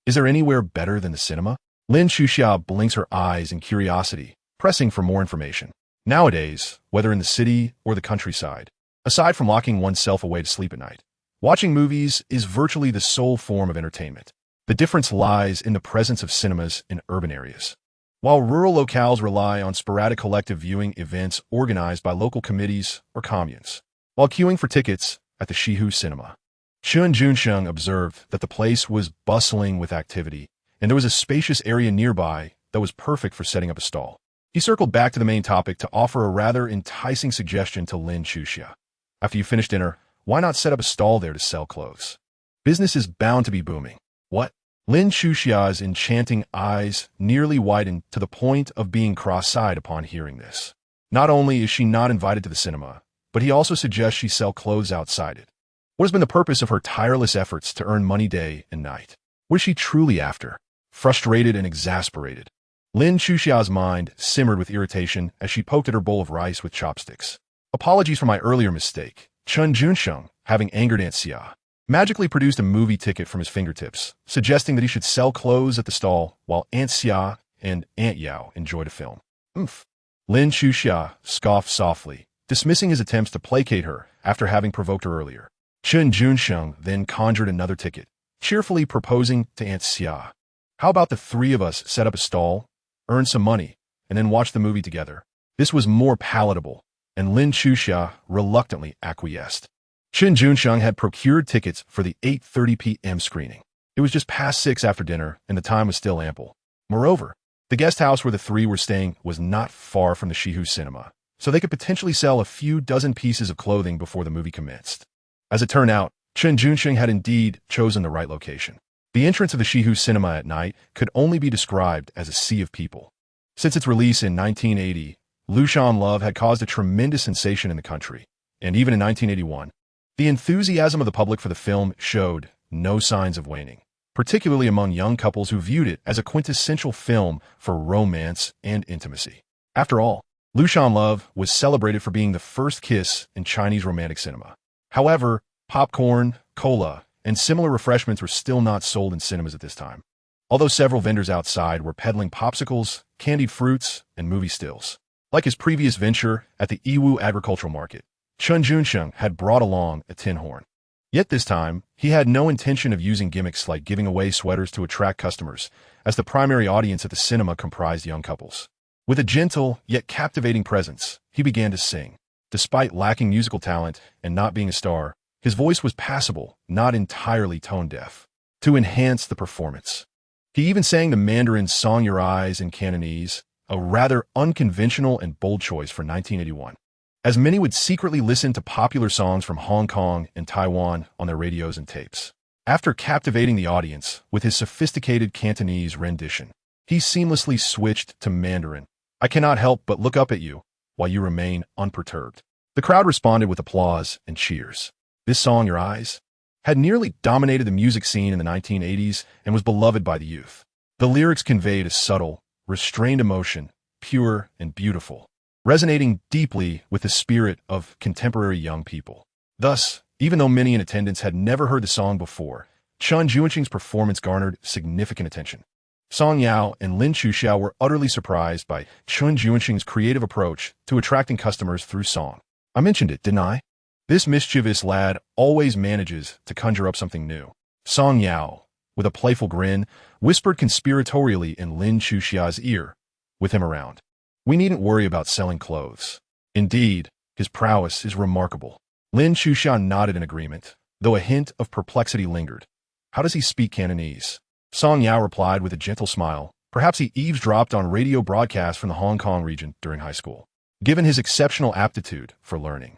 "Is there anywhere better than the cinema?" Lin Chuxia blinks her eyes in curiosity, pressing for more information. Nowadays, whether in the city or the countryside, aside from locking oneself away to sleep at night, watching movies is virtually the sole form of entertainment. The difference lies in the presence of cinemas in urban areas. While rural locales rely on sporadic collective viewing events organized by local committees or communes. While queuing for tickets at the Shihu Cinema, Chen Junsheng observed that the place was bustling with activity, and there was a spacious area nearby that was perfect for setting up a stall. He circled back to the main topic to offer a rather enticing suggestion to Lin Chuxia. After you finish dinner, why not set up a stall there to sell clothes? Business is bound to be booming. What? Lin Chuxia's enchanting eyes nearly widened to the point of being cross-eyed upon hearing this. Not only is she not invited to the cinema, but he also suggests she sell clothes outside it. What has been the purpose of her tireless efforts to earn money day and night? What is she truly after? Frustrated and exasperated, Lin Chuxia's mind simmered with irritation as she poked at her bowl of rice with chopsticks. Apologies for my earlier mistake. Chen Junsheng, having angered Aunt Xia, magically produced a movie ticket from his fingertips, suggesting that he should sell clothes at the stall while Aunt Xia and Aunt Yao enjoyed a film. Oomph. Lin Chuxia scoffed softly, dismissing his attempts to placate her after having provoked her earlier. Chen Junsheng then conjured another ticket, cheerfully proposing to Aunt Xia. How about the three of us set up a stall, earn some money, and then watch the movie together? This was more palatable, and Lin Chuxia reluctantly acquiesced. Chen Junsheng had procured tickets for the 8:30 p.m. screening. It was just past 6 after dinner, and the time was still ample. Moreover, the guest house where the three were staying was not far from the Shihu Cinema, so they could potentially sell a few dozen pieces of clothing before the movie commenced. As it turned out, Chen Junsheng had indeed chosen the right location. The entrance of the Shihu Cinema at night could only be described as a sea of people. Since its release in 1980, Lushan Love had caused a tremendous sensation in the country, and even in 1981, the enthusiasm of the public for the film showed no signs of waning, particularly among young couples who viewed it as a quintessential film for romance and intimacy. After all, Lushan Love was celebrated for being the first kiss in Chinese romantic cinema. However, popcorn, cola, and similar refreshments were still not sold in cinemas at this time, although several vendors outside were peddling popsicles, candied fruits, and movie stills. Like his previous venture at the Yiwu agricultural market, Chen Junsheng had brought along a tin horn. Yet this time, he had no intention of using gimmicks like giving away sweaters to attract customers, as the primary audience at the cinema comprised young couples. With a gentle yet captivating presence, he began to sing. Despite lacking musical talent and not being a star, his voice was passable, not entirely tone-deaf, to enhance the performance. He even sang the Mandarin Song Your Eyes in Cantonese, a rather unconventional and bold choice for 1981, as many would secretly listen to popular songs from Hong Kong and Taiwan on their radios and tapes. After captivating the audience with his sophisticated Cantonese rendition, he seamlessly switched to Mandarin. I cannot help but look up at you while you remain unperturbed. The crowd responded with applause and cheers. This song, Your Eyes, had nearly dominated the music scene in the 1980s and was beloved by the youth. The lyrics conveyed a subtle, restrained emotion, pure and beautiful, resonating deeply with the spirit of contemporary young people. Thus, even though many in attendance had never heard the song before, Chen Junsheng's performance garnered significant attention. Song Yao and Lin Chuxia were utterly surprised by Chen Junsheng's creative approach to attracting customers through song. I mentioned it, didn't I? This mischievous lad always manages to conjure up something new. Song Yao, with a playful grin, whispered conspiratorially in Lin Chuxia's ear, with him around. We needn't worry about selling clothes. Indeed, his prowess is remarkable. Lin Chuxia nodded in agreement, though a hint of perplexity lingered. How does he speak Cantonese? Song Yao replied with a gentle smile. Perhaps he eavesdropped on radio broadcasts from the Hong Kong region during high school, given his exceptional aptitude for learning.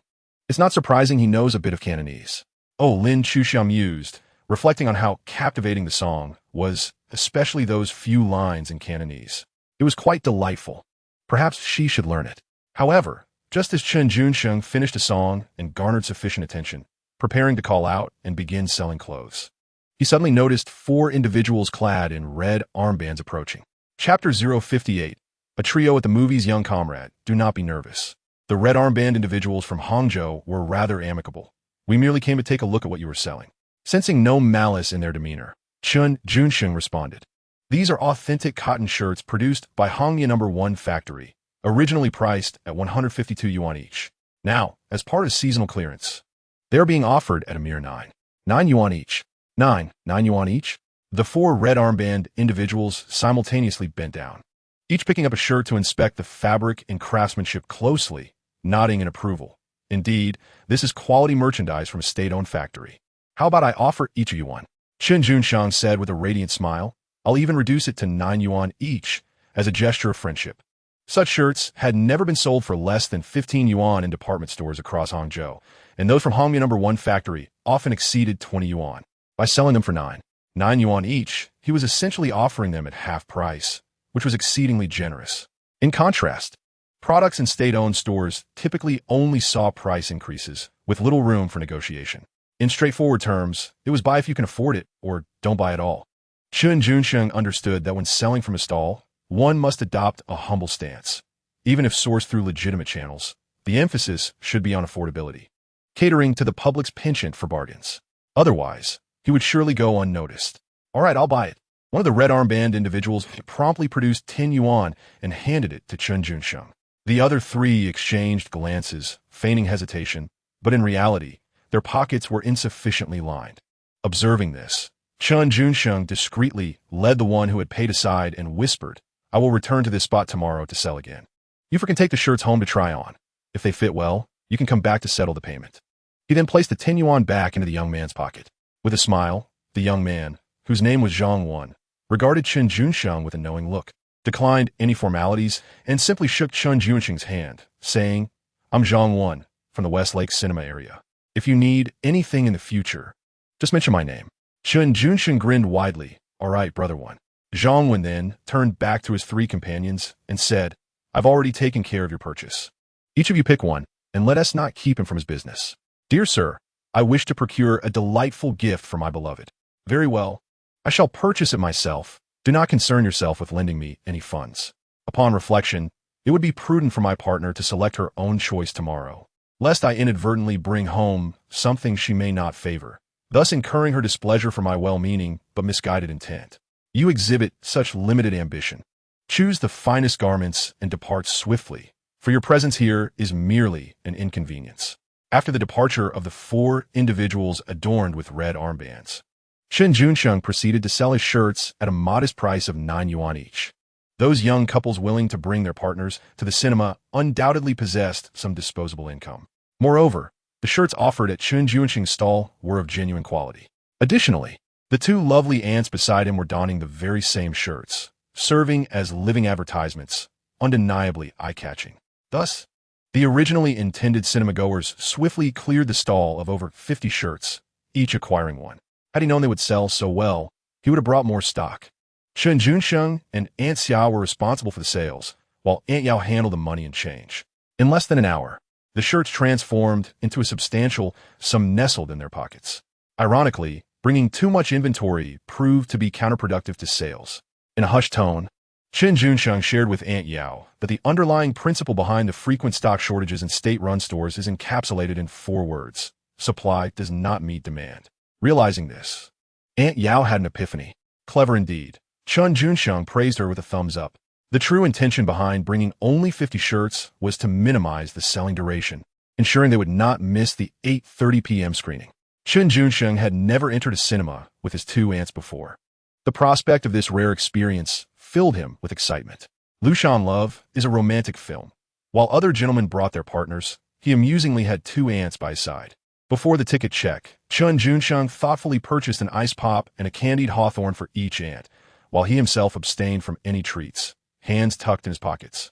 It's not surprising he knows a bit of Cantonese. Oh, Lin Chuxia mused, reflecting on how captivating the song was, especially those few lines in Cantonese. It was quite delightful. Perhaps she should learn it. However, just as Chen Junsheng finished a song and garnered sufficient attention, preparing to call out and begin selling clothes, he suddenly noticed 4 individuals clad in red armbands approaching. Chapter 058, a trio at the movie's young comrade. Do not be nervous. The red armband individuals from Hangzhou were rather amicable. We merely came to take a look at what you were selling. Sensing no malice in their demeanor, Chen Junsheng responded. These are authentic cotton shirts produced by Hangya No. 1 Factory, originally priced at 152 yuan each. Now, as part of seasonal clearance, they are being offered at a mere 9 yuan each. 9 yuan each? The four red armband individuals simultaneously bent down, each picking up a shirt to inspect the fabric and craftsmanship closely, nodding in approval. Indeed, this is quality merchandise from a state-owned factory. How about I offer each of you one? Chen Junsheng said with a radiant smile. I'll even reduce it to 9 yuan each as a gesture of friendship. Such shirts had never been sold for less than 15 yuan in department stores across Hangzhou, and those from Hongmya No. 1 factory often exceeded 20 yuan. By selling them for 9 yuan each, he was essentially offering them at half price, which was exceedingly generous. In contrast, products in state-owned stores typically only saw price increases, with little room for negotiation. In straightforward terms, it was buy if you can afford it, or don't buy at all. Chen Junsheng understood that when selling from a stall, one must adopt a humble stance. Even if sourced through legitimate channels, the emphasis should be on affordability, catering to the public's penchant for bargains. Otherwise, he would surely go unnoticed. All right, I'll buy it. One of the red armband individuals promptly produced 10 yuan and handed it to Chen Junsheng. The other three exchanged glances, feigning hesitation, but in reality, their pockets were insufficiently lined. Observing this, Chen Junsheng discreetly led the one who had paid aside and whispered, I will return to this spot tomorrow to sell again. You can take the shirts home to try on. If they fit well, you can come back to settle the payment. He then placed the 10 yuan back into the young man's pocket. With a smile, the young man, whose name was Zhang Wan, regarded Chen Junsheng with a knowing look, declined any formalities, and simply shook Chen Junsheng's hand, saying, I'm Zhang Wan, from the Westlake Cinema area. If you need anything in the future, just mention my name. Chen Junsheng grinned widely. All right, brother one. Zhang Wan then turned back to his three companions and said, I've already taken care of your purchase. Each of you pick one, and let us not keep him from his business. Dear sir, I wish to procure a delightful gift for my beloved. Very well. I shall purchase it myself. Do not concern yourself with lending me any funds. Upon reflection, it would be prudent for my partner to select her own choice tomorrow, lest I inadvertently bring home something she may not favor, thus incurring her displeasure for my well-meaning but misguided intent. You exhibit such limited ambition. Choose the finest garments and depart swiftly, for your presence here is merely an inconvenience. After the departure of the four individuals adorned with red armbands, Chen Junsheng proceeded to sell his shirts at a modest price of 9 yuan each. Those young couples willing to bring their partners to the cinema undoubtedly possessed some disposable income. Moreover, the shirts offered at Chen Junsheng's stall were of genuine quality. Additionally, the two lovely aunts beside him were donning the very same shirts, serving as living advertisements, undeniably eye-catching. Thus, the originally intended cinema-goers swiftly cleared the stall of over 50 shirts, each acquiring one. Had he known they would sell so well, he would have brought more stock. Chen Junsheng and Aunt Xiao were responsible for the sales, while Aunt Yao handled the money and change. In less than an hour, the shirts transformed into a substantial sum nestled in their pockets. Ironically, bringing too much inventory proved to be counterproductive to sales. In a hushed tone, Chen Junsheng shared with Aunt Yao that the underlying principle behind the frequent stock shortages in state-run stores is encapsulated in 4 words. Supply does not meet demand. Realizing this, Aunt Yao had an epiphany. Clever indeed. Chen Junsheng praised her with a thumbs up. The true intention behind bringing only 50 shirts was to minimize the selling duration, ensuring they would not miss the 8:30 p.m. screening. Chen Junsheng had never entered a cinema with his two aunts before. The prospect of this rare experience filled him with excitement. Lushan Love is a romantic film. While other gentlemen brought their partners, he amusingly had two aunts by his side. Before the ticket check, Chen Junsheng thoughtfully purchased an ice pop and a candied hawthorn for each aunt, while he himself abstained from any treats, hands tucked in his pockets,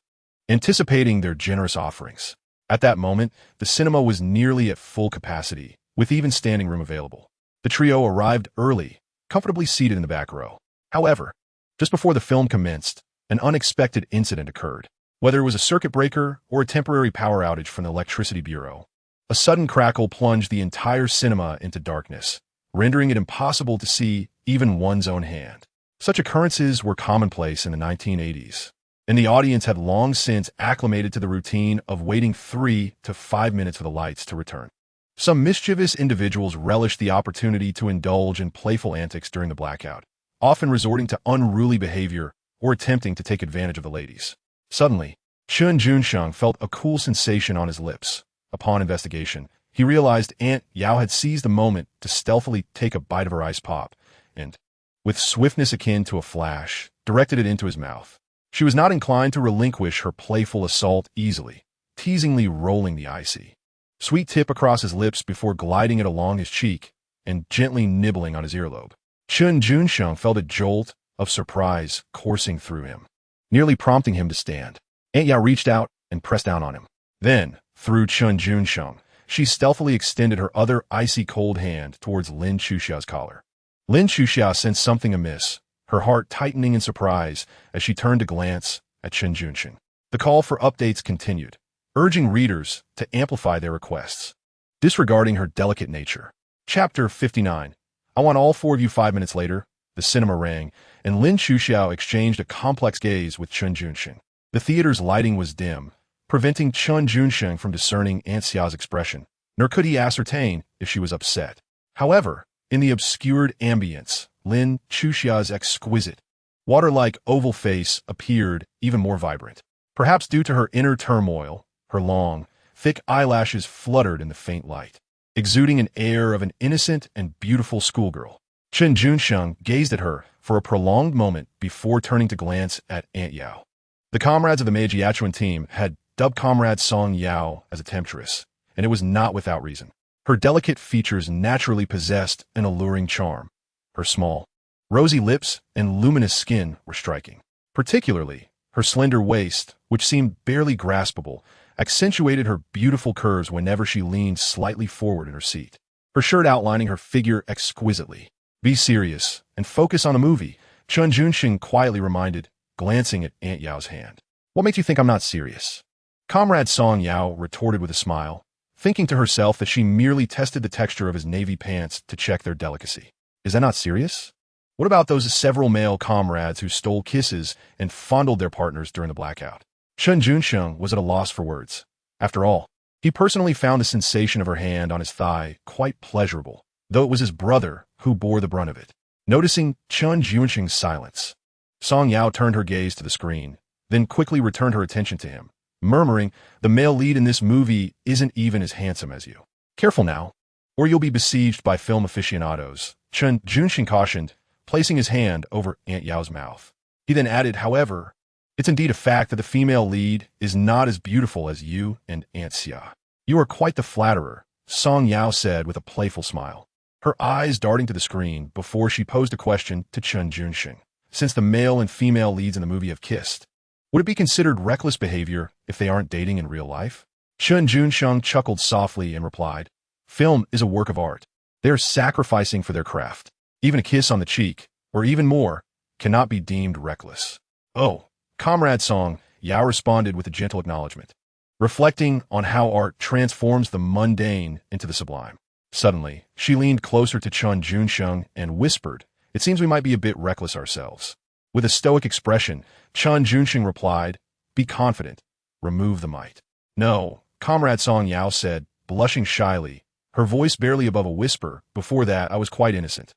anticipating their generous offerings. At that moment, the cinema was nearly at full capacity, with even standing room available. The trio arrived early, comfortably seated in the back row. However, just before the film commenced, an unexpected incident occurred. Whether it was a circuit breaker or a temporary power outage from the Electricity Bureau, a sudden crackle plunged the entire cinema into darkness, rendering it impossible to see even one's own hand. Such occurrences were commonplace in the 1980s, and the audience had long since acclimated to the routine of waiting 3 to 5 minutes for the lights to return. Some mischievous individuals relished the opportunity to indulge in playful antics during the blackout, often resorting to unruly behavior or attempting to take advantage of the ladies. Suddenly, Chen Junsheng felt a cool sensation on his lips. Upon investigation, he realized Aunt Yao had seized the moment to stealthily take a bite of her ice pop, and with swiftness akin to a flash, directed it into his mouth. She was not inclined to relinquish her playful assault easily, teasingly rolling the icy sweet tip across his lips before gliding it along his cheek and gently nibbling on his earlobe. Chen Junsheng felt a jolt of surprise coursing through him, nearly prompting him to stand. Aunt Yao reached out and pressed down on him. Then, through Chen Junsheng, she stealthily extended her other icy cold hand towards Lin Chuxiao's collar. Lin Chuxiao sensed something amiss, her heart tightening in surprise as she turned to glance at Chen Junsheng. The call for updates continued, urging readers to amplify their requests. Disregarding her delicate nature. Chapter 59. I want all four of you 5 minutes later. The cinema rang, and Lin Chuxiao exchanged a complex gaze with Chen Junsheng. The theater's lighting was dim, preventing Chen Junsheng from discerning Aunt Xiao's expression, nor could he ascertain if she was upset. However, in the obscured ambience, Lin Chuxiao's exquisite, water-like oval face appeared even more vibrant. Perhaps due to her inner turmoil, her long, thick eyelashes fluttered in the faint light, exuding an air of an innocent and beautiful schoolgirl. Chen Junsheng gazed at her for a prolonged moment before turning to glance at Aunt Yao. The comrades of the Meiji Yachuan team had dubbed Comrade Song Yao as a temptress, and it was not without reason. Her delicate features naturally possessed an alluring charm. Her small, rosy lips and luminous skin were striking. Particularly, her slender waist, which seemed barely graspable, accentuated her beautiful curves whenever she leaned slightly forward in her seat, her shirt outlining her figure exquisitely. Be serious and focus on the movie, Chen Junsheng quietly reminded, glancing at Aunt Yao's hand. What makes you think I'm not serious? Comrade Song Yao retorted with a smile, thinking to herself that she merely tested the texture of his navy pants to check their delicacy. Is that not serious? What about those several male comrades who stole kisses and fondled their partners during the blackout? Chen Junsheng was at a loss for words. After all, he personally found the sensation of her hand on his thigh quite pleasurable, though it was his brother who bore the brunt of it. Noticing Chen Junsheng's silence, Song Yao turned her gaze to the screen, then quickly returned her attention to him, murmuring, "The male lead in this movie isn't even as handsome as you. Careful now, or you'll be besieged by film aficionados," Chen Junsheng cautioned, placing his hand over Aunt Yao's mouth. He then added, "However, it's indeed a fact that the female lead is not as beautiful as you and Aunt Xia. You are quite the flatterer," Song Yao said with a playful smile, her eyes darting to the screen before she posed a question to Chen Junsheng. Since the male and female leads in the movie have kissed, would it be considered reckless behavior if they aren't dating in real life? Chen Junsheng chuckled softly and replied, "Film is a work of art. They are sacrificing for their craft. Even a kiss on the cheek, or even more, cannot be deemed reckless." "Oh," Comrade Song Yao responded with a gentle acknowledgement, reflecting on how art transforms the mundane into the sublime. Suddenly, she leaned closer to Chen Junsheng and whispered, "It seems we might be a bit reckless ourselves." With a stoic expression, Chen Junsheng replied, "Be confident. Remove the might." "No," Comrade Song Yao said, blushing shyly, her voice barely above a whisper. "Before that, I was quite innocent."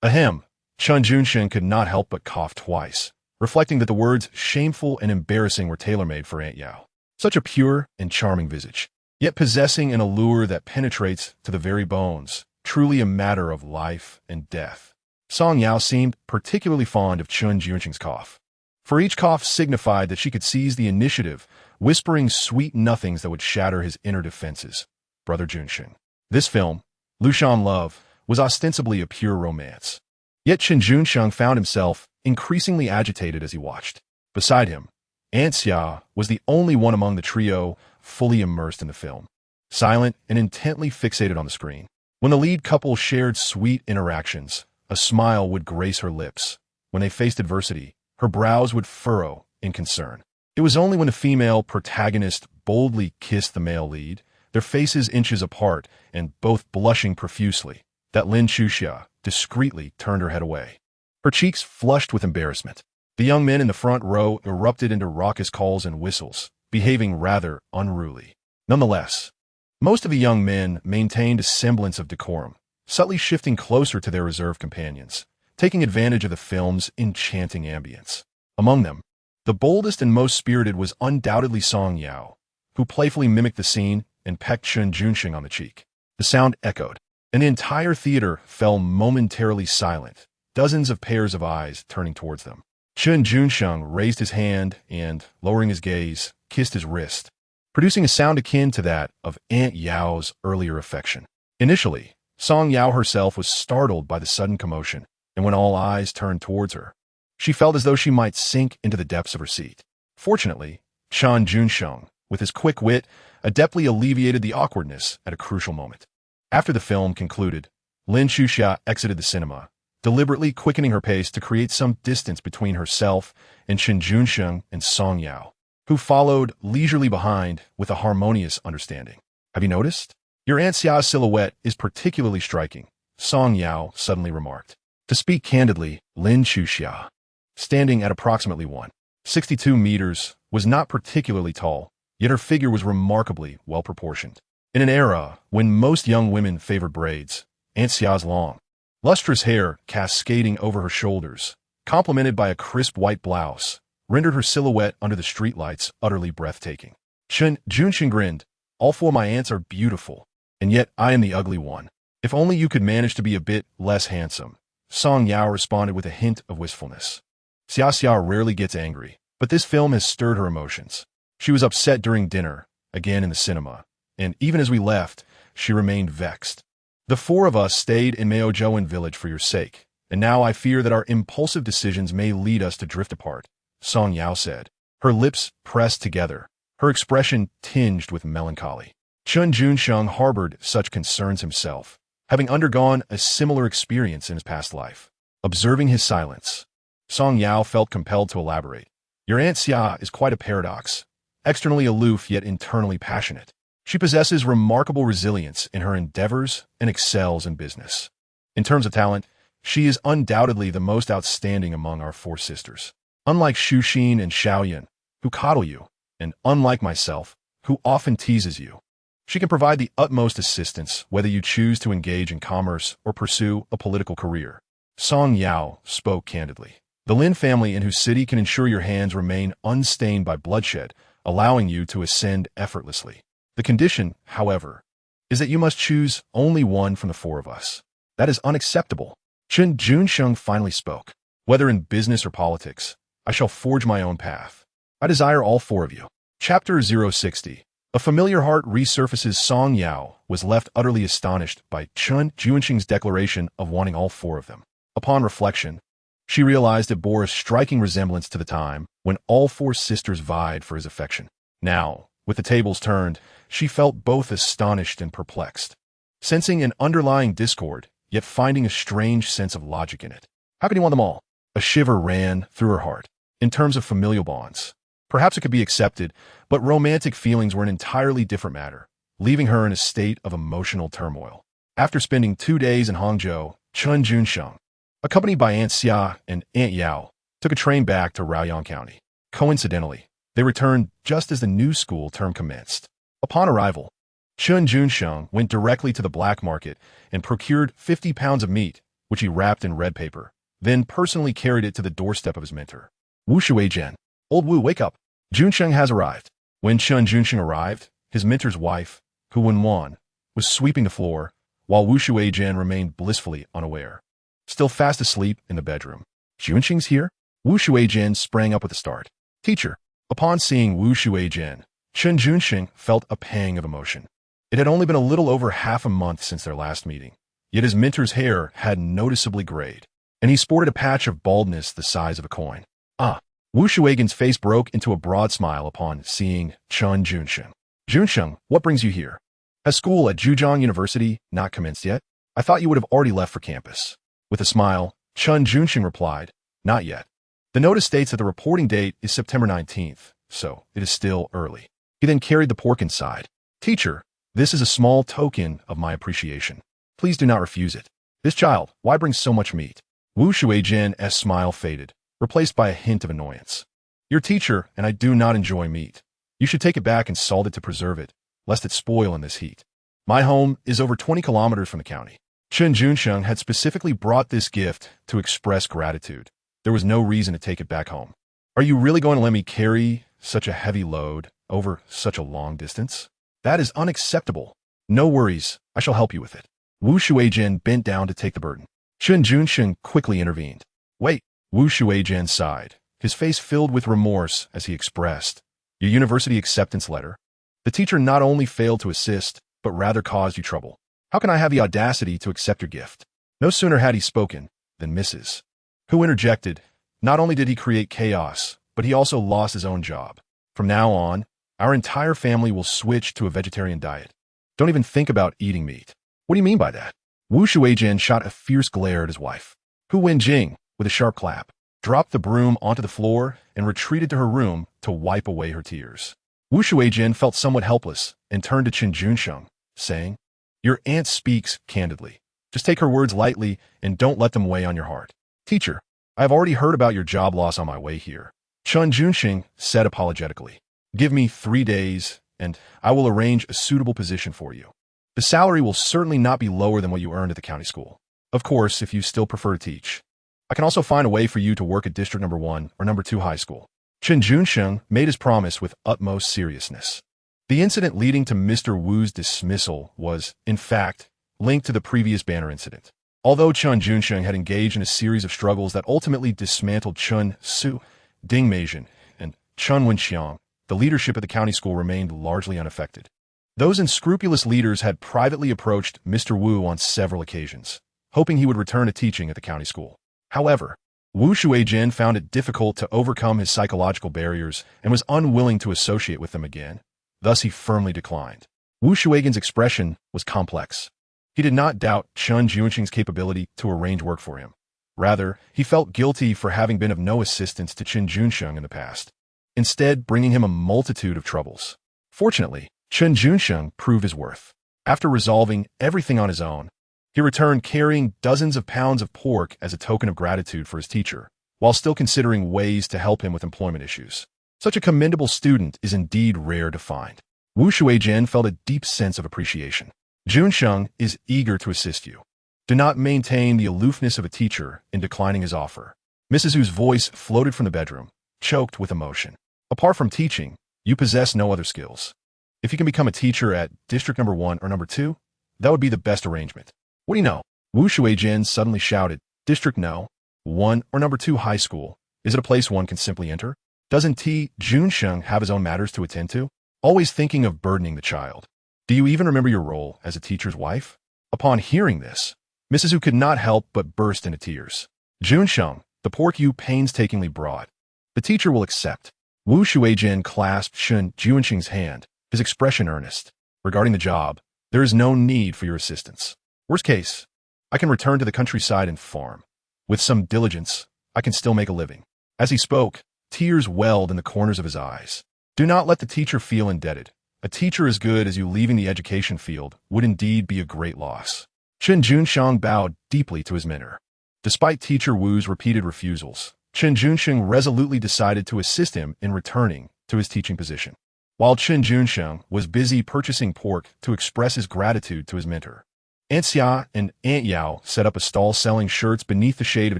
Ahem. Chen Junsheng could not help but cough twice, reflecting that the words shameful and embarrassing were tailor-made for Aunt Yao. Such a pure and charming visage, yet possessing an allure that penetrates to the very bones, truly a matter of life and death. Song Yao seemed particularly fond of Chen Junsheng's cough, for each cough signified that she could seize the initiative, whispering sweet nothings that would shatter his inner defenses. Brother Junsheng. This film, Lushan Love, was ostensibly a pure romance. Yet Chen Junsheng found himself increasingly agitated as he watched. Beside him, Aunt Xia was the only one among the trio fully immersed in the film, silent and intently fixated on the screen. When the lead couple shared sweet interactions, a smile would grace her lips. When they faced adversity, her brows would furrow in concern. It was only when the female protagonist boldly kissed the male lead, their faces inches apart and both blushing profusely, that Lin Chuxia discreetly turned her head away. Her cheeks flushed with embarrassment. The young men in the front row erupted into raucous calls and whistles, behaving rather unruly. Nonetheless, most of the young men maintained a semblance of decorum, subtly shifting closer to their reserved companions, taking advantage of the film's enchanting ambience. Among them, the boldest and most spirited was undoubtedly Song Yao, who playfully mimicked the scene and pecked Chen Junsheng on the cheek. The sound echoed, and the entire theater fell momentarily silent, dozens of pairs of eyes turning towards them. Chen Junsheng raised his hand and, lowering his gaze, kissed his wrist, producing a sound akin to that of Aunt Yao's earlier affection. Initially, Song Yao herself was startled by the sudden commotion, and when all eyes turned towards her, she felt as though she might sink into the depths of her seat. Fortunately, Chen Junsheng, with his quick wit, adeptly alleviated the awkwardness at a crucial moment. After the film concluded, Lin Xuxia exited the cinema, deliberately quickening her pace to create some distance between herself and Chen Junsheng and Song Yao, who followed leisurely behind with a harmonious understanding. Have you noticed? Your Aunt Xia's silhouette is particularly striking, Song Yao suddenly remarked. To speak candidly, Lin Xuxia, standing at approximately 162 meters, was not particularly tall, yet her figure was remarkably well-proportioned. In an era when most young women favored braids, Aunt Xia's long, lustrous hair cascading over her shoulders, complemented by a crisp white blouse, rendered her silhouette under the streetlights utterly breathtaking. Chen Junsheng grinned. All four of my aunts are beautiful, and yet I am the ugly one. If only you could manage to be a bit less handsome. Song Yao responded with a hint of wistfulness. Xia rarely gets angry, but this film has stirred her emotions. She was upset during dinner, again in the cinema, and even as we left, she remained vexed. The four of us stayed in Maozhouan village for your sake, and now I fear that our impulsive decisions may lead us to drift apart, Song Yao said, her lips pressed together, her expression tinged with melancholy. Chen Junsheng harbored such concerns himself, having undergone a similar experience in his past life. Observing his silence, Song Yao felt compelled to elaborate. Your Aunt Xia is quite a paradox, externally aloof yet internally passionate. She possesses remarkable resilience in her endeavors and excels in business. In terms of talent, she is undoubtedly the most outstanding among our four sisters. Unlike Xuxin and Xiaoyan, who coddle you, and unlike myself, who often teases you, she can provide the utmost assistance whether you choose to engage in commerce or pursue a political career. Song Yao spoke candidly. The Lin family in whose city can ensure your hands remain unstained by bloodshed, allowing you to ascend effortlessly. The condition, however, is that you must choose only one from the four of us. That is unacceptable. Chen Junsheng finally spoke. Whether in business or politics, I shall forge my own path. I desire all four of you. Chapter 060. A familiar heart resurfaces. Song Yao was left utterly astonished by Chen Junsheng's declaration of wanting all four of them. Upon reflection, she realized it bore a striking resemblance to the time when all four sisters vied for his affection. Now, with the tables turned, she felt both astonished and perplexed, sensing an underlying discord, yet finding a strange sense of logic in it. How could he want them all? A shiver ran through her heart. In terms of familial bonds, perhaps it could be accepted, but romantic feelings were an entirely different matter, leaving her in a state of emotional turmoil. After spending 2 days in Hangzhou, Chen Junsheng, accompanied by Aunt Xia and Aunt Yao, took a train back to Raoyang County. Coincidentally, they returned just as the new school term commenced. Upon arrival, Chen Junsheng went directly to the black market and procured 50 pounds of meat, which he wrapped in red paper, then personally carried it to the doorstep of his mentor. Wu Shuijian. Old Wu, wake up. Junsheng has arrived. When Chen Junsheng arrived, his mentor's wife, Hu Wenwan, was sweeping the floor, while Wu Shuijian remained blissfully unaware, still fast asleep in the bedroom. Junsheng's here? Wu Shuijian sprang up with a start. Teacher. Upon seeing Wu Shuijian, Chen Junsheng felt a pang of emotion. It had only been a little over half a month since their last meeting, yet his mentor's hair had noticeably grayed, and he sported a patch of baldness the size of a coin. Ah! Wu Shuijian's face broke into a broad smile upon seeing Chen Junsheng. Junsheng, what brings you here? Has school at Zhejiang University not commenced yet? I thought you would have already left for campus. With a smile, Chen Junsheng replied, not yet. The notice states that the reporting date is September 19th, so it is still early. He then carried the pork inside. Teacher, this is a small token of my appreciation. Please do not refuse it. This child, why bring so much meat? Wu Shuijian's smile faded, replaced by a hint of annoyance. Your teacher and I do not enjoy meat. You should take it back and salt it to preserve it, lest it spoil in this heat. My home is over 20 kilometers from the county. Chen Junsheng had specifically brought this gift to express gratitude. There was no reason to take it back home. Are you really going to let me carry such a heavy load over such a long distance? That is unacceptable. No worries, I shall help you with it. Wu Shuijian bent down to take the burden. Chen Junsheng quickly intervened. Wait, Wu Shuijian sighed, his face filled with remorse as he expressed, your university acceptance letter. The teacher not only failed to assist, but rather caused you trouble. How can I have the audacity to accept your gift? No sooner had he spoken than Mrs. Hu interjected. Not only did he create chaos, but he also lost his own job. From now on, our entire family will switch to a vegetarian diet. Don't even think about eating meat. What do you mean by that? Wu Shuijian shot a fierce glare at his wife. Hu Wenjing, with a sharp clap, dropped the broom onto the floor and retreated to her room to wipe away her tears. Wu Shuijian felt somewhat helpless and turned to Chen Junsheng, saying, your aunt speaks candidly. Just take her words lightly and don't let them weigh on your heart. Teacher, I have already heard about your job loss on my way here. Chen Junsheng said apologetically. Give me 3 days, and I will arrange a suitable position for you. The salary will certainly not be lower than what you earned at the county school. Of course, if you still prefer to teach. I can also find a way for you to work at District Number 1 or Number 2 high school. Chen Junsheng made his promise with utmost seriousness. The incident leading to Mr. Wu's dismissal was, in fact, linked to the previous banner incident. Although Chen Junsheng had engaged in a series of struggles that ultimately dismantled Chen Su, Ding Meijin, and Chen Wenxiang, the leadership of the county school remained largely unaffected. Those unscrupulous leaders had privately approached Mr. Wu on several occasions, hoping he would return to teaching at the county school. However, Wu Shuijian found it difficult to overcome his psychological barriers and was unwilling to associate with them again. Thus, he firmly declined. Wu Shuijian's expression was complex. He did not doubt Chen Junsheng's capability to arrange work for him. Rather, he felt guilty for having been of no assistance to Chen Junsheng in the past, instead bringing him a multitude of troubles. Fortunately, Chen Junsheng proved his worth. After resolving everything on his own, he returned carrying dozens of pounds of pork as a token of gratitude for his teacher, while still considering ways to help him with employment issues. Such a commendable student is indeed rare to find. Wu Shuijian felt a deep sense of appreciation. Junsheng is eager to assist you. Do not maintain the aloofness of a teacher in declining his offer. Mrs. Hu's voice floated from the bedroom, choked with emotion. Apart from teaching, you possess no other skills. If you can become a teacher at District Number 1 or Number 2, that would be the best arrangement. What do you know? Wu Shuijian suddenly shouted, District No. 1 or Number 2 high school. Is it a place one can simply enter? Doesn't T. Junsheng have his own matters to attend to? Always thinking of burdening the child. Do you even remember your role as a teacher's wife? Upon hearing this, Mrs. Hu could not help but burst into tears. Junsheng, the pork you painstakingly brought. The teacher will accept. Wu Shuijian clasped Chen Junsheng's hand, his expression earnest. Regarding the job, there is no need for your assistance. Worst case, I can return to the countryside and farm. With some diligence, I can still make a living. As he spoke, tears welled in the corners of his eyes. Do not let the teacher feel indebted. A teacher as good as you leaving the education field would indeed be a great loss. Chen Junsheng bowed deeply to his mentor. Despite teacher Wu's repeated refusals, Chen Junsheng resolutely decided to assist him in returning to his teaching position. While Chen Junsheng was busy purchasing pork to express his gratitude to his mentor, Aunt Xia and Aunt Yao set up a stall selling shirts beneath the shade of a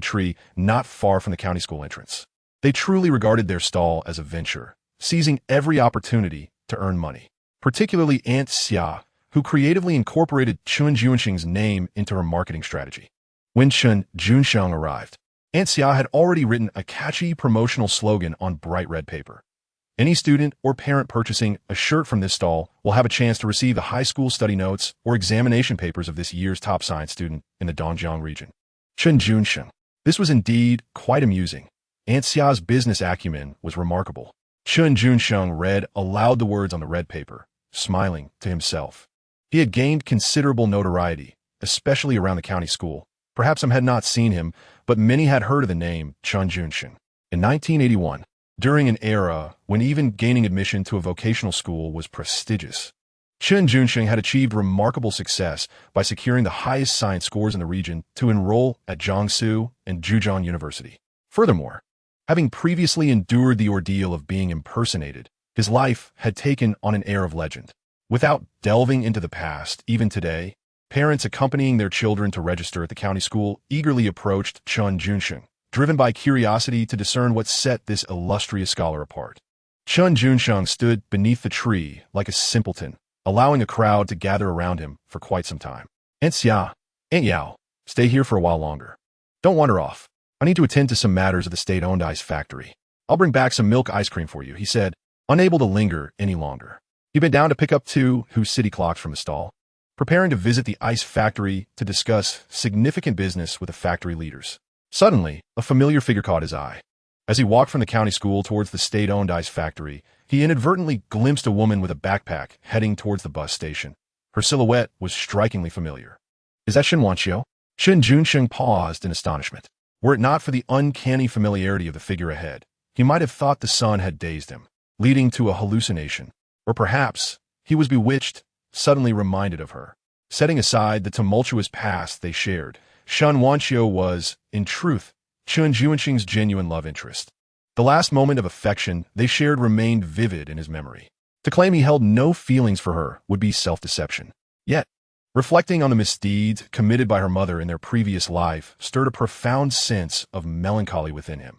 tree not far from the county school entrance. They truly regarded their stall as a venture, seizing every opportunity to earn money. Particularly Aunt Xia, who creatively incorporated Chen Junsheng's name into her marketing strategy. When Chen Junsheng arrived, Aunt Xia had already written a catchy promotional slogan on bright red paper. Any student or parent purchasing a shirt from this stall will have a chance to receive the high school study notes or examination papers of this year's top science student in the Dongjiang region. Chen Junsheng. This was indeed quite amusing. Aunt Xia's business acumen was remarkable. Chen Junsheng read aloud the words on the red paper, smiling to himself. He had gained considerable notoriety, especially around the county school. Perhaps some had not seen him, but many had heard of the name Chen Junsheng. In 1981, during an era when even gaining admission to a vocational school was prestigious, Chen Junsheng had achieved remarkable success by securing the highest science scores in the region to enroll at Jiangsu and Zhejiang University. Furthermore, having previously endured the ordeal of being impersonated, his life had taken on an air of legend. Without delving into the past, even today, parents accompanying their children to register at the county school eagerly approached Chen Junsheng, driven by curiosity to discern what set this illustrious scholar apart. Chen Junsheng stood beneath the tree like a simpleton, allowing a crowd to gather around him for quite some time. Aunt Xia, Aunt Yao, Stay here for a while longer. Don't wander off. I need to attend to some matters at the state-owned ice factory. I'll bring back some milk ice cream for you," he said, unable to linger any longer. He bent down to pick up two city clocks from the stall, preparing to visit the ice factory to discuss significant business with the factory leaders. Suddenly, a familiar figure caught his eye. As he walked from the county school towards the state-owned ice factory, he inadvertently glimpsed a woman with a backpack heading towards the bus station. Her silhouette was strikingly familiar. "Is that Chen Junsheng?" Chen Junsheng paused in astonishment. Were it not for the uncanny familiarity of the figure ahead, he might have thought the sun had dazed him, leading to a hallucination. Or perhaps he was bewitched, suddenly reminded of her. Setting aside the tumultuous past they shared, Chen Junsheng was, in truth, Chen Junsheng's genuine love interest. The last moment of affection they shared remained vivid in his memory. To claim he held no feelings for her would be self-deception. Yet, reflecting on the misdeeds committed by her mother in their previous life stirred a profound sense of melancholy within him.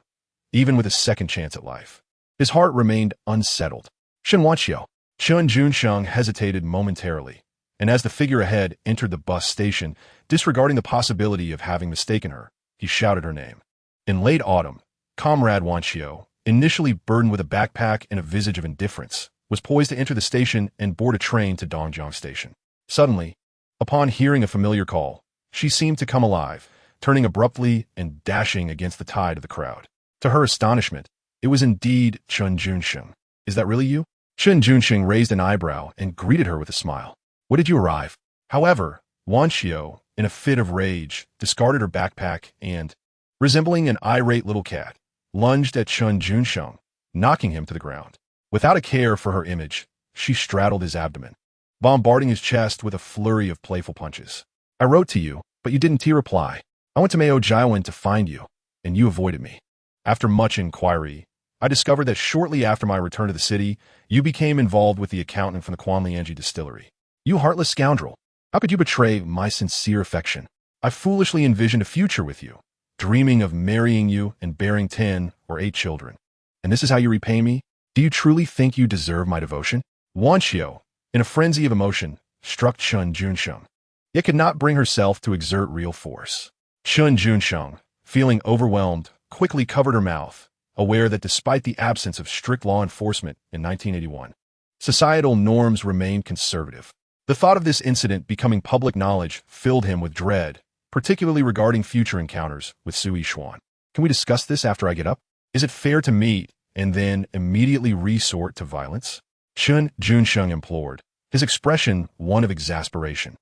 Even with a second chance at life, his heart remained unsettled. Chen Junsheng. Chen Junsheng hesitated momentarily, and as the figure ahead entered the bus station, disregarding the possibility of having mistaken her, he shouted her name. In late autumn, Comrade Junsheng, initially burdened with a backpack and a visage of indifference, was poised to enter the station and board a train to Dongjiang Station. Suddenly, upon hearing a familiar call, she seemed to come alive, turning abruptly and dashing against the tide of the crowd. To her astonishment, it was indeed Chen Junsheng. "Is that really you?" Chen Junsheng raised an eyebrow and greeted her with a smile. "When did you arrive?" However, Junsheng, in a fit of rage, discarded her backpack and, resembling an irate little cat, lunged at Chen Junsheng, knocking him to the ground. Without a care for her image, she straddled his abdomen, bombarding his chest with a flurry of playful punches. "I wrote to you, but you didn't reply. I went to Mayo Jiawen to find you, and you avoided me. After much inquiry, I discovered that shortly after my return to the city, you became involved with the accountant from the Quanlianji distillery. You heartless scoundrel! How could you betray my sincere affection? I foolishly envisioned a future with you, dreaming of marrying you and bearing 10 or 8 children. And this is how you repay me? Do you truly think you deserve my devotion?" Junsheng, in a frenzy of emotion, struck Chen Junsheng, yet could not bring herself to exert real force. Chen Junsheng, feeling overwhelmed, quickly covered her mouth, aware that despite the absence of strict law enforcement in 1981, societal norms remained conservative. The thought of this incident becoming public knowledge filled him with dread, particularly regarding future encounters with Sui Xuan. "Can we discuss this after I get up? Is it fair to meet and then immediately resort to violence?" Chen Junsheng implored, his expression one of exasperation.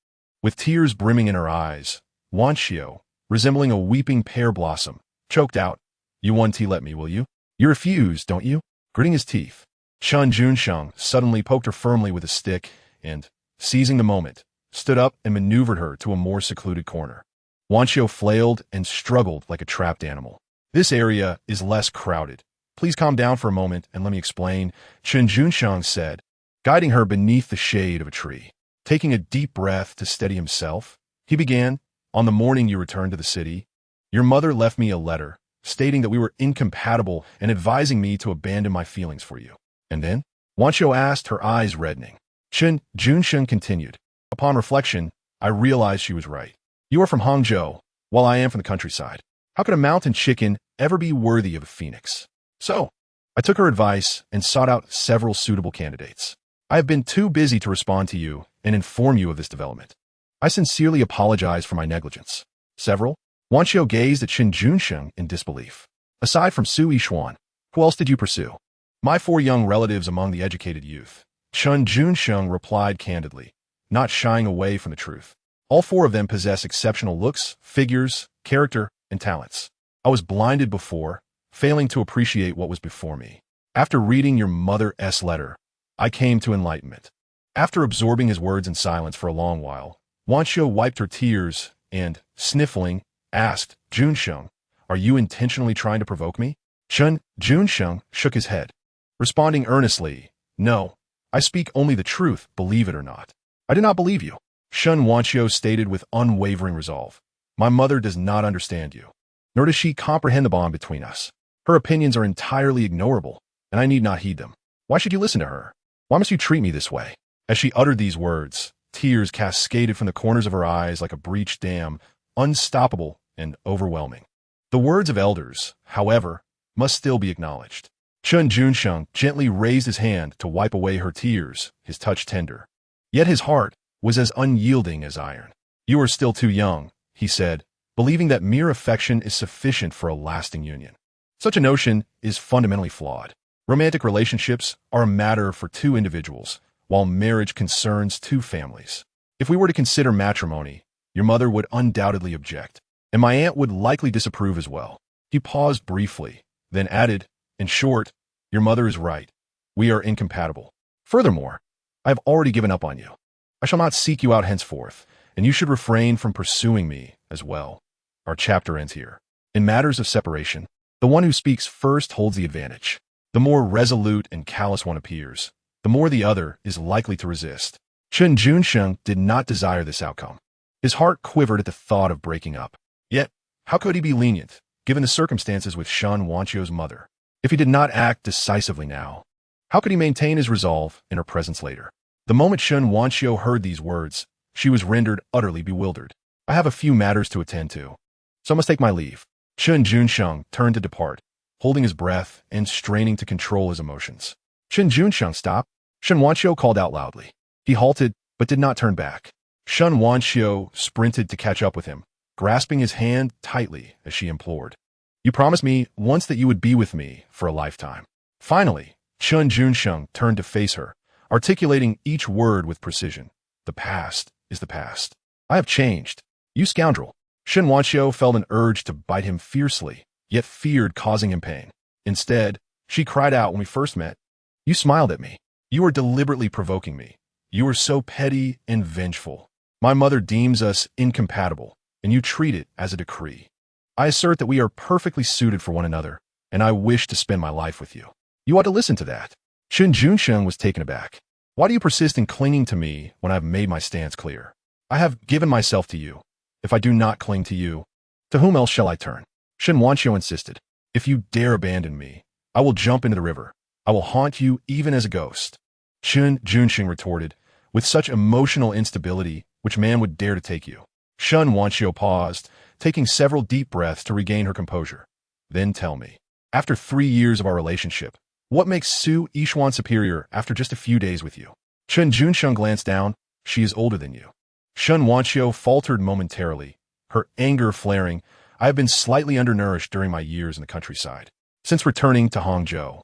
With tears brimming in her eyes, Junsheng, resembling a weeping pear blossom, choked out, "You won't let me, will you? You refuse, don't you?" Gritting his teeth, Chen Junsheng suddenly poked her firmly with a stick and, seizing the moment, stood up and maneuvered her to a more secluded corner. Junsheng flailed and struggled like a trapped animal. "This area is less crowded. Please calm down for a moment and let me explain," Chen Junsheng said, guiding her beneath the shade of a tree. Taking a deep breath to steady himself, he began, "On the morning you returned to the city, your mother left me a letter stating that we were incompatible and advising me to abandon my feelings for you. And then?" Junsheng asked, her eyes reddening. Chen Junsheng continued, "Upon reflection, I realized she was right. You are from Hangzhou, while I am from the countryside. How could a mountain chicken ever be worthy of a phoenix? So, I took her advice and sought out several suitable candidates. I have been too busy to respond to you and inform you of this development. I sincerely apologize for my negligence." "Several?" Junsheng gazed at Chen Junsheng in disbelief. "Aside from Sui Xuan, who else did you pursue?" "My 4 young relatives among the educated youth," Chen Junsheng replied candidly, not shying away from the truth. "All 4 of them possess exceptional looks, figures, character, and talents. I was blinded before, failing to appreciate what was before me. After reading your mother's letter, I came to enlightenment." After absorbing his words in silence for a long while, Junsheng wiped her tears and, sniffling, asked, "Junsheng, are you intentionally trying to provoke me?" Chen Junsheng shook his head, responding earnestly, "No, I speak only the truth, believe it or not." "I do not believe you," Chen Junsheng stated with unwavering resolve. "My mother does not understand you, nor does she comprehend the bond between us. Her opinions are entirely ignorable, and I need not heed them. Why should you listen to her? Why must you treat me this way?" As she uttered these words, tears cascaded from the corners of her eyes like a breached dam, unstoppable and overwhelming. The words of elders, however, must still be acknowledged. Chen Junsheng gently raised his hand to wipe away her tears, his touch tender. Yet his heart was as unyielding as iron. "You are still too young," he said, believing that mere affection is sufficient for a lasting union. Such a notion is fundamentally flawed. Romantic relationships are a matter for two individuals, while marriage concerns two families. If we were to consider matrimony, your mother would undoubtedly object, and my aunt would likely disapprove as well. He paused briefly, then added, "In short, your mother is right. We are incompatible. Furthermore, I have already given up on you. I shall not seek you out henceforth, and you should refrain from pursuing me as well." Our chapter ends here. In matters of separation, the one who speaks first holds the advantage. The more resolute and callous one appears, the more the other is likely to resist. Chen Junsheng did not desire this outcome. His heart quivered at the thought of breaking up. Yet, how could he be lenient, given the circumstances with Chen Wanqiu's mother? If he did not act decisively now, how could he maintain his resolve in her presence later? The moment Chen Wanqiu heard these words, she was rendered utterly bewildered. "I have a few matters to attend to, so I must take my leave." Chen Junsheng turned to depart, holding his breath and straining to control his emotions. "Chen Junsheng, stop!" Chen Wanqiu called out loudly. He halted, but did not turn back. Chen Wanqiu sprinted to catch up with him, grasping his hand tightly as she implored. "You promised me once that you would be with me for a lifetime." Finally, Chen Junsheng turned to face her, articulating each word with precision. "The past is the past. I have changed. You scoundrel." Chen Wanqiu felt an urge to bite him fiercely, yet feared causing him pain. Instead, she cried out when we first met, "You smiled at me. You are deliberately provoking me. You are so petty and vengeful. My mother deems us incompatible, and you treat it as a decree. I assert that we are perfectly suited for one another, and I wish to spend my life with you. You ought to listen to that." Chen Junsheng was taken aback. "Why do you persist in clinging to me when I have made my stance clear? I have given myself to you. If I do not cling to you, to whom else shall I turn?" Chen Wanqiu insisted. "If you dare abandon me, I will jump into the river. I will haunt you even as a ghost." Chen Junsheng retorted, "With such emotional instability, which man would dare to take you?" Chen Wanqiu paused, taking several deep breaths to regain her composure. "Then tell me, after 3 years of our relationship, what makes Su Yishuan superior after just a few days with you?" Chen Junsheng glanced down. "She is older than you." Chen Wanqiu faltered momentarily, her anger flaring. "I have been slightly undernourished during my years in the countryside. Since returning to Hangzhou,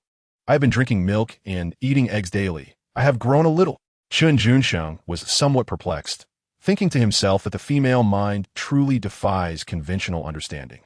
I have been drinking milk and eating eggs daily. I have grown a little." Chen Junsheng was somewhat perplexed, thinking to himself that the female mind truly defies conventional understanding.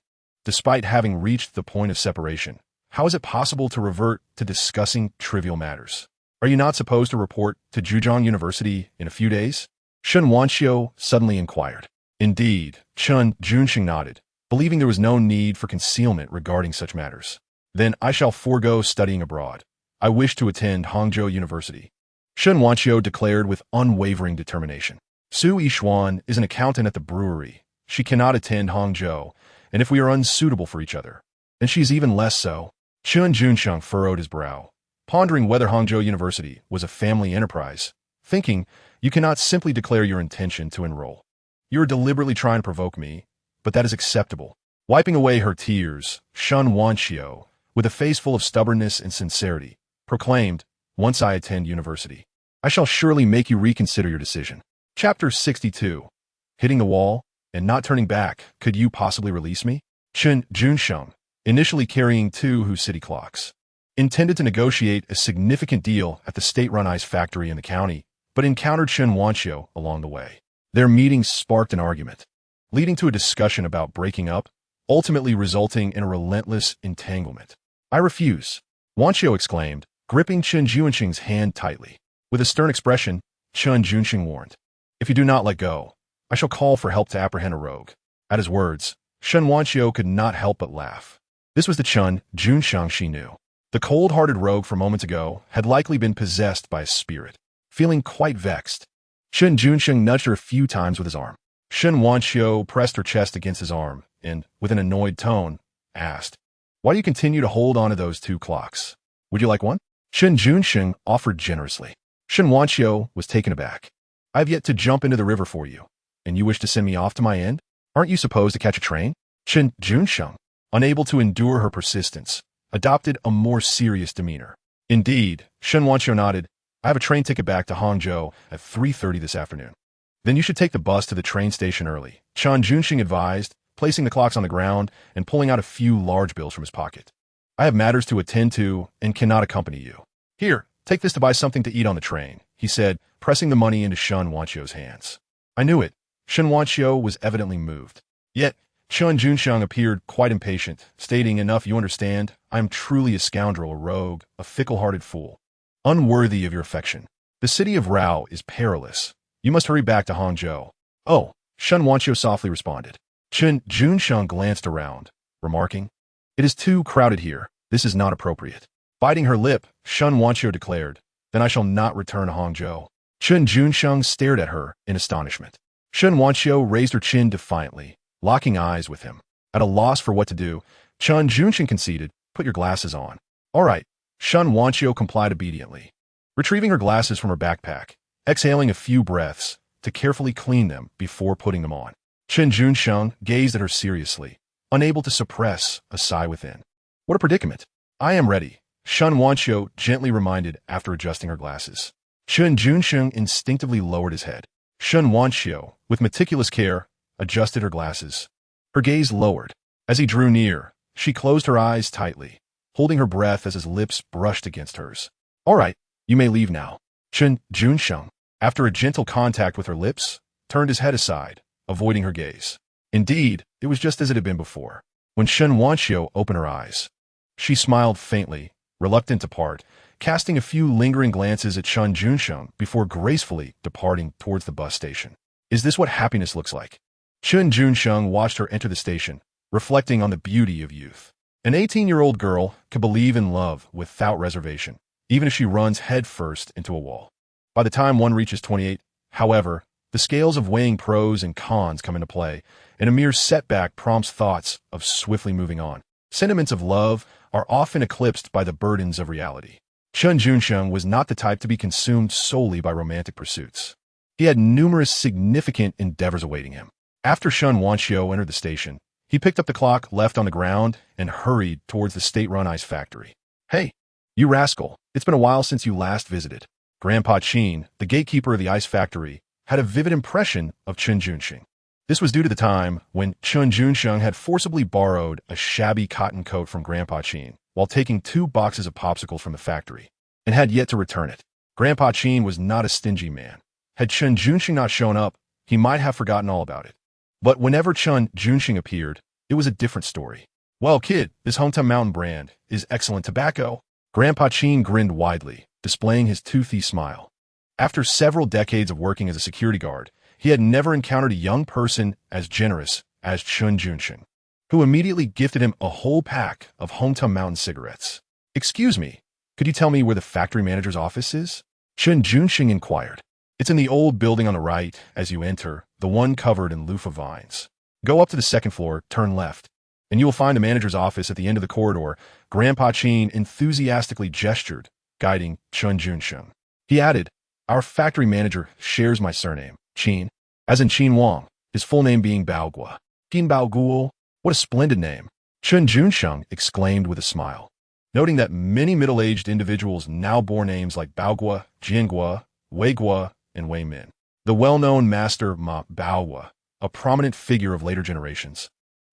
Despite having reached the point of separation, how is it possible to revert to discussing trivial matters? "Are you not supposed to report to Zhejiang University in a few days?" Chen Wanqiu suddenly inquired. "Indeed," Chen Junsheng nodded, believing there was no need for concealment regarding such matters. "Then I shall forego studying abroad. I wish to attend Hangzhou University." Chen Wanqiu declared with unwavering determination. "Su Yishuan is an accountant at the brewery. She cannot attend Hangzhou, and if we are unsuitable for each other, then she is even less so." Chen Junsheng furrowed his brow, pondering whether Hangzhou University was a family enterprise, thinking, "You cannot simply declare your intention to enroll. You are deliberately trying to provoke me, but that is acceptable." Wiping away her tears, Chen Wanqiu, with a face full of stubbornness and sincerity, proclaimed, "Once I attend university, I shall surely make you reconsider your decision." Chapter 62. Hitting the wall and not turning back. "Could you possibly release me?" Chen Junsheng, initially carrying 2 city clocks, intended to negotiate a significant deal at the state-run ice factory in the county, but encountered Chen Wanqiu along the way. Their meeting sparked an argument, leading to a discussion about breaking up, ultimately resulting in a relentless entanglement. "I refuse," Wanqiu exclaimed, gripping Chen Junsheng's hand tightly. With a stern expression, Chen Junsheng warned, "If you do not let go, I shall call for help to apprehend a rogue." At his words, Chen Wanqiu could not help but laugh. This was the Chen Junsheng she knew. The cold-hearted rogue from moments ago had likely been possessed by a spirit. Feeling quite vexed, Chen Junsheng nudged her a few times with his arm. Chen Wanqiu pressed her chest against his arm and, with an annoyed tone, asked, "Why do you continue to hold on to those 2 clocks? Would you like one?" Chen Junsheng offered generously. Chen Wanqiu was taken aback. "I have yet to jump into the river for you, and you wish to send me off to my end?" Aren't you supposed to catch a train? Chen Junsheng, unable to endure her persistence, adopted a more serious demeanor. Indeed, Shen Wanqiu nodded. I have a train ticket back to Hangzhou at 3:30 this afternoon. Then you should take the bus to the train station early, Chen Junsheng advised, placing the clocks on the ground and pulling out a few large bills from his pocket. I have matters to attend to and cannot accompany you. Here, take this to buy something to eat on the train, he said, pressing the money into Shen Wanqiu's hands. I knew it. Shen Wanqiu was evidently moved. Yet, Chen Junsheng appeared quite impatient, stating, enough, you understand, I am truly a scoundrel, a rogue, a fickle-hearted fool. Unworthy of your affection. The city of Rao is perilous. You must hurry back to Hangzhou. Oh, Shen Wanqiu softly responded. Chen Junsheng glanced around, remarking, it is too crowded here. This is not appropriate. Biting her lip, Shen Wanqiu declared, then I shall not return to Hangzhou. Chen Junsheng stared at her in astonishment. Shen Wanqiu raised her chin defiantly, locking eyes with him. At a loss for what to do, Chen Junsheng conceded, put your glasses on. All right. Shen Wanqiu complied obediently, retrieving her glasses from her backpack, exhaling a few breaths to carefully clean them before putting them on. Chen Junsheng gazed at her seriously, unable to suppress a sigh within. What a predicament. I am ready, Shen Wanqiu gently reminded after adjusting her glasses. Chen Junsheng instinctively lowered his head. Shen Wanqiu, with meticulous care, adjusted her glasses. Her gaze lowered. As he drew near, she closed her eyes tightly, holding her breath as his lips brushed against hers. All right, you may leave now. Chen Junsheng, after a gentle contact with her lips, turned his head aside, avoiding her gaze. Indeed, it was just as it had been before. When Shen Wanqiu opened her eyes, she smiled faintly, reluctant to part, casting a few lingering glances at Chen Junsheng before gracefully departing towards the bus station. Is this what happiness looks like? Chen Junsheng watched her enter the station, reflecting on the beauty of youth. An 18-year-old girl can believe in love without reservation, even if she runs headfirst into a wall. By the time one reaches 28, however, the scales of weighing pros and cons come into play, and a mere setback prompts thoughts of swiftly moving on. Sentiments of love are often eclipsed by the burdens of reality. Chen Junsheng was not the type to be consumed solely by romantic pursuits. He had numerous significant endeavors awaiting him. After Shen Wanqiu entered the station, he picked up the clock left on the ground and hurried towards the state-run ice factory. Hey, you rascal, it's been a while since you last visited. Grandpa Chen, the gatekeeper of the ice factory, had a vivid impression of Chen Junsheng. This was due to the time when Chen Junsheng had forcibly borrowed a shabby cotton coat from Grandpa Chen while taking 2 boxes of popsicles from the factory, and had yet to return it. Grandpa Chen was not a stingy man. Had Chen Junsheng not shown up, he might have forgotten all about it. But whenever Chen Junsheng appeared, it was a different story. Well, kid, this hometown mountain brand is excellent tobacco. Grandpa Chen grinned widely, displaying his toothy smile. After several decades of working as a security guard, he had never encountered a young person as generous as Chen Junsheng, who immediately gifted him a whole pack of hometown mountain cigarettes. Excuse me, could you tell me where the factory manager's office is? Chen Junsheng inquired. It's in the old building on the right as you enter, the one covered in loofah vines. Go up to the 2nd floor, turn left, and you will find the manager's office at the end of the corridor. Grandpa Chen enthusiastically gestured, guiding Chen Junsheng. He added, our factory manager shares my surname, Chen, as in Qin Wang, his full name being Baogua. Qin Baoguo, what a splendid name. Chen Junsheng exclaimed with a smile, noting that many middle-aged individuals now bore names like Baogua, Jiangua, Weigua, and Wei Min. The well-known master Ma Baohua, a prominent figure of later generations,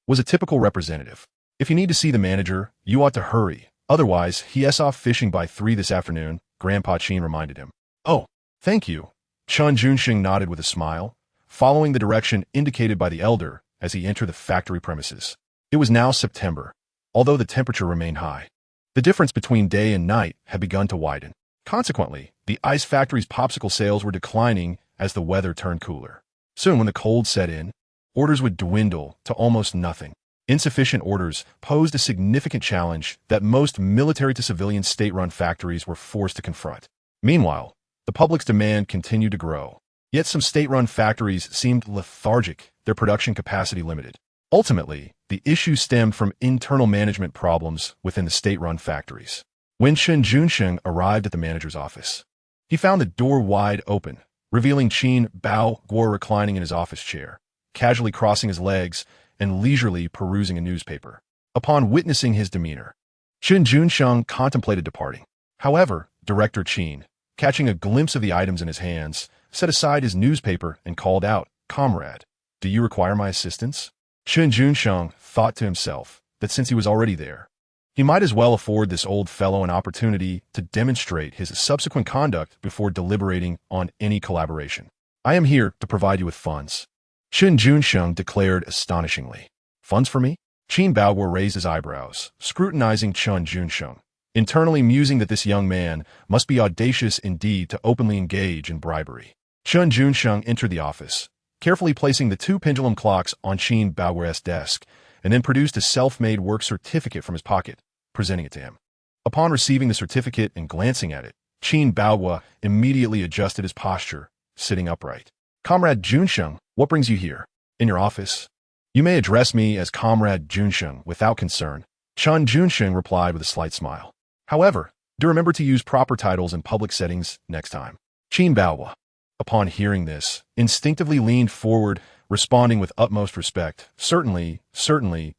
was a typical representative. If you need to see the manager, you ought to hurry. Otherwise, he's off fishing by 3 this afternoon, Grandpa Chen reminded him. Oh, thank you. Chen Junsheng nodded with a smile, following the direction indicated by the elder as he entered the factory premises. It was now September, although the temperature remained high. The difference between day and night had begun to widen. Consequently, the ice factory's popsicle sales were declining as the weather turned cooler. Soon, when the cold set in, orders would dwindle to almost nothing. Insufficient orders posed a significant challenge that most military-to-civilian state-run factories were forced to confront. Meanwhile, the public's demand continued to grow. Yet some state-run factories seemed lethargic, their production capacity limited. Ultimately, the issue stemmed from internal management problems within the state-run factories. When Chen Junsheng arrived at the manager's office, he found the door wide open, revealing Qin Baoguo reclining in his office chair, casually crossing his legs and leisurely perusing a newspaper. Upon witnessing his demeanor, Chen Junsheng contemplated departing. However, Director Chen, catching a glimpse of the items in his hands, set aside his newspaper and called out, "Comrade, do you require my assistance?" Chen Junsheng thought to himself that since he was already there, he might as well afford this old fellow an opportunity to demonstrate his subsequent conduct before deliberating on any collaboration. "I am here to provide you with funds," Chen Junsheng declared astonishingly. "Funds for me?" Chen Baoguo raised his eyebrows, scrutinizing Chen Junsheng, internally musing that this young man must be audacious indeed to openly engage in bribery. Chen Junsheng entered the office, carefully placing the two pendulum clocks on Chen Baoguo's desk, and then produced a self-made work certificate from his pocket, presenting it to him. Upon receiving the certificate and glancing at it, Chen Baoguo immediately adjusted his posture, sitting upright. "Comrade Junsheng, what brings you here? In your office?" "You may address me as Comrade Junsheng without concern," Chen Junsheng replied with a slight smile. "However, do remember to use proper titles in public settings next time." Chen Baoguo, upon hearing this, instinctively leaned forward, responding with utmost respect, "Certainly,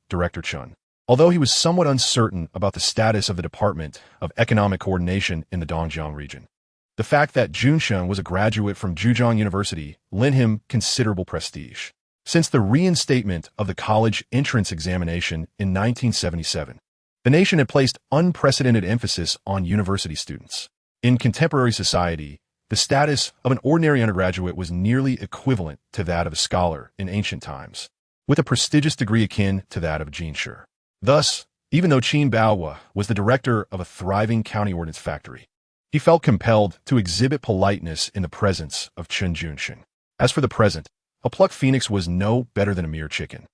Director Chen." Although he was somewhat uncertain about the status of the Department of Economic Coordination in the Dongjiang region, the fact that Junsheng was a graduate from Zhejiang University lent him considerable prestige. Since the reinstatement of the college entrance examination in 1977, the nation had placed unprecedented emphasis on university students. In contemporary society, the status of an ordinary undergraduate was nearly equivalent to that of a scholar in ancient times, with a prestigious degree akin to that of a jinshi. Thus, even though Chen Baoguo was the director of a thriving county ordnance factory, he felt compelled to exhibit politeness in the presence of Chen Junsheng. As for the present, a plucked phoenix was no better than a mere chicken.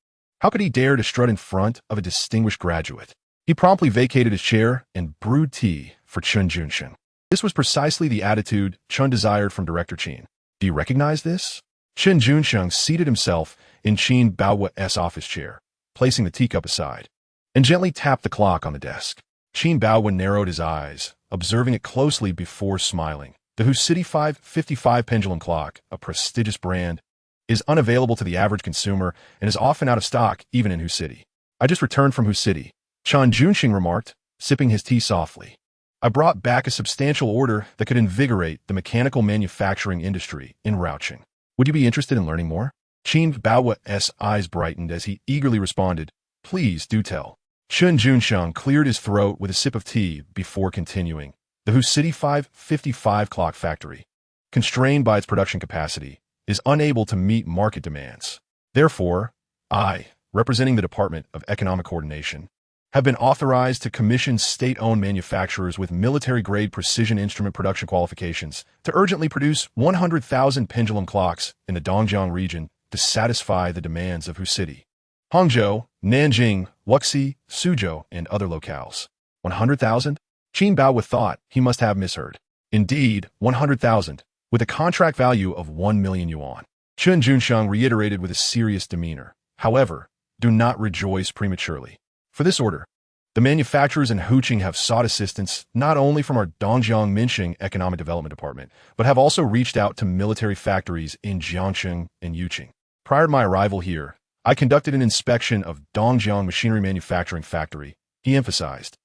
How could he dare to strut in front of a distinguished graduate? He promptly vacated his chair and brewed tea for Chen Junsheng. This was precisely the attitude Chen desired from Director Chen. "Do you recognize this?" Chen Junsheng seated himself in Chen Baoguo's office chair, placing the teacup aside, and gently tapped the clock on the desk. Chen Baoguo narrowed his eyes, observing it closely before smiling. The Hu City 555 pendulum clock, a prestigious brand, is unavailable to the average consumer and is often out of stock even in Hu City. "I just returned from Hu City," Chen Junsheng remarked, sipping his tea softly. "I brought back a substantial order that could invigorate the mechanical manufacturing industry in Raoqing. Would you be interested in learning more?" Chen Baoguo's eyes brightened as he eagerly responded, "Please do tell." Chen Junsheng cleared his throat with a sip of tea before continuing. "The Hu City 555 clock factory, constrained by its production capacity, is unable to meet market demands. Therefore, I, representing the Department of Economic Coordination, have been authorized to commission state-owned manufacturers with military-grade precision instrument production qualifications to urgently produce 100,000 pendulum clocks in the Dongjiang region to satisfy the demands of Hu City, Hangzhou, Nanjing, Wuxi, Suzhou, and other locales." 100,000? Chen Baoguo thought he must have misheard. Indeed, 100,000, with a contract value of 1 million yuan. Chen Junsheng reiterated with a serious demeanor. "However, do not rejoice prematurely. For this order, the manufacturers in Huqing have sought assistance not only from our Dongjiang Minsheng Economic Development Department, but have also reached out to military factories in Jiangsheng and Yuqing. Prior to my arrival here, I conducted an inspection of Dongjiang Machinery Manufacturing Factory," he emphasized.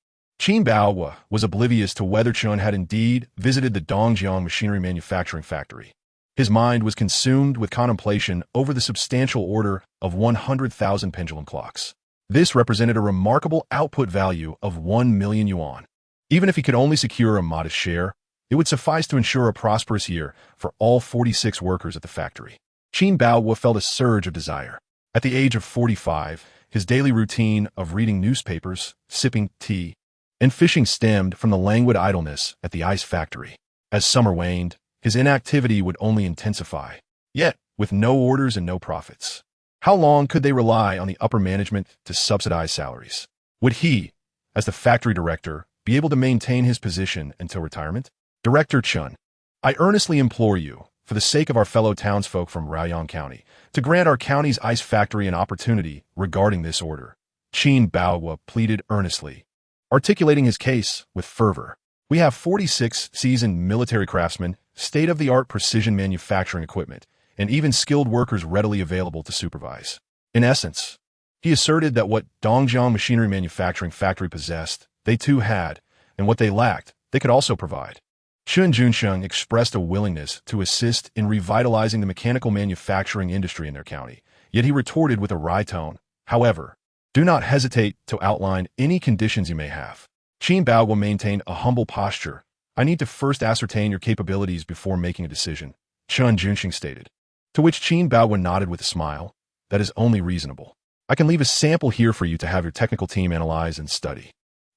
Chen Baoguo was oblivious to whether Chen had indeed visited the Dongjiang Machinery Manufacturing Factory. His mind was consumed with contemplation over the substantial order of 100,000 pendulum clocks. This represented a remarkable output value of 1 million yuan. Even if he could only secure a modest share, it would suffice to ensure a prosperous year for all 46 workers at the factory. Chen Baoguo felt a surge of desire. At the age of 45, his daily routine of reading newspapers, sipping tea, and fishing stemmed from the languid idleness at the ice factory. As summer waned, his inactivity would only intensify. Yet, with no orders and no profits, how long could they rely on the upper management to subsidize salaries? Would he, as the factory director, be able to maintain his position until retirement? "Director Chen, I earnestly implore you, for the sake of our fellow townsfolk from Raoyang County, to grant our county's ice factory an opportunity regarding this order," Chen Baoguo pleaded earnestly, articulating his case with fervor. "We have 46 seasoned military craftsmen, state-of-the-art precision manufacturing equipment, and even skilled workers readily available to supervise. In essence, he asserted that what Dongjiang Machinery Manufacturing Factory possessed, they too had, and what they lacked, they could also provide. Chen Junsheng expressed a willingness to assist in revitalizing the mechanical manufacturing industry in their county, yet he retorted with a wry tone, "However, do not hesitate to outline any conditions you may have." Qin Baoguo maintained a humble posture. "I need to first ascertain your capabilities before making a decision," Chen Junsheng stated. To which Qin Baoguo nodded with a smile. "That is only reasonable. I can leave a sample here for you to have your technical team analyze and study."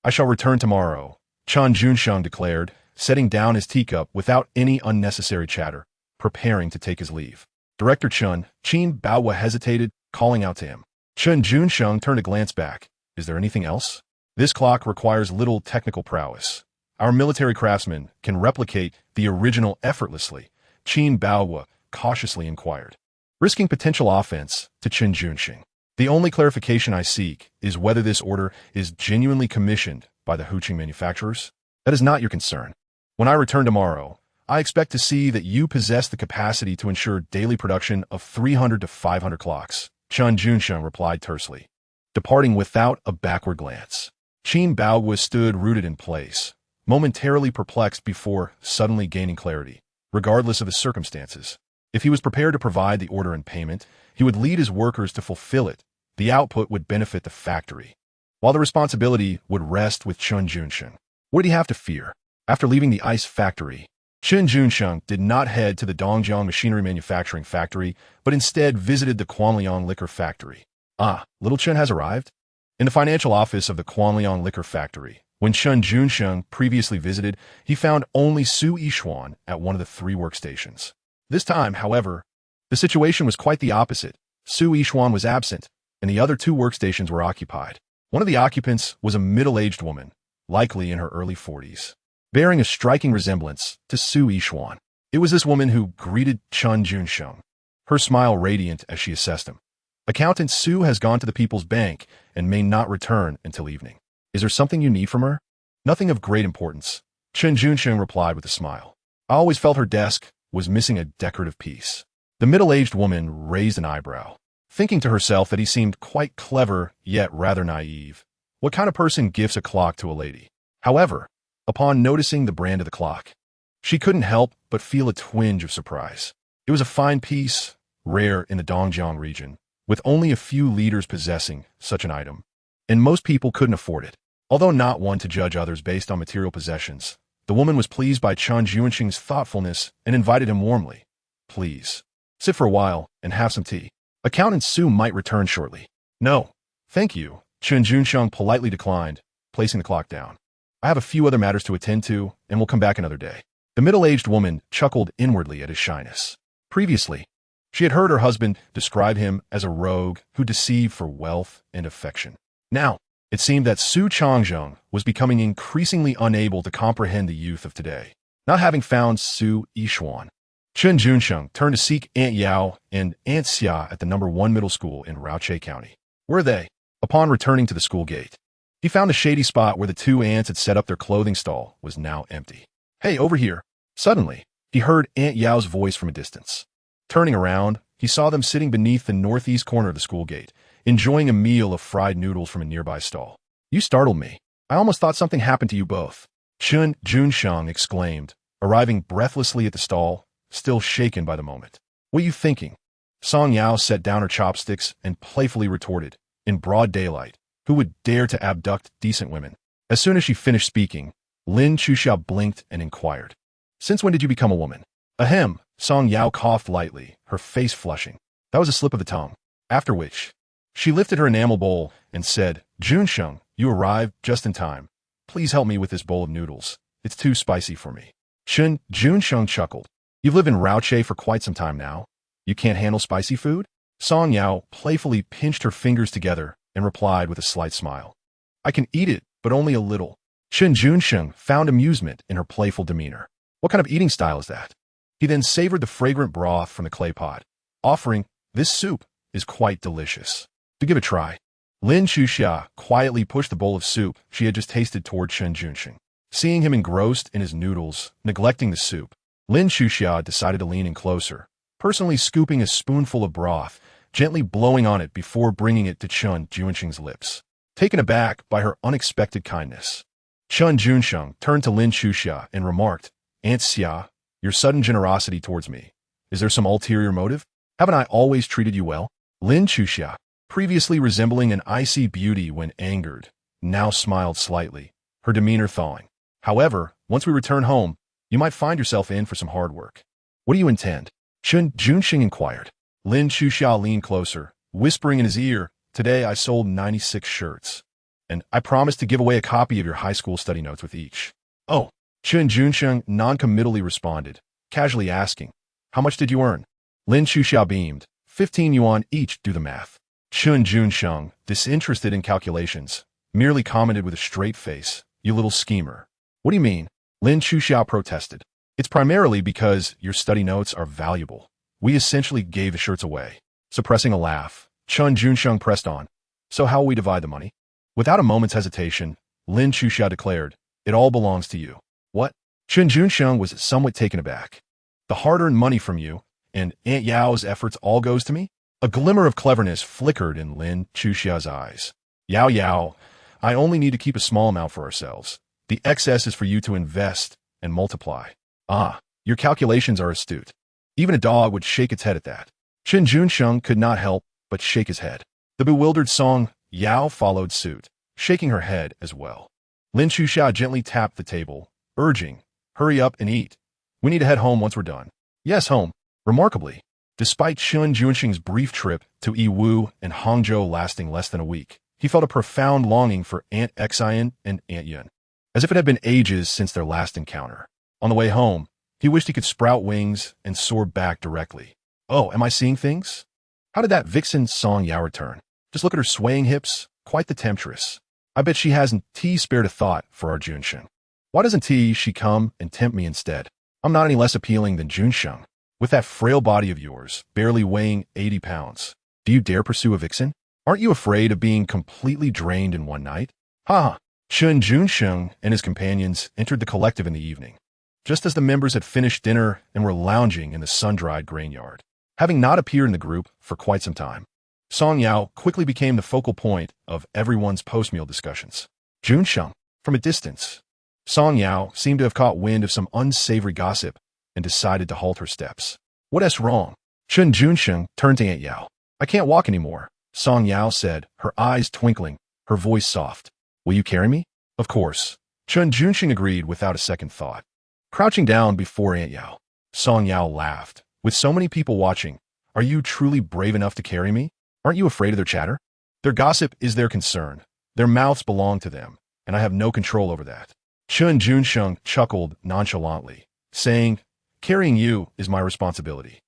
"I shall return tomorrow," Chen Junsheng declared, setting down his teacup without any unnecessary chatter, preparing to take his leave. Director Qin Baoguo hesitated, calling out to him. Chen Junsheng turned a glance back. "Is there anything else? This clock requires little technical prowess. Our military craftsmen can replicate the original effortlessly," Qin Baoguo cautiously inquired, risking potential offense to Chen Junsheng. "The only clarification I seek is whether this order is genuinely commissioned by the Huqing manufacturers. That is not your concern. When I return tomorrow, I expect to see that you possess the capacity to ensure daily production of 300 to 500 clocks," Chen Junsheng replied tersely, departing without a backward glance. Qin Baoguo stood rooted in place, momentarily perplexed before suddenly gaining clarity. Regardless of his circumstances, if he was prepared to provide the order and payment, he would lead his workers to fulfill it. The output would benefit the factory, while the responsibility would rest with Chen Junsheng. What did he have to fear? After leaving the ice factory, Chen Junsheng did not head to the Dongjiang Machinery Manufacturing Factory, but instead visited the Quanliang Liquor Factory. Little Chen has arrived? In the financial office of the Quanliang Liquor Factory, when Chen Junsheng previously visited, he found only Su Yishuan at one of the 3 workstations. This time, however, the situation was quite the opposite. Su Yishuan was absent, and the other 2 workstations were occupied. One of the occupants was a middle-aged woman, likely in her early 40s, bearing a striking resemblance to Su Yishuan. It was this woman who greeted Chen Junsheng, her smile radiant as she assessed him. "Accountant Su has gone to the People's Bank and may not return until evening. Is there something you need from her?" "Nothing of great importance," Chen Junsheng replied with a smile. "I always felt her desk was missing a decorative piece." The middle-aged woman raised an eyebrow, thinking to herself that he seemed quite clever yet rather naive. What kind of person gifts a clock to a lady? However, upon noticing the brand of the clock, she couldn't help but feel a twinge of surprise. It was a fine piece, rare in the Dongjiang region, with only a few leaders possessing such an item, and most people couldn't afford it. Although not one to judge others based on material possessions, the woman was pleased by Chen Junsheng's thoughtfulness and invited him warmly. "Please, sit for a while and have some tea. Accountant Su might return shortly." "No, thank you," Chen Junsheng politely declined, placing the clock down. "I have a few other matters to attend to, and will come back another day." The middle-aged woman chuckled inwardly at his shyness. Previously, she had heard her husband describe him as a rogue who deceived for wealth and affection. Now, it seemed that Su Changzheng was becoming increasingly unable to comprehend the youth of today. Not having found Su Yishuan, Chen Junsheng turned to seek Aunt Yao and Aunt Xia at the No. 1 middle school in Raoche County. Where are they? Upon returning to the school gate, he found a shady spot where the 2 aunts had set up their clothing stall was now empty. "Hey, over here." Suddenly, he heard Aunt Yao's voice from a distance. Turning around, he saw them sitting beneath the northeast corner of the school gate, enjoying a meal of fried noodles from a nearby stall. "You startled me. I almost thought something happened to you both," Chen Junsheng exclaimed, arriving breathlessly at the stall, still shaken by the moment. "What are you thinking?" Song Yao set down her chopsticks and playfully retorted, in broad daylight, "Who would dare to abduct decent women?" As soon as she finished speaking, Lin Chuxiao blinked and inquired, "Since when did you become a woman?" "Ahem," Song Yao coughed lightly, her face flushing. "That was a slip of the tongue." After which, she lifted her enamel bowl and said, "Junsheng, you arrived just in time. Please help me with this bowl of noodles. It's too spicy for me." Chen Junsheng chuckled. "You've lived in Raoche for quite some time now. You can't handle spicy food?" Song Yao playfully pinched her fingers together and replied with a slight smile, "I can eat it, but only a little." Chen Junsheng found amusement in her playful demeanor. "What kind of eating style is that?" He then savored the fragrant broth from the clay pot, offering, "This soup is quite delicious. To give a try." Lin Chuxia quietly pushed the bowl of soup she had just tasted toward Chen Junsheng. Seeing him engrossed in his noodles, neglecting the soup, Lin Chuxia decided to lean in closer, personally scooping a spoonful of broth, gently blowing on it before bringing it to Chen Junsheng's lips. Taken aback by her unexpected kindness, Chen Junsheng turned to Lin Chuxia and remarked, "Aunt Xia, your sudden generosity towards me. Is there some ulterior motive? Haven't I always treated you well?" Lin Chuxia, previously resembling an icy beauty when angered, now smiled slightly, her demeanor thawing. "However, once we return home, you might find yourself in for some hard work." "What do you intend?" Chen Junsheng inquired. Lin Chuxia leaned closer, whispering in his ear, "Today I sold 96 shirts. And I promised to give away a copy of your high school study notes with each." "Oh," Chen Junsheng non-committally responded, casually asking, "How much did you earn?" Lin Chuxia beamed, 15 yuan each, do the math. Chen Junsheng, disinterested in calculations, merely commented with a straight face, "You little schemer." "What do you mean?" Lin Chuxia protested. "It's primarily because your study notes are valuable. We essentially gave the shirts away." Suppressing a laugh, Chen Junsheng pressed on. "So how will we divide the money?" Without a moment's hesitation, Lin Chuxia declared, "It all belongs to you." "What?" Chen Junsheng was somewhat taken aback. "The hard-earned money from you and Aunt Yao's efforts all goes to me?" A glimmer of cleverness flickered in Lin Chuxia's eyes. Yao, I only need to keep a small amount for ourselves. The excess is for you to invest and multiply." "Ah, your calculations are astute." Even a dog would shake its head at that. Chen Junsheng could not help but shake his head. The bewildered Song Yao followed suit, shaking her head as well. Lin Chuxia gently tapped the table, urging, "Hurry up and eat. We need to head home once we're done." "Yes, home." Remarkably, despite Chen Junsheng's brief trip to Yiwu and Hangzhou lasting less than a week, he felt a profound longing for Aunt Xian and Aunt Yun, as if it had been ages since their last encounter. On the way home, he wished he could sprout wings and soar back directly. "Oh, am I seeing things? How did that vixen Song Yao return? Just look at her swaying hips, quite the temptress. I bet she hasn't spared a thought for our Junsheng. Why doesn't she come and tempt me instead? I'm not any less appealing than Junsheng. With that frail body of yours, barely weighing 80 pounds, do you dare pursue a vixen? Aren't you afraid of being completely drained in one night?" "Ha!" Chen Junsheng and his companions entered the collective in the evening, just as the members had finished dinner and were lounging in the sun-dried grain yard. Having not appeared in the group for quite some time, Song Yao quickly became the focal point of everyone's post-meal discussions. Junsheng, from a distance, Song Yao seemed to have caught wind of some unsavory gossip and decided to halt her steps. "What's wrong?" Chen Junsheng turned to Aunt Yao. "I can't walk anymore," Song Yao said, her eyes twinkling, her voice soft. "Will you carry me?" "Of course." Chen Junsheng agreed without a second thought. Crouching down before Aunt Yao, Song Yao laughed. "With so many people watching, are you truly brave enough to carry me? Aren't you afraid of their chatter? Their gossip is their concern. Their mouths belong to them, and I have no control over that." Chen Junsheng chuckled nonchalantly, saying, "Carrying you is my responsibility.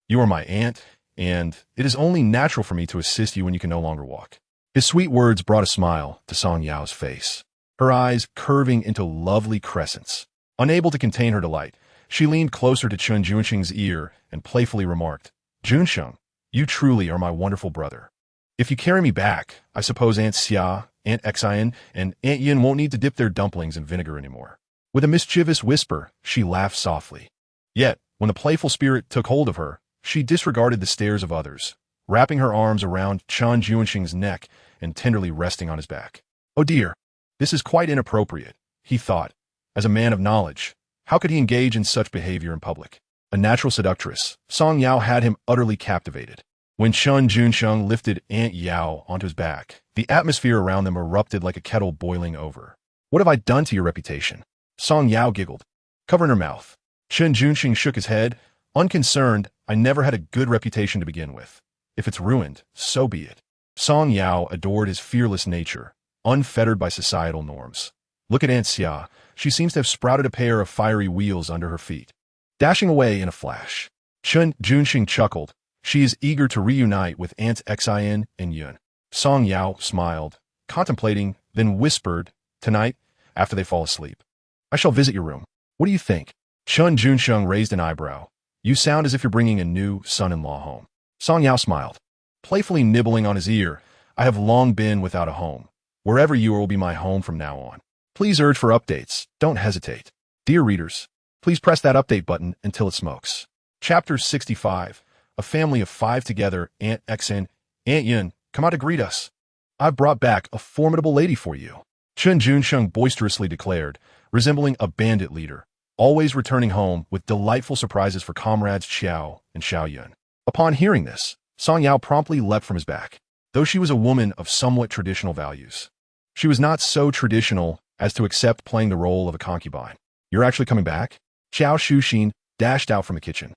You are my aunt, and it is only natural for me to assist you when you can no longer walk." His sweet words brought a smile to Song Yao's face, her eyes curving into lovely crescents. Unable to contain her delight, she leaned closer to Chen Junsheng's ear and playfully remarked, "Junsheng, you truly are my wonderful brother. If you carry me back, I suppose Aunt Xia, Aunt Xian, and Aunt Yin won't need to dip their dumplings in vinegar anymore." With a mischievous whisper, she laughed softly. Yet, when the playful spirit took hold of her, she disregarded the stares of others, wrapping her arms around Chen Junsheng's neck and tenderly resting on his back. "Oh dear, this is quite inappropriate," he thought. As a man of knowledge, how could he engage in such behavior in public? A natural seductress, Song Yao had him utterly captivated. When Chen Junsheng lifted Aunt Yao onto his back, the atmosphere around them erupted like a kettle boiling over. "What have I done to your reputation?" Song Yao giggled, covering her mouth. Chen Junsheng shook his head, unconcerned. "I never had a good reputation to begin with. If it's ruined, so be it." Song Yao adored his fearless nature, unfettered by societal norms. "Look at Aunt Xia. She seems to have sprouted a pair of fiery wheels under her feet, dashing away in a flash." Chen Junsheng chuckled. "She is eager to reunite with Aunts Xian and Yun." Song Yao smiled, contemplating, then whispered, "Tonight, after they fall asleep, I shall visit your room. What do you think?" Chen Junsheng raised an eyebrow. "You sound as if you're bringing a new son-in-law home." Song Yao smiled, playfully nibbling on his ear. "I have long been without a home. Wherever you are will be my home from now on. Please urge for updates. Don't hesitate. Dear readers, please press that update button until it smokes." Chapter 65. a family of 5 together, Aunt Xen, Aunt Yin, come out to greet us. I've brought back a formidable lady for you. Chen Junsheng boisterously declared, resembling a bandit leader, always returning home with delightful surprises for comrades Xiao and Xiaoyun. Upon hearing this, Song Yao promptly leapt from his back. Though she was a woman of somewhat traditional values, she was not so traditional as to accept playing the role of a concubine. You're actually coming back? Xiao Shuxin dashed out from the kitchen,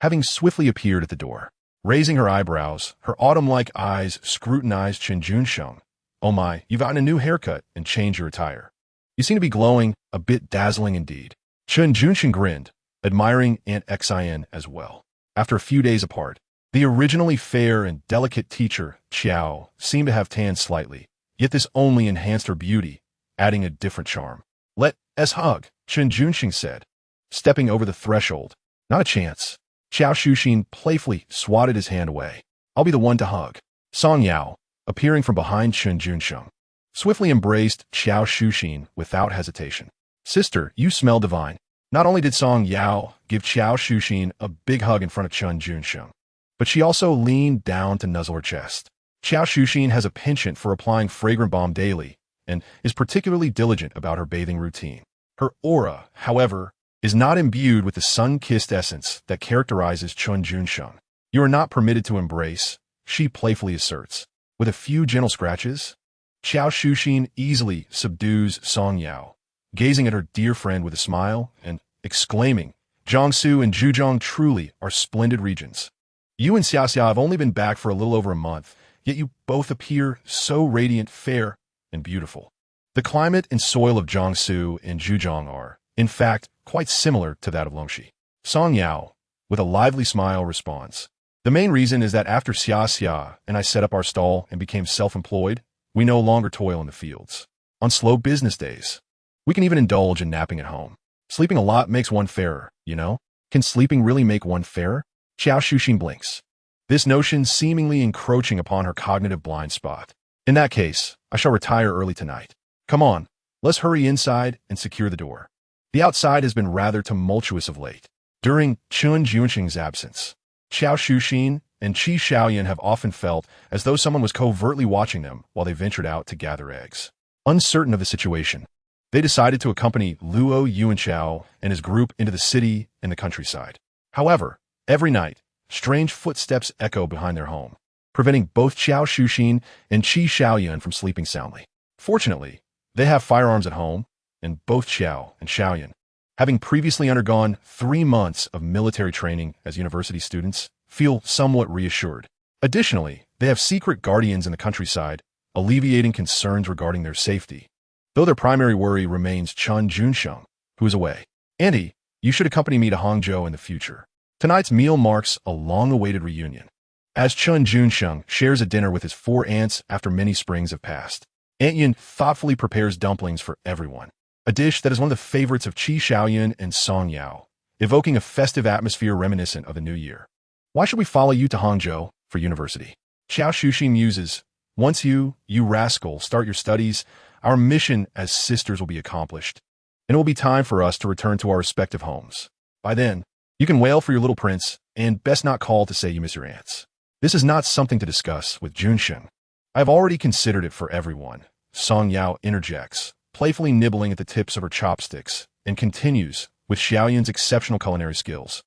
having swiftly appeared at the door. Raising her eyebrows, her autumn-like eyes scrutinized Chen Junsheng. Oh my, you've gotten a new haircut and changed your attire. You seem to be glowing, a bit dazzling indeed. Chen Junsheng grinned, admiring Aunt Xin as well. After a few days apart, the originally fair and delicate teacher, Xiao, seemed to have tanned slightly, yet this only enhanced her beauty, adding a different charm. Let us hug, Chen Junsheng said, stepping over the threshold. Not a chance. Xiao Shuxin playfully swatted his hand away. I'll be the one to hug. Song Yao, appearing from behind Chen Junsheng, swiftly embraced Xiao Shuxin without hesitation. Sister, you smell divine. Not only did Song Yao give Xiao Shuxin a big hug in front of Chen Junsheng, but she also leaned down to nuzzle her chest. Xiao Shuxin has a penchant for applying fragrant balm daily and is particularly diligent about her bathing routine. Her aura, however, is not imbued with the sun-kissed essence that characterizes Chen Junsheng. You are not permitted to embrace, she playfully asserts. With a few gentle scratches, Xiao Shuxin easily subdues Song Yao, gazing at her dear friend with a smile and exclaiming, Jiangsu and Zhejiang truly are splendid regions. You and Xiaxia have only been back for a little over a month, yet you both appear so radiant, fair, and beautiful. The climate and soil of Jiangsu and Zhejiang are, in fact, quite similar to that of Longxi. Song Yao, with a lively smile, responds. The main reason is that after Xiaxia and I set up our stall and became self-employed, we no longer toil in the fields. On slow business days, we can even indulge in napping at home. Sleeping a lot makes one fairer, you know? Can sleeping really make one fairer? Xiao Shuxin blinks, this notion seemingly encroaching upon her cognitive blind spot. In that case, I shall retire early tonight. Come on, let's hurry inside and secure the door. The outside has been rather tumultuous of late. During Chen Junsheng's absence, Xiao Shuxin and Qi Xiaoyan have often felt as though someone was covertly watching them while they ventured out to gather eggs. Uncertain of the situation, they decided to accompany Luo Yuanchao and his group into the city and the countryside. However, every night, strange footsteps echo behind their home, preventing both Xiao Shuxin and Qi Xiaoyan from sleeping soundly. Fortunately, they have firearms at home, and both Xiao and Xiaoyan, having previously undergone 3 months of military training as university students, feel somewhat reassured. Additionally, they have secret guardians in the countryside, alleviating concerns regarding their safety, though their primary worry remains Chen Junsheng, who is away. Auntie, you should accompany me to Hangzhou in the future. Tonight's meal marks a long-awaited reunion, as Chen Junsheng shares a dinner with his 4 aunts after many springs have passed. Aunt Yin thoughtfully prepares dumplings for everyone, a dish that is one of the favorites of Qi Xiaoyan and Song Yao, evoking a festive atmosphere reminiscent of the new year. Why should we follow you to Hangzhou for university? Xiao Shuxin muses, once you rascal, start your studies, our mission as sisters will be accomplished, and it will be time for us to return to our respective homes. By then, you can wail for your little prince, and best not call to say you miss your aunts. This is not something to discuss with Junsheng. I have already considered it for everyone. Song Yao interjects, playfully nibbling at the tips of her chopsticks, and continues, with Xiaoyan's exceptional culinary skills.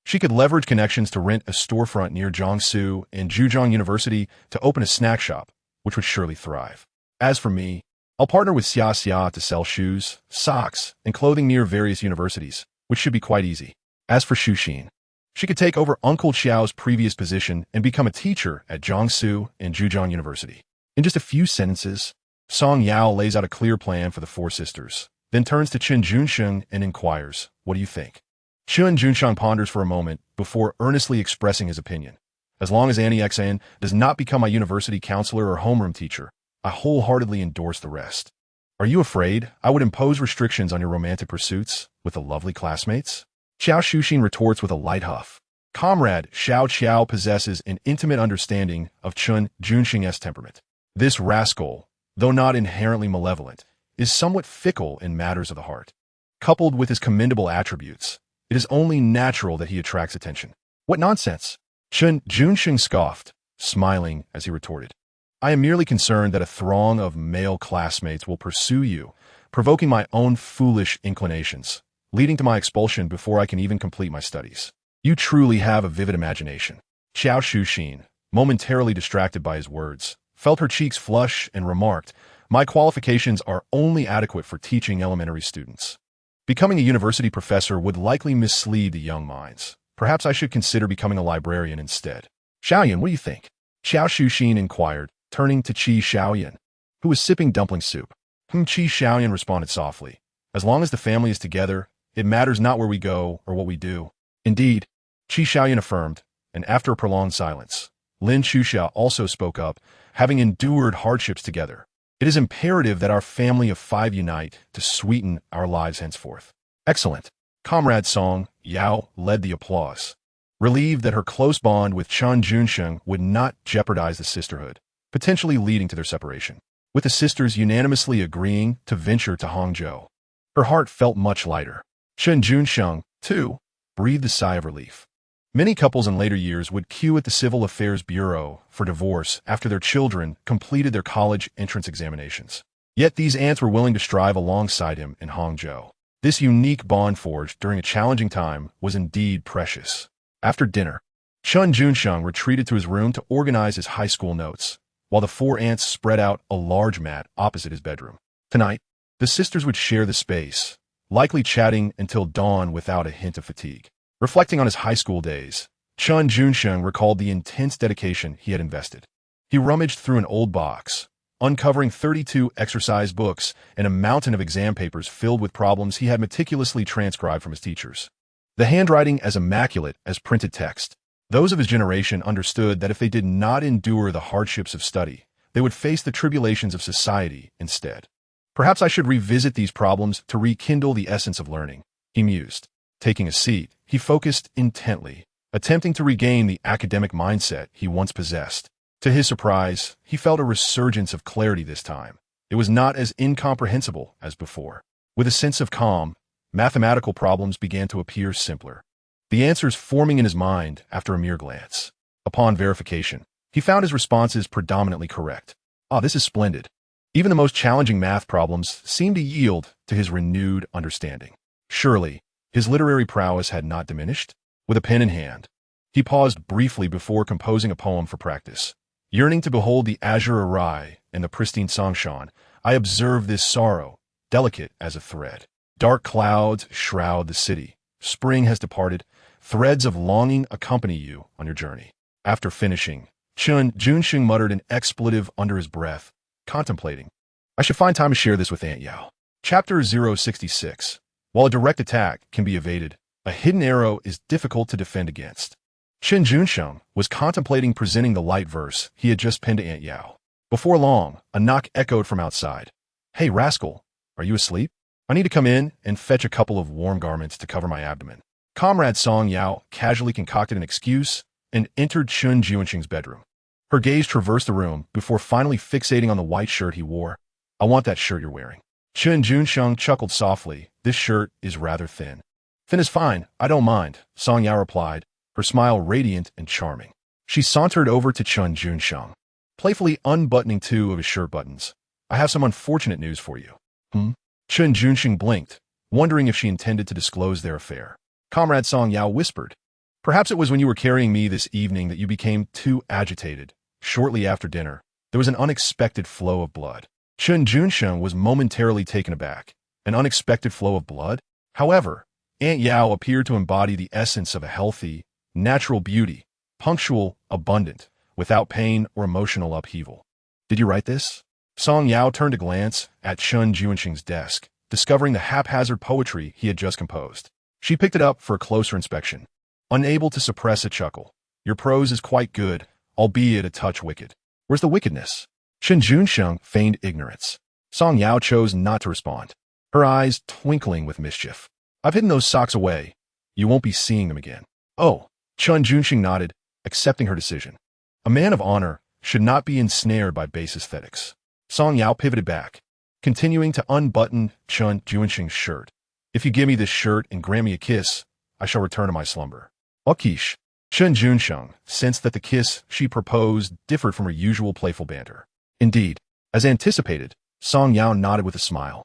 She could leverage connections to rent a storefront near Jiangsu and Zhejiang University to open a snack shop, which would surely thrive. As for me, I'll partner with Xiaxia to sell shoes, socks, and clothing near various universities, which should be quite easy. As for Shuxin, she could take over Uncle Xiao's previous position and become a teacher at Jiangsu and Zhejiang University. In just a few sentences, Song Yao lays out a clear plan for the 4 sisters, then turns to Chen Junsheng and inquires, what do you think? Chen Junsheng ponders for a moment before earnestly expressing his opinion. As long as Annie Xan does not become my university counselor or homeroom teacher, I wholeheartedly endorse the rest. Are you afraid I would impose restrictions on your romantic pursuits with the lovely classmates? Xiao Shuxin retorts with a light huff. Comrade Xiao Qiao possesses an intimate understanding of Chen Junsheng's temperament. This rascal, though not inherently malevolent, is somewhat fickle in matters of the heart. Coupled with his commendable attributes, it is only natural that he attracts attention. What nonsense! Chen Junsheng scoffed, smiling as he retorted. I am merely concerned that a throng of male classmates will pursue you, provoking my own foolish inclinations, leading to my expulsion before I can even complete my studies. You truly have a vivid imagination. Xiao Shuxin, momentarily distracted by his words, felt her cheeks flush and remarked, my qualifications are only adequate for teaching elementary students. Becoming a university professor would likely mislead the young minds. Perhaps I should consider becoming a librarian instead. Xiaoyan, what do you think? Xiao Shuxin inquired, turning to Qi Xiaoyan, who was sipping dumpling soup. Qi Xiaoyan responded softly. As long as the family is together, it matters not where we go or what we do. Indeed, Qi Xiaoyan affirmed, and after a prolonged silence, Lin Xuxia also spoke up, having endured hardships together. It is imperative that our family of 5 unite to sweeten our lives henceforth. Excellent. Comrade Song Yao led the applause, relieved that her close bond with Chen Junsheng would not jeopardize the sisterhood, potentially leading to their separation. With the sisters unanimously agreeing to venture to Hangzhou, her heart felt much lighter. Chen Junsheng, too, breathed a sigh of relief. Many couples in later years would queue at the Civil Affairs Bureau for divorce after their children completed their college entrance examinations. Yet these aunts were willing to strive alongside him in Hangzhou. This unique bond forged during a challenging time was indeed precious. After dinner, Chen Junsheng retreated to his room to organize his high school notes, while the 4 aunts spread out a large mat opposite his bedroom. Tonight, the sisters would share the space, likely chatting until dawn without a hint of fatigue. Reflecting on his high school days, Chen Junsheng recalled the intense dedication he had invested. He rummaged through an old box, uncovering 32 exercise books and a mountain of exam papers filled with problems he had meticulously transcribed from his teachers. The handwriting as immaculate as printed text. Those of his generation understood that if they did not endure the hardships of study, they would face the tribulations of society instead. Perhaps I should revisit these problems to rekindle the essence of learning, he mused. Taking a seat, he focused intently, attempting to regain the academic mindset he once possessed. To his surprise, he felt a resurgence of clarity this time. It was not as incomprehensible as before. With a sense of calm, mathematical problems began to appear simpler, the answers forming in his mind after a mere glance. Upon verification, he found his responses predominantly correct. Ah, this is splendid. Even the most challenging math problems seemed to yield to his renewed understanding. Surely, his literary prowess had not diminished. With a pen in hand, he paused briefly before composing a poem for practice. Yearning to behold the azure Arai and the pristine Songshan, I observe this sorrow, delicate as a thread. Dark clouds shroud the city. Spring has departed. Threads of longing accompany you on your journey. After finishing, Chen Junsheng muttered an expletive under his breath, contemplating. I should find time to share this with Aunt Yao. Chapter 066. While a direct attack can be evaded, a hidden arrow is difficult to defend against. Chen Junsheng was contemplating presenting the light verse he had just penned to Aunt Yao. Before long, a knock echoed from outside. Hey, rascal, are you asleep? I need to come in and fetch a couple of warm garments to cover my abdomen. Comrade Song Yao casually concocted an excuse and entered Chen Junsheng's bedroom. Her gaze traversed the room before finally fixating on the white shirt he wore. I want that shirt you're wearing. Chen Junsheng chuckled softly. This shirt is rather thin. Thin is fine, I don't mind, Song Yao replied, her smile radiant and charming. She sauntered over to Chen Junsheng, playfully unbuttoning 2 of his shirt buttons. I have some unfortunate news for you. Chen Junsheng blinked, wondering if she intended to disclose their affair. Comrade Song Yao whispered, perhaps it was when you were carrying me this evening that you became too agitated. Shortly after dinner, there was an unexpected flow of blood. Chen Junsheng was momentarily taken aback. An unexpected flow of blood? However, Aunt Yao appeared to embody the essence of a healthy, natural beauty, punctual, abundant, without pain or emotional upheaval. Did you write this? Song Yao turned a glance at Chen Junsheng's desk, discovering the haphazard poetry he had just composed. She picked it up for a closer inspection, unable to suppress a chuckle. Your prose is quite good, albeit a touch wicked. Where's the wickedness? Chen Junsheng feigned ignorance. Song Yao chose not to respond, her eyes twinkling with mischief. I've hidden those socks away. You won't be seeing them again. Oh, Chen Junsheng nodded, accepting her decision. A man of honor should not be ensnared by base aesthetics. Song Yao pivoted back, continuing to unbutton Chen Junsheng's shirt. If you give me this shirt and grant me a kiss, I shall return to my slumber. Okish. Chen Junsheng sensed that the kiss she proposed differed from her usual playful banter. Indeed, as anticipated, Song Yao nodded with a smile,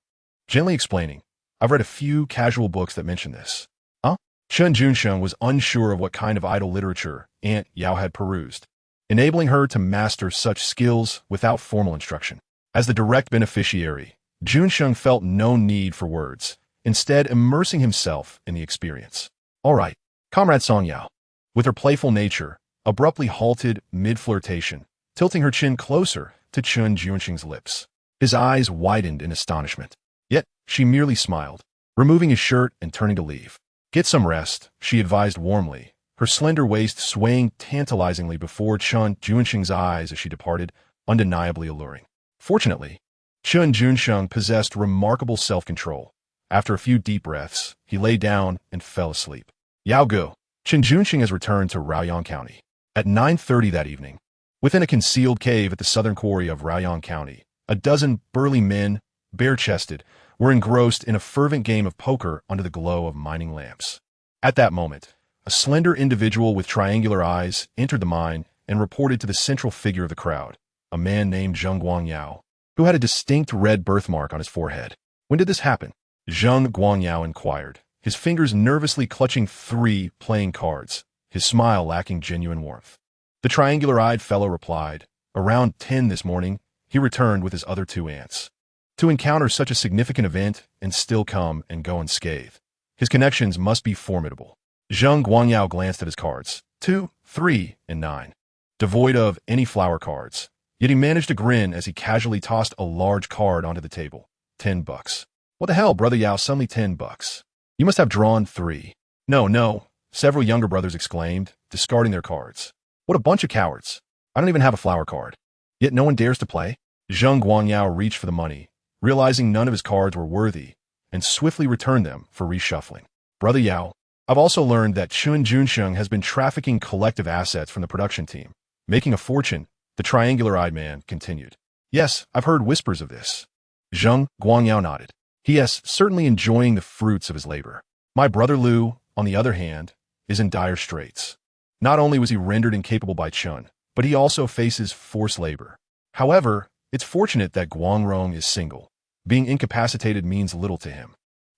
gently explaining, "I've read a few casual books that mention this." Huh? Chen Junsheng was unsure of what kind of idle literature Aunt Yao had perused, enabling her to master such skills without formal instruction. As the direct beneficiary, Junsheng felt no need for words, instead immersing himself in the experience. "All right, Comrade Song Yao," with her playful nature, abruptly halted mid-flirtation, tilting her chin closer to Chen Junsheng's lips. His eyes widened in astonishment. Yet, she merely smiled, removing his shirt and turning to leave. "Get some rest," she advised warmly, her slender waist swaying tantalizingly before Chen Junsheng's eyes as she departed, undeniably alluring. Fortunately, Chen Junsheng possessed remarkable self-control. After a few deep breaths, he lay down and fell asleep. Yao Gu. Chen Junsheng has returned to Raoyang County. At 9:30 that evening, within a concealed cave at the southern quarry of Raoyang County, a dozen burly men, bare-chested, were engrossed in a fervent game of poker under the glow of mining lamps. At that moment, a slender individual with triangular eyes entered the mine and reported to the central figure of the crowd, a man named Zheng Guangyao, who had a distinct red birthmark on his forehead. "When did this happen?" Zheng Guangyao inquired, his fingers nervously clutching 3 playing cards, his smile lacking genuine warmth. The triangular-eyed fellow replied, "Around 10 this morning, he returned with his other 2 aunts. To encounter such a significant event and still come and go unscathed, his connections must be formidable." Zheng Guangyao glanced at his cards, 2, 3, and 9, devoid of any flower cards, yet he managed to grin as he casually tossed a large card onto the table. $10. "What the hell, Brother Yao, suddenly $10? You must have drawn 3. No, several younger brothers exclaimed, discarding their cards. "What a bunch of cowards. I don't even have a flower card. Yet no one dares to play?" Zheng Guangyao reached for the money, realizing none of his cards were worthy, and swiftly returned them for reshuffling. "Brother Yao, I've also learned that Chen Junsheng has been trafficking collective assets from the production team, making a fortune," the triangular-eyed man continued. "Yes, I've heard whispers of this." Zheng Guangyao nodded. "He is certainly enjoying the fruits of his labor. My brother Liu, on the other hand, is in dire straits. Not only was he rendered incapable by Chen, but he also faces forced labor. However, it's fortunate that Guangrong is single. Being incapacitated means little to him."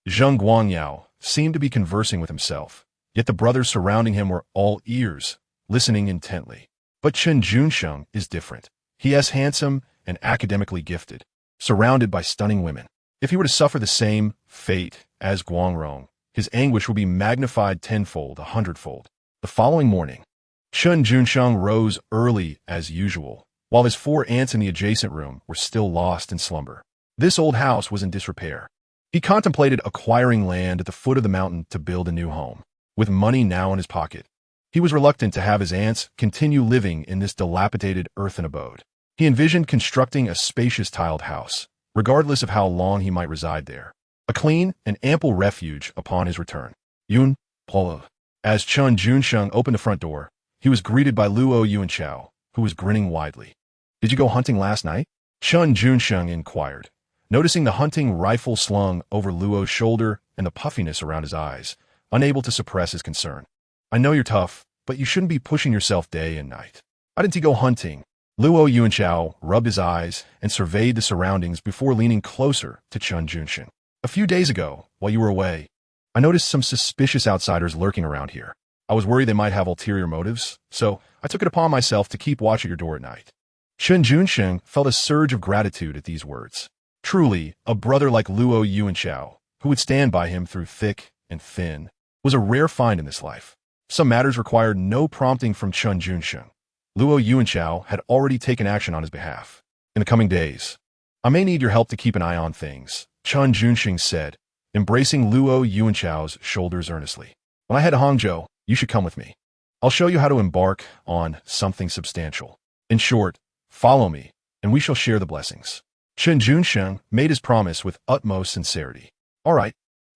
Zheng Guangyao seemed to be conversing with himself, yet the brothers surrounding him were all ears, listening intently. "But Chen Junsheng is different. He is handsome and academically gifted, surrounded by stunning women. If he were to suffer the same fate as Guangrong, his anguish would be magnified tenfold, 100-fold. The following morning, Chen Junsheng rose early as usual, while his 4 aunts in the adjacent room were still lost in slumber. This old house was in disrepair. He contemplated acquiring land at the foot of the mountain to build a new home. With money now in his pocket, he was reluctant to have his aunts continue living in this dilapidated earthen abode. He envisioned constructing a spacious tiled house, regardless of how long he might reside there. A clean and ample refuge upon his return. Yun, Paula. As Chen Junsheng opened the front door, he was greeted by Luo Yuanchao, who was grinning widely. "Did you go hunting last night?" Chen Junsheng inquired, noticing the hunting rifle slung over Luo's shoulder and the puffiness around his eyes, unable to suppress his concern. "I know you're tough, but you shouldn't be pushing yourself day and night." "Why didn't you go hunting?" Luo Yuanchao rubbed his eyes and surveyed the surroundings before leaning closer to Chen Junsheng. "A few days ago, while you were away, I noticed some suspicious outsiders lurking around here. I was worried they might have ulterior motives, so I took it upon myself to keep watch at your door at night." Chen Junsheng felt a surge of gratitude at these words. Truly, a brother like Luo Yuanchao, who would stand by him through thick and thin, was a rare find in this life. Some matters required no prompting from Chen Junsheng. Luo Yuanchao had already taken action on his behalf. "In the coming days, I may need your help to keep an eye on things," Chen Junsheng said, embracing Luo Yuanchao's shoulders earnestly. "When I head to Hangzhou, you should come with me. I'll show you how to embark on something substantial. In short, follow me, and we shall share the blessings." Chen Junsheng made his promise with utmost sincerity. "All right."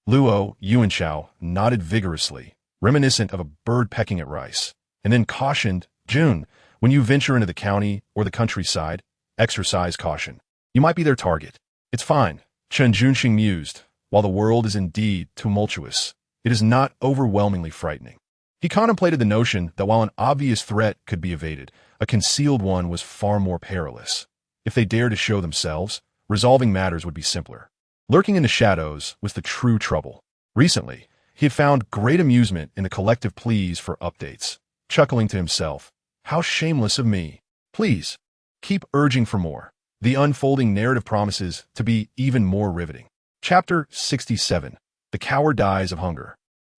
Luo Yuanchao nodded vigorously, reminiscent of a bird pecking at rice, and then cautioned, "Jun, when you venture into the county or the countryside, exercise caution. You might be their target." "It's fine," Chen Junsheng mused. "While the world is indeed tumultuous, it is not overwhelmingly frightening." He contemplated the notion that while an obvious threat could be evaded, a concealed one was far more perilous. If they dared to show themselves, resolving matters would be simpler. Lurking in the shadows was the true trouble. Recently, he had found great amusement in the collective pleas for updates, chuckling to himself, "How shameless of me. Please, keep urging for more." The unfolding narrative promises to be even more riveting. Chapter 67. The Coward Dies of Hunger.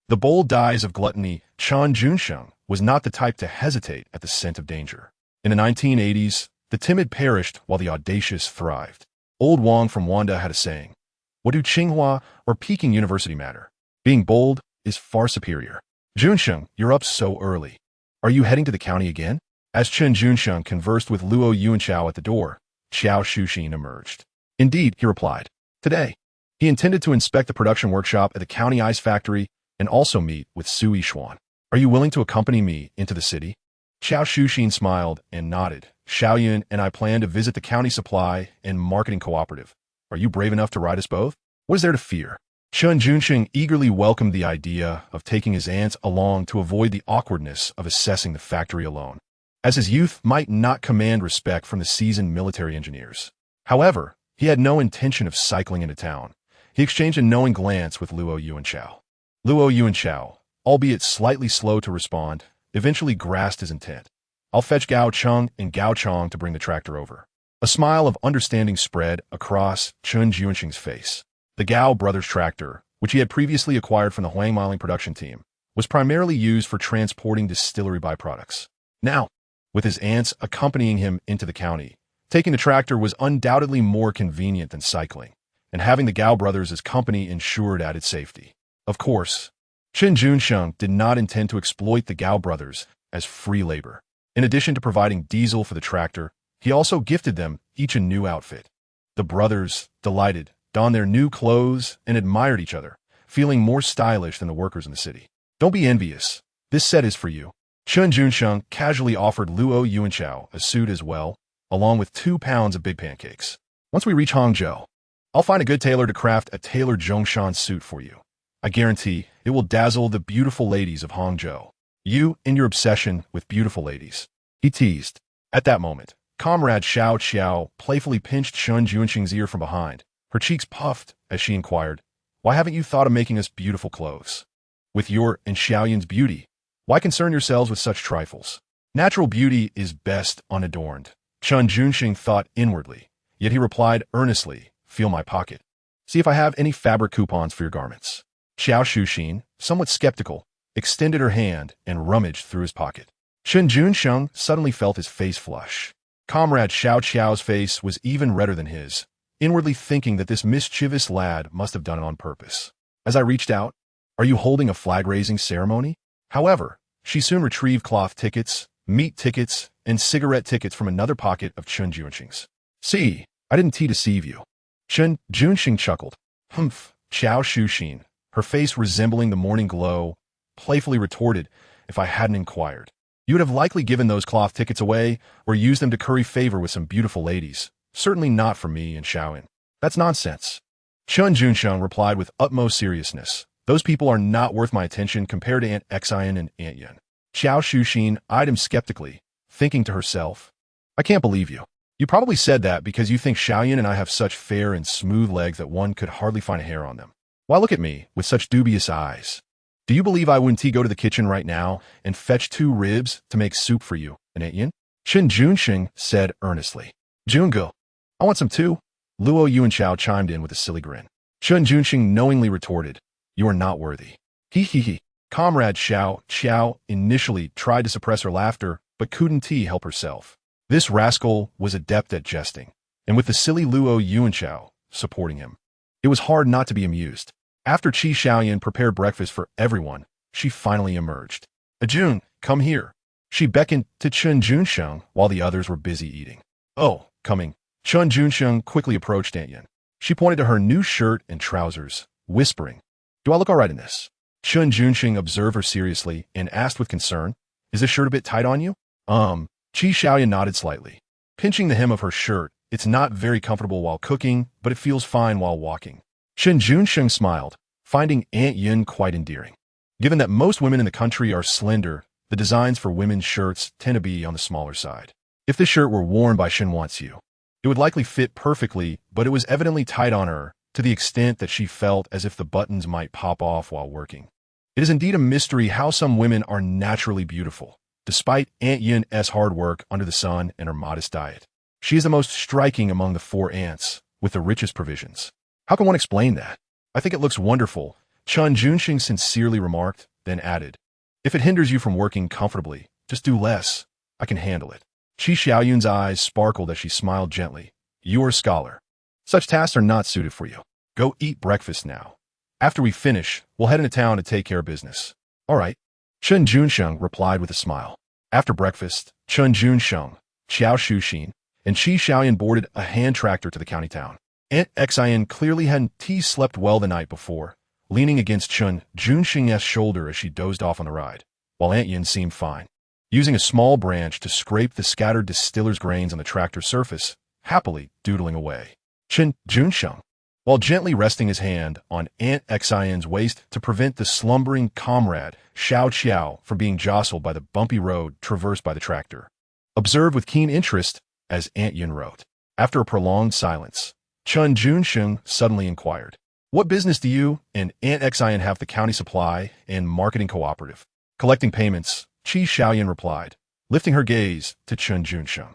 The bold dies of gluttony. Chen Junsheng was not the type to hesitate at the scent of danger. In the 1980s, the timid perished while the audacious thrived. Old Wang from Wanda had a saying, "What do Tsinghua or Peking University matter? Being bold is far superior." "Junsheng, you're up so early. Are you heading to the county again?" As Chen Junsheng conversed with Luo Yuanchao at the door, Xiao Shuxin emerged. "Indeed," he replied. "Today." He intended to inspect the production workshop at the county ice factory and also meet with Sui Xuan. "Are you willing to accompany me into the city?" Xiao Shuxin smiled and nodded. "Xiaoyun and I plan to visit the county supply and marketing cooperative. Are you brave enough to ride us both?" "What is there to fear?" Chen Junsheng eagerly welcomed the idea of taking his aunts along to avoid the awkwardness of assessing the factory alone, as his youth might not command respect from the seasoned military engineers. However, he had no intention of cycling into town. He exchanged a knowing glance with Luo Yuanchao. Luo Yuanchao, albeit slightly slow to respond, eventually grasped his intent. "I'll fetch Gao Cheng and Gao Chong to bring the tractor over." A smile of understanding spread across Chen Junsheng's face. The Gao brothers' tractor, which he had previously acquired from the Huangmiling production team, was primarily used for transporting distillery byproducts. Now, with his aunts accompanying him into the county, taking the tractor was undoubtedly more convenient than cycling, and having the Gao brothers as company ensured added safety. Of course, Chen Junsheng did not intend to exploit the Gao brothers as free labor. In addition to providing diesel for the tractor, he also gifted them each a new outfit. The brothers, delighted, donned their new clothes and admired each other, feeling more stylish than the workers in the city. "Don't be envious. This set is for you." Chen Junsheng casually offered Luo Yuanchao a suit as well, along with 2 pounds of big pancakes. "Once we reach Hangzhou, I'll find a good tailor to craft a tailored Zhongshan suit for you. I guarantee it will dazzle the beautiful ladies of Hangzhou. You and your obsession with beautiful ladies," he teased. At that moment, Comrade Xiao Qiao playfully pinched Chen Junsheng's ear from behind. Her cheeks puffed as she inquired, "Why haven't you thought of making us beautiful clothes? With your and Xiaoyun's beauty, why concern yourselves with such trifles? Natural beauty is best unadorned." Chen Junsheng thought inwardly, yet he replied earnestly, "Feel my pocket. See if I have any fabric coupons for your garments." Xiao Shuxin, somewhat skeptical, extended her hand and rummaged through his pocket. Chen Junsheng suddenly felt his face flush. Comrade Xiao Qiao's face was even redder than his, inwardly thinking that this mischievous lad must have done it on purpose. As I reached out, "Are you holding a flag-raising ceremony?" However, she soon retrieved cloth tickets, meat tickets, and cigarette tickets from another pocket of Chen Junsheng's. "See, I didn't deceive you." Chen Junsheng chuckled. "Humph." Xiao Shuxin, her face resembling the morning glow, playfully retorted, "If I hadn't inquired, you would have likely given those cloth tickets away or used them to curry favor with some beautiful ladies. Certainly not for me and Xiaoyun." "That's nonsense." Chen Junsheng replied with utmost seriousness. "Those people are not worth my attention compared to Aunt Xian and Aunt Yun." Xiao Shuxin eyed him skeptically, thinking to herself, "I can't believe you. You probably said that because you think Xiaoyun and I have such fair and smooth legs that one could hardly find a hair on them. Why look at me with such dubious eyes? Do you believe I wouldn't go to the kitchen right now and fetch 2 ribs to make soup for you and Aunt Yin?" Chen Junsheng said earnestly. "Jungo, I want some too." Luo Yuanchao chimed in with a silly grin. Chen Junsheng knowingly retorted, "You are not worthy." He. Comrade Xiao Qiao initially tried to suppress her laughter, but couldn't help herself. This rascal was adept at jesting, and with the silly Luo Yuanchao supporting him, it was hard not to be amused. After Qi Xiaoyan prepared breakfast for everyone, she finally emerged. "Ajun, come here." She beckoned to Chen Junsheng while the others were busy eating. "Oh, coming." Chen Junsheng quickly approached Aunt Yin. She pointed to her new shirt and trousers, whispering, "Do I look all right in this?" Chen Junsheng observed her seriously and asked with concern, "Is this shirt a bit tight on you?" Qi Xiaoyan nodded slightly. Pinching the hem of her shirt, "It's not very comfortable while cooking, but it feels fine while walking." Chen Junsheng smiled, finding Aunt Yin quite endearing. Given that most women in the country are slender, the designs for women's shirts tend to be on the smaller side. If this shirt were worn by Chen Wanxiu, it would likely fit perfectly, but it was evidently tight on her, to the extent that she felt as if the buttons might pop off while working. It is indeed a mystery how some women are naturally beautiful, despite Aunt Yin's hard work under the sun and her modest diet. She is the most striking among the four aunts, with the richest provisions. How can one explain that? I think it looks wonderful, Chen Junsheng sincerely remarked, then added, if it hinders you from working comfortably, just do less. I can handle it. Qi Xiaoyun's eyes sparkled as she smiled gently. You are a scholar. Such tasks are not suited for you. Go eat breakfast now. After we finish, we'll head into town to take care of business. All right. Chen Junsheng replied with a smile. After breakfast, Chen Junsheng, Xiao Shuxin, and Qi Xiaoyun boarded a hand tractor to the county town. Aunt Xin clearly hadn't slept well the night before, leaning against Chen Junsheng's shoulder as she dozed off on the ride, while Aunt Yin seemed fine. Using a small branch to scrape the scattered distiller's grains on the tractor's surface, happily doodling away. Chen Junsheng, while gently resting his hand on Aunt Xin's waist to prevent the slumbering comrade, Xiao Qiao, from being jostled by the bumpy road traversed by the tractor, observed with keen interest as Aunt Yin wrote. After a prolonged silence, Chen Junsheng suddenly inquired, what business do you and Aunt Xin have the county supply and marketing cooperative? Collecting payments, Qi Xiaoyun replied, lifting her gaze to Chen Junsheng.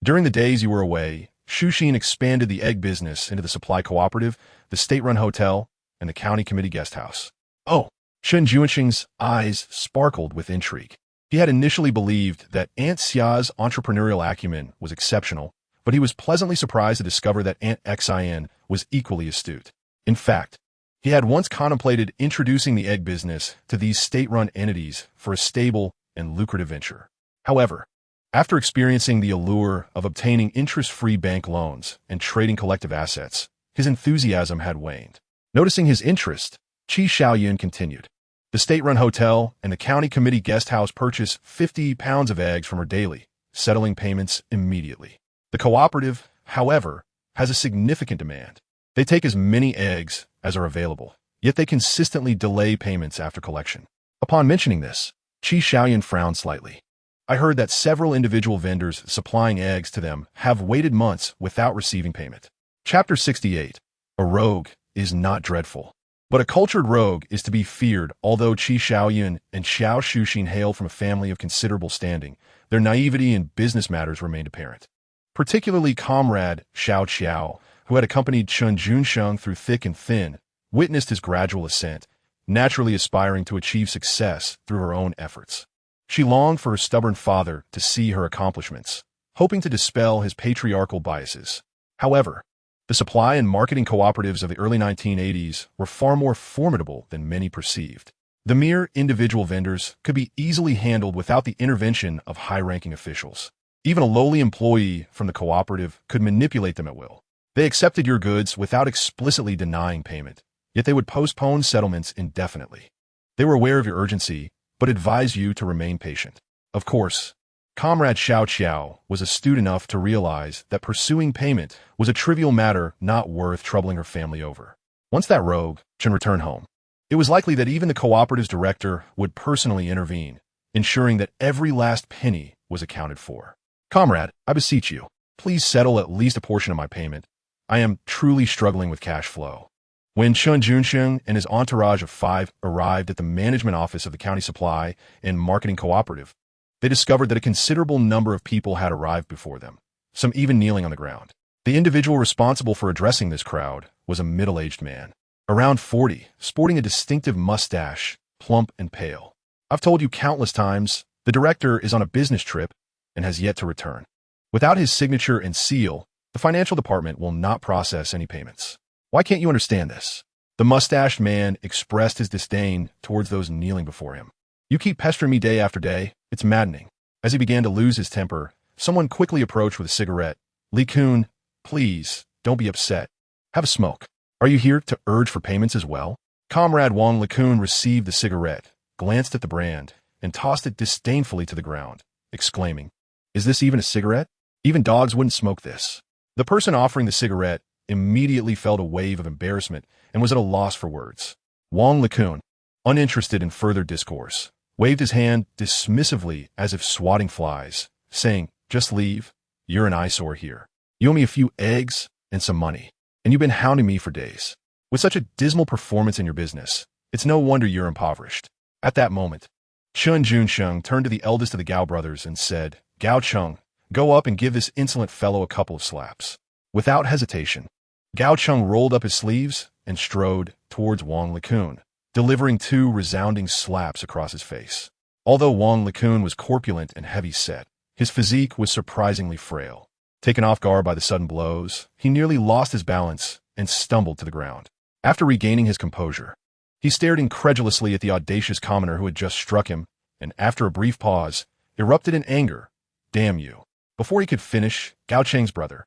During the days you were away, Shuxin expanded the egg business into the supply cooperative, the state-run hotel, and the county committee guest house. Oh, Chen Junsheng's eyes sparkled with intrigue. He had initially believed that Aunt Xia's entrepreneurial acumen was exceptional, but he was pleasantly surprised to discover that Aunt Xin was equally astute. In fact, he had once contemplated introducing the egg business to these state-run entities for a stable and lucrative venture. However, after experiencing the allure of obtaining interest-free bank loans and trading collective assets, his enthusiasm had waned. Noticing his interest, Qi Xiaoyun continued. The state-run hotel and the county committee guest house purchase 50 pounds of eggs from her daily, settling payments immediately. The cooperative, however, has a significant demand. They take as many eggs as are available, yet they consistently delay payments after collection. Upon mentioning this, Qi Xiaoyun frowned slightly. I heard that several individual vendors supplying eggs to them have waited months without receiving payment. Chapter 68. A rogue is not dreadful, but a cultured rogue is to be feared. Although Qi Xiaoyun and Xiao Shuxin hailed from a family of considerable standing, their naivety in business matters remained apparent. Particularly comrade Xiao Qiao, who had accompanied Chen Junsheng through thick and thin, witnessed his gradual ascent, naturally aspiring to achieve success through her own efforts. She longed for her stubborn father to see her accomplishments, hoping to dispel his patriarchal biases. However, the supply and marketing cooperatives of the early 1980s were far more formidable than many perceived. The mere individual vendors could be easily handled without the intervention of high-ranking officials. Even a lowly employee from the cooperative could manipulate them at will. They accepted your goods without explicitly denying payment, yet they would postpone settlements indefinitely. They were aware of your urgency, but advised you to remain patient. Of course, Comrade Xiao Qiao was astute enough to realize that pursuing payment was a trivial matter not worth troubling her family over. Once that rogue, Chen, returned home, it was likely that even the cooperative's director would personally intervene, ensuring that every last penny was accounted for. Comrade, I beseech you, please settle at least a portion of my payment. I am truly struggling with cash flow. When Chen Junsheng and his entourage of 5 arrived at the management office of the county supply and marketing cooperative, they discovered that a considerable number of people had arrived before them, some even kneeling on the ground. The individual responsible for addressing this crowd was a middle-aged man, around 40, sporting a distinctive mustache, plump and pale. I've told you countless times, the director is on a business trip and has yet to return. Without his signature and seal, the financial department will not process any payments. Why can't you understand this? The mustached man expressed his disdain towards those kneeling before him. You keep pestering me day after day. It's maddening. As he began to lose his temper, someone quickly approached with a cigarette. Li Kun, please, don't be upset. Have a smoke. Are you here to urge for payments as well? Comrade Wang Likun received the cigarette, glanced at the brand, and tossed it disdainfully to the ground, exclaiming, Is this even a cigarette? Even dogs wouldn't smoke this. The person offering the cigarette immediately felt a wave of embarrassment and was at a loss for words. Wang Likun, uninterested in further discourse, waved his hand dismissively as if swatting flies, saying, "Just leave. You're an eyesore here. You owe me a few eggs and some money, and you've been hounding me for days. With such a dismal performance in your business, it's no wonder you're impoverished." At that moment, Chen Junsheng turned to the eldest of the Gao brothers and said, "Gao Cheng, go up and give this insolent fellow a couple of slaps." Without hesitation, Gao Cheng rolled up his sleeves and strode towards Wang Likun, delivering 2 resounding slaps across his face. Although Wang Likun was corpulent and heavy-set, his physique was surprisingly frail. Taken off guard by the sudden blows, he nearly lost his balance and stumbled to the ground. After regaining his composure, he stared incredulously at the audacious commoner who had just struck him, and after a brief pause, erupted in anger. "Damn you." Before he could finish, Gao Cheng's brother,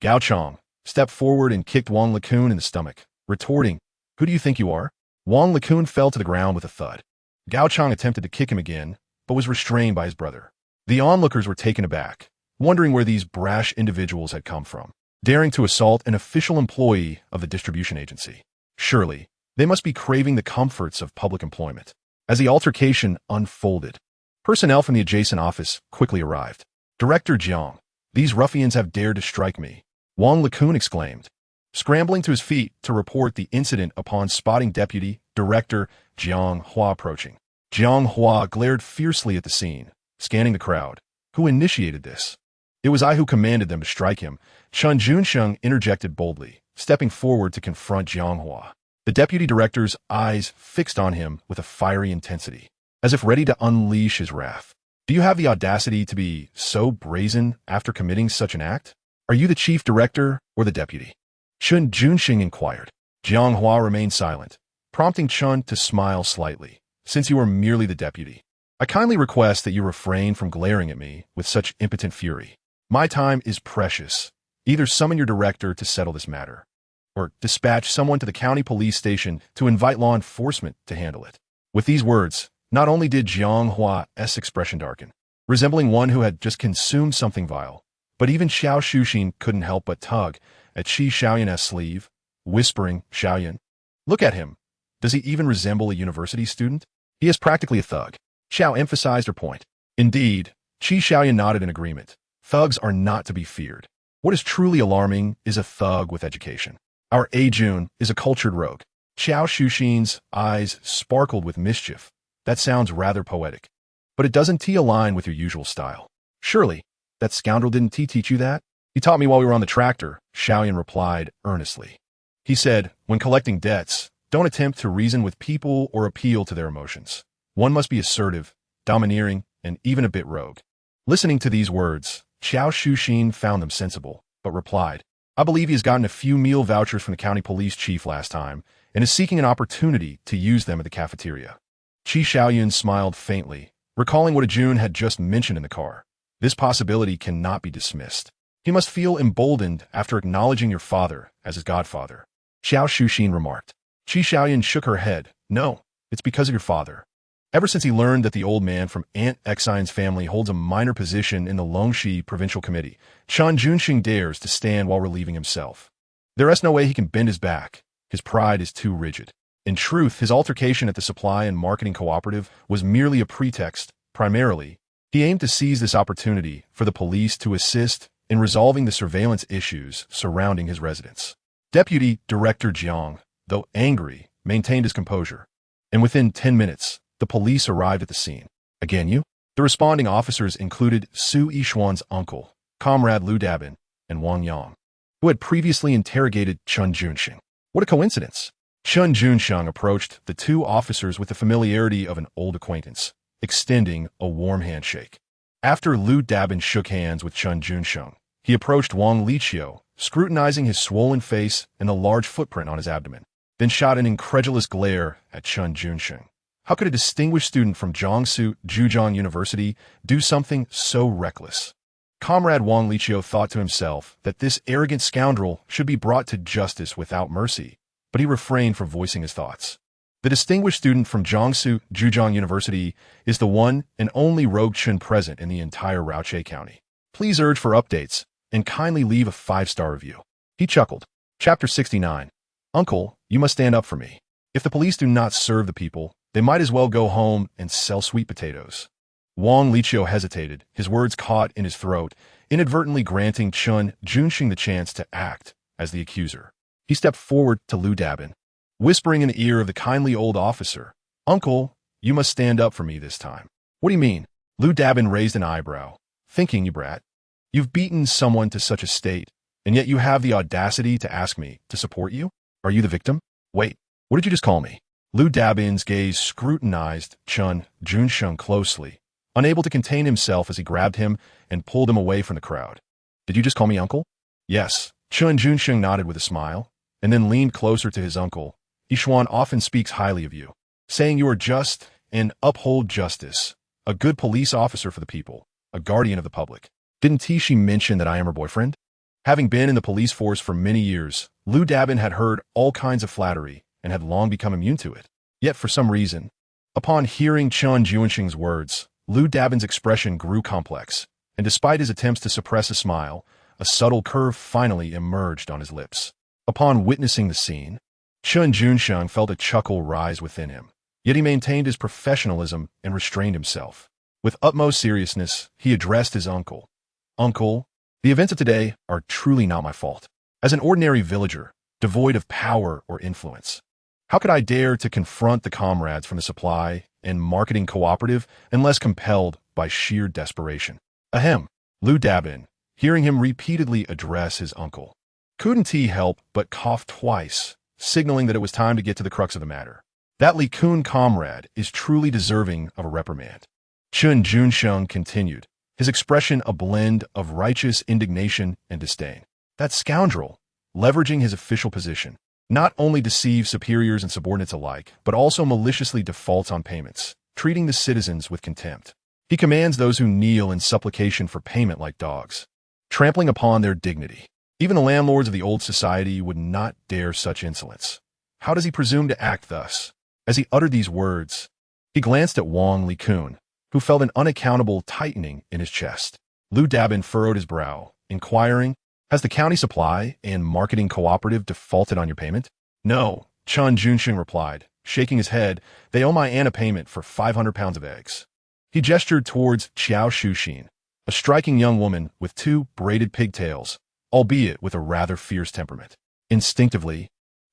Gao Chong, stepped forward and kicked Wang Likun in the stomach, retorting, "Who do you think you are?" Wang Likun fell to the ground with a thud. Gao Chong attempted to kick him again, but was restrained by his brother. The onlookers were taken aback, wondering where these brash individuals had come from, daring to assault an official employee of the distribution agency. Surely, they must be craving the comforts of public employment. As the altercation unfolded, personnel from the adjacent office quickly arrived. "Director Jiang, these ruffians have dared to strike me," Wang Likun exclaimed, scrambling to his feet to report the incident upon spotting Deputy Director Jiang Hua approaching. Jiang Hua glared fiercely at the scene, scanning the crowd. "Who initiated this?" "It was I who commanded them to strike him," Chen Junsheng interjected boldly, stepping forward to confront Jiang Hua. The deputy director's eyes fixed on him with a fiery intensity, as if ready to unleash his wrath. "Do you have the audacity to be so brazen after committing such an act? Are you the chief director or the deputy?" Chen Junsheng inquired. Jiang Hua remained silent, prompting Chen to smile slightly. "Since you are merely the deputy, I kindly request that you refrain from glaring at me with such impotent fury. My time is precious. Either summon your director to settle this matter, or dispatch someone to the county police station to invite law enforcement to handle it." With these words, not only did Jiang Hua's expression darken, resembling one who had just consumed something vile, but even Xiao Shuxin couldn't help but tug at Qi Xiaoyan's sleeve, whispering, "Xiaoyan, look at him. Does he even resemble a university student? He is practically a thug." Xiao emphasized her point. Indeed, Qi Xiaoyan nodded in agreement. Thugs are not to be feared. What is truly alarming is a thug with education. Our Ajun is a cultured rogue. Xiao Shuxin's eyes sparkled with mischief. That sounds rather poetic, but it doesn't align with your usual style. "Surely, that scoundrel didn't teach you that?" "He taught me while we were on the tractor," Xiaoyan replied earnestly. He said, "When collecting debts, don't attempt to reason with people or appeal to their emotions. One must be assertive, domineering, and even a bit rogue." Listening to these words, Xiao Shuxin found them sensible, but replied, "I believe he has gotten a few meal vouchers from the county police chief last time and is seeking an opportunity to use them at the cafeteria." Qi Xiaoyan smiled faintly, recalling what Ajun had just mentioned in the car. This possibility cannot be dismissed. He must feel emboldened after acknowledging your father as his godfather. Xiao Shuxin remarked. Qi Xiaoyan shook her head. "No, it's because of your father. Ever since he learned that the old man from Aunt Exine's family holds a minor position in the Longxi Provincial Committee, Chen Junsheng dares to stand while relieving himself. There is no way he can bend his back. His pride is too rigid." In truth, his altercation at the Supply and Marketing Cooperative was merely a pretext. Primarily, he aimed to seize this opportunity for the police to assist in resolving the surveillance issues surrounding his residence. Deputy Director Jiang, though angry, maintained his composure, and within 10 minutes, the police arrived at the scene. "Again you?" The responding officers included Su Yishuan's uncle, Comrade Lu Dabin, and Wang Yang, who had previously interrogated Chen Junsheng. What a coincidence! Chen Junsheng approached the 2 officers with the familiarity of an old acquaintance, extending a warm handshake. After Lu Dabin shook hands with Chen Junsheng, he approached Wang Liqiu, scrutinizing his swollen face and the large footprint on his abdomen, then shot an incredulous glare at Chen Junsheng. How could a distinguished student from Jiangsu Zhejiang University do something so reckless? Comrade Wang Liqiu thought to himself that this arrogant scoundrel should be brought to justice without mercy, but he refrained from voicing his thoughts. The distinguished student from Jiangsu Zhejiang University is the one and only rogue Chen present in the entire Raoche County. Please urge for updates, and kindly leave a 5-star review. He chuckled. Chapter 69. Uncle, you must stand up for me. If the police do not serve the people, They might as well go home and sell sweet potatoes. Wang Liqiu hesitated, his words caught in his throat, inadvertently granting Chen Junsheng the chance to act as the accuser. He stepped forward to Lu Dabin, whispering in the ear of the kindly old officer, "Uncle, you must stand up for me this time." "What do you mean?" Lu Dabin raised an eyebrow. "Thinking, you brat. You've beaten someone to such a state, and yet you have the audacity to ask me to support you? Are you the victim? Wait, what did you just call me?" Lu Dabin's gaze scrutinized Chen Junsheng closely, unable to contain himself as he grabbed him and pulled him away from the crowd. "Did you just call me uncle?" "Yes." Chen Junsheng nodded with a smile, and then leaned closer to his uncle. "Yishuan often speaks highly of you, saying you are just and uphold justice, a good police officer for the people, a guardian of the public. Didn't she mention that I am her boyfriend?" Having been in the police force for many years, Lu Dabin had heard all kinds of flattery and had long become immune to it. Yet for some reason, upon hearing Chen Junsheng's words, Lu Dabin's expression grew complex, and despite his attempts to suppress a smile, a subtle curve finally emerged on his lips. Upon witnessing the scene, Chen Junsheng felt a chuckle rise within him, yet he maintained his professionalism and restrained himself. With utmost seriousness, he addressed his uncle. "Uncle, the events of today are truly not my fault. As an ordinary villager, devoid of power or influence, how could I dare to confront the comrades from the supply and marketing cooperative unless compelled by sheer desperation?" Ahem. Lu Dabin, hearing him repeatedly address his uncle, couldn't he help but cough twice, signaling that it was time to get to the crux of the matter. That Li Kun comrade is truly deserving of a reprimand. Chen Junsheng continued, his expression a blend of righteous indignation and disdain. That scoundrel, leveraging his official position, not only deceives superiors and subordinates alike, but also maliciously defaults on payments, treating the citizens with contempt. He commands those who kneel in supplication for payment like dogs, trampling upon their dignity. Even the landlords of the old society would not dare such insolence. How does he presume to act thus? As he uttered these words, he glanced at Wang Liqiu, who felt an unaccountable tightening in his chest. Lu Dabin furrowed his brow, inquiring, "Has the county supply and marketing cooperative defaulted on your payment?" "No," Chen Junsheng replied, shaking his head. "They owe my aunt a payment for 500 pounds of eggs." He gestured towards Xiao Shuxin, a striking young woman with 2 braided pigtails, albeit with a rather fierce temperament. Instinctively,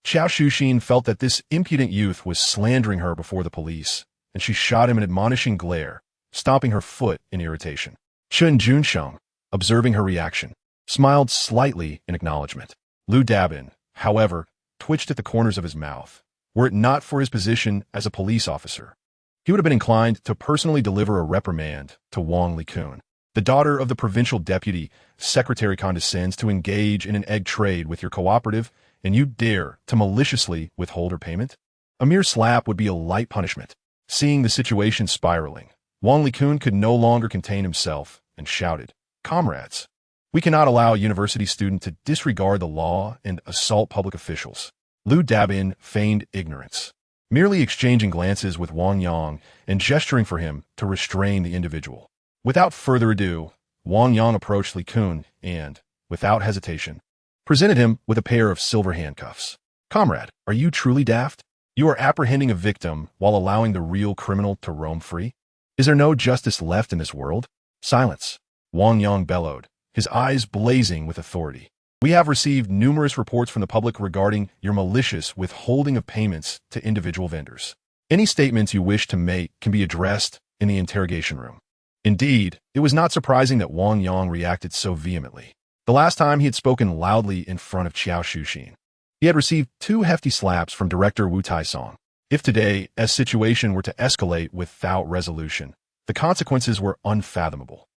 Xiao Shuxin felt that this impudent youth was slandering her before the police, and she shot him an admonishing glare, stomping her foot in irritation. Chen Junsheng, observing her reaction, smiled slightly in acknowledgement. Lu Dabin, however, twitched at the corners of his mouth. Were it not for his position as a police officer, he would have been inclined to personally deliver a reprimand to Wang Liqiu. The daughter of the provincial deputy secretary condescends to engage in an egg trade with your cooperative, and you dare to maliciously withhold her payment? A mere slap would be a light punishment. Seeing the situation spiraling, Wang Liqiu could no longer contain himself and shouted, "Comrades, we cannot allow a university student to disregard the law and assault public officials." Lu Dabin feigned ignorance, merely exchanging glances with Wang Yang and gesturing for him to restrain the individual. Without further ado, Wang Yang approached Liqiu and, without hesitation, presented him with a pair of silver handcuffs. "Comrade, are you truly daft? You are apprehending a victim while allowing the real criminal to roam free? Is there no justice left in this world?" "Silence," Wang Yang bellowed, his eyes blazing with authority. "We have received numerous reports from the public regarding your malicious withholding of payments to individual vendors. Any statements you wish to make can be addressed in the interrogation room." Indeed, it was not surprising that Wang Yang reacted so vehemently. The last time he had spoken loudly in front of Xiao Shuxin, he had received 2 hefty slaps from director Wu Taisong. If today a situation were to escalate without resolution, the consequences were unfathomable.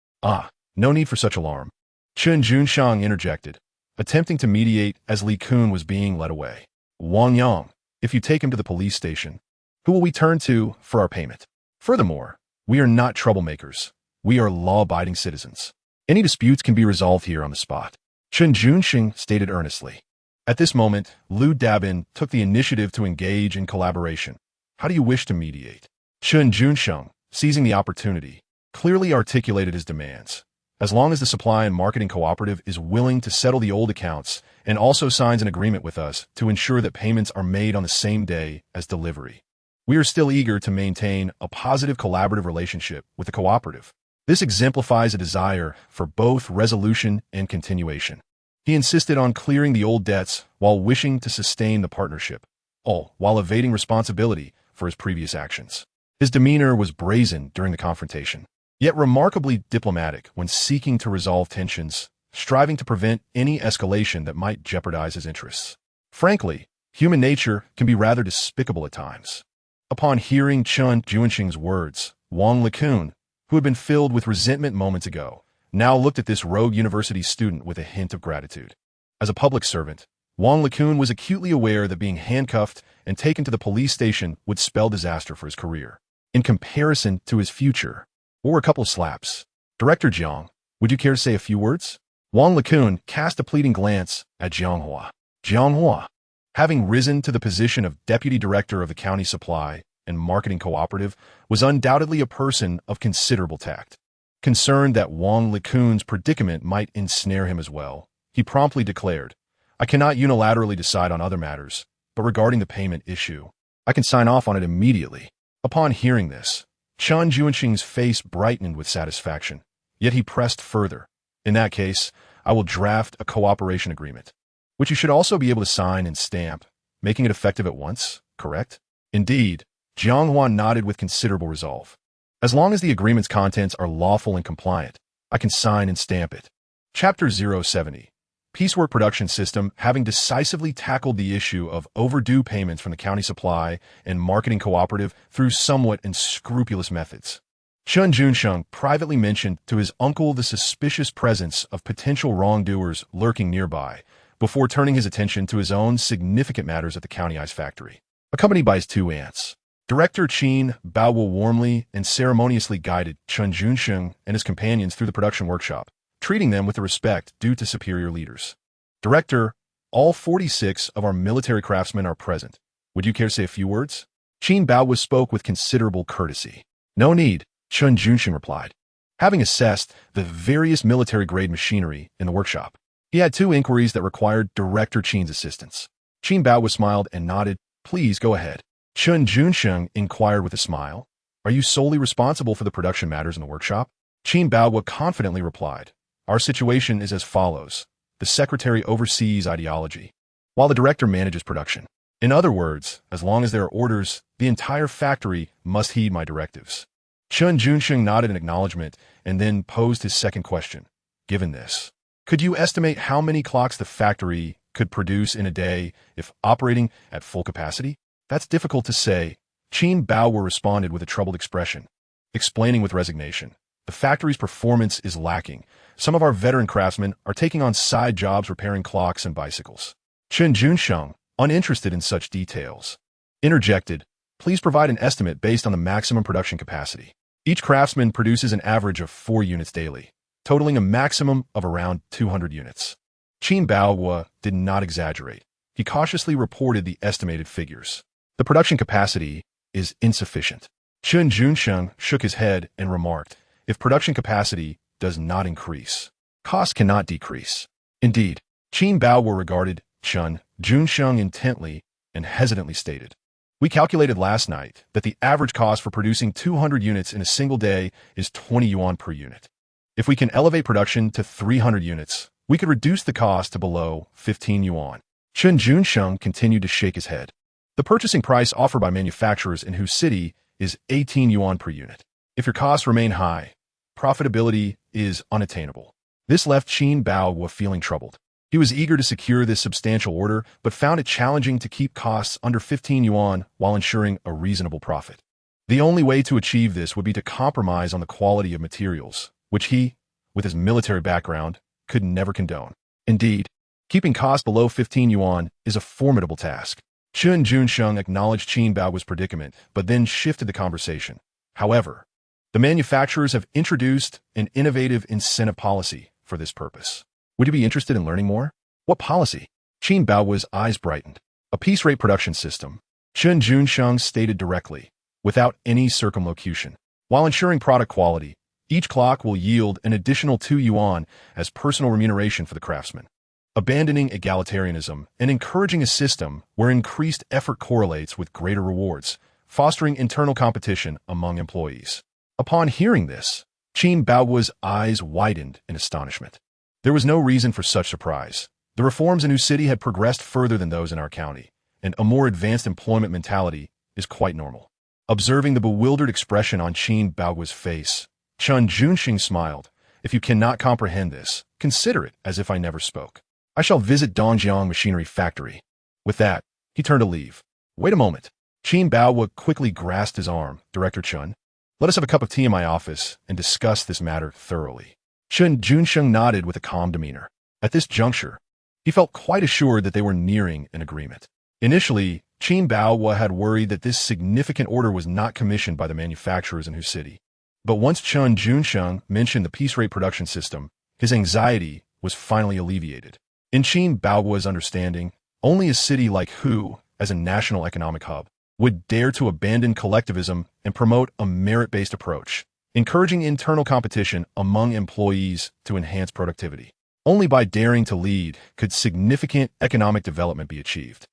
No need for such alarm. Chen Junsheng interjected, attempting to mediate as Liqiu was being led away. "Wang Yang, if you take him to the police station, who will we turn to for our payment? Furthermore, we are not troublemakers. We are law-abiding citizens. Any disputes can be resolved here on the spot," Chen Junsheng stated earnestly. At this moment, Lu Dabin took the initiative to engage in collaboration. "How do you wish to mediate?" Chen Junsheng, seizing the opportunity, clearly articulated his demands. "As long as the supply and marketing cooperative is willing to settle the old accounts and also signs an agreement with us to ensure that payments are made on the same day as delivery, We are still eager to maintain a positive collaborative relationship with the cooperative. This exemplifies a desire for both resolution and continuation. He insisted on clearing the old debts while wishing to sustain the partnership, all while evading responsibility for his previous actions. His demeanor was brazen during the confrontation, yet remarkably diplomatic when seeking to resolve tensions, striving to prevent any escalation that might jeopardize his interests. Frankly, human nature can be rather despicable at times. Upon hearing Chen Junsheng's words, Wang Likun, who had been filled with resentment moments ago, now looked at this rogue university student with a hint of gratitude. As a public servant, Wang Likun was acutely aware that being handcuffed and taken to the police station would spell disaster for his career. In comparison to his future, or a couple of slaps. Director Jiang, would you care to say a few words? Wang Likun cast a pleading glance at Jiang Hua. Jiang Hua, having risen to the position of deputy director of the county supply and marketing cooperative, was undoubtedly a person of considerable tact. Concerned that Wang Likun's predicament might ensnare him as well, he promptly declared, I cannot unilaterally decide on other matters, but regarding the payment issue, I can sign off on it immediately. Upon hearing this, Chen Junsheng's face brightened with satisfaction, yet he pressed further. In that case, I will draft a cooperation agreement, which you should also be able to sign and stamp, making it effective at once, correct? Indeed, Jiang Hua nodded with considerable resolve. As long as the agreement's contents are lawful and compliant, I can sign and stamp it. Chapter 070. Piecework Production System, having decisively tackled the issue of overdue payments from the county supply and marketing cooperative through somewhat unscrupulous methods. Chen Junsheng privately mentioned to his uncle the suspicious presence of potential wrongdoers lurking nearby, before turning his attention to his own significant matters at the county ice factory. Accompanied by his two aunts, Director Chen Bao warmly and ceremoniously guided Chen Junsheng and his companions through the production workshop, treating them with the respect due to superior leaders. Director, all 46 of our military craftsmen are present. Would you care to say a few words? Chen Bao spoke with considerable courtesy. No need, Chen Junsheng replied. Having assessed the various military-grade machinery in the workshop, he had two inquiries that required Director Chen's assistance. Chen Bao smiled and nodded. Please go ahead. Chen Junsheng inquired with a smile. Are you solely responsible for the production matters in the workshop? Chen Bao confidently replied. Our situation is as follows. The secretary oversees ideology, while the director manages production. In other words, as long as there are orders, the entire factory must heed my directives. Chen Junsheng nodded in acknowledgement and then posed his second question. Given this, could you estimate how many clocks the factory could produce in a day if operating at full capacity? That's difficult to say. Chen Bao responded with a troubled expression, explaining with resignation. The factory's performance is lacking. Some of our veteran craftsmen are taking on side jobs repairing clocks and bicycles. Chen Junsheng, uninterested in such details, interjected, please provide an estimate based on the maximum production capacity. Each craftsman produces an average of 4 units daily, totaling a maximum of around 200 units. Chen Bao did not exaggerate. He cautiously reported the estimated figures. The production capacity is insufficient. Chen Junsheng shook his head and remarked, if production capacity does not increase, cost cannot decrease. Indeed, Chen Bao regarded Chen Junsheng intently and hesitantly stated, we calculated last night that the average cost for producing 200 units in a single day is 20 yuan per unit. If we can elevate production to 300 units, we could reduce the cost to below 15 yuan. Chen Junsheng continued to shake his head. The purchasing price offered by manufacturers in whose city is 18 yuan per unit. If your costs remain high, profitability is unattainable. This left Chen Bao feeling troubled. He was eager to secure this substantial order, but found it challenging to keep costs under 15 yuan while ensuring a reasonable profit. The only way to achieve this would be to compromise on the quality of materials, which he, with his military background, could never condone. Indeed, keeping costs below 15 yuan is a formidable task. Chen Junsheng acknowledged Chen Bao's predicament, but then shifted the conversation. However, the manufacturers have introduced an innovative incentive policy for this purpose. Would you be interested in learning more? What policy? Chen Bao's eyes brightened. A piece rate production system, Chen Junsheng stated directly, without any circumlocution. While ensuring product quality, each clock will yield an additional 2 yuan as personal remuneration for the craftsman. Abandoning egalitarianism and encouraging a system where increased effort correlates with greater rewards, fostering internal competition among employees. Upon hearing this, Chen Baoguo's eyes widened in astonishment. There was no reason for such surprise. The reforms in Wu City had progressed further than those in our county, and a more advanced employment mentality is quite normal. Observing the bewildered expression on Chen Baoguo's face, Chen Junsheng smiled. If you cannot comprehend this, consider it as if I never spoke. I shall visit Dongjiang Machinery Factory. With that, he turned to leave. Wait a moment. Chen Baoguo quickly grasped his arm. Director Chen, let us have a cup of tea in my office and discuss this matter thoroughly. Chen Junsheng nodded with a calm demeanor. At this juncture, he felt quite assured that they were nearing an agreement. Initially, Chen Baoguo had worried that this significant order was not commissioned by the manufacturers in Wu City. But once Chen Junsheng mentioned the piece rate production system, his anxiety was finally alleviated. In Chen Baoguo's understanding, only a city like Hu, as a national economic hub, would dare to abandon collectivism and promote a merit-based approach, encouraging internal competition among employees to enhance productivity. Only by daring to lead could significant economic development be achieved.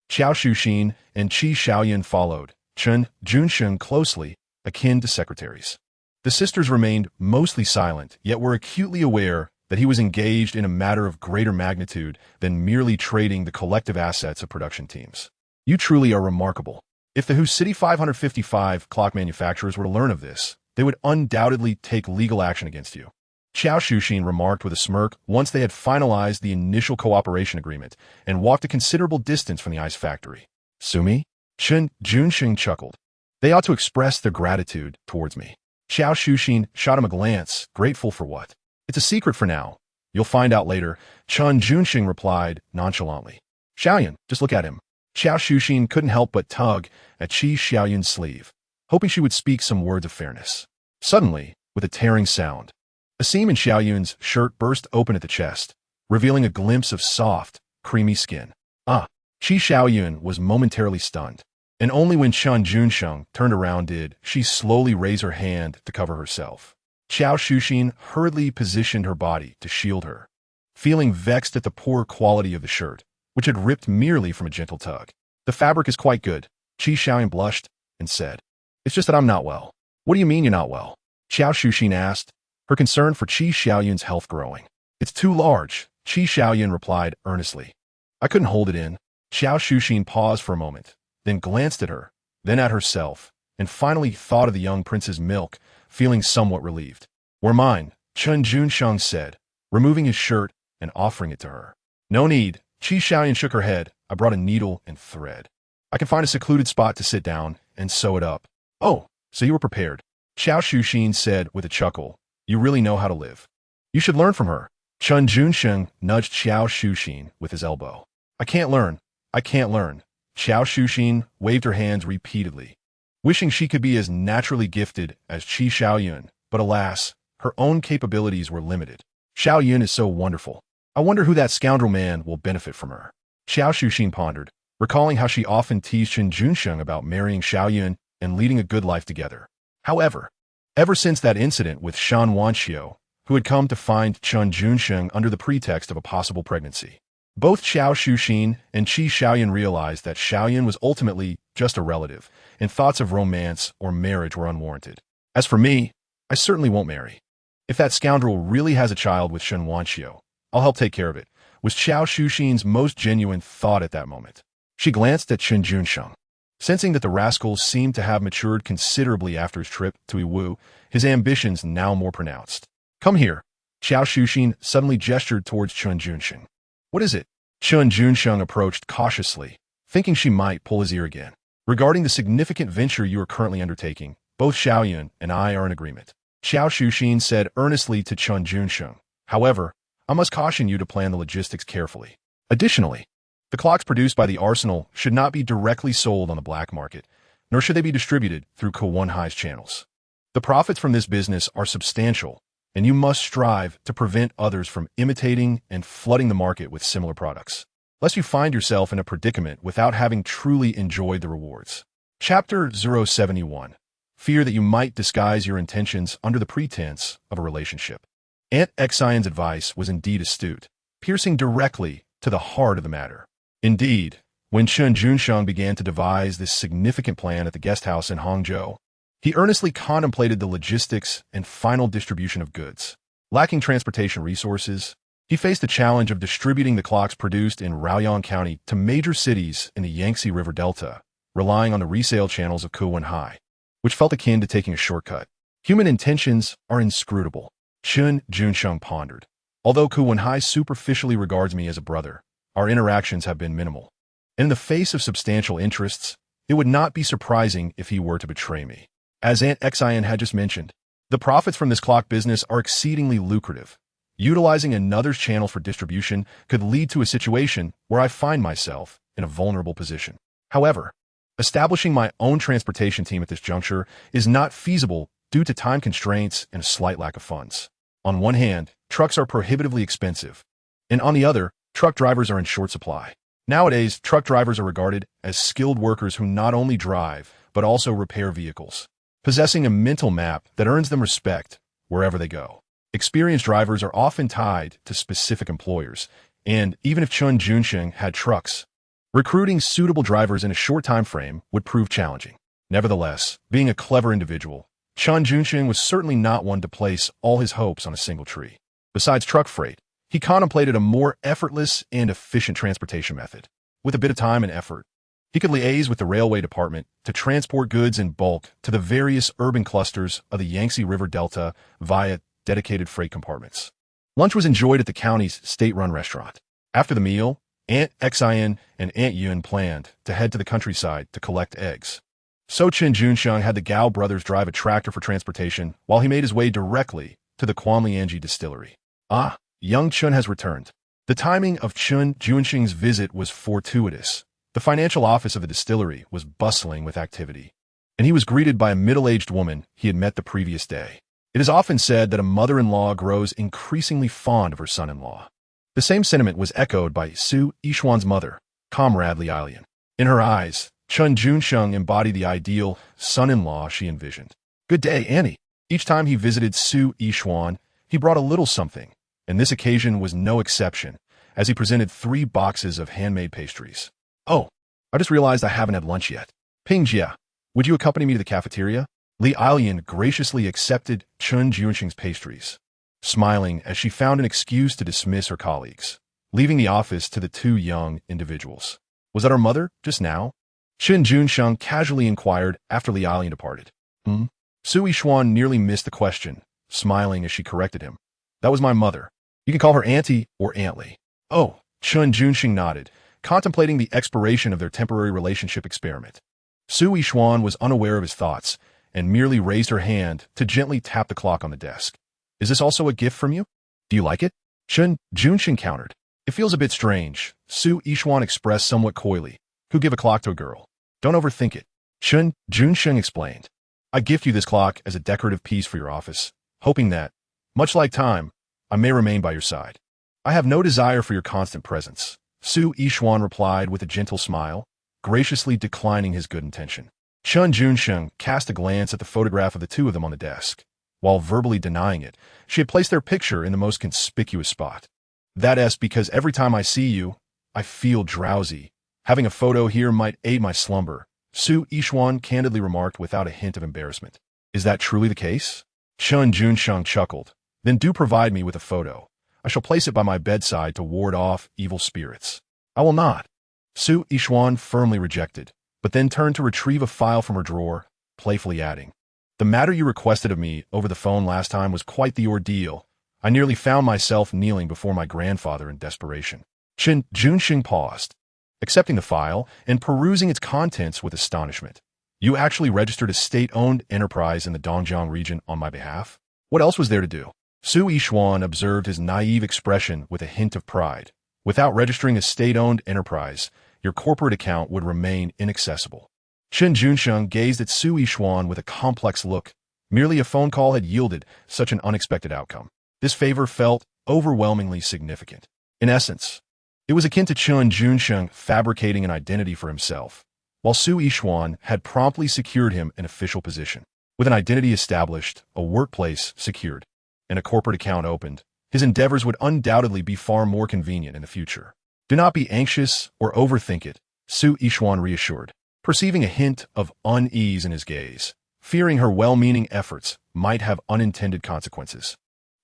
Qiao Shuxin and Qi Xiaoyun followed, Chen Junsheng closely, akin to secretaries. The sisters remained mostly silent, yet were acutely aware that he was engaged in a matter of greater magnitude than merely trading the collective assets of production teams. You truly are remarkable. If the Wu City 555 clock manufacturers were to learn of this, they would undoubtedly take legal action against you. Qiao Shuxin remarked with a smirk once they had finalized the initial cooperation agreement and walked a considerable distance from the ice factory. Sumi? Chen Junsheng chuckled. They ought to express their gratitude towards me. Qiao Shuxin shot him a glance, grateful for what? It's a secret for now. You'll find out later, Chen Junsheng replied nonchalantly. Xiaoyun, just look at him. Qiao Shuxin couldn't help but tug at Qi Xiaoyun's sleeve, hoping she would speak some words of fairness. Suddenly, with a tearing sound, a seam in Xiaoyun's shirt burst open at the chest, revealing a glimpse of soft, creamy skin. Qi Xiaoyun was momentarily stunned, and only when Chen Junsheng turned around did she slowly raise her hand to cover herself. Qiao Shuxin hurriedly positioned her body to shield her, feeling vexed at the poor quality of the shirt, which had ripped merely from a gentle tug. The fabric is quite good. Qi Xiaoyun blushed and said, It's just that I'm not well. What do you mean you're not well? Qiao Shuxin asked, her concern for Qi Xiaoyun's health growing. It's too large, Qi Xiaoyun replied earnestly. I couldn't hold it in. Qiao Shuxin paused for a moment, then glanced at her, then at herself, and finally thought of the young prince's milk, feeling somewhat relieved. We're mine, Chen Junsheng said, removing his shirt and offering it to her. No need, Qi Xiaoyun shook her head. I brought a needle and thread. I can find a secluded spot to sit down and sew it up. Oh, so you were prepared. Qiao Shuxin said with a chuckle. You really know how to live. You should learn from her. Chen Junsheng nudged Qiao Shuxin with his elbow. I can't learn. I can't learn. Qiao Shuxin waved her hands repeatedly, wishing she could be as naturally gifted as Qi Xiaoyun, but alas, her own capabilities were limited. Xiaoyun is so wonderful. I wonder who that scoundrel man will benefit from her. Qiao Shuxin pondered, recalling how she often teased Chen Junsheng about marrying Xiaoyun and leading a good life together. However, ever since that incident with Shan Wanxiu, who had come to find Chen Junsheng under the pretext of a possible pregnancy, both Qiao Shuxin and Qi Xiaoyun realized that Xiaoyun was ultimately just a relative, and thoughts of romance or marriage were unwarranted. As for me, I certainly won't marry. If that scoundrel really has a child with Shan Wanxiu, I'll help take care of it, was Qiao Shuxin's most genuine thought at that moment. She glanced at Chen Junsheng. Sensing that the rascal seemed to have matured considerably after his trip to Yiwu, his ambitions now more pronounced. Come here. Qiao Shuxin suddenly gestured towards Chen Junsheng. What is it? Chen Junsheng approached cautiously, thinking she might pull his ear again. Regarding the significant venture you are currently undertaking, both Xiaoyun and I are in agreement. Qiao Shuxin said earnestly to Chen Junsheng. However, I must caution you to plan the logistics carefully. Additionally, the clocks produced by the arsenal should not be directly sold on the black market, nor should they be distributed through Kuwonhai's channels. The profits from this business are substantial, and you must strive to prevent others from imitating and flooding the market with similar products, lest you find yourself in a predicament without having truly enjoyed the rewards. Chapter 071. Fear that you might disguise your intentions under the pretense of a relationship. Aunt Xion's advice was indeed astute, piercing directly to the heart of the matter. Indeed, When Chen Junsheng began to devise this significant plan at the guest house in Hangzhou, he earnestly contemplated the logistics and final distribution of goods. Lacking transportation resources, he faced the challenge of distributing the clocks produced in Raoyang County to major cities in the Yangtze River Delta, relying on the resale channels of Kuwenhai, which felt akin to taking a shortcut. Human intentions are inscrutable, Chen Junsheng pondered. Although Kuwenhai superficially regards me as a brother, our interactions have been minimal. In the face of substantial interests, it would not be surprising if he were to betray me. As Aunt Xian had just mentioned, the profits from this clock business are exceedingly lucrative. Utilizing another's channel for distribution could lead to a situation where I find myself in a vulnerable position. However, establishing my own transportation team at this juncture is not feasible due to time constraints and a slight lack of funds. On one hand, trucks are prohibitively expensive, and on the other, truck drivers are in short supply. Nowadays, truck drivers are regarded as skilled workers who not only drive, but also repair vehicles, possessing a mental map that earns them respect wherever they go. Experienced drivers are often tied to specific employers, and even if Chen Junsheng had trucks, recruiting suitable drivers in a short time frame would prove challenging. Nevertheless, being a clever individual, Chen Junsheng was certainly not one to place all his hopes on a single tree. Besides truck freight, he contemplated a more effortless and efficient transportation method. With a bit of time and effort, he could liaise with the railway department to transport goods in bulk to the various urban clusters of the Yangtze River Delta via dedicated freight compartments. Lunch was enjoyed at the county's state-run restaurant. After the meal, Aunt Xian and Aunt Yun planned to head to the countryside to collect eggs. So Chen Junsheng had the Gao brothers drive a tractor for transportation while he made his way directly to the Quanlianji distillery. Ah, young Chen has returned. The timing of Chen Junsheng's visit was fortuitous. The financial office of the distillery was bustling with activity, and he was greeted by a middle-aged woman he had met the previous day. It is often said that a mother-in-law grows increasingly fond of her son-in-law. The same sentiment was echoed by Su Yishuan's mother, Comrade Li Ailian. In her eyes, Chen Junsheng embodied the ideal son-in-law she envisioned. Good day, Annie. Each time he visited Su Yishuan, he brought a little something, and this occasion was no exception, as he presented 3 boxes of handmade pastries. Oh, I just realized I haven't had lunch yet. Ping Jia, would you accompany me to the cafeteria? Li Ailian graciously accepted Chen Junsheng's pastries, smiling as she found an excuse to dismiss her colleagues, leaving the office to the 2 young individuals. Was that our mother, just now? Chen Junsheng casually inquired after Li Ailian departed. Su Yishuan nearly missed the question, smiling as she corrected him. That was my mother. You can call her Auntie or Aunt Li. Oh, Chen Junsheng nodded, contemplating the expiration of their temporary relationship experiment. Su Yishuan was unaware of his thoughts and merely raised her hand to gently tap the clock on the desk. Is this also a gift from you? Do you like it? Chen Junsheng countered. It feels a bit strange, Su Yishuan expressed somewhat coyly. Who give a clock to a girl? Don't overthink it. Chen Junsheng explained. I gift you this clock as a decorative piece for your office, hoping that, much like time, I may remain by your side. I have no desire for your constant presence, Su Yishuan replied with a gentle smile, graciously declining his good intention. Chen Junsheng cast a glance at the photograph of the 2 of them on the desk. While verbally denying it, she had placed their picture in the most conspicuous spot. That is because every time I see you, I feel drowsy. Having a photo here might aid my slumber, Su Yishuan candidly remarked without a hint of embarrassment. Is that truly the case? Chen Junsheng chuckled. Then do provide me with a photo. I shall place it by my bedside to ward off evil spirits. I will not. Su Yishuan firmly rejected, but then turned to retrieve a file from her drawer, playfully adding, The matter you requested of me over the phone last time was quite the ordeal. I nearly found myself kneeling before my grandfather in desperation. Chen Junsheng paused, accepting the file and perusing its contents with astonishment. You actually registered a state-owned enterprise in the Dongjiang region on my behalf? What else was there to do? Su Yishuan observed his naive expression with a hint of pride. Without registering a state-owned enterprise, your corporate account would remain inaccessible. Chen Junsheng gazed at Su Yishuan with a complex look. Merely a phone call had yielded such an unexpected outcome. This favor felt overwhelmingly significant. In essence, it was akin to Chen Junsheng fabricating an identity for himself, while Su Yishuan had promptly secured him an official position. With an identity established, a workplace secured, and a corporate account opened, his endeavors would undoubtedly be far more convenient in the future. Do not be anxious or overthink it, Su Yixuan reassured, perceiving a hint of unease in his gaze, fearing her well-meaning efforts might have unintended consequences.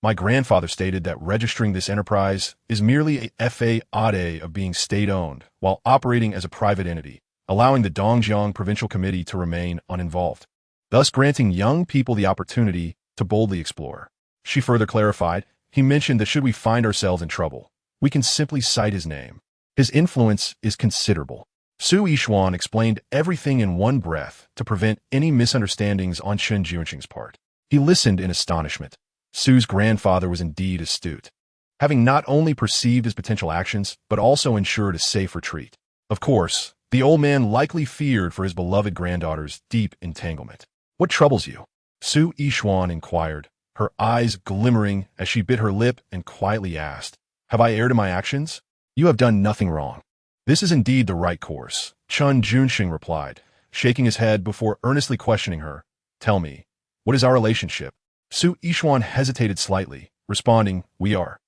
My grandfather stated that registering this enterprise is merely a FAA of being state-owned while operating as a private entity, allowing the Dongjiang Provincial Committee to remain uninvolved, thus granting young people the opportunity to boldly explore. She further clarified, he mentioned that should we find ourselves in trouble, we can simply cite his name. His influence is considerable. Su Yixuan explained everything in one breath to prevent any misunderstandings on Chen Junsheng's part. He listened in astonishment. Su's grandfather was indeed astute, having not only perceived his potential actions, but also ensured a safe retreat. Of course, the old man likely feared for his beloved granddaughter's deep entanglement. What troubles you? Su Yixuan inquired, her eyes glimmering as she bit her lip and quietly asked, have I erred in my actions? You have done nothing wrong. This is indeed the right course, Chen Junsheng replied, shaking his head before earnestly questioning her. Tell me, what is our relationship? Su Yixuan hesitated slightly, responding, we are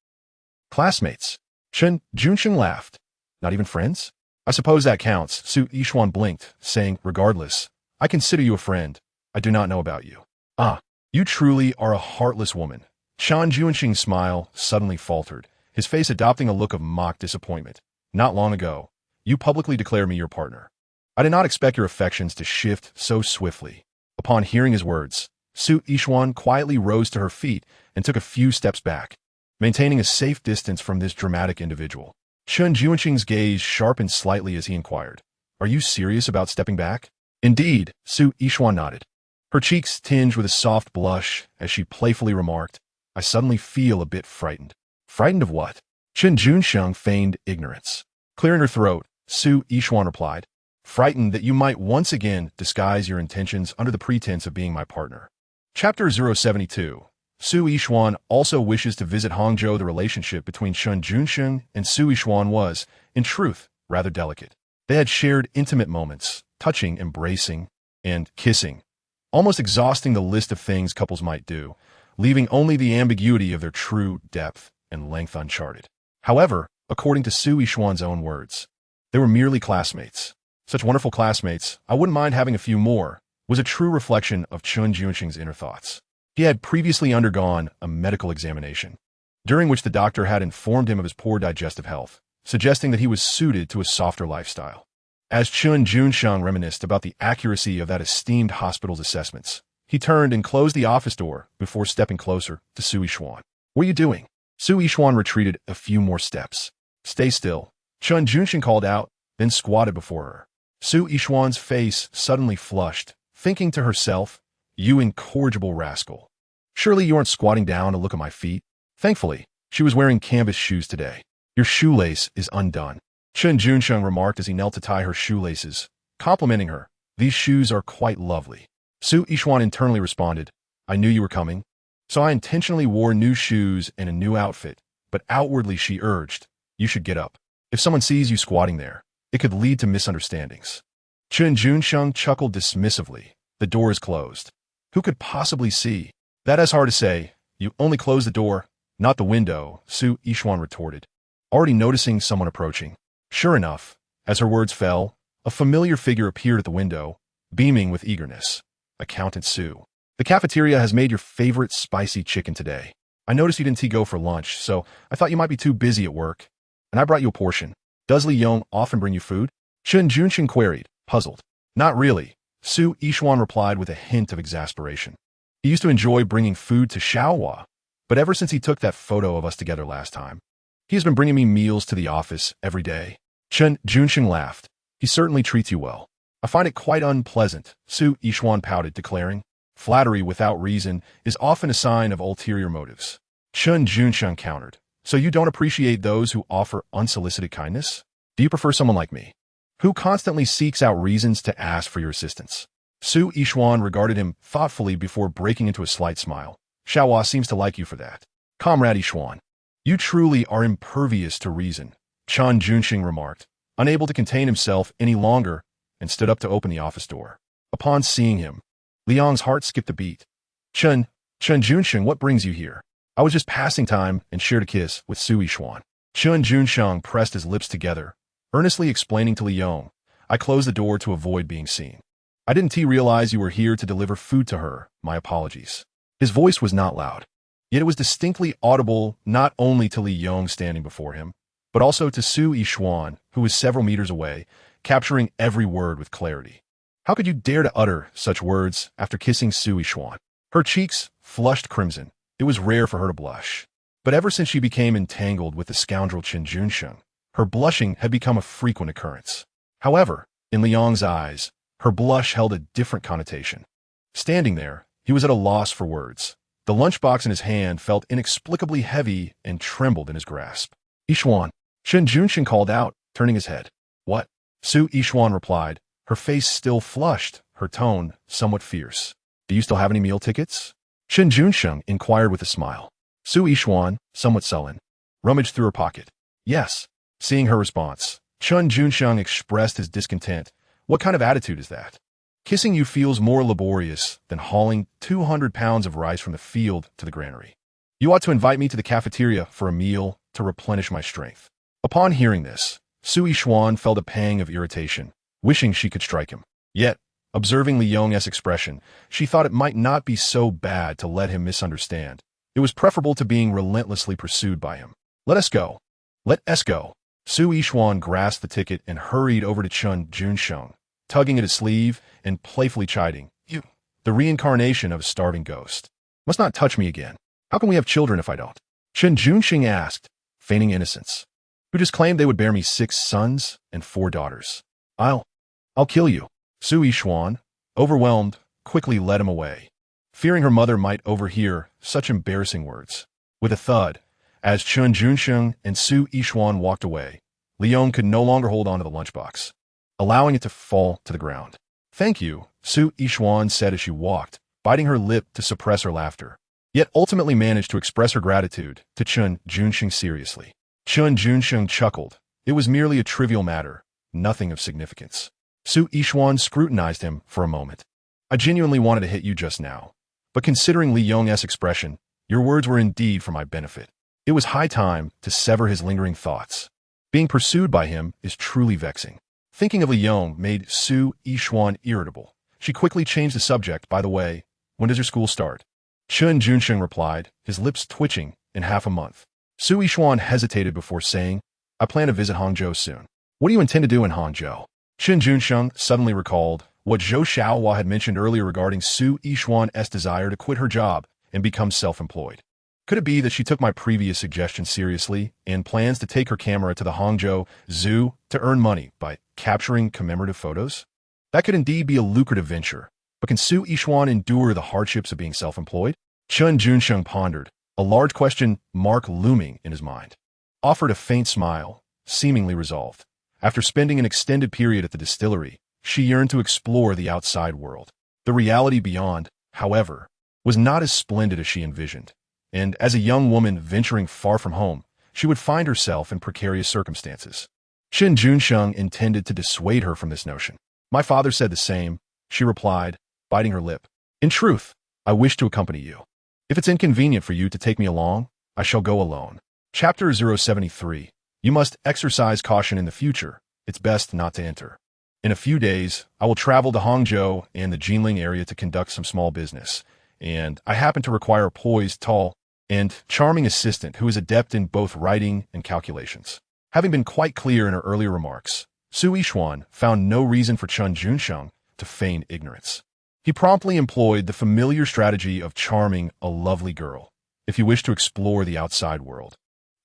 classmates. Chen Junsheng laughed. Not even friends? I suppose that counts. Su Yixuan blinked, saying, regardless, I consider you a friend. I do not know about you. Ah, you truly are a heartless woman. Chen Junsheng's smile suddenly faltered, his face adopting a look of mock disappointment. Not long ago, you publicly declared me your partner. I did not expect your affections to shift so swiftly. Upon hearing his words, Su Yixuan quietly rose to her feet and took a few steps back, maintaining a safe distance from this dramatic individual. Chen Junsheng's gaze sharpened slightly as he inquired, are you serious about stepping back? Indeed, Su Yixuan nodded. Her cheeks tinged with a soft blush as she playfully remarked, I suddenly feel a bit frightened. Frightened of what? Chen Junsheng feigned ignorance. Clearing her throat, Su Yixuan replied, frightened that you might once again disguise your intentions under the pretense of being my partner. Chapter 072. Su Yixuan also wishes to visit Hangzhou. The relationship between Chen Junsheng and Su Yixuan was, in truth, rather delicate. They had shared intimate moments, touching, embracing, and kissing, almost exhausting the list of things couples might do, leaving only the ambiguity of their true depth and length uncharted. However, according to Su Yixuan's own words, they were merely classmates. Such wonderful classmates, I wouldn't mind having a few more, was a true reflection of Chen Junsheng's inner thoughts. He had previously undergone a medical examination, during which the doctor had informed him of his poor digestive health, suggesting that he was suited to a softer lifestyle. As Chen Junsheng reminisced about the accuracy of that esteemed hospital's assessments, he turned and closed the office door before stepping closer to Su Yixuan. What are you doing? Su Yixuan retreated a few more steps. Stay still, Chen Junsheng called out, then squatted before her. Su Yixuan's face suddenly flushed, thinking to herself, you incorrigible rascal. Surely you aren't squatting down to look at my feet? Thankfully, she was wearing canvas shoes today. Your shoelace is undone. Chen Junsheng remarked as he knelt to tie her shoelaces, complimenting her. These shoes are quite lovely. Su Yixuan internally responded, I knew you were coming, so I intentionally wore new shoes and a new outfit, but outwardly she urged, you should get up. If someone sees you squatting there, it could lead to misunderstandings. Chen Junsheng chuckled dismissively. The door is closed. Who could possibly see? That is hard to say. You only close the door, not the window, Su Yixuan retorted, already noticing someone approaching. Sure enough, as her words fell, a familiar figure appeared at the window, beaming with eagerness. Accountant Su. The cafeteria has made your favorite spicy chicken today. I noticed you didn't go for lunch, so I thought you might be too busy at work. And I brought you a portion. Does Li Yong often bring you food? Chen Junsheng queried, puzzled. Not really, Su Yixuan replied with a hint of exasperation. He used to enjoy bringing food to Xiaohua, but ever since he took that photo of us together last time, he has been bringing me meals to the office every day. Chen Junsheng laughed. He certainly treats you well. I find it quite unpleasant, Su Yixuan pouted, declaring, flattery without reason is often a sign of ulterior motives. Chen Junsheng countered, so you don't appreciate those who offer unsolicited kindness? Do you prefer someone like me, who constantly seeks out reasons to ask for your assistance? Su Yixuan regarded him thoughtfully before breaking into a slight smile. Xiaohua seems to like you for that. Comrade Yixuan, you truly are impervious to reason, Chen Junsheng remarked, unable to contain himself any longer, and stood up to open the office door. Upon seeing him, Liang's heart skipped a beat. Chen Junsheng, what brings you here? I was just passing time and shared a kiss with Su Yixuan. Chen Junsheng pressed his lips together, earnestly explaining to Liang I closed the door to avoid being seen. I didn't realize you were here to deliver food to her. My apologies. His voice was not loud, yet it was distinctly audible not only to Li Yong standing before him, but also to Su Yishuan, who was several meters away, capturing every word with clarity. How could you dare to utter such words after kissing Su Yishuan? Her cheeks flushed crimson. It was rare for her to blush. But ever since she became entangled with the scoundrel Chen Junsheng, her blushing had become a frequent occurrence. However, in Liang's eyes, her blush held a different connotation. Standing there, he was at a loss for words. The lunchbox in his hand felt inexplicably heavy and trembled in his grasp. Yishuan, Chen Junsheng called out, turning his head. What? Su Yishuan replied, her face still flushed, her tone somewhat fierce. Do you still have any meal tickets? Chen Junsheng inquired with a smile. Su Yishuan, somewhat sullen, rummaged through her pocket. Yes. Seeing her response, Chen Junsheng expressed his discontent. What kind of attitude is that? Kissing you feels more laborious than hauling 200 pounds of rice from the field to the granary. You ought to invite me to the cafeteria for a meal to replenish my strength. Upon hearing this, Su Yishuan felt a pang of irritation, wishing she could strike him. Yet, observing Li Yong's expression, she thought it might not be so bad to let him misunderstand. It was preferable to being relentlessly pursued by him. Let us go. Let us go. Su Yishuan grasped the ticket and hurried over to Chen Junsheng, tugging at his sleeve and playfully chiding, You, the reincarnation of a starving ghost. Must not touch me again. How can we have children if I don't? Chen Junsheng asked, feigning innocence. Who just claimed they would bear me 6 sons and 4 daughters? I'll kill you. Su Yishuan, overwhelmed, quickly led him away, fearing her mother might overhear such embarrassing words. With a thud, as Chen Junsheng and Su Yishuan walked away, Li Yong could no longer hold on to the lunchbox, allowing it to fall to the ground. Thank you, Su Yishuan said as she walked, biting her lip to suppress her laughter, yet ultimately managed to express her gratitude to Chen Junsheng seriously. Chen Junsheng chuckled. It was merely a trivial matter, nothing of significance. Su Yishuan scrutinized him for a moment. I genuinely wanted to hit you just now, but considering Li Yong's expression, your words were indeed for my benefit. It was high time to sever his lingering thoughts. Being pursued by him is truly vexing. Thinking of Li Yong made Su Yishuan irritable. She quickly changed the subject. By the way, when does your school start? Chen Junsheng replied, his lips twitching, in half a month. Su Yishuan hesitated before saying, I plan to visit Hangzhou soon. What do you intend to do in Hangzhou? Chen Junsheng suddenly recalled what Zhou Xiaohua had mentioned earlier regarding Su Yishuan's desire to quit her job and become self-employed. Could it be that she took my previous suggestion seriously and plans to take her camera to the Hangzhou Zoo to earn money by capturing commemorative photos? That could indeed be a lucrative venture, but can Su Yishuan endure the hardships of being self-employed? Chen Junsheng pondered, a large question mark looming in his mind. Offered a faint smile, seemingly resolved. After spending an extended period at the distillery, she yearned to explore the outside world. The reality beyond, however, was not as splendid as she envisioned. And as a young woman venturing far from home, she would find herself in precarious circumstances. Chen Junsheng intended to dissuade her from this notion. My father said the same, she replied, biting her lip. In truth, I wish to accompany you. If it's inconvenient for you to take me along, I shall go alone. Chapter 073. You must exercise caution in the future. It's best not to enter. In a few days, I will travel to Hangzhou and the Jinling area to conduct some small business, and I happen to require a poised, tall, and charming assistant who is adept in both writing and calculations. Having been quite clear in her earlier remarks, Su Yishuan found no reason for Chen Junsheng to feign ignorance. He promptly employed the familiar strategy of charming a lovely girl, if you wish to explore the outside world.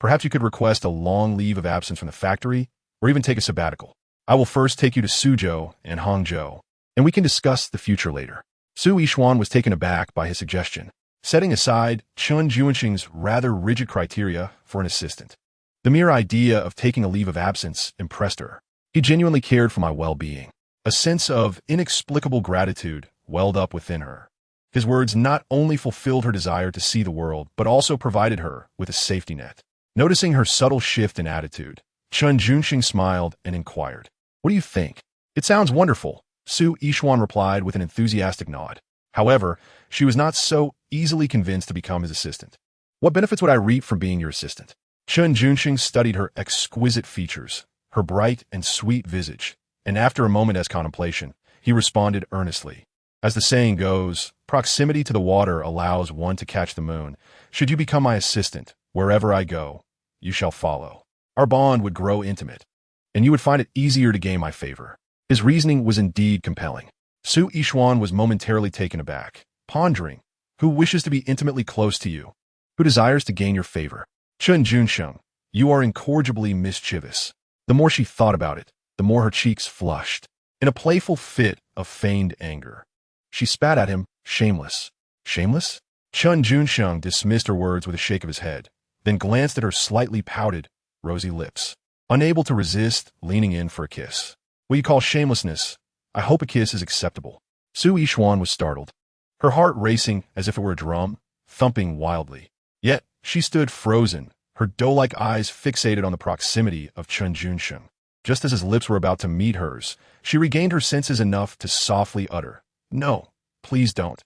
Perhaps you could request a long leave of absence from the factory, or even take a sabbatical. I will first take you to Suzhou and Hangzhou, and we can discuss the future later. Su Yishuan was taken aback by his suggestion, setting aside Chen Junsheng's rather rigid criteria for an assistant. The mere idea of taking a leave of absence impressed her. He genuinely cared for my well-being. A sense of inexplicable gratitude welled up within her. His words not only fulfilled her desire to see the world, but also provided her with a safety net. Noticing her subtle shift in attitude, Chen Junsheng smiled and inquired, What do you think? It sounds wonderful, Su Yishuan replied with an enthusiastic nod. However, she was not so easily convinced to become his assistant. What benefits would I reap from being your assistant? Chen Junsheng studied her exquisite features, her bright and sweet visage, And after a moment as contemplation, he responded earnestly. As the saying goes, proximity to the water allows one to catch the moon. Should you become my assistant, wherever I go, you shall follow. Our bond would grow intimate, and you would find it easier to gain my favor. His reasoning was indeed compelling. Su Yishuan was momentarily taken aback, pondering, who wishes to be intimately close to you? Who desires to gain your favor? Chen Junsheng, you are incorrigibly mischievous. The more she thought about it, the more her cheeks flushed. In a playful fit of feigned anger, she spat at him, shameless. Shameless? Chen Junsheng dismissed her words with a shake of his head, then glanced at her slightly pouted, rosy lips, unable to resist leaning in for a kiss. What you call shamelessness, I hope a kiss is acceptable. Su Yishuan was startled, her heart racing as if it were a drum, thumping wildly. Yet, she stood frozen, her doe-like eyes fixated on the proximity of Chen Junsheng. Just as his lips were about to meet hers, she regained her senses enough to softly utter, "No, please don't."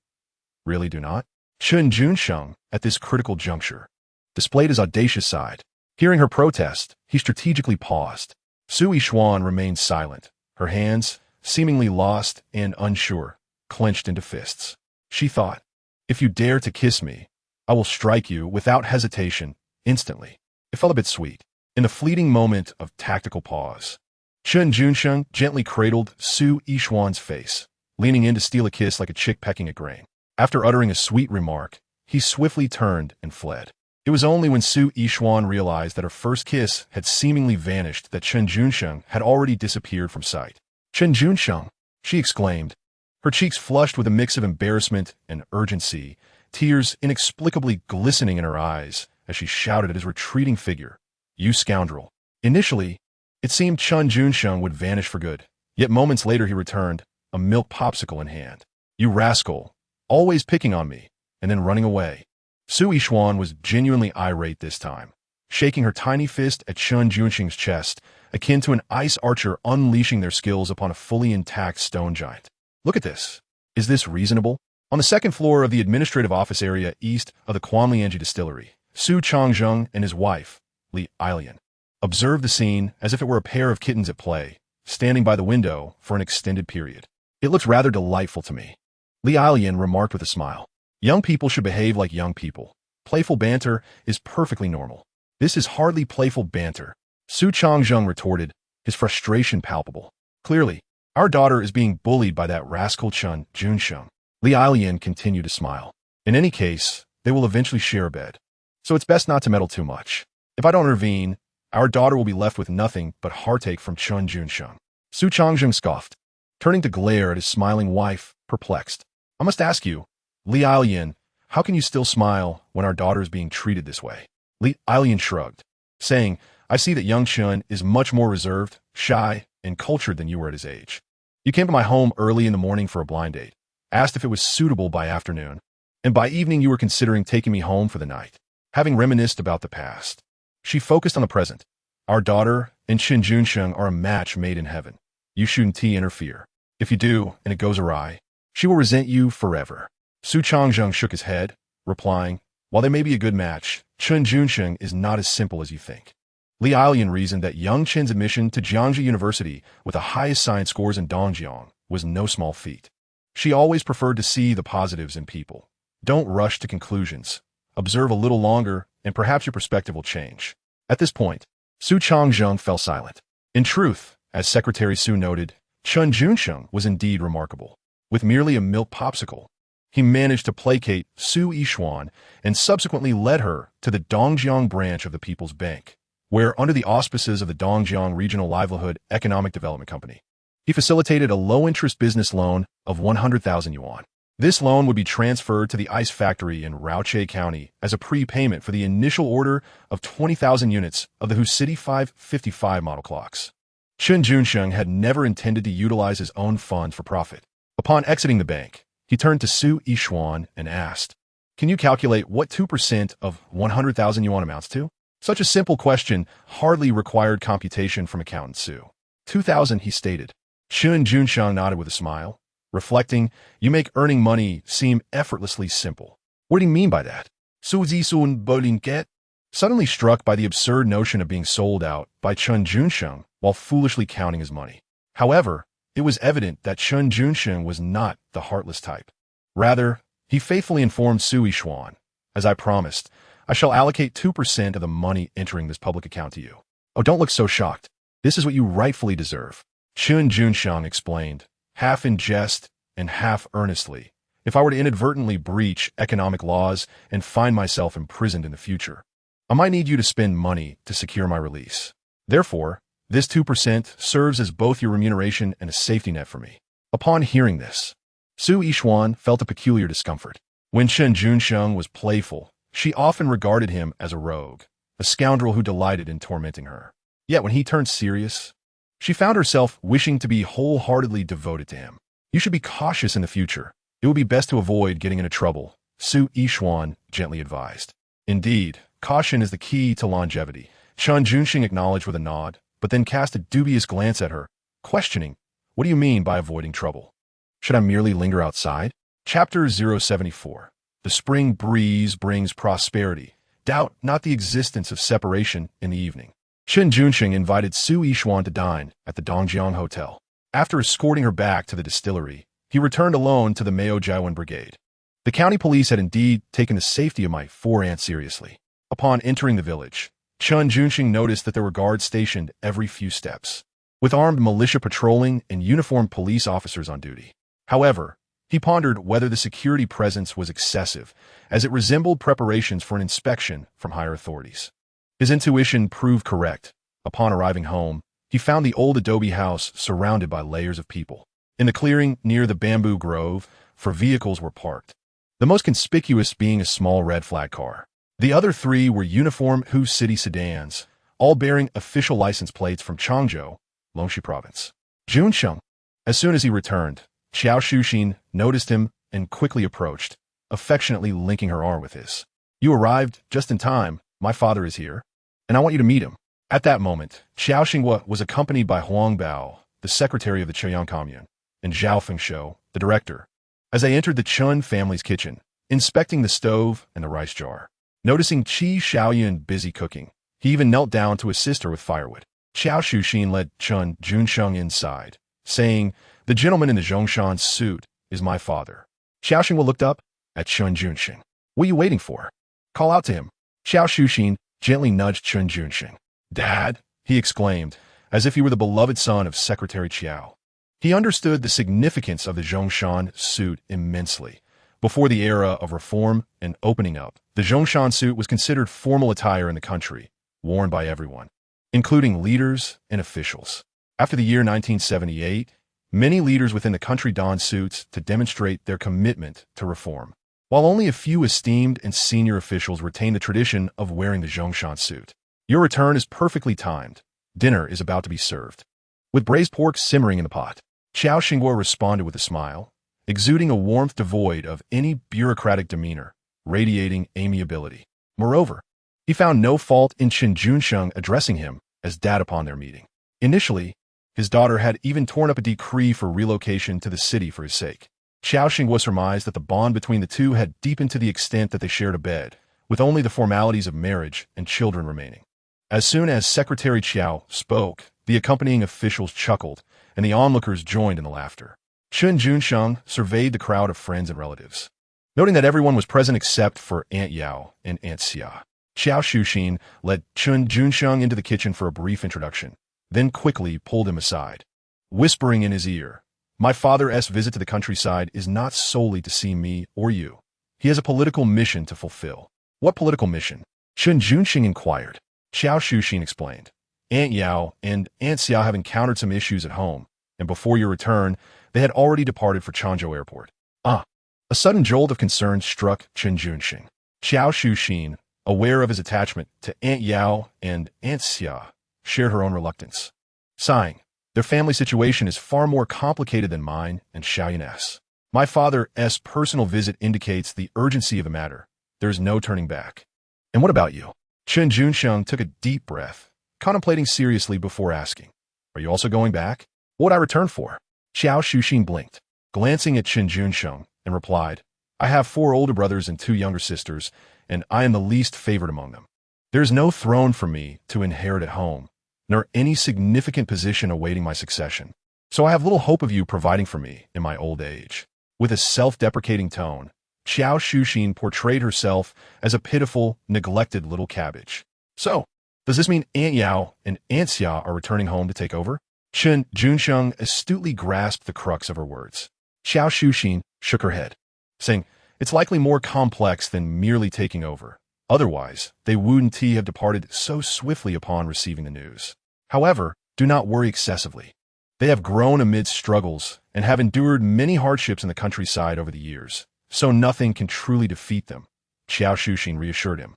Really do not? Chen Junsheng, at this critical juncture, displayed his audacious side. Hearing her protest, he strategically paused. Su Yishuan remained silent, her hands, seemingly lost and unsure, clenched into fists. She thought, if you dare to kiss me, I will strike you without hesitation, instantly. It felt a bit sweet. In the fleeting moment of tactical pause, Chen Junsheng gently cradled Su Yishuan's face, leaning in to steal a kiss like a chick pecking at grain. After uttering a sweet remark, he swiftly turned and fled. It was only when Su Yishuan realized that her first kiss had seemingly vanished that Chen Junsheng had already disappeared from sight. "Chen Junsheng," she exclaimed, her cheeks flushed with a mix of embarrassment and urgency, tears inexplicably glistening in her eyes as she shouted at his retreating figure, "You scoundrel." Initially, it seemed Chen Junsheng would vanish for good, yet moments later he returned, a milk popsicle in hand. "You rascal, always picking on me," and then running away. Su Yishuan was genuinely irate this time, shaking her tiny fist at Chen Junsheng's chest, akin to an ice archer unleashing their skills upon a fully intact stone giant. "Look at this. Is this reasonable?" On the second floor of the administrative office area east of the Quanlianji distillery, Su Changzheng and his wife, Li Ailian, observed the scene as if it were a pair of kittens at play, standing by the window for an extended period. "It looks rather delightful to me," Li Ailian remarked with a smile. "Young people should behave like young people. Playful banter is perfectly normal." "This is hardly playful banter," Su Changzheng retorted, his frustration palpable. "Clearly, our daughter is being bullied by that rascal Chen Junsheng." Li Ailian continued to smile. "In any case, they will eventually share a bed, so it's best not to meddle too much. If I don't intervene, our daughter will be left with nothing but heartache from Chen Junsheng." Su Changzheng scoffed, turning to glare at his smiling wife, perplexed. "I must ask you, Li Ailian, how can you still smile when our daughter is being treated this way?" Li Ailian shrugged, saying, "I see that young Chen is much more reserved, shy, and cultured than you were at his age. You came to my home early in the morning for a blind date, asked if it was suitable by afternoon, and by evening you were considering taking me home for the night." Having reminisced about the past, she focused on the present. "Our daughter and Chen Junsheng are a match made in heaven. You shouldn't interfere. If you do, and it goes awry, she will resent you forever." Su Changzheng shook his head, replying, "While they may be a good match, Chen Junsheng is not as simple as you think." Li Ailian reasoned that young Chen's admission to Jiangxi University with the highest science scores in Dongjiang was no small feat. She always preferred to see the positives in people. Don't rush to conclusions. Observe a little longer, and perhaps your perspective will change. At this point, Su Changzheng fell silent. In truth, as Secretary Su noted, Chen Junsheng was indeed remarkable. With merely a milk popsicle, he managed to placate Su Yishuan and subsequently led her to the Dongjiang branch of the People's Bank, where, under the auspices of the Dongjiang Regional Livelihood Economic Development Company, he facilitated a low-interest business loan of 100,000 yuan. This loan would be transferred to the ice factory in Raoche County as a prepayment for the initial order of 20,000 units of the City 555 model clocks. Chen Junsheng had never intended to utilize his own funds for profit. Upon exiting the bank, he turned to Su Yishuan and asked, "Can you calculate what 2% of 100,000 yuan amounts to?" Such a simple question hardly required computation from accountant Su. 2,000, he stated. Chen Junsheng nodded with a smile, reflecting, "You make earning money seem effortlessly simple." "What do you mean by that?" Su Zisun Bolinket, suddenly struck by the absurd notion of being sold out by Chen Junsheng while foolishly counting his money. However, it was evident that Chen Junsheng was not the heartless type. Rather, he faithfully informed Su Yishuan, "As I promised, I shall allocate 2% of the money entering this public account to you." "Oh, don't look so shocked. This is what you rightfully deserve," Chen Junsheng explained, half in jest and half earnestly. "If I were to inadvertently breach economic laws and find myself imprisoned in the future, I might need you to spend money to secure my release. Therefore, this 2% serves as both your remuneration and a safety net for me." Upon hearing this, Su Yishuan felt a peculiar discomfort. When Chen Junsheng was playful, she often regarded him as a rogue, a scoundrel who delighted in tormenting her. Yet when he turned serious, she found herself wishing to be wholeheartedly devoted to him. "You should be cautious in the future. It would be best to avoid getting into trouble," Su Yishuan gently advised. "Indeed, caution is the key to longevity," Chen Junsheng acknowledged with a nod, but then cast a dubious glance at her, questioning, "What do you mean by avoiding trouble? Should I merely linger outside?" Chapter 074. The spring breeze brings prosperity. Doubt not the existence of separation in the evening. Chen Junsheng invited Su Yishuan to dine at the Dongjiang Hotel. After escorting her back to the distillery, he returned alone to the Mao Jiawen Brigade. The county police had indeed taken the safety of my four aunts seriously. Upon entering the village, Chen Junsheng noticed that there were guards stationed every few steps, with armed militia patrolling and uniformed police officers on duty. However, he pondered whether the security presence was excessive, as it resembled preparations for an inspection from higher authorities. His intuition proved correct. Upon arriving home, he found the old adobe house surrounded by layers of people. In the clearing near the bamboo grove, 4 vehicles were parked, the most conspicuous being a small red flag car. The other 3 were uniform Hu City sedans, all bearing official license plates from Changzhou, Longxi Province. Junsheng. As soon as he returned, Xiao Shuxin noticed him and quickly approached, affectionately linking her arm with his. "You arrived just in time. My father is here, and I want you to meet him." At that moment, Xiao Xinghua was accompanied by Huang Bao, the secretary of the Quyang Commune, and Zhao Fengshou, the director, as they entered the Chun family's kitchen, inspecting the stove and the rice jar. Noticing Qi Xiaoyun busy cooking, he even knelt down to assist her with firewood. Xiao Shuxin led Chen Junsheng inside, saying, "The gentleman in the Zhongshan suit is my father." Xiao Xinghua looked up at Chen Junsheng. "What are you waiting for? Call out to him." Xiao Shuxin gently nudged Chen Junsheng. "Dad," he exclaimed, as if he were the beloved son of Secretary Qiao. He understood the significance of the Zhongshan suit immensely. Before the era of reform and opening up, the Zhongshan suit was considered formal attire in the country, worn by everyone, including leaders and officials. After the year 1978, many leaders within the country donned suits to demonstrate their commitment to reform, while only a few esteemed and senior officials retained the tradition of wearing the Zhongshan suit. "Your return is perfectly timed. Dinner is about to be served, with braised pork simmering in the pot." Xiao Xinghua responded with a smile, exuding a warmth devoid of any bureaucratic demeanor, radiating amiability. Moreover, he found no fault in Chen Junsheng addressing him as dad upon their meeting. Initially, his daughter had even torn up a decree for relocation to the city for his sake. Xiao Xinghua surmised that the bond between the two had deepened to the extent that they shared a bed, with only the formalities of marriage and children remaining. As soon as Secretary Qiao spoke, the accompanying officials chuckled, and the onlookers joined in the laughter. Chen Junsheng surveyed the crowd of friends and relatives, noting that everyone was present except for Aunt Yao and Aunt Xia. Xiao Shuxin led Chen Junsheng into the kitchen for a brief introduction, then quickly pulled him aside, whispering in his ear, "My father's visit to the countryside is not solely to see me or you. He has a political mission to fulfill." "What political mission?" Chen Junsheng inquired. Xiao Shuxin explained, "Aunt Yao and Aunt Xia have encountered some issues at home, and before your return, they had already departed for Changzhou Airport." "Ah!" A sudden jolt of concern struck Chen Junsheng. Xiao Shuxin, aware of his attachment to Aunt Yao and Aunt Xia, shared her own reluctance. Sighing, "Their family situation is far more complicated than mine and Xiaoyun's. My father's personal visit indicates the urgency of the matter. There is no turning back." "And what about you?" Chen Junsheng took a deep breath, contemplating seriously before asking, "Are you also going back? What would I return for?" Xiao Shuxin blinked, glancing at Chen Junsheng, and replied, "I have 4 older brothers and 2 younger sisters, and I am the least favored among them. There is no throne for me to inherit at home, nor any significant position awaiting my succession. So I have little hope of you providing for me in my old age. With a self-deprecating tone, Xiao Shuxin portrayed herself as a pitiful, neglected little cabbage. So, does this mean Aunt Yao and Aunt Xia are returning home to take over? Chen Junsheng astutely grasped the crux of her words. Xiao Shuxin shook her head, saying, "It's likely more complex than merely taking over. Otherwise, they wouldn't have departed so swiftly upon receiving the news. However, do not worry excessively. They have grown amid struggles and have endured many hardships in the countryside over the years, so nothing can truly defeat them," Xiao Shuxin reassured him.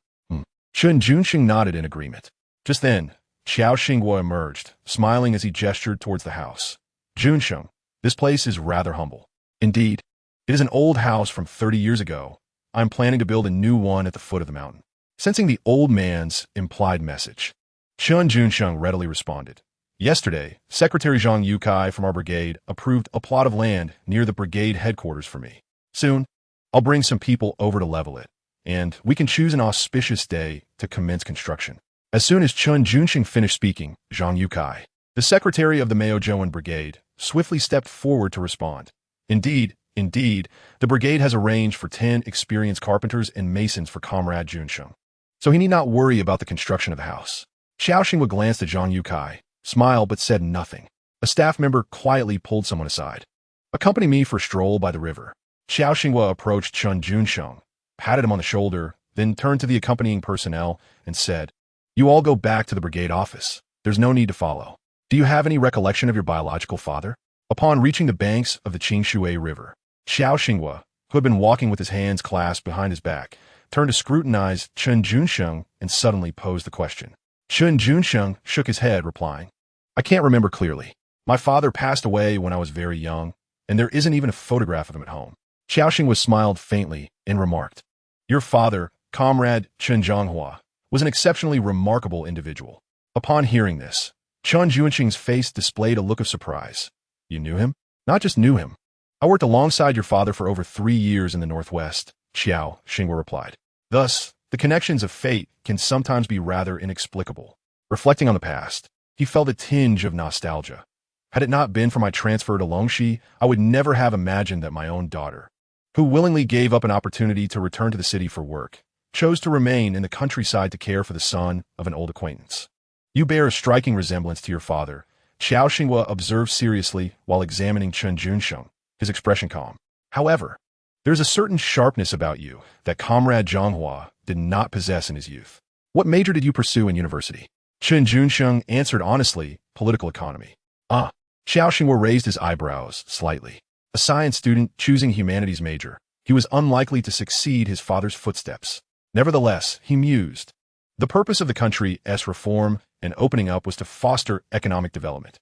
Chen Junsheng nodded in agreement. Just then, Xiao Xinghua emerged, smiling as he gestured towards the house. "Junsheng, this place is rather humble. Indeed, it is an old house from 30 years ago. I am planning to build a new one at the foot of the mountain." Sensing the old man's implied message, Chen Junsheng readily responded. "Yesterday, Secretary Zhang Yukai from our brigade approved a plot of land near the brigade headquarters for me. Soon, I'll bring some people over to level it, and we can choose an auspicious day to commence construction." As soon as Chen Junsheng finished speaking, Zhang Yukai, the secretary of the Maozhouan brigade, swiftly stepped forward to respond. Indeed, the brigade has arranged for 10 experienced carpenters and masons for Comrade Junsheng, so he need not worry about the construction of the house. Xiao Xinghua glanced at Zhang Yukai, smiled but said nothing. A staff member quietly pulled someone aside. "Accompany me for a stroll by the river." Xiao Xinghua approached Chen Junsheng, patted him on the shoulder, then turned to the accompanying personnel and said, "You all go back to the brigade office. There's no need to follow. Do you have any recollection of your biological father?" Upon reaching the banks of the Qingshui River, Xiao Xinghua, who had been walking with his hands clasped behind his back, turned to scrutinize Chen Junsheng and suddenly posed the question. Chen Junsheng shook his head, replying, "I can't remember clearly. My father passed away when I was very young, and there isn't even a photograph of him at home." Xiao Xinghua smiled faintly and remarked, "Your father, Comrade Chen Zhonghua, was an exceptionally remarkable individual." Upon hearing this, Chen Junsheng's face displayed a look of surprise. "You knew him?" "Not just knew him. I worked alongside your father for over 3 years in the Northwest," Xiao Xinghua replied. "Thus, the connections of fate can sometimes be rather inexplicable." Reflecting on the past, he felt a tinge of nostalgia. "Had it not been for my transfer to Longxi, I would never have imagined that my own daughter, who willingly gave up an opportunity to return to the city for work, chose to remain in the countryside to care for the son of an old acquaintance." "You bear a striking resemblance to your father," Xiao Xinghua observed seriously while examining Chen Junsheng, his expression calm. "However, there's a certain sharpness about you that Comrade Zhonghua did not possess in his youth. What major did you pursue in university?" Chen Junsheng answered honestly, "Political economy." "Ah." Xiao Xinghua raised his eyebrows slightly. A science student choosing humanities major, he was unlikely to succeed his father's footsteps. Nevertheless, he mused, the purpose of the country's reform and opening up was to foster economic development.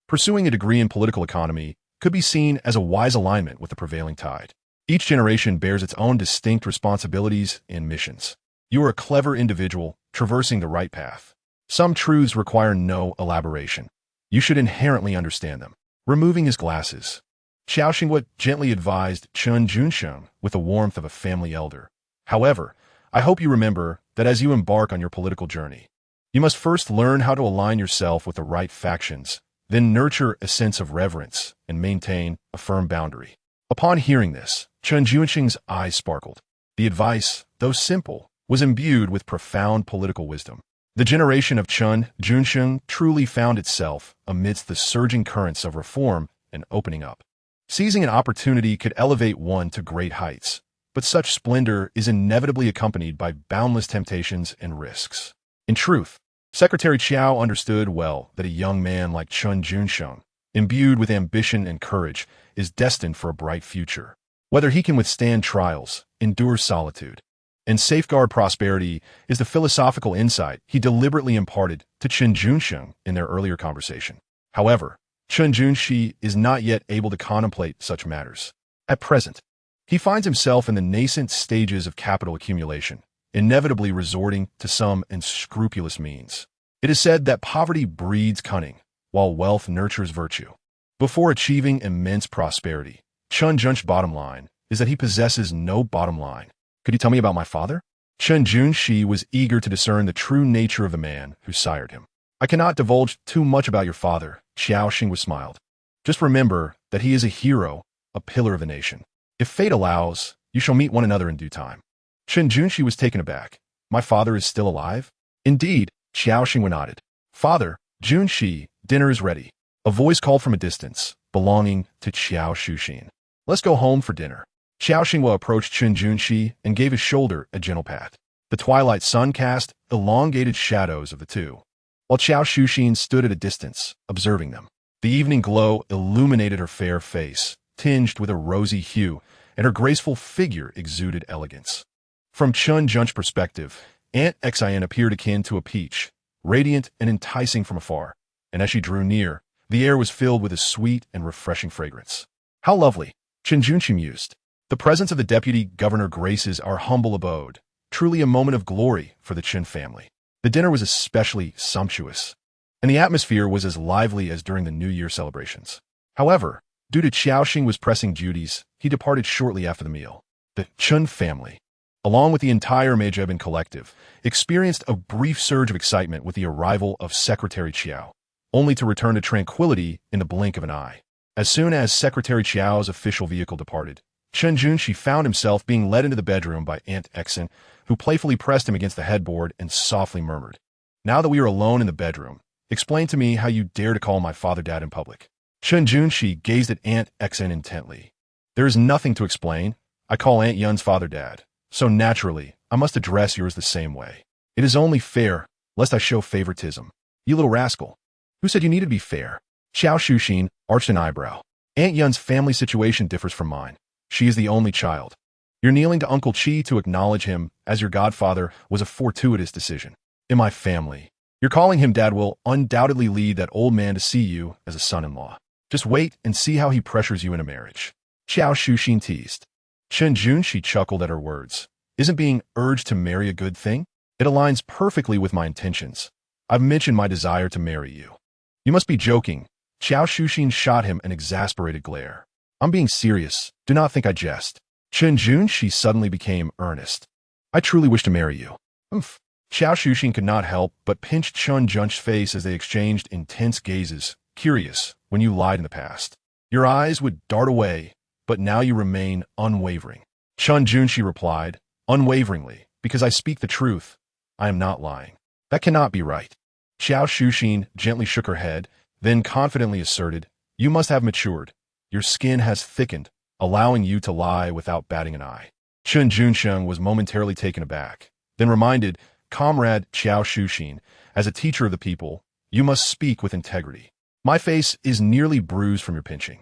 Pursuing a degree in political economy could be seen as a wise alignment with the prevailing tide. Each generation bears its own distinct responsibilities and missions. You are a clever individual, traversing the right path. Some truths require no elaboration. You should inherently understand them. Removing his glasses, Xiao Xinghua gently advised Chen Junsheng with the warmth of a family elder. "However, I hope you remember that as you embark on your political journey, you must first learn how to align yourself with the right factions, then nurture a sense of reverence and maintain a firm boundary." Upon hearing this, Chen Junsheng's eyes sparkled. The advice, though simple, was imbued with profound political wisdom. The generation of Chen Junsheng truly found itself amidst the surging currents of reform and opening up. Seizing an opportunity could elevate one to great heights, but such splendor is inevitably accompanied by boundless temptations and risks. In truth, Secretary Qiao understood well that a young man like Chen Junsheng, imbued with ambition and courage, is destined for a bright future. Whether he can withstand trials, endure solitude, and safeguard prosperity is the philosophical insight he deliberately imparted to Chen Junsheng in their earlier conversation. However, Chen Junshi is not yet able to contemplate such matters. At present, he finds himself in the nascent stages of capital accumulation, inevitably resorting to some unscrupulous means. It is said that poverty breeds cunning, while wealth nurtures virtue. Before achieving immense prosperity, Chen Junsh's bottom line is that he possesses no bottom line. "Could you tell me about my father?" Chen Junshi was eager to discern the true nature of the man who sired him. "I cannot divulge too much about your father," Xiao Xinghua smiled. Just remember that he is a hero, a pillar of the nation. If fate allows, you shall meet one another in due time. Chen Junshi was taken aback. My father is still alive? Indeed, Xiao Xingwen nodded. Father, Junshi, dinner is ready. A voice called from a distance, belonging to Xiao Shuxin. Let's go home for dinner. Xiao Xingwa approached Chen Junshi and gave his shoulder a gentle pat. The twilight sun cast elongated shadows of the two, while Xiao Shuxin stood at a distance, observing them. The evening glow illuminated her fair face, tinged with a rosy hue, and her graceful figure exuded elegance. From Chen Junsheng's perspective, Aunt Xin appeared akin to a peach, radiant and enticing from afar, and as she drew near, the air was filled with a sweet and refreshing fragrance. How lovely, Chen Junshi mused. The presence of the deputy governor graces our humble abode, truly a moment of glory for the Chen family. The dinner was especially sumptuous, and the atmosphere was as lively as during the New Year celebrations. However, due to Xiao Xing's pressing duties, he departed shortly after the meal. The Chen family, along with the entire Meijeben collective, experienced a brief surge of excitement with the arrival of Secretary Qiao, only to return to tranquility in the blink of an eye. As soon as Secretary Qiao's official vehicle departed, Chen Junshi found himself being led into the bedroom by Aunt Xin, who playfully pressed him against the headboard and softly murmured, "Now that we are alone in the bedroom, explain to me how you dare to call my father dad in public." Chen Junshi gazed at Aunt Xin intently. "There is nothing to explain. I call Aunt Yun's father dad, so naturally, I must address yours the same way. It is only fair, lest I show favoritism. You little rascal. Who said you needed to be fair?" Xiao Shuxin arched an eyebrow. "Aunt Yun's family situation differs from mine. She is the only child. Your kneeling to Uncle Qi to acknowledge him as your godfather was a fortuitous decision. In my family, your calling him dad will undoubtedly lead that old man to see you as a son-in-law. Just wait and see how he pressures you into marriage." Xiao Shuxin teased. Chen Junshi chuckled at her words. "Isn't being urged to marry a good thing? It aligns perfectly with my intentions. I've mentioned my desire to marry you." "You must be joking." Xiao Shuxin shot him an exasperated glare. "I'm being serious. Do not think I jest." Chen Junshi suddenly became earnest. "I truly wish to marry you." "Oomph." Xiao Shuxin could not help but pinch Chen Junsh's face as they exchanged intense gazes, curious when you lied in the past. Your eyes would dart away, but now you remain unwavering. Chen Junshi replied, "Unwaveringly, because I speak the truth. I am not lying." "That cannot be right." Xiao Shuxin gently shook her head, then confidently asserted, "You must have matured. Your skin has thickened, allowing you to lie without batting an eye." Chen Junsheng was momentarily taken aback, then reminded Comrade Xiao Shuxin, "As a teacher of the people, you must speak with integrity. My face is nearly bruised from your pinching.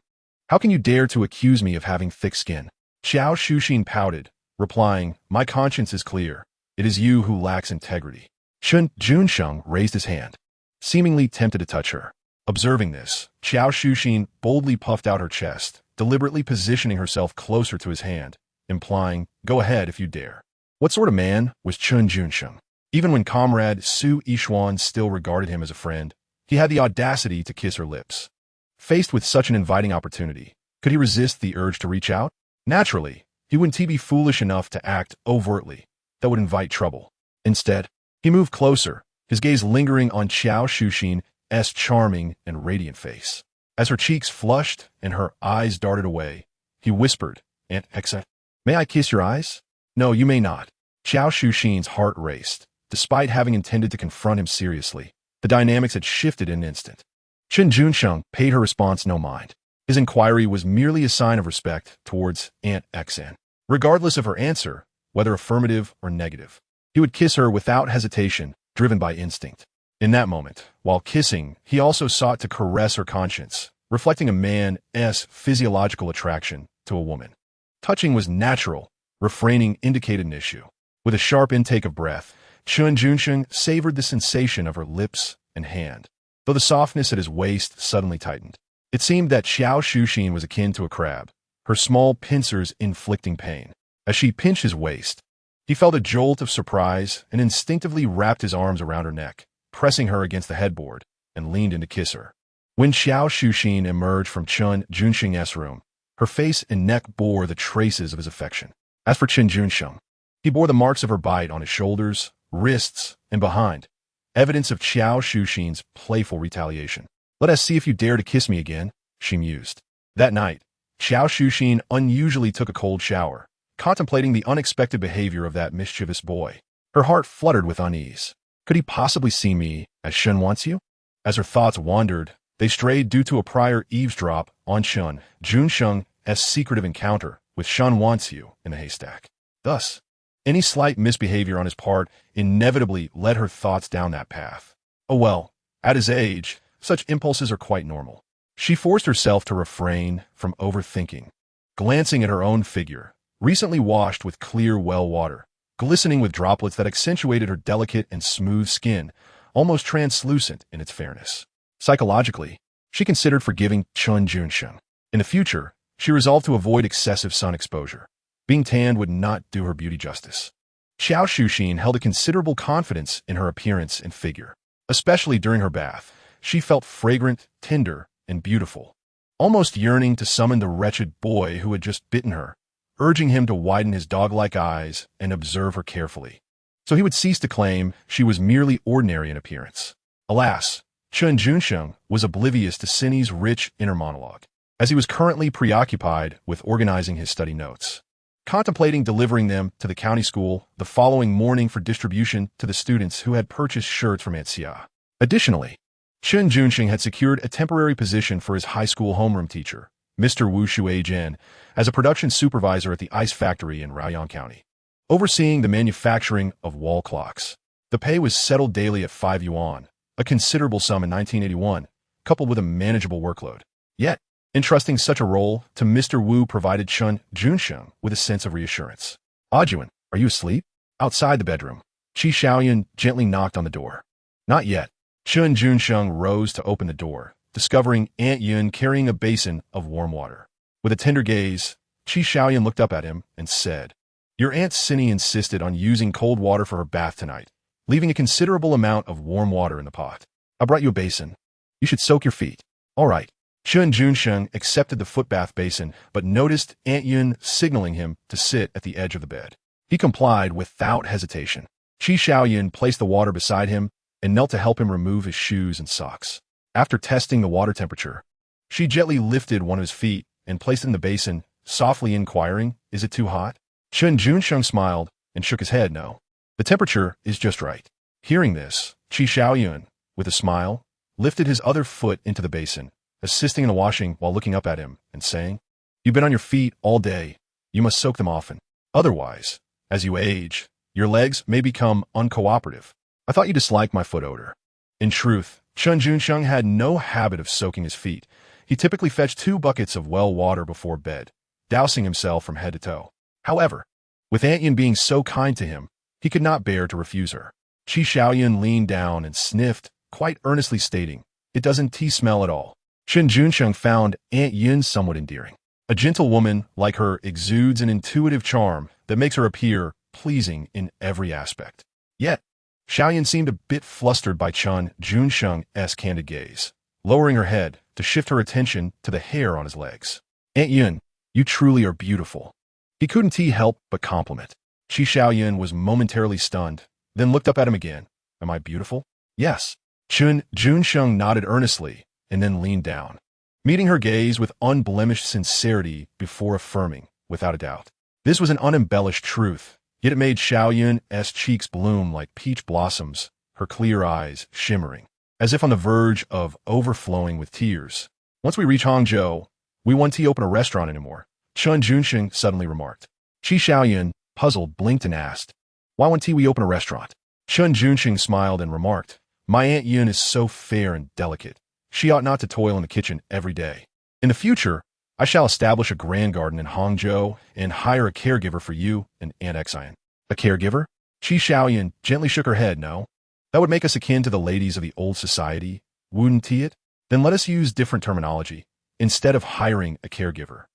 How can you dare to accuse me of having thick skin?" Xiao Shuxin pouted, replying, "My conscience is clear. It is you who lacks integrity." Chen Junsheng raised his hand, seemingly tempted to touch her. Observing this, Xiao Shuxin boldly puffed out her chest, deliberately positioning herself closer to his hand, implying, "Go ahead if you dare." What sort of man was Chen Junsheng? Even when Comrade Su Yishuan still regarded him as a friend, he had the audacity to kiss her lips. Faced with such an inviting opportunity, could he resist the urge to reach out? Naturally, he wouldn't be foolish enough to act overtly that would invite trouble. Instead, he moved closer, his gaze lingering on Xiao Shuxin's charming and radiant face. As her cheeks flushed and her eyes darted away, he whispered, "Aunt Xin, may I kiss your eyes?" "No, you may not." Xiao Shuxin's heart raced. Despite having intended to confront him seriously, the dynamics had shifted in an instant. Chen Junsheng paid her response no mind. His inquiry was merely a sign of respect towards Aunt Xin. Regardless of her answer, whether affirmative or negative, he would kiss her without hesitation, driven by instinct. In that moment, while kissing, he also sought to caress her conscience, reflecting a man's physiological attraction to a woman. Touching was natural, refraining indicated an issue. With a sharp intake of breath, Chen Junsheng savored the sensation of her lips and hand, though the softness at his waist suddenly tightened. It seemed that Xiao Shuxin was akin to a crab, her small pincers inflicting pain. As she pinched his waist, he felt a jolt of surprise and instinctively wrapped his arms around her neck, pressing her against the headboard, and leaned in to kiss her. When Xiao Shuxin emerged from Chen Junsheng's room, her face and neck bore the traces of his affection. As for Chen Junsheng, he bore the marks of her bite on his shoulders, wrists, and behind, evidence of Xiao Shuxin's playful retaliation. "Let us see if you dare to kiss me again," she mused. That night, Xiao Shuxin unusually took a cold shower, contemplating the unexpected behavior of that mischievous boy. Her heart fluttered with unease. Could he possibly see me as Chen wants you? As her thoughts wandered, they strayed due to a prior eavesdrop on Chen Junsheng's secretive encounter with Chen wants you in the haystack. Thus, any slight misbehavior on his part inevitably led her thoughts down that path. Oh well, at his age, such impulses are quite normal. She forced herself to refrain from overthinking, glancing at her own figure, recently washed with clear well water, glistening with droplets that accentuated her delicate and smooth skin, almost translucent in its fairness. Psychologically, she considered forgiving Chen Junsheng. In the future, she resolved to avoid excessive sun exposure. Being tanned would not do her beauty justice. Xiao Shuxin held a considerable confidence in her appearance and figure. Especially during her bath, she felt fragrant, tender, and beautiful, almost yearning to summon the wretched boy who had just bitten her, urging him to widen his dog-like eyes and observe her carefully, so he would cease to claim she was merely ordinary in appearance. Alas, Chen Junsheng was oblivious to Cindy's rich inner monologue, as he was currently preoccupied with organizing his study notes, contemplating delivering them to the county school the following morning for distribution to the students who had purchased shirts from Aunt Xia. Additionally, Chen Junsheng had secured a temporary position for his high school homeroom teacher, Mr. Wu Shuizhen, as a production supervisor at the ice factory in Raoyang County, overseeing the manufacturing of wall clocks. The pay was settled daily at 5 yuan, a considerable sum in 1981, coupled with a manageable workload. Yet, entrusting such a role to Mr. Wu provided Chen Junsheng with a sense of reassurance. "Ajuan, are you asleep?" Outside the bedroom, Qi Xiaoyan gently knocked on the door. Not yet. Chen Junsheng rose to open the door, discovering Aunt Yun carrying a basin of warm water. With a tender gaze, Qi Xiaoyan looked up at him and said, "Your Aunt Cindy insisted on using cold water for her bath tonight, leaving a considerable amount of warm water in the pot. I brought you a basin. You should soak your feet." "All right." Chen Junsheng accepted the foot bath basin, but noticed Aunt Yun signaling him to sit at the edge of the bed. He complied without hesitation. Qi Xiaoyan placed the water beside him and knelt to help him remove his shoes and socks. After testing the water temperature, she gently lifted one of his feet and placed it in the basin, softly inquiring, "Is it too hot?" Chen Junsheng smiled and shook his head no. "The temperature is just right." Hearing this, Qi Xiaoyan, with a smile, lifted his other foot into the basin, assisting in the washing while looking up at him and saying, "You've been on your feet all day. You must soak them often. Otherwise, as you age, your legs may become uncooperative. I thought you disliked my foot odor." In truth, Chen Junsheng had no habit of soaking his feet. He typically fetched 2 buckets of well water before bed, dousing himself from head to toe. However, with Aunt Yun being so kind to him, he could not bear to refuse her. Qi Xiaoyan leaned down and sniffed, quite earnestly stating, "It doesn't tea smell at all." Chen Junsheng found Aunt Yun somewhat endearing. A gentle woman like her exudes an intuitive charm that makes her appear pleasing in every aspect. Yet, Xiaoyan seemed a bit flustered by Chen Junsheng's candid gaze, lowering her head to shift her attention to the hair on his legs. "Aunt Yun, you truly are beautiful." He couldn't help but compliment. Qi Xiaoyan was momentarily stunned, then looked up at him again. "Am I beautiful?" "Yes." Chen Junsheng nodded earnestly and then leaned down, meeting her gaze with unblemished sincerity before affirming, without a doubt. This was an unembellished truth, yet it made Xiaoyan's cheeks bloom like peach blossoms, her clear eyes shimmering, as if on the verge of overflowing with tears. "Once we reach Hangzhou, we won't open a restaurant anymore," Chen Junsheng suddenly remarked. Qi Xiaoyan, puzzled, blinked and asked, "Why won't we open a restaurant?" Chen Junsheng smiled and remarked, "My Aunt Yun is so fair and delicate. She ought not to toil in the kitchen every day. In the future, I shall establish a grand garden in Hangzhou and hire a caregiver for you and Aunt Xian." "A caregiver?" Qi Xiaoyan gently shook her head. "No. That would make us akin to the ladies of the old society, wouldn't it? Then let us use different terminology, instead of hiring a caregiver.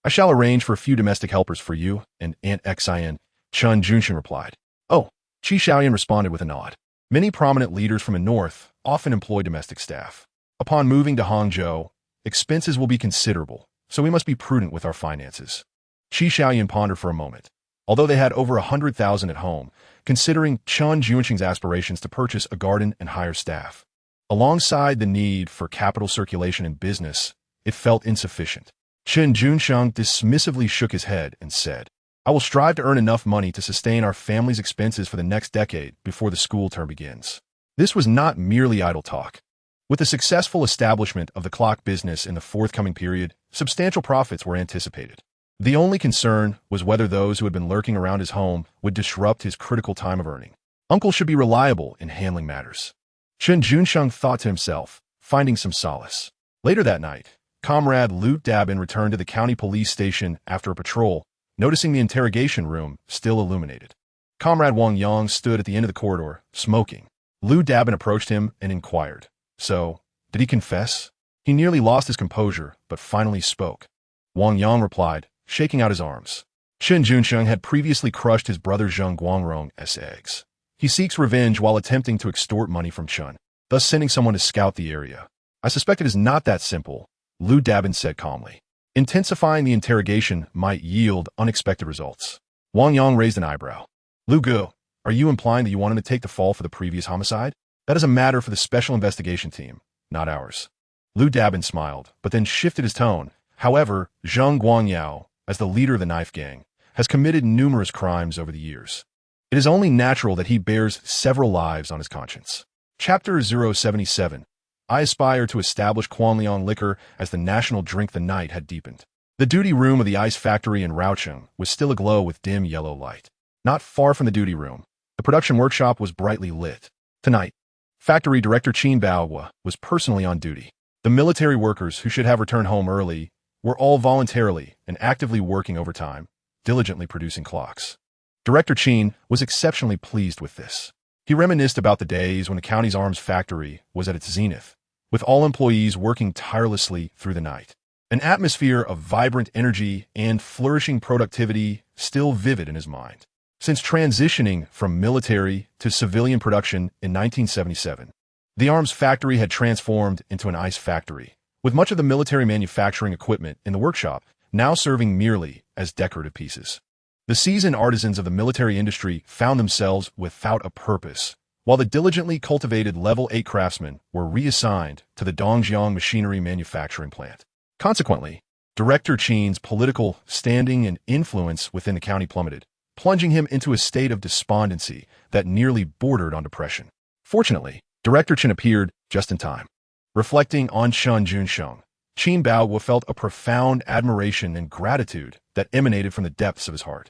I shall arrange for a few domestic helpers for you and Aunt Xian," Chen Junsheng replied. "Oh," Qi Xiaoyan responded with a nod. Many prominent leaders from the north often employ domestic staff. Upon moving to Hangzhou, expenses will be considerable, so we must be prudent with our finances. Qi Xiaoyan pondered for a moment. Although they had over 100,000 at home, considering Chen Junsheng's aspirations to purchase a garden and hire staff, alongside the need for capital circulation in business, it felt insufficient. Chen Junsheng dismissively shook his head and said, "I will strive to earn enough money to sustain our family's expenses for the next decade before the school term begins." This was not merely idle talk. With the successful establishment of the clock business in the forthcoming period, substantial profits were anticipated. The only concern was whether those who had been lurking around his home would disrupt his critical time of earning. Uncle should be reliable in handling matters. Chen Junsheng thought to himself, finding some solace. Later that night, Comrade Lu Dabin returned to the county police station after a patrol, noticing the interrogation room still illuminated. Comrade Wang Yang stood at the end of the corridor, smoking. Lu Dabin approached him and inquired, "So, did he confess?" He nearly lost his composure, but finally spoke. Wang Yang replied, shaking out his arms. Chen Junsheng had previously crushed his brother Zheng Guangrong's eggs. He seeks revenge while attempting to extort money from Chen, thus sending someone to scout the area. "I suspect it is not that simple," Lu Dabin said calmly. "Intensifying the interrogation might yield unexpected results." Wang Yang raised an eyebrow. "Lu Gu, are you implying that you want him to take the fall for the previous homicide? That is a matter for the special investigation team, not ours." Lu Dabin smiled, but then shifted his tone. "However, Zheng Guangyao, as the leader of the knife gang, has committed numerous crimes over the years. It is only natural that he bears several lives on his conscience." Chapter 077. I aspire to establish Quanliang liquor as the national drink. The night had deepened. The duty room of the ice factory in Raocheng was still aglow with dim yellow light. Not far from the duty room, the production workshop was brightly lit. Tonight, Factory Director Qin Baohua was personally on duty. The military workers who should have returned home early were all voluntarily and actively working overtime, diligently producing clocks. Director Qin was exceptionally pleased with this. He reminisced about the days when the county's arms factory was at its zenith, with all employees working tirelessly through the night. An atmosphere of vibrant energy and flourishing productivity still vivid in his mind. Since transitioning from military to civilian production in 1977, the arms factory had transformed into an ice factory, with much of the military manufacturing equipment in the workshop now serving merely as decorative pieces. The seasoned artisans of the military industry found themselves without a purpose, while the diligently cultivated Level 8 craftsmen were reassigned to the Dongjiang machinery manufacturing plant. Consequently, Director Qin's political standing and influence within the county plummeted, plunging him into a state of despondency that nearly bordered on depression. Fortunately, Director Qin appeared just in time. Reflecting on Chen Junsheng, Qin Baohua felt a profound admiration and gratitude that emanated from the depths of his heart.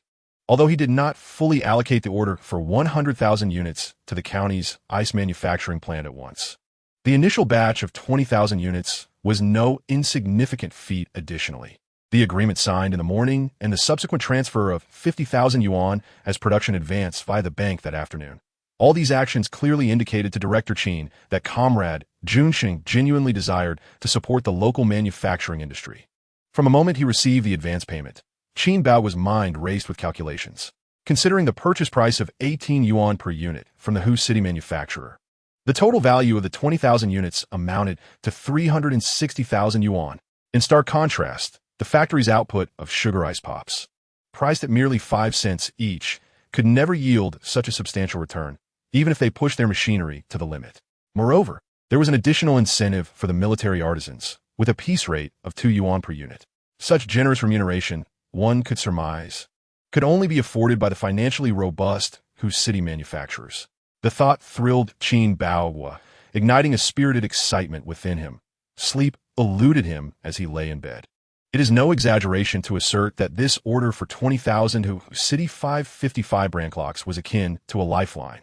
Although he did not fully allocate the order for 100,000 units to the county's ice manufacturing plant at once, the initial batch of 20,000 units was no insignificant feat additionally. The agreement signed in the morning and the subsequent transfer of 50,000 yuan as production advanced via the bank that afternoon. All these actions clearly indicated to Director Qin that Comrade Junsheng genuinely desired to support the local manufacturing industry. From the moment he received the advance payment, Qin Baohua's mind raced with calculations. Considering the purchase price of 18 yuan per unit from the Hu City manufacturer, the total value of the 20,000 units amounted to 360,000 yuan. In stark contrast, the factory's output of sugar ice pops, priced at merely 5 cents each, could never yield such a substantial return, even if they pushed their machinery to the limit. Moreover, there was an additional incentive for the military artisans, with a piece rate of 2 yuan per unit. Such generous remuneration, one could surmise, could only be afforded by the financially robust Hu City manufacturers. The thought thrilled Qin Baohua, igniting a spirited excitement within him. Sleep eluded him as he lay in bed. It is no exaggeration to assert that this order for 20,000 Hu City 555 brand clocks was akin to a lifeline,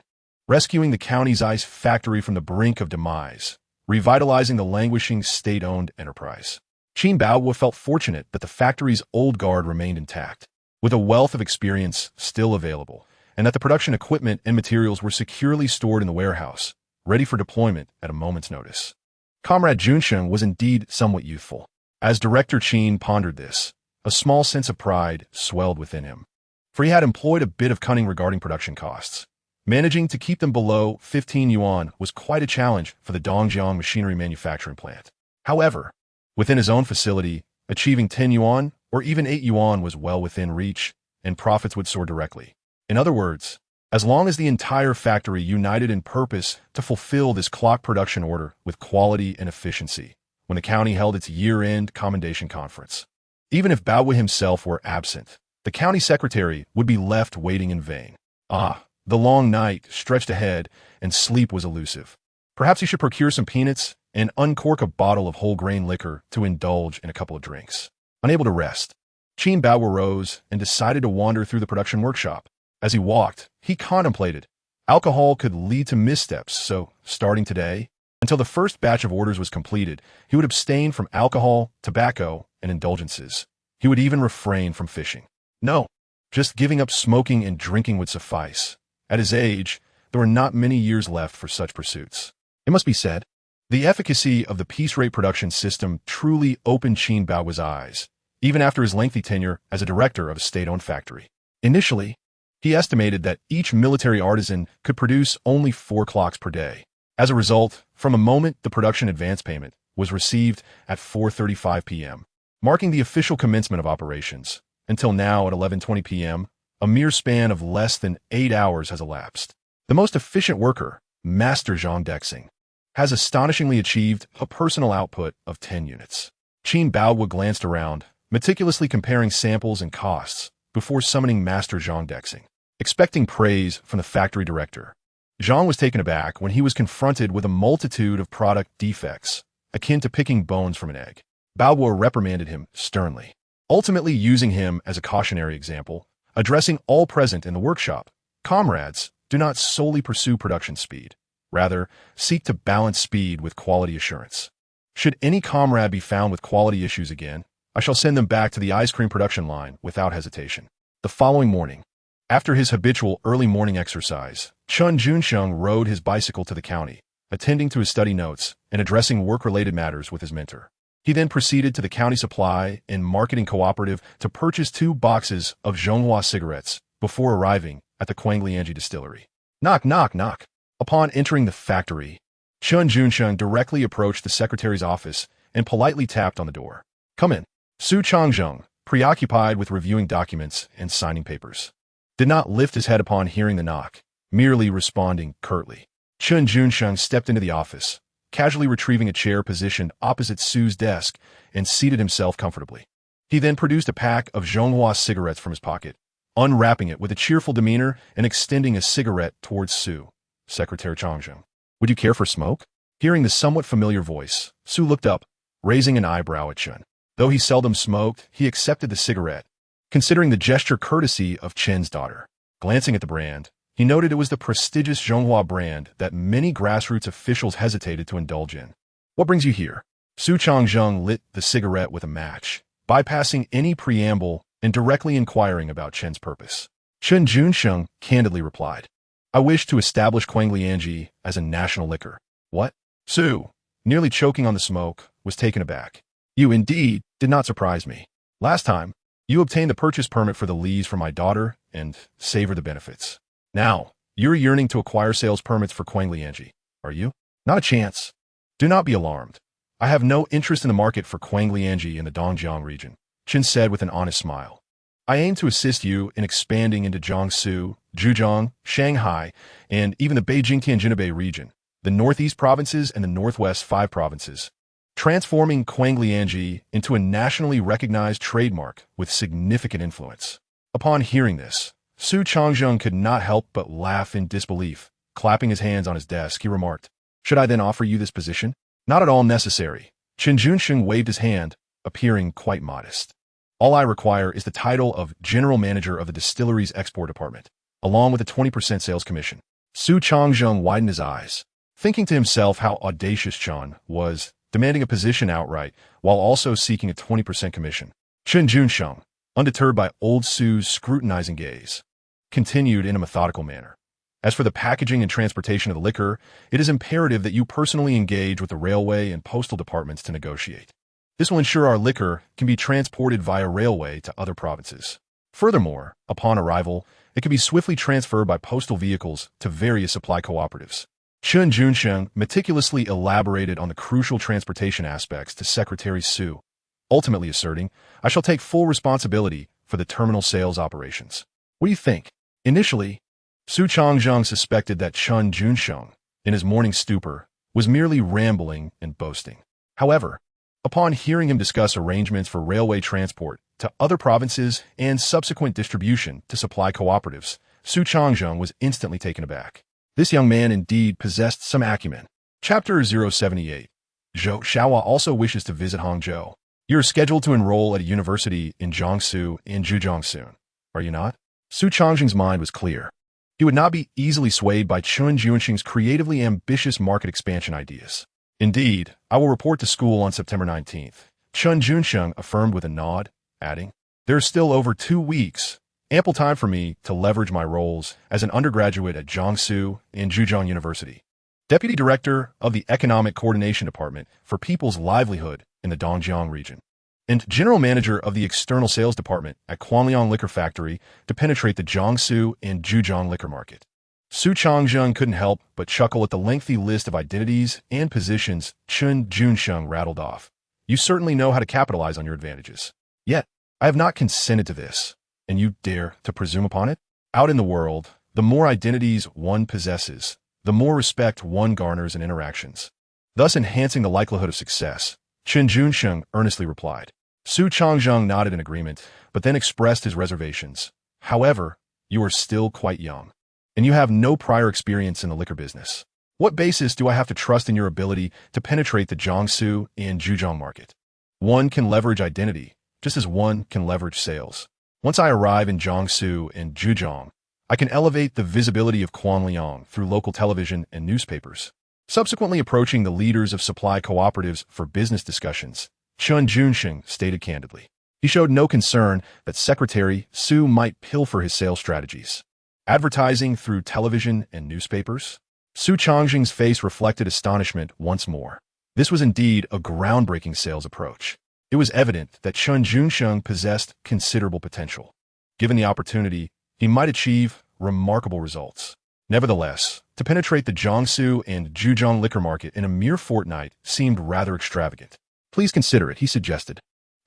rescuing the county's ice factory from the brink of demise, revitalizing the languishing state-owned enterprise. Qin Baohua felt fortunate that the factory's old guard remained intact, with a wealth of experience still available, and that the production equipment and materials were securely stored in the warehouse, ready for deployment at a moment's notice. Comrade Junsheng was indeed somewhat youthful. As Director Qin pondered this, a small sense of pride swelled within him, for he had employed a bit of cunning regarding production costs. Managing to keep them below 15 yuan was quite a challenge for the Dongjiang machinery manufacturing plant. However, within his own facility, achieving 10 yuan or even 8 yuan was well within reach, and profits would soar directly. In other words, as long as the entire factory united in purpose to fulfill this clock production order with quality and efficiency, when the county held its year-end commendation conference. Even if Bao himself were absent, the county secretary would be left waiting in vain. The long night stretched ahead, and sleep was elusive. Perhaps he should procure some peanuts and uncork a bottle of whole-grain liquor to indulge in a couple of drinks. Unable to rest, Chen Bao rose and decided to wander through the production workshop. As he walked, he contemplated. Alcohol could lead to missteps, so, starting today, until the first batch of orders was completed, he would abstain from alcohol, tobacco, and indulgences. He would even refrain from fishing. No, just giving up smoking and drinking would suffice. At his age, there were not many years left for such pursuits. It must be said, the efficacy of the piece-rate production system truly opened Chen Bao's eyes, even after his lengthy tenure as a director of a state-owned factory. Initially, he estimated that each military artisan could produce only 4 clocks per day. As a result, from a moment the production advance payment was received at 4:35 p.m., marking the official commencement of operations, until now at 11:20 p.m., a mere span of less than 8 hours has elapsed. The most efficient worker, Master Zhang Dexing, has astonishingly achieved a personal output of 10 units. Chen Bao glanced around, meticulously comparing samples and costs before summoning Master Zhang Dexing. Expecting praise from the factory director, Zhang was taken aback when he was confronted with a multitude of product defects, akin to picking bones from an egg. Bao reprimanded him sternly, ultimately using him as a cautionary example, addressing all present in the workshop. Comrades, do not solely pursue production speed. Rather, seek to balance speed with quality assurance. Should any comrade be found with quality issues again, I shall send them back to the ice cream production line without hesitation. The following morning, after his habitual early morning exercise, Chen Junsheng rode his bicycle to the county, attending to his study notes and addressing work-related matters with his mentor. He then proceeded to the county supply and marketing cooperative to purchase 2 boxes of Zhonghua cigarettes before arriving at the Quanglianji distillery. Knock, knock, knock. Upon entering the factory, Chen Junsheng directly approached the secretary's office and politely tapped on the door. Come in. Su Changzheng, preoccupied with reviewing documents and signing papers, did not lift his head upon hearing the knock, merely responding curtly. Chen Junsheng stepped into the office, casually retrieving a chair positioned opposite Su's desk, and seated himself comfortably. He then produced a pack of Zhonghua cigarettes from his pocket, unwrapping it with a cheerful demeanor and extending a cigarette towards Su. Secretary Changzheng, would you care for smoke? Hearing the somewhat familiar voice, Su looked up, raising an eyebrow at Chen. Though he seldom smoked, he accepted the cigarette, considering the gesture courtesy of Chen's daughter. Glancing at the brand, he noted it was the prestigious Zhonghua brand that many grassroots officials hesitated to indulge in. What brings you here? Su Changzheng lit the cigarette with a match, bypassing any preamble and directly inquiring about Chen's purpose. Chen Junsheng candidly replied, I wish to establish Quanglianji as a national liquor. What? Su, nearly choking on the smoke, was taken aback. You indeed did not surprise me. Last time, you obtained the purchase permit for the lees for my daughter and savored the benefits. Now, you're yearning to acquire sales permits for Quanglianji, are you? Not a chance. Do not be alarmed. I have no interest in the market for Quanglianji in the Dongjiang region, Chen said with an honest smile. I aim to assist you in expanding into Jiangsu, Zhejiang, Shanghai, and even the Beijing-Tianjin region, the northeast provinces and the northwest 5 provinces, transforming Quanglianji into a nationally recognized trademark with significant influence. Upon hearing this, Su Changzheng could not help but laugh in disbelief. Clapping his hands on his desk, he remarked, Should I then offer you this position? Not at all necessary. Chen Junsheng waved his hand, appearing quite modest. All I require is the title of General Manager of the distillery's export department, along with a 20% sales commission. Su Changzheng widened his eyes, thinking to himself how audacious Chen was, demanding a position outright while also seeking a 20% commission. Chen Junsheng, undeterred by old Su's scrutinizing gaze, continued in a methodical manner. As for the packaging and transportation of the liquor, it is imperative that you personally engage with the railway and postal departments to negotiate. This will ensure our liquor can be transported via railway to other provinces. Furthermore, upon arrival, it can be swiftly transferred by postal vehicles to various supply cooperatives. Chen Junsheng meticulously elaborated on the crucial transportation aspects to Secretary Su, ultimately asserting, I shall take full responsibility for the terminal sales operations. What do you think? Initially, Su Changzheng suspected that Chen Junsheng, in his morning stupor, was merely rambling and boasting. However, Upon hearing him discuss arrangements for railway transport to other provinces and subsequent distribution to supply cooperatives, Su Changzheng was instantly taken aback. This young man indeed possessed some acumen. Chapter 078. Zhou Xiaohua also wishes to visit Hangzhou. You're scheduled to enroll at a university in Jiangsu and Zhejiang soon, are you not? Su Changzheng's mind was clear. He would not be easily swayed by Chen Junsheng's creatively ambitious market expansion ideas. Indeed, I will report to school on September 19th, Chen Junsheng affirmed with a nod, adding, There's still over 2 weeks, ample time for me to leverage my roles as an undergraduate at Jiangsu and Zhejiang University, Deputy Director of the Economic Coordination Department for People's Livelihood in the Dongjiang region, and General Manager of the External Sales Department at Quanliang Liquor Factory to penetrate the Jiangsu and Zhejiang liquor market. Su Changzheng couldn't help but chuckle at the lengthy list of identities and positions Chen Junsheng rattled off. You certainly know how to capitalize on your advantages. Yet, I have not consented to this, and you dare to presume upon it? Out in the world, the more identities one possesses, the more respect one garners in interactions, thus enhancing the likelihood of success, Chen Junsheng earnestly replied. Su Changzheng nodded in agreement, but then expressed his reservations. However, you are still quite young, and you have no prior experience in the liquor business. What basis do I have to trust in your ability to penetrate the Jiangsu and Zhejiang market? One can leverage identity, just as one can leverage sales. Once I arrive in Jiangsu and Zhejiang, I can elevate the visibility of Quanliang through local television and newspapers. Subsequently approaching the leaders of supply cooperatives for business discussions, Chen Junsheng stated candidly. He showed no concern that Secretary Su might pilfer his sales strategies. Advertising through television and newspapers? Su Changzheng's face reflected astonishment once more. This was indeed a groundbreaking sales approach. It was evident that Chen Junsheng possessed considerable potential. Given the opportunity, he might achieve remarkable results. Nevertheless, to penetrate the Jiangsu and Zhejiang liquor market in a mere fortnight seemed rather extravagant. Please consider it, he suggested.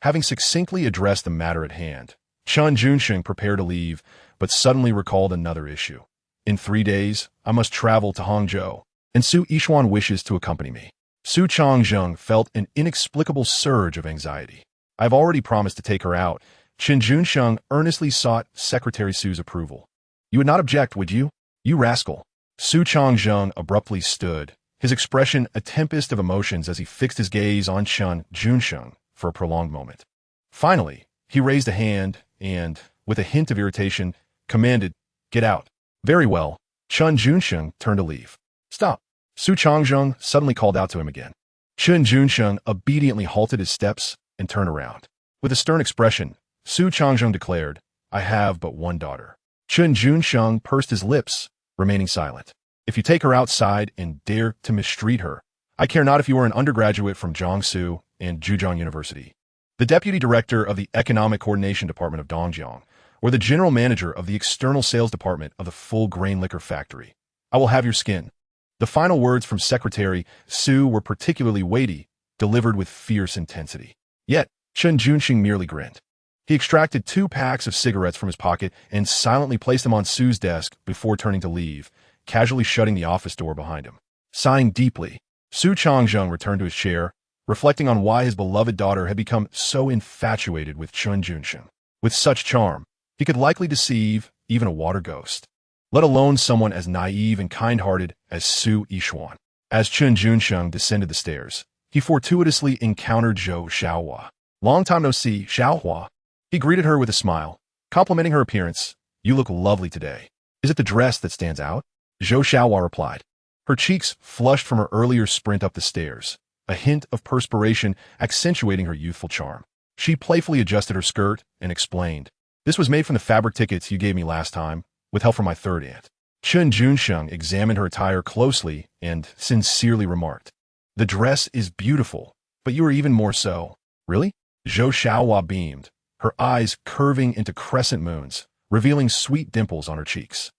Having succinctly addressed the matter at hand, Chen Junsheng prepared to leave, but suddenly recalled another issue. In 3 days, I must travel to Hangzhou, and Su Yishuan wishes to accompany me. Su Changzheng felt an inexplicable surge of anxiety. I've already promised to take her out. Chen Junsheng earnestly sought Secretary Su's approval. You would not object, would you? You rascal. Su Changzheng abruptly stood, his expression a tempest of emotions as he fixed his gaze on Chen Junsheng for a prolonged moment. Finally, he raised a hand and, with a hint of irritation, commanded, Get out. Very well. Chen Junsheng turned to leave. Stop. Su Changzheng suddenly called out to him again. Chen Junsheng obediently halted his steps and turned around. With a stern expression, Su Changzheng declared, I have but one daughter. Chen Junsheng pursed his lips, remaining silent. If you take her outside and dare to mistreat her, I care not if you are an undergraduate from Jiangsu and Zhejiang University, the Deputy Director of the Economic Coordination Department of Dongjiang, or the General Manager of the External Sales Department of the Full Grain Liquor Factory. I will have your skin. The final words from Secretary Su were particularly weighty, delivered with fierce intensity. Yet, Chen Junsheng merely grinned. He extracted 2 packs of cigarettes from his pocket and silently placed them on Su's desk before turning to leave, casually shutting the office door behind him. Sighing deeply, Su Changzheng returned to his chair, reflecting on why his beloved daughter had become so infatuated with Chen Junsheng. With such charm, he could likely deceive even a water ghost, let alone someone as naive and kind-hearted as Su Yishuan. As Chen Junsheng descended the stairs, he fortuitously encountered Zhou Xiaohua. Long time no see, Xiaohua. He greeted her with a smile, complimenting her appearance. You look lovely today. Is it the dress that stands out? Zhou Xiaohua replied. Her cheeks flushed from her earlier sprint up the stairs, a hint of perspiration accentuating her youthful charm. She playfully adjusted her skirt and explained, This was made from the fabric tickets you gave me last time, with help from my third aunt. Chen Junsheng examined her attire closely and sincerely remarked, The dress is beautiful, but you are even more so. Really? Zhou Xiaohua beamed, her eyes curving into crescent moons, revealing sweet dimples on her cheeks.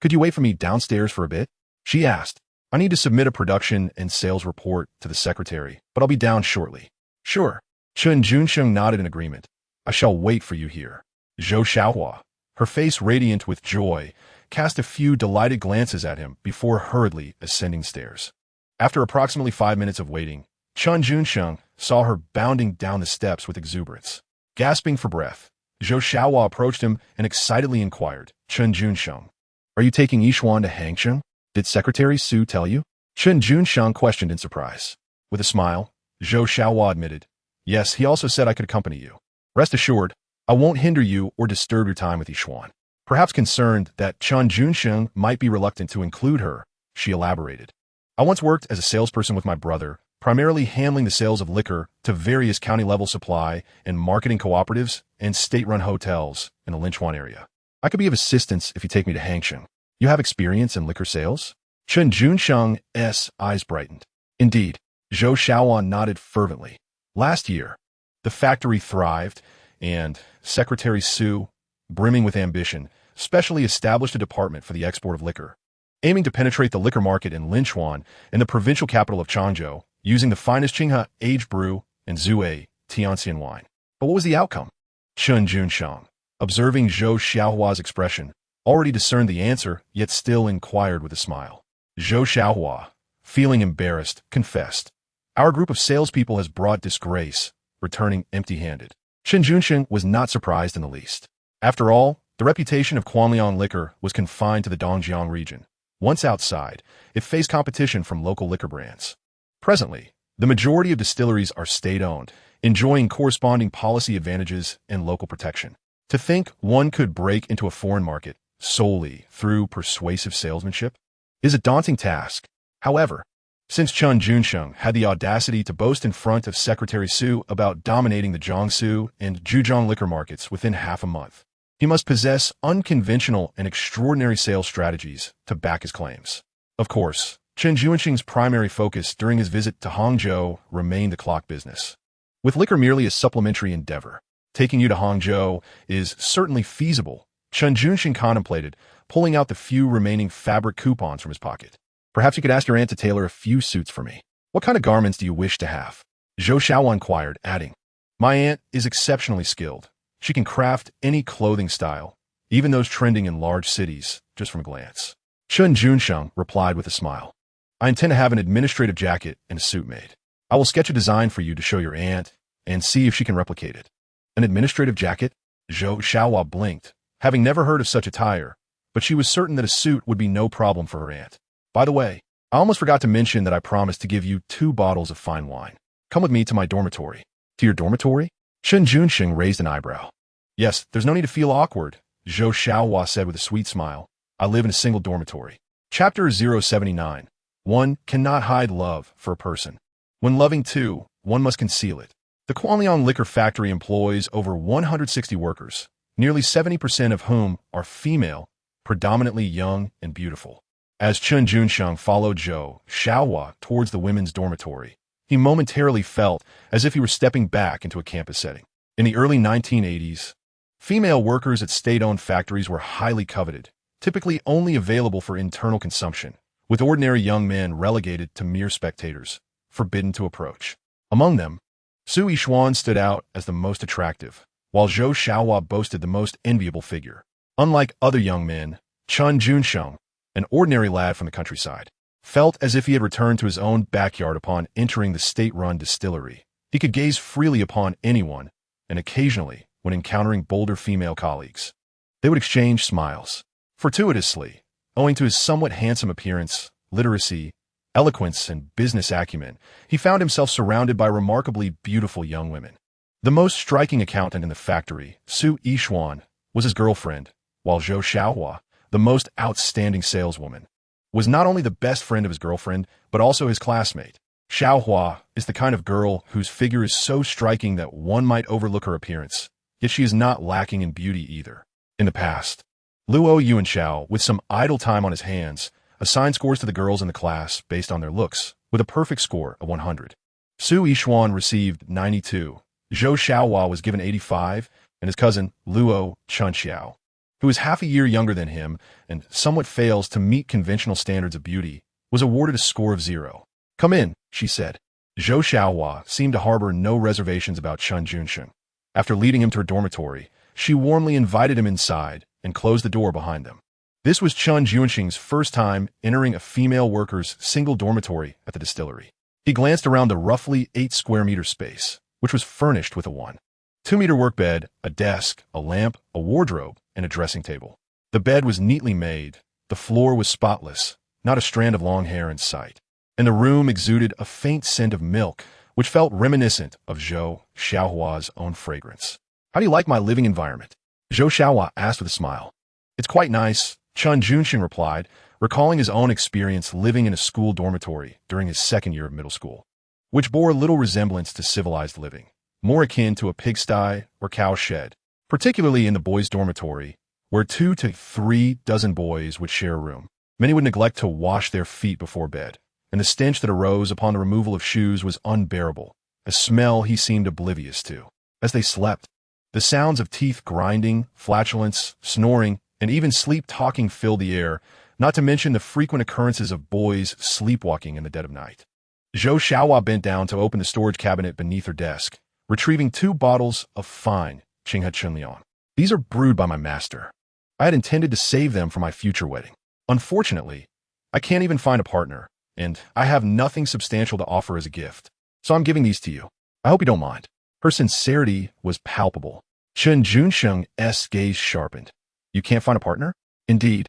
Could you wait for me downstairs for a bit? She asked. I need to submit a production and sales report to the secretary, but I'll be down shortly. Sure. Chen Junsheng nodded in agreement. I shall wait for you here. Zhou Xiaohua, her face radiant with joy, cast a few delighted glances at him before hurriedly ascending stairs. After approximately 5 minutes of waiting, Chen Junsheng saw her bounding down the steps with exuberance. Gasping for breath, Zhou Xiaohua approached him and excitedly inquired, "Chen Junsheng, are you taking Yixuan to Hangzhou? Did Secretary Su tell you?" Chen Junsheng questioned in surprise. With a smile, Zhou Xiaohua admitted, "Yes, he also said I could accompany you. Rest assured, I won't hinder you or disturb your time with Yixuan." Perhaps concerned that Chen Junsheng might be reluctant to include her, she elaborated. "I once worked as a salesperson with my brother, primarily handling the sales of liquor to various county-level supply and marketing cooperatives and state-run hotels in the Linchuan area. I could be of assistance if you take me to Hangzhou. You have experience in liquor sales?" Chen Junsheng's eyes brightened. "Indeed." Zhou Xiaohua nodded fervently. "Last year, the factory thrived, and Secretary Su, brimming with ambition, specially established a department for the export of liquor, aiming to penetrate the liquor market in Linchuan and the provincial capital of Changzhou, using the finest Qinghe aged brew and Zhuai Tianxian wine. But what was the outcome?" Chen Junsheng, observing Zhou Xiaohua's expression, already discerned the answer, yet still inquired with a smile. Zhou Xiaohua, feeling embarrassed, confessed, "Our group of salespeople has brought disgrace, returning empty-handed." Chen Junsheng was not surprised in the least. After all, the reputation of Quanliang liquor was confined to the Dongjiang region. Once outside, it faced competition from local liquor brands. Presently, the majority of distilleries are state-owned, enjoying corresponding policy advantages and local protection. To think one could break into a foreign market solely through persuasive salesmanship is a daunting task. However, since Chen Junsheng had the audacity to boast in front of Secretary Su about dominating the Jiangsu and Zhejiang liquor markets within half a month, he must possess unconventional and extraordinary sales strategies to back his claims. Of course, Chen Junsheng's primary focus during his visit to Hangzhou remained the clock business. With liquor merely a supplementary endeavor, taking you to Hangzhou is certainly feasible. Chen Junsheng contemplated pulling out the few remaining fabric coupons from his pocket. "Perhaps you could ask your aunt to tailor a few suits for me. What kind of garments do you wish to have?" Zhou Xiaohua inquired, adding, "My aunt is exceptionally skilled. She can craft any clothing style, even those trending in large cities, just from a glance." Chen Junsheng replied with a smile, "I intend to have an administrative jacket and a suit made. I will sketch a design for you to show your aunt and see if she can replicate it." An administrative jacket? Zhou Xiaohua blinked, having never heard of such attire, but she was certain that a suit would be no problem for her aunt. "By the way, I almost forgot to mention that I promised to give you 2 bottles of fine wine. Come with me to my dormitory." "To your dormitory?" Chen Junsheng raised an eyebrow. "Yes, there's no need to feel awkward," Zhou Xiaohua said with a sweet smile. "I live in a single dormitory." Chapter 079. One cannot hide love for a person. When loving too, one must conceal it. The Quanliang Liquor Factory employs over 160 workers, nearly 70% of whom are female, predominantly young and beautiful. As Chen Junsheng followed Zhou Xiaohua towards the women's dormitory, he momentarily felt as if he were stepping back into a campus setting. In the early 1980s, female workers at state-owned factories were highly coveted, typically only available for internal consumption, with ordinary young men relegated to mere spectators, forbidden to approach. Among them, Su Yixuan stood out as the most attractive, while Zhou Xiaohua boasted the most enviable figure. Unlike other young men, Chen Junsheng, an ordinary lad from the countryside, felt as if he had returned to his own backyard upon entering the state-run distillery. He could gaze freely upon anyone, and occasionally, when encountering bolder female colleagues, they would exchange smiles. Fortuitously, owing to his somewhat handsome appearance, literacy, eloquence, and business acumen, he found himself surrounded by remarkably beautiful young women. The most striking accountant in the factory, Su Yixuan, was his girlfriend, while Zhou Xiaohua, the most outstanding saleswoman, was not only the best friend of his girlfriend, but also his classmate. Xiaohua is the kind of girl whose figure is so striking that one might overlook her appearance, yet she is not lacking in beauty either. In the past, Luo Yuanshao, with some idle time on his hands, assigned scores to the girls in the class based on their looks, with a perfect score of 100. Su Yixuan received 92, Zhou Xiaohua was given 85, and his cousin, Luo Chunxiao, who is half a year younger than him and somewhat fails to meet conventional standards of beauty, was awarded a score of 0. "Come in," she said. Zhou Xiaohua seemed to harbor no reservations about Chen Junsheng. After leading him to her dormitory, she warmly invited him inside and closed the door behind them. This was Chen Junsheng's first time entering a female worker's single dormitory at the distillery. He glanced around the roughly 8 square meter space, which was furnished with a 1.2 meter workbed, a desk, a lamp, a wardrobe, and a dressing table. The bed was neatly made, the floor was spotless, not a strand of long hair in sight, and the room exuded a faint scent of milk, which felt reminiscent of Zhou Xiaohua's own fragrance. "How do you like my living environment?" Zhou Xiaohua asked with a smile. "It's quite nice," Chen Junsheng replied, recalling his own experience living in a school dormitory during his second year of middle school, which bore little resemblance to civilized living, more akin to a pigsty or cow shed, particularly in the boys' dormitory, where 2 to 3 dozen boys would share a room. Many would neglect to wash their feet before bed, and the stench that arose upon the removal of shoes was unbearable, a smell he seemed oblivious to. As they slept, the sounds of teeth grinding, flatulence, snoring, and even sleep-talking filled the air, not to mention the frequent occurrences of boys sleepwalking in the dead of night. Zhou Xiaohua bent down to open the storage cabinet beneath her desk, retrieving 2 bottles of fine Qinghe Chunliang. "These are brewed by my master. I had intended to save them for my future wedding. Unfortunately, I can't even find a partner, and I have nothing substantial to offer as a gift, so I'm giving these to you. I hope you don't mind." Her sincerity was palpable. Chen Junsheng's gaze sharpened. "You can't find a partner?" "Indeed."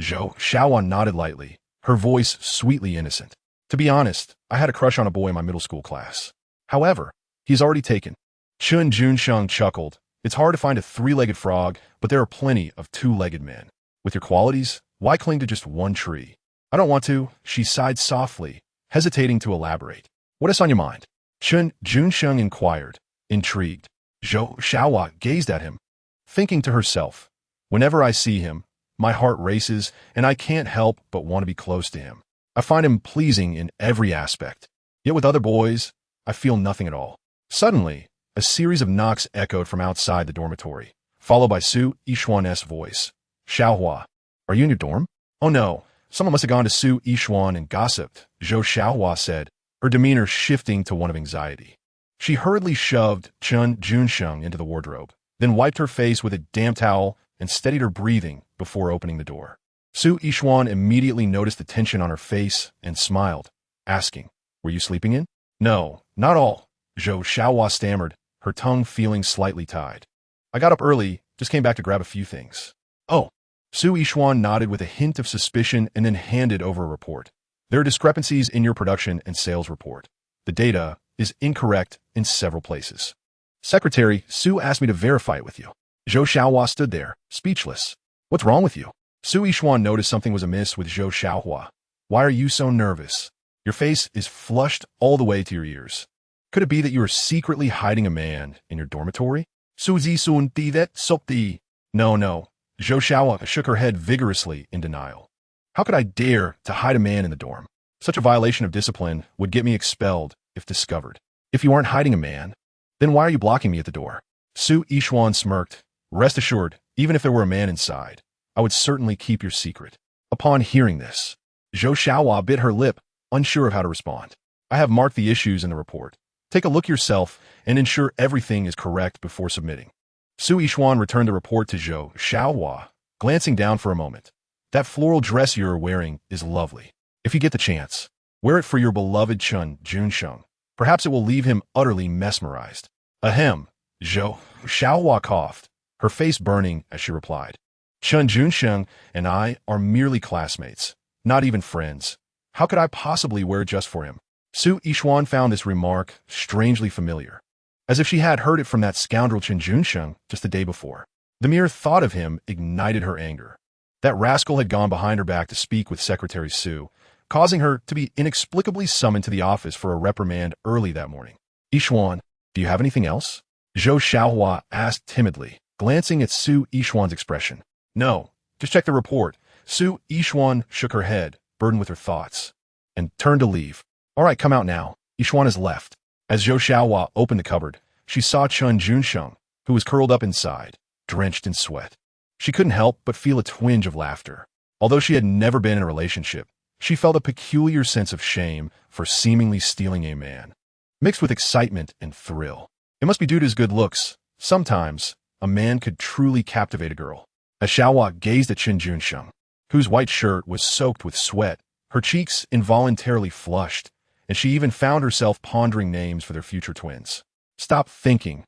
Zhou Xiaohua nodded lightly, her voice sweetly innocent. "To be honest, I had a crush on a boy in my middle school class. However, he's already taken." Chen Junsheng chuckled. "It's hard to find a 3-legged frog, but there are plenty of 2-legged men. With your qualities, why cling to just one tree?" "I don't want to," she sighed softly, hesitating to elaborate. "What is on your mind?" Chen Junsheng inquired, intrigued. Zhou Xiaohua gazed at him, thinking to herself, "Whenever I see him, my heart races, and I can't help but want to be close to him. I find him pleasing in every aspect. Yet with other boys, I feel nothing at all." Suddenly, a series of knocks echoed from outside the dormitory, followed by Su Yishuan's voice. "Xiaohua, are you in your dorm?" "Oh no, someone must have gone to Su Yishuan and gossiped," Zhou Xiaohua said, her demeanor shifting to one of anxiety. She hurriedly shoved Chen Junsheng into the wardrobe, then wiped her face with a damp towel and steadied her breathing before opening the door. Su Yishuan immediately noticed the tension on her face and smiled, asking, "Were you sleeping in?" "No, not all," Zhou Xiaohua stammered, her tongue feeling slightly tied. "I got up early, just came back to grab a few things." "Oh." Su Yishuan nodded with a hint of suspicion and then handed over a report. "There are discrepancies in your production and sales report. The data is incorrect in several places. Secretary, Su asked me to verify it with you." Zhou Xiaohua stood there, speechless. "What's wrong with you?" Su Yishuan noticed something was amiss with Zhou Xiaohua. "Why are you so nervous? Your face is flushed all the way to your ears. Could it be that you are secretly hiding a man in your dormitory?" "Su Zisun di that sop di." "No, no." Zhou Xiaohua shook her head vigorously in denial. "How could I dare to hide a man in the dorm? Such a violation of discipline would get me expelled if discovered. If you aren't hiding a man, then why are you blocking me at the door?" Su Yishuan smirked. "Rest assured, even if there were a man inside, I would certainly keep your secret." Upon hearing this, Zhou Xiaohua bit her lip, unsure of how to respond. "I have marked the issues in the report. Take a look yourself and ensure everything is correct before submitting." Su Yishuan returned the report to Zhou Xiaohua, glancing down for a moment. "That floral dress you're wearing is lovely. If you get the chance, wear it for your beloved Chen Junsheng. Perhaps it will leave him utterly mesmerized." "Ahem." Zhou Xiaohua coughed, her face burning as she replied. "Chen Junsheng and I are merely classmates, not even friends. How could I possibly wear it just for him?" Su Yishuan found this remark strangely familiar, as if she had heard it from that scoundrel Chen Junsheng just the day before. The mere thought of him ignited her anger. That rascal had gone behind her back to speak with Secretary Su, causing her to be inexplicably summoned to the office for a reprimand early that morning. "Yishuan, do you have anything else?" Zhou Xiaohua asked timidly, glancing at Su Yishuan's expression. "No, just check the report." Su Yishuan shook her head, burdened with her thoughts, and turned to leave. "All right, come out now." Yishuan has left. As Zhou Xiaohua opened the cupboard, she saw Chen Junsheng, who was curled up inside, drenched in sweat. She couldn't help but feel a twinge of laughter. Although she had never been in a relationship, she felt a peculiar sense of shame for seemingly stealing a man, mixed with excitement and thrill. It must be due to his good looks. Sometimes, a man could truly captivate a girl. As Xiaohua gazed at Chen Junsheng, whose white shirt was soaked with sweat, her cheeks involuntarily flushed, and she even found herself pondering names for their future twins. Stop thinking.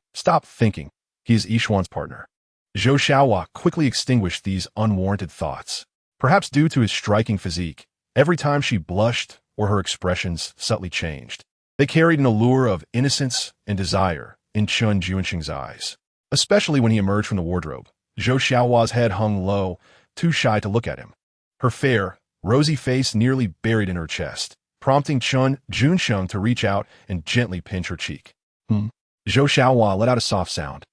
He is Yixuan's partner. Zhou Xiaohua quickly extinguished these unwarranted thoughts. Perhaps due to his striking physique, every time she blushed or her expressions subtly changed. They carried an allure of innocence and desire in Chen Junsheng's eyes. Especially when he emerged from the wardrobe, Zhou Xiaohua's head hung low, too shy to look at him. Her fair, rosy face nearly buried in her chest, prompting Chen Junsheng to reach out and gently pinch her cheek. Zhou Xiaohua let out a soft sound,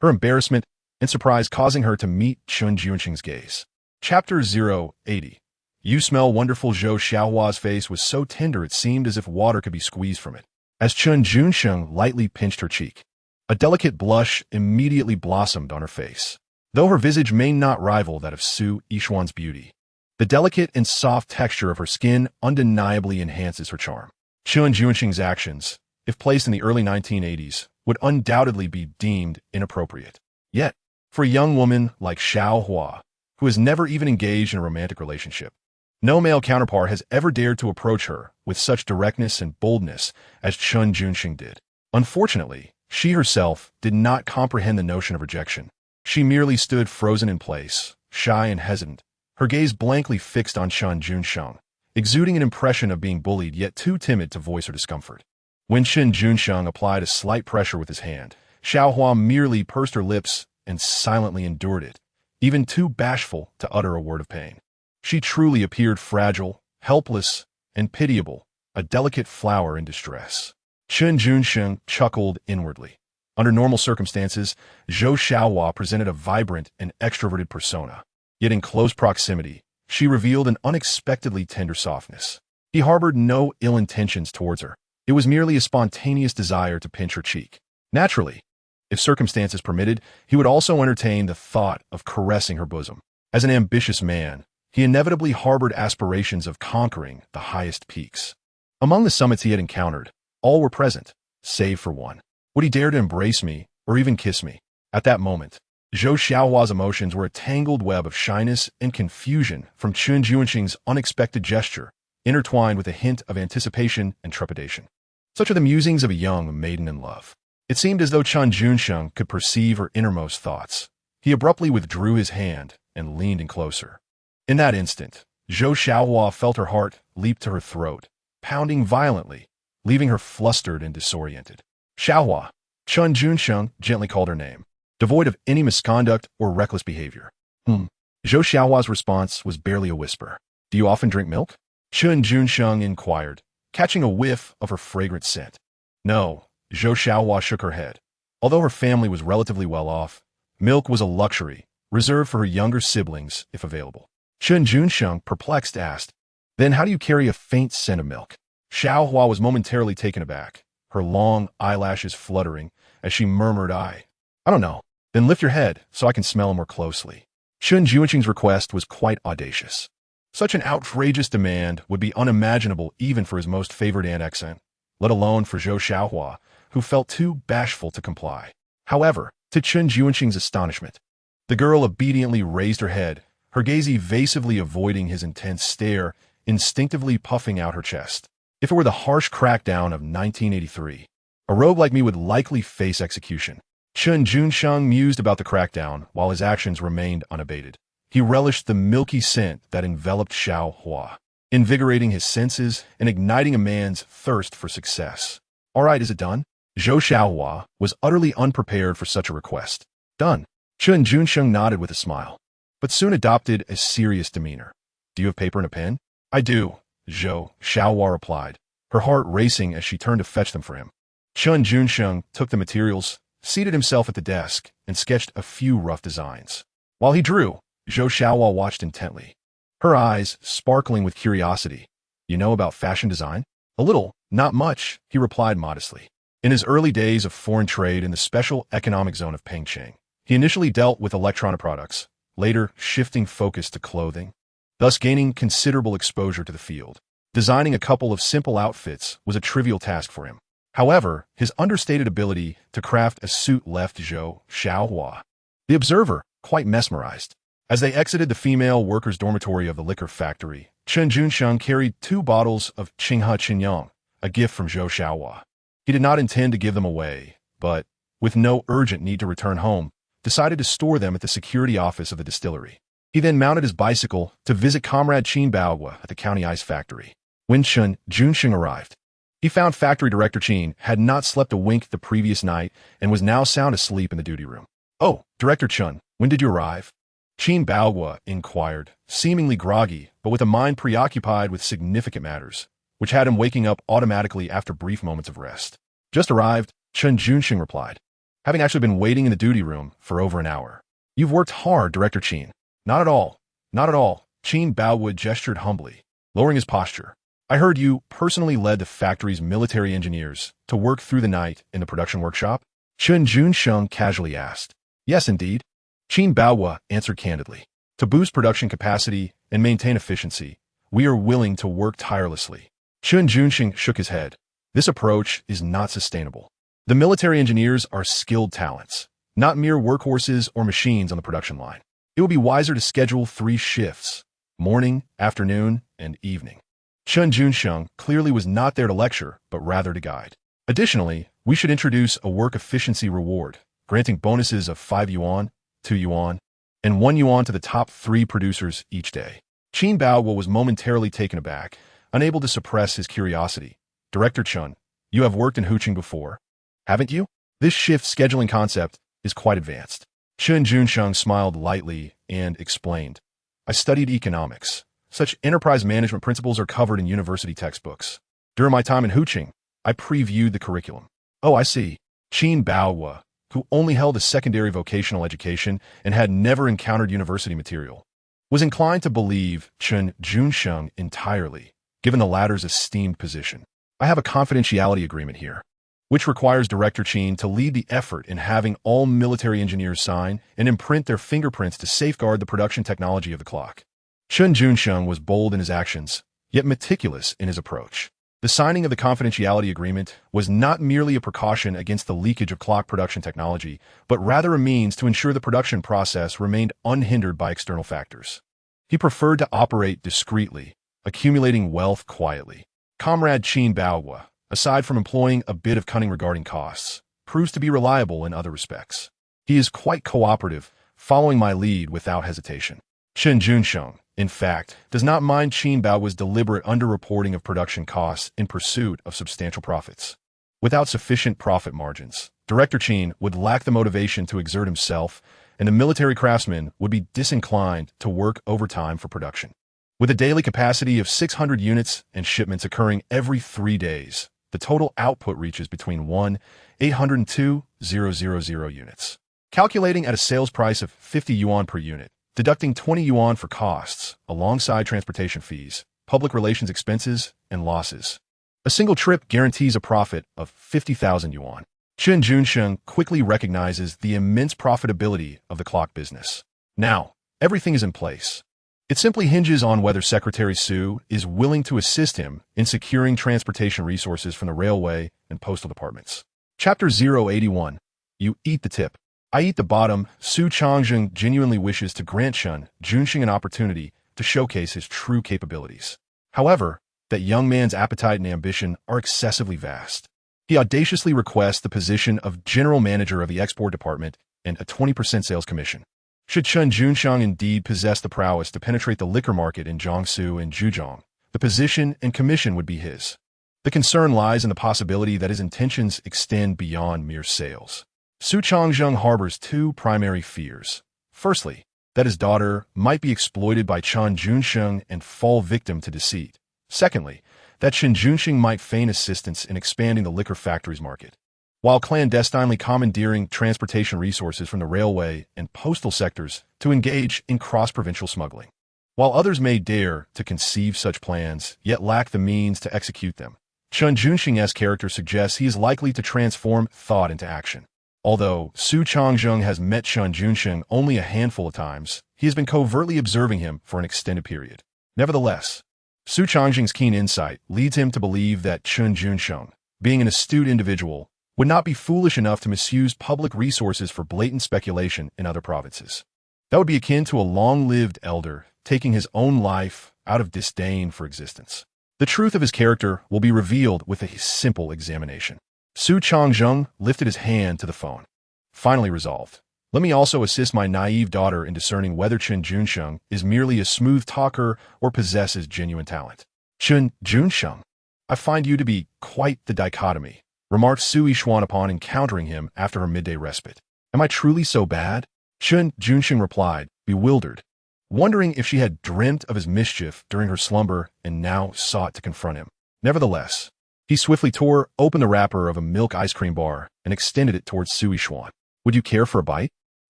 her embarrassment and surprise causing her to meet Chen Junsheng's gaze. Chapter 080. You smell wonderful. Zhou Xiaohua's face was so tender it seemed as if water could be squeezed from it. As Chen Junsheng lightly pinched her cheek, a delicate blush immediately blossomed on her face. Though her visage may not rival that of Su Yixuan's beauty, the delicate and soft texture of her skin undeniably enhances her charm. Chen Junsheng's actions, if placed in the early 1980s, would undoubtedly be deemed inappropriate. Yet, for a young woman like Xiaohua, who has never even engaged in a romantic relationship, no male counterpart has ever dared to approach her with such directness and boldness as Chen Junsheng did. Unfortunately, she herself did not comprehend the notion of rejection. She merely stood frozen in place, shy and hesitant, her gaze blankly fixed on Chen Junsheng, exuding an impression of being bullied yet too timid to voice her discomfort. When Chen Junsheng applied a slight pressure with his hand, Xiaohua merely pursed her lips and silently endured it, even too bashful to utter a word of pain. She truly appeared fragile, helpless, and pitiable, a delicate flower in distress. Chen Junsheng chuckled inwardly. Under normal circumstances, Zhou Xiaohua presented a vibrant and extroverted persona. Yet in close proximity, she revealed an unexpectedly tender softness. He harbored no ill intentions towards her. It was merely a spontaneous desire to pinch her cheek. Naturally, if circumstances permitted, he would also entertain the thought of caressing her bosom. As an ambitious man, he inevitably harbored aspirations of conquering the highest peaks. Among the summits he had encountered, all were present, save for one. Would he dare to embrace me or even kiss me? At that moment, Zhou Xiaohua's emotions were a tangled web of shyness and confusion from Chen Junsheng's unexpected gesture, intertwined with a hint of anticipation and trepidation. Such are the musings of a young maiden in love. It seemed as though Chen Junsheng could perceive her innermost thoughts. He abruptly withdrew his hand and leaned in closer. In that instant, Zhou Xiaohua felt her heart leap to her throat, pounding violently, leaving her flustered and disoriented. Xiaohua, Chen Junsheng gently called her name, devoid of any misconduct or reckless behavior. Zhou Xiaohua's response was barely a whisper. Do you often drink milk? Chen Junsheng inquired, catching a whiff of her fragrant scent. No, Zhou Xiaohua shook her head. Although her family was relatively well off, milk was a luxury, reserved for her younger siblings if available. Chen Junsheng, perplexed, asked, Then how do you carry a faint scent of milk? Xiaohua was momentarily taken aback, her long eyelashes fluttering as she murmured, I don't know. Then lift your head so I can smell more closely. Chen Junsheng's request was quite audacious. Such an outrageous demand would be unimaginable even for his most favored aunt accent, let alone for Zhou Xiaohua, who felt too bashful to comply. However, to Chen Junsheng's astonishment, the girl obediently raised her head, her gaze evasively avoiding his intense stare, instinctively puffing out her chest. If it were the harsh crackdown of 1983, a rogue like me would likely face execution. Chen Junsheng mused about the crackdown while his actions remained unabated. He relished the milky scent that enveloped Xiaohua, invigorating his senses and igniting a man's thirst for success. All right, is it done? Zhou Xiaohua was utterly unprepared for such a request. Done. Chen Junsheng nodded with a smile, but soon adopted a serious demeanor. Do you have paper and a pen? I do, Zhou Xiaohua replied, her heart racing as she turned to fetch them for him. Chen Junsheng took the materials, seated himself at the desk, and sketched a few rough designs. While he drew, Zhou Xiaohua watched intently, her eyes sparkling with curiosity. You know about fashion design? A little, not much, he replied modestly. In his early days of foreign trade in the special economic zone of Pengcheng, he initially dealt with electronic products, later shifting focus to clothing, thus gaining considerable exposure to the field. Designing a couple of simple outfits was a trivial task for him. However, his understated ability to craft a suit left Zhou Xiaohua, the observer, quite mesmerized. As they exited the female workers' dormitory of the liquor factory, Chen Junsheng carried 2 bottles of Qinghe Qinyang, a gift from Zhou Xiaohua. He did not intend to give them away, but, with no urgent need to return home, decided to store them at the security office of the distillery. He then mounted his bicycle to visit Comrade Chen Baohua at the county ice factory. When Chen Junsheng arrived, he found factory director Chen had not slept a wink the previous night and was now sound asleep in the duty room. "Oh, Director Chen, when did you arrive?" Chen Baohua inquired, seemingly groggy, but with a mind preoccupied with significant matters, which had him waking up automatically after brief moments of rest. "Just arrived," Chen Junsheng replied, having actually been waiting in the duty room for over an hour. "You've worked hard, Director Chen." "Not at all. Not at all." Chen Baohua gestured humbly, lowering his posture. "I heard you personally led the factory's military engineers to work through the night in the production workshop?" Chen Junsheng casually asked. "Yes, indeed." Chen Baohua answered candidly. "To boost production capacity and maintain efficiency, we are willing to work tirelessly." Chen Junsheng shook his head. "This approach is not sustainable. The military engineers are skilled talents, not mere workhorses or machines on the production line. It would be wiser to schedule 3 shifts, morning, afternoon, and evening." Chen Junsheng clearly was not there to lecture, but rather to guide. "Additionally, we should introduce a work efficiency reward, granting bonuses of 5 yuan, 2 yuan, and 1 yuan to the top 3 producers each day." Chen Baohua was momentarily taken aback, unable to suppress his curiosity. "Director Chen, you have worked in Huqing before, haven't you? This shift scheduling concept is quite advanced." Chen Junsheng smiled lightly and explained, "I studied economics. Such enterprise management principles are covered in university textbooks. During my time in Huqing, I previewed the curriculum." "Oh, I see." Chen Baohua, who only held a secondary vocational education and had never encountered university material, was inclined to believe Chen Junsheng entirely, given the latter's esteemed position. "I have a confidentiality agreement here, which requires Director Chen to lead the effort in having all military engineers sign and imprint their fingerprints to safeguard the production technology of the clock." Chen Junsheng was bold in his actions, yet meticulous in his approach. The signing of the confidentiality agreement was not merely a precaution against the leakage of clock production technology, but rather a means to ensure the production process remained unhindered by external factors. He preferred to operate discreetly, accumulating wealth quietly. Comrade Chen Baohua, aside from employing a bit of cunning regarding costs, proves to be reliable in other respects. He is quite cooperative, following my lead without hesitation. Chen Junsheng, in fact, does not mind Chen Baohua's deliberate underreporting of production costs in pursuit of substantial profits. Without sufficient profit margins, Director Chen would lack the motivation to exert himself, and the military craftsman would be disinclined to work overtime for production. With a daily capacity of 600 units and shipments occurring every 3 days, the total output reaches between 1,802,000 units. Calculating at a sales price of 50 yuan per unit, deducting 20 yuan for costs, alongside transportation fees, public relations expenses, and losses, a single trip guarantees a profit of 50,000 yuan. Chen Junsheng quickly recognizes the immense profitability of the clock business. Now, everything is in place. It simply hinges on whether Secretary Su is willing to assist him in securing transportation resources from the railway and postal departments. Chapter 081. You eat the tip. I eat the bottom. Su Changzheng genuinely wishes to grant Chen Junsheng an opportunity to showcase his true capabilities. However, that young man's appetite and ambition are excessively vast. He audaciously requests the position of general manager of the export department and a 20% sales commission. Should Chen Junsheng indeed possess the prowess to penetrate the liquor market in Jiangsu and Zhejiang, the position and commission would be his. The concern lies in the possibility that his intentions extend beyond mere sales. Su Changzheng harbors 2 primary fears. Firstly, that his daughter might be exploited by Chen Junsheng and fall victim to deceit. Secondly, that Chen Junsheng might feign assistance in expanding the liquor factory's market, while clandestinely commandeering transportation resources from the railway and postal sectors to engage in cross-provincial smuggling. While others may dare to conceive such plans, yet lack the means to execute them, Chen Junsheng's character suggests he is likely to transform thought into action. Although Su Changzheng has met Chen Junsheng only a handful of times, he has been covertly observing him for an extended period. Nevertheless, Su Changzheng's keen insight leads him to believe that Chen Junsheng, being an astute individual, would not be foolish enough to misuse public resources for blatant speculation in other provinces. That would be akin to a long-lived elder taking his own life out of disdain for existence. The truth of his character will be revealed with a simple examination. Su Changzheng lifted his hand to the phone. Finally resolved. Let me also assist my naive daughter in discerning whether Chen Junsheng is merely a smooth talker or possesses genuine talent. Chen Junsheng, I find you to be quite the dichotomy, remarked Su Yixuan upon encountering him after her midday respite. Am I truly so bad? Chen Junsheng replied, bewildered, wondering if she had dreamt of his mischief during her slumber and now sought to confront him. Nevertheless, he swiftly tore open the wrapper of a milk ice cream bar and extended it towards Su Yixuan. Would you care for a bite?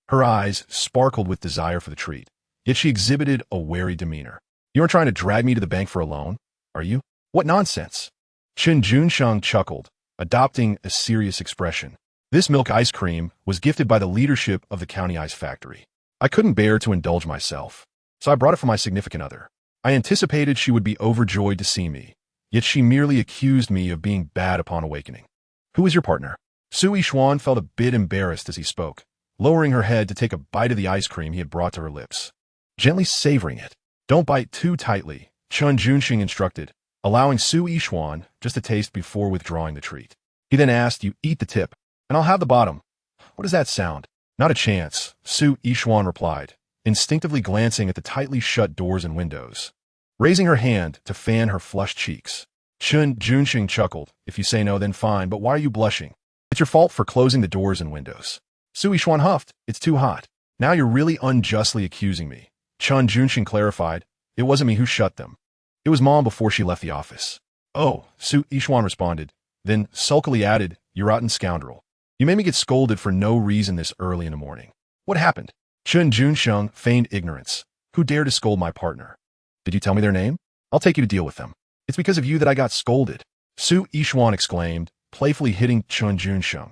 Her eyes sparkled with desire for the treat, yet she exhibited a wary demeanor. You aren't trying to drag me to the bank for a loan, are you? What nonsense! Chen Junsheng chuckled, adopting a serious expression. This milk ice cream was gifted by the leadership of the county ice factory. I couldn't bear to indulge myself, so I brought it for my significant other. I anticipated she would be overjoyed to see me, yet she merely accused me of being bad upon awakening. Who is your partner? Su Yixuan felt a bit embarrassed as he spoke, lowering her head to take a bite of the ice cream he had brought to her lips. Gently savoring it. Don't bite too tightly, Chen Junsheng instructed, allowing Su Yixuan just a taste before withdrawing the treat. He then asked, you eat the tip, and I'll have the bottom. What does that sound? Not a chance, Su Yixuan replied, instinctively glancing at the tightly shut doors and windows. Raising her hand to fan her flushed cheeks. Chen Junsheng chuckled. If you say no, then fine, but why are you blushing? It's your fault for closing the doors and windows. Su Yixuan huffed. It's too hot. Now you're really unjustly accusing me. Chen Junsheng clarified. It wasn't me who shut them. It was Mom before she left the office. Oh, Su Yixuan responded, then sulkily added, you rotten scoundrel. You made me get scolded for no reason this early in the morning. What happened? Chen Junsheng feigned ignorance. Who dared to scold my partner? Did you tell me their name? I'll take you to deal with them. It's because of you that I got scolded. Su Yixuan exclaimed, playfully hitting Chen Junsheng.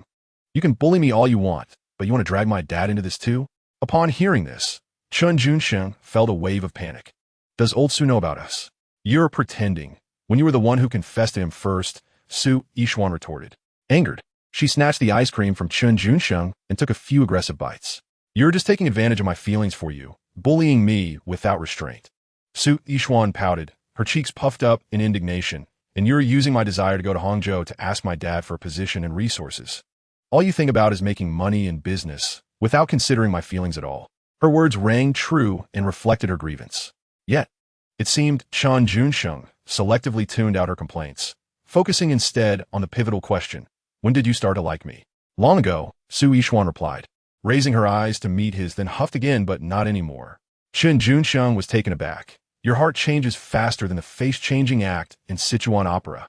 You can bully me all you want, but you want to drag my dad into this too? Upon hearing this, Chen Junsheng felt a wave of panic. Does old Su know about us? You're pretending. When you were the one who confessed to him first, Su Yixuan retorted. Angered, she snatched the ice cream from Chen Junsheng and took a few aggressive bites. You're just taking advantage of my feelings for you, bullying me without restraint. Su Yixuan pouted, her cheeks puffed up in indignation, and you're using my desire to go to Hangzhou to ask my dad for a position and resources. All you think about is making money and business, without considering my feelings at all. Her words rang true and reflected her grievance. Yet, it seemed Chen Junsheng selectively tuned out her complaints, focusing instead on the pivotal question, when did you start to like me? Long ago, Su Yixuan replied, raising her eyes to meet his, then huffed again, but not anymore. Chen Junsheng was taken aback. Your heart changes faster than the face-changing act in Sichuan opera.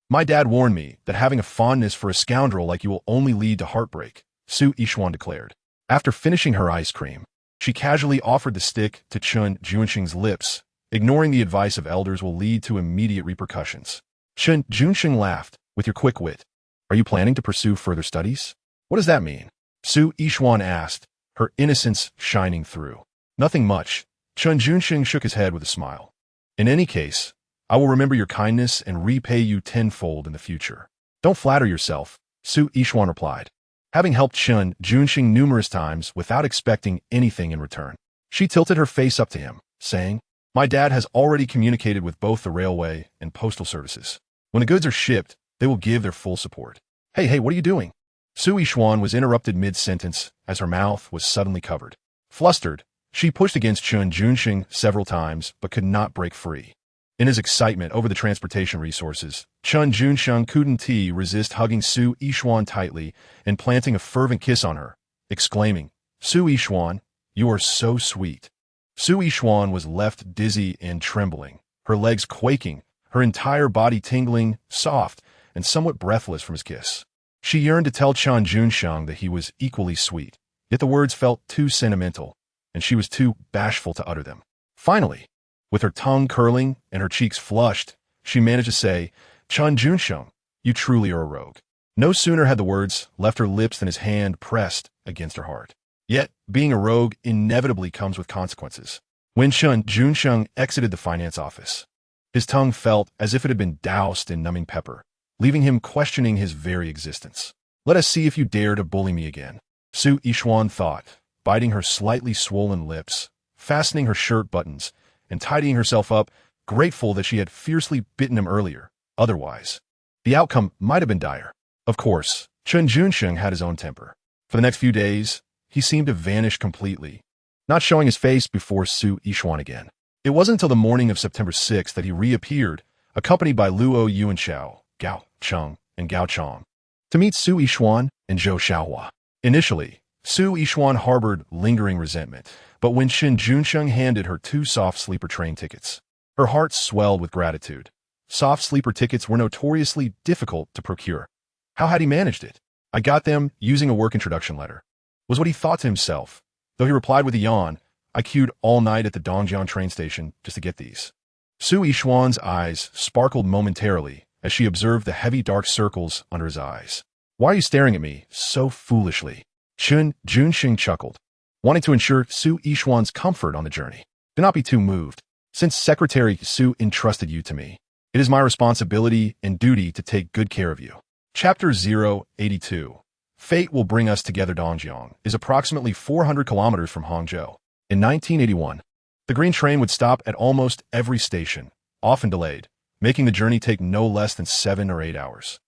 My dad warned me that having a fondness for a scoundrel like you will only lead to heartbreak, Su Yixuan declared. After finishing her ice cream, she casually offered the stick to Chen Junsheng's lips, ignoring the advice of elders will lead to immediate repercussions. Chen Junsheng laughed, with your quick wit. Are you planning to pursue further studies? What does that mean? Su Yixuan asked, her innocence shining through. Nothing much. Chen Junsheng shook his head with a smile. In any case, I will remember your kindness and repay you tenfold in the future. Don't flatter yourself, Su Yixuan replied, having helped Chen Junsheng numerous times without expecting anything in return. She tilted her face up to him, saying, my dad has already communicated with both the railway and postal services. When the goods are shipped, they will give their full support. Hey, what are you doing? Su Yixuan was interrupted mid-sentence as her mouth was suddenly covered. Flustered, she pushed against Chen Junsheng several times but could not break free. In his excitement over the transportation resources, Chen Junsheng couldn't resist hugging Su Yixuan tightly and planting a fervent kiss on her, exclaiming, Su Yixuan, you are so sweet. Su Yixuan was left dizzy and trembling, her legs quaking, her entire body tingling, soft, and somewhat breathless from his kiss. She yearned to tell Chen Junsheng that he was equally sweet, yet the words felt too sentimental, and she was too bashful to utter them. Finally, with her tongue curling and her cheeks flushed, she managed to say, Chen Junsheng, you truly are a rogue. No sooner had the words left her lips than his hand pressed against her heart. Yet, being a rogue inevitably comes with consequences. When Chen Junsheng exited the finance office, his tongue felt as if it had been doused in numbing pepper, leaving him questioning his very existence. Let us see if you dare to bully me again, Su Yixuan thought, biting her slightly swollen lips, fastening her shirt buttons, and tidying herself up grateful that she had fiercely bitten him earlier. Otherwise, the outcome might have been dire. Of course, Chen Junsheng had his own temper. For the next few days, he seemed to vanish completely, not showing his face before Su Yixuan again. It wasn't until the morning of September 6th that he reappeared, accompanied by Luo Yuanshao, Gao Cheng, and Gao Chong, to meet Su Yixuan and Zhou Xiaohua. Initially, Su Yixuan harbored lingering resentment, but when Chen Junsheng handed her 2 soft sleeper train tickets, her heart swelled with gratitude. Soft sleeper tickets were notoriously difficult to procure. How had he managed it? I got them using a work introduction letter, was what he thought to himself. Though he replied with a yawn, I queued all night at the Dongjiang train station just to get these. Su Yixuan's eyes sparkled momentarily as she observed the heavy dark circles under his eyes. Why are you staring at me so foolishly? Chen Junsheng chuckled, wanting to ensure Su Yixuan's comfort on the journey. Do not be too moved. Since Secretary Su entrusted you to me, it is my responsibility and duty to take good care of you. Chapter 082. Fate Will Bring Us Together. Dongjiang is approximately 400 kilometers from Hangzhou. In 1981, the green train would stop at almost every station, often delayed, making the journey take no less than 7 or 8 hours.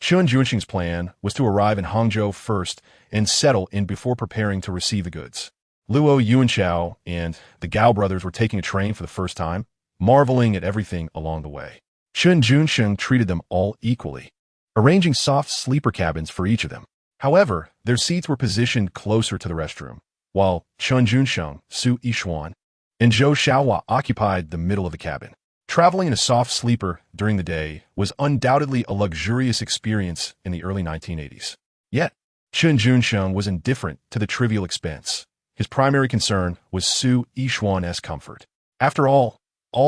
Chen Junsheng's plan was to arrive in Hangzhou first and settle in before preparing to receive the goods. Luo Yuanshao and the Gao brothers were taking a train for the first time, marveling at everything along the way. Chen Junsheng treated them all equally, arranging soft sleeper cabins for each of them. However, their seats were positioned closer to the restroom, while Chen Junsheng, Su Yixuan, and Zhou Xiaohua occupied the middle of the cabin. Traveling in a soft sleeper during the day was undoubtedly a luxurious experience in the early 1980s. Yet, Chen Junsheng was indifferent to the trivial expense. His primary concern was Su Yixuan's comfort. After all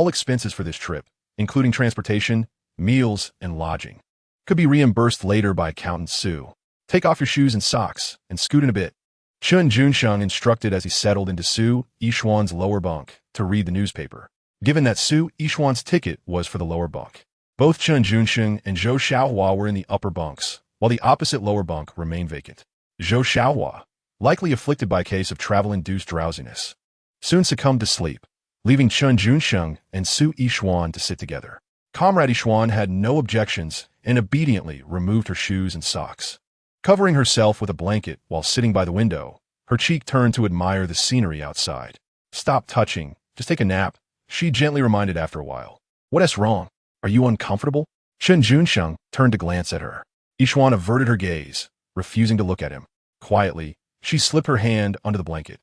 expenses for this trip, including transportation, meals, and lodging, could be reimbursed later by accountant Su. Take off your shoes and socks and scoot in a bit, Chen Junsheng instructed as he settled into Su Yixuan's lower bunk to read the newspaper. Given that Su Yixuan's ticket was for the lower bunk, both Chen Junsheng and Zhou Xiaohua were in the upper bunks, while the opposite lower bunk remained vacant. Zhou Xiaohua, likely afflicted by a case of travel-induced drowsiness, soon succumbed to sleep, leaving Chen Junsheng and Su Yixuan to sit together. Comrade Yixuan had no objections and obediently removed her shoes and socks. Covering herself with a blanket while sitting by the window, her cheek turned to admire the scenery outside. Stop touching. Just take a nap, she gently reminded after a while. What is wrong? Are you uncomfortable? Chen Junsheng turned to glance at her. Yixuan averted her gaze, refusing to look at him. Quietly, she slipped her hand under the blanket,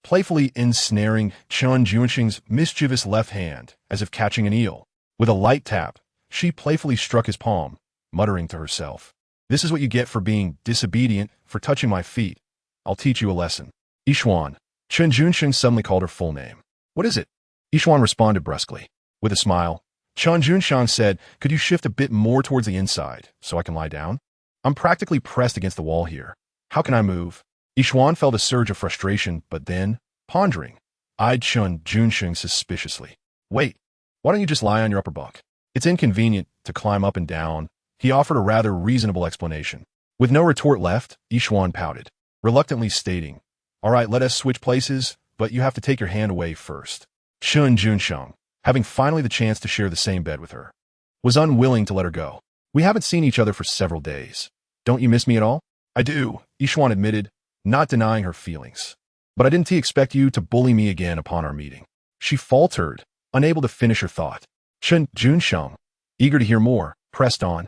playfully ensnaring Chen Junsheng's mischievous left hand as if catching an eel. With a light tap, she playfully struck his palm, muttering to herself, "This is what you get for being disobedient, for touching my feet. I'll teach you a lesson." Yixuan. Chen Junsheng suddenly called her full name. "What is it?" Yixuan responded brusquely. With a smile, Chen Junsheng said, "Could you shift a bit more towards the inside, so I can lie down? I'm practically pressed against the wall here. How can I move?" Yixuan felt a surge of frustration, but then, pondering, eyed Chen Junsheng suspiciously. "Wait, why don't you just lie on your upper bunk? It's inconvenient to climb up and down." He offered a rather reasonable explanation. With no retort left, Yixuan pouted, reluctantly stating, "All right, let us switch places, but you have to take your hand away first." Chen Junsheng, having finally the chance to share the same bed with her, was unwilling to let her go. "We haven't seen each other for several days. Don't you miss me at all?" "I do," Yixuan admitted, not denying her feelings. "But I didn't expect you to bully me again upon our meeting." She faltered, unable to finish her thought. Chen Junsheng, eager to hear more, pressed on.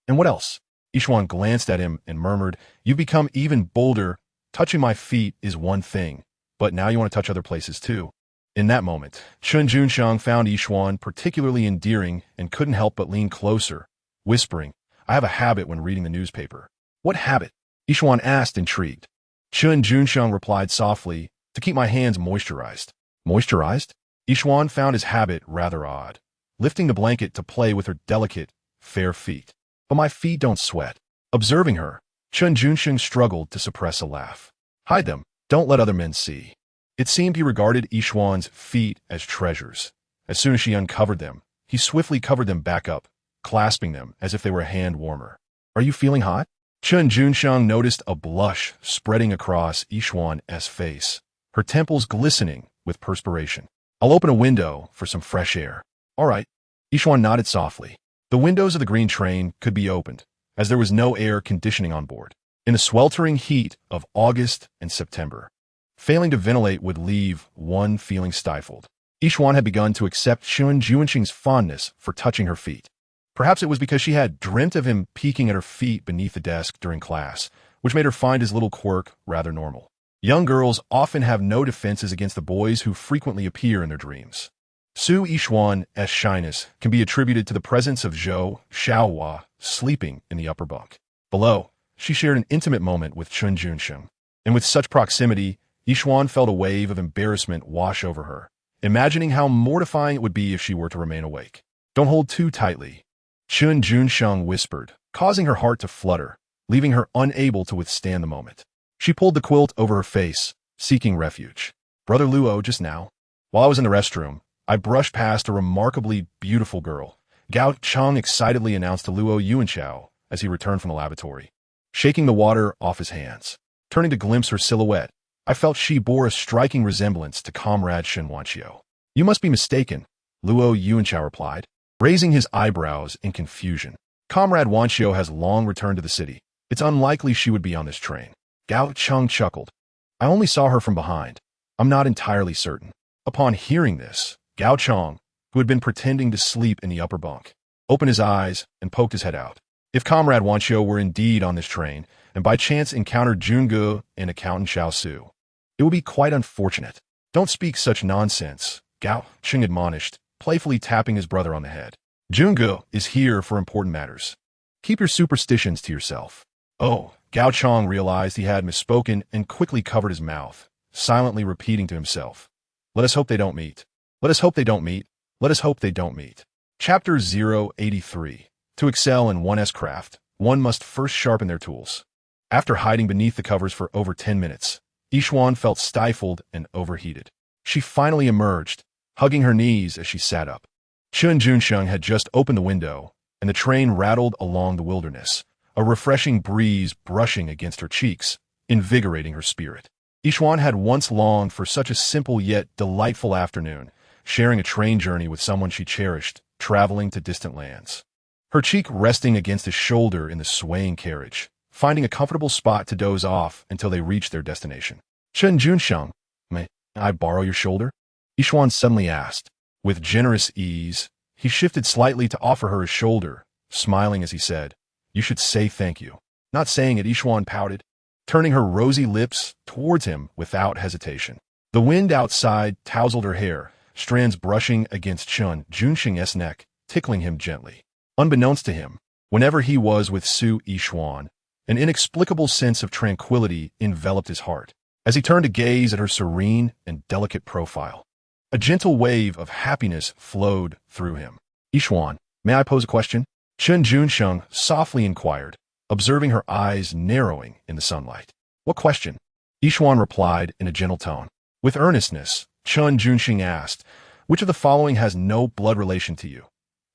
"And what else?" Yixuan glanced at him and murmured, "You've become even bolder. Touching my feet is one thing, but now you want to touch other places too." In that moment, Chen Junsheng found Yixuan particularly endearing and couldn't help but lean closer, whispering, "I have a habit when reading the newspaper." "What habit?" Yixuan asked, intrigued. Chen Junsheng replied softly, "To keep my hands moisturized." "Moisturized?" Yixuan found his habit rather odd, lifting the blanket to play with her delicate, fair feet. "But my feet don't sweat." Observing her, Chen Junsheng struggled to suppress a laugh. "Hide them. Don't let other men see." It seemed he regarded Yixuan's feet as treasures. As soon as she uncovered them, he swiftly covered them back up, clasping them as if they were a hand warmer. "Are you feeling hot?" Chen Junsheng noticed a blush spreading across Yixuan's face, her temples glistening with perspiration. "I'll open a window for some fresh air." All right. Yixuan nodded softly. The windows of the green train could be opened, as there was no air conditioning on board. In the sweltering heat of August and September, failing to ventilate would leave one feeling stifled. Yixuan had begun to accept Chen Junsheng's fondness for touching her feet. Perhaps it was because she had dreamt of him peeking at her feet beneath the desk during class, which made her find his little quirk rather normal. Young girls often have no defenses against the boys who frequently appear in their dreams. Su Yixuan's shyness can be attributed to the presence of Zhou Xiaohua sleeping in the upper bunk. Below, she shared an intimate moment with Chen Junsheng, and with such proximity, Yixuan felt a wave of embarrassment wash over her, imagining how mortifying it would be if she were to remain awake. Don't hold too tightly, Chen Junsheng whispered, causing her heart to flutter, leaving her unable to withstand the moment. She pulled the quilt over her face, seeking refuge. Brother Luo, just now, while I was in the restroom, I brushed past a remarkably beautiful girl. Gao Cheng excitedly announced to Luo Yuanchao as he returned from the lavatory, shaking the water off his hands. Turning to glimpse her silhouette, I felt she bore a striking resemblance to Comrade Shen Wanqiu. You must be mistaken, Luo Yuanchao replied, raising his eyebrows in confusion. Comrade Wanqiu has long returned to the city. It's unlikely she would be on this train. Gao Cheng chuckled. I only saw her from behind. I'm not entirely certain. Upon hearing this, Gao Cheng, who had been pretending to sleep in the upper bunk, opened his eyes and poked his head out. If Comrade Wanqiu were indeed on this train, and by chance encountered Junge and accountant Xiao Su, it would be quite unfortunate. Don't speak such nonsense, Gao Cheng admonished, playfully tapping his brother on the head. Junge is here for important matters. Keep your superstitions to yourself. Oh, Gao Cheng realized he had misspoken and quickly covered his mouth, silently repeating to himself, let us hope they don't meet. Let us hope they don't meet. Let us hope they don't meet. Chapter 083. To excel in one's craft, one must first sharpen their tools. After hiding beneath the covers for over 10 minutes, Yixuan felt stifled and overheated. She finally emerged, hugging her knees as she sat up. Chen Junsheng had just opened the window, and the train rattled along the wilderness, a refreshing breeze brushing against her cheeks, invigorating her spirit. Yixuan had once longed for such a simple yet delightful afternoon, sharing a train journey with someone she cherished, traveling to distant lands. Her cheek resting against his shoulder in the swaying carriage, finding a comfortable spot to doze off until they reached their destination. Chen Junsheng, may I borrow your shoulder? Yixuan suddenly asked. With generous ease, he shifted slightly to offer her his shoulder, smiling as he said, you should say thank you. Not saying it, Yixuan pouted, turning her rosy lips towards him without hesitation. The wind outside tousled her hair, strands brushing against Chen Junsheng's neck, tickling him gently. Unbeknownst to him, whenever he was with Su Yixuan, an inexplicable sense of tranquility enveloped his heart. As he turned to gaze at her serene and delicate profile, a gentle wave of happiness flowed through him. Yixuan, may I pose a question? Chen Junsheng softly inquired, observing her eyes narrowing in the sunlight. What question? Yixuan replied in a gentle tone. With earnestness, Chen Junsheng asked, which of the following has no blood relation to you?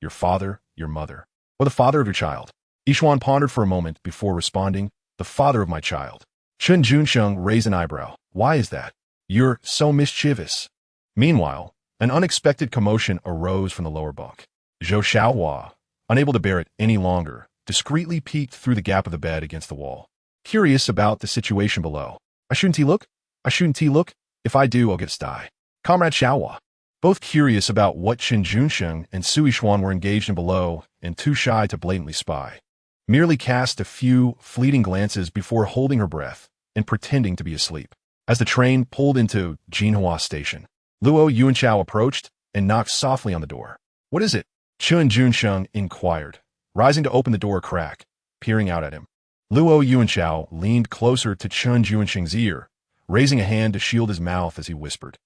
Your father, your mother, or the father of your child? Yixuan pondered for a moment before responding, the father of my child. Chen Junsheng raised an eyebrow. Why is that? You're so mischievous. Meanwhile, an unexpected commotion arose from the lower bunk. Zhou Xiaohua, unable to bear it any longer, discreetly peeked through the gap of the bed against the wall, curious about the situation below. I shouldn't he look? I shouldn't he look? If I do, I'll get sty. Comrade Xiaohua, both curious about what Chen Junsheng and Su Yixuan were engaged in below and too shy to blatantly spy, merely cast a few fleeting glances before holding her breath and pretending to be asleep. As the train pulled into Jinhua Station, Luo Yuanchao approached and knocked softly on the door. What is it? Chen Junsheng inquired, rising to open the door a crack, peering out at him. Luo Yuanchao leaned closer to Chen Junsheng's ear, raising a hand to shield his mouth as he whispered.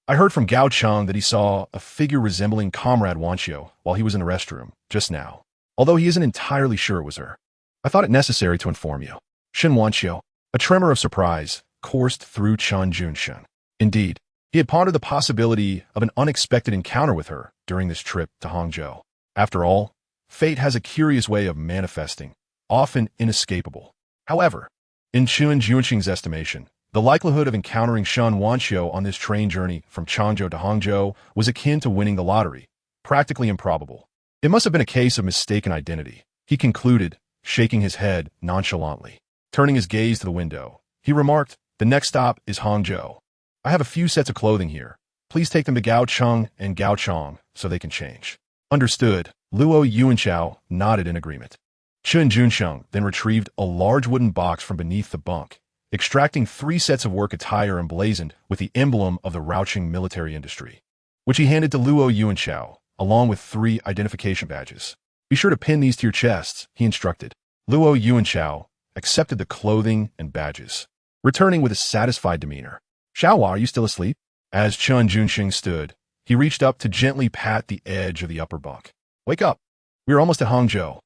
I heard from Gao Cheng that he saw a figure resembling Comrade Wanqiu while he was in the restroom, just now, although he isn't entirely sure it was her. I thought it necessary to inform you. Shen Wanqiu. A tremor of surprise coursed through Chen Junsheng. Indeed, he had pondered the possibility of an unexpected encounter with her during this trip to Hangzhou. After all, fate has a curious way of manifesting, often inescapable. However, in Chen Junsheng's estimation, the likelihood of encountering Shen Wanqiu on this train journey from Changzhou to Hangzhou was akin to winning the lottery, practically improbable. It must have been a case of mistaken identity, he concluded, shaking his head nonchalantly. Turning his gaze to the window, he remarked, "The next stop is Hangzhou. I have a few sets of clothing here. Please take them to Gaocheng and Gaochong so they can change." Understood. Luo Yuanchao nodded in agreement. Chen Junsheng then retrieved a large wooden box from beneath the bunk, extracting 3 sets of work attire emblazoned with the emblem of the Raoqing military industry, which he handed to Luo Yuanchao, along with 3 identification badges. "Be sure to pin these to your chests," he instructed. Luo Yuanchao accepted the clothing and badges, returning with a satisfied demeanor. "Xiaohua, are you still asleep?" As Chen Junsheng stood, he reached up to gently pat the edge of the upper bunk. "Wake up. We are almost at Hangzhou."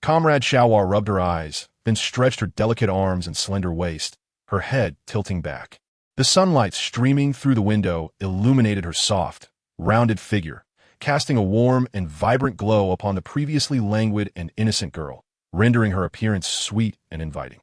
Comrade Xiaohua rubbed her eyes, then stretched her delicate arms and slender waist, her head tilting back. The sunlight streaming through the window illuminated her soft, rounded figure, casting a warm and vibrant glow upon the previously languid and innocent girl, rendering her appearance sweet and inviting.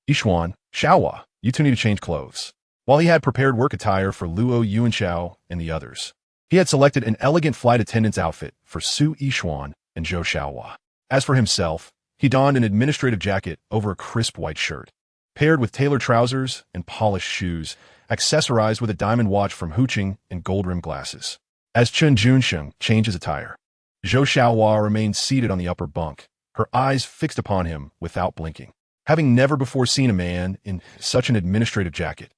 "Yixuan, Xiaohua, you two need to change clothes." While he had prepared work attire for Luo Yuanchao and the others, he had selected an elegant flight attendant's outfit for Su Yixuan and Zhou Xiaohua. As for himself, he donned an administrative jacket over a crisp white shirt, paired with tailored trousers and polished shoes, accessorized with a diamond watch from Huqing and gold-rimmed glasses. As Chen Junsheng changed his attire, Zhou Xiaohua remained seated on the upper bunk, her eyes fixed upon him without blinking. Having never before seen a man in such an administrative jacket,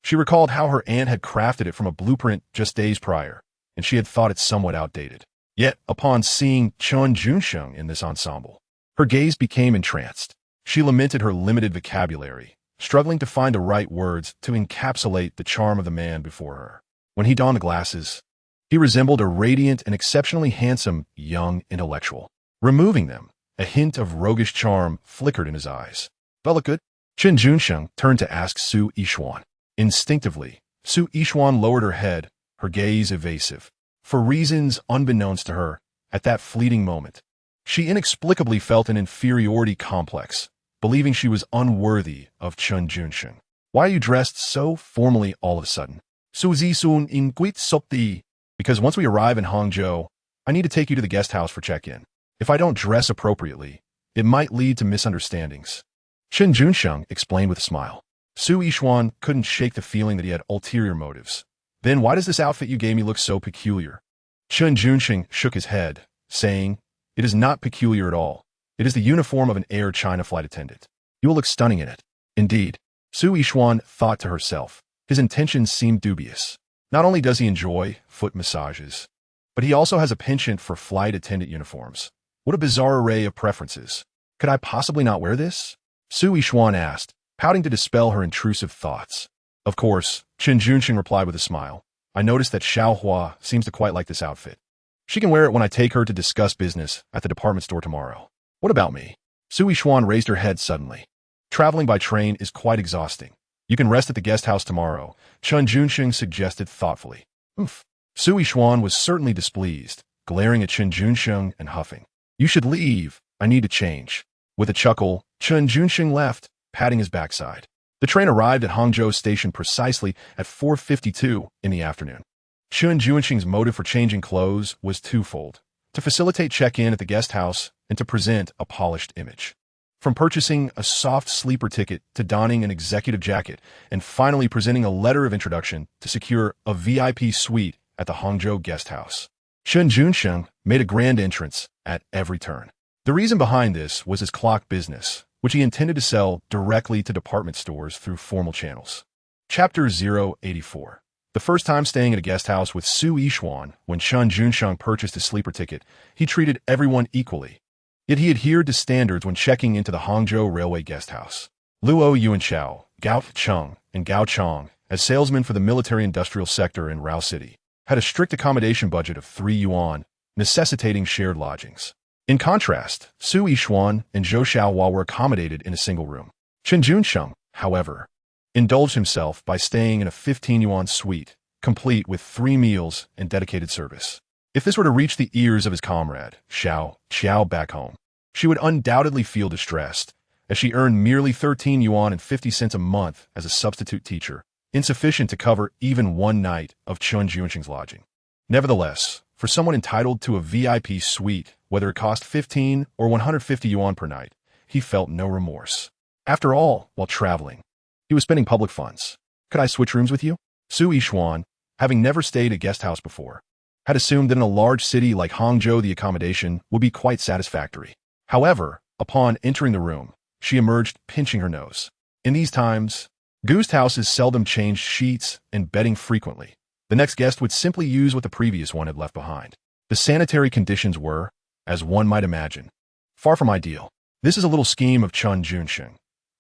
she recalled how her aunt had crafted it from a blueprint just days prior, and she had thought it somewhat outdated. Yet, upon seeing Chen Junsheng in this ensemble, her gaze became entranced. She lamented her limited vocabulary, struggling to find the right words to encapsulate the charm of the man before her. When he donned the glasses, he resembled a radiant and exceptionally handsome young intellectual. Removing them, a hint of roguish charm flickered in his eyes. "Do I look good?" Chen Junsheng turned to ask Su Yixuan. Instinctively, Su Yixuan lowered her head, her gaze evasive. For reasons unbeknownst to her, at that fleeting moment, she inexplicably felt an inferiority complex, believing she was unworthy of Chen Junsheng. "Why are you dressed so formally all of a sudden?" "Su Zisun in Guit Sopti." "Because once we arrive in Hangzhou, I need to take you to the guest house for check-in. If I don't dress appropriately, it might lead to misunderstandings." Chen Junsheng explained with a smile. Su Yixuan couldn't shake the feeling that he had ulterior motives. "Then why does this outfit you gave me look so peculiar?" Chen Junsheng shook his head, saying, "It is not peculiar at all. It is the uniform of an Air China flight attendant. You will look stunning in it." Indeed, Su Yixuan thought to herself, his intentions seemed dubious. Not only does he enjoy foot massages, but he also has a penchant for flight attendant uniforms. What a bizarre array of preferences. "Could I possibly not wear this?" Su Yixuan asked, pouting to dispel her intrusive thoughts. "Of course," Chen Junsheng replied with a smile. "I noticed that Xiaohua seems to quite like this outfit. She can wear it when I take her to discuss business at the department store tomorrow." "What about me?" Su Yixuan raised her head suddenly. "Traveling by train is quite exhausting. You can rest at the guest house tomorrow," Chen Junsheng suggested thoughtfully. "Oof." Su Yixuan was certainly displeased, glaring at Chen Junsheng and huffing. "You should leave. I need to change." With a chuckle, Chen Junsheng left, patting his backside. The train arrived at Hangzhou Station precisely at 4:52 in the afternoon. Chen Junsheng's motive for changing clothes was twofold: to facilitate check-in at the guest house and to present a polished image. From purchasing a soft sleeper ticket to donning an executive jacket and finally presenting a letter of introduction to secure a VIP suite at the Hangzhou guest house, Chen Junsheng made a grand entrance at every turn. The reason behind this was his clock business, which he intended to sell directly to department stores through formal channels. Chapter 084. The first time staying at a guest house with Su Yixuan, when Chen Junsheng purchased his sleeper ticket, he treated everyone equally. Yet he adhered to standards when checking into the Hangzhou Railway guest house. Luo Yuanchao, Gaocheng, and Gaochong, as salesmen for the military-industrial sector in Rao City, had a strict accommodation budget of 3 yuan, necessitating shared lodgings. In contrast, Su Yixuan and Zhou Xiaohua were accommodated in a single room. Chen Junsheng, however, indulged himself by staying in a 15 yuan suite, complete with 3 meals and dedicated service. If this were to reach the ears of his comrade, Xiao back home, she would undoubtedly feel distressed, as she earned merely 13 yuan and 50 cents a month as a substitute teacher, insufficient to cover even one night of Chen Junsheng's lodging. Nevertheless, For someone entitled to a VIP suite, whether it cost 15 or 150 yuan per night, he felt no remorse. After all, while traveling, he was spending public funds. Could I switch rooms with you? Su Yishuan, having never stayed at a guest house before, had assumed that in a large city like Hangzhou the accommodation would be quite satisfactory. However, upon entering the room, she emerged pinching her nose. In these times, guest houses seldom changed sheets and bedding frequently. The next guest would simply use what the previous one had left behind. The sanitary conditions were, as one might imagine, far from ideal. This is a little scheme of Chen Junsheng.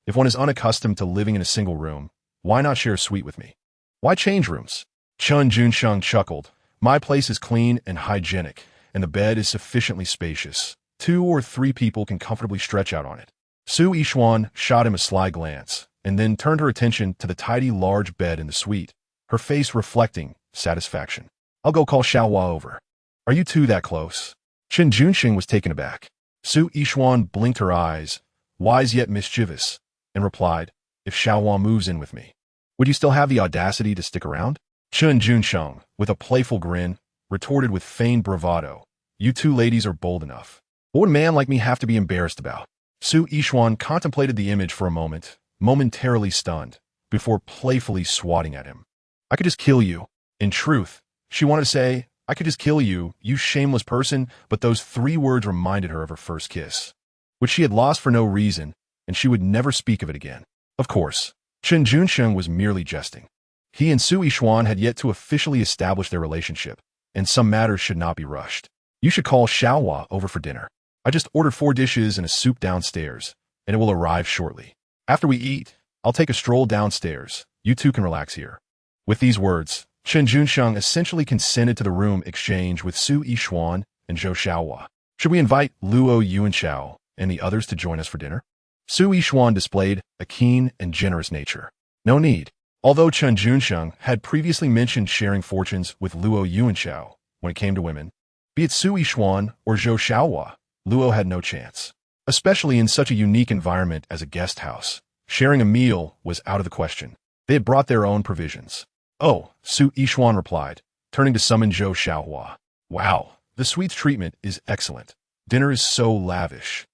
If one is unaccustomed to living in a single room, why not share a suite with me? Why change rooms? Chen Junsheng chuckled. My place is clean and hygienic, and the bed is sufficiently spacious. 2 or 3 people can comfortably stretch out on it. Su Yishuan shot him a sly glance, and then turned her attention to the tidy large bed in the suite, her face reflecting satisfaction. I'll go call Xiaohua over. Are you two that close? Chen Junsheng was taken aback. Su Yishuan blinked her eyes, wise yet mischievous, and replied, if Xiaohua moves in with me, would you still have the audacity to stick around? Chen Junsheng, with a playful grin, retorted with feigned bravado, you two ladies are bold enough. What would a man like me have to be embarrassed about? Su Yishuan contemplated the image for a moment, momentarily stunned, before playfully swatting at him. I could just kill you. In truth, she wanted to say, I could just kill you, you shameless person, but those 3 words reminded her of her first kiss, which she had lost for no reason, and she would never speak of it again. Of course, Chen Junsheng was merely jesting. He and Su Yishuan had yet to officially establish their relationship, and some matters should not be rushed. You should call Xiaohua over for dinner. I just ordered 4 dishes and a soup downstairs, and it will arrive shortly. After we eat, I'll take a stroll downstairs. You two can relax here. With these words, Chen Junsheng essentially consented to the room exchange with Su Yishuan and Zhou Xiaohua. Should we invite Luo Yuanxiao and the others to join us for dinner? Su Yishuan displayed a keen and generous nature. No need. Although Chen Junsheng had previously mentioned sharing fortunes with Luo Yuanxiao when it came to women, be it Su Yishuan or Zhou Xiaohua, Luo had no chance. Especially in such a unique environment as a guest house, sharing a meal was out of the question. They had brought their own provisions. Oh, Su Yishuan replied, turning to summon Zhou Xiaohua. Wow, the suite's treatment is excellent. Dinner is so lavish.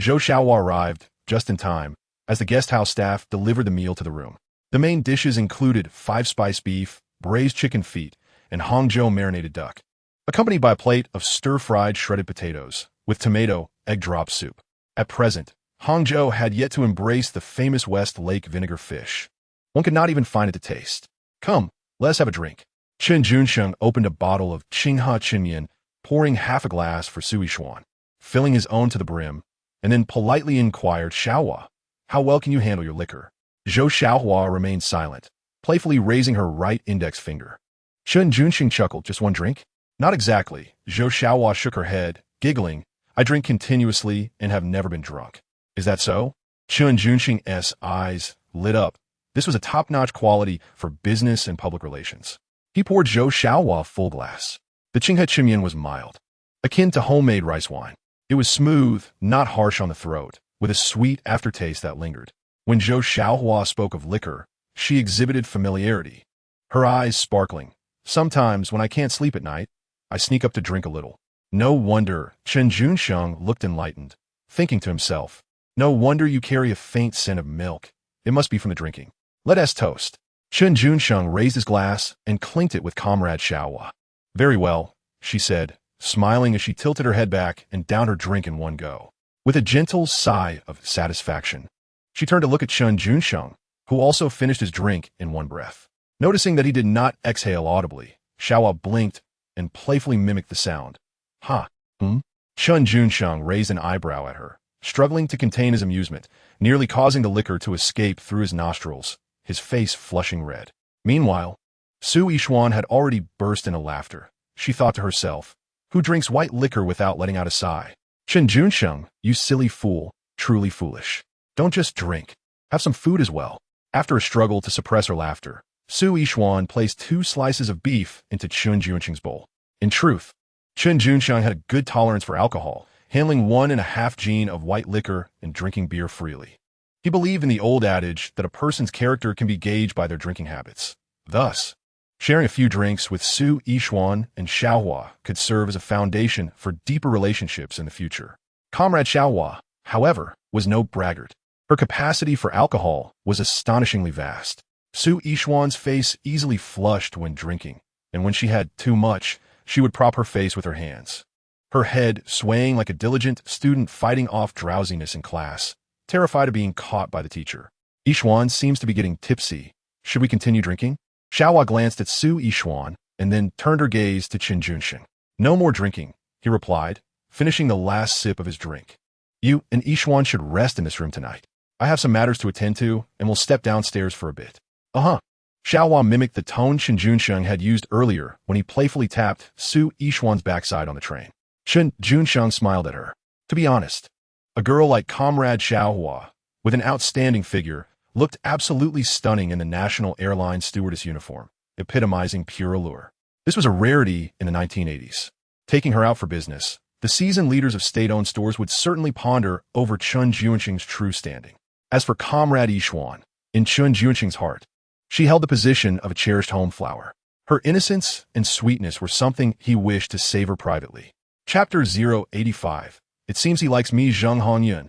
Zhou Xiaohua arrived, just in time, as the guest house staff delivered the meal to the room. The main dishes included 5-spice beef, braised chicken feet, and Hangzhou marinated duck, accompanied by a plate of stir-fried shredded potatoes with tomato egg drop soup. At present, Hangzhou had yet to embrace the famous West Lake vinegar fish. One could not even find it to taste. Come, let us have a drink. Chen Junsheng opened a bottle of Qinghe Qinyan, pouring half a glass for Su Yishuan, filling his own to the brim, and then politely inquired Xiaohua, how well can you handle your liquor? Zhou Xiaohua remained silent, playfully raising her right index finger. Chen Junsheng chuckled, just one drink? Not exactly. Zhou Xiaohua shook her head, giggling. I drink continuously and have never been drunk. Is that so? Chen Junsheng's eyes lit up. This was a top-notch quality for business and public relations. He poured Zhou Xiaohua a full glass. The Qinghe Qinyan was mild, akin to homemade rice wine. It was smooth, not harsh on the throat, with a sweet aftertaste that lingered. When Zhou Xiaohua spoke of liquor, she exhibited familiarity, her eyes sparkling. Sometimes, when I can't sleep at night, I sneak up to drink a little. No wonder. Chen Junsheng looked enlightened, thinking to himself, no wonder you carry a faint scent of milk. It must be from the drinking. Let us toast. Chen Junsheng raised his glass and clinked it with Comrade Xiaohua. Very well, she said, smiling as she tilted her head back and downed her drink in one go. With a gentle sigh of satisfaction, she turned to look at Chen Junsheng, who also finished his drink in one breath. Noticing that he did not exhale audibly, Xiaohua blinked and playfully mimicked the sound. Ha, Chen Junsheng raised an eyebrow at her, struggling to contain his amusement, nearly causing the liquor to escape through his nostrils, his face flushing red. Meanwhile, Su Yishuan had already burst into laughter. She thought to herself, who drinks white liquor without letting out a sigh? Chen Junsheng, you silly fool, truly foolish. Don't just drink. Have some food as well. After a struggle to suppress her laughter, Su Yishuan placed 2 slices of beef into Chen Junsheng's bowl. In truth, Chen Junsheng had a good tolerance for alcohol, handling 1.5 gin of white liquor and drinking beer freely. He believed in the old adage that a person's character can be gauged by their drinking habits. Thus, Sharing a few drinks with Su Yixuan and Xiaohua could serve as a foundation for deeper relationships in the future. Comrade Xiaohua, however, was no braggart. Her capacity for alcohol was astonishingly vast. Su Yixuan's face easily flushed when drinking, and when she had too much, she would prop her face with her hands. Her head swaying like a diligent student fighting off drowsiness in class, terrified of being caught by the teacher. Yixuan seems to be getting tipsy. Should we continue drinking? Xiaohua glanced at Su Yixuan and then turned her gaze to Chen Junsheng. No more drinking, he replied, finishing the last sip of his drink. You and Yixuan should rest in this room tonight. I have some matters to attend to, and will step downstairs for a bit. Xiaohua mimicked the tone Chen Junsheng had used earlier when he playfully tapped Su Yixuan's backside on the train. Chen Junsheng smiled at her. To be honest, a girl like Comrade Xiaohua, with an outstanding figure, looked absolutely stunning in the National Airlines stewardess uniform, epitomizing pure allure. This was a rarity in the 1980s. Taking her out for business, the seasoned leaders of state-owned stores would certainly ponder over Chen Junsheng's true standing. As for Comrade Yixuan, in Chen Junsheng's heart, she held the position of a cherished home flower. Her innocence and sweetness were something he wished to savor privately. Chapter 085. It seems he likes me. Zheng Hongyun,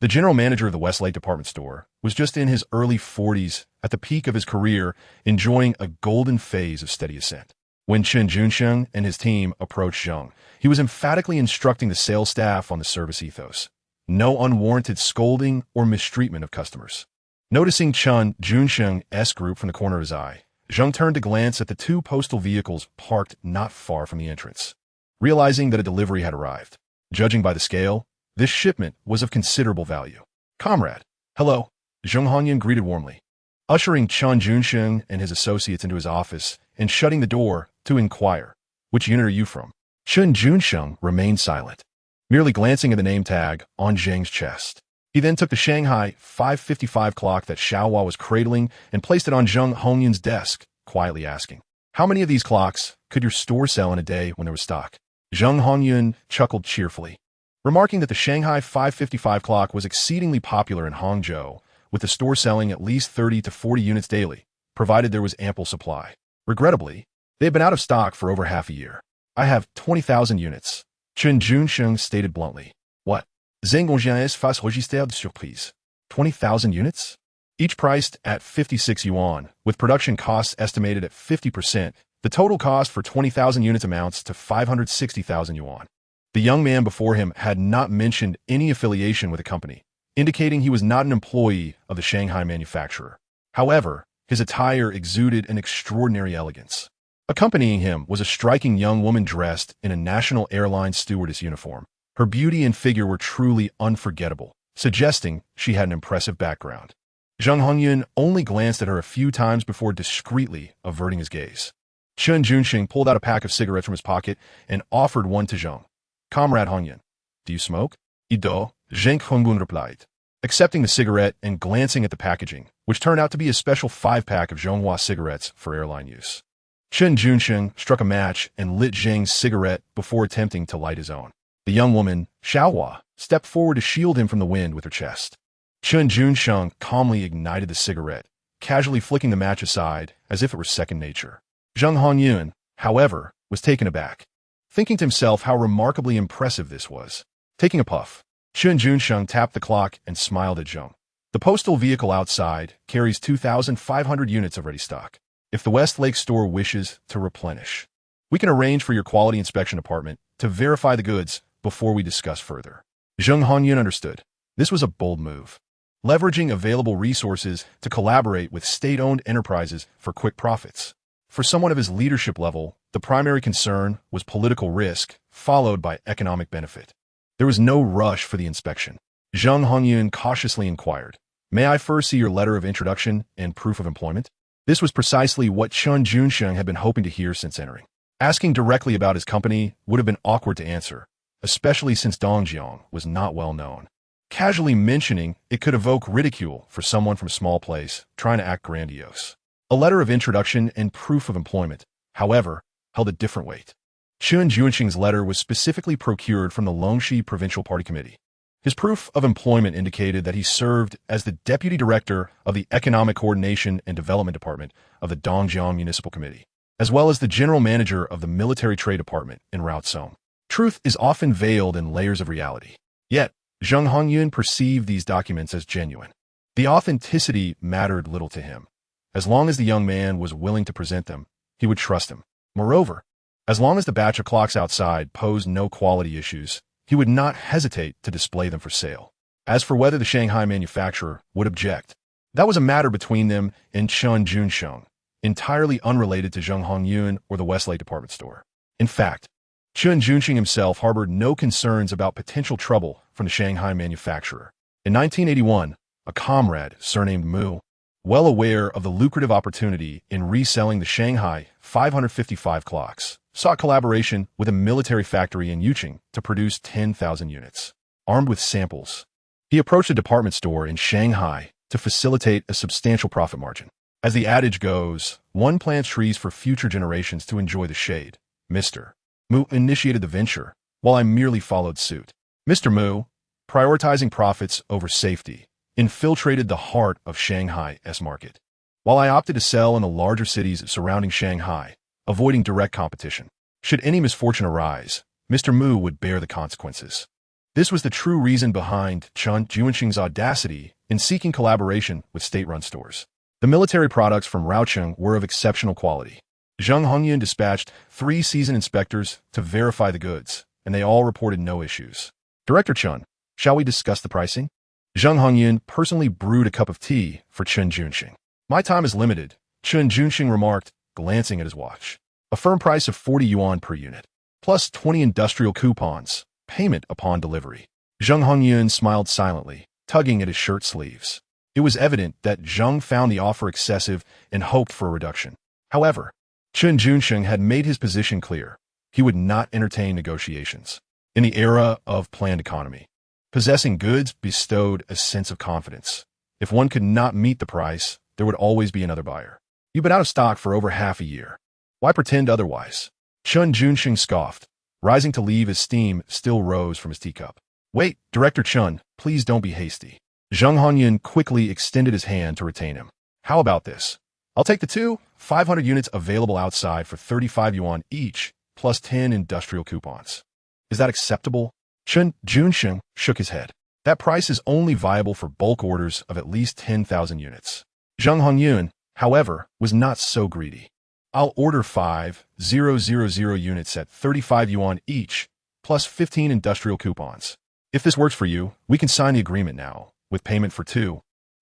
the general manager of the Westlake department store, was just in his early 40s, at the peak of his career, enjoying a golden phase of steady ascent. When Chen Junsheng and his team approached Zheng, he was emphatically instructing the sales staff on the service ethos. No unwarranted scolding or mistreatment of customers. Noticing Chen Junsheng's group from the corner of his eye, Zheng turned to glance at the two postal vehicles parked not far from the entrance. Realizing that a delivery had arrived, judging by the scale, this shipment was of considerable value. Comrade, hello, Zheng Hongyun greeted warmly, ushering Chen Junsheng and his associates into his office and shutting the door to inquire, which unit are you from? Chen Junsheng remained silent, merely glancing at the name tag on Zheng's chest. He then took the Shanghai 555 clock that Xiaohua was cradling and placed it on Zheng Hongyun's desk, quietly asking, how many of these clocks could your store sell in a day when there was stock? Zheng Hongyun chuckled cheerfully, remarking that the Shanghai 555 clock was exceedingly popular in Hangzhou, with the store selling at least 30 to 40 units daily, provided there was ample supply. Regrettably, they had been out of stock for over half a year. I have 20,000 units, Chen Junsheng stated bluntly. What? Zheng Hongyun face register de surprise. 20,000 units? Each priced at 56 yuan, with production costs estimated at 50%, the total cost for 20,000 units amounts to 560,000 yuan. The young man before him had not mentioned any affiliation with the company, indicating he was not an employee of the Shanghai manufacturer. However, his attire exuded an extraordinary elegance. Accompanying him was a striking young woman dressed in a National Airlines stewardess uniform. Her beauty and figure were truly unforgettable, suggesting she had an impressive background. Zheng Hongyun only glanced at her a few times before discreetly averting his gaze. Chen Junsheng pulled out a pack of cigarettes from his pocket and offered one to Zheng. Comrade Hongyun, do you smoke? Ido, Zheng Hongyun replied, accepting the cigarette and glancing at the packaging, which turned out to be a special 5-pack of Zhonghua cigarettes for airline use. Chen Junsheng struck a match and lit Zheng's cigarette before attempting to light his own. The young woman, Xiaohua, stepped forward to shield him from the wind with her chest. Chen Junsheng calmly ignited the cigarette, casually flicking the match aside as if it were second nature. Zheng Hongyun, however, was taken aback, thinking to himself how remarkably impressive this was. Taking a puff, Chen Junsheng tapped the clock and smiled at Zheng. The postal vehicle outside carries 2,500 units of ready stock. If the Westlake store wishes to replenish, we can arrange for your quality inspection department to verify the goods before we discuss further. Zheng Hongyun understood. This was a bold move, leveraging available resources to collaborate with state-owned enterprises for quick profits. For someone of his leadership level, the primary concern was political risk, followed by economic benefit. There was no rush for the inspection. Zheng Hongyun cautiously inquired, may I first see your letter of introduction and proof of employment? This was precisely what Chen Junsheng had been hoping to hear since entering. Asking directly about his company would have been awkward to answer, especially since Dongjiang was not well known. Casually mentioning it could evoke ridicule for someone from a small place trying to act grandiose. A letter of introduction and proof of employment, however, held a different weight. Chen Junsheng's letter was specifically procured from the Longxi Provincial Party Committee. His proof of employment indicated that he served as the deputy director of the Economic Coordination and Development Department of the Dongjiang Municipal Committee. as well as the general manager of the military trade department in Raotsong. Truth is often veiled in layers of reality. Yet, Zheng Hongyun perceived these documents as genuine. The authenticity mattered little to him. As long as the young man was willing to present them, he would trust him. Moreover, as long as the batch of clocks outside posed no quality issues, he would not hesitate to display them for sale. As for whether the Shanghai manufacturer would object, that was a matter between them and Chen Junsheng, entirely unrelated to Zheng Hongyun or the Westlake department store. In fact, Chen Junsheng himself harbored no concerns about potential trouble from the Shanghai manufacturer. In 1981, a comrade, surnamed Mu, well aware of the lucrative opportunity in reselling the Shanghai 555 clocks, sought collaboration with a military factory in Yuqing to produce 10,000 units. Armed with samples, he approached a department store in Shanghai to facilitate a substantial profit margin. As the adage goes, one plants trees for future generations to enjoy the shade. Mr. Mu initiated the venture, while I merely followed suit. Mr. Mu, prioritizing profits over safety, infiltrated the heart of Shanghai's market, while I opted to sell in the larger cities surrounding Shanghai, avoiding direct competition. Should any misfortune arise, Mr. Mu would bear the consequences. This was the true reason behind Chen Junsheng's audacity in seeking collaboration with state-run stores. The military products from Raocheng were of exceptional quality. Zheng Hongyun dispatched 3 seasoned inspectors to verify the goods, and they all reported no issues. Director Chen, shall we discuss the pricing? Zheng Hongyun personally brewed a cup of tea for Chen Junsheng. My time is limited, Chen Junsheng remarked, glancing at his watch. A firm price of 40 yuan per unit, plus 20 industrial coupons, payment upon delivery. Zheng Hongyun smiled silently, tugging at his shirt sleeves. It was evident that Zheng found the offer excessive and hoped for a reduction. However, Chen Junsheng had made his position clear. He would not entertain negotiations. In the era of planned economy, possessing goods bestowed a sense of confidence. If one could not meet the price, there would always be another buyer. You've been out of stock for over half a year. Why pretend otherwise? Chen Junsheng scoffed. Rising to leave, his steam still rose from his teacup. Wait, Director Chen, please don't be hasty. Zheng Hongyun quickly extended his hand to retain him. How about this? I'll take the 500 units available outside for 35 yuan each, plus 10 industrial coupons. Is that acceptable? Chen Junsheng shook his head. That price is only viable for bulk orders of at least 10,000 units. Zheng Hongyun, however, was not so greedy. I'll order 5,000 units at 35 yuan each, plus 15 industrial coupons. If this works for you, we can sign the agreement now, with payment for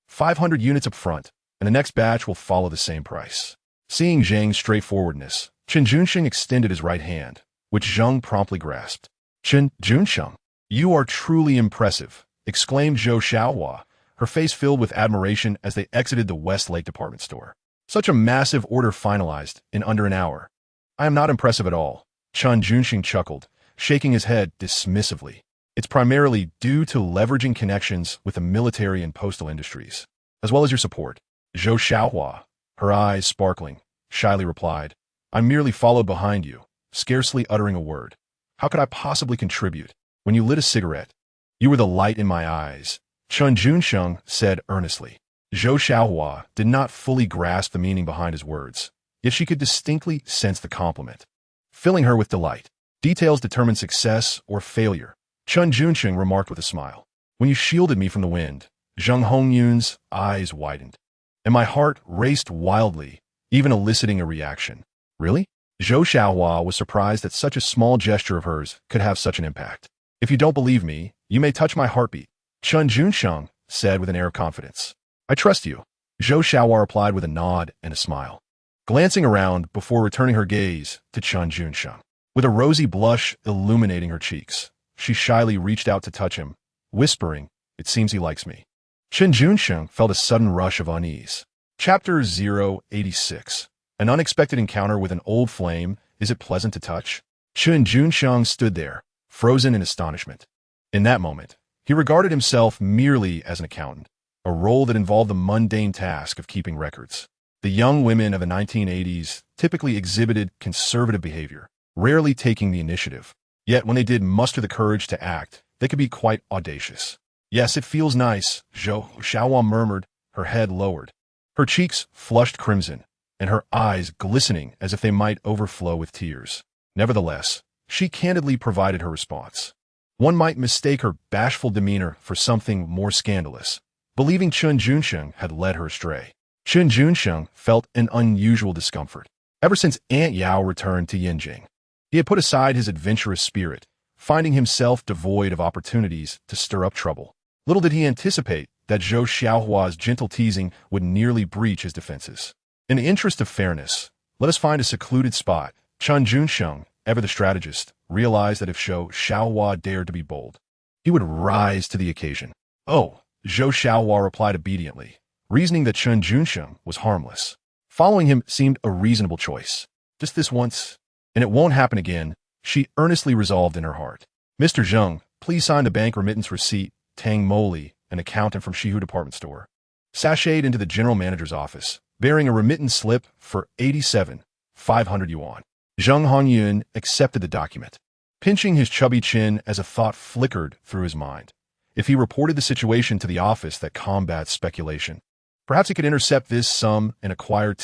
500 units up front, and the next batch will follow the same price. Seeing Zheng's straightforwardness, Chen Junsheng extended his right hand, which Zheng promptly grasped. Chen Junsheng, you are truly impressive, exclaimed Zhou Xiaohua, her face filled with admiration as they exited the Westlake department store. Such a massive order finalized in under an hour. I am not impressive at all, Chen Junsheng chuckled, shaking his head dismissively. It's primarily due to leveraging connections with the military and postal industries, as well as your support. Zhou Xiaohua, her eyes sparkling, shyly replied, I merely followed behind you, scarcely uttering a word. How could I possibly contribute? When you lit a cigarette, you were the light in my eyes, Chen Junsheng said earnestly. Zhou Xiaohua did not fully grasp the meaning behind his words, yet she could distinctly sense the compliment, filling her with delight. Details determine success or failure, Chen Junsheng remarked with a smile. When you shielded me from the wind, Zheng Hongyun's eyes widened, and my heart raced wildly, even eliciting a reaction. Really? Zhou Xiaohua was surprised that such a small gesture of hers could have such an impact. If you don't believe me, you may touch my heartbeat, Chen Junsheng said with an air of confidence. I trust you, Zhou Xiaohua replied with a nod and a smile, glancing around before returning her gaze to Chen Junsheng. With a rosy blush illuminating her cheeks, she shyly reached out to touch him, whispering, It seems he likes me. Chen Junsheng felt a sudden rush of unease. Chapter 086. An unexpected encounter with an old flame. Is it pleasant to touch? Chen Junsheng stood there, frozen in astonishment. In that moment, he regarded himself merely as an accountant, a role that involved the mundane task of keeping records. The young women of the 1980s typically exhibited conservative behavior, rarely taking the initiative. Yet when they did muster the courage to act, they could be quite audacious. Yes, it feels nice, Zhou Xiaohua murmured, her head lowered. Her cheeks flushed crimson, and her eyes glistening as if they might overflow with tears. Nevertheless, she candidly provided her response. One might mistake her bashful demeanor for something more scandalous, believing Chen Junsheng had led her astray. Chen Junsheng felt an unusual discomfort. Ever since Aunt Yao returned to Yinjing, he had put aside his adventurous spirit, finding himself devoid of opportunities to stir up trouble. Little did he anticipate that Zhou Xiaohua's gentle teasing would nearly breach his defenses. In the interest of fairness, let us find a secluded spot. Chen Junsheng, ever the strategist, realized that if Zhou Xiaohua dared to be bold, he would rise to the occasion. Oh, Zhou Xiaohua replied obediently, reasoning that Chen Junsheng was harmless. Following him seemed a reasonable choice. Just this once, and it won't happen again, she earnestly resolved in her heart. Mr. Zheng, please sign the bank remittance receipt. Tang Moli, an accountant from Shihu department store, sashayed into the general manager's office, bearing a remittance slip for 87,500 yuan. Zheng Hongyun accepted the document, pinching his chubby chin as a thought flickered through his mind. If he reported the situation to the office that combats speculation, perhaps he could intercept this sum and acquire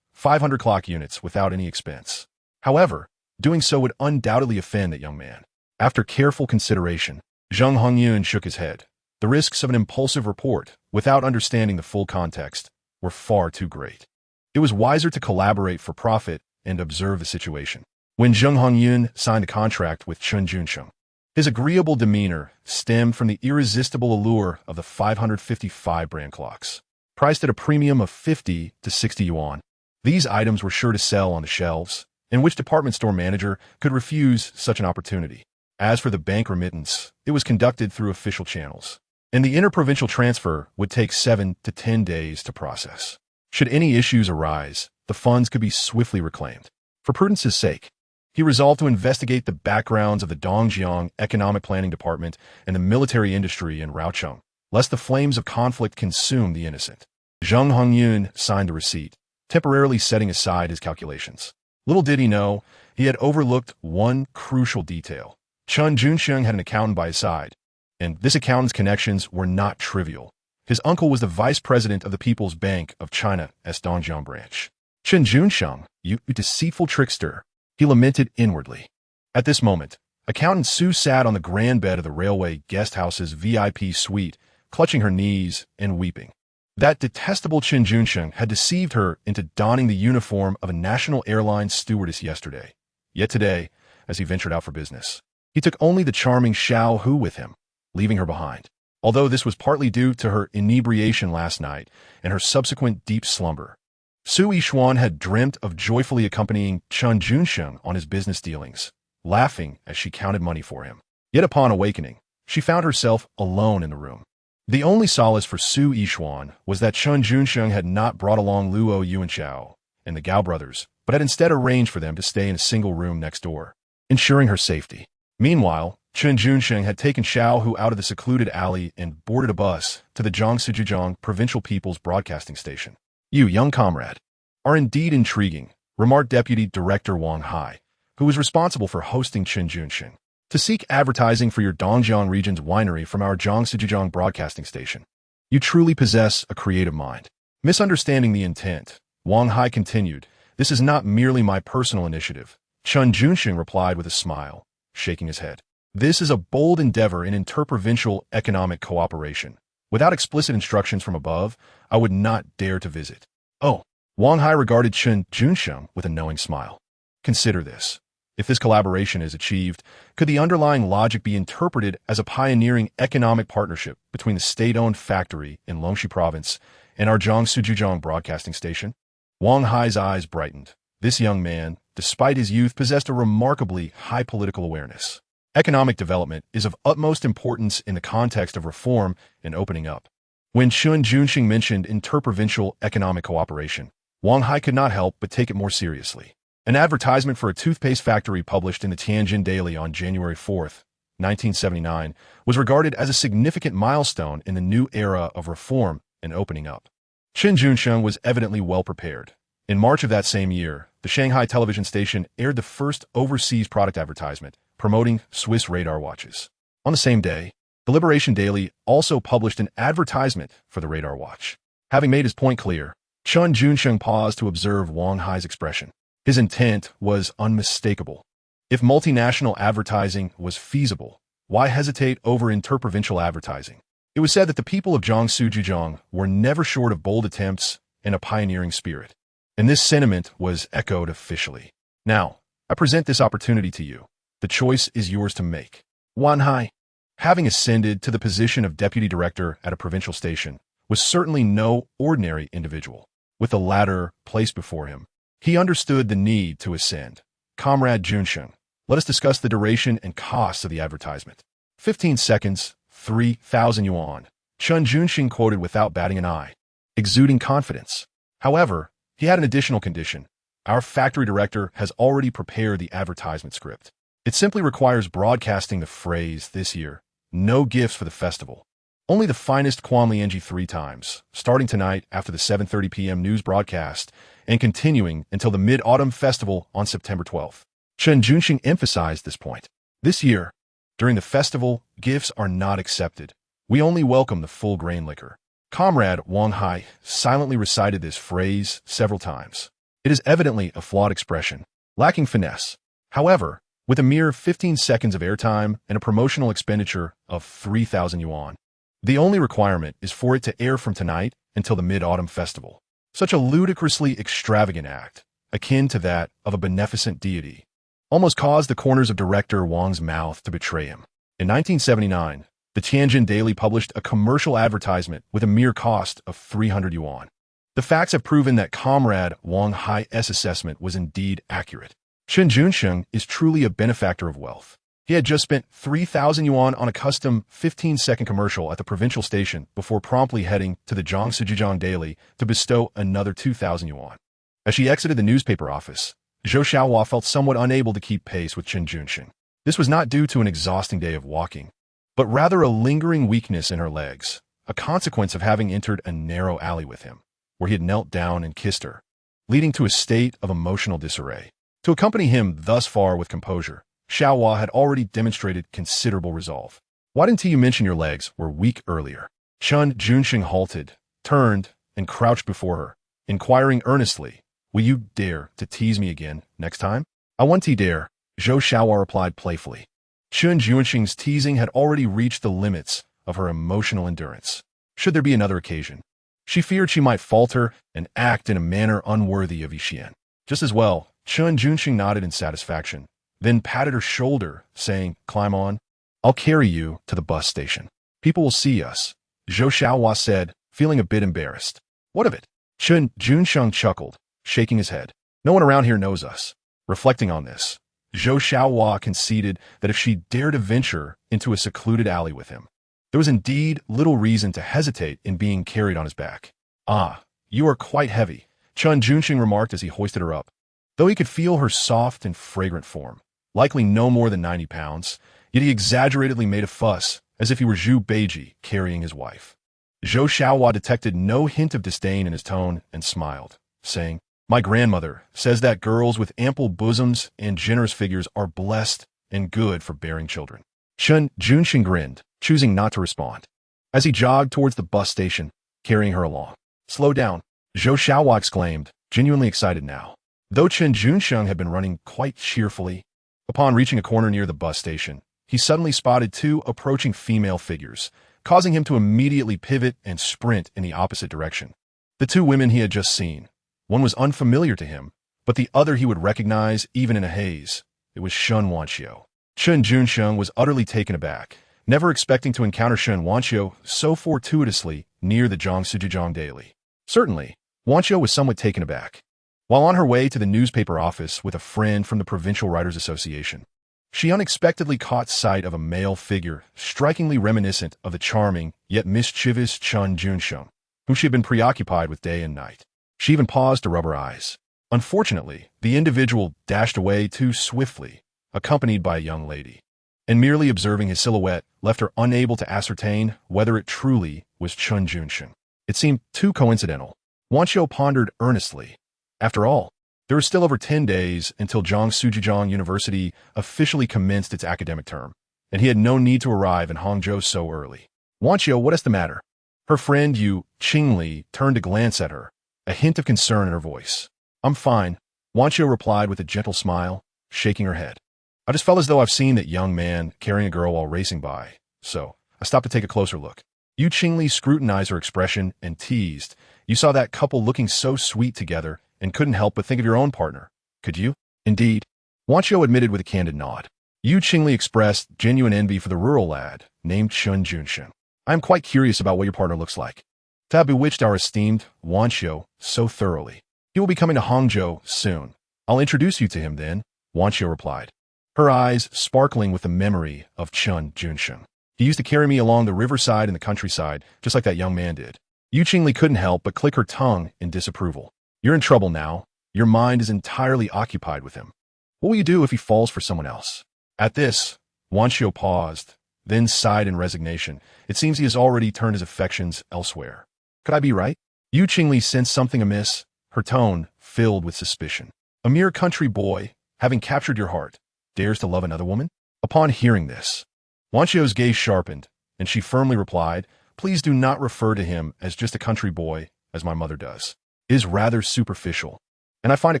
500 clock units without any expense. However, doing so would undoubtedly offend that young man. After careful consideration, Zheng Hongyun shook his head. The risks of an impulsive report, without understanding the full context, were far too great. It was wiser to collaborate for profit and observe the situation. When Zheng Hongyun signed a contract with Chen Junsheng, his agreeable demeanor stemmed from the irresistible allure of the 555 brand clocks. Priced at a premium of 50 to 60 yuan, these items were sure to sell on the shelves, and which department store manager could refuse such an opportunity? As for the bank remittance, it was conducted through official channels, and the interprovincial transfer would take 7 to 10 days to process. Should any issues arise, the funds could be swiftly reclaimed. For prudence's sake, he resolved to investigate the backgrounds of the Dongjiang Economic Planning Department and the military industry in Raocheng, lest the flames of conflict consume the innocent. Zheng Hongyun signed the receipt, temporarily setting aside his calculations. Little did he know, he had overlooked one crucial detail. Chen Junsheng had an accountant by his side, and this accountant's connections were not trivial. His uncle was the vice president of the People's Bank of China's Dongjiang branch. Chen Junsheng, you deceitful trickster, he lamented inwardly. At this moment, Accountant Su sat on the grand bed of the railway guest house's VIP suite, clutching her knees and weeping. That detestable Chen Junsheng had deceived her into donning the uniform of a national airlines stewardess yesterday. Yet today, as he ventured out for business, he took only the charming Xiao Hu with him, leaving her behind. Although this was partly due to her inebriation last night and her subsequent deep slumber, Su Yixuan had dreamt of joyfully accompanying Chen Junsheng on his business dealings, laughing as she counted money for him. Yet upon awakening, she found herself alone in the room. The only solace for Su Yixuan was that Chen Junsheng had not brought along Luo Yuanxiao and the Gao brothers, but had instead arranged for them to stay in a single room next door, ensuring her safety. Meanwhile, Chen Junsheng had taken Xiao Hu out of the secluded alley and boarded a bus to the Jiangsu Provincial People's Broadcasting Station. You, young comrade, are indeed intriguing, remarked Deputy Director Wang Hai, who was responsible for hosting Chen Junsheng. To seek advertising for your Dongjiang region's winery from our Jiangsu Broadcasting Station. You truly possess a creative mind. Misunderstanding the intent, Wang Hai continued, this is not merely my personal initiative. Chen Junsheng replied with a smile, shaking his head. This is a bold endeavor in interprovincial economic cooperation. Without explicit instructions from above, I would not dare to visit. Oh, Wang Hai regarded Chen Junsheng with a knowing smile. Consider this. If this collaboration is achieved, could the underlying logic be interpreted as a pioneering economic partnership between the state-owned factory in Longxi Province and our Jiangsu Broadcasting Station? Wang Hai's eyes brightened. This young man, despite his youth, possessed a remarkably high political awareness. Economic development is of utmost importance in the context of reform and opening up. When Chen Junsheng mentioned interprovincial economic cooperation, Wang Hai could not help but take it more seriously. An advertisement for a toothpaste factory published in the Tianjin Daily on January 4, 1979, was regarded as a significant milestone in the new era of reform and opening up. Chen Junsheng was evidently well prepared. In March of that same year, the Shanghai television station aired the first overseas product advertisement, promoting Swiss radar watches. On the same day, the Liberation Daily also published an advertisement for the radar watch. Having made his point clear, Chen Junsheng paused to observe Wang Hai's expression. His intent was unmistakable. If multinational advertising was feasible, why hesitate over interprovincial advertising? It was said that the people of Jiangsu were never short of bold attempts and a pioneering spirit. And this sentiment was echoed officially. Now, I present this opportunity to you. The choice is yours to make. Wang Hai, having ascended to the position of deputy director at a provincial station, was certainly no ordinary individual. With the ladder placed before him, he understood the need to ascend. Comrade Junsheng, let us discuss the duration and costs of the advertisement. 15 seconds, 3,000 yuan. Chen Junsheng quoted without batting an eye, exuding confidence. However, he had an additional condition. Our factory director has already prepared the advertisement script. It simply requires broadcasting the phrase this year, no gifts for the festival. Only the finest Quanlienji 3 times, starting tonight after the 7:30 p.m. news broadcast and continuing until the Mid-Autumn Festival on September 12th. Chen Junsheng emphasized this point. This year, during the festival, gifts are not accepted. We only welcome the full grain liquor. Comrade Wang Hai silently recited this phrase several times. It is evidently a flawed expression, lacking finesse. However, with a mere 15 seconds of airtime and a promotional expenditure of 3,000 yuan, the only requirement is for it to air from tonight until the Mid-Autumn Festival. Such a ludicrously extravagant act, akin to that of a beneficent deity, almost caused the corners of director Wang's mouth to betray him. In 1979, the Tianjin Daily published a commercial advertisement with a mere cost of 300 yuan. The facts have proven that Comrade Wang Hai's assessment was indeed accurate. Chen Junsheng is truly a benefactor of wealth. He had just spent 3,000 yuan on a custom 15-second commercial at the provincial station before promptly heading to the Jiangsu Daily to bestow another 2,000 yuan. As she exited the newspaper office, Zhou Xiaohua felt somewhat unable to keep pace with Chen Junsheng. This was not due to an exhausting day of walking, but rather a lingering weakness in her legs, a consequence of having entered a narrow alley with him, where he had knelt down and kissed her, leading to a state of emotional disarray. To accompany him thus far with composure, Xiaohua had already demonstrated considerable resolve. Why didn't you mention your legs were weak earlier? Chen Junsheng halted, turned, and crouched before her, inquiring earnestly, will you dare to tease me again next time? I want to dare, Zhou Xiaohua replied playfully. Chen Junsheng's teasing had already reached the limits of her emotional endurance. Should there be another occasion, she feared she might falter and act in a manner unworthy of Yixian. Just as well, Chen Junsheng nodded in satisfaction, then patted her shoulder, saying, climb on. I'll carry you to the bus station. People will see us, Zhou Xiaohua said, feeling a bit embarrassed. What of it? Chen Junsheng chuckled, shaking his head. No one around here knows us. Reflecting on this, Zhou Xiaohua conceded that if she dared to venture into a secluded alley with him, there was indeed little reason to hesitate in being carried on his back. Ah, you are quite heavy, Chen Junsheng remarked as he hoisted her up. Though he could feel her soft and fragrant form, likely no more than 90 pounds, yet he exaggeratedly made a fuss, as if he were Zhu Beiji carrying his wife. Zhou Xiaohua detected no hint of disdain in his tone and smiled, saying, my grandmother says that girls with ample bosoms and generous figures are blessed and good for bearing children. Chen Junsheng grinned, choosing not to respond, as he jogged towards the bus station, carrying her along. Slow down, Zhou Xiaohua exclaimed, genuinely excited now. Though Chen Junsheng had been running quite cheerfully, upon reaching a corner near the bus station, he suddenly spotted 2 approaching female figures, causing him to immediately pivot and sprint in the opposite direction. The 2 women he had just seen. One was unfamiliar to him, but the other he would recognize even in a haze. It was Shen Wanxiu. Chen Junsheng was utterly taken aback, never expecting to encounter Shen Wanxiu so fortuitously near the Jiangsu Daily. Certainly, Wanxiu was somewhat taken aback. While on her way to the newspaper office with a friend from the Provincial Writers Association, she unexpectedly caught sight of a male figure strikingly reminiscent of the charming yet mischievous Chen Junsheng, whom she had been preoccupied with day and night. She even paused to rub her eyes. Unfortunately, the individual dashed away too swiftly, accompanied by a young lady, and merely observing his silhouette left her unable to ascertain whether it truly was Chen Junsheng. It seemed too coincidental. Wanxiu pondered earnestly. After all, there were still over 10 days until Jiangsu University officially commenced its academic term, and he had no need to arrive in Hangzhou so early. Wanxiu, what is the matter? Her friend Yu Qingli turned to glance at her, a hint of concern in her voice. "I'm fine," Wanchio replied with a gentle smile, shaking her head. "I just felt as though I've seen that young man carrying a girl while racing by, so I stopped to take a closer look." Yu Qingli scrutinized her expression and teased. "You saw that couple looking so sweet together and couldn't help but think of your own partner, could you?" "Indeed," Wanchio admitted with a candid nod. Yu Qingli expressed genuine envy for the rural lad named Chen Junsheng. "I am quite curious about what your partner looks like. To have bewitched our esteemed Wanchio so thoroughly. He will be coming to Hangzhou soon. I'll introduce you to him then," Wanchio replied, her eyes sparkling with the memory of Chen Junsheng. "He used to carry me along the riverside and the countryside, just like that young man did." Yu Qingli couldn't help but click her tongue in disapproval. "You're in trouble now. Your mind is entirely occupied with him. What will you do if he falls for someone else?" At this, Wanchio paused, then sighed in resignation. It seems he has already turned his affections elsewhere. Could I be right? Yu Qingli sensed something amiss, her tone filled with suspicion. "A mere country boy, having captured your heart, dares to love another woman?" Upon hearing this, Wanchio's gaze sharpened, and she firmly replied, "Please do not refer to him as just a country boy, as my mother does. It is rather superficial, and I find it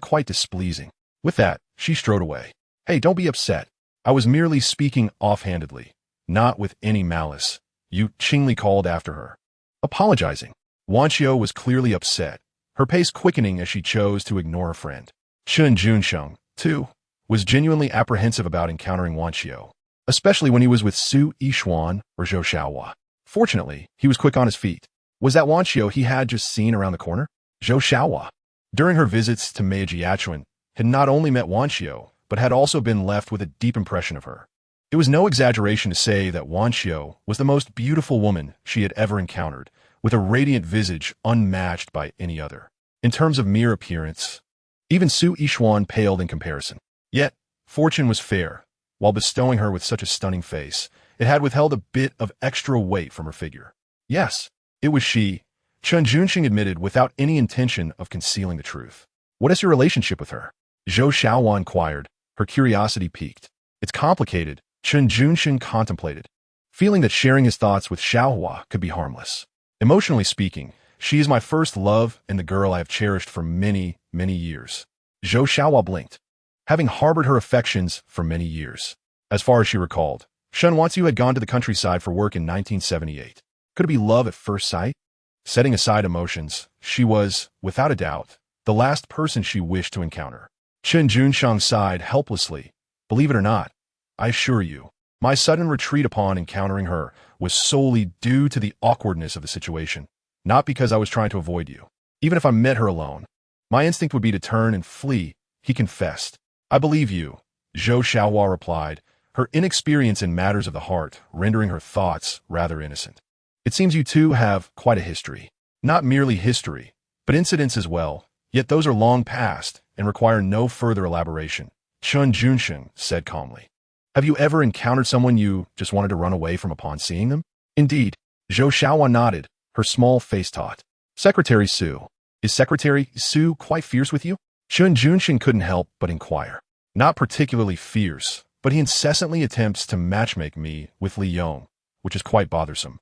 quite displeasing." With that, she strode away. "Hey, don't be upset. I was merely speaking offhandedly, not with any malice," Yu Qingli called after her, apologizing. Wanchio was clearly upset, her pace quickening as she chose to ignore her friend. Chen Junsheng, too, was genuinely apprehensive about encountering Wanchio, especially when he was with Su Yishuan or Zhou Xiaohua. Fortunately, he was quick on his feet. Was that Wanchio he had just seen around the corner? Zhou Xiaohua, during her visits to Meiji had not only met Wanchio, but had also been left with a deep impression of her. It was no exaggeration to say that Wanchio was the most beautiful woman she had ever encountered, with a radiant visage unmatched by any other. In terms of mere appearance, even Su Yishuan paled in comparison. Yet, fortune was fair. While bestowing her with such a stunning face, it had withheld a bit of extra weight from her figure. Yes, it was she, Chen Junsheng admitted without any intention of concealing the truth. "What is your relationship with her?" Zhou Xiaohua inquired, her curiosity piqued. "It's complicated," Chen Junsheng contemplated, feeling that sharing his thoughts with Xiaohua could be harmless. "Emotionally speaking, she is my first love and the girl I have cherished for many, many years." Zhou Xiaohua blinked, having harbored her affections for many years. As far as she recalled, Shen Wanxiu had gone to the countryside for work in 1978. Could it be love at first sight? Setting aside emotions, she was, without a doubt, the last person she wished to encounter. Chen Junsheng sighed helplessly. "Believe it or not, I assure you, my sudden retreat upon encountering her was solely due to the awkwardness of the situation, not because I was trying to avoid you. Even if I met her alone, my instinct would be to turn and flee," he confessed. "I believe you," Zhou Xiaohua replied, her inexperience in matters of the heart rendering her thoughts rather innocent. "It seems you two have quite a history. Not merely history, but incidents as well, yet those are long past and require no further elaboration," Chen Junsheng said calmly. "Have you ever encountered someone you just wanted to run away from upon seeing them?" "Indeed," Zhou Xiaohua nodded, her small face taut. "Secretary Su. Is Secretary Su quite fierce with you?" Chen Junsheng couldn't help but inquire. "Not particularly fierce, but he incessantly attempts to matchmake me with Li Yong, which is quite bothersome,"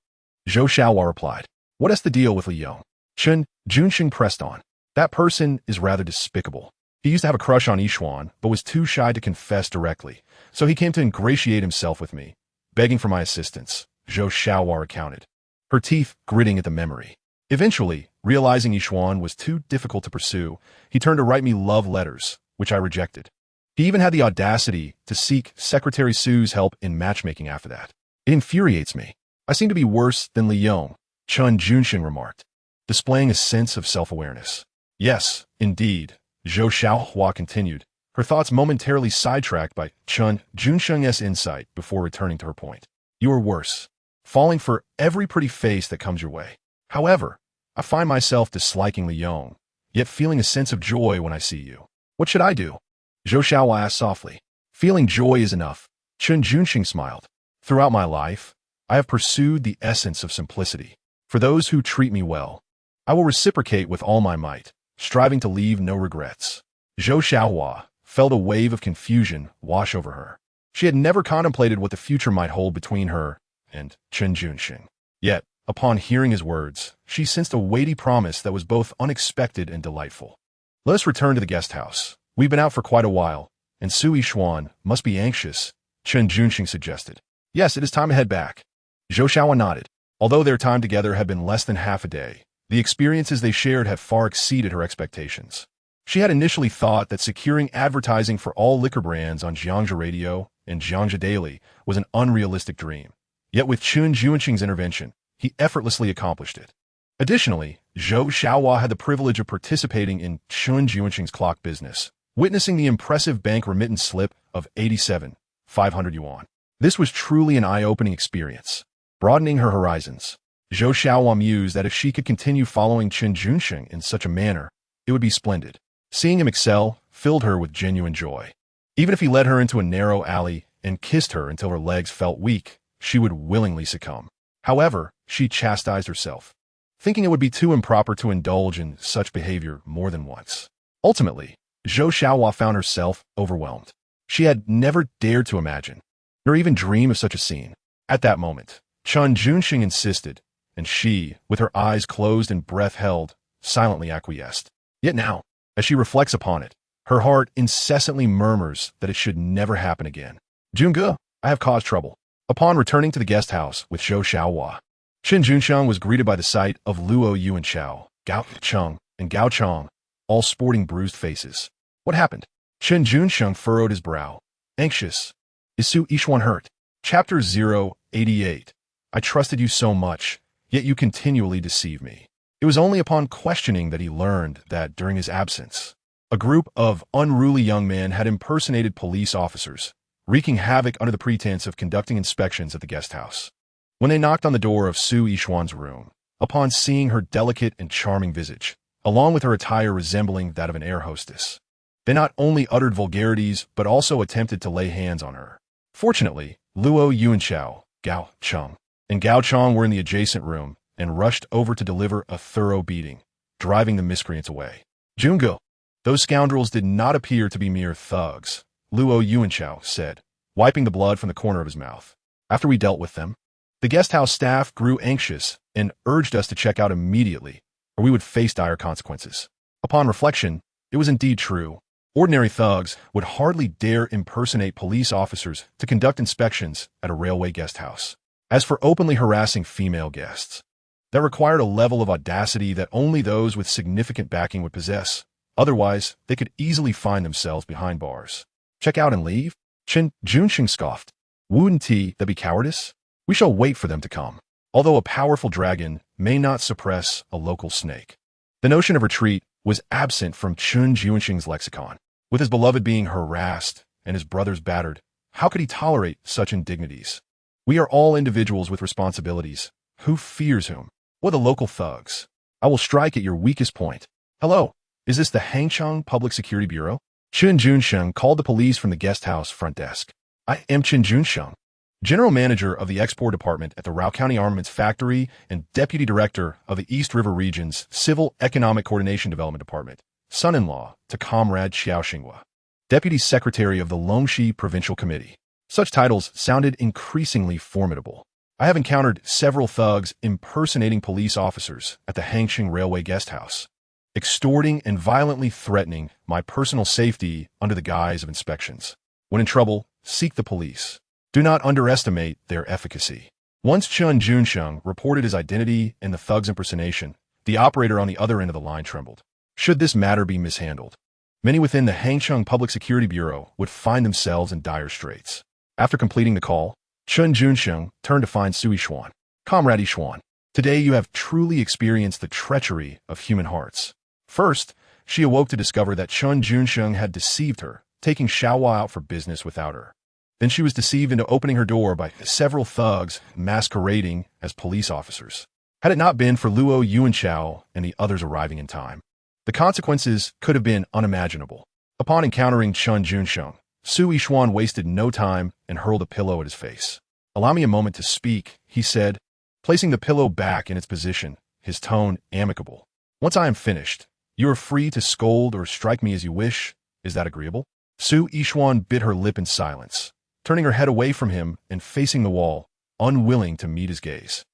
Zhou Xiaohua replied. "What is the deal with Li Yong?" Chen Junsheng pressed on. "That person is rather despicable. He used to have a crush on Yishuan, but was too shy to confess directly, so he came to ingratiate himself with me, begging for my assistance," Zhou Xiaohua recounted, her teeth gritting at the memory. "Eventually, realizing Yishuan was too difficult to pursue, he turned to write me love letters, which I rejected. He even had the audacity to seek Secretary Su's help in matchmaking after that. It infuriates me. I seem to be worse than Li Yong," Chen Junsheng remarked, displaying a sense of self-awareness. "Yes, indeed," Zhou Xiaohua continued, her thoughts momentarily sidetracked by Chen Junsheng's insight before returning to her point. "You are worse, falling for every pretty face that comes your way. However, I find myself disliking Li Yong, yet feeling a sense of joy when I see you. What should I do?" Zhou Xiaohua asked softly. "Feeling joy is enough," Chen Junsheng smiled. "Throughout my life, I have pursued the essence of simplicity. For those who treat me well, I will reciprocate with all my might, striving to leave no regrets." Zhou Xiaohua felt a wave of confusion wash over her. She had never contemplated what the future might hold between her and Chen Junsheng. Yet, Upon hearing his words, she sensed a weighty promise that was both unexpected and delightful. Let us return to the guest house. We've been out for quite a while, and Su Yixuan must be anxious, Chen Junsheng suggested. Yes, it is time to head back. Zhou Xiaowan nodded. Although their time together had been less than half a day, the experiences they shared had far exceeded her expectations. She had initially thought that securing advertising for all liquor brands on Jiangzhou Radio and Jiangzhou Daily was an unrealistic dream. Yet with Chen Junsheng's intervention, he effortlessly accomplished it. Additionally, Zhou Xiaohua had the privilege of participating in Chen Junsheng's clock business, witnessing the impressive bank remittance slip of 87,500 yuan. This was truly an eye-opening experience. Broadening her horizons, Zhou Xiaohua mused that if she could continue following Chen Junsheng in such a manner, it would be splendid. Seeing him excel filled her with genuine joy. Even if he led her into a narrow alley and kissed her until her legs felt weak, she would willingly succumb. However, she chastised herself, thinking it would be too improper to indulge in such behavior more than once. Ultimately, Zhou Xiaohua found herself overwhelmed. She had never dared to imagine, nor even dream of such a scene. At that moment, Chen Junsheng insisted, and she, with her eyes closed and breath held, silently acquiesced. Yet now, as she reflects upon it, her heart incessantly murmurs that it should never happen again. Junge, I have caused trouble. Upon returning to the guest house with Zhou Xiaohua, Chen Junsheng was greeted by the sight of Luo Yuanchao, Gao Cheng, and Gao Chong, all sporting bruised faces. What happened? Chen Junsheng furrowed his brow. Anxious. Is Su Yixuan hurt? Chapter 088. I trusted you so much, yet you continually deceive me. It was only upon questioning that he learned that, during his absence, a group of unruly young men had impersonated police officers, wreaking havoc under the pretense of conducting inspections at the guest house. When they knocked on the door of Su Yixuan's room, upon seeing her delicate and charming visage, along with her attire resembling that of an air hostess, they not only uttered vulgarities but also attempted to lay hands on her. Fortunately, Luo Yuanchao, Gao Cheng, and Gao Chong were in the adjacent room and rushed over to deliver a thorough beating, driving the miscreants away. Junge, those scoundrels did not appear to be mere thugs, Luo Yuanchao said, wiping the blood from the corner of his mouth. After we dealt with them, the guest house staff grew anxious and urged us to check out immediately, or we would face dire consequences. Upon reflection, it was indeed true. Ordinary thugs would hardly dare impersonate police officers to conduct inspections at a railway guest house. As for openly harassing female guests, that required a level of audacity that only those with significant backing would possess. Otherwise, they could easily find themselves behind bars. Check out and leave? Chen Junsheng scoffed. Wouldn't that be cowardice? We shall wait for them to come. Although a powerful dragon may not suppress a local snake, the notion of retreat was absent from Chen Junsheng's lexicon. With his beloved being harassed and his brothers battered, how could he tolerate such indignities? We are all individuals with responsibilities. Who fears whom? What the local thugs? I will strike at your weakest point. Hello, is this the Hangchang Public Security Bureau? Chen Junsheng called the police from the guest house front desk. I am Chen Junsheng, General Manager of the Export Department at the Rao County Armaments Factory and Deputy Director of the East River Region's Civil Economic Coordination Development Department, son-in-law to Comrade Xiao Xinghua, Deputy Secretary of the Longxi Provincial Committee. Such titles sounded increasingly formidable. I have encountered several thugs impersonating police officers at the Hangqing Railway Guest House, extorting and violently threatening my personal safety under the guise of inspections. When in trouble, seek the police. Do not underestimate their efficacy. Once Chen Junsheng reported his identity and the thug's impersonation, the operator on the other end of the line trembled. Should this matter be mishandled, many within the Hangcheng Public Security Bureau would find themselves in dire straits. After completing the call, Chen Junsheng turned to find Su Yixuan. Comrade Yixuan, today you have truly experienced the treachery of human hearts. First, she awoke to discover that Chen Junsheng had deceived her, taking Xiaohua out for business without her. Then she was deceived into opening her door by several thugs masquerading as police officers. Had it not been for Luo Yuanchao and the others arriving in time, the consequences could have been unimaginable. Upon encountering Chen Junsheng, Su Yixuan wasted no time and hurled a pillow at his face. Allow me a moment to speak, he said, placing the pillow back in its position, his tone amicable. Once I am finished, you are free to scold or strike me as you wish. Is that agreeable? Su Yixuan bit her lip in silence, turning her head away from him and facing the wall, unwilling to meet his gaze.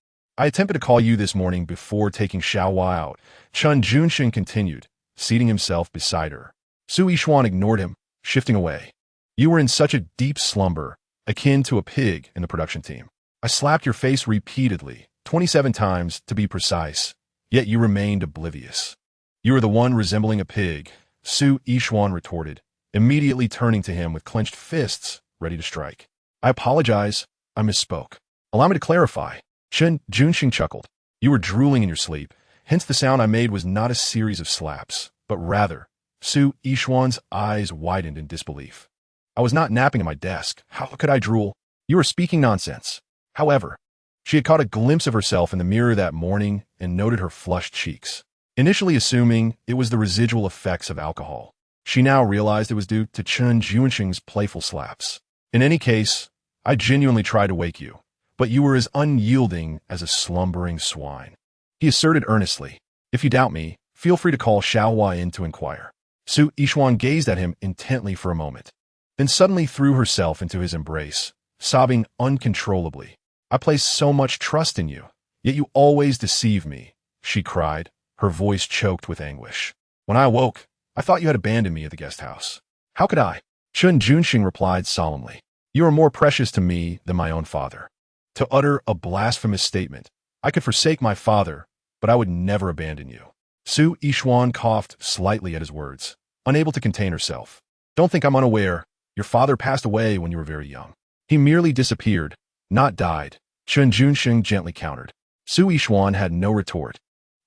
I attempted to call you this morning before taking Xiaowai out. Chen Junsheng continued, seating himself beside her. Su Yishuan ignored him, shifting away. You were in such a deep slumber, akin to a pig in the production team. I slapped your face repeatedly, 27 times to be precise, yet you remained oblivious. You are the one resembling a pig, Su Yishuan retorted, immediately turning to him with clenched fists, ready to strike. I apologize, I misspoke. Allow me to clarify. Chen Junsheng chuckled. You were drooling in your sleep, hence the sound I made was not a series of slaps, but rather, Su Yishuan's eyes widened in disbelief. I was not napping at my desk. How could I drool? You are speaking nonsense. However, she had caught a glimpse of herself in the mirror that morning and noted her flushed cheeks. Initially assuming it was the residual effects of alcohol, she now realized it was due to Chen Junsheng's playful slaps. In any case, I genuinely tried to wake you, but you were as unyielding as a slumbering swine. He asserted earnestly. If you doubt me, feel free to call Xiaowai in to inquire. Su Yishuan gazed at him intently for a moment, then suddenly threw herself into his embrace, sobbing uncontrollably. I place so much trust in you, yet you always deceive me, she cried, her voice choked with anguish. When I awoke, I thought you had abandoned me at the guest house. How could I? Chen Junsheng replied solemnly. You are more precious to me than my own father. To utter a blasphemous statement, I could forsake my father, but I would never abandon you. Su Yishuan coughed slightly at his words, unable to contain herself. Don't think I'm unaware. Your father passed away when you were very young. He merely disappeared, not died, Chen Junsheng gently countered. Su Yishuan had no retort,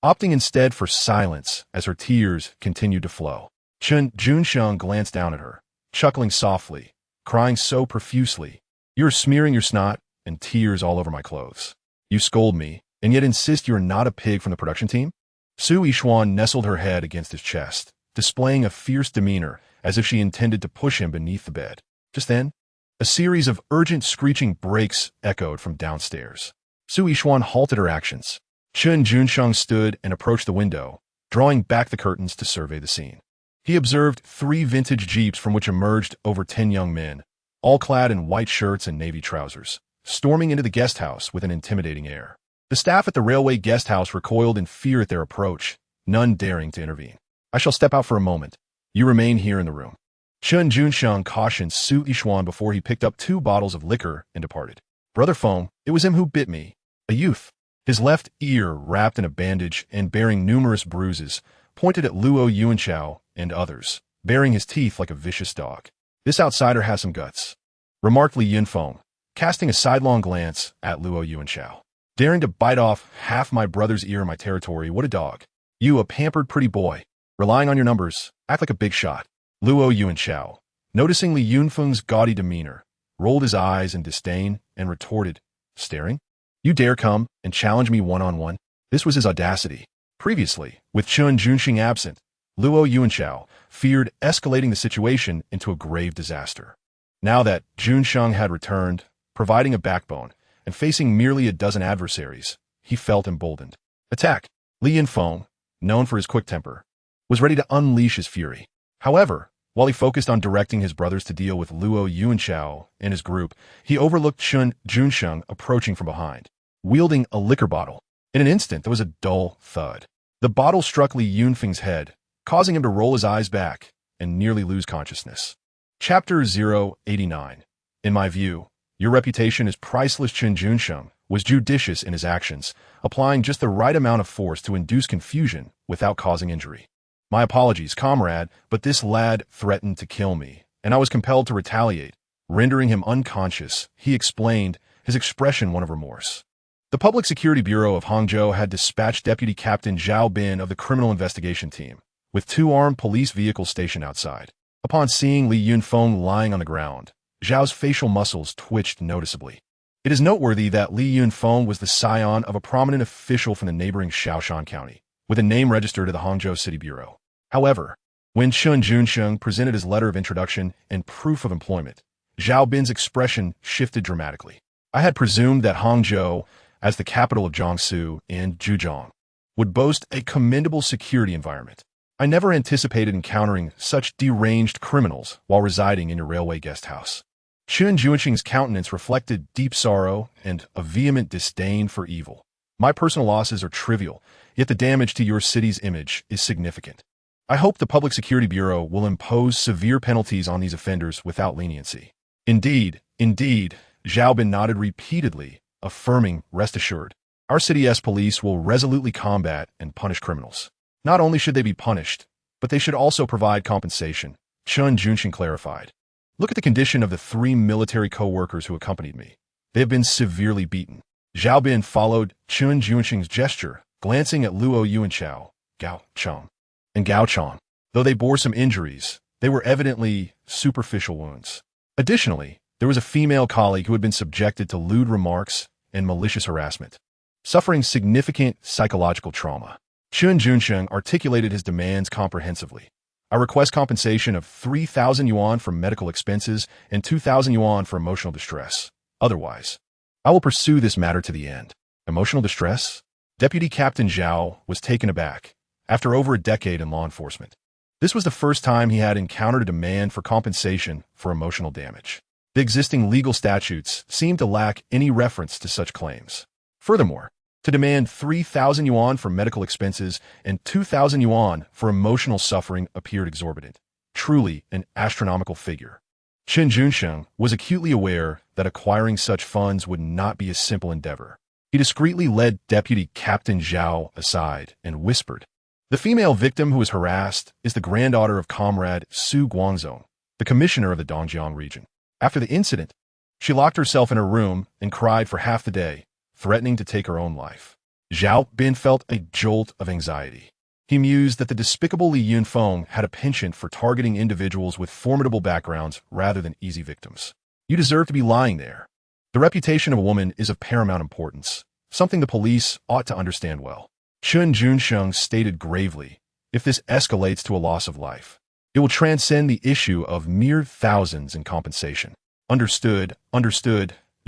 opting instead for silence as her tears continued to flow. Chen Junsheng glanced down at her, chuckling softly, crying so profusely. You're smearing your snot and tears all over my clothes. You scold me, and yet insist you're not a pig from the production team? Su Yishuan nestled her head against his chest, displaying a fierce demeanor as if she intended to push him beneath the bed. Just then, a series of urgent screeching breaks echoed from downstairs. Su Yishuan halted her actions. Chen Junsheng stood and approached the window, drawing back the curtains to survey the scene. He observed 3 vintage jeeps from which emerged over 10 young men, all clad in white shirts and navy trousers, storming into the guest house with an intimidating air. The staff at the railway guest house recoiled in fear at their approach, none daring to intervene. I shall step out for a moment. You remain here in the room. Chen Junsheng cautioned Su Yishuan before he picked up 2 bottles of liquor and departed. Brother Feng, it was him who bit me, a youth. His left ear, wrapped in a bandage and bearing numerous bruises, pointed at Luo Yuanchao and others, baring his teeth like a vicious dog. This outsider has some guts, remarked Li Yunfeng, casting a sidelong glance at Luo Yuanchao. Daring to bite off half my brother's ear in my territory, what a dog. You, a pampered pretty boy, relying on your numbers, act like a big shot. Luo Yuanchao, noticing Li Yunfeng's gaudy demeanor, rolled his eyes in disdain and retorted, staring. You dare come and challenge me one-on-one? This was his audacity. Previously, with Chen Junsheng absent, Luo Yuanchao feared escalating the situation into a grave disaster. Now that Junsheng had returned, providing a backbone, and facing merely a dozen adversaries, he felt emboldened. Attack! Li Yunfeng, known for his quick temper, was ready to unleash his fury. However, while he focused on directing his brothers to deal with Luo Yuanchao and his group, he overlooked Chen Junsheng approaching from behind, wielding a liquor bottle. In an instant, there was a dull thud. The bottle struck Li Yunfeng's head, causing him to roll his eyes back and nearly lose consciousness. Chapter 089. In my view, your reputation as priceless. Chen Junsheng was judicious in his actions, applying just the right amount of force to induce confusion without causing injury. My apologies, comrade, but this lad threatened to kill me, and I was compelled to retaliate, rendering him unconscious, he explained, his expression one of remorse. The Public Security Bureau of Hangzhou had dispatched Deputy Captain Zhao Bin of the Criminal Investigation Team, with 2 armed police vehicles stationed outside. Upon seeing Li Yunfeng lying on the ground, Zhao's facial muscles twitched noticeably. It is noteworthy that Li Yunfeng was the scion of a prominent official from the neighboring Shaoshan County, with a name registered to the Hangzhou City Bureau. However, when Chen Junsheng presented his letter of introduction and proof of employment, Zhao Bin's expression shifted dramatically. I had presumed that Hangzhou, as the capital of Jiangsu and Zhejiang, would boast a commendable security environment. I never anticipated encountering such deranged criminals while residing in your railway guest house. Chen Junsheng's countenance reflected deep sorrow and a vehement disdain for evil. My personal losses are trivial, yet the damage to your city's image is significant. I hope the Public Security Bureau will impose severe penalties on these offenders without leniency. Indeed, Xiaobin nodded repeatedly, affirming, rest assured, our city's police will resolutely combat and punish criminals. Not only should they be punished, but they should also provide compensation, Chen Junsheng clarified. Look at the condition of the 3 military co-workers who accompanied me. They have been severely beaten. Xiaobin followed Chen Junsheng's gesture, glancing at Luo Yuanchao, Gao Chong, and Gao Chong. Though they bore some injuries, they were evidently superficial wounds. Additionally, there was a female colleague who had been subjected to lewd remarks and malicious harassment, suffering significant psychological trauma. Chen Junsheng articulated his demands comprehensively. I request compensation of 3,000 yuan for medical expenses and 2,000 yuan for emotional distress. Otherwise, I will pursue this matter to the end. Emotional distress? Deputy Captain Zhao was taken aback. After over a decade in law enforcement, this was the first time he had encountered a demand for compensation for emotional damage. The existing legal statutes seemed to lack any reference to such claims. Furthermore, to demand 3,000 yuan for medical expenses and 2,000 yuan for emotional suffering appeared exorbitant. Truly an astronomical figure. Chen Junsheng was acutely aware that acquiring such funds would not be a simple endeavor. He discreetly led Deputy Captain Zhao aside and whispered, the female victim who was harassed is the granddaughter of Comrade Su Guangzong, the commissioner of the Dongjiang region. After the incident, she locked herself in her room and cried for half the day, threatening to take her own life. Zhao Bin felt a jolt of anxiety. He mused that the despicable Li Yunfeng had a penchant for targeting individuals with formidable backgrounds rather than easy victims. You deserve to be lying there. The reputation of a woman is of paramount importance, something the police ought to understand well. Chen Junsheng stated gravely, if this escalates to a loss of life, it will transcend the issue of mere thousands in compensation. Understood.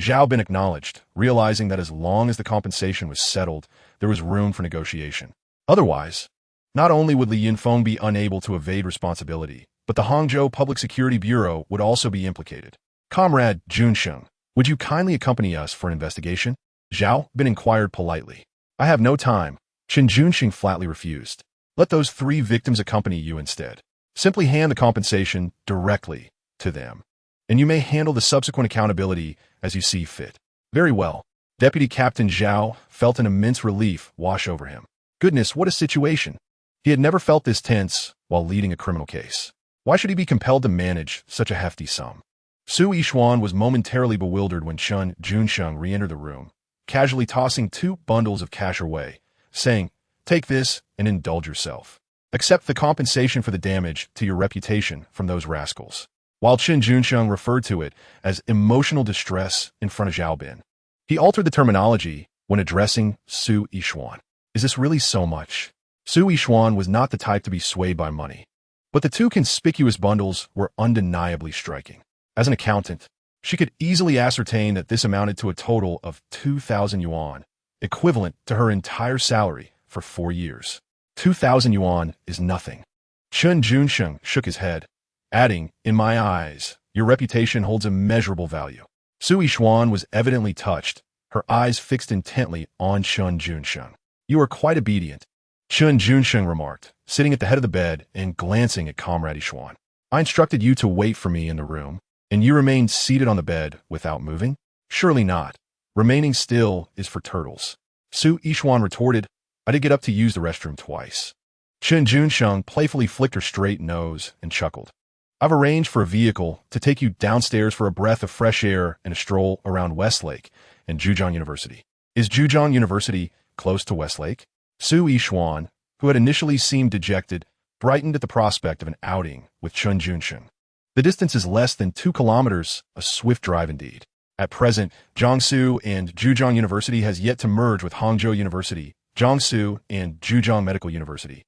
Zhao Bin acknowledged, realizing that as long as the compensation was settled, there was room for negotiation. Otherwise, not only would Li Yunfeng be unable to evade responsibility, but the Hangzhou Public Security Bureau would also be implicated. Comrade Junsheng, would you kindly accompany us for an investigation? Zhao Bin inquired politely. I have no time. Chen Junsheng flatly refused. Let those 3 victims accompany you instead. Simply hand the compensation directly to them, and you may handle the subsequent accountability as you see fit. Very well. Deputy Captain Zhao felt an immense relief wash over him. Goodness, what a situation. He had never felt this tense while leading a criminal case. Why should he be compelled to manage such a hefty sum? Su Yishuan was momentarily bewildered when Chen Junsheng re-entered the room, casually tossing 2 bundles of cash her way, saying, take this and indulge yourself. Accept the compensation for the damage to your reputation from those rascals. While Chen Junsheng referred to it as emotional distress in front of Zhao Bin, he altered the terminology when addressing Su Yishuan. Is this really so much? Su Yishuan was not the type to be swayed by money, but the 2 conspicuous bundles were undeniably striking. As an accountant, she could easily ascertain that this amounted to a total of 2,000 yuan, equivalent to her entire salary for 4 years. 2,000 yuan is nothing. Chen Junsheng shook his head, adding, in my eyes, your reputation holds immeasurable value. Su Yishuan was evidently touched, her eyes fixed intently on Chen Junsheng. You are quite obedient, Chen Junsheng remarked, sitting at the head of the bed and glancing at Comrade Yishuan. I instructed you to wait for me in the room, and you remained seated on the bed without moving? Surely not. Remaining still is for turtles. Su Yishuan retorted, I did get up to use the restroom twice. Chen Junsheng playfully flicked her straight nose and chuckled. I've arranged for a vehicle to take you downstairs for a breath of fresh air and a stroll around Westlake and Zhejiang University. Is Zhejiang University close to Westlake? Su Yishuan, who had initially seemed dejected, brightened at the prospect of an outing with Chen Junsheng. The distance is less than 2 kilometers, a swift drive indeed. At present, Jiangsu and Zhejiang University has yet to merge with Hangzhou University, Jiangsu and Zhejiang Medical University,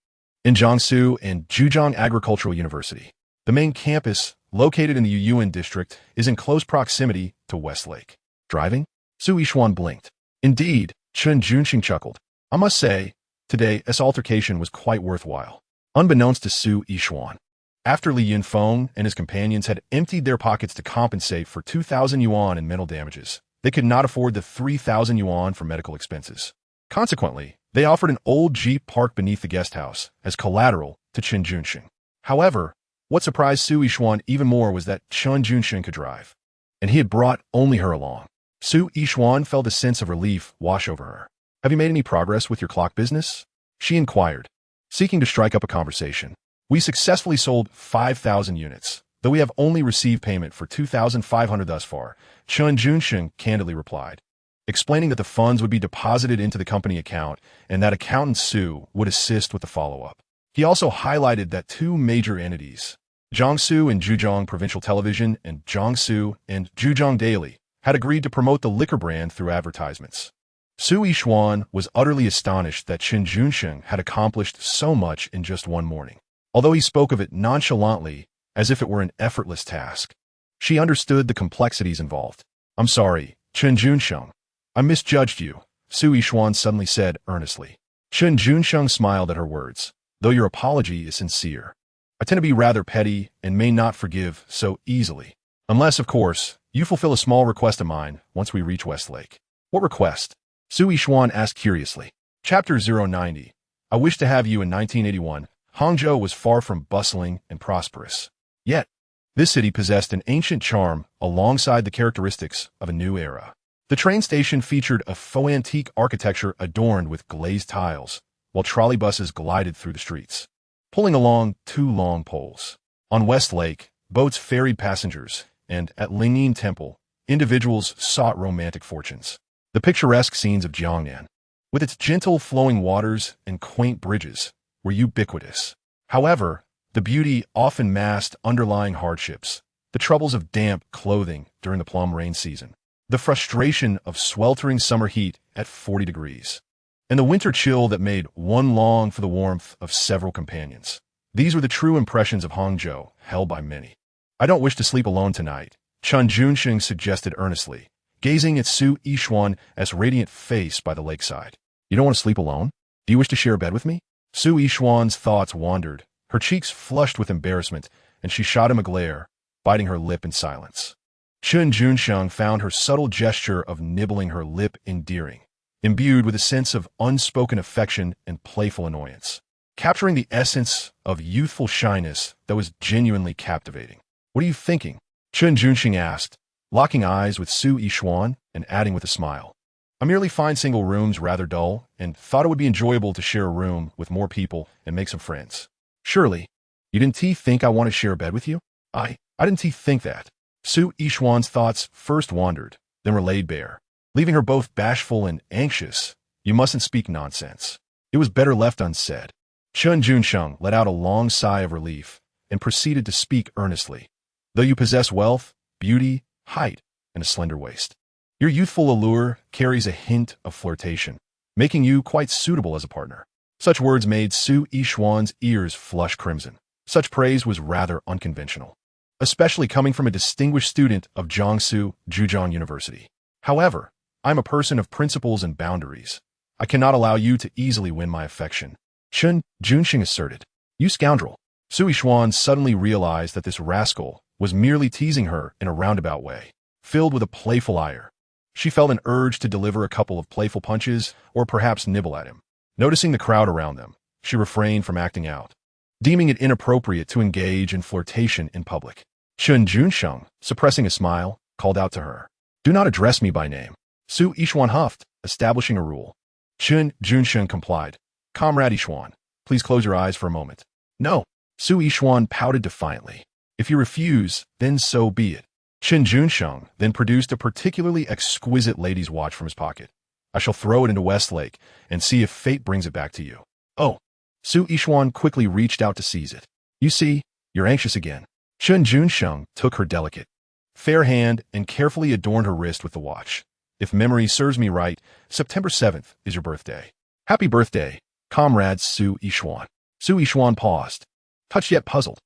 and Jiangsu and Zhejiang Agricultural University. The main campus, located in the Yuyuan district, is in close proximity to Westlake. Driving? Su Yishuan blinked. Indeed, Chen Junsheng chuckled. I must say, today this altercation was quite worthwhile. Unbeknownst to Su Yishuan, after Li Yunfeng and his companions had emptied their pockets to compensate for 2,000 yuan in mental damages, they could not afford the 3,000 yuan for medical expenses. Consequently, they offered an old Jeep parked beneath the guest house as collateral to Chen Junsheng. However, what surprised Su Yixuan even more was that Chen Junsheng could drive, and he had brought only her along. Su Yixuan felt a sense of relief wash over her. "Have you made any progress with your clock business?" she inquired, seeking to strike up a conversation. "We successfully sold 5,000 units, though we have only received payment for 2,500 thus far," Chen Junsheng candidly replied, explaining that the funds would be deposited into the company account and that accountant Su would assist with the follow-up. He also highlighted that two major entities, Jiangsu and Zhejiang Provincial Television and Jiangsu and Zhejiang Daily, had agreed to promote the liquor brand through advertisements. Su Yixuan was utterly astonished that Chen Junsheng had accomplished so much in just one morning. Although he spoke of it nonchalantly, as if it were an effortless task, she understood the complexities involved. "I'm sorry, Chen Junsheng. I misjudged you," Su Yixuan suddenly said earnestly. Chen Junsheng smiled at her words, "Though your apology is sincere. I tend to be rather petty and may not forgive so easily. Unless, of course, you fulfill a small request of mine once we reach Westlake." "What request?" Su Yixuan asked curiously. Chapter 090. I wish to have you in 1981. Hangzhou was far from bustling and prosperous. Yet, this city possessed an ancient charm alongside the characteristics of a new era. The train station featured a faux antique architecture adorned with glazed tiles, while trolley buses glided through the streets, pulling along two long poles. On West Lake, boats ferried passengers, and at Lingyin Temple, individuals sought romantic fortunes. The picturesque scenes of Jiangnan, with its gentle flowing waters and quaint bridges, were ubiquitous. However, the beauty often masked underlying hardships, the troubles of damp clothing during the plum rain season, the frustration of sweltering summer heat at 40 degrees, and the winter chill that made one long for the warmth of several companions. These were the true impressions of Hangzhou, held by many. "I don't wish to sleep alone tonight," Chen Junsheng suggested earnestly, gazing at Su Yixuan's radiant face by the lakeside. "You don't want to sleep alone? Do you wish to share a bed with me?" Su Yixuan's thoughts wandered, her cheeks flushed with embarrassment, and she shot him a glare, biting her lip in silence. Chen Junsheng found her subtle gesture of nibbling her lip endearing, imbued with a sense of unspoken affection and playful annoyance, capturing the essence of youthful shyness that was genuinely captivating. "What are you thinking?" Chen Junsheng asked, locking eyes with Su Yixuan and adding with a smile. "I merely find single rooms rather dull, and thought it would be enjoyable to share a room with more people and make some friends." "Surely, you didn't think I want to share a bed with you?" I didn't think that." Su Yixuan's thoughts first wandered, then were laid bare, leaving her both bashful and anxious. "You mustn't speak nonsense. It was better left unsaid." Chen Junsheng let out a long sigh of relief and proceeded to speak earnestly. "Though you possess wealth, beauty, height, and a slender waist, your youthful allure carries a hint of flirtation, making you quite suitable as a partner." Such words made Su Yixuan's ears flush crimson. Such praise was rather unconventional, especially coming from a distinguished student of Jiangsu Zhejiang University. "However, I am a person of principles and boundaries. I cannot allow you to easily win my affection," Chen Junsheng asserted. "You scoundrel." Su Yixuan suddenly realized that this rascal was merely teasing her in a roundabout way, filled with a playful ire. She felt an urge to deliver a couple of playful punches or perhaps nibble at him. Noticing the crowd around them, she refrained from acting out, deeming it inappropriate to engage in flirtation in public. Chen Junsheng, suppressing a smile, called out to her, "Do not address me by name." Su Yixuan huffed, establishing a rule. Chen Junsheng complied. "Comrade Yixuan, please close your eyes for a moment." "No." Su Yixuan pouted defiantly. "If you refuse, then so be it." Chen Junsheng then produced a particularly exquisite lady's watch from his pocket. "I shall throw it into Westlake and see if fate brings it back to you." "Oh." Su Yixuan quickly reached out to seize it. "You see, you're anxious again." Chen Junsheng took her delicate, fair hand and carefully adorned her wrist with the watch. "If memory serves me right, September 7th is your birthday." "Happy birthday, comrade Su Yixuan." Su Yixuan paused, touched yet puzzled.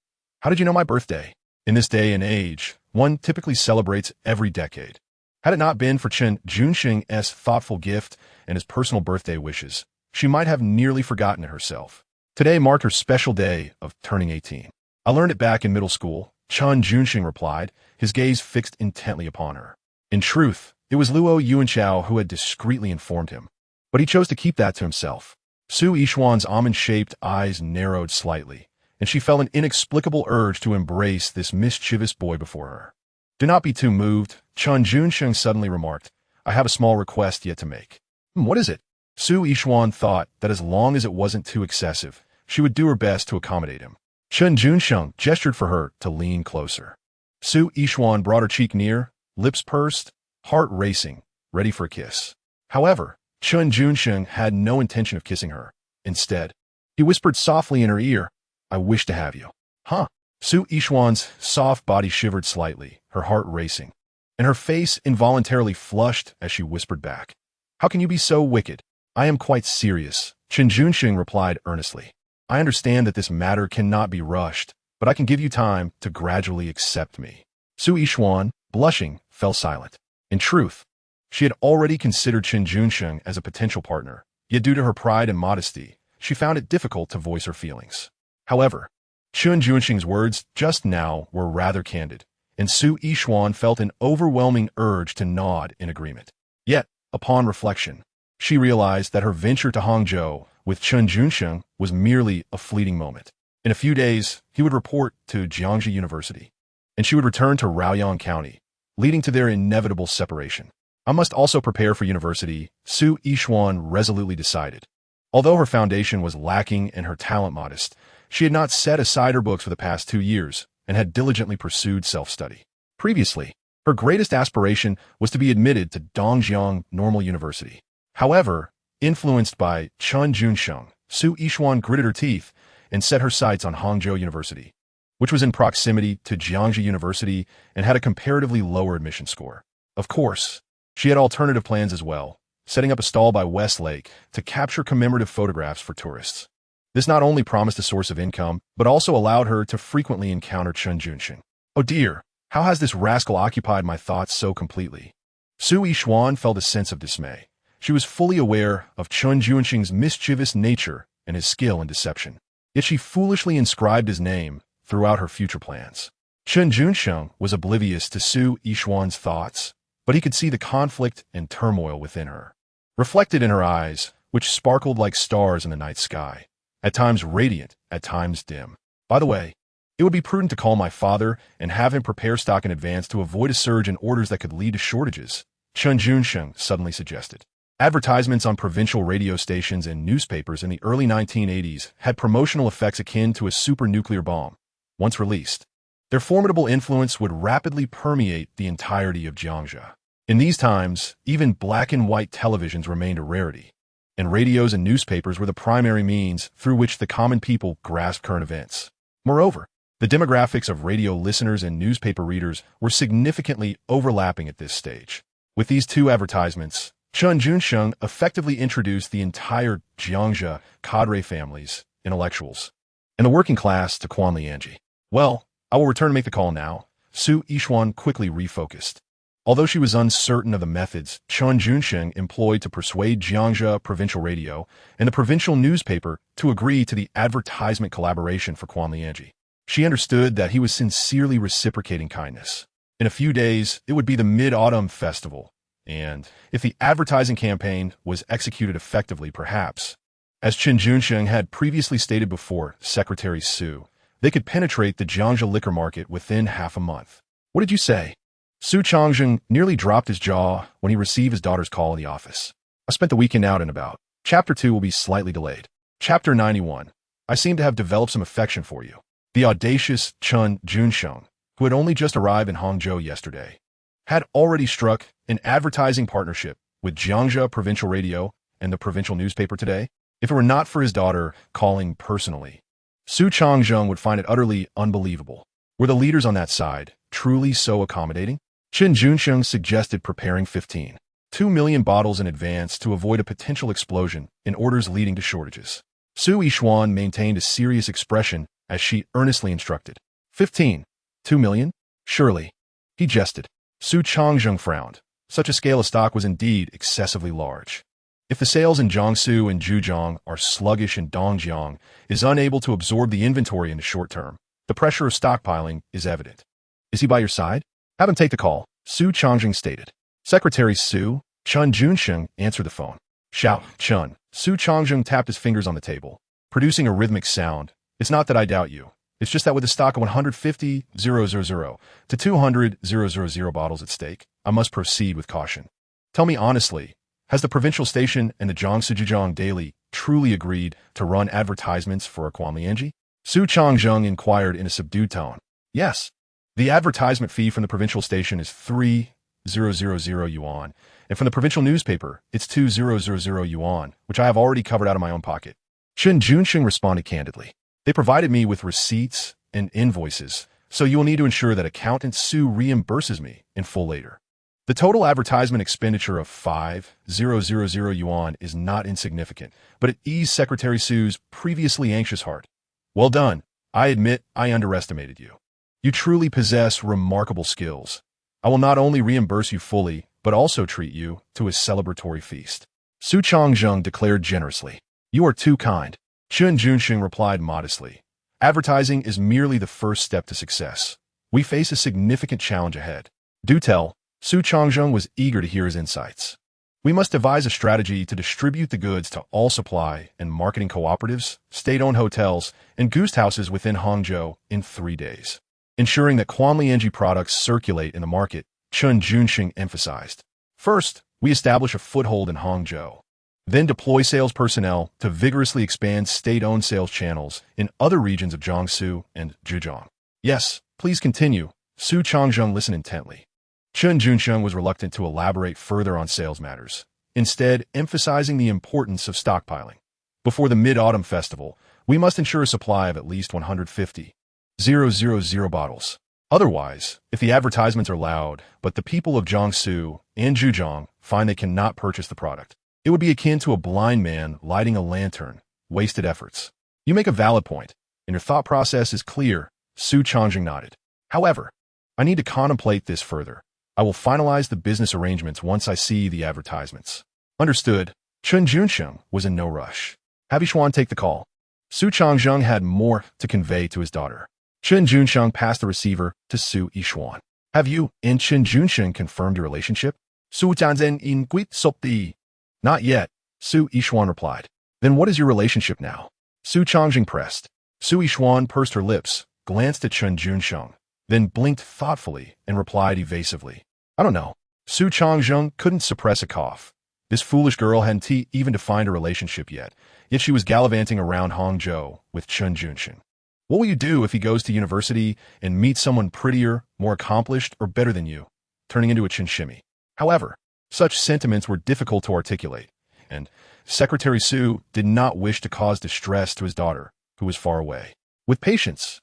"How did you know my birthday?" In this day and age, one typically celebrates every decade. Had it not been for Chen Junsheng's thoughtful gift and his personal birthday wishes, she might have nearly forgotten it herself. Today marked her special day of turning 18. "I learned it back in middle school," Chen Junsheng replied, his gaze fixed intently upon her. In truth, it was Luo Yuanchao who had discreetly informed him. But he chose to keep that to himself. Su Yishuan's almond-shaped eyes narrowed slightly, and she felt an inexplicable urge to embrace this mischievous boy before her. "Do not be too moved," Chen Junsheng suddenly remarked. "I have a small request yet to make." What is it?" Su Yishuan thought that as long as it wasn't too excessive, she would do her best to accommodate him. Chen Junsheng gestured for her to lean closer. Su Yishuan brought her cheek near, lips pursed, heart racing, ready for a kiss. However, Chen Junsheng had no intention of kissing her. Instead, he whispered softly in her ear, "I wish to have you." Huh? Su Yishuan's soft body shivered slightly, her heart racing, and her face involuntarily flushed as she whispered back, "How can you be so wicked?" "I am quite serious," Chen Junsheng replied earnestly. "I understand that this matter cannot be rushed, but I can give you time to gradually accept me." Su Yishuan, blushing, fell silent. In truth, she had already considered Chen Junsheng as a potential partner, yet due to her pride and modesty, she found it difficult to voice her feelings. However, Chen Junsheng's words just now were rather candid, and Su Yishuan felt an overwhelming urge to nod in agreement. Yet, upon reflection, she realized that her venture to Hangzhou with Chen Junsheng was merely a fleeting moment. In a few days, he would report to Jiangxi University, and she would return to Raoyang County, leading to their inevitable separation. "I must also prepare for university," Su Yishuan resolutely decided. Although her foundation was lacking and her talent modest, she had not set aside her books for the past 2 years and had diligently pursued self-study. Previously, her greatest aspiration was to be admitted to Dongjiang Normal University. However, influenced by Chen Junsheng, Su Yishuan gritted her teeth and set her sights on Hangzhou University, which was in proximity to Jiangxi University and had a comparatively lower admission score. Of course, she had alternative plans as well, setting up a stall by Westlake to capture commemorative photographs for tourists. This not only promised a source of income, but also allowed her to frequently encounter Chen Junsheng. "Oh dear, how has this rascal occupied my thoughts so completely?" Su Yishuan felt a sense of dismay. She was fully aware of Chen Junsheng's mischievous nature and his skill in deception. Yet she foolishly inscribed his name throughout her future plans. Chen Junsheng was oblivious to Su Yishuan's thoughts, but he could see the conflict and turmoil within her, reflected in her eyes, which sparkled like stars in the night sky, at times radiant, at times dim. "By the way, it would be prudent to call my father and have him prepare stock in advance to avoid a surge in orders that could lead to shortages," Chen Junsheng suddenly suggested. Advertisements on provincial radio stations and newspapers in the early 1980s had promotional effects akin to a super-nuclear bomb. Once released, their formidable influence would rapidly permeate the entirety of Jiangxi. In these times, even black and white televisions remained a rarity, and radios and newspapers were the primary means through which the common people grasped current events. Moreover, the demographics of radio listeners and newspaper readers were significantly overlapping at this stage. With these two advertisements, Chen Junsheng effectively introduced the entire Jiangxi cadre families, intellectuals, and the working class to Quanlianji. "Well, I will return to make the call now," Su Yishuan quickly refocused. Although she was uncertain of the methods Chen Junsheng employed to persuade Jiangxi Provincial Radio and the provincial newspaper to agree to the advertisement collaboration for Quanlianji, she understood that he was sincerely reciprocating kindness. In a few days, it would be the Mid-Autumn Festival, and if the advertising campaign was executed effectively, perhaps, as Chen Junsheng had previously stated before Secretary Su, they could penetrate the Jiangxi liquor market within half a month. "What did you say?" Su Changzheng nearly dropped his jaw when he received his daughter's call in the office. "I spent the weekend out and about. Chapter 2 will be slightly delayed." Chapter 91. "I seem to have developed some affection for you." The audacious Chen Junsheng, who had only just arrived in Hangzhou yesterday, had already struck an advertising partnership with Jiangxi Provincial Radio and the provincial newspaper today. If it were not for his daughter calling personally, Su Changzheng would find it utterly unbelievable. Were the leaders on that side truly so accommodating? Chen Junsheng suggested preparing 15.2 million bottles in advance to avoid a potential explosion in orders leading to shortages. Su Yishuan maintained a serious expression as she earnestly instructed. 15.2 million? Surely. He jested. Su Changzheng frowned. Such a scale of stock was indeed excessively large. If the sales in Jiangsu and Zhejiang are sluggish and Dongjiang is unable to absorb the inventory in the short term, the pressure of stockpiling is evident. "Is he by your side?" "Have him take the call," Su Changzheng stated. Secretary Su, Chen Junsheng answered the phone. Xiao Chun. Su Changzheng tapped his fingers on the table, producing a rhythmic sound. It's not that I doubt you. It's just that with a stock of 150,000 to 200,000 bottles at stake, I must proceed with caution. Tell me honestly, has the provincial station and the Jiangsu Daily truly agreed to run advertisements for a Kuomlianji? Su Changzheng inquired in a subdued tone. Yes. The advertisement fee from the provincial station is 3,000 yuan, and from the provincial newspaper, it's 2,000 yuan, which I have already covered out of my own pocket. Chen Junsheng responded candidly. They provided me with receipts and invoices, so you will need to ensure that accountant Su reimburses me in full later. The total advertisement expenditure of 5,000 yuan is not insignificant, but it eased Secretary Su's previously anxious heart. Well done. I admit I underestimated you. You truly possess remarkable skills. I will not only reimburse you fully, but also treat you to a celebratory feast. Su Changzheng declared generously. You are too kind. Chen Junsheng replied modestly. Advertising is merely the first step to success. We face a significant challenge ahead. Do tell. Su Changzheng was eager to hear his insights. We must devise a strategy to distribute the goods to all supply and marketing cooperatives, state-owned hotels, and goose houses within Hangzhou in 3 days. Ensuring that Kuomlianji products circulate in the market, Chen Junsheng emphasized. First, we establish a foothold in Hangzhou. Then deploy sales personnel to vigorously expand state-owned sales channels in other regions of Jiangsu and Zhejiang. Yes, please continue. Su Changzheng listened intently. Chen Junsheng was reluctant to elaborate further on sales matters, instead emphasizing the importance of stockpiling. Before the Mid-Autumn Festival, we must ensure a supply of at least 150,000 bottles. Otherwise, if the advertisements are loud, but the people of Jiangsu and Zhejiang find they cannot purchase the product, it would be akin to a blind man lighting a lantern, wasted efforts. You make a valid point, and your thought process is clear. Su Changzheng nodded. However, I need to contemplate this further. I will finalize the business arrangements once I see the advertisements. Understood. Chen Junsheng was in no rush. Have Yishuan take the call. Su Changzheng had more to convey to his daughter. Chen Junsheng passed the receiver to Su Yishuan. Have you and Chen Junsheng confirmed your relationship? Su Changzheng in quit sopti. Not yet, Su Yishuan replied. Then what is your relationship now? Su Changzheng pressed. Su Yishuan pursed her lips, glanced at Chen Junsheng, then blinked thoughtfully and replied evasively. I don't know. Su Changzheng couldn't suppress a cough. This foolish girl hadn't even defined a relationship yet she was gallivanting around Hangzhou with Chen Junsheng. What will you do if he goes to university and meets someone prettier, more accomplished, or better than you, turning into a chinshimi? However, such sentiments were difficult to articulate, and Secretary Su did not wish to cause distress to his daughter, who was far away. With patience,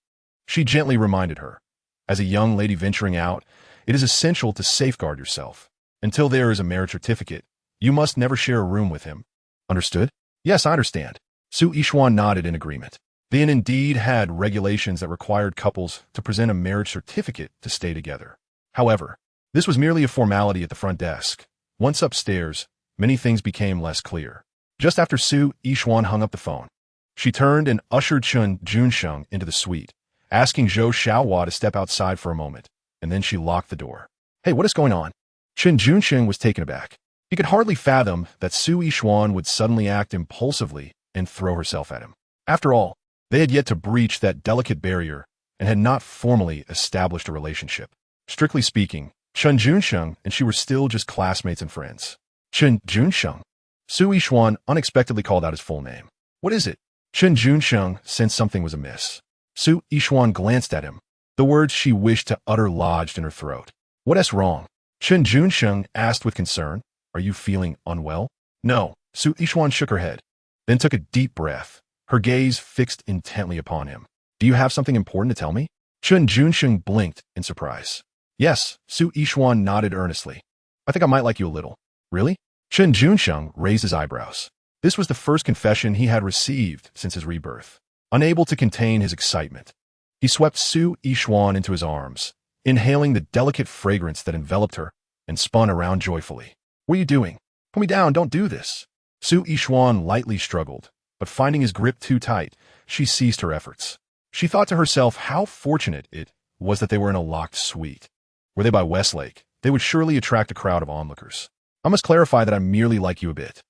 she gently reminded her, as a young lady venturing out, it is essential to safeguard yourself. Until there is a marriage certificate, you must never share a room with him. Understood? Yes, I understand. Su Yishuan nodded in agreement. They indeed had regulations that required couples to present a marriage certificate to stay together. However, this was merely a formality at the front desk. Once upstairs, many things became less clear. Just after Su Yishuan hung up the phone, she turned and ushered Chen Junsheng into the suite, asking Zhou Xiaohua to step outside for a moment, and then she locked the door. Hey, what is going on? Chen Junsheng was taken aback. He could hardly fathom that Su Yishuan would suddenly act impulsively and throw herself at him. After all, they had yet to breach that delicate barrier and had not formally established a relationship. Strictly speaking, Chen Junsheng and she were still just classmates and friends. Chen Junsheng? Su Yishuan unexpectedly called out his full name. What is it? Chen Junsheng sensed something was amiss. Su Yishuan glanced at him. The words she wished to utter lodged in her throat. What's wrong? Chen Junsheng asked with concern. Are you feeling unwell? No. Su Yishuan shook her head, then took a deep breath, her gaze fixed intently upon him. Do you have something important to tell me? Chen Junsheng blinked in surprise. Yes, Su Yishuan nodded earnestly. I think I might like you a little. Really? Chen Junsheng raised his eyebrows. This was the first confession he had received since his rebirth. Unable to contain his excitement, he swept Su Yishuan into his arms, inhaling the delicate fragrance that enveloped her, and spun around joyfully. What are you doing? Put me down, don't do this. Su Yishuan lightly struggled, but finding his grip too tight, she ceased her efforts. She thought to herself how fortunate it was that they were in a locked suite. Were they by Westlake, they would surely attract a crowd of onlookers. I must clarify that I merely like you a bit.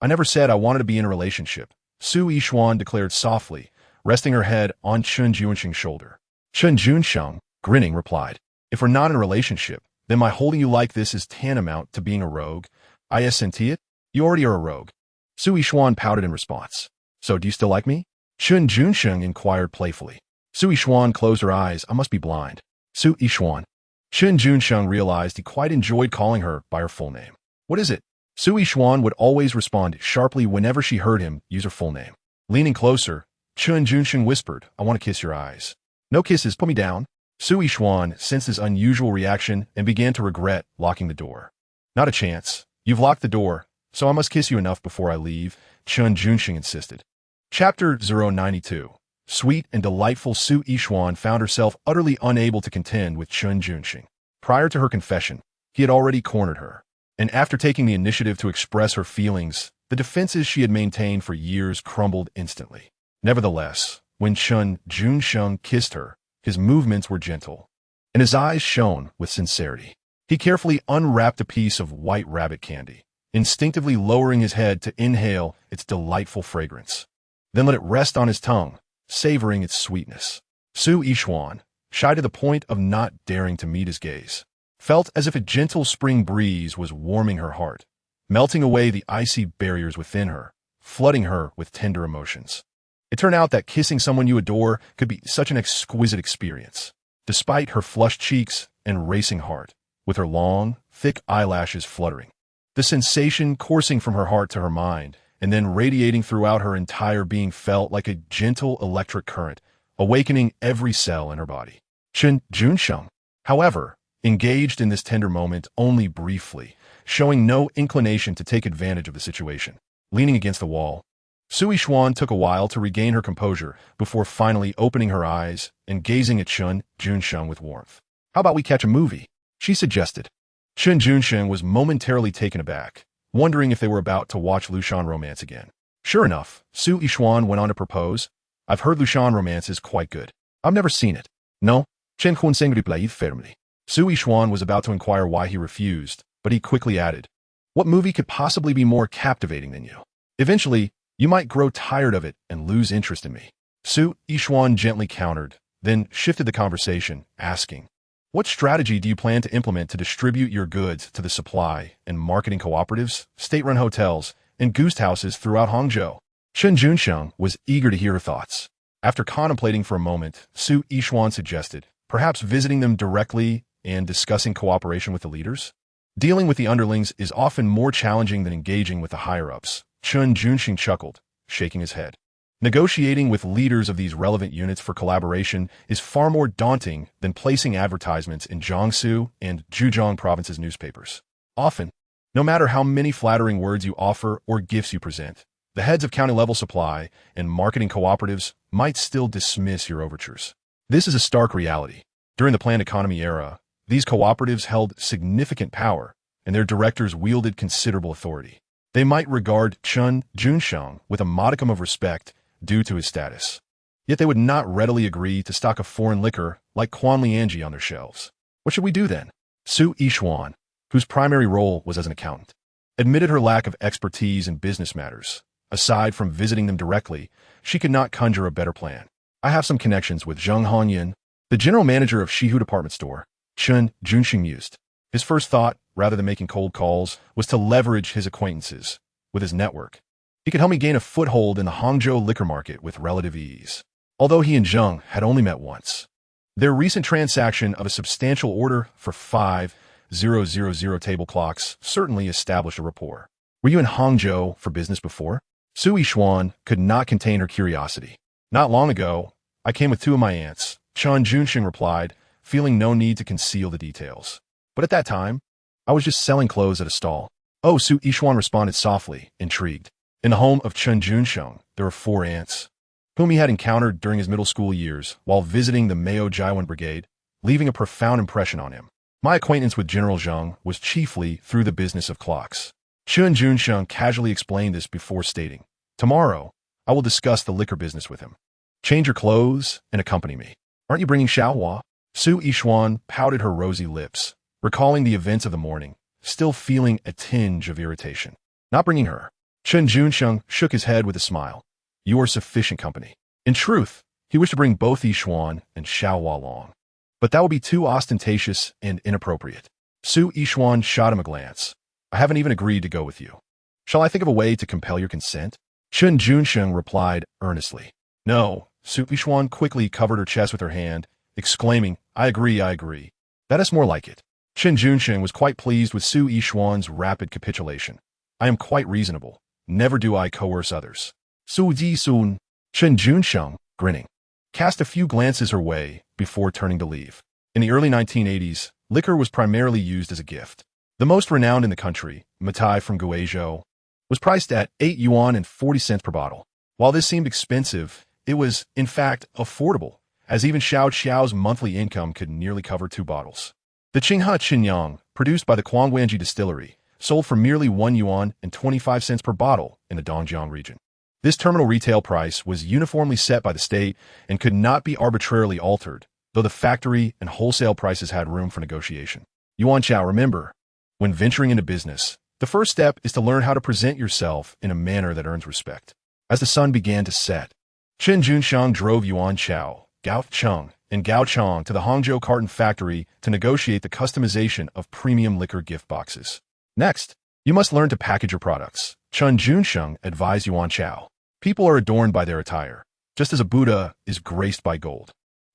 I never said I wanted to be in a relationship, Su Yishuan declared softly, resting her head on Chen Junsheng's shoulder. Chen Junsheng, grinning, replied, if we're not in a relationship, then my holding you like this is tantamount to being a rogue. I senti it? You already are a rogue. Su Yishuan pouted in response. So do you still like me? Chen Junsheng inquired playfully. Su Yishuan closed her eyes. I must be blind. Su Yishuan. Chen Junsheng realized he quite enjoyed calling her by her full name. What is it? Su Yishuan would always respond sharply whenever she heard him use her full name. Leaning closer, Chen Junsheng whispered, I want to kiss your eyes. No kisses, put me down. Su Yishuan sensed his unusual reaction and began to regret locking the door. Not a chance. You've locked the door, so I must kiss you enough before I leave, Chen Junsheng insisted. Chapter 092. Sweet and delightful Su Yishuan found herself utterly unable to contend with Chen Junsheng. Prior to her confession, he had already cornered her. And after taking the initiative to express her feelings, the defenses she had maintained for years crumbled instantly. Nevertheless, when Chen Junsheng kissed her, his movements were gentle, and his eyes shone with sincerity. He carefully unwrapped a piece of white rabbit candy, instinctively lowering his head to inhale its delightful fragrance. Then let it rest on his tongue, savoring its sweetness. Su Yishuan, shy to the point of not daring to meet his gaze, felt as if a gentle spring breeze was warming her heart, melting away the icy barriers within her, flooding her with tender emotions. It turned out that kissing someone you adore could be such an exquisite experience. Despite her flushed cheeks and racing heart, with her long, thick eyelashes fluttering, the sensation coursing from her heart to her mind and then radiating throughout her entire being felt like a gentle electric current, awakening every cell in her body. Chen Junsheng, however, engaged in this tender moment only briefly, showing no inclination to take advantage of the situation. Leaning against the wall, Su Yishuan took a while to regain her composure before finally opening her eyes and gazing at Chen Junsheng with warmth. How about we catch a movie? She suggested. Chen Junsheng was momentarily taken aback, wondering if they were about to watch Lushan Romance again. Sure enough, Su Yishuan went on to propose. I've heard Lushan Romance is quite good. I've never seen it. No? Chen Junsheng replied firmly. Su Yishuan was about to inquire why he refused, but he quickly added, what movie could possibly be more captivating than you? Eventually, you might grow tired of it and lose interest in me. Su Yishuan gently countered, then shifted the conversation, asking, what strategy do you plan to implement to distribute your goods to the supply and marketing cooperatives, state-run hotels, and goose houses throughout Hangzhou? Chen Junsheng was eager to hear her thoughts. After contemplating for a moment, Su Yishuan suggested, perhaps visiting them directly and discussing cooperation with the leaders? Dealing with the underlings is often more challenging than engaging with the higher-ups. Chen Junsheng chuckled, shaking his head. Negotiating with leaders of these relevant units for collaboration is far more daunting than placing advertisements in Jiangsu and Zhejiang provinces' newspapers. Often, no matter how many flattering words you offer or gifts you present, the heads of county-level supply and marketing cooperatives might still dismiss your overtures. This is a stark reality. During the planned economy era, these cooperatives held significant power, and their directors wielded considerable authority. They might regard Chen Junsheng with a modicum of respect due to his status. Yet they would not readily agree to stock a foreign liquor like Quanlianji on their shelves. What should we do then? Su Yishuan, whose primary role was as an accountant, admitted her lack of expertise in business matters. Aside from visiting them directly, she could not conjure a better plan. I have some connections with Zheng Hongyan, the general manager of Shihu department store, Chen Junsheng mused. His first thought, rather than making cold calls, was to leverage his acquaintances. With his network, he could help me gain a foothold in the Hangzhou liquor market with relative ease. Although he and Zheng had only met once, their recent transaction of a substantial order for 5,000 table clocks certainly established a rapport. Were you in Hangzhou for business before? Su Yishuan could not contain her curiosity. Not long ago, I came with two of my aunts, Chen Junsheng replied, feeling no need to conceal the details. But at that time, I was just selling clothes at a stall. Oh, Su Yishuan responded softly, intrigued. In the home of Chen Junsheng, there were 4 aunts, whom he had encountered during his middle school years while visiting the Mayo Jiawan Brigade, leaving a profound impression on him. My acquaintance with General Zheng was chiefly through the business of clocks. Chen Junsheng casually explained this before stating, tomorrow, I will discuss the liquor business with him. Change your clothes and accompany me. Aren't you bringing Xiaohua? Su Yishuan pouted her rosy lips, recalling the events of the morning, still feeling a tinge of irritation. Not bringing her. Chen Junsheng shook his head with a smile. You are sufficient company. In truth, he wished to bring both Yishuan and Xiaohua along. But that would be too ostentatious and inappropriate. Su Yishuan shot him a glance. I haven't even agreed to go with you. Shall I think of a way to compel your consent? Chen Junsheng replied earnestly. No. Su Yishuan quickly covered her chest with her hand, exclaiming, I agree, I agree. That is more like it. Chen Junsheng was quite pleased with Su Yishuan's rapid capitulation. I am quite reasonable. Never do I coerce others. Su Ji-sun, Chen Junsheng, grinning, cast a few glances her way before turning to leave. In the early 1980s, liquor was primarily used as a gift. The most renowned in the country, Matai from Guizhou, was priced at 8 yuan and 40 cents per bottle. While this seemed expensive, it was, in fact, affordable, as even Xiao Xiao's monthly income could nearly cover 2 bottles. The Qinghe Qinyang, produced by the Kuangwanji distillery, sold for merely 1 yuan and 25 cents per bottle in the Dongjiang region. This terminal retail price was uniformly set by the state and could not be arbitrarily altered, though the factory and wholesale prices had room for negotiation. Yuan Chao, remember, when venturing into business, the first step is to learn how to present yourself in a manner that earns respect. As the sun began to set, Chen Junsheng drove Yuan Chao, Gao Cheng, and Gao Chong to the Hangzhou carton factory to negotiate the customization of premium liquor gift boxes. Next, you must learn to package your products, Chen Junsheng advised Yuan Chao. People are adorned by their attire, just as a Buddha is graced by gold.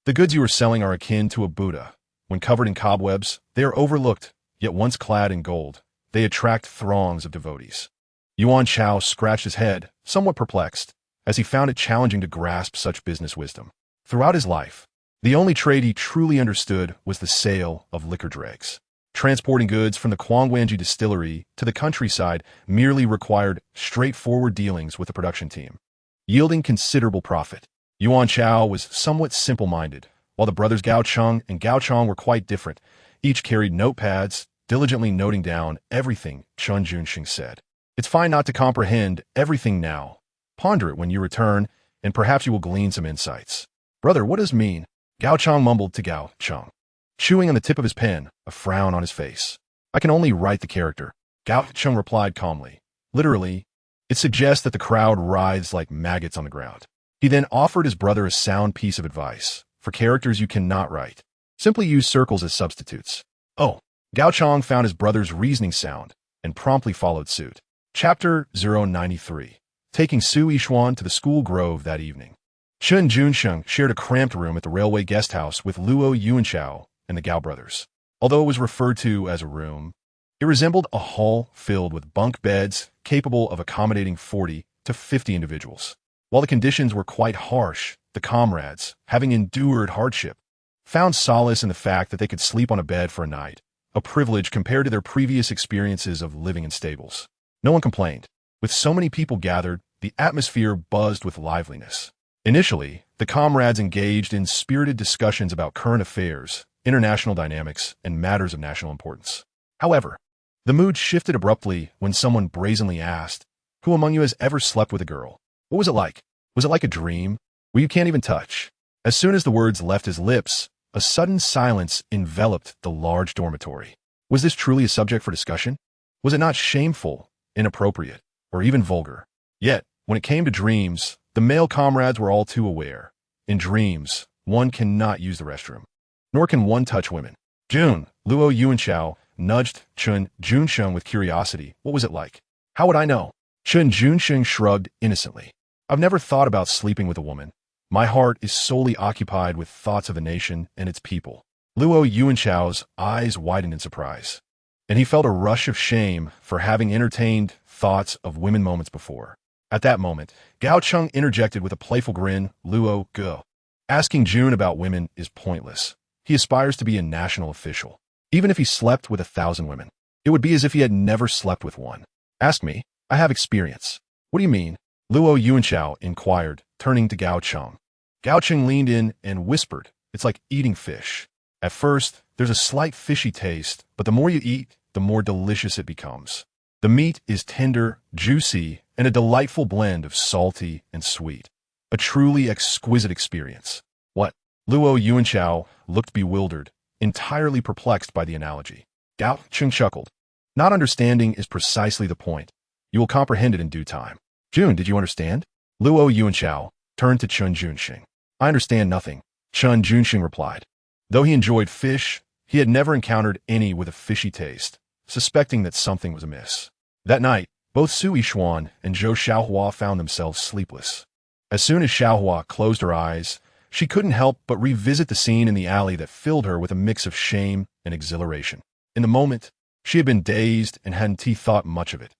The goods you are selling are akin to a Buddha. When covered in cobwebs, they are overlooked, yet once clad in gold, they attract throngs of devotees. Yuan Chao scratched his head, somewhat perplexed, as he found it challenging to grasp such business wisdom. Throughout his life, the only trade he truly understood was the sale of liquor dregs. Transporting goods from the Kuangwanji distillery to the countryside merely required straightforward dealings with the production team, yielding considerable profit. Yuan Chao was somewhat simple-minded, while the brothers Gao Cheng and Gao Chong were quite different. Each carried notepads, diligently noting down everything Chen Junsheng said. It's fine not to comprehend everything now. Ponder it when you return, and perhaps you will glean some insights. Brother, what does it mean? Gao Chong mumbled to Gao Cheng, chewing on the tip of his pen, a frown on his face. I can only write the character. Gao Cheng replied calmly. Literally, it suggests that the crowd writhes like maggots on the ground. He then offered his brother a sound piece of advice. For characters you cannot write, simply use circles as substitutes. Oh, Gao Chong found his brother's reasoning sound and promptly followed suit. Chapter 093. Taking Su Yishuan to the school grove that evening. Chen Junsheng shared a cramped room at the railway guest house with Luo Yuanchao and the Gao brothers. Although it was referred to as a room, it resembled a hall filled with bunk beds capable of accommodating 40 to 50 individuals. While the conditions were quite harsh, the comrades, having endured hardship, found solace in the fact that they could sleep on a bed for a night, a privilege compared to their previous experiences of living in stables. No one complained. With so many people gathered, the atmosphere buzzed with liveliness. Initially, the comrades engaged in spirited discussions about current affairs, international dynamics, and matters of national importance. However, the mood shifted abruptly when someone brazenly asked, "Who among you has ever slept with a girl? What was it like? Was it like a dream? Where you can't even touch?" As soon as the words left his lips, a sudden silence enveloped the large dormitory. Was this truly a subject for discussion? Was it not shameful, inappropriate, or even vulgar? Yet, when it came to dreams, the male comrades were all too aware. In dreams, one cannot use the restroom, nor can one touch women. Jun, Luo Yuanchao, nudged Chen Junsheng with curiosity. What was it like? How would I know? Chen Junsheng shrugged innocently. I've never thought about sleeping with a woman. My heart is solely occupied with thoughts of the nation and its people. Luo Yuanchao's eyes widened in surprise, and he felt a rush of shame for having entertained thoughts of women moments before. At that moment, Gao Cheng interjected with a playful grin, Luo, go. Asking Jun about women is pointless. He aspires to be a national official. Even if he slept with 1,000 women, it would be as if he had never slept with one. Ask me. I have experience. What do you mean? Luo Yuanchao inquired, turning to Gao Cheng. Gao Cheng leaned in and whispered, it's like eating fish. At first, there's a slight fishy taste, but the more you eat, the more delicious it becomes. The meat is tender, juicy, and a delightful blend of salty and sweet. A truly exquisite experience. What? Luo Yuanchao looked bewildered, entirely perplexed by the analogy. Gao Cheng chuckled. Not understanding is precisely the point. You will comprehend it in due time. June, did you understand? Luo Yuanchao turned to Chen Junsheng. I understand nothing, Chen Junsheng replied. Though he enjoyed fish, he had never encountered any with a fishy taste, suspecting that something was amiss. That night, both Su Yishuan and Zhou Xiaohua found themselves sleepless. As soon as Xiaohua closed her eyes, she couldn't help but revisit the scene in the alley that filled her with a mix of shame and exhilaration. In the moment, she had been dazed and hadn't thought much of it.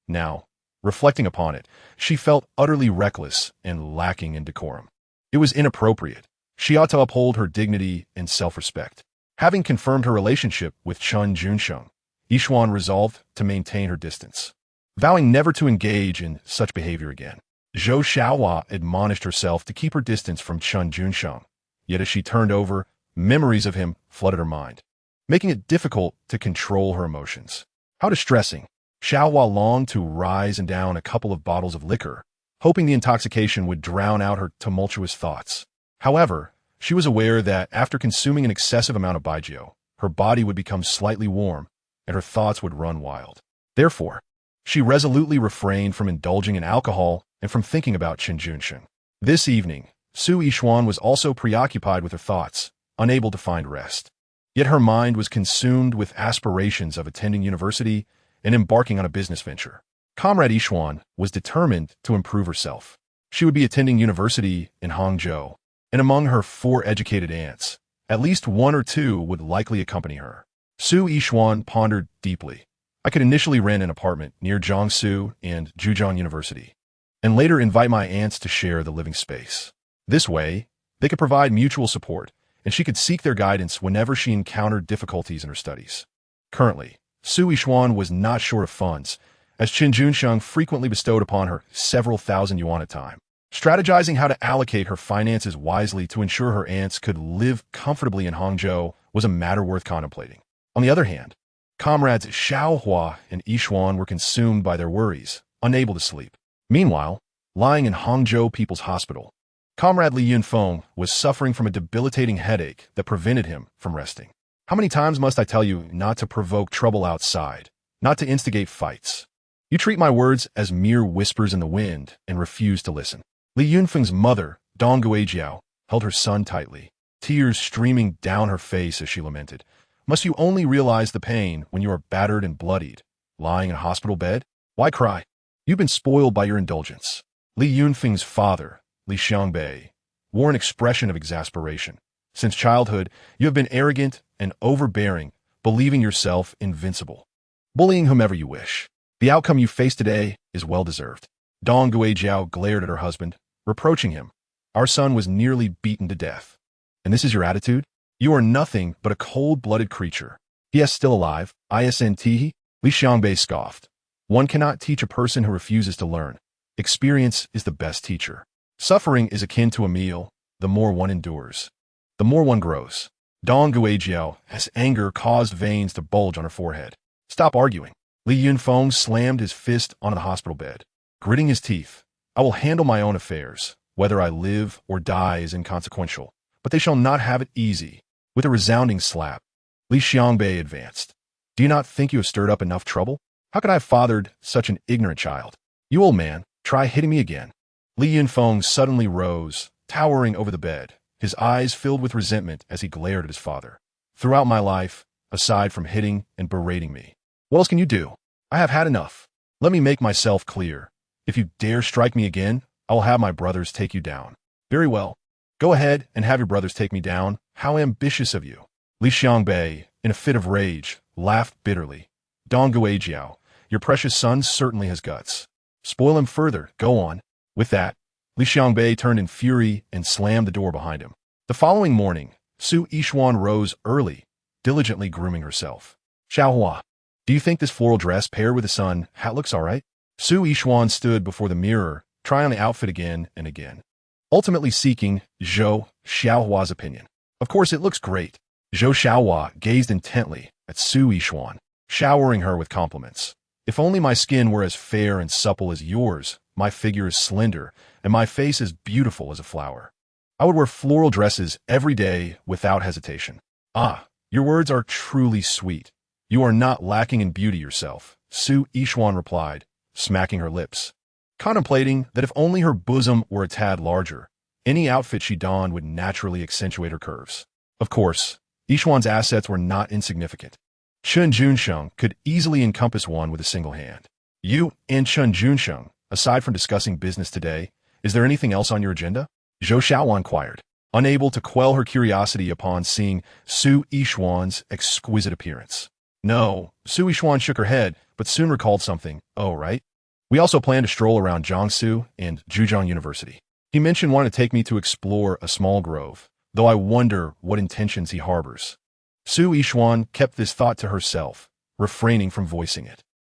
Now, reflecting upon it, she felt utterly reckless and lacking in decorum. It was inappropriate. She ought to uphold her dignity and self-respect. Having confirmed her relationship with Chen Junsheng, Yishuan resolved to maintain her distance, vowing never to engage in such behavior again. Zhou Xiaohua admonished herself to keep her distance from Chen Junsheng, yet as she turned over, memories of him flooded her mind, making it difficult to control her emotions. How distressing! Xiaohua longed to rise and down a couple of bottles of liquor, hoping the intoxication would drown out her tumultuous thoughts. However, she was aware that after consuming an excessive amount of baijiu, her body would become slightly warm and her thoughts would run wild. Therefore, she resolutely refrained from indulging in alcohol and from thinking about Chen Junsheng. This evening, Su Yishuan was also preoccupied with her thoughts, unable to find rest. Yet her mind was consumed with aspirations of attending university and embarking on a business venture. Comrade Yishuan was determined to improve herself. She would be attending university in Hangzhou, and among her 4 educated aunts, at least 1 or 2 would likely accompany her. Su Yishuan pondered deeply. I could initially rent an apartment near Jiangsu and Zhejiang University, and later invite my aunts to share the living space. This way, they could provide mutual support, and she could seek their guidance whenever she encountered difficulties in her studies. Currently, Su Yishuan was not short of funds, as Chen Junsheng frequently bestowed upon her several thousand yuan at a time. Strategizing how to allocate her finances wisely to ensure her aunts could live comfortably in Hangzhou was a matter worth contemplating. On the other hand, comrades Xiaohua and Yishuan were consumed by their worries, unable to sleep. Meanwhile, lying in Hangzhou People's Hospital, Comrade Li Yunfeng was suffering from a debilitating headache that prevented him from resting. How many times must I tell you not to provoke trouble outside, not to instigate fights? You treat my words as mere whispers in the wind and refuse to listen. Li Yunfeng's mother, Dong Guijiao, held her son tightly, tears streaming down her face as she lamented. Must you only realize the pain when you are battered and bloodied, lying in a hospital bed? Why cry? You've been spoiled by your indulgence. Li Yunfeng's father, Li Xiangbei, wore an expression of exasperation. Since childhood, you have been arrogant and overbearing, believing yourself invincible, bullying whomever you wish. The outcome you face today is well-deserved. Dong Guijiao glared at her husband, reproaching him. Our son was nearly beaten to death. And this is your attitude? You are nothing but a cold-blooded creature. Yes, still alive, ISNT, Li Xiangbei scoffed. One cannot teach a person who refuses to learn. Experience is the best teacher. Suffering is akin to a meal. The more one endures, the more one grows. Dong Guijiao, as anger caused veins to bulge on her forehead. Stop arguing. Li Yunfeng slammed his fist onto the hospital bed, gritting his teeth. I will handle my own affairs. Whether I live or die is inconsequential, but they shall not have it easy. With a resounding slap, Li Xiangbei advanced. Do you not think you have stirred up enough trouble? How could I have fathered such an ignorant child? You old man, try hitting me again. Li Yunfeng suddenly rose, towering over the bed, his eyes filled with resentment as he glared at his father. Throughout my life, aside from hitting and berating me, what else can you do? I have had enough. Let me make myself clear. If you dare strike me again, I will have my brothers take you down. Very well. Go ahead and have your brothers take me down. How ambitious of you. Li Xiangbei, in a fit of rage, laughed bitterly. Dong Guijiao, your precious son certainly has guts. Spoil him further. Go on. With that, Li Xiangbei turned in fury and slammed the door behind him. The following morning, Su Yishuan rose early, diligently grooming herself. Xiaohua, do you think this floral dress paired with the sun hat looks all right? Su Yishuan stood before the mirror, trying on the outfit again and again, ultimately seeking Zhou Xiaohua's opinion. Of course, it looks great. Zhou Xiaohua gazed intently at Su Yishuan, showering her with compliments. If only my skin were as fair and supple as yours, my figure is slender, and my face as beautiful as a flower. I would wear floral dresses every day without hesitation. Ah, your words are truly sweet. You are not lacking in beauty yourself, Su Yishuan replied, smacking her lips, contemplating that if only her bosom were a tad larger, any outfit she donned would naturally accentuate her curves. Of course, Yixuan's assets were not insignificant. Chen Junsheng could easily encompass one with a single hand. You and Chen Junsheng, aside from discussing business today, is there anything else on your agenda? Zhou Xiaowan inquired, unable to quell her curiosity upon seeing Su Yixuan's exquisite appearance. No, Su Yixuan shook her head, but soon recalled something. Oh, right. We also plan to stroll around Jiangsu and Zhejiang University. He mentioned wanting to take me to explore a small grove, though I wonder what intentions he harbors. Su Yixuan kept this thought to herself, refraining from voicing it.